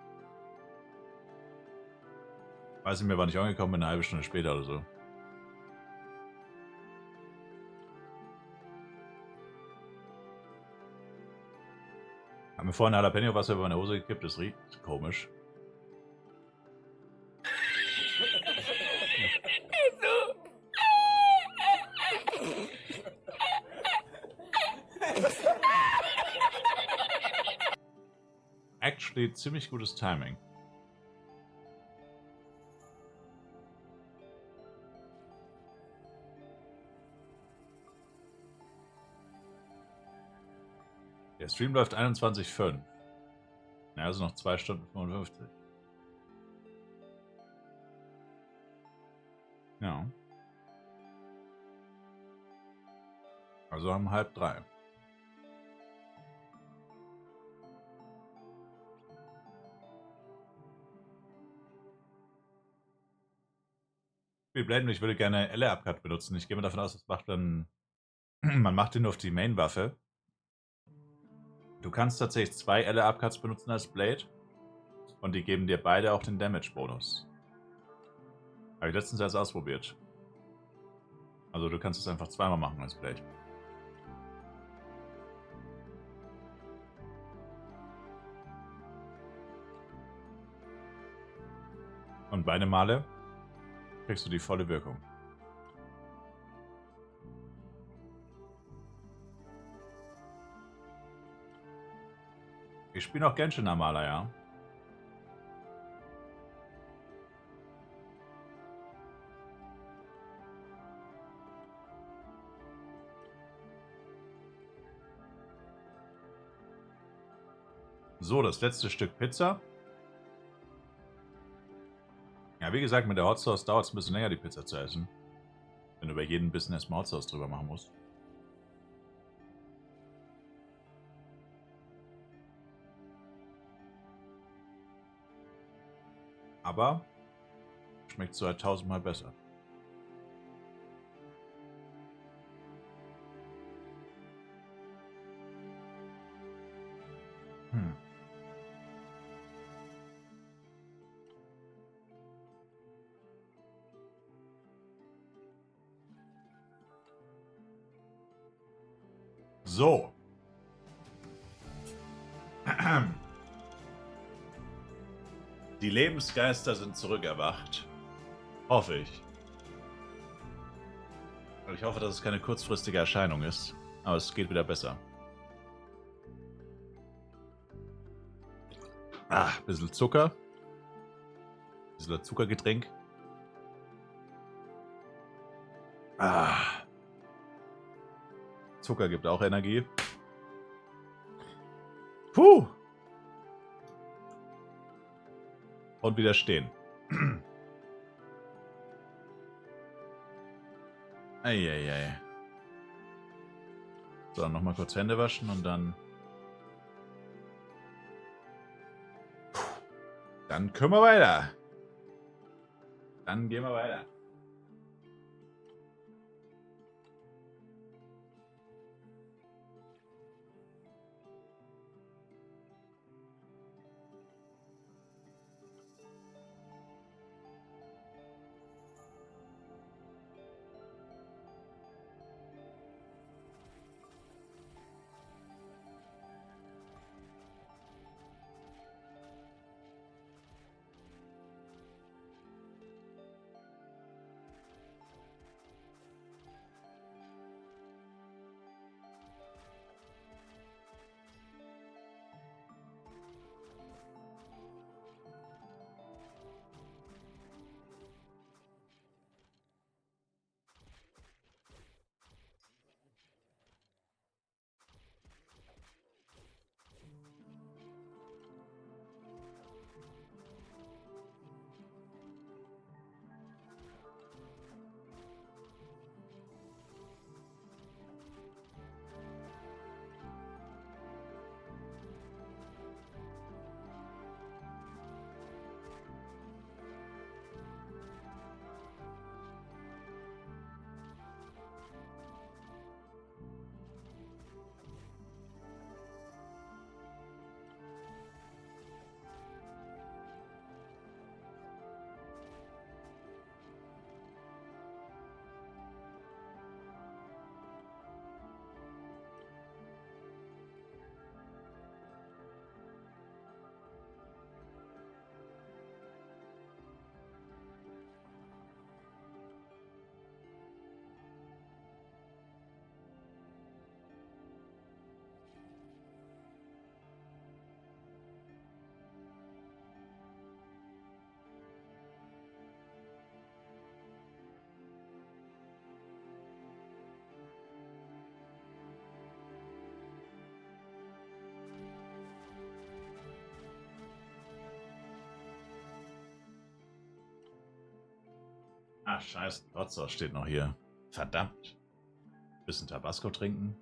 Weiß ich mir, wann ich angekommen bin, eine halbe Stunde später oder so. Haben mir vorhin Jalapeno-Wasser über meine Hose gekippt, das riecht komisch. Actually, ziemlich gutes Timing. Der Stream läuft 21,5. Ja, also noch 2 Stunden 55. Ja. Also um 2:30. Ich würde gerne LR-Upcut benutzen. Ich gehe mal davon aus, das macht dann. Man macht den nur auf die Main-Waffe. Du kannst tatsächlich 2 LR-Upcuts benutzen als Blade. Und die geben dir beide auch den Damage-Bonus. Habe ich letztens erst ausprobiert. Also du kannst es einfach zweimal machen als Blade. Und beide Male kriegst du die volle Wirkung. Ich spiele noch Genshin Amala, ja. So, das letzte Stück Pizza. Ja, wie gesagt, mit der Hot Sauce dauert es ein bisschen länger, die Pizza zu essen. Wenn du bei jedem Bissen erstmal Hot Sauce drüber machen musst. Aber schmeckt so halt 1000-mal besser. So. Die Lebensgeister sind zurückerwacht. Hoffe ich. Ich hoffe, dass es keine kurzfristige Erscheinung ist. Aber es geht wieder besser. Bisschen Zucker. Bisschen Zuckergetränk. Zucker gibt auch Energie. Puh. Und wieder stehen. Eieiei. So, nochmal kurz Hände waschen und dann... Dann können wir weiter. Dann gehen wir weiter. Ah, scheiße. Hot steht noch hier. Verdammt. Bisschen Tabasco trinken.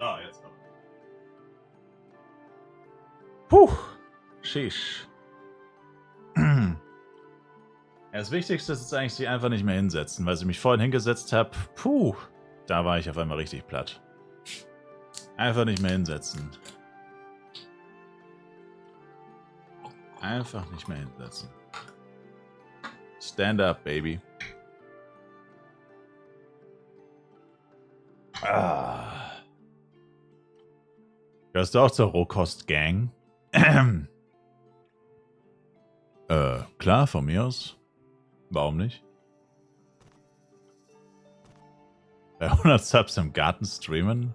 Ah, jetzt noch. Puh. Sheesh. Das Wichtigste ist jetzt eigentlich, sie einfach nicht mehr hinsetzen, weil sie mich vorhin hingesetzt habe. Puh. Da war ich auf einmal richtig platt. Einfach nicht mehr hinsetzen. Einfach nicht mehr hinsetzen. Stand up, baby. Ah. Gehörst du auch zur Rohkost-Gang? Klar, von mir aus. Warum nicht? Bei 100 Subs im Garten streamen?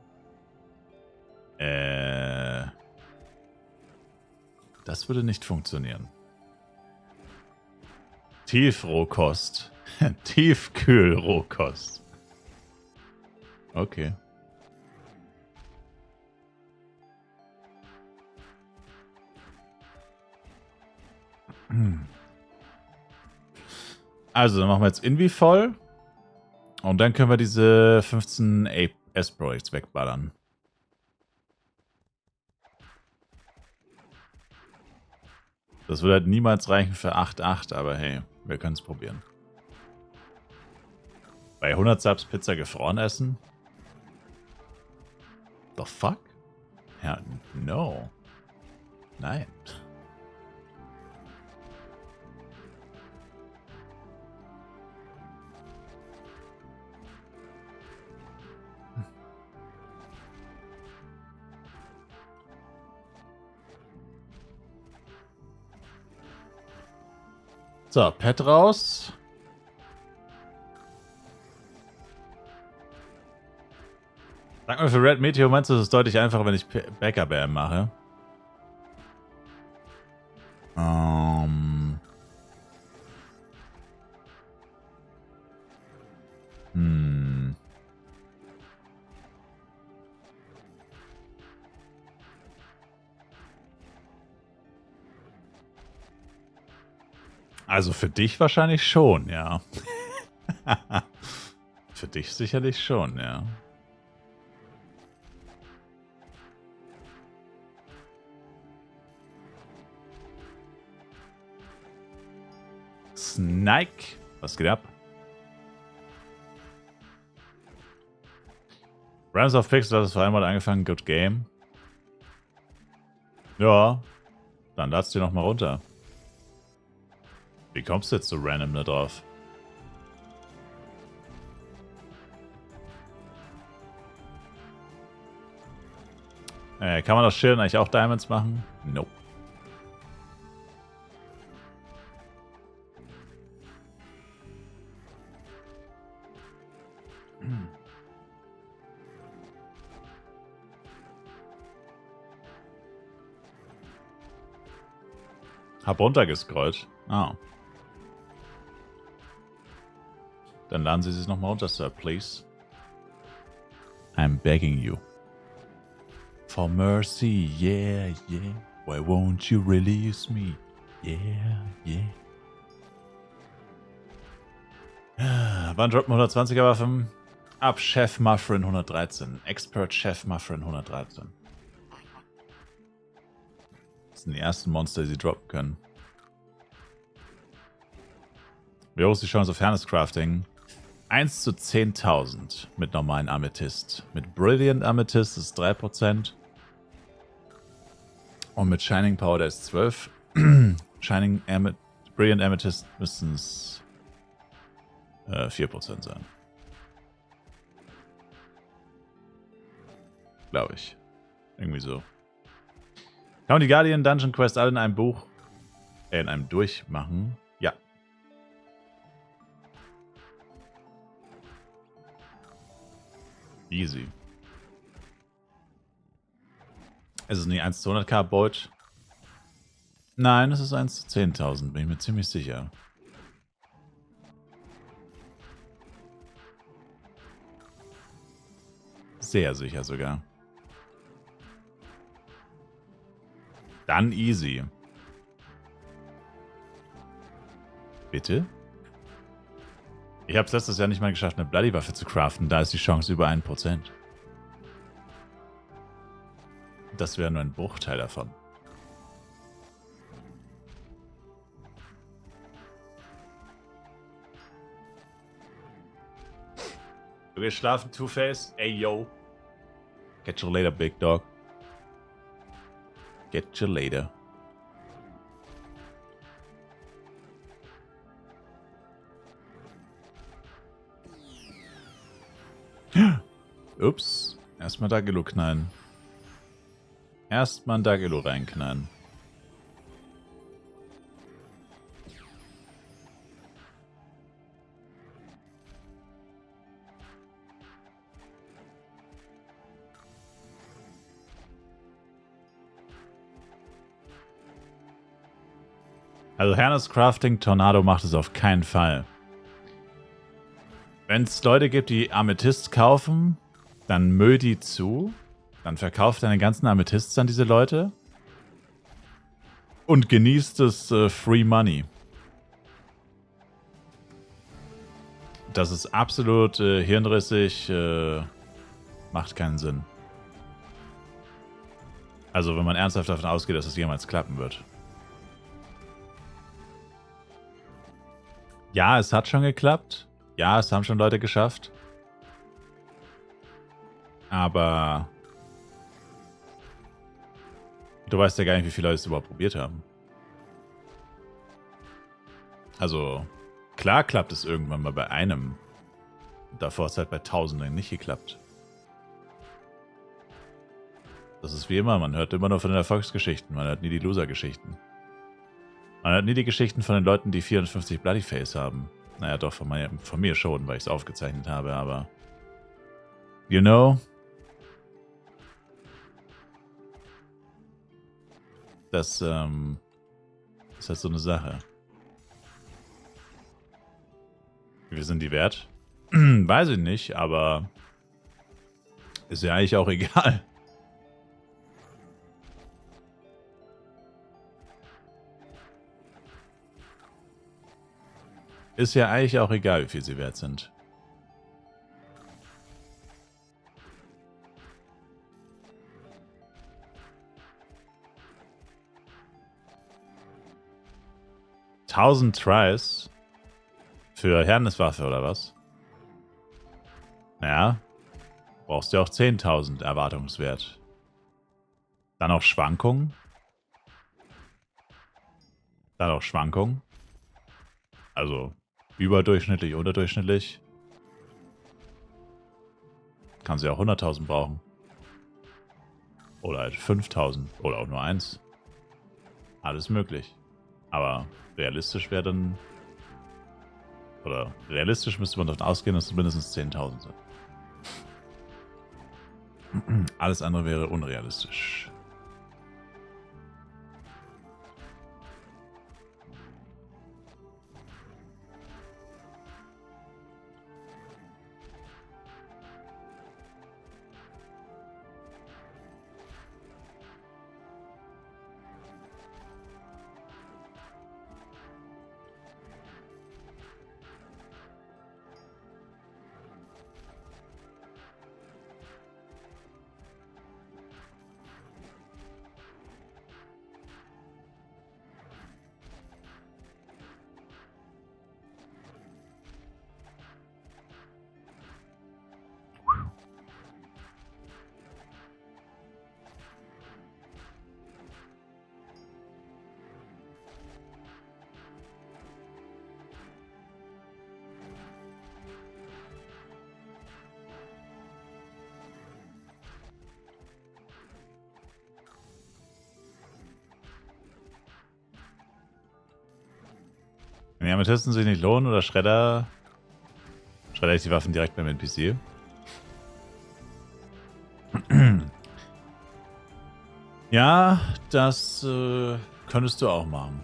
Das würde nicht funktionieren. Tiefrohkost. Tiefkühlrohkost. Okay. Also, dann machen wir jetzt Invi voll. Und dann können wir diese 15 S-Projects wegballern. Das würde halt niemals reichen für 8,8, aber hey, wir können es probieren. Bei 100 Subs Pizza gefroren essen? The fuck? Ja, no. Nein. So, Pet raus. Sag mal, für Red Meteor meinst du, es ist deutlich einfacher, wenn ich Backup AM mache? Also für dich wahrscheinlich schon, ja. Für dich sicherlich schon, ja. Snake, was geht ab? Rams of Pixel hat es vor einmal angefangen, good game. Ja, dann lad's dir nochmal runter. Wie kommst du jetzt so random da drauf? Kann man das Schild eigentlich auch Diamonds machen? Nope. Hab runtergescrollt. Ah. Dann laden Sie sich nochmal runter, Sir, please. I'm begging you. For mercy, yeah, yeah. Why won't you release me? Yeah, yeah. Wann droppen 120er Waffen? Ab Chef Muffrin 113. Expert Chef Muffrin 113. Das sind die ersten Monster, die sie droppen können. Wie hoch ist die Chance auf Fairness Crafting? 1 zu 10.000 mit normalen Amethyst. Mit Brilliant Amethyst ist 3%. Und mit Shining Powder ist 12. Brilliant Amethyst müssten es 4% sein. Glaube ich. Irgendwie so. Kann man die Guardian Dungeon Quest alle in einem Buch, in einem durchmachen? Ja. Easy. Ist es nicht 1 zu 100k Beut? Nein, es ist 1 zu 10.000, bin ich mir ziemlich sicher. Sehr sicher sogar. Dann easy. Bitte? Ich habe es letztes Jahr nicht mal geschafft, eine Bloody-Waffe zu craften. Da ist die Chance über 1%. Das wäre nur ein Bruchteil davon. Du gehst schlafen, Two-Face? Ey, yo. Catch you later, big dog. Get you later. Ups. Erstmal Dagelo knallen. Erstmal ein Dagelo reinknallen. Also Hernes Crafting Tornado macht es auf keinen Fall. Wenn es Leute gibt, die Amethyst kaufen, dann müll die zu. Dann verkauft deine ganzen Amethysts an diese Leute. Und genießt das Free Money. Das ist absolut hirnrissig. Macht keinen Sinn. Also wenn man ernsthaft davon ausgeht, dass es jemals klappen wird. Ja, es hat schon geklappt. Ja, es haben schon Leute geschafft. Aber du weißt ja gar nicht, wie viele Leute es überhaupt probiert haben. Also, klar klappt es irgendwann mal bei einem. Davor ist es halt bei Tausenden nicht geklappt. Das ist wie immer, man hört immer nur von den Erfolgsgeschichten, man hört nie die Loser-Geschichten. Man hört nie die Geschichten von den Leuten, die 54 Bloody Face haben. Naja, doch, von mir schon, weil ich es aufgezeichnet habe, aber... You know? Das, ist halt so eine Sache. Wie viel sind die wert? Weiß ich nicht, aber... Ist ja eigentlich auch egal. Ist ja eigentlich auch egal, wie viel sie wert sind. Tausend Tries für Herrneswaffe oder was? Ja, brauchst du ja auch 10.000 Erwartungswert. Dann auch Schwankungen. Dann auch Schwankungen. Also überdurchschnittlich, unterdurchschnittlich. Kann sie auch 100.000 brauchen. Oder halt 5.000. Oder auch nur 1. Alles möglich. Aber realistisch wäre dann... Oder realistisch müsste man davon ausgehen, dass es mindestens 10.000 sind. Alles andere wäre unrealistisch. Wenn die Amethysten sich nicht lohnen oder Schredder ich die Waffen direkt beim NPC. Ja, das könntest du auch machen.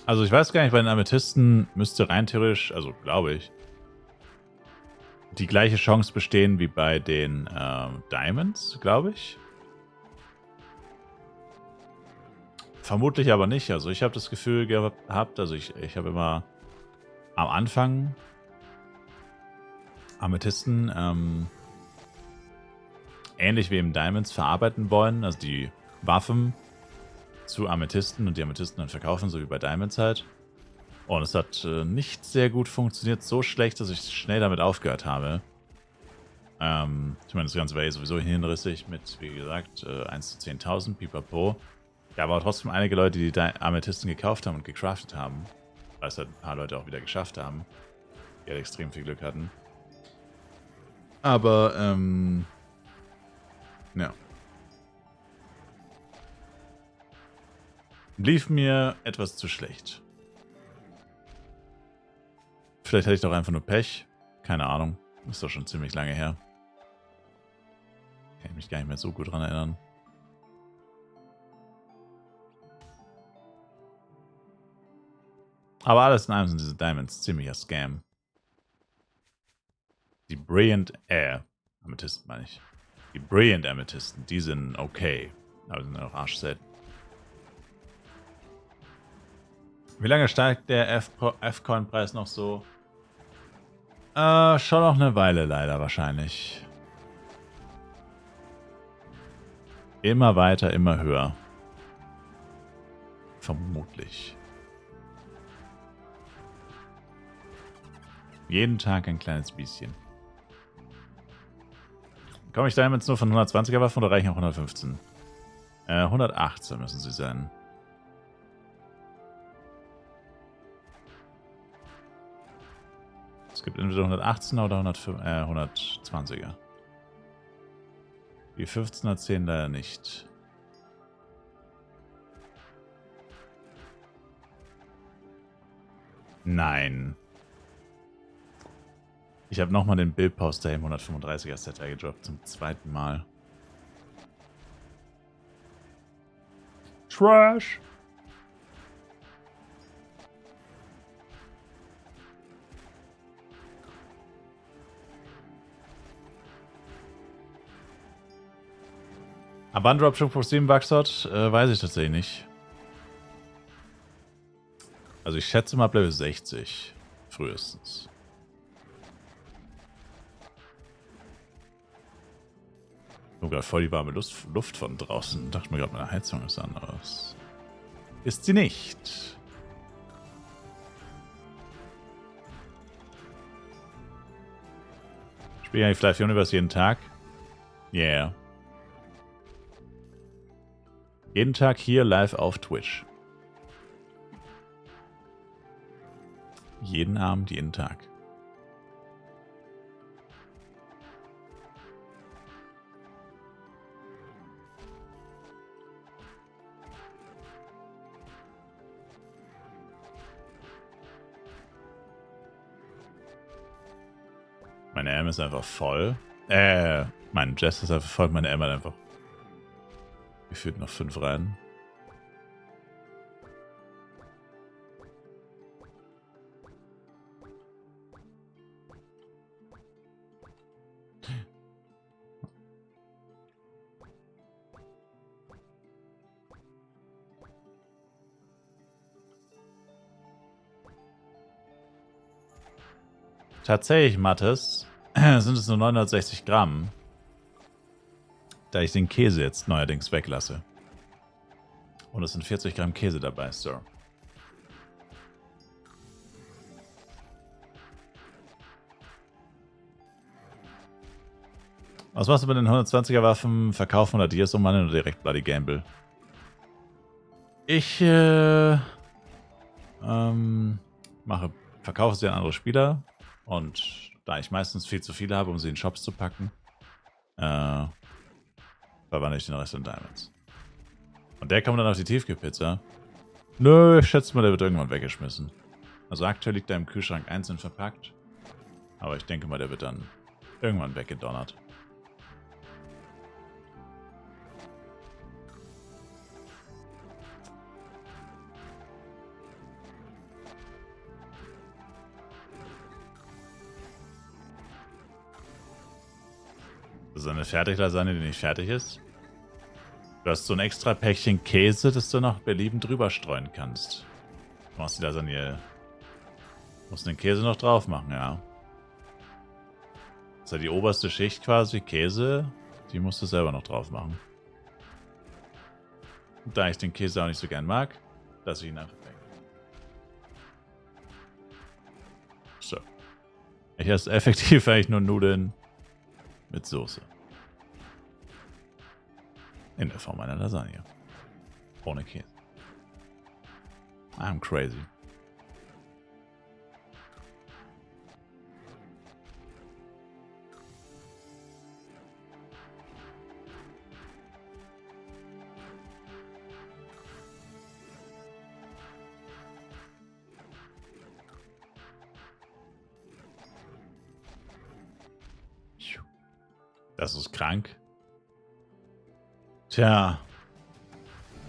Also ich weiß gar nicht, bei den Amethysten müsste rein theoretisch, also glaube ich, die gleiche Chance bestehen wie bei den Diamonds, glaube ich. Vermutlich aber nicht. Also ich habe das Gefühl gehabt, also ich habe immer am Anfang Amethysten ähnlich wie im Diamonds verarbeiten wollen. Also die Waffen zu Amethysten und die Amethysten dann verkaufen, so wie bei Diamonds halt. Und es hat nicht sehr gut funktioniert. So schlecht, dass ich schnell damit aufgehört habe. Ich meine, das Ganze war sowieso hinrissig mit, wie gesagt, 1 zu 10.000, pipapo. Ja, aber trotzdem einige Leute, die Amethysten gekauft haben und gecraftet haben. Weil es halt ein paar Leute auch wieder geschafft haben. Die halt extrem viel Glück hatten. Aber, ja. Lief mir etwas zu schlecht. Vielleicht hatte ich doch einfach nur Pech. Keine Ahnung. Ist doch schon ziemlich lange her. Kann ich mich gar nicht mehr so gut dran erinnern. Aber alles in allem sind diese Diamonds ziemlicher Scam. Die Brilliant Amethysten meine ich. Die Brilliant Amethysten, die sind okay. Aber sind auch arschselten. Wie lange steigt der F-Coin-Preis noch so? Schon noch eine Weile leider wahrscheinlich. Immer weiter, immer höher. Vermutlich. Jeden Tag ein kleines bisschen. Komme ich da jetzt nur von 120er Waffen oder reichen auch 115? 118 müssen sie sein. Es gibt entweder 118er oder 120er. Die 15er zählen leider nicht. Nein. Ich habe nochmal den Bildposter im 135er Set gedroppt zum zweiten Mal. Trash! Aber ein Dropship pro 7 Bucks weiß ich tatsächlich nicht. Also ich schätze mal ab Level 60. Frühestens. Oh gerade voll die warme Luft von draußen. Dachte mir gerade, meine Heizung ist an, aber es ist sie nicht. Spiele ich eigentlich Flight Universe jeden Tag? Yeah. Jeden Tag hier live auf Twitch. Jeden Abend, jeden Tag. Meine M ist einfach voll. Mein Jess ist einfach voll, meine M hat einfach gefühlt noch 5 rein. Tatsächlich, Mattes, sind es nur 960 Gramm, da ich den Käse jetzt neuerdings weglasse. Und es sind 40 Gramm Käse dabei, Sir. Was machst du mit den 120er Waffen? Verkaufen oder Dias umwandeln oder direkt Bloody Gamble? Ich verkaufe sie an andere Spieler. Und da ich meistens viel zu viele habe, um sie in Shops zu packen, verwandle ich den Rest in Diamonds. Und der kommt dann auf die Tiefkühlpizza. Nö, ich schätze mal, der wird irgendwann weggeschmissen. Also aktuell liegt er im Kühlschrank einzeln verpackt. Aber ich denke mal, der wird dann irgendwann weggedonnert. Das ist eine Fertiglasagne, die nicht fertig ist. Du hast so ein extra Päckchen Käse, das du noch beliebend drüber streuen kannst. Du machst die Lasagne. Musst den Käse noch drauf machen, ja. Das ist ja die oberste Schicht quasi, Käse. Die musst du selber noch drauf machen. Und da ich den Käse auch nicht so gern mag, lasse ich ihn einfach weg. So. Ich esse effektiv eigentlich nur Nudeln mit Soße. In der Form einer Lasagne. Ohne Käse. I'm crazy. Das ist krank. Tja,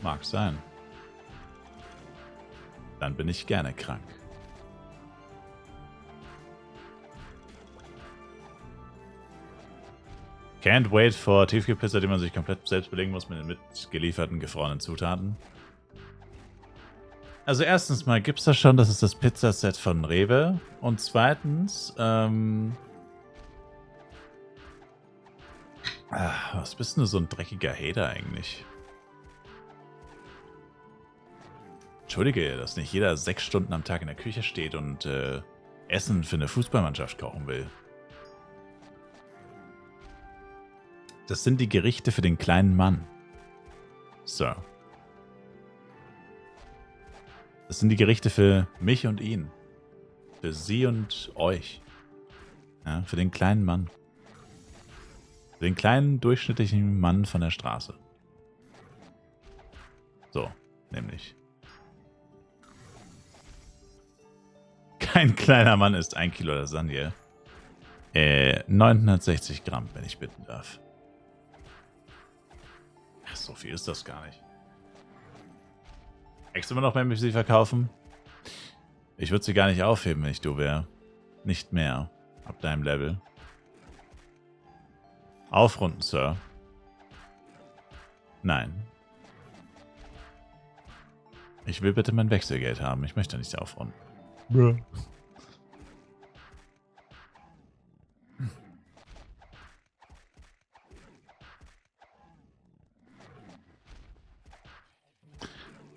mag sein. Dann bin ich gerne krank. Can't wait for Tiefkühlpizza, die man sich komplett selbst belegen muss mit den mitgelieferten gefrorenen Zutaten. Also erstens mal gibt's das schon, das ist das Pizzaset von Rewe. Und zweitens, was bist denn du so ein dreckiger Hater eigentlich? Entschuldige, dass nicht jeder 6 Stunden am Tag in der Küche steht und Essen für eine Fußballmannschaft kochen will. Das sind die Gerichte für den kleinen Mann. So. Das sind die Gerichte für mich und ihn. Für sie und euch. Ja, für den kleinen Mann. Für den kleinen, durchschnittlichen Mann von der Straße. So, nämlich. Kein kleiner Mann isst 1 Kilo Lasagne. 960 Gramm, wenn ich bitten darf. Ach, so viel ist das gar nicht. Extra immer noch, wenn wir sie verkaufen? Ich würde sie gar nicht aufheben, wenn ich du wäre. Nicht mehr. Ab deinem Level. Aufrunden, Sir. Nein. Ich will bitte mein Wechselgeld haben. Ich möchte nicht aufrunden. Bruh.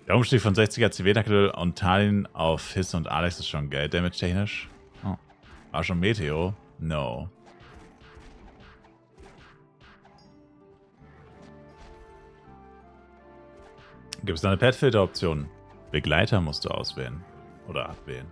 Der Umstieg von 60er CW-Dackel und Talin auf Hiss und Alex ist schon geil, damage-technisch. Oh. War schon Meteo? No. Gibt es da eine Pet-Filter-Option? Begleiter musst du auswählen. Oder abwählen.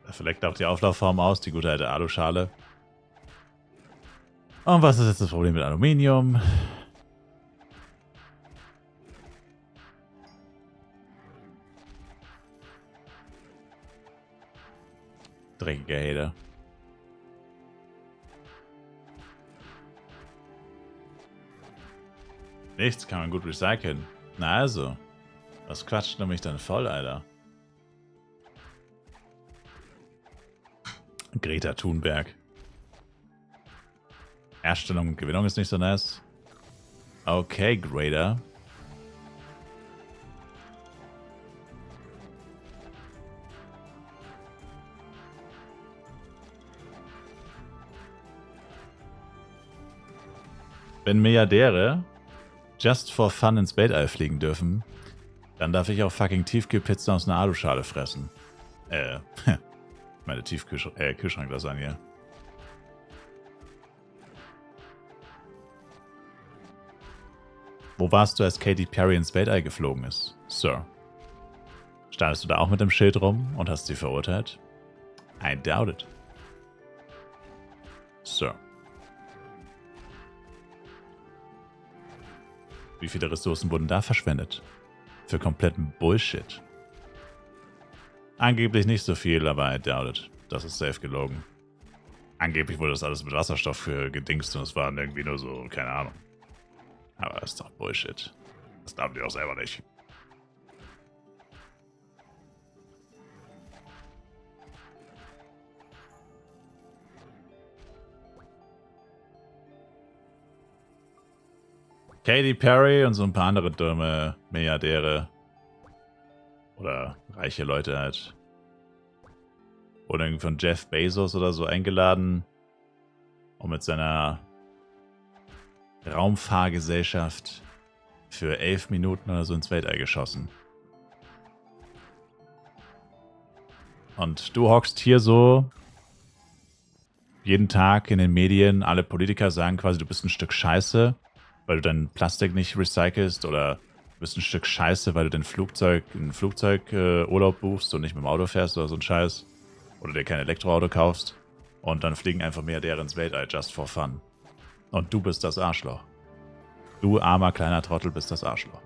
Da verleckt auch die Auflaufform aus, die gute alte Aluschale. Und was ist jetzt das Problem mit Aluminium? Dreckiger Hater. Nichts kann man gut recyceln. Na also. Was quatscht nämlich dann voll, Alter? Greta Thunberg. Herstellung und Gewinnung ist nicht so nice. Okay, Greta. Wenn Milliardäre just for fun ins Weltall fliegen dürfen, dann darf ich auch fucking Tiefkühlpizza aus einer Aluschale fressen. Meine Kühlschranklasagne. Wo warst du, als Katy Perry ins Weltall geflogen ist, Sir? Standest du da auch mit dem Schild rum und hast sie verurteilt? I doubt it. Sir. Wie viele Ressourcen wurden da verschwendet? Für kompletten Bullshit. Angeblich nicht so viel, aber I doubt it. Das ist safe gelogen. Angeblich wurde das alles mit Wasserstoff gedingst und es waren irgendwie nur so, keine Ahnung. Aber das ist doch Bullshit. Das glauben die auch selber nicht. Katy Perry und so ein paar andere dumme Milliardäre. Oder reiche Leute halt. Wurden irgendwie von Jeff Bezos oder so eingeladen, um mit seiner Raumfahrgesellschaft für 11 Minuten oder so ins Weltall geschossen. Und du hockst hier so jeden Tag in den Medien, alle Politiker sagen quasi, du bist ein Stück Scheiße, weil du dein Plastik nicht recycelst, oder du bist ein Stück Scheiße, weil du einen Flugzeugurlaub buchst und nicht mit dem Auto fährst oder so ein Scheiß. Oder dir kein Elektroauto kaufst. Und dann fliegen einfach Milliardäre ins Weltall just for fun. Und du bist das Arschloch. Du armer kleiner Trottel bist das Arschloch.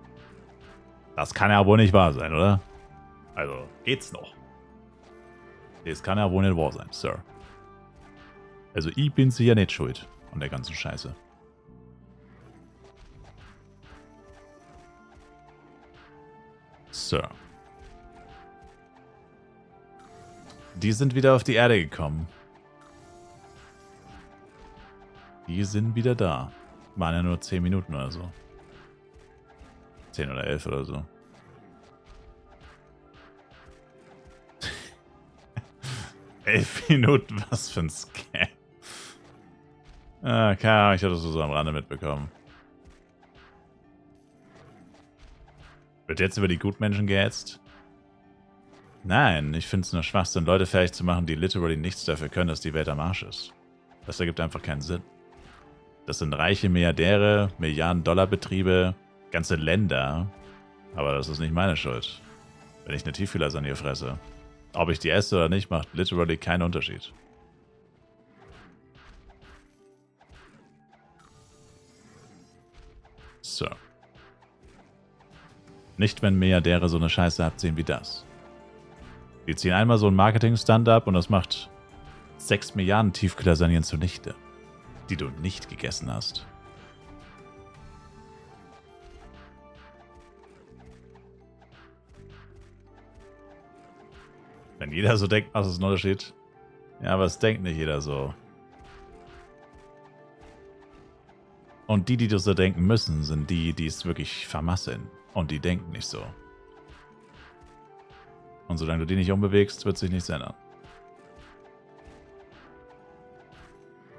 Das kann ja wohl nicht wahr sein, oder? Also, geht's noch? Das kann ja wohl nicht wahr sein, Sir. Also, ich bin sicher nicht schuld an der ganzen Scheiße. Sir. Die sind wieder auf die Erde gekommen. Die sind wieder da. Waren ja nur 10 Minuten oder so. 10 oder 11 oder so. Elf Minuten, was für ein Scam. Ah, keine Ahnung, ich hatte das so am Rande mitbekommen. Wird jetzt über die Gutmenschen gehetzt? Nein, ich finde es nur Schwachsinn, Leute fähig zu machen, die literally nichts dafür können, dass die Welt am Arsch ist. Das ergibt einfach keinen Sinn. Das sind reiche Milliardäre, Milliarden-Dollar-Betriebe, ganze Länder. Aber das ist nicht meine Schuld. Wenn ich eine Tiefkühllasagne fresse. Ob ich die esse oder nicht, macht literally keinen Unterschied. So. Nicht, wenn Milliardäre so eine Scheiße abziehen wie das. Die ziehen einmal so einen Marketing-Stunt ab und das macht 6 Milliarden Tiefkühllasagnen zunichte, die du nicht gegessen hast. Wenn jeder so denkt, was ist ein Unterschied? Ja, aber es denkt nicht jeder so. Und die so denken müssen, sind die es wirklich vermasseln. Und die denken nicht so. Und solange du die nicht umbewegst, wird sich nichts ändern.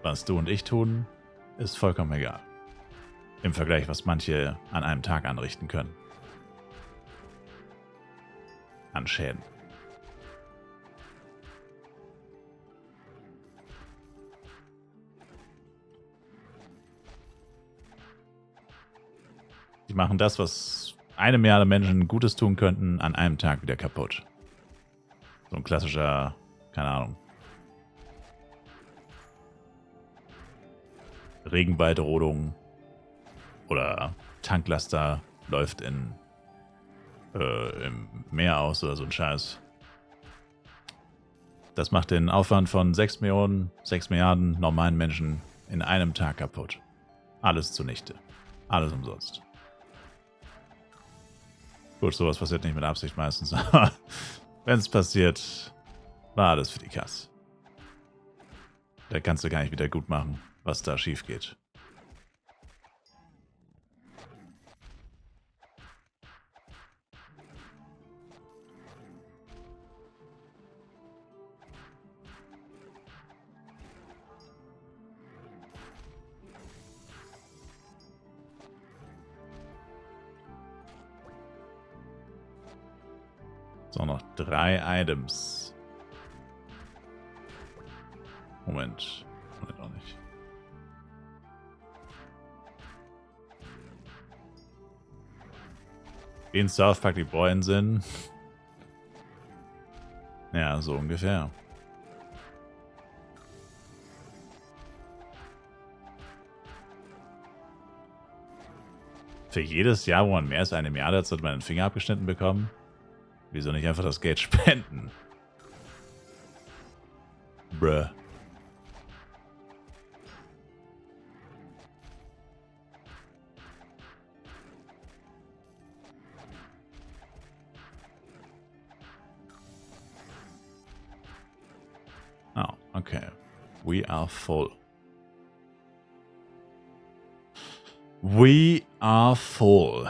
Was du und ich tun, ist vollkommen egal. Im Vergleich, was manche an einem Tag anrichten können. An Schäden. Die machen das, was 1 Milliarde Menschen Gutes tun könnten, an einem Tag wieder kaputt. So ein klassischer, keine Ahnung, Regenwaldrodung oder Tanklaster läuft im Meer aus oder so ein Scheiß. Das macht den Aufwand von 6 Milliarden normalen Menschen in einem Tag kaputt. Alles zunichte. Alles umsonst. Gut, sowas passiert nicht mit Absicht meistens, aber wenn es passiert, war alles für die Kasse. Da kannst du gar nicht wieder gut machen, was da schief geht. So, noch 3 Items. Moment. Moment auch nicht. Wie in South Park die Bräuen sind. Ja, so ungefähr. Für jedes Jahr, wo man mehr als 1 Milliarde hat, sollte man den Finger abgeschnitten bekommen. Wieso nicht einfach das Geld spenden? Bruh. Oh, okay. We are full. We are full.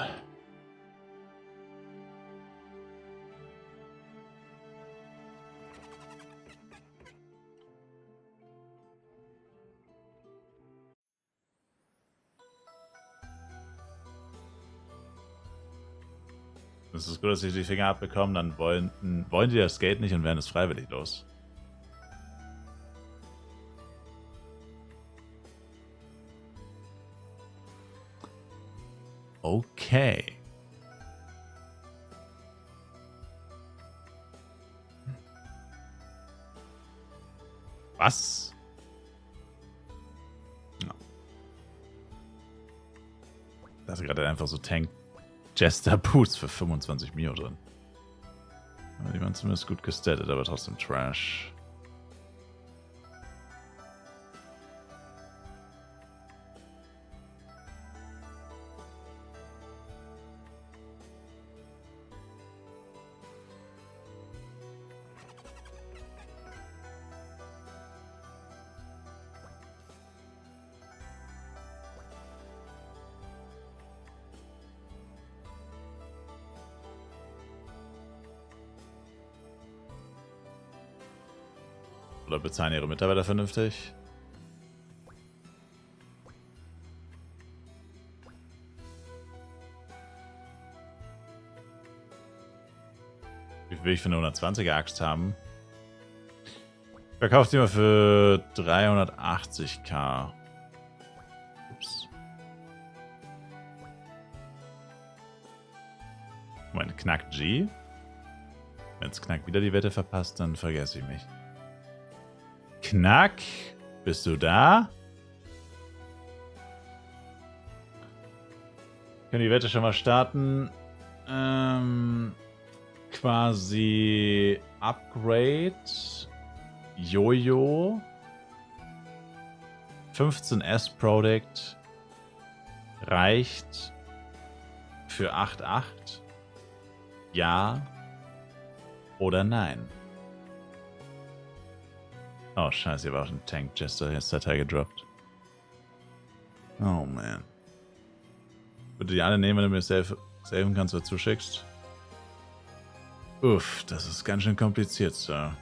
Es ist gut, dass sie die Finger abbekommen, dann wollen die das Geld nicht und werden es freiwillig los. Okay. Was? No. Da ist gerade einfach so Tank Jester Boots für 25 Mio drin. Die waren zumindest gut gestattet, aber trotzdem Trash. Oder bezahlen ihre Mitarbeiter vernünftig? Wie viel will ich für eine 120er Axt haben? Verkauft die mal für 380k. Ups. Moment, knackt G? Wenn es Knack wieder die Wette verpasst, dann vergesse ich mich. Knack, bist du da? Können die Wette schon mal starten? Quasi Upgrade. Jojo. 15S Product. Reicht für 8,8. Ja oder nein? Oh, scheiße, hier war auch ein Tank Jester. Hier ist der Teil gedroppt. Oh, man. Würde die alle nehmen, wenn du mir saven kannst oder zuschickst? Uff, das ist ganz schön kompliziert, Sir.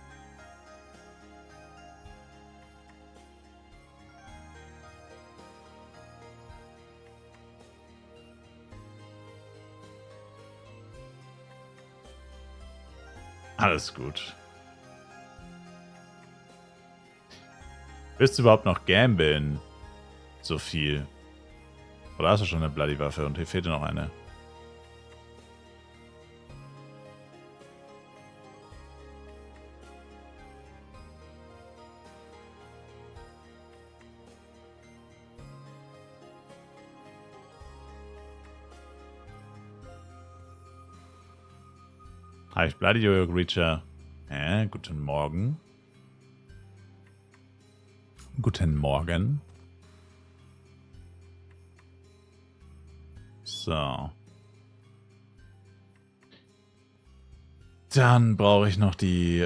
Alles gut. Willst du überhaupt noch gambeln? So viel. Oder hast du schon eine Bloody Waffe und hier fehlt dir noch eine? Hi, Bloody Jojo Creature. Guten Morgen. Guten Morgen. So. Dann brauche ich noch die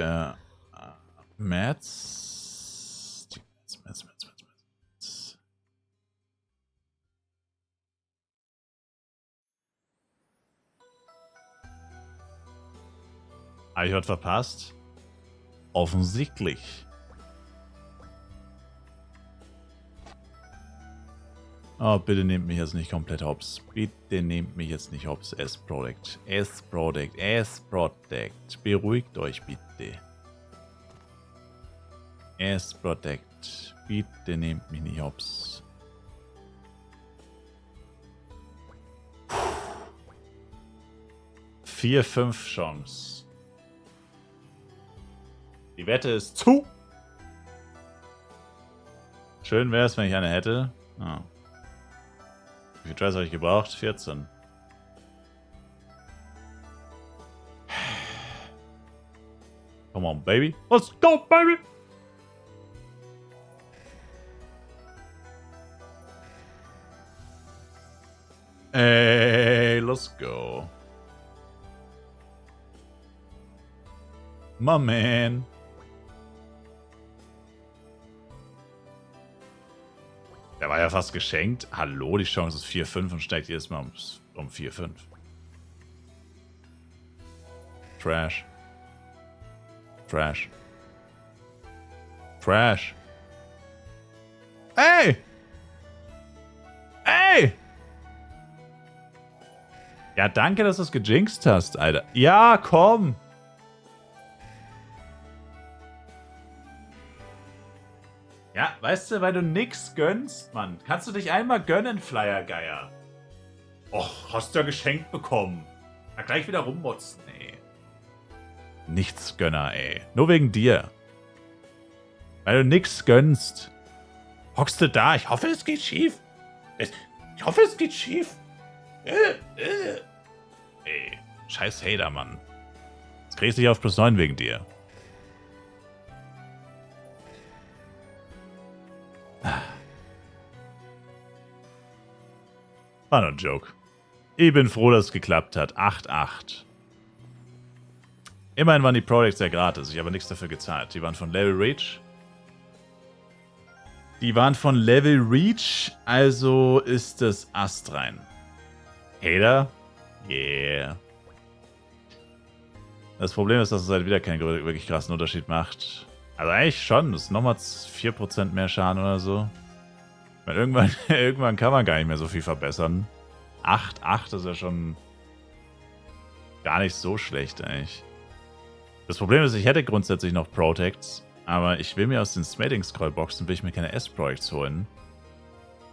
Mats. Die Mats. Habe ich was verpasst? Offensichtlich. Oh, bitte nehmt mich jetzt nicht komplett hops. Bitte nehmt mich jetzt nicht hops. S-Product. S-Product. S-Product. Beruhigt euch bitte. S-Product. Bitte nehmt mich nicht hops. 4-5 Chance. Die Wette ist zu. Schön wäre es, wenn ich eine hätte. Oh. Wie viel Tries habe ich gebraucht? 14. Come on, baby. Let's go, baby! Hey, let's go. My man. Der war ja fast geschenkt. Hallo, die Chance ist 4-5 und steigt jedes Mal um 4-5. Trash. Trash. Trash. Ey! Ey! Ja, danke, dass du es gejinxt hast, Alter. Ja, komm! Ja, weißt du, weil du nix gönnst, Mann. Kannst du dich einmal gönnen, Flyergeier? Och, hast du ja geschenkt bekommen. Na, gleich wieder rummotzen, ey. Nichts Gönner, ey. Nur wegen dir. Weil du nix gönnst. Hockst du da? Ich hoffe, es geht schief. Ich hoffe, es geht schief. Ey, scheiß Hater, Mann. Jetzt kriegst du dich auf +9 wegen dir. War nur ein Joke. Ich bin froh, dass es geklappt hat. 8-8. Immerhin waren die Products ja gratis. Ich habe nichts dafür gezahlt. Die waren von Level Reach. Also ist das astrein. Hater? Yeah. Das Problem ist, dass es halt wieder keinen wirklich krassen Unterschied macht. Also eigentlich schon. Das ist nochmal 4% mehr Schaden oder so. Weil irgendwann kann man gar nicht mehr so viel verbessern. 8-8 ist ja schon gar nicht so schlecht eigentlich. Das Problem ist, ich hätte grundsätzlich noch Protects, aber ich will mir aus den Smiting Scroll Boxen will ich mir keine S-Projects holen,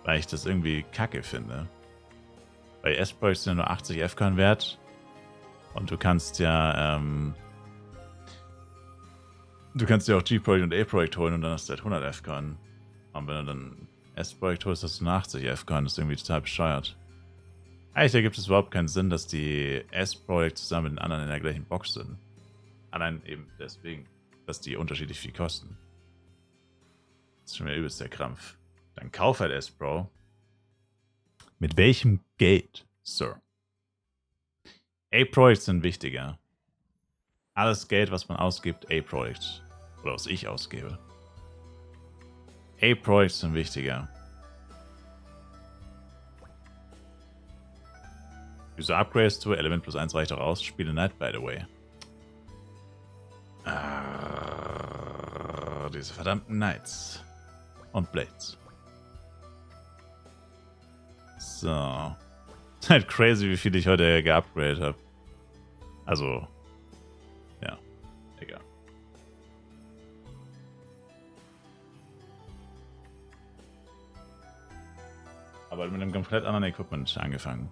weil ich das irgendwie kacke finde. Weil S-Projects sind ja nur 80 F-Coin wert und du kannst ja auch G-Project und A-Project holen und dann hast du halt 100 F-Coin. Und wenn du dann S-Project holst, hast du nur 80 F-Coin. Das ist irgendwie total bescheuert. Eigentlich ergibt es überhaupt keinen Sinn, dass die S-Projects zusammen mit den anderen in der gleichen Box sind. Allein eben deswegen, dass die unterschiedlich viel kosten. Das ist schon wieder übelst der Krampf. Dann kauf halt S-Pro. Mit welchem Geld, Sir? A-Projects sind wichtiger. Alles Geld, was man ausgibt, A-Project. Oder was ich ausgebe. A-Projects sind wichtiger. User Upgrades to Element +1 reicht auch aus. Spiele Night, by the way. Diese verdammten Knights. Und Blades. So. Ist halt crazy, wie viel ich heute geupgradet habe. Also. Ja. Egal. Aber mit einem komplett anderen Equipment angefangen.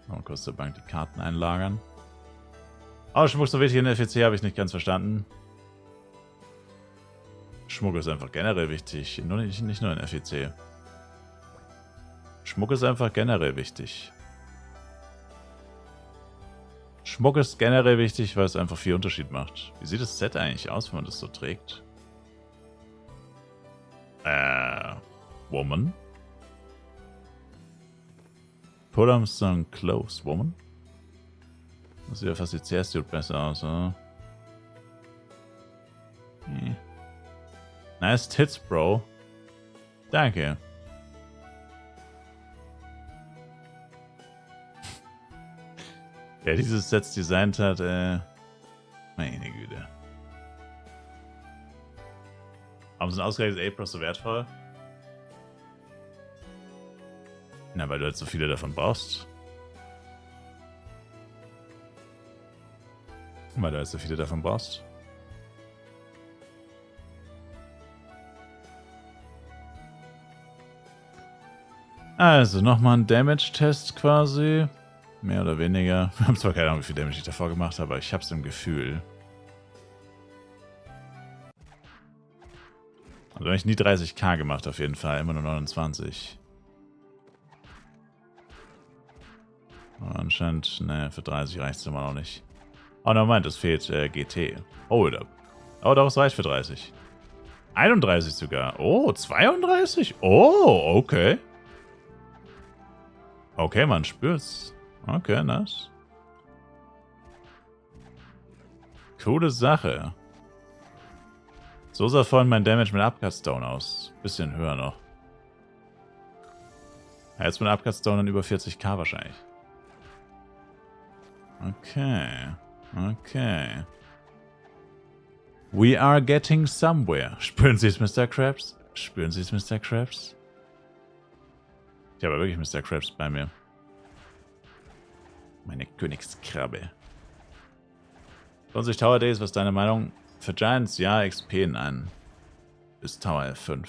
Mal kurz zur Bank die Karten einlagern. Oh, Schmuck so wichtig in der FEC habe ich nicht ganz verstanden. Schmuck ist einfach generell wichtig. Nicht nur in FEC. Schmuck ist einfach generell wichtig. Schmuck ist generell wichtig, weil es einfach viel Unterschied macht. Wie sieht das Set eigentlich aus, wenn man das so trägt? Woman? Put on some clothes, woman. Das sieht ja fast die CS-Dude besser aus, oder? Nice Tits, Bro. Danke. Wer dieses Set designt hat, meine Güte. Warum sind ausgerechnet A-Plus so wertvoll? Na, weil du halt so viele davon brauchst. Weil du halt so viele davon brauchst. Also, nochmal ein Damage-Test quasi. Mehr oder weniger. Wir haben zwar keine Ahnung, wie viel Damage ich davor gemacht habe, aber ich hab's im Gefühl. Also habe ich nie 30k gemacht auf jeden Fall, immer nur 29. Aber anscheinend, ne, für 30 reicht es immer noch nicht. Oh, no, Moment, es fehlt GT. Hold up. Oh, doch, es reicht für 30. 31 sogar. Oh, 32? Oh, okay. Okay, man spürt's. Okay, nice. Coole Sache. So sah vorhin mein Damage mit Upcut Stone aus. Bisschen höher noch. Ja, jetzt mit Upcut Stone dann über 40k wahrscheinlich. Okay. Okay. We are getting somewhere. Spüren Sie es, Mr. Krabs? Spüren Sie es, Mr. Krabs? Ich habe wirklich Mr. Krabs bei mir. Meine Königskrabbe. 20 Tower Days, was ist deine Meinung? Für Giants, ja, XP in einen. Bis Tower F5.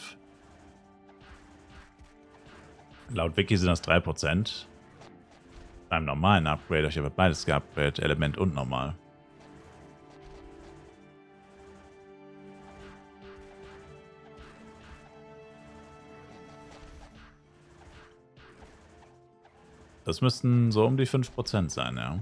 Laut Wiki sind das 3%. Beim normalen Upgrade, ich habe beides geupgradet, Element und normal. Das müssten so um die 5% sein, ja.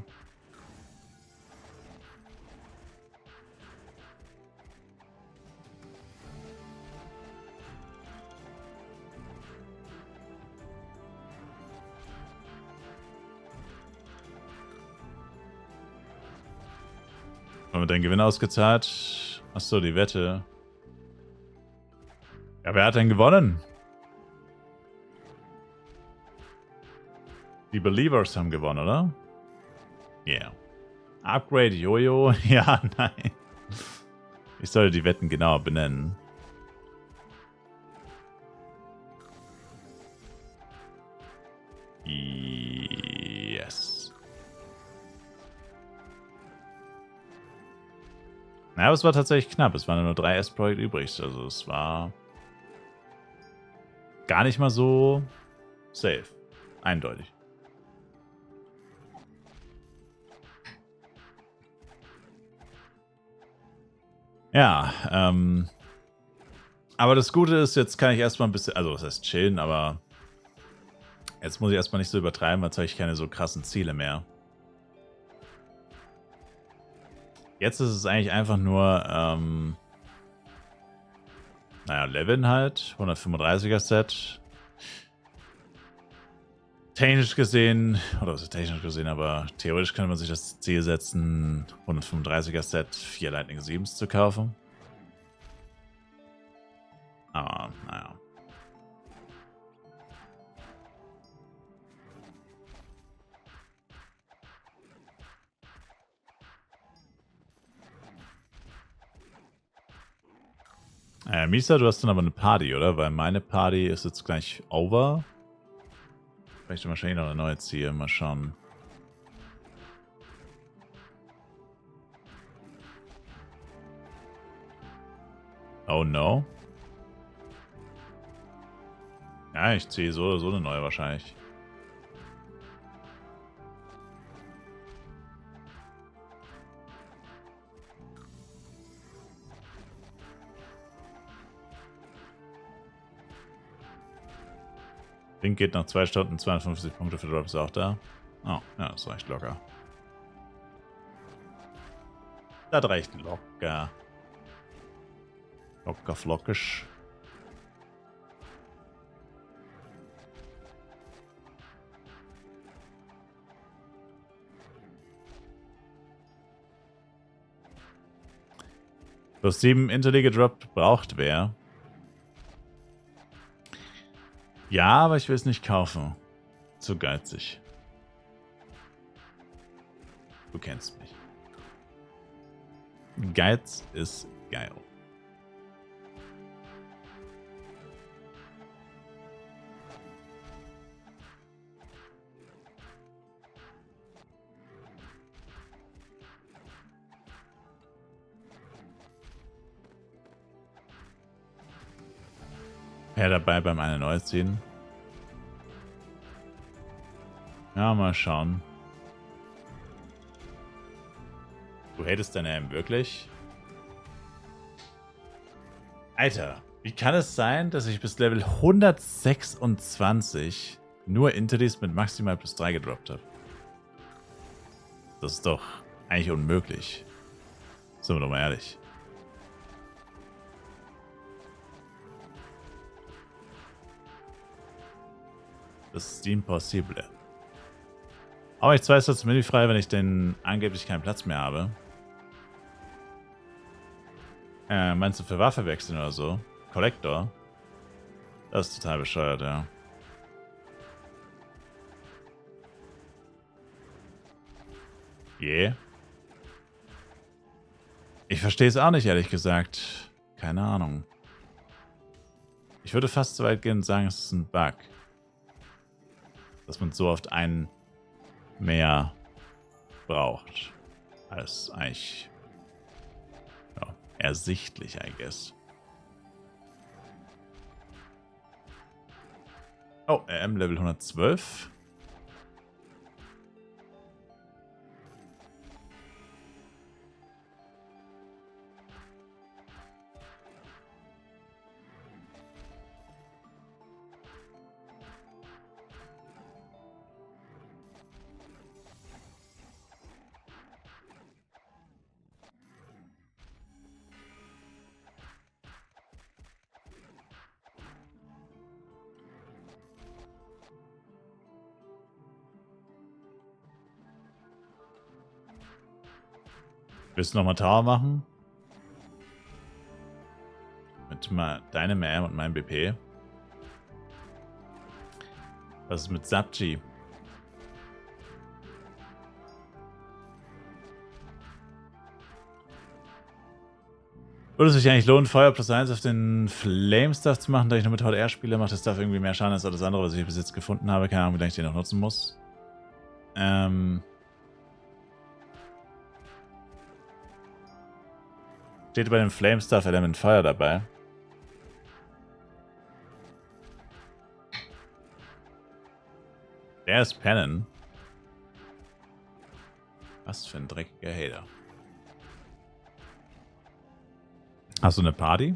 Haben wir den Gewinn ausgezahlt? Achso, die Wette. Ja, wer hat denn gewonnen? Die Believers haben gewonnen, oder? Yeah. Upgrade Jojo? Ja, nein. Ich sollte die Wetten genauer benennen. Yes. Ja, aber es war tatsächlich knapp. Es waren nur 3 S-Projekte übrig. Also es war gar nicht mal so safe. Eindeutig. Ja, aber das Gute ist, jetzt kann ich erstmal ein bisschen, also das heißt chillen, aber jetzt muss ich erstmal nicht so übertreiben, als habe ich keine so krassen Ziele mehr. Jetzt ist es eigentlich einfach nur, naja, Leveln halt, 135er Set. Technisch gesehen, oder was ist technisch gesehen, aber theoretisch könnte man sich das Ziel setzen, 135er Set, 4 Lightning 7s zu kaufen. Aber, naja. Misa, du hast dann aber eine Party, oder? Weil meine Party ist jetzt gleich over. Vielleicht wahrscheinlich noch eine neue Ziel. Mal schauen. Oh no. Ja, ich ziehe so oder so eine neue wahrscheinlich. Link geht nach 2 Stunden, 52 Punkte für Drop ist auch da. Oh, ja, das reicht locker. Das reicht locker. Locker flockisch. Plus 7 Interlee gedroppt braucht wer? Ja, aber ich will es nicht kaufen. Zu geizig. Du kennst mich. Geiz ist geil. Wer dabei beim eine neu ziehen? Ja, mal schauen. Du hatest deine M wirklich? Alter, wie kann es sein, dass ich bis Level 126 nur Interis mit maximal plus 3 gedroppt habe? Das ist doch eigentlich unmöglich. Sind wir doch mal ehrlich. Das ist impossible. Aber ich weiß jetzt Menü frei, wenn ich denn angeblich keinen Platz mehr habe. Meinst du für Waffe wechseln oder so? Collector? Das ist total bescheuert, ja. Yeah. Ich verstehe es auch nicht, ehrlich gesagt. Keine Ahnung. Ich würde fast so weit gehen und sagen, es ist ein Bug. Dass man so oft einen mehr braucht. Als eigentlich ja, ersichtlich, I guess. Oh, RM Level 112. Willst du nochmal Tower machen? Mit deinem RM und meinem BP. Was ist mit Sabji? Würde es sich eigentlich lohnen, Feuer plus 1 auf den Flame-Stuff zu machen, da ich nur mit Hot Air spiele? Macht das Stuff irgendwie mehr Schaden als alles andere, was ich bis jetzt gefunden habe? Keine Ahnung, wie lange ich den noch nutzen muss. Steht bei dem Flame-Stuff Element Fire dabei. Der ist Pennen. Was für ein dreckiger Hater. Hast du eine Party?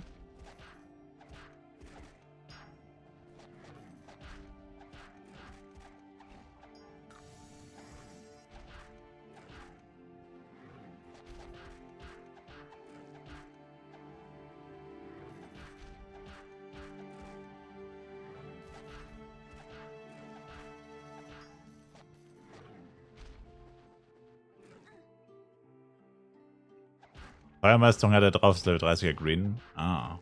Feuermeisterung hat er drauf, ist Level 30er Green. Ah.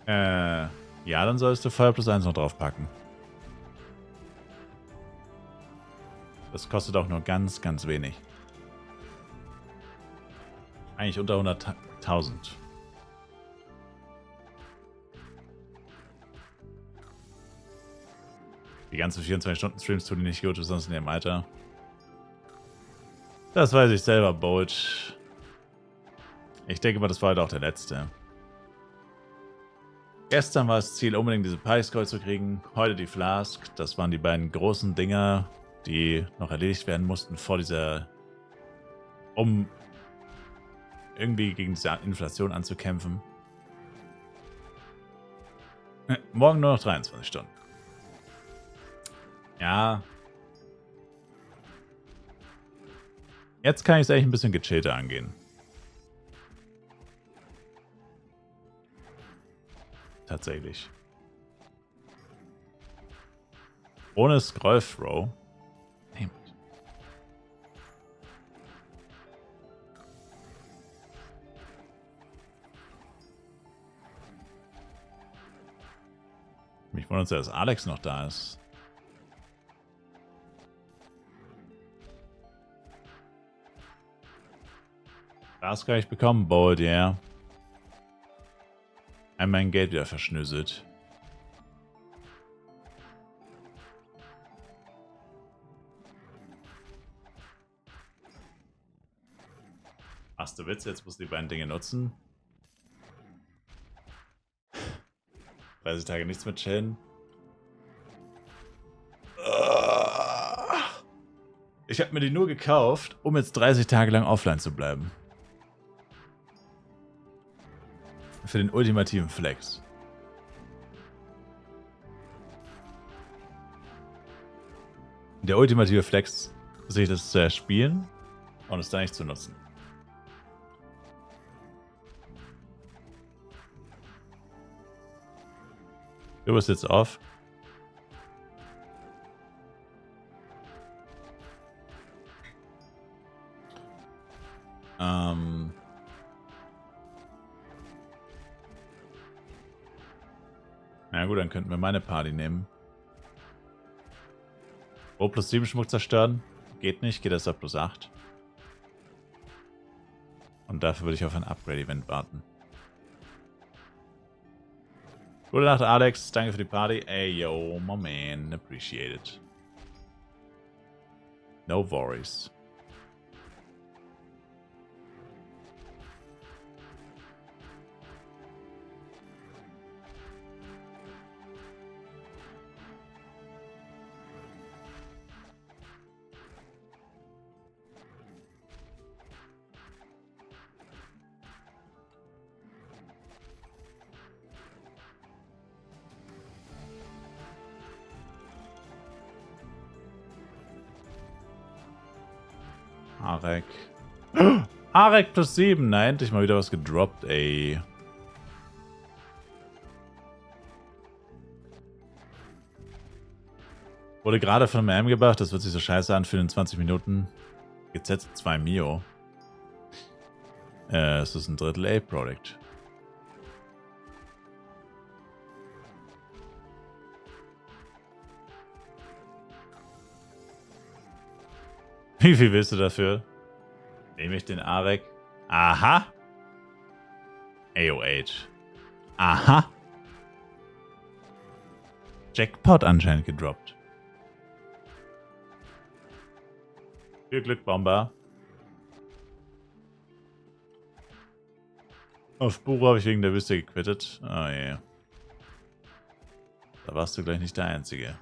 Ja, dann solltest du Feuer plus 1 noch draufpacken. Das kostet auch nur ganz, ganz wenig. Eigentlich unter 100.000. Die ganzen 24-Stunden-Streams tun die nicht gut, besonders in ihrem Alter. Das weiß ich selber, Bolt. Ich denke mal, das war heute auch der letzte. Gestern war das Ziel, unbedingt diese Party-Scroll zu kriegen. Heute die Flask. Das waren die beiden großen Dinger, die noch erledigt werden mussten vor dieser... Um irgendwie gegen diese Inflation anzukämpfen. Morgen nur noch 23 Stunden. Ja. Jetzt kann ich es eigentlich ein bisschen gechillter angehen. Tatsächlich. Ohne Scroll-Throw. Damn it. Mich wundert, dass Alex noch da ist. Das kann ich bekommen, Bold, ja. Yeah. Einmal mein Geld wieder verschnüsselt. Machst du Witz, jetzt musst du die beiden Dinge nutzen. 30 Tage nichts mit chillen. Ich habe mir die nur gekauft, um jetzt 30 Tage lang offline zu bleiben. Für den ultimativen Flex. Der ultimative Flex, sich das zu erspielen und es dann nicht zu nutzen. Du bist jetzt off. Na gut, dann könnten wir meine Party nehmen. Oh, plus 7 Schmuck zerstören. Geht nicht, geht erst ab plus 8. Und dafür würde ich auf ein Upgrade-Event warten. Gute Nacht, Alex. Danke für die Party. Ey, yo, my man. Appreciate it. No worries. Arek. Arek plus 7. Na, endlich mal wieder was gedroppt, ey. Wurde gerade von einem gebracht, das wird sich so scheiße anfühlen in 20 Minuten. Gesetzt 2 Mio. Es ist ein AAA-Product. Wie viel willst du dafür? Nehme ich den Arek? Aha. AOH. Aha. Jackpot anscheinend gedroppt. Viel Glück, Bomber. Auf Buro habe ich wegen der Wüste gequittet. Oh je. Da warst du gleich nicht der Einzige.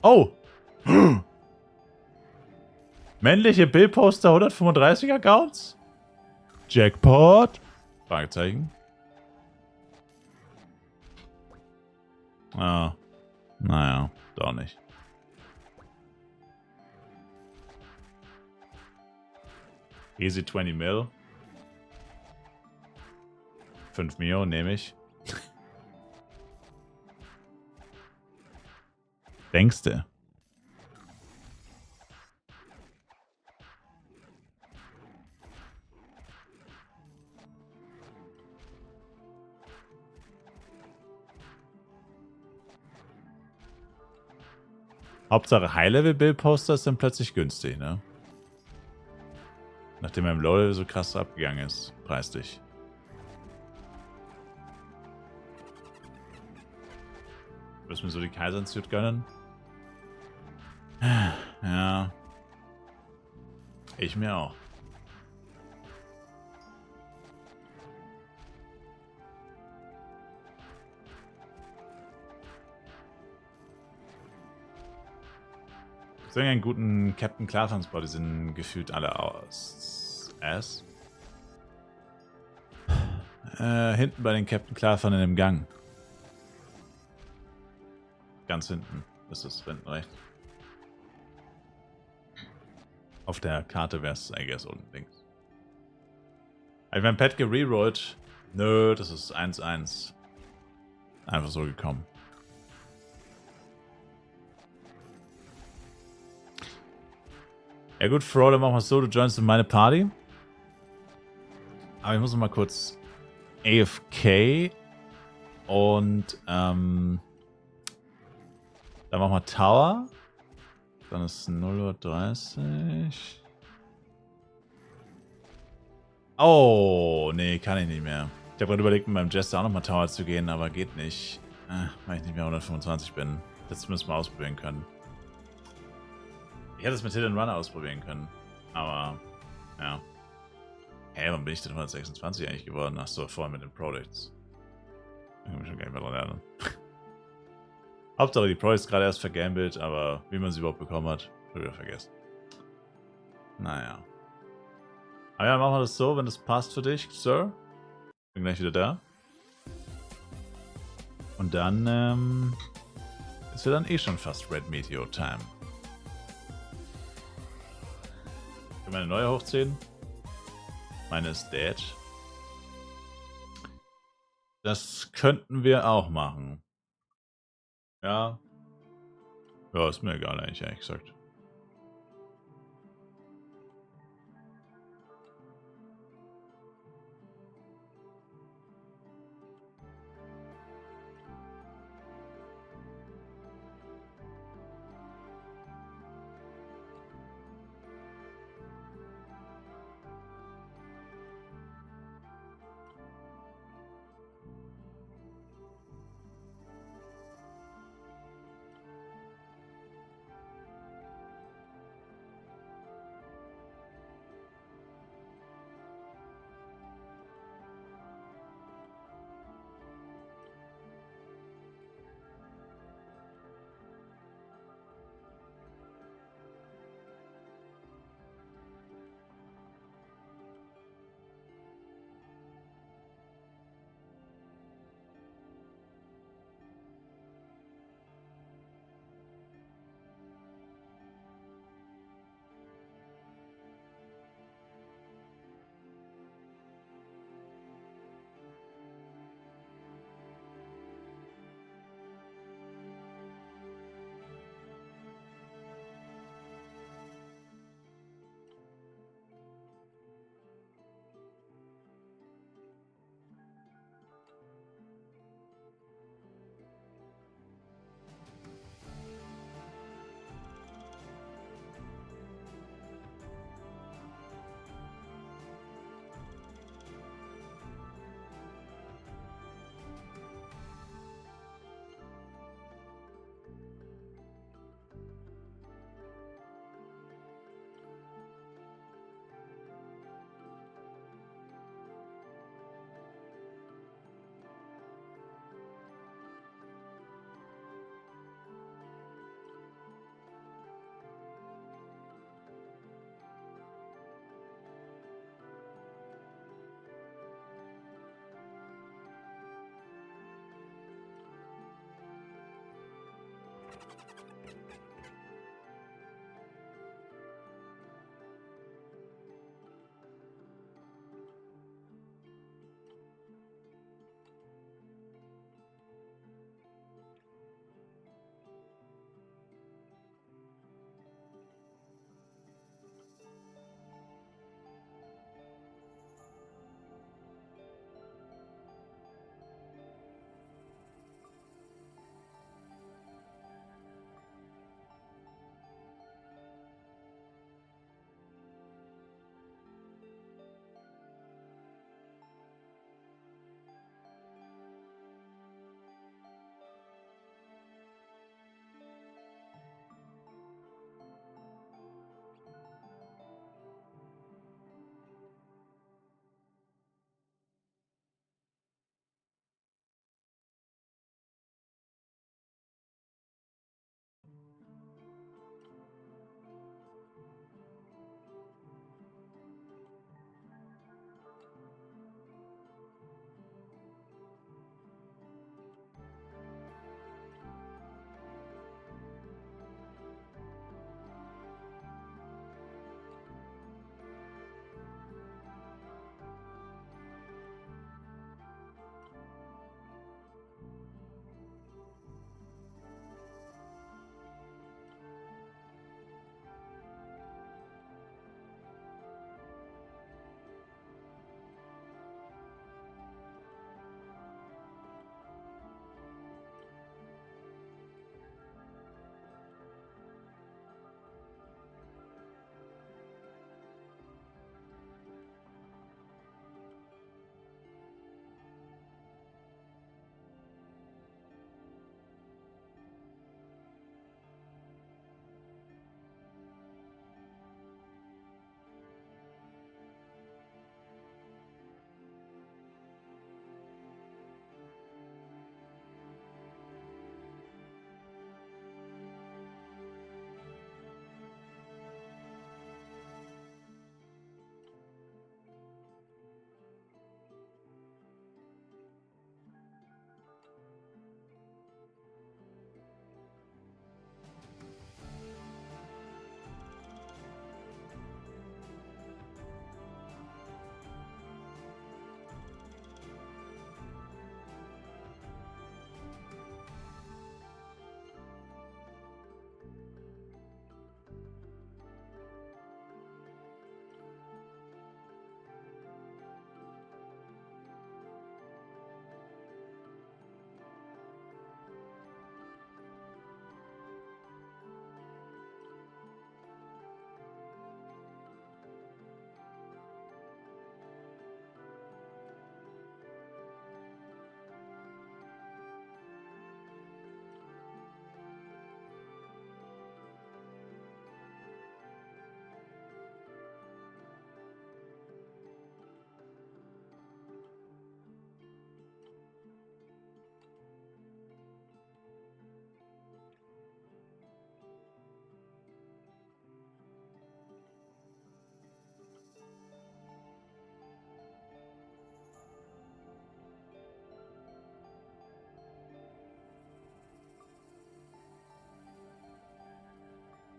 Oh! Männliche Bildposter 135 Accounts? Jackpot? Fragezeichen. Ah. Naja, doch nicht. Easy 20 Mil. 5 Mio nehme ich. Denkste. Hauptsache High-Level-Bild-Poster ist dann plötzlich günstig, ne? Nachdem er im Low-Level so krass abgegangen ist, preislich. Müssen wir so die Kaisersuit gönnen? Ja. Ich mir auch. Ich habe einen guten Captain Klartransport, die sind gefühlt alle aus Ass. Hinten bei den Captain Klarfahren in dem Gang. Ganz hinten ist es, hinten rechts. Auf der Karte wäre es, I guess, unten links. Habe ich mein Pad gererollt? Nö, das ist 1-1. Einfach so gekommen. Ja gut, Fro, dann machen wir es so, du joinst in meine Party. Aber ich muss noch mal kurz AFK und dann machen wir Tower. Dann ist 0:30 Uhr. Oh, nee, kann ich nicht mehr. Ich habe gerade überlegt, mit meinem Jester auch nochmal Tower zu gehen, aber geht nicht. Weil ich nicht mehr 125 bin. Das müssen wir ausprobieren können. Ich hätte es mit Hit and Run ausprobieren können. Aber, ja. Hä, wann bin ich denn 126 eigentlich geworden? Achso, vorhin mit den Products. Ich kann mich schon gar nicht mehr dran erinnern. Hauptsache die Products gerade erst vergambelt, aber wie man sie überhaupt bekommen hat, schon wieder vergessen. Naja. Aber ja, machen wir das so, wenn das passt für dich, Sir. Bin gleich wieder da. Und dann, ist ja dann eh schon fast Red Meteor Time. Können wir eine neue hochziehen? Meine ist dead. Das könnten wir auch machen. Ja. Ja, ist mir egal eigentlich, ehrlich gesagt.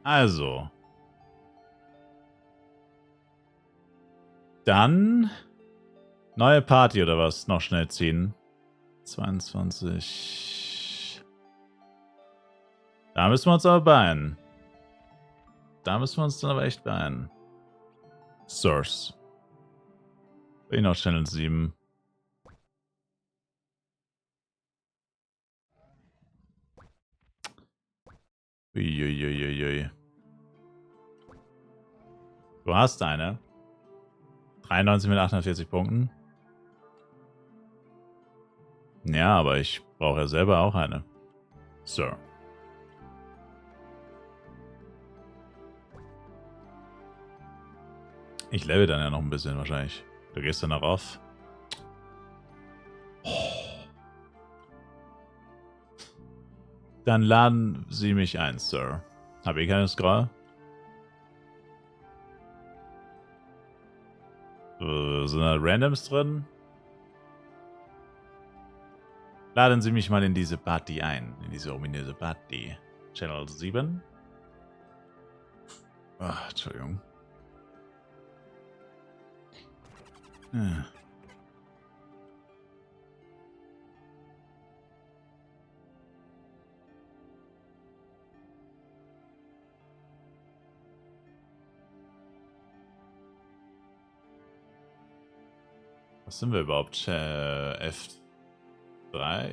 Also. Dann neue Party oder was? Noch schnell ziehen. 22. Da müssen wir uns aber beeilen. Da müssen wir uns dann aber echt beeilen. Source. Bin noch Channel 7. Uiuiuiui. Du hast eine. 93 mit 840 Punkten. Ja, aber ich brauche ja selber auch eine. Sir. Ich level dann ja noch ein bisschen wahrscheinlich. Du gehst dann darauf. Dann laden Sie mich ein, Sir. Hab ich keine Scroll? Sind da Randoms drin? Laden Sie mich mal in diese Party ein. In diese ominöse Party. Channel 7. Ach, Entschuldigung. Was sind wir überhaupt? F3,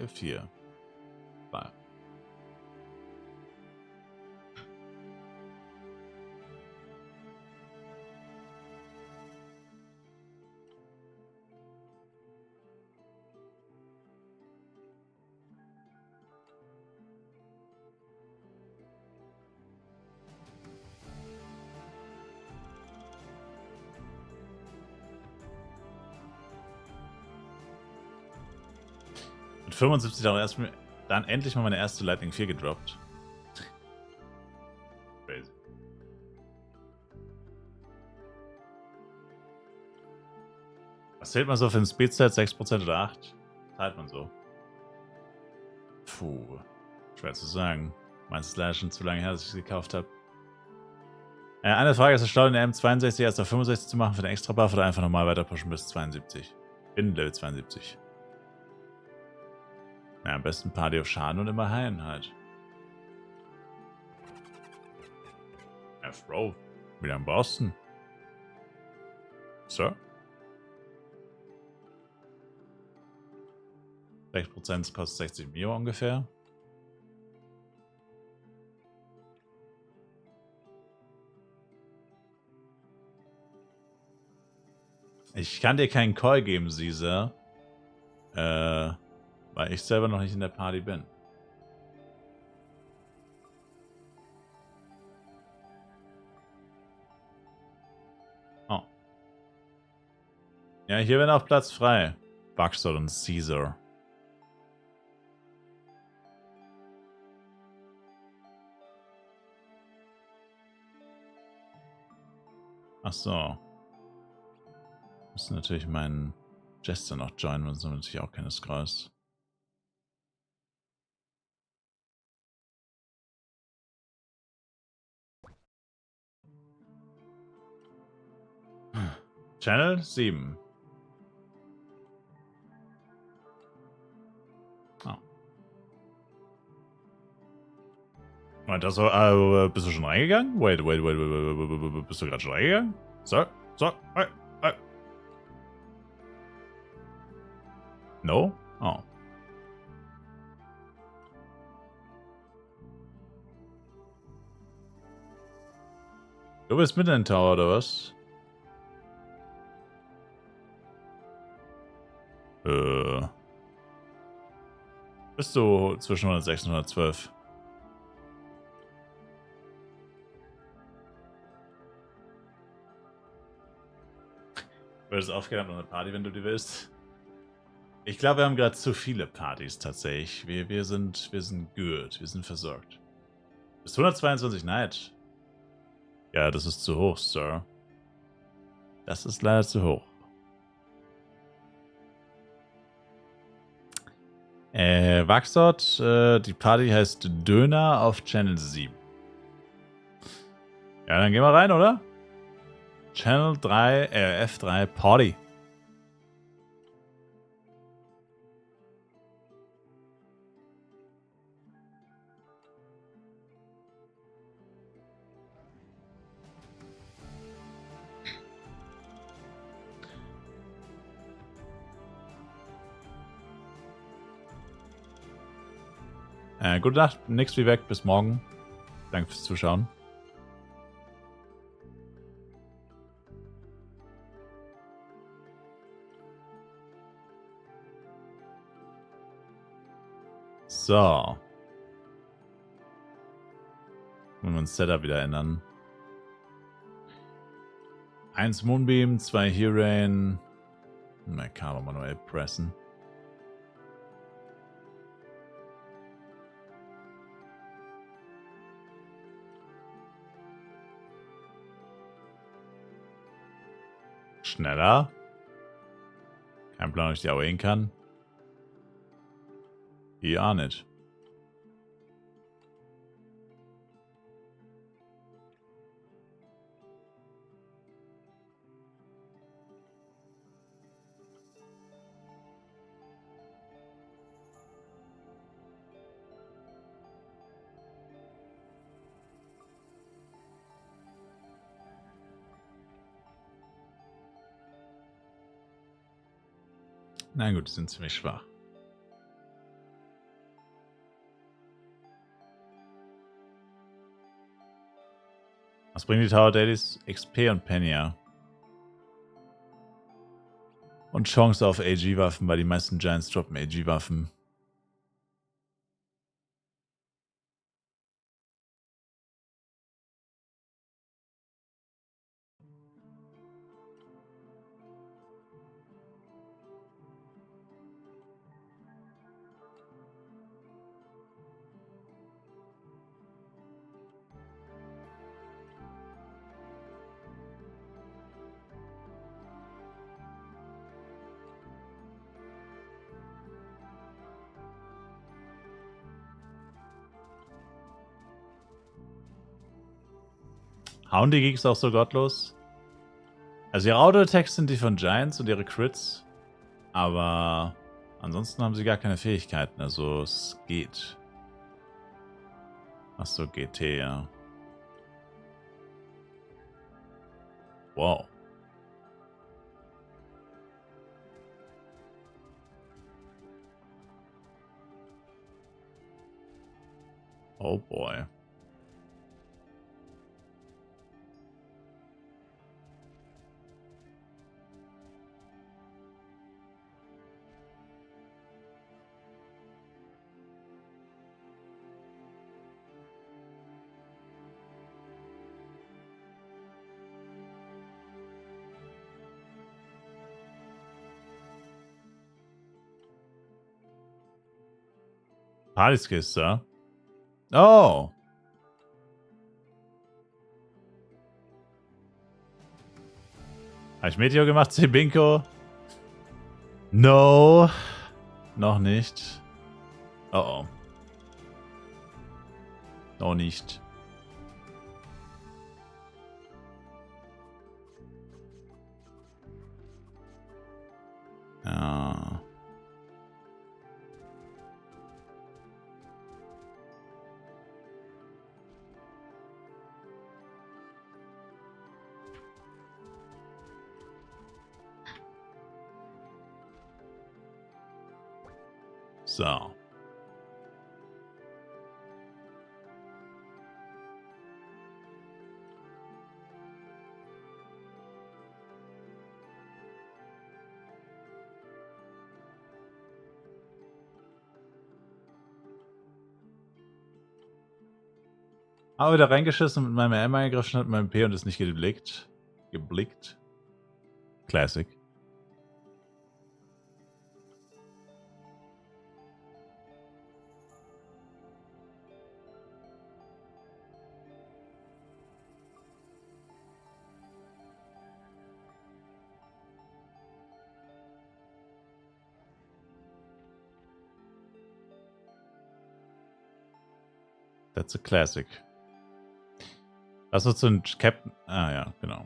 4. 3. Mit 75 dann endlich mal meine erste Lightning 4 gedroppt. Crazy. Was zählt man so für einen Speedset? 6% oder 8%? Zahlt man so. Puh. Schwer zu sagen. Meins ist leider schon zu lange her, dass ich es gekauft habe. Eine Frage: Ist es schlau, den M62 erst auf 65 zu machen für den extra Buff oder einfach normal weiter pushen bis 72? In Level 72. Ja, am besten Party auf Schaden und immer heilen halt. Bro, wieder in Boston. So. 6% kostet 60 Mio ungefähr. Ich kann dir keinen Call geben, Caesar. Weil ich selber noch nicht in der Party bin. Oh. Ja, hier wäre auch Platz frei. Buxton und Caesar. Ach so. Müssen natürlich meinen Jester noch joinen, sonst haben wir natürlich auch keine Scrolls. Channel 7. Oh. Und das so, bist du schon reingegangen? Wait. Bist du gerade schon reingegangen? So. No? Oh. Du bist mitten in den Tower, oder was? Bist du zwischen 106 und 112? Würdest du aufgehen an eine Party, wenn du die willst? Ich glaube, wir haben gerade zu viele Partys tatsächlich. Wir sind gut, wir sind versorgt. Bis 122 Night. Ja, das ist zu hoch, Sir. Das ist leider zu hoch. Waxdot, die Party heißt Döner auf Channel 7. Ja, dann gehen wir rein, oder? Channel 3, F3 Party. Gute Nacht, nix wie weg, bis morgen. Danke fürs Zuschauen. So. Wollen wir uns Setup wieder ändern. 1 Moonbeam, 2 Hurain. Merkaba manuell pressen. Schneller. Kein Plan, ob ich die AOEen kann. Ja, nicht. Na gut, die sind ziemlich schwach. Was bringen die Tower Dailies? XP und Penia. Und Chance auf AG-Waffen, weil die meisten Giants droppen AG-Waffen. Hauen die Geeks auch so gottlos? Also ihre Auto-Attacks sind die von Giants und ihre Crits. Aber ansonsten haben sie gar keine Fähigkeiten. Also es geht. Achso, GT, ja. Wow. Oh boy. Partykiste. Oh. Habe ich Meteor gemacht, Zebinko? No. Noch nicht. Oh oh. Noch nicht. Ja. So. Aber wieder reingeschissen mit meinem M eingegriffen, hat meinem P und ist nicht geblickt. Geblickt. Classic. That's a classic. Was ist so ein Captain? Ah ja, genau.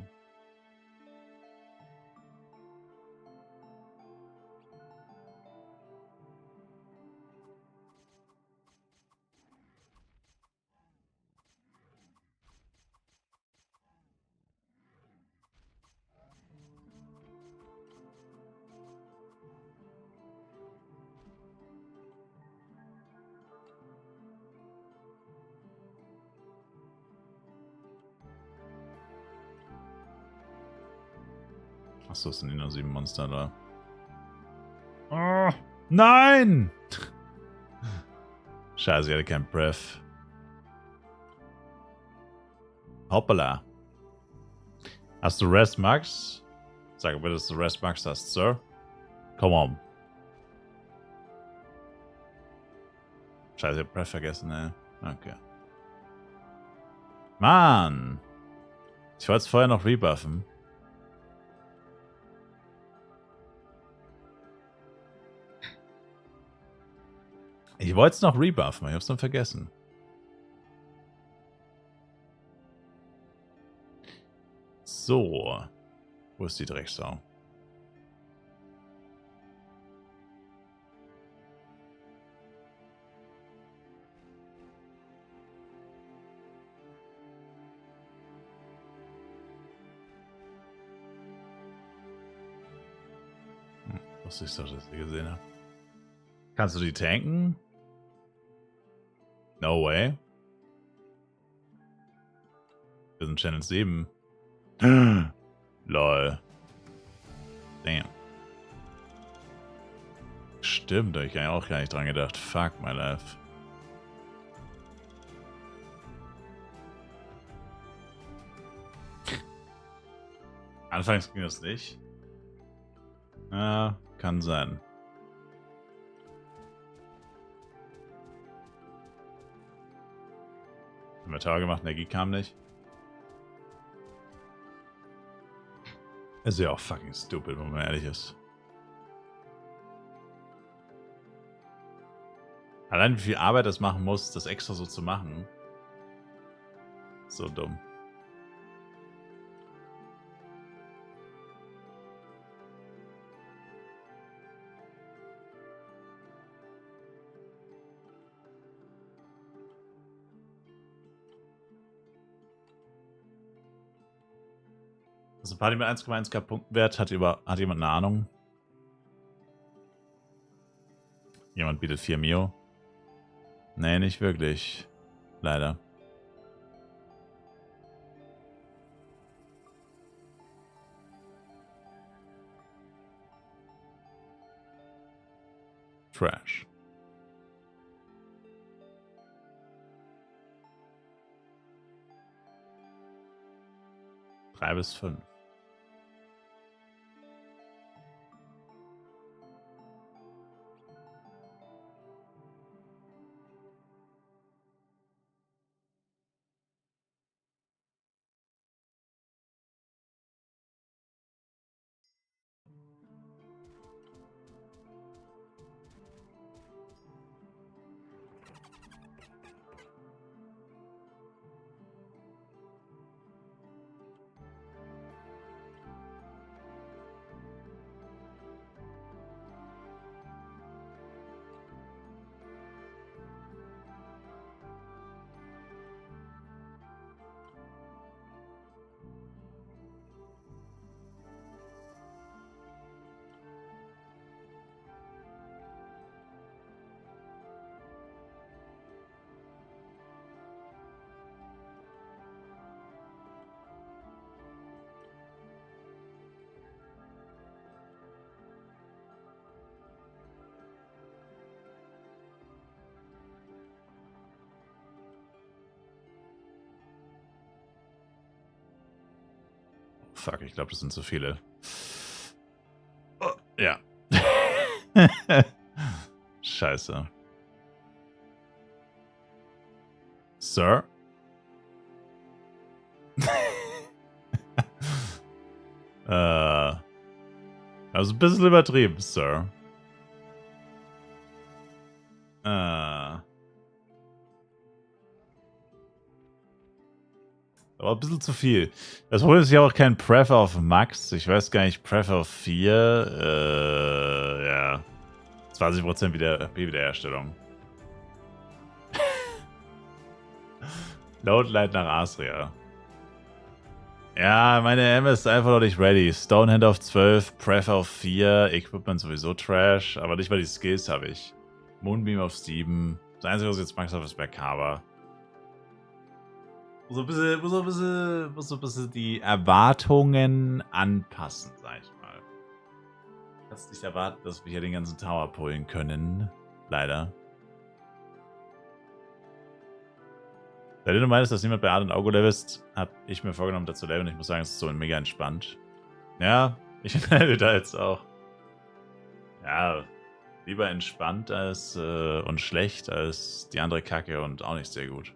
Achso, es sind nur 7 Monster da. Oh, nein! Scheiße, ich hatte kein Breath. Hoppala. Hast du Rest Max? Sag bitte, dass du Rest Max hast, Sir. Come on. Scheiße, ich hab Breath vergessen, ne? Okay. Mann! Ich wollte es vorher noch rebuffen. Ich wollte es noch rebuffen, ich hab's dann vergessen. So. Wo ist die Drecksau? Wusste ich doch, dass ich gesehen habe. Kannst du die tanken? No way. Wir sind Channel 7. Lol. Damn. Stimmt, da hab ich auch gar nicht dran gedacht. Fuck my life. Anfangs ging das nicht. Ja, kann sein. Haben wir Tower gemacht, Energie kam nicht. Ist ja auch fucking stupid, wenn man ehrlich ist. Allein wie viel Arbeit das machen muss, das extra so zu machen. So dumm. Also Party mit 1,1k Punktenwert. Hat jemand eine Ahnung? Jemand bietet 4 Mio? Nee, nicht wirklich. Leider. Trash. Drei bis 5. Fuck, ich glaube, das sind zu viele. Oh, ja. Scheiße. Sir? Also ein bisschen übertrieben, Sir. Aber ein bisschen zu viel. Das Problem ist ja auch kein Pref auf Max. Ich weiß gar nicht, Pref auf 4. Ja. 20% Wiederherstellung. Loadlight nach Asria. Ja, meine M ist einfach noch nicht ready. Stonehand auf 12, Pref auf 4, Equipment sowieso Trash, aber nicht mal die Skills habe ich. Moonbeam auf 7. Das Einzige, was ich jetzt Max habe, ist Berkava. Muss so ein bisschen die Erwartungen anpassen, sag ich mal. Kannst nicht erwarten, dass wir hier den ganzen Tower pullen können. Leider. Seitdem du meinst, dass niemand bei Art und Auge levelst, habe ich mir vorgenommen, dazu leveln. Ich muss sagen, es ist so mega entspannt. Ja, ich level da jetzt auch. Ja, lieber entspannt als und schlecht als die andere Kacke und auch nicht sehr gut.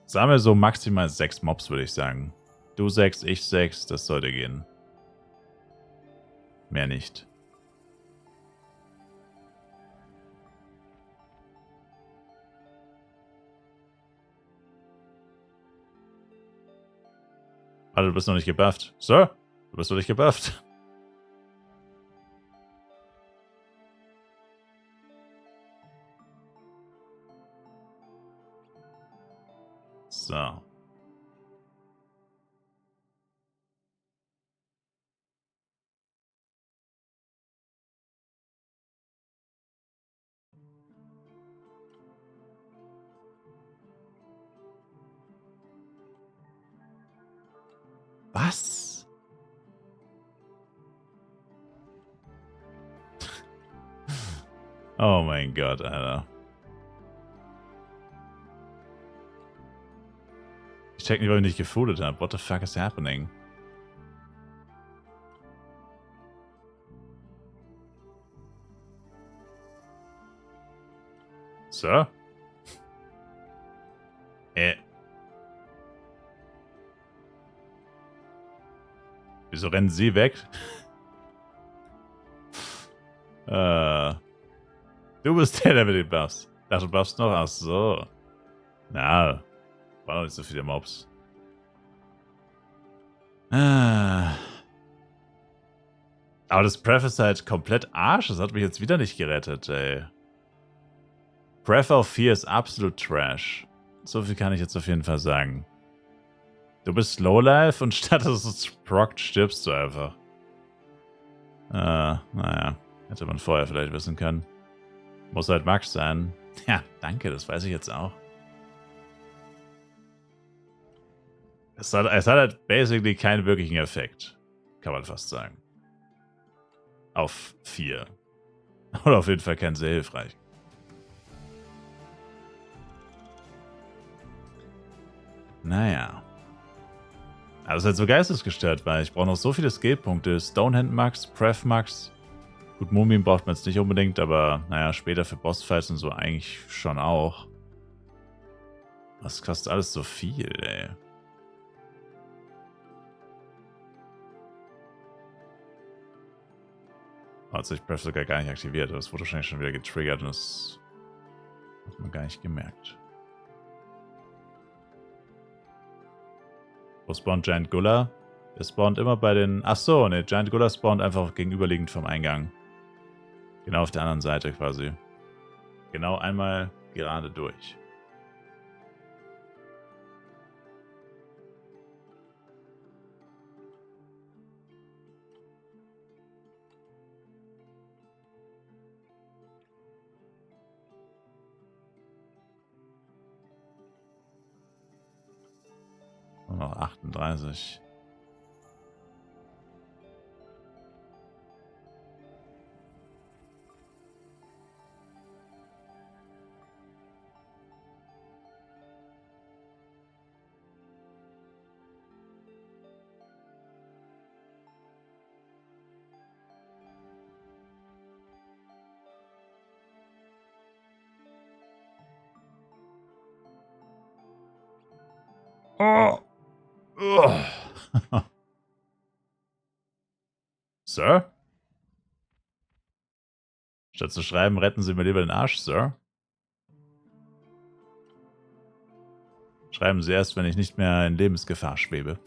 Sagen wir so maximal 6 Mobs, würde ich sagen. Du 6, ich 6, das sollte gehen. Mehr nicht. Warte, du bist noch nicht gebufft. Sir, du bist noch nicht gebufft. So. Was? Oh mein Gott, Alter. Ich check nicht, warum ich nicht gefoodet habe. What the fuck is happening? So? Wieso rennen sie weg? Du bist der mit den Buffs. Ach, du buffst noch? Ach so. Na, war noch nicht so viele Mobs. Aber das Pref ist halt komplett Arsch. Das hat mich jetzt wieder nicht gerettet, ey. Pref auf 4 ist absolut Trash. So viel kann ich jetzt auf jeden Fall sagen. Du bist Lowlife und statt dass es prockt, stirbst du einfach. Naja. Hätte man vorher vielleicht wissen können. Muss halt Max sein. Ja, danke, das weiß ich jetzt auch. Es hat halt basically keinen wirklichen Effekt. Kann man fast sagen. Auf 4. Oder auf jeden Fall kein sehr hilfreich. Naja. Aber es ist halt so geistesgestört, weil ich brauche noch so viele Skillpunkte. Stonehand Max, Pref Max. Gut, Moonbeam braucht man jetzt nicht unbedingt, aber naja, später für Bossfights und so eigentlich schon auch. Das kostet alles so viel, ey. Also ich Pref sogar gar nicht aktiviert. Das wurde wahrscheinlich schon wieder getriggert und das hat man gar nicht gemerkt. Wo spawnt Giant Gulla? Der spawnt immer bei den... Achso, ne, Giant Gulla spawnt einfach gegenüberliegend vom Eingang. Genau auf der anderen Seite quasi. Genau einmal gerade durch. Nur noch 38. Oh. Sir? Statt zu schreiben, retten Sie mir lieber den Arsch, Sir. Schreiben Sie erst, wenn ich nicht mehr in Lebensgefahr schwebe.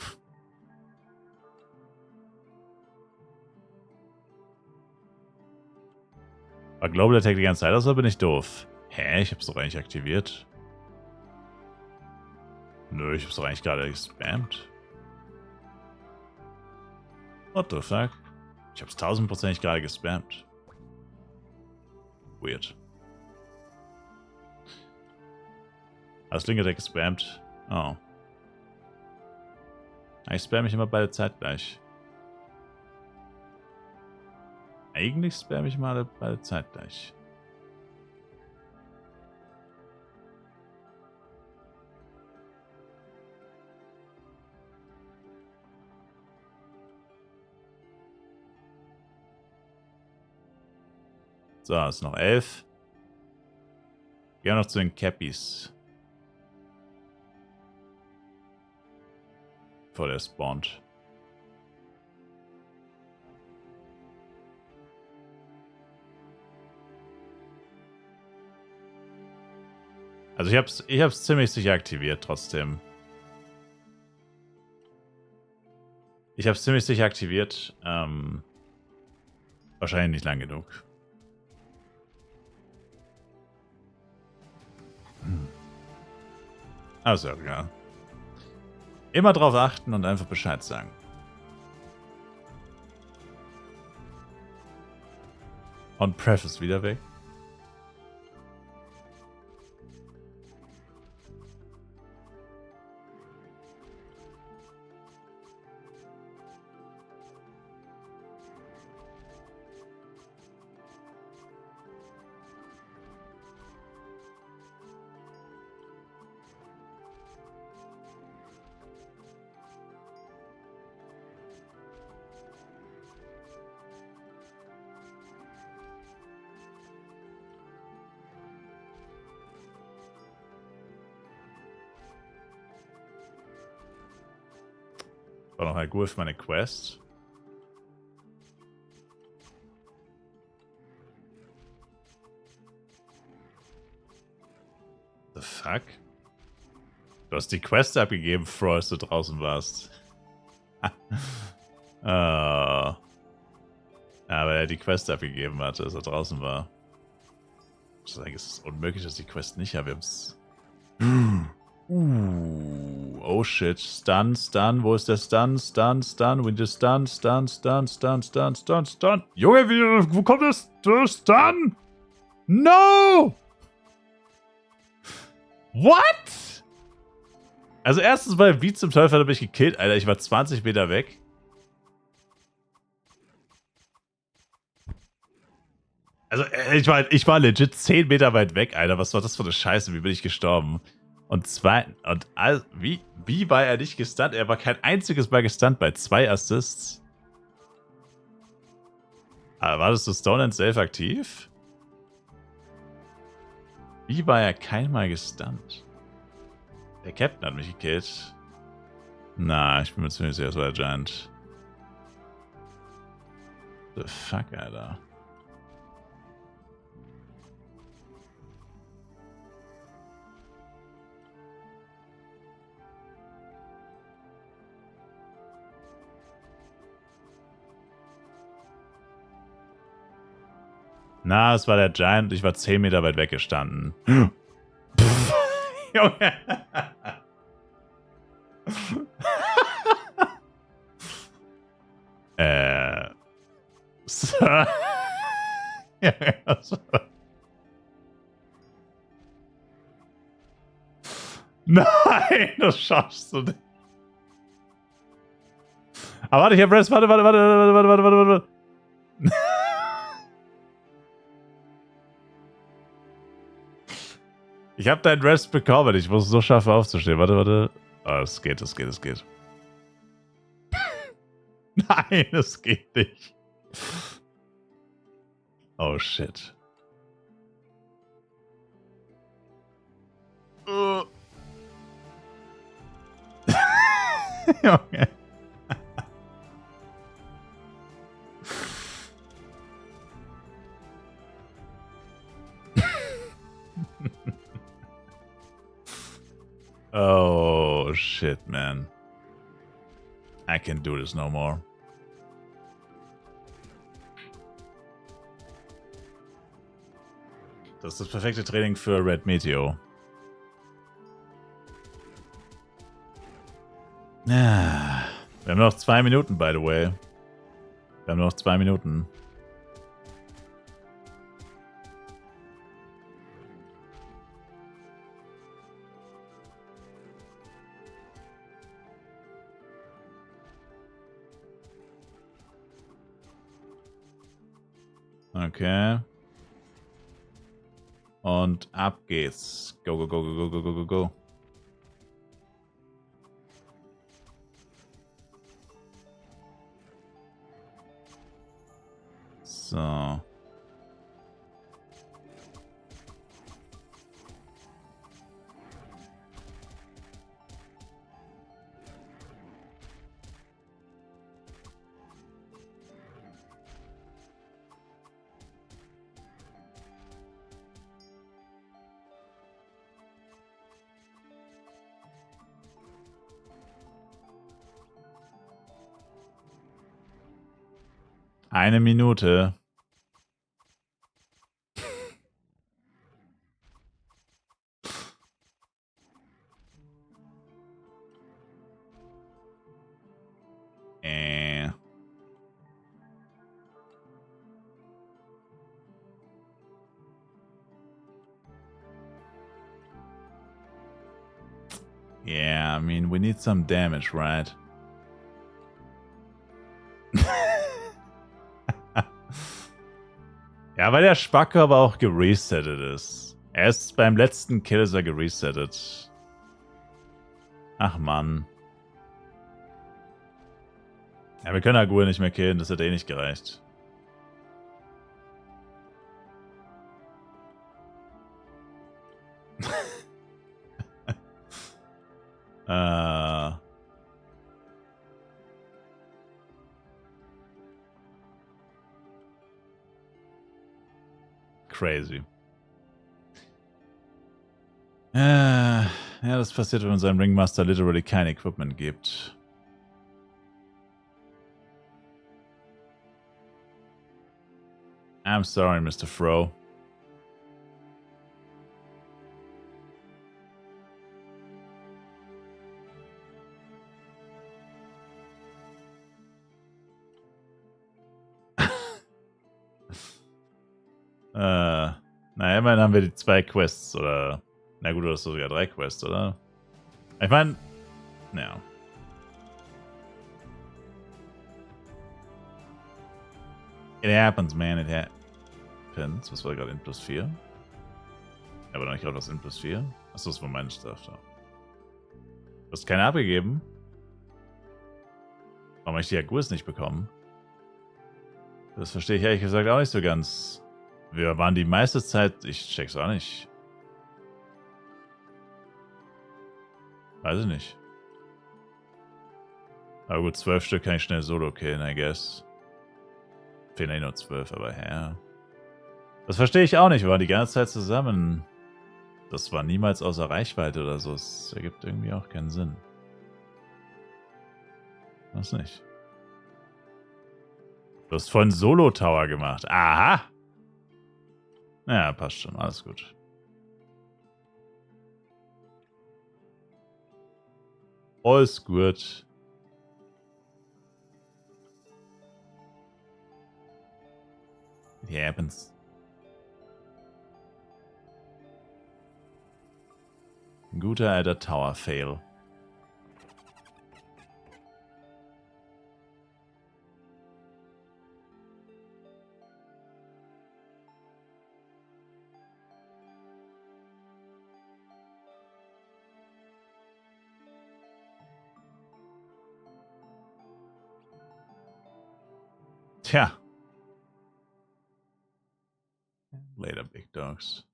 War Global Attack die ganze Zeit aus, oder bin ich doof? Hä? Ich hab's doch eigentlich aktiviert. Nö, ich hab's doch eigentlich gerade gespammt. What the fuck? Ich hab's 1000% gerade gespammt. Weird. Hast Link Attack gespammt? Oh. Ich spamme ich immer beide zeitgleich. Eigentlich spamme ich mal beide zeitgleich. So, es ist noch 11. Gehen wir noch zu den Cappies. Bevor der spawnt. Also ich hab's ziemlich sicher aktiviert trotzdem. Ich hab's ziemlich sicher aktiviert. Wahrscheinlich nicht lang genug. Also, ja. Immer drauf achten und einfach Bescheid sagen. Und Pref ist wieder weg. War noch halt gut für meine Quest. The fuck? Du hast die Quest abgegeben, bevor du draußen warst. Aber er die Quest abgegeben hatte, als er draußen war. Ich sage, es ist unmöglich, dass ich die Quest nicht habe. Wir haben's. Oh shit. Stun, Stun. Wo ist der Stun? Stun, Stun. Wind is Stun, Stun, Stun, Stun, Stun, Stun, Stun. Junge, wo kommt das? Stun? No! What? Also erstens mal, wie zum Teufel hat er mich gekillt, Alter? Ich war 20 Meter weg. Also ich war legit 10 Meter weit weg, Alter. Was war das für eine Scheiße? Wie bin ich gestorben? Und wie war er nicht gestunt? Er war kein einziges Mal gestunt bei 2 Assists. Aber war das so Stone and Safe aktiv? Wie war er kein Mal gestunt? Der Captain hat mich gekillt. Na, ich bin mir ziemlich sicher, es war der Giant. The fuck, Alter. Na, es war der Giant. Ich war 10 Meter weit weggestanden. Junge. Sir. Nein, das schaffst du nicht. Aber warte, ich hab Rest. Warte. Ich hab deinen Rest bekommen. Ich muss so schaffen aufzustehen. Warte. Oh, es geht. Nein, es geht nicht. Oh, shit. Junge. Oh, shit, man. I can't do this no more. Das ist das perfekte Training für Red Meteor. Wir haben noch 2 Minuten, by the way. Wir haben noch 2 Minuten. Okay. Und ab geht's. Go, go, go, go, go, go, go, go. So. Eine Minute. Yeah, I mean, we need some damage, right? Ja, weil der Spacko aber auch geresettet ist. Erst beim letzten Kill ist er geresettet. Ach Mann. Ja, wir können Agur nicht mehr killen, das hat eh nicht gereicht. Crazy. Ja, das passiert, wenn man seinem Ringmaster literally kein Equipment gibt. I'm sorry, Mr. Fro. Naja, immerhin haben wir die 2 Quests, oder... Na gut, du hast sogar 3 Quests, oder? Ich meine... Ja. It happens, man, it happens. Was war gerade in +4? Ja, aber noch nicht gerade was in +4? Achso, das war mein Stuff da. Du hast keine abgegeben? Warum habe ich die Agurs nicht bekommen? Das verstehe ich ehrlich gesagt auch nicht so ganz. Wir waren die meiste Zeit... Ich check's auch nicht. Weiß ich nicht. Aber gut, 12 Stück kann ich schnell solo killen, I guess. Fehlen nur 12, aber ja. Das verstehe ich auch nicht. Wir waren die ganze Zeit zusammen. Das war niemals außer Reichweite oder so. Das ergibt irgendwie auch keinen Sinn. Was nicht? Du hast vorhin Solo-Tower gemacht. Aha! Ja, passt schon. Alles gut. Alles gut. It happens. Ein guter alter Tower-Fail. Tja. Later, Big Dogs.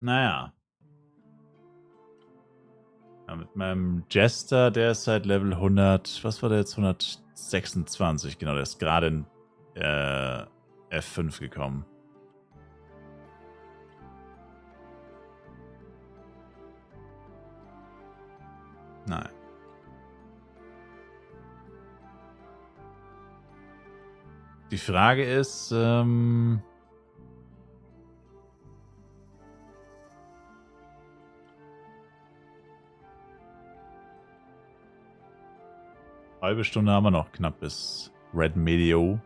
Naja. Ja, mit meinem Jester, der ist seit Level 100, was war der jetzt? 126, genau, der ist gerade F5 gekommen. Nein. Die Frage ist, halbe Stunde haben wir noch knapp bis Red Medio.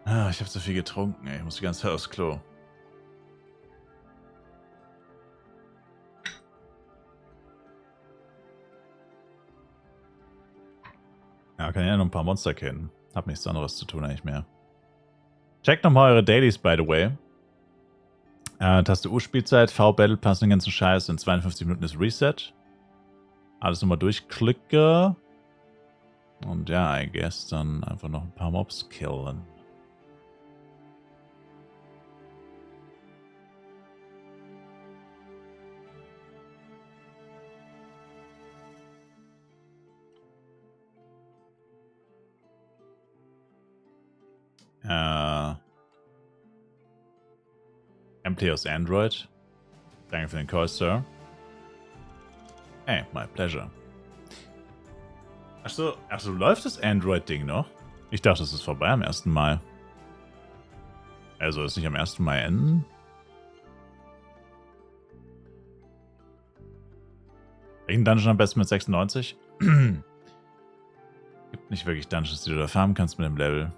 Ah, ich habe zu viel getrunken, ey. Ich muss die ganze Zeit aufs Klo. Ja, kann ja noch ein paar Monster kennen. Hab nichts anderes zu tun eigentlich mehr. Checkt nochmal eure Dailies, by the way. Taste U-Spielzeit, V-Battle Pass, den ganzen Scheiß. In 52 Minuten ist Reset. Alles nochmal durchklicke. Und ja, I guess dann einfach noch ein paar Mobs killen. Empty aus Android. Danke für den Call, Sir. Hey, my pleasure. Achso, läuft das Android-Ding noch? Ich dachte, es ist vorbei am 1. Mai. Also, ist nicht am 1. Mai enden? Welchen Dungeon am besten mit 96? Gibt nicht wirklich Dungeons, die du da farmen kannst mit dem Level.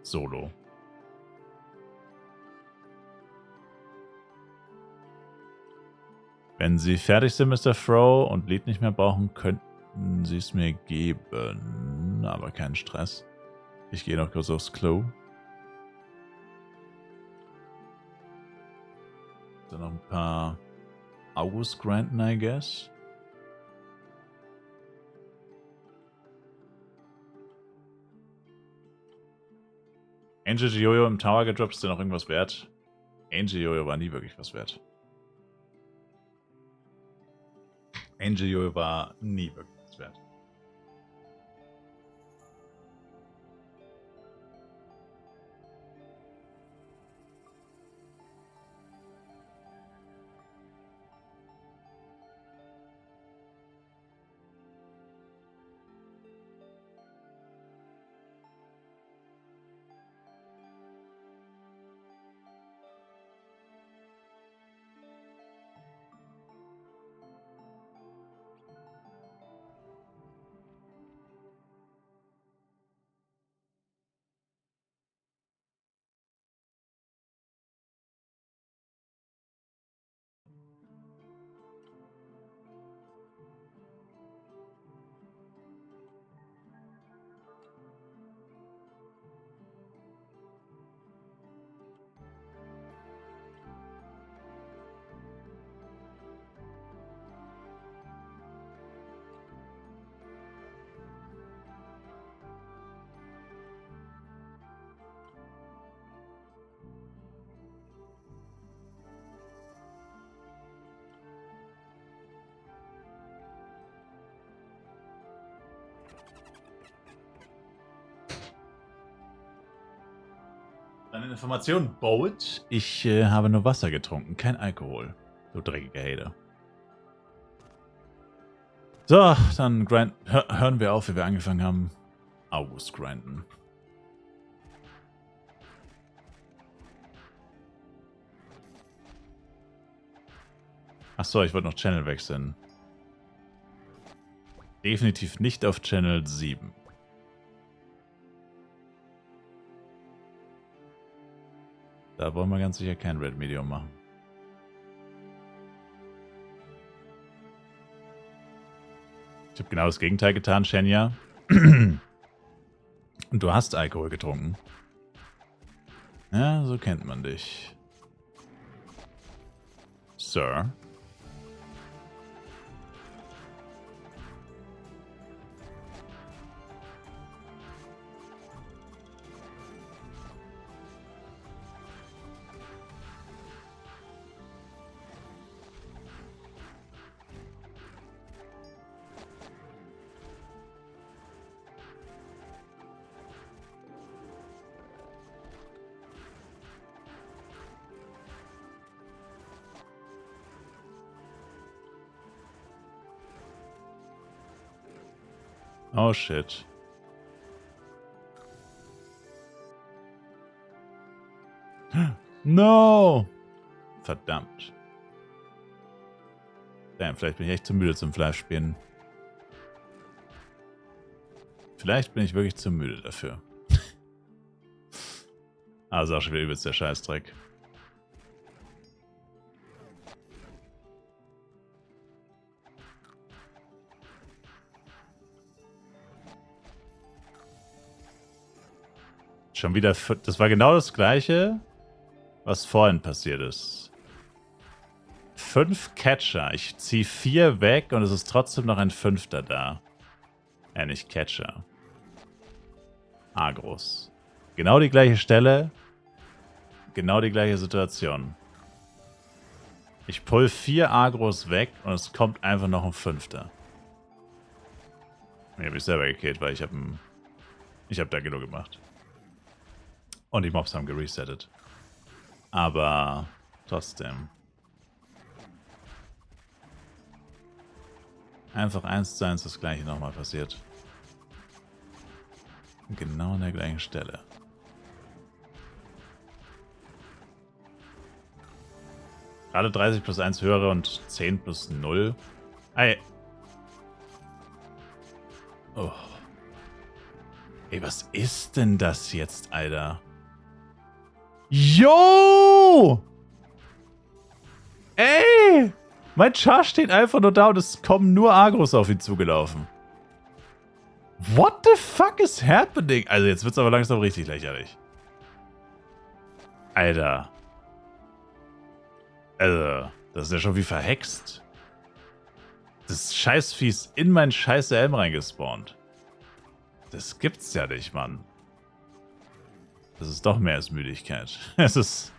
Solo. Wenn Sie fertig sind, Mr. Fro, und Lied nicht mehr brauchen, könnten Sie es mir geben. Aber keinen Stress. Ich gehe noch kurz aufs Klo. Dann noch ein paar August granten, I guess. Angel Jojo im Tower gedroppt, ist denn noch irgendwas wert? Angel Jojo war nie wirklich was wert. Angel Jojo war nie wirklich was wert. Eine Information, Boat. Ich habe nur Wasser getrunken, kein Alkohol. Du dreckiger Hater. So, dann hören wir auf, wie wir angefangen haben. August grinden. Achso, ich wollte noch Channel wechseln. Definitiv nicht auf Channel 7. Da wollen wir ganz sicher kein Red Medium machen. Ich habe genau das Gegenteil getan, Shenya. Und du hast Alkohol getrunken. Ja, so kennt man dich. Sir. Oh shit. No! Verdammt. Damn, vielleicht bin ich echt zu müde zum Fleischspielen. Vielleicht bin ich wirklich zu müde dafür. Also auch schon wieder übelst der Scheißdreck. Schon wieder, das war genau das gleiche, was vorhin passiert ist. 5 Catcher. Ich ziehe 4 weg und es ist trotzdem noch ein 5. da. Nicht Catcher. Agros. Genau die gleiche Stelle. Genau die gleiche Situation. Ich pull 4 Agros weg und es kommt einfach noch ein 5. Ich habe mich selber gekillt, weil ich habe da genug gemacht. Und die Mobs haben geresettet. Aber trotzdem. Einfach 1:1 das gleiche nochmal passiert. Genau an der gleichen Stelle. Gerade 30 plus 1 höhere und 10 plus 0. Ey. Oh. Ey, was ist denn das jetzt, Alter? Yo! Ey! Mein Char steht einfach nur da und es kommen nur Agros auf ihn zugelaufen. What the fuck is happening? Also jetzt wird's aber langsam richtig lächerlich. Alter. Also, das ist ja schon wie verhext. Das Scheißvieh ist in meinen scheiß Helm reingespawnt. Das gibt's ja nicht, Mann. Das ist doch mehr als Müdigkeit. Es ist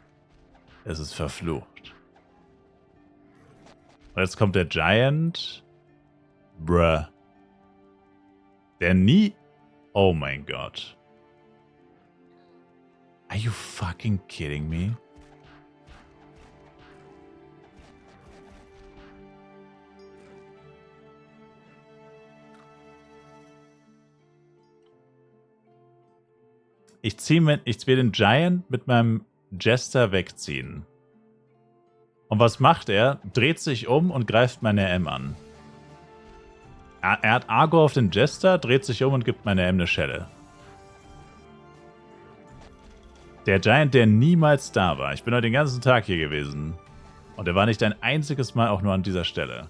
verflucht. Und jetzt kommt der Giant. Bruh. Der nie... Oh mein Gott. Are you fucking kidding me? Ich will den Giant mit meinem Jester wegziehen. Und was macht er? Dreht sich um und greift meine M an. Er hat Argo auf den Jester, dreht sich um und gibt meine M eine Schelle. Der Giant, der niemals da war. Ich bin heute den ganzen Tag hier gewesen. Und er war nicht ein einziges Mal auch nur an dieser Stelle.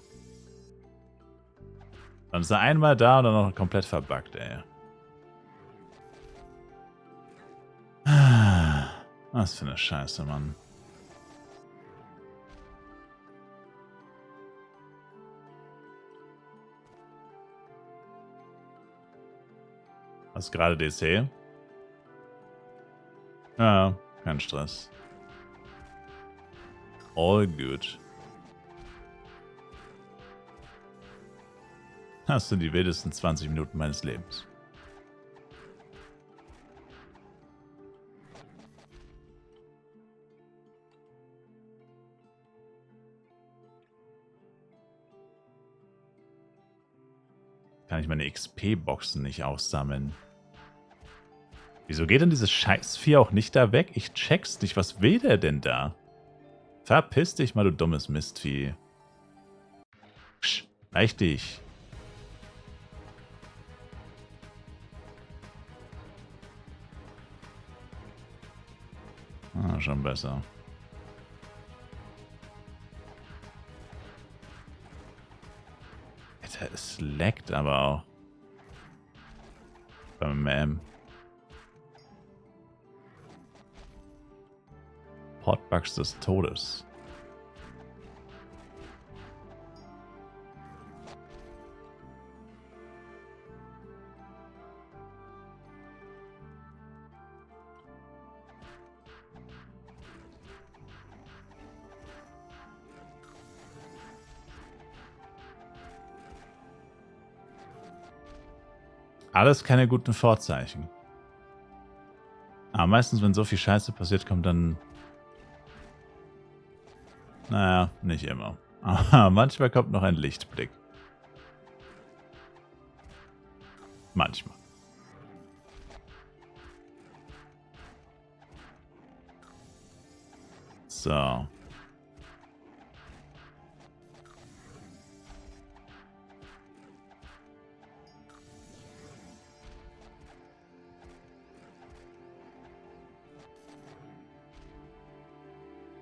Dann ist er einmal da und dann noch komplett verbuggt, ey. Was für eine Scheiße, Mann. Was ist gerade DC? Ja, kein Stress. All good. Das sind die wildesten 20 Minuten meines Lebens. Kann ich meine XP-Boxen nicht aussammeln? Wieso geht denn dieses Scheißvieh auch nicht da weg? Ich check's nicht. Was will der denn da? Verpiss dich mal, du dummes Mistvieh. Psch, reich dich. Ah, schon besser. Alter, es laggt aber auch. Beim M. Hotbugs des Todes. Alles keine guten Vorzeichen. Aber meistens, wenn so viel Scheiße passiert, kommt dann... Naja, nicht immer. Aber manchmal kommt noch ein Lichtblick. Manchmal. So.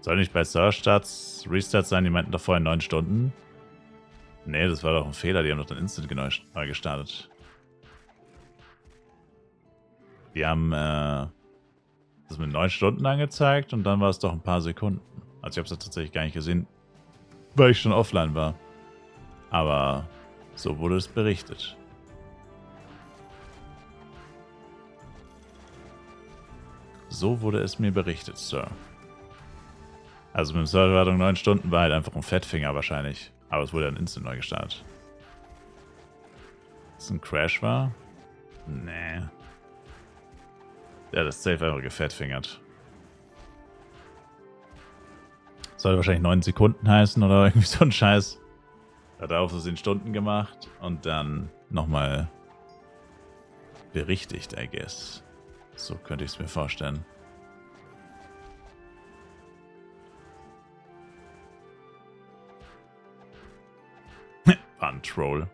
Soll nicht bei Server-Starts Restart sein? Die meinten doch vorher 9 Stunden. Nee, das war doch ein Fehler. Die haben doch dann instant neu gestartet. Die haben das mit 9 Stunden angezeigt und dann war es doch ein paar Sekunden. Also ich habe es tatsächlich gar nicht gesehen, weil ich schon offline war. Aber so wurde es berichtet. So wurde es mir berichtet, Sir. Also mit dem Serverwartung 9 Stunden war halt einfach ein Fettfinger wahrscheinlich. Aber es wurde dann instant neu gestartet. Dass es ein Crash war? Nee. Ja, das Safe einfach gefettfingert. Soll wahrscheinlich 9 Sekunden heißen oder irgendwie so ein Scheiß. Hat er auf so 10 Stunden gemacht und dann nochmal berichtigt, I guess. So könnte ich es mir vorstellen. War ein Troll.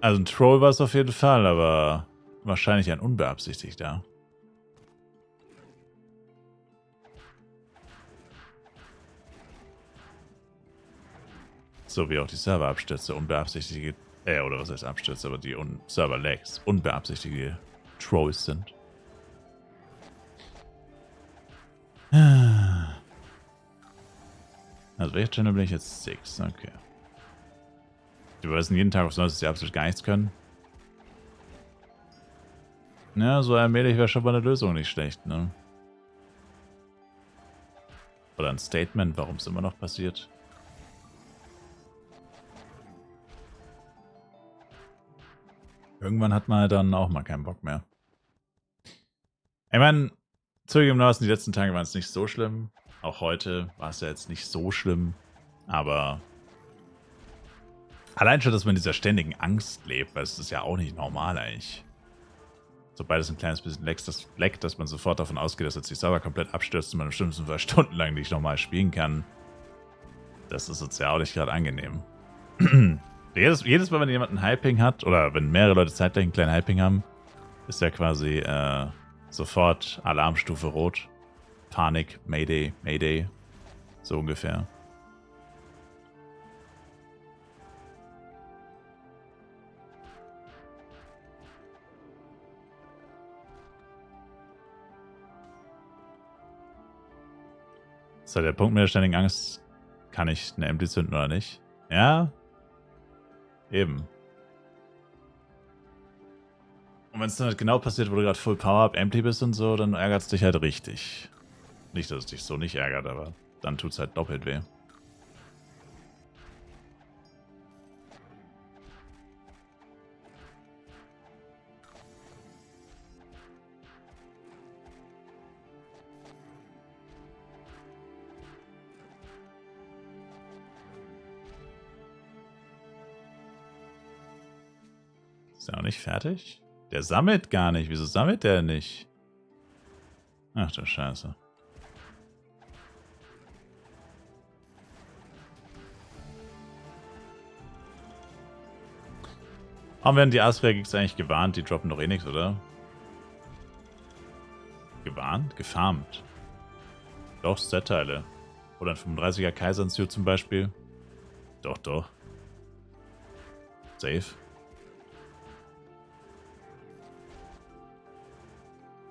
Also ein Troll war es auf jeden Fall, aber wahrscheinlich ein unbeabsichtigter. So wie auch die Serverabstürze unbeabsichtigte, oder was heißt Abstürze, aber die Server-Lags unbeabsichtigte Trolls sind. Also welcher Channel bin ich jetzt? 6, okay. Die beweisen jeden Tag aufs Neue, dass sie absolut gar nichts können. Ja, so allmählich wäre schon mal eine Lösung nicht schlecht, ne? Oder ein Statement, warum es immer noch passiert. Irgendwann hat man dann auch mal keinen Bock mehr. Ich meine, zugegebenermaßen, die letzten Tage waren es nicht so schlimm. Auch heute war es ja jetzt nicht so schlimm. Aber allein schon, dass man in dieser ständigen Angst lebt, weil es ist ja auch nicht normal eigentlich. Sobald es ein kleines bisschen leckt, dass man sofort davon ausgeht, dass jetzt die Server komplett abstürzt und man bestimmt 2 Stunden lang nicht normal spielen kann. Das ist jetzt ja auch nicht gerade angenehm. Jedes Mal, wenn jemand ein Hyping hat, oder wenn mehrere Leute zeitgleich einen kleinen Hyping haben, ist ja quasi sofort Alarmstufe Rot. Panik, Mayday, Mayday. So ungefähr. Ist halt der Punkt mit der ständigen Angst, kann ich eine Empty zünden oder nicht? Ja, eben. Und wenn es dann halt genau passiert, wo du gerade Full Power-Up Empty bist und so, dann ärgert es dich halt richtig. Nicht, dass es dich so nicht ärgert, aber dann tut es halt doppelt weh. Ist er noch nicht fertig? Der sammelt gar nicht. Wieso sammelt der nicht? Ach du Scheiße. Warum werden die Astra-Gigs eigentlich gewarnt? Die droppen doch eh nichts, oder? Gewarnt? Gefarmt. Doch, Set-Teile. Oder ein 35er Kaisersuit zum Beispiel. Doch, doch. Safe.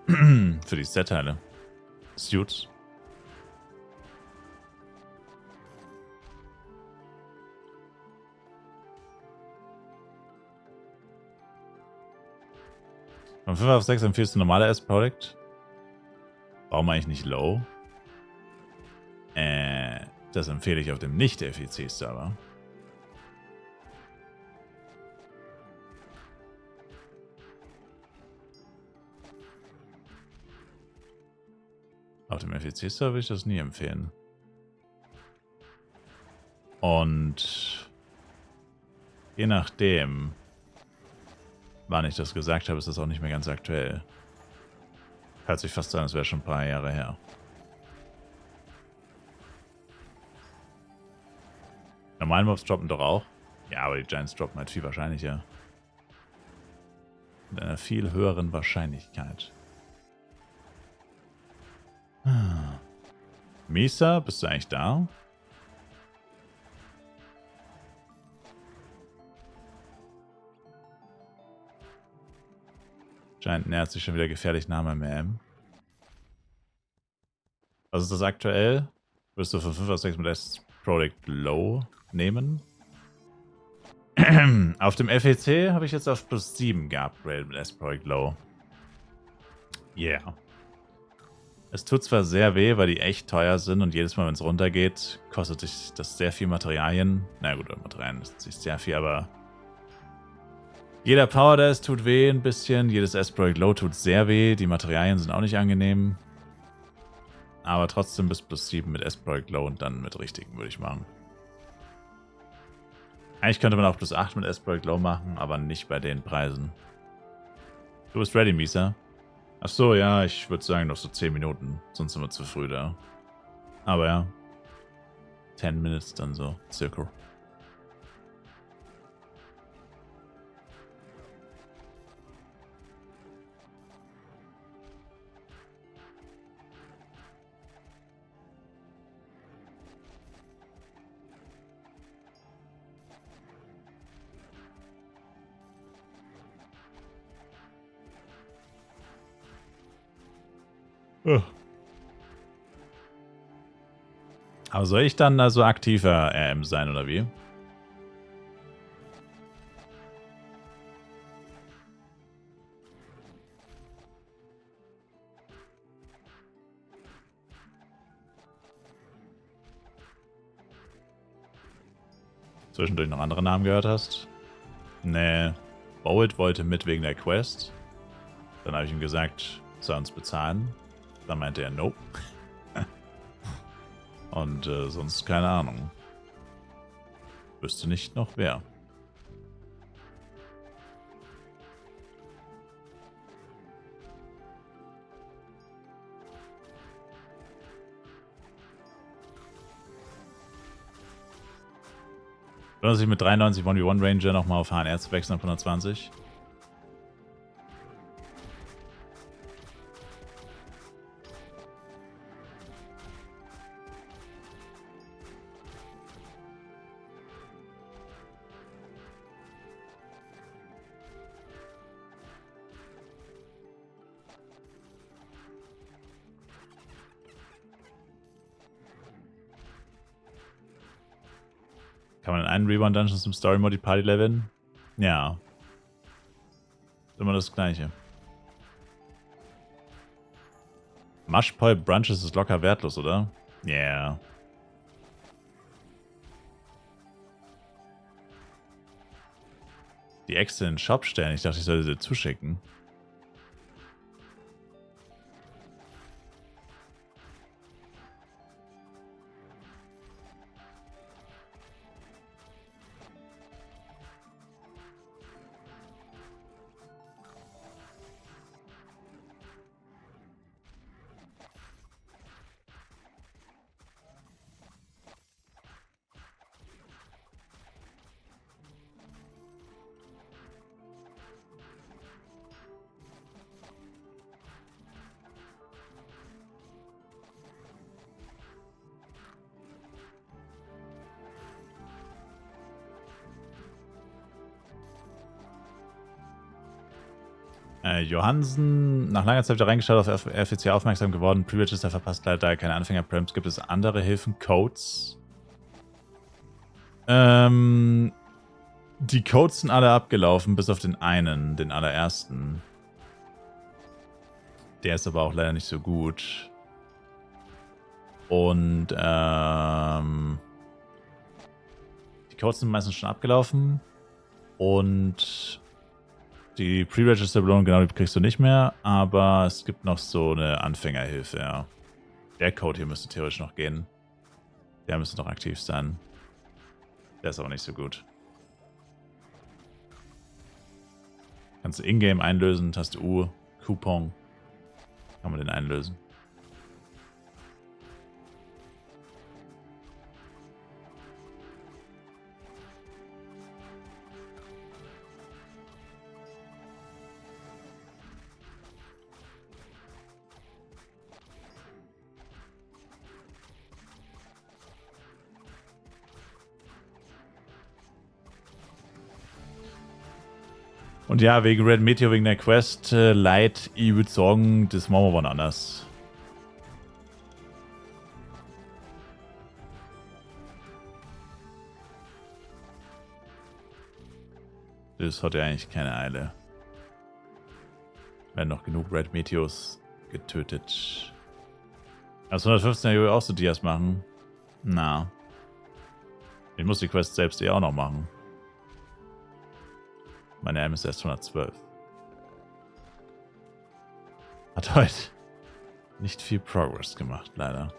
Für die Set-Teile. Suits. Von 5 auf 6 empfiehlst du normale S-Product? Warum eigentlich nicht Low? Das empfehle ich auf dem Nicht-FEC-Server. Auf dem FEC-Server würde ich das nie empfehlen. Und je nachdem, wann ich das gesagt habe, ist das auch nicht mehr ganz aktuell. Hört sich fast an, als wäre schon ein paar Jahre her. Normalen Mobs droppen doch auch. Ja, aber die Giants droppen halt viel wahrscheinlicher. Mit einer viel höheren Wahrscheinlichkeit. Misa, bist du eigentlich da? Giant nähert sich schon wieder gefährlich nah am MM. Was ist das aktuell? Wirst du von 5 auf 6 mit S-Product Low nehmen? Auf dem FEC habe ich jetzt auf plus 7 geupgradet mit S-Product Low. Yeah. Es tut zwar sehr weh, weil die echt teuer sind und jedes Mal, wenn es runtergeht, kostet dich das sehr viel Materialien. Na gut, Materialien ist nicht sehr viel, aber jeder Power Dash tut weh ein bisschen, jedes S-Product Low tut sehr weh, die Materialien sind auch nicht angenehm. Aber trotzdem bis plus 7 mit S-Product Low und dann mit richtigen, würde ich machen. Eigentlich könnte man auch plus 8 mit S-Product Low machen, aber nicht bei den Preisen. Du bist ready, Misa? Achso, ja, ich würde sagen noch so 10 Minuten, sonst sind wir zu früh da. Aber ja, 10 Minutes dann so, circa. Aber soll ich dann also aktiver RM sein, oder wie? Zwischendurch noch andere Namen gehört hast? Nee, Bowit wollte mit wegen der Quest. Dann habe ich ihm gesagt, soll uns bezahlen. Dann meinte er, nope. Und sonst keine Ahnung. Wüsste nicht noch wer. Lohnt sich mit 93 1v1 Ranger nochmal auf HNR zu wechseln auf 120? Kann man in einen Reborn Dungeons im Story Mode die Party leveln? Ja. Ist immer das Gleiche. Mushpoi Brunches ist locker wertlos, oder? Yeah. Die Äxte in den Shop stellen. Ich dachte, ich sollte sie zuschicken. Johansen, nach langer Zeit wieder reingeschaut, auf FEC aufmerksam geworden. Pre-Register verpasst leider keine Anfänger-Prems. Gibt es andere Hilfen? Codes? Die Codes sind alle abgelaufen, bis auf den einen, den allerersten. Der ist aber auch leider nicht so gut. Und die Codes sind meistens schon abgelaufen. Und die Pre-Register-Belohnung, genau, die kriegst du nicht mehr, aber es gibt noch so eine Anfängerhilfe, ja. Der Code hier müsste theoretisch noch gehen. Der müsste noch aktiv sein. Der ist aber nicht so gut. Kannst du Ingame einlösen, Taste U, Coupon. Kann man den einlösen. Und ja, wegen Red Meteor, wegen der Quest, Light, ich würde sagen, das machen wir wann anders. Das hat ja eigentlich keine Eile. Werden noch genug Red Meteors getötet. Also 115er will auch so Dias machen. Na. Ich muss die Quest selbst auch noch machen. Meine M ist erst 112. Hat heute nicht viel Progress gemacht, leider.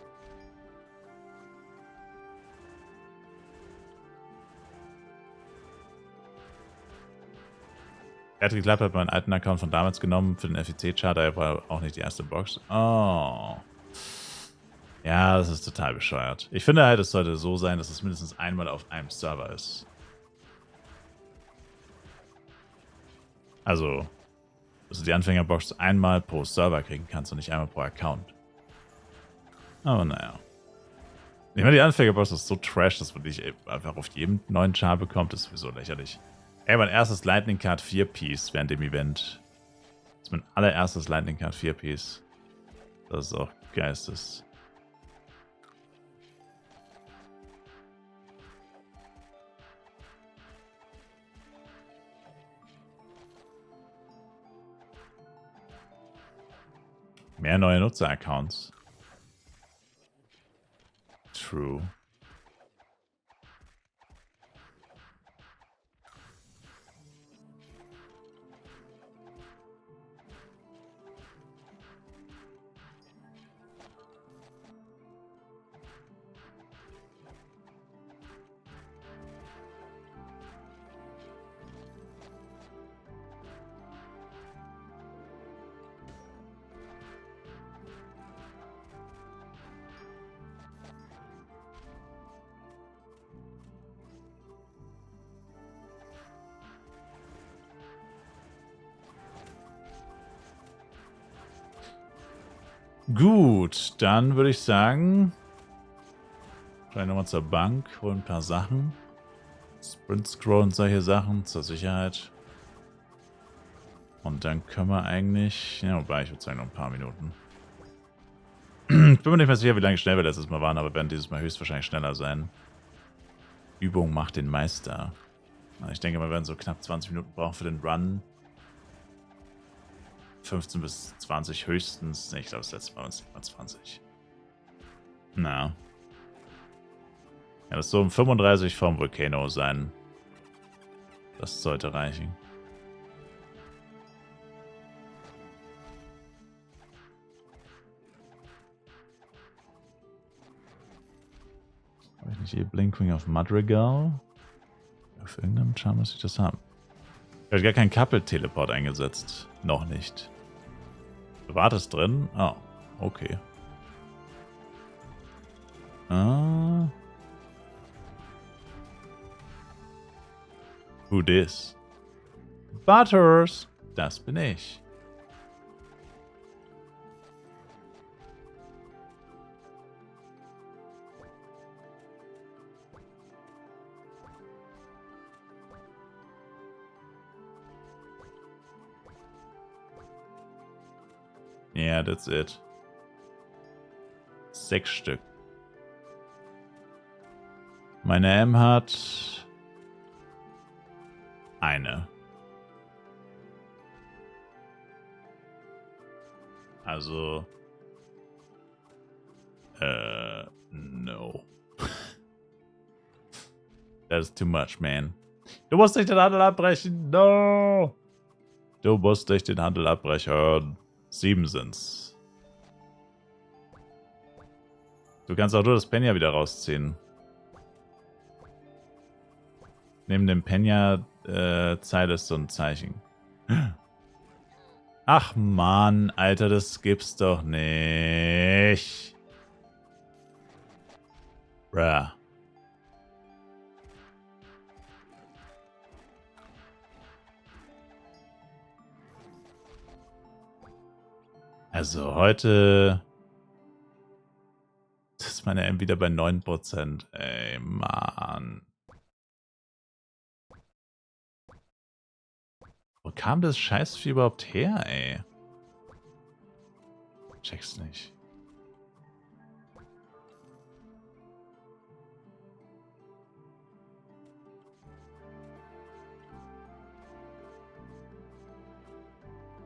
Er hat geklappt, hat meinen alten Account von damals genommen für den FEC-Chart, aber war auch nicht die erste Box. Oh. Ja, das ist total bescheuert. Ich finde halt, es sollte so sein, dass es mindestens einmal auf einem Server ist. Also, dass du die Anfängerbox einmal pro Server kriegen kannst und nicht einmal pro Account. Aber naja. Ich meine, die Anfängerbox ist so trash, dass man nicht einfach auf jedem neuen Char bekommt. Das ist sowieso lächerlich. Ey, mein erstes Lightning Card 4-Piece während dem Event. Das ist mein allererstes Lightning Card 4-Piece. Das ist auch geistes. Mehr neue Nutzer-Accounts. True. Gut, dann würde ich sagen, vielleicht nochmal zur Bank, holen ein paar Sachen. Sprint Scroll und solche Sachen zur Sicherheit. Und dann können wir eigentlich, ja, wobei ich würde sagen noch ein paar Minuten. Ich bin mir nicht mehr sicher, wie lange schnell wir letztes Mal waren, aber werden dieses Mal höchstwahrscheinlich schneller sein. Übung macht den Meister. Ich denke, wir werden so knapp 20 Minuten brauchen für den Run. 15 bis 20 höchstens. Ich glaube, das letzte Mal waren es nicht mal 20. Na. Ja, das soll um 35 vom Volcano sein. Das sollte reichen. Habe ich nicht hier Blinkwing of Madrigal? Auf irgendeinem Charme muss ich das haben. Ich habe gar keinen Couple-Teleport eingesetzt. Noch nicht. Du wartest drin? Oh, okay. Who this? Butters! Das bin ich. Yeah, that's it. 6 Stück. Meine M hat eine. Also no. That's too much, man. Du musst nicht den Handel abbrechen. No. Du musst nicht den Handel abbrechen. 7 sind's. Du kannst auch nur das Penya wieder rausziehen. Neben dem Penya-Zeil ist so ein Zeichen. Ach Mann, Alter, das gibt's doch nicht. Bruh. Also heute ist meine M wieder bei 9%. Ey, Mann. Wo kam das Scheißvieh überhaupt her, ey? Check's nicht.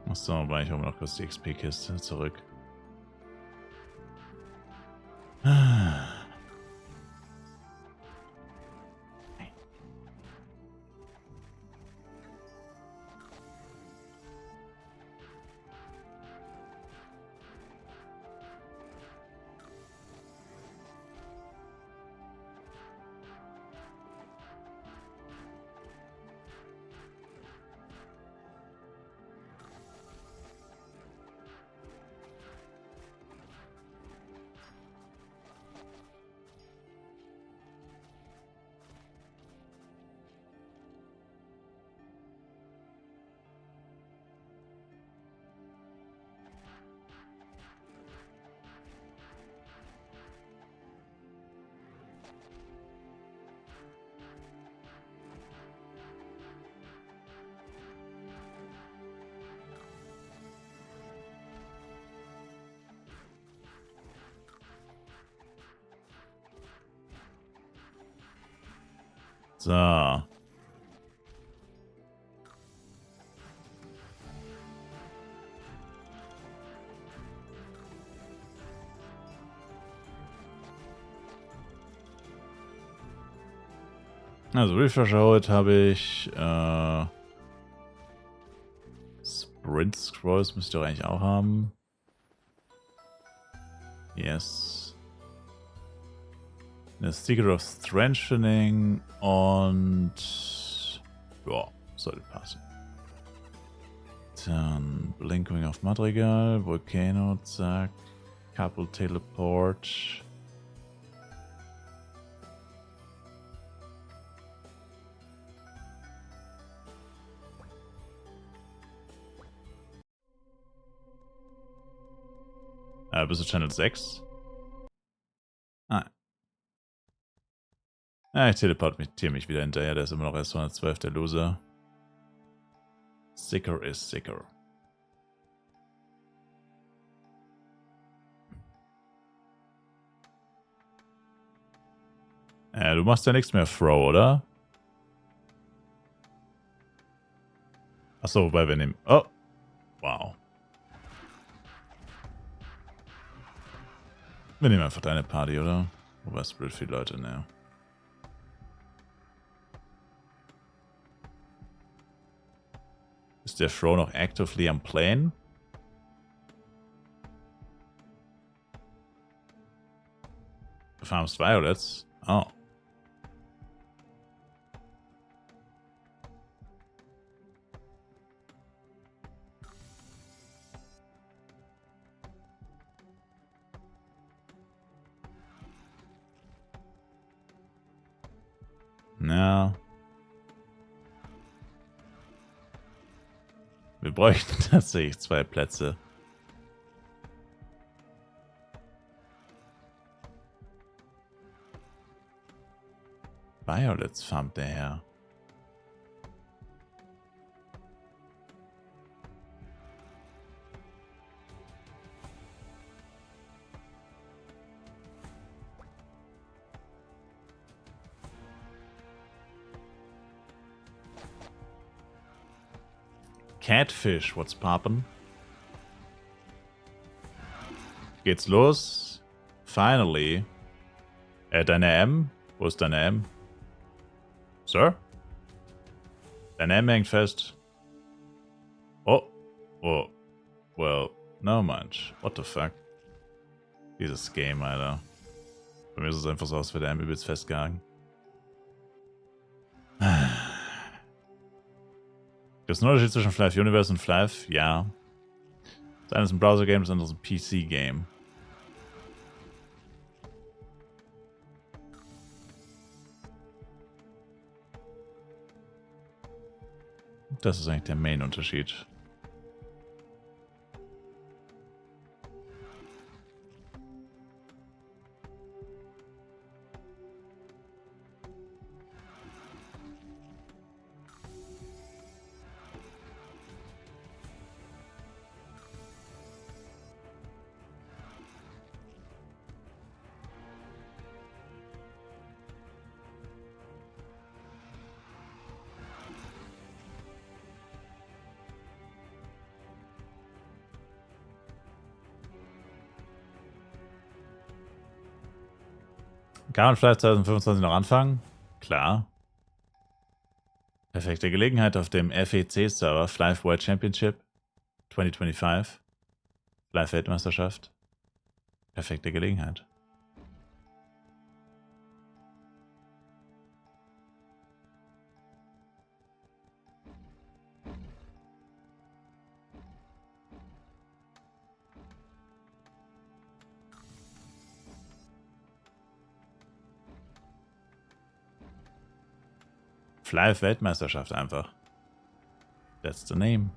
Achso, aber ich hole mir noch kurz die XP-Kiste zurück. So. Also Refresher heute habe ich Sprint Scrolls müsste ich doch eigentlich auch haben. Yes. Eine Secret of Strengthening und ja, sollte passen. Dann Blinkwing auf Madrigal, Volcano, zack, Couple Teleport. Bist du Channel 6? Ah. Ja, ich teleportiere mich wieder hinterher. Der ist immer noch erst 212, der Loser. Sicker is sicker. Du machst ja nichts mehr, Throw, oder? Achso, wobei wir nehmen... Oh. Wow. Wir nehmen einfach deine Party, oder? Wobei Spirit viele Leute, ne. Ist der Throw noch actively am Plane? Du farmst Violets? Oh. Ja. Wir bräuchten tatsächlich 2 Plätze. Violets farmt der Herr. Catfish, what's poppin'? Geht's los? Finally. Deine M? Wo ist deine M? Sir? Deine M hängt fest. Oh. Oh. Well, no mind. What the fuck? Dieses Game, Alter. Bei mir ist es einfach so, als wäre der M übelst festgehangen. Gibt es einen Unterschied zwischen Flive Universe und Flive? Ja. Das eine ist ein Browser-Game, das andere ist ein PC-Game. Das ist eigentlich der Main-Unterschied. Kann man vielleicht 2025 noch anfangen? Klar. Perfekte Gelegenheit auf dem FEC-Server Flive World Championship 2025. Flive Weltmeisterschaft. Perfekte Gelegenheit. Flive Weltmeisterschaft einfach. That's the name.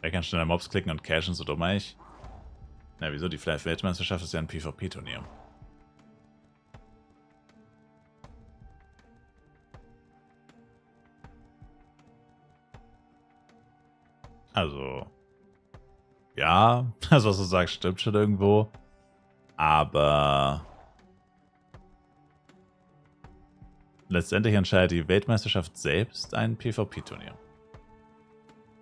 Wer kann schneller Mobs klicken und cashen, so dumm ich? Na, wieso? Die Flive Weltmeisterschaft ist ja ein PvP-Turnier. Also, ja, das, was du sagst, stimmt schon irgendwo. Aber letztendlich entscheidet die Weltmeisterschaft selbst ein PvP-Turnier.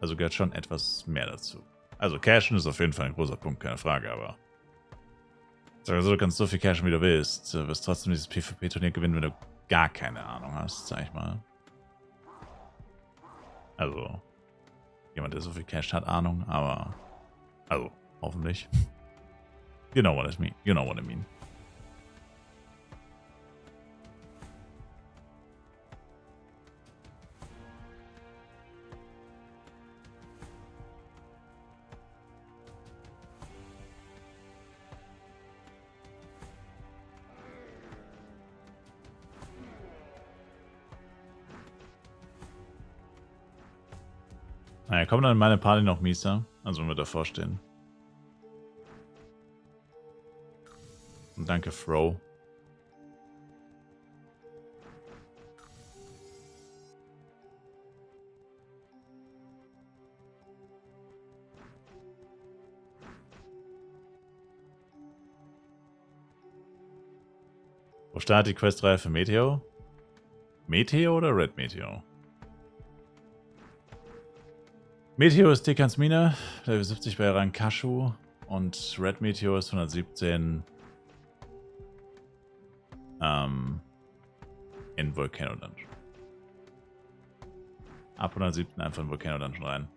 Also gehört schon etwas mehr dazu. Also cashen ist auf jeden Fall ein großer Punkt, keine Frage, aber also, du kannst so viel cashen, wie du willst. Du wirst trotzdem dieses PvP-Turnier gewinnen, wenn du gar keine Ahnung hast, sag ich mal. Also, jemand, der so viel Cash hat, Ahnung, aber also, hoffentlich. You know what I mean. You know what I mean. Naja, kommt dann in meine Party noch Misa? Also, wenn wir davor stehen. Und danke, Fro. Wo startet die Questreihe für Meteo? Meteo oder Red Meteo? Meteo ist Tekans Mine, Level 70 bei Rankashu und Red Meteo ist 117 in Volcano Dungeon. Ab 117 einfach in Volcano Dungeon rein.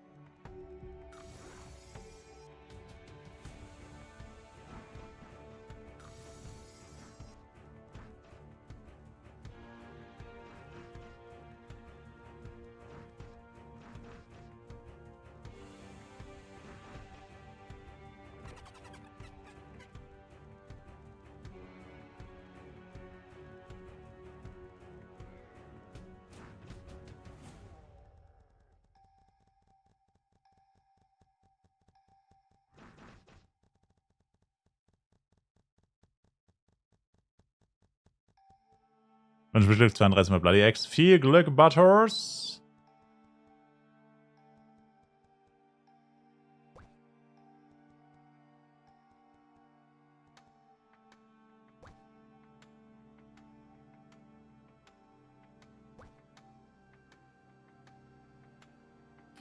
Und viel Glück 32 mal Bloody X. Viel Glück, Butters.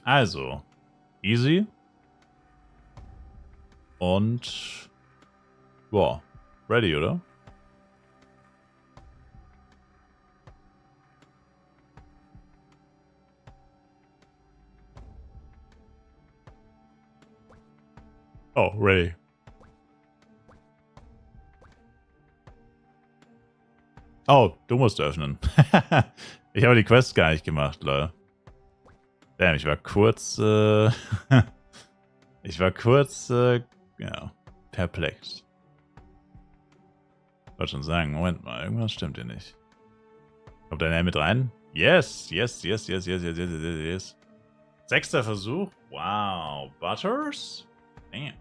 Also, easy. Und boah, ready, oder? Oh, ready. Oh, du musst öffnen. Ich habe die Quest gar nicht gemacht, lol. Damn, ich war kurz, ich war kurz, ja, perplex. Ich wollte schon sagen, Moment mal, irgendwas stimmt hier nicht. Kommt dein Helm mit rein? Yes, yes, yes, yes, yes, yes, yes, yes, yes. 6. Versuch? Wow. Butters? Damn.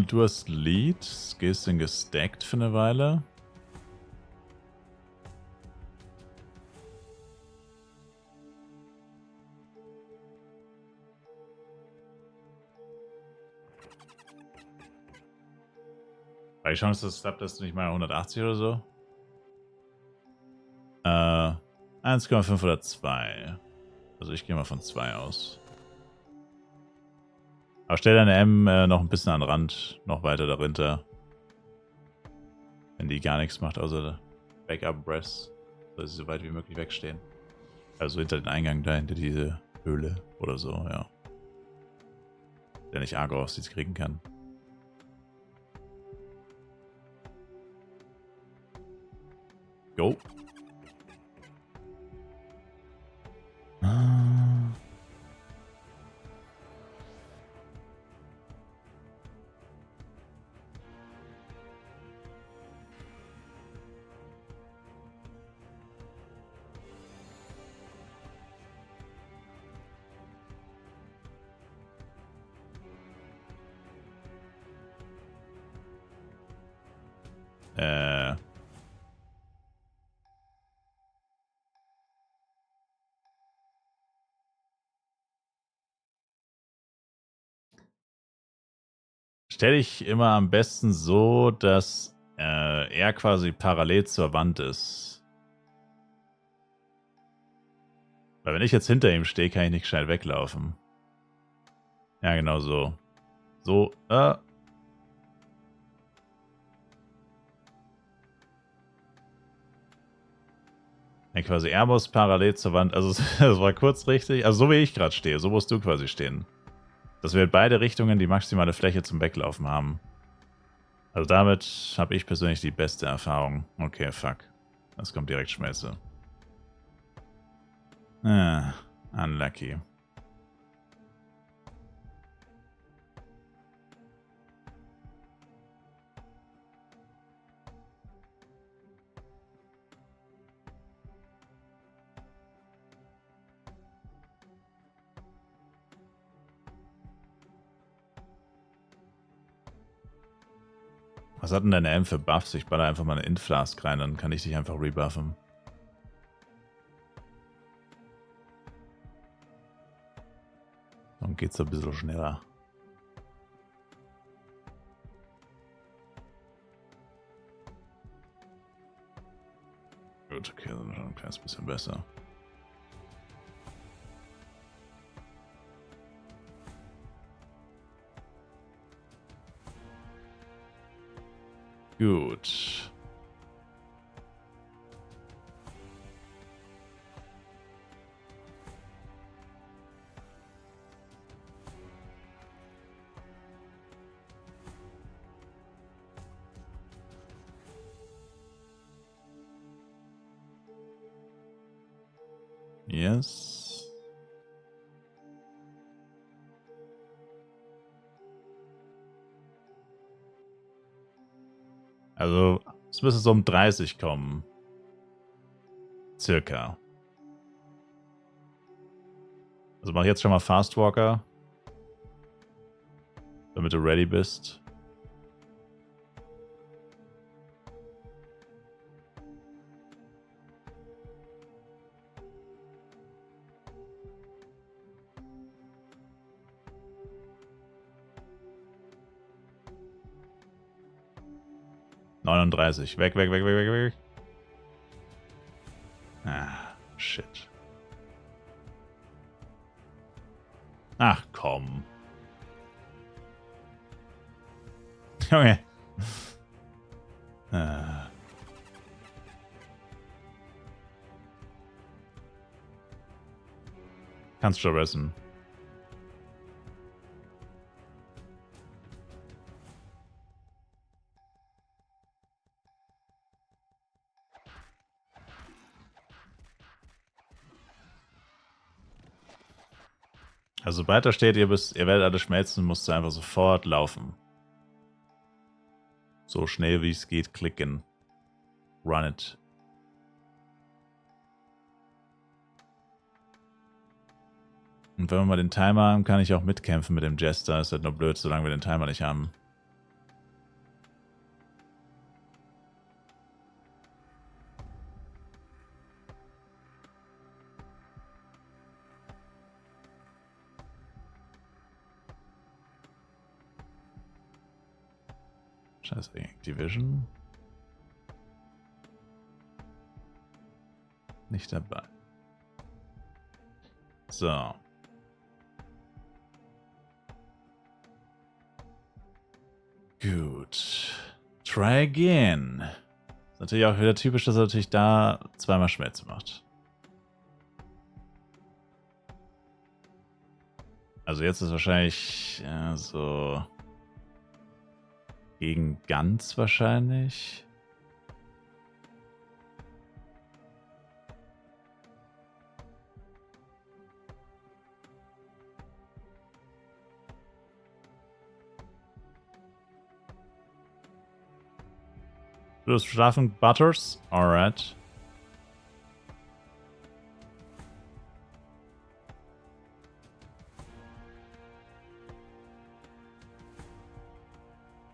Du hast Lead, gehst dann gestackt für eine Weile. Weil die Chance, dass es klappt, ist nicht mal 180 oder so. 1,5 oder 2. Also ich gehe mal von 2 aus. Aber stell deine M noch ein bisschen an den Rand, noch weiter dahinter. Wenn die gar nichts macht, außer Backup Breath, soll sie so weit wie möglich wegstehen. Also hinter den Eingang da, hinter diese Höhle oder so, ja. Der nicht Agro auf sie kriegen kann. Go. Stell dich immer am besten so, dass er quasi parallel zur Wand ist. Weil wenn ich jetzt hinter ihm stehe, kann ich nicht schnell weglaufen. Ja, genau so. So, Ja, quasi er muss parallel zur Wand. Also das war kurz richtig. Also so wie ich gerade stehe, so musst du quasi stehen. Dass wir in beide Richtungen die maximale Fläche zum Weglaufen haben. Also damit habe ich persönlich die beste Erfahrung. Okay, fuck. Das kommt direkt Schmelze. Unlucky. Was hat denn deine M für Buffs? Ich baller einfach mal eine Inflask rein, dann kann ich dich einfach rebuffen. Dann geht's ein bisschen schneller. Gut, okay, dann schon ein kleines bisschen besser. Gut. Yes. Also, es müsste so um 30 kommen. Circa. Also mach jetzt schon mal Fastwalker. Damit du ready bist. 39. Weg, weg, weg, weg, weg, weg. Ah, shit. Ach, komm. Junge. Kannst schon wissen. Also sobald da steht, ihr werdet alle schmelzen, musst du einfach sofort laufen. So schnell wie es geht, klicken. Run it. Und wenn wir mal den Timer haben, kann ich auch mitkämpfen mit dem Jester. Ist halt nur blöd, solange wir den Timer nicht haben. Scheiße, Activision. Nicht dabei. So. Gut. Try again. Ist natürlich auch wieder typisch, dass er natürlich da zweimal Schmelze macht. Also jetzt ist wahrscheinlich so gegen ganz wahrscheinlich. Du hast schlafen, Butters? Alright.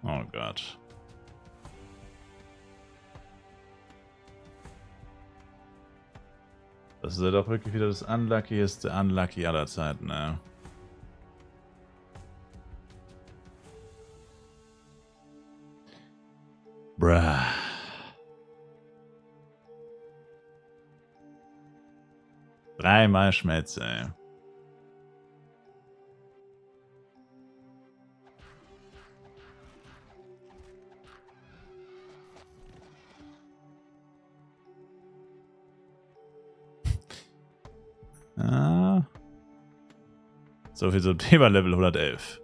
Oh Gott. Das ist ja doch wirklich wieder das unluckieste Unlucky aller Zeiten, ne? Bruh. Dreimal Schmelze, ey. So viel zum Thema Level 111.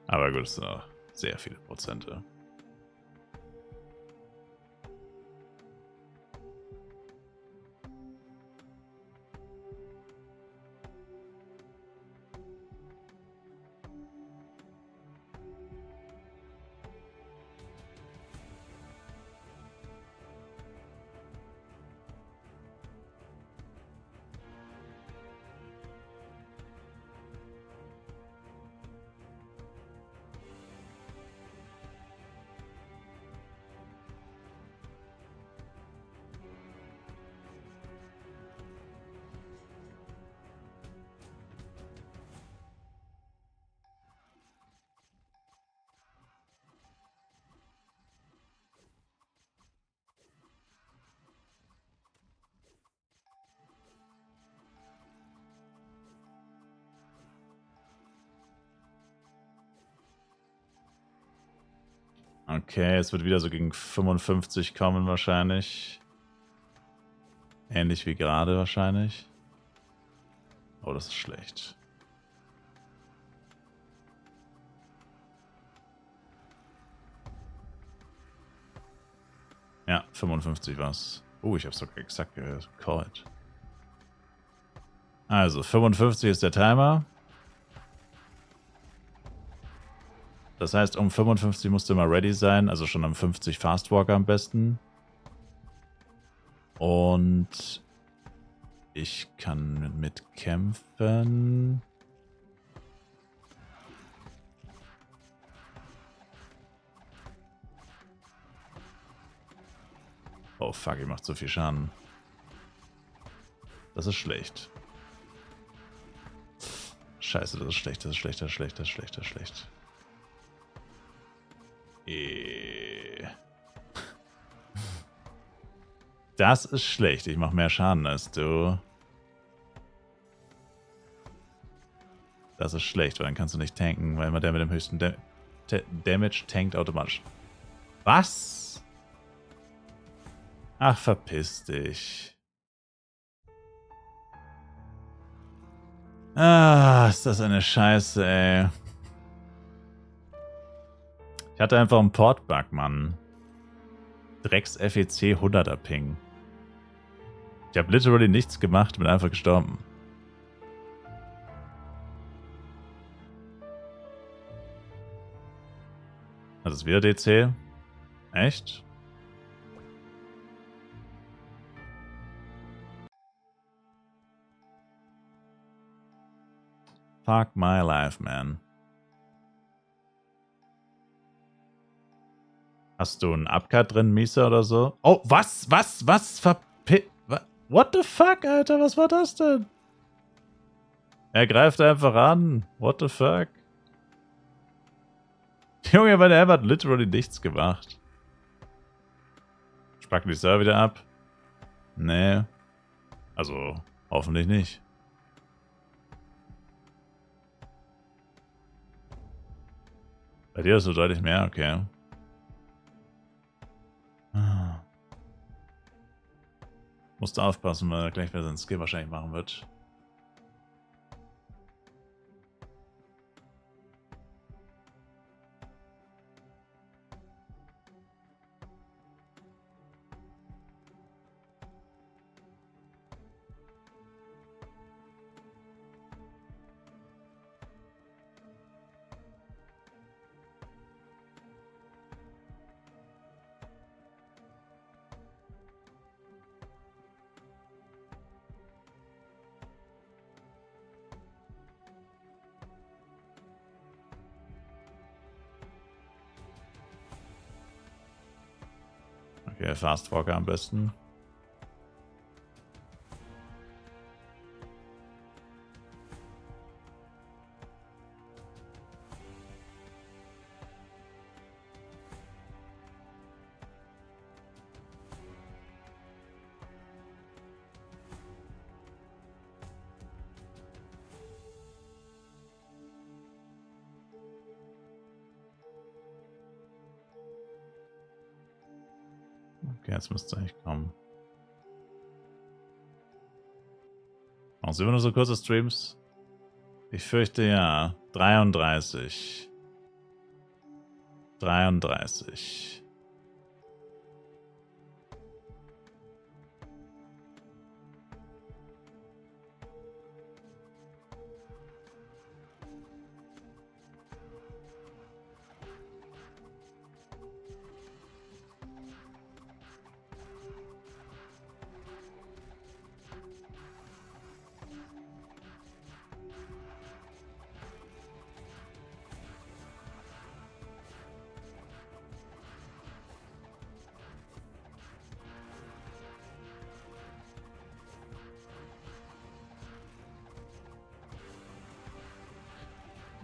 Aber gut, es sind noch sehr viele Prozente. Okay, es wird wieder so gegen 55 kommen wahrscheinlich. Ähnlich wie gerade wahrscheinlich. Oh, das ist schlecht. Ja, 55 war's. Oh, ich hab's sogar exakt gehört. Called. Also, 55 ist der Timer. Das heißt, um 55 musst du immer ready sein, also schon am 50 Fastwalker am besten. Und ich kann mitkämpfen. Oh fuck, ihr macht so viel Schaden. Das ist schlecht. Scheiße, das ist schlecht, das ist schlecht, das ist schlecht, das ist schlecht, das ist schlecht. Das ist schlecht. Ich mache mehr Schaden als du. Das ist schlecht, weil dann kannst du nicht tanken, weil immer der mit dem höchsten Damage tankt automatisch. Was? Ach, verpiss dich. Ah, ist das eine Scheiße, ey. Ich hatte einfach einen Portbug, Mann. Drecks-FEC 100er Ping. Ich habe literally nichts gemacht, bin einfach gestorben. Das ist wieder DC? Echt? Fuck my life, man. Hast du einen Upcut drin, Misa oder so? Oh, was? What the fuck, Alter? Was war das denn? Er greift einfach an. What the fuck? Junge, weil der hat literally nichts gemacht. Spacken die Server wieder ab? Nee. Also, hoffentlich nicht. Bei dir ist so deutlich mehr, okay. Musst du aufpassen, weil er gleich wieder seinen Skill wahrscheinlich machen wird. Okay, Fast Walker am besten. Okay, jetzt müsste es eigentlich kommen. Machen Sie immer nur so kurze Streams? Ich fürchte ja. 33. 33.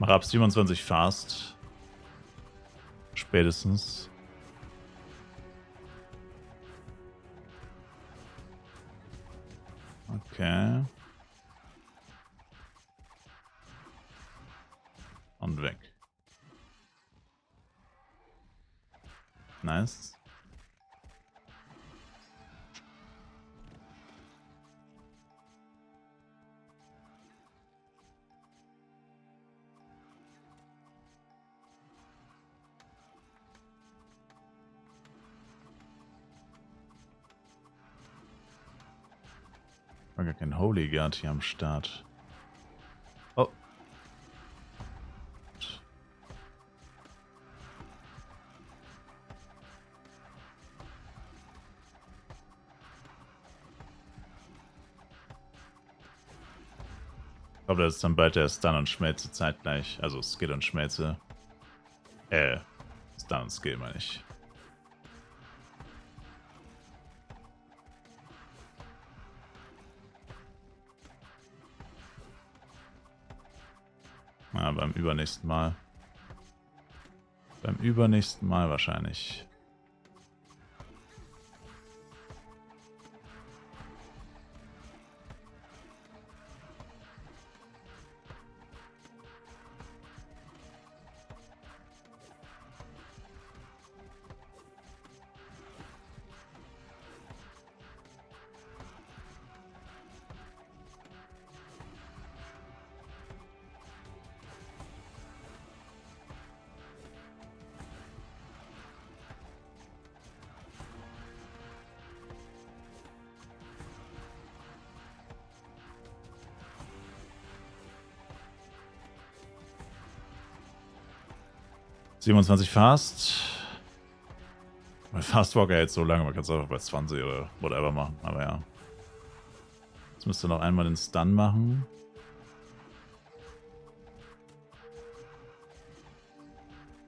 Mach ab 27 Fast. Spätestens. Okay. Und weg. Nice. War gar kein Holy Guard hier am Start. Oh. Ich glaube, das ist dann bald der Stun und Schmelze zeitgleich. Also Skill und Schmelze. Stun und Skill meine ich. Ja, beim übernächsten Mal. Beim übernächsten Mal wahrscheinlich. 27 Fast. Bei Fast Walker jetzt so lange, man kann es einfach bei 20 oder whatever machen, aber ja. Jetzt müsst ihr noch einmal den Stun machen.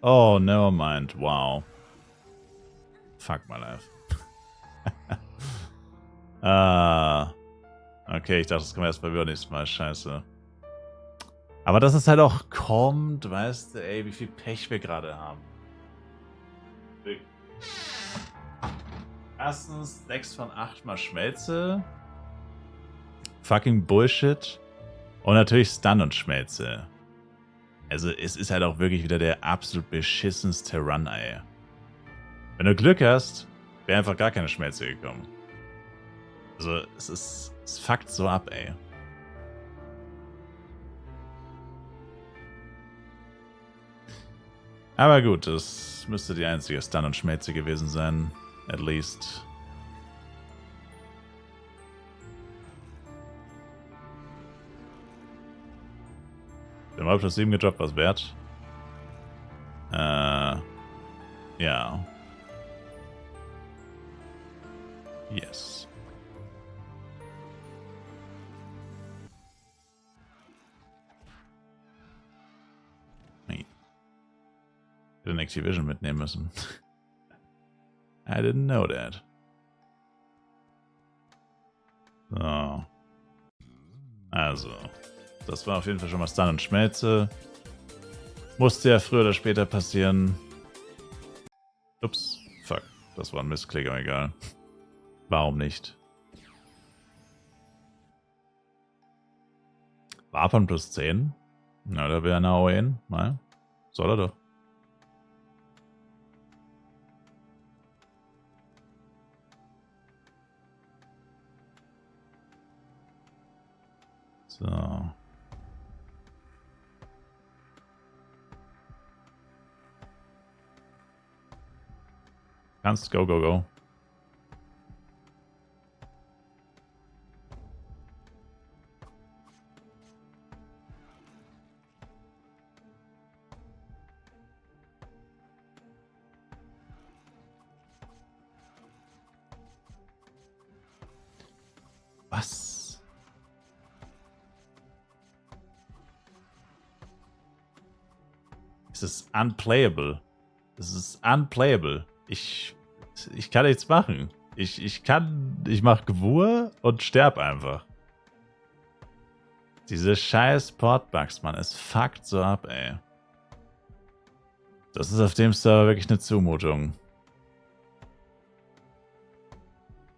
Oh, never mind. Wow. Fuck my life. Okay, ich dachte, das können wir erst beim nächsten Mal. Scheiße. Aber dass es halt auch kommt, weißt du, ey, wie viel Pech wir gerade haben. Erstens 6 von 8 mal Schmelze. Fucking Bullshit. Und natürlich Stun und Schmelze. Also es ist halt auch wirklich wieder der absolut beschissenste Run, ey. Wenn du Glück hast, wäre einfach gar keine Schmelze gekommen. Also es fuckt so ab, ey. Aber gut, das müsste die einzige Stun und Schmelze gewesen sein. At least. Den mal plus 7 gedroppt, was wert? Ja. Yes. Nee. Ich hätte den Activision mitnehmen müssen. I didn't know that. So. Also. Das war auf jeden Fall schon mal Stun und Schmelze. Musste ja früher oder später passieren. Ups. Fuck. Das war ein Missklick, aber egal. Warum nicht? Wapern plus 10? Na, da wäre eine AOE. Nein. Soll er doch. So. Kannst go, go, go. Was? Es ist unplayable. Es ist unplayable. Ich kann nichts machen. Ich mach Gewur und sterb einfach. Diese scheiß Portbugs, Mann, es fuckt so ab, ey. Das ist auf dem Server wirklich eine Zumutung.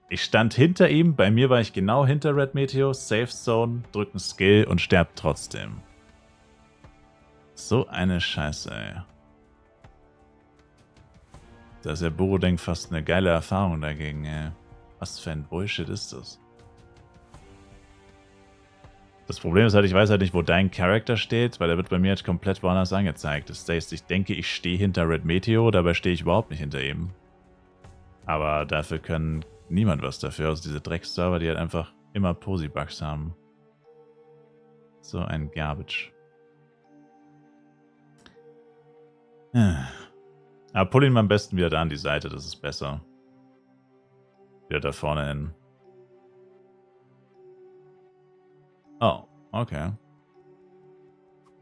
Ich stand hinter ihm, bei mir war ich genau hinter Red Meteor, Safe Zone, drück einen Skill und sterb trotzdem. So eine Scheiße, ey. Da ist ja Borodeng fast eine geile Erfahrung dagegen, ey. Was für ein Bullshit ist das? Das Problem ist halt, ich weiß halt nicht, wo dein Charakter steht, weil der wird bei mir halt komplett woanders angezeigt. Das heißt, ich denke, ich stehe hinter Red Meteor, dabei stehe ich überhaupt nicht hinter ihm. Aber dafür können niemand was dafür, also diese Dreckserver, die halt einfach immer Posi-Bugs haben. So ein Garbage. Aber pull ihn mal am besten wieder da an die Seite, das ist besser. Wieder da vorne hin. Oh, okay.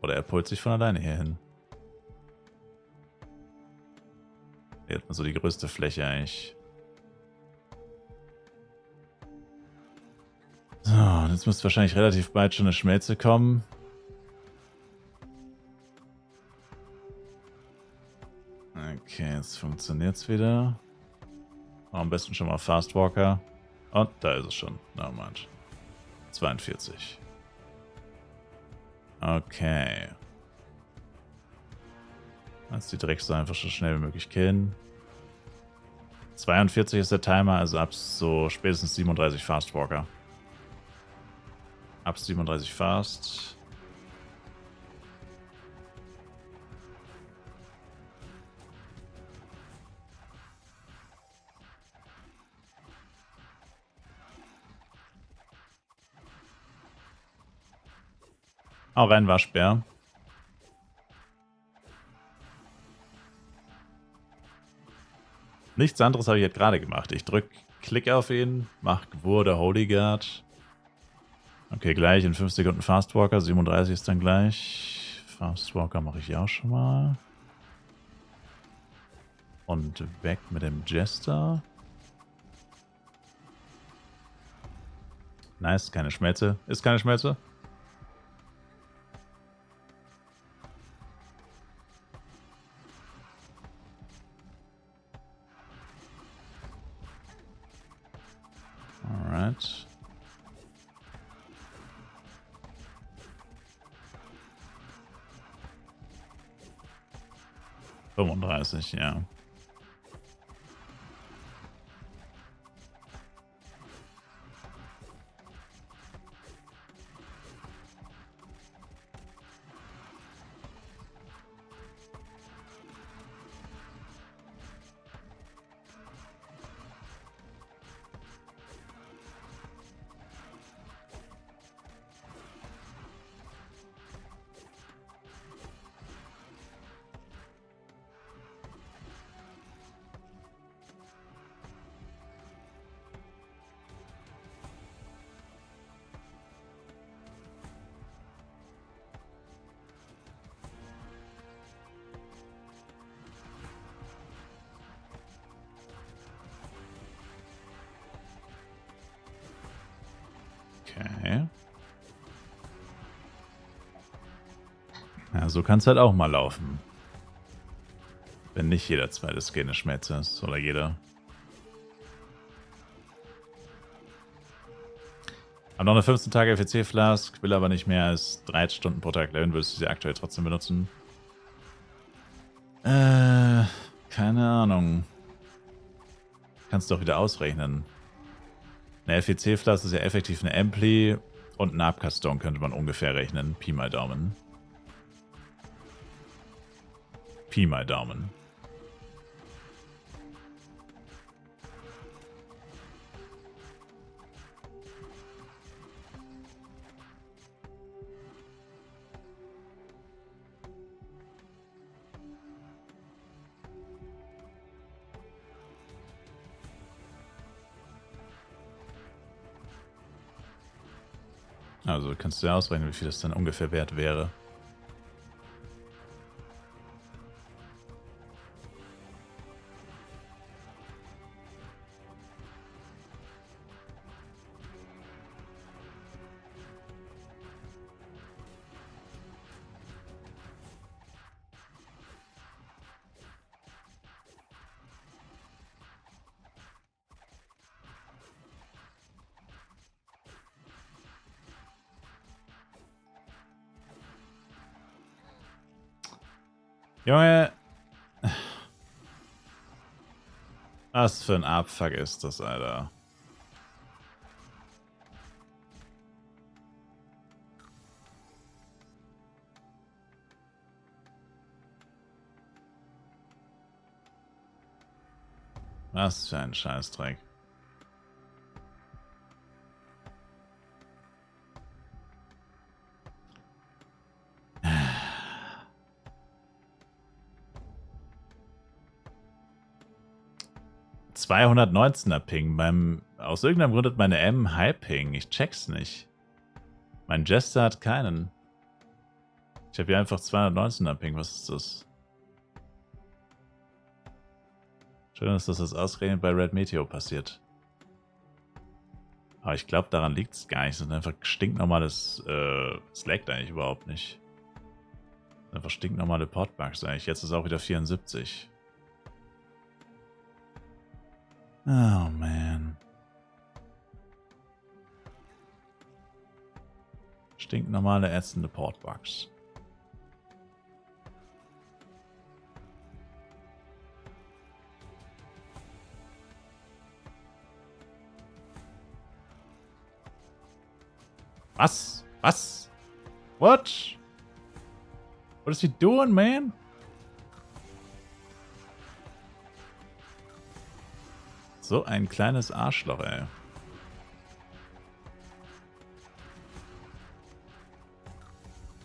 Oder er pullt sich von alleine hier hin. Hier hat man so die größte Fläche eigentlich. So, und jetzt müsste wahrscheinlich relativ bald schon eine Schmelze kommen. Okay, jetzt funktioniert es wieder. Oh, am besten schon mal Fast Walker. Und da ist es schon. No, Mensch. 42. Okay. Jetzt die Drecksau einfach so schnell wie möglich killen. 42 ist der Timer, also ab so spätestens 37 Fast Walker. Ab 37 Fast. Auch rein Waschbär. Nichts anderes habe ich jetzt gerade gemacht. Ich drücke Klick auf ihn, mache Gewur der Holy Guard. Okay, gleich in 5 Sekunden Fastwalker. 37 ist dann gleich. Fastwalker mache ich auch schon mal. Und weg mit dem Jester. Nice, keine Schmelze. Ist keine Schmelze. Alright. ...35, ja. Okay. Ja, so kann es halt auch mal laufen. Wenn nicht jeder zweite Skin eine Schmelze ist. Oder jeder. Hab noch eine 15 Tage FEC-Flask, will aber nicht mehr als 3 Stunden pro Tag leveln, würdest du sie aktuell trotzdem benutzen? Keine Ahnung. Kannst du doch wieder ausrechnen. Eine FEC-Flask ist ja effektiv eine Ampli und ein Abkastone könnte man ungefähr rechnen. Pi mal Daumen. Pi mal Daumen. Also kannst du ja ausrechnen, wie viel das dann ungefähr wert wäre. Junge. Was für ein Abfuck ist das, Alter? Was für ein Scheißdreck. ...219er Ping. Aus irgendeinem Grund hat meine M High Ping. Ich check's nicht. Mein Jester hat keinen. Ich habe hier einfach 219er Ping. Was ist das? Schön, dass das ausgerechnet bei Red Meteor passiert. Aber ich glaube, daran liegt es gar nicht. Es ist einfach stinknormales... es laggt eigentlich überhaupt nicht. Einfach stinknormale Portbugs eigentlich. Jetzt ist auch wieder 74. Oh, man. Stinknormale, ätzende Portbugs. Was? Was? What? What is he doing, man? So ein kleines Arschloch, ey.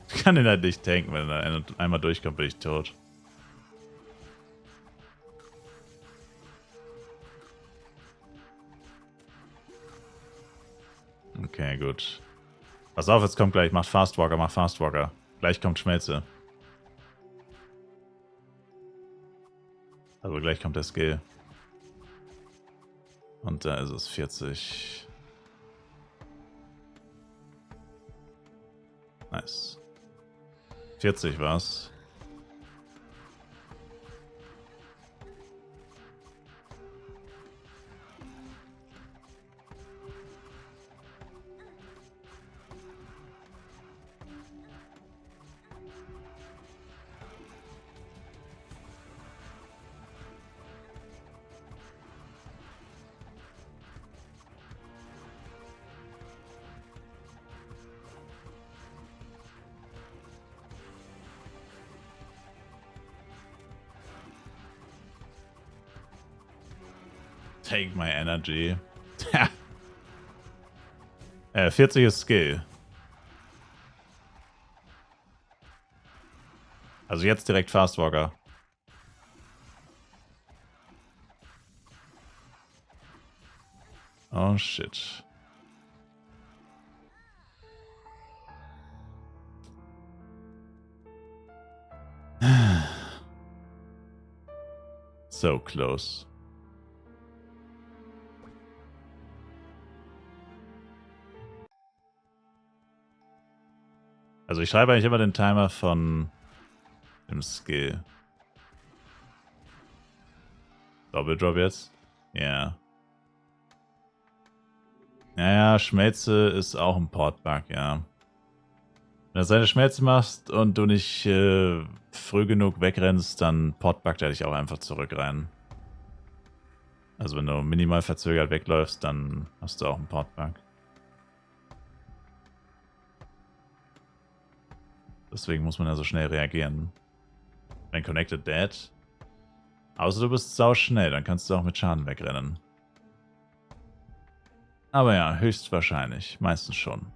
Ich kann den halt nicht tanken, wenn er einmal durchkommt, bin ich tot. Okay, gut. Pass auf, jetzt kommt gleich. Mach Fastwalker, mach Fastwalker. Gleich kommt Schmelze. Also gleich kommt der Skill. Und da ist es 40. Nice. 40 war's. Take my energy. 40 ist Skill. Also jetzt direkt Fastwalker. Oh shit. So close. Also ich schreibe eigentlich immer den Timer von dem Skill. Doppeldrop jetzt? Ja. Naja, Schmelze ist auch ein Portbug, ja. Wenn du seine Schmelze machst und du nicht früh genug wegrennst, dann portbuggt er dich auch einfach zurück rein. Also wenn du minimal verzögert wegläufst, dann hast du auch einen Portbug. Deswegen muss man ja so schnell reagieren. Wenn Connected Dead. Außer du bist sau schnell, dann kannst du auch mit Schaden wegrennen. Aber ja, höchstwahrscheinlich. Meistens schon.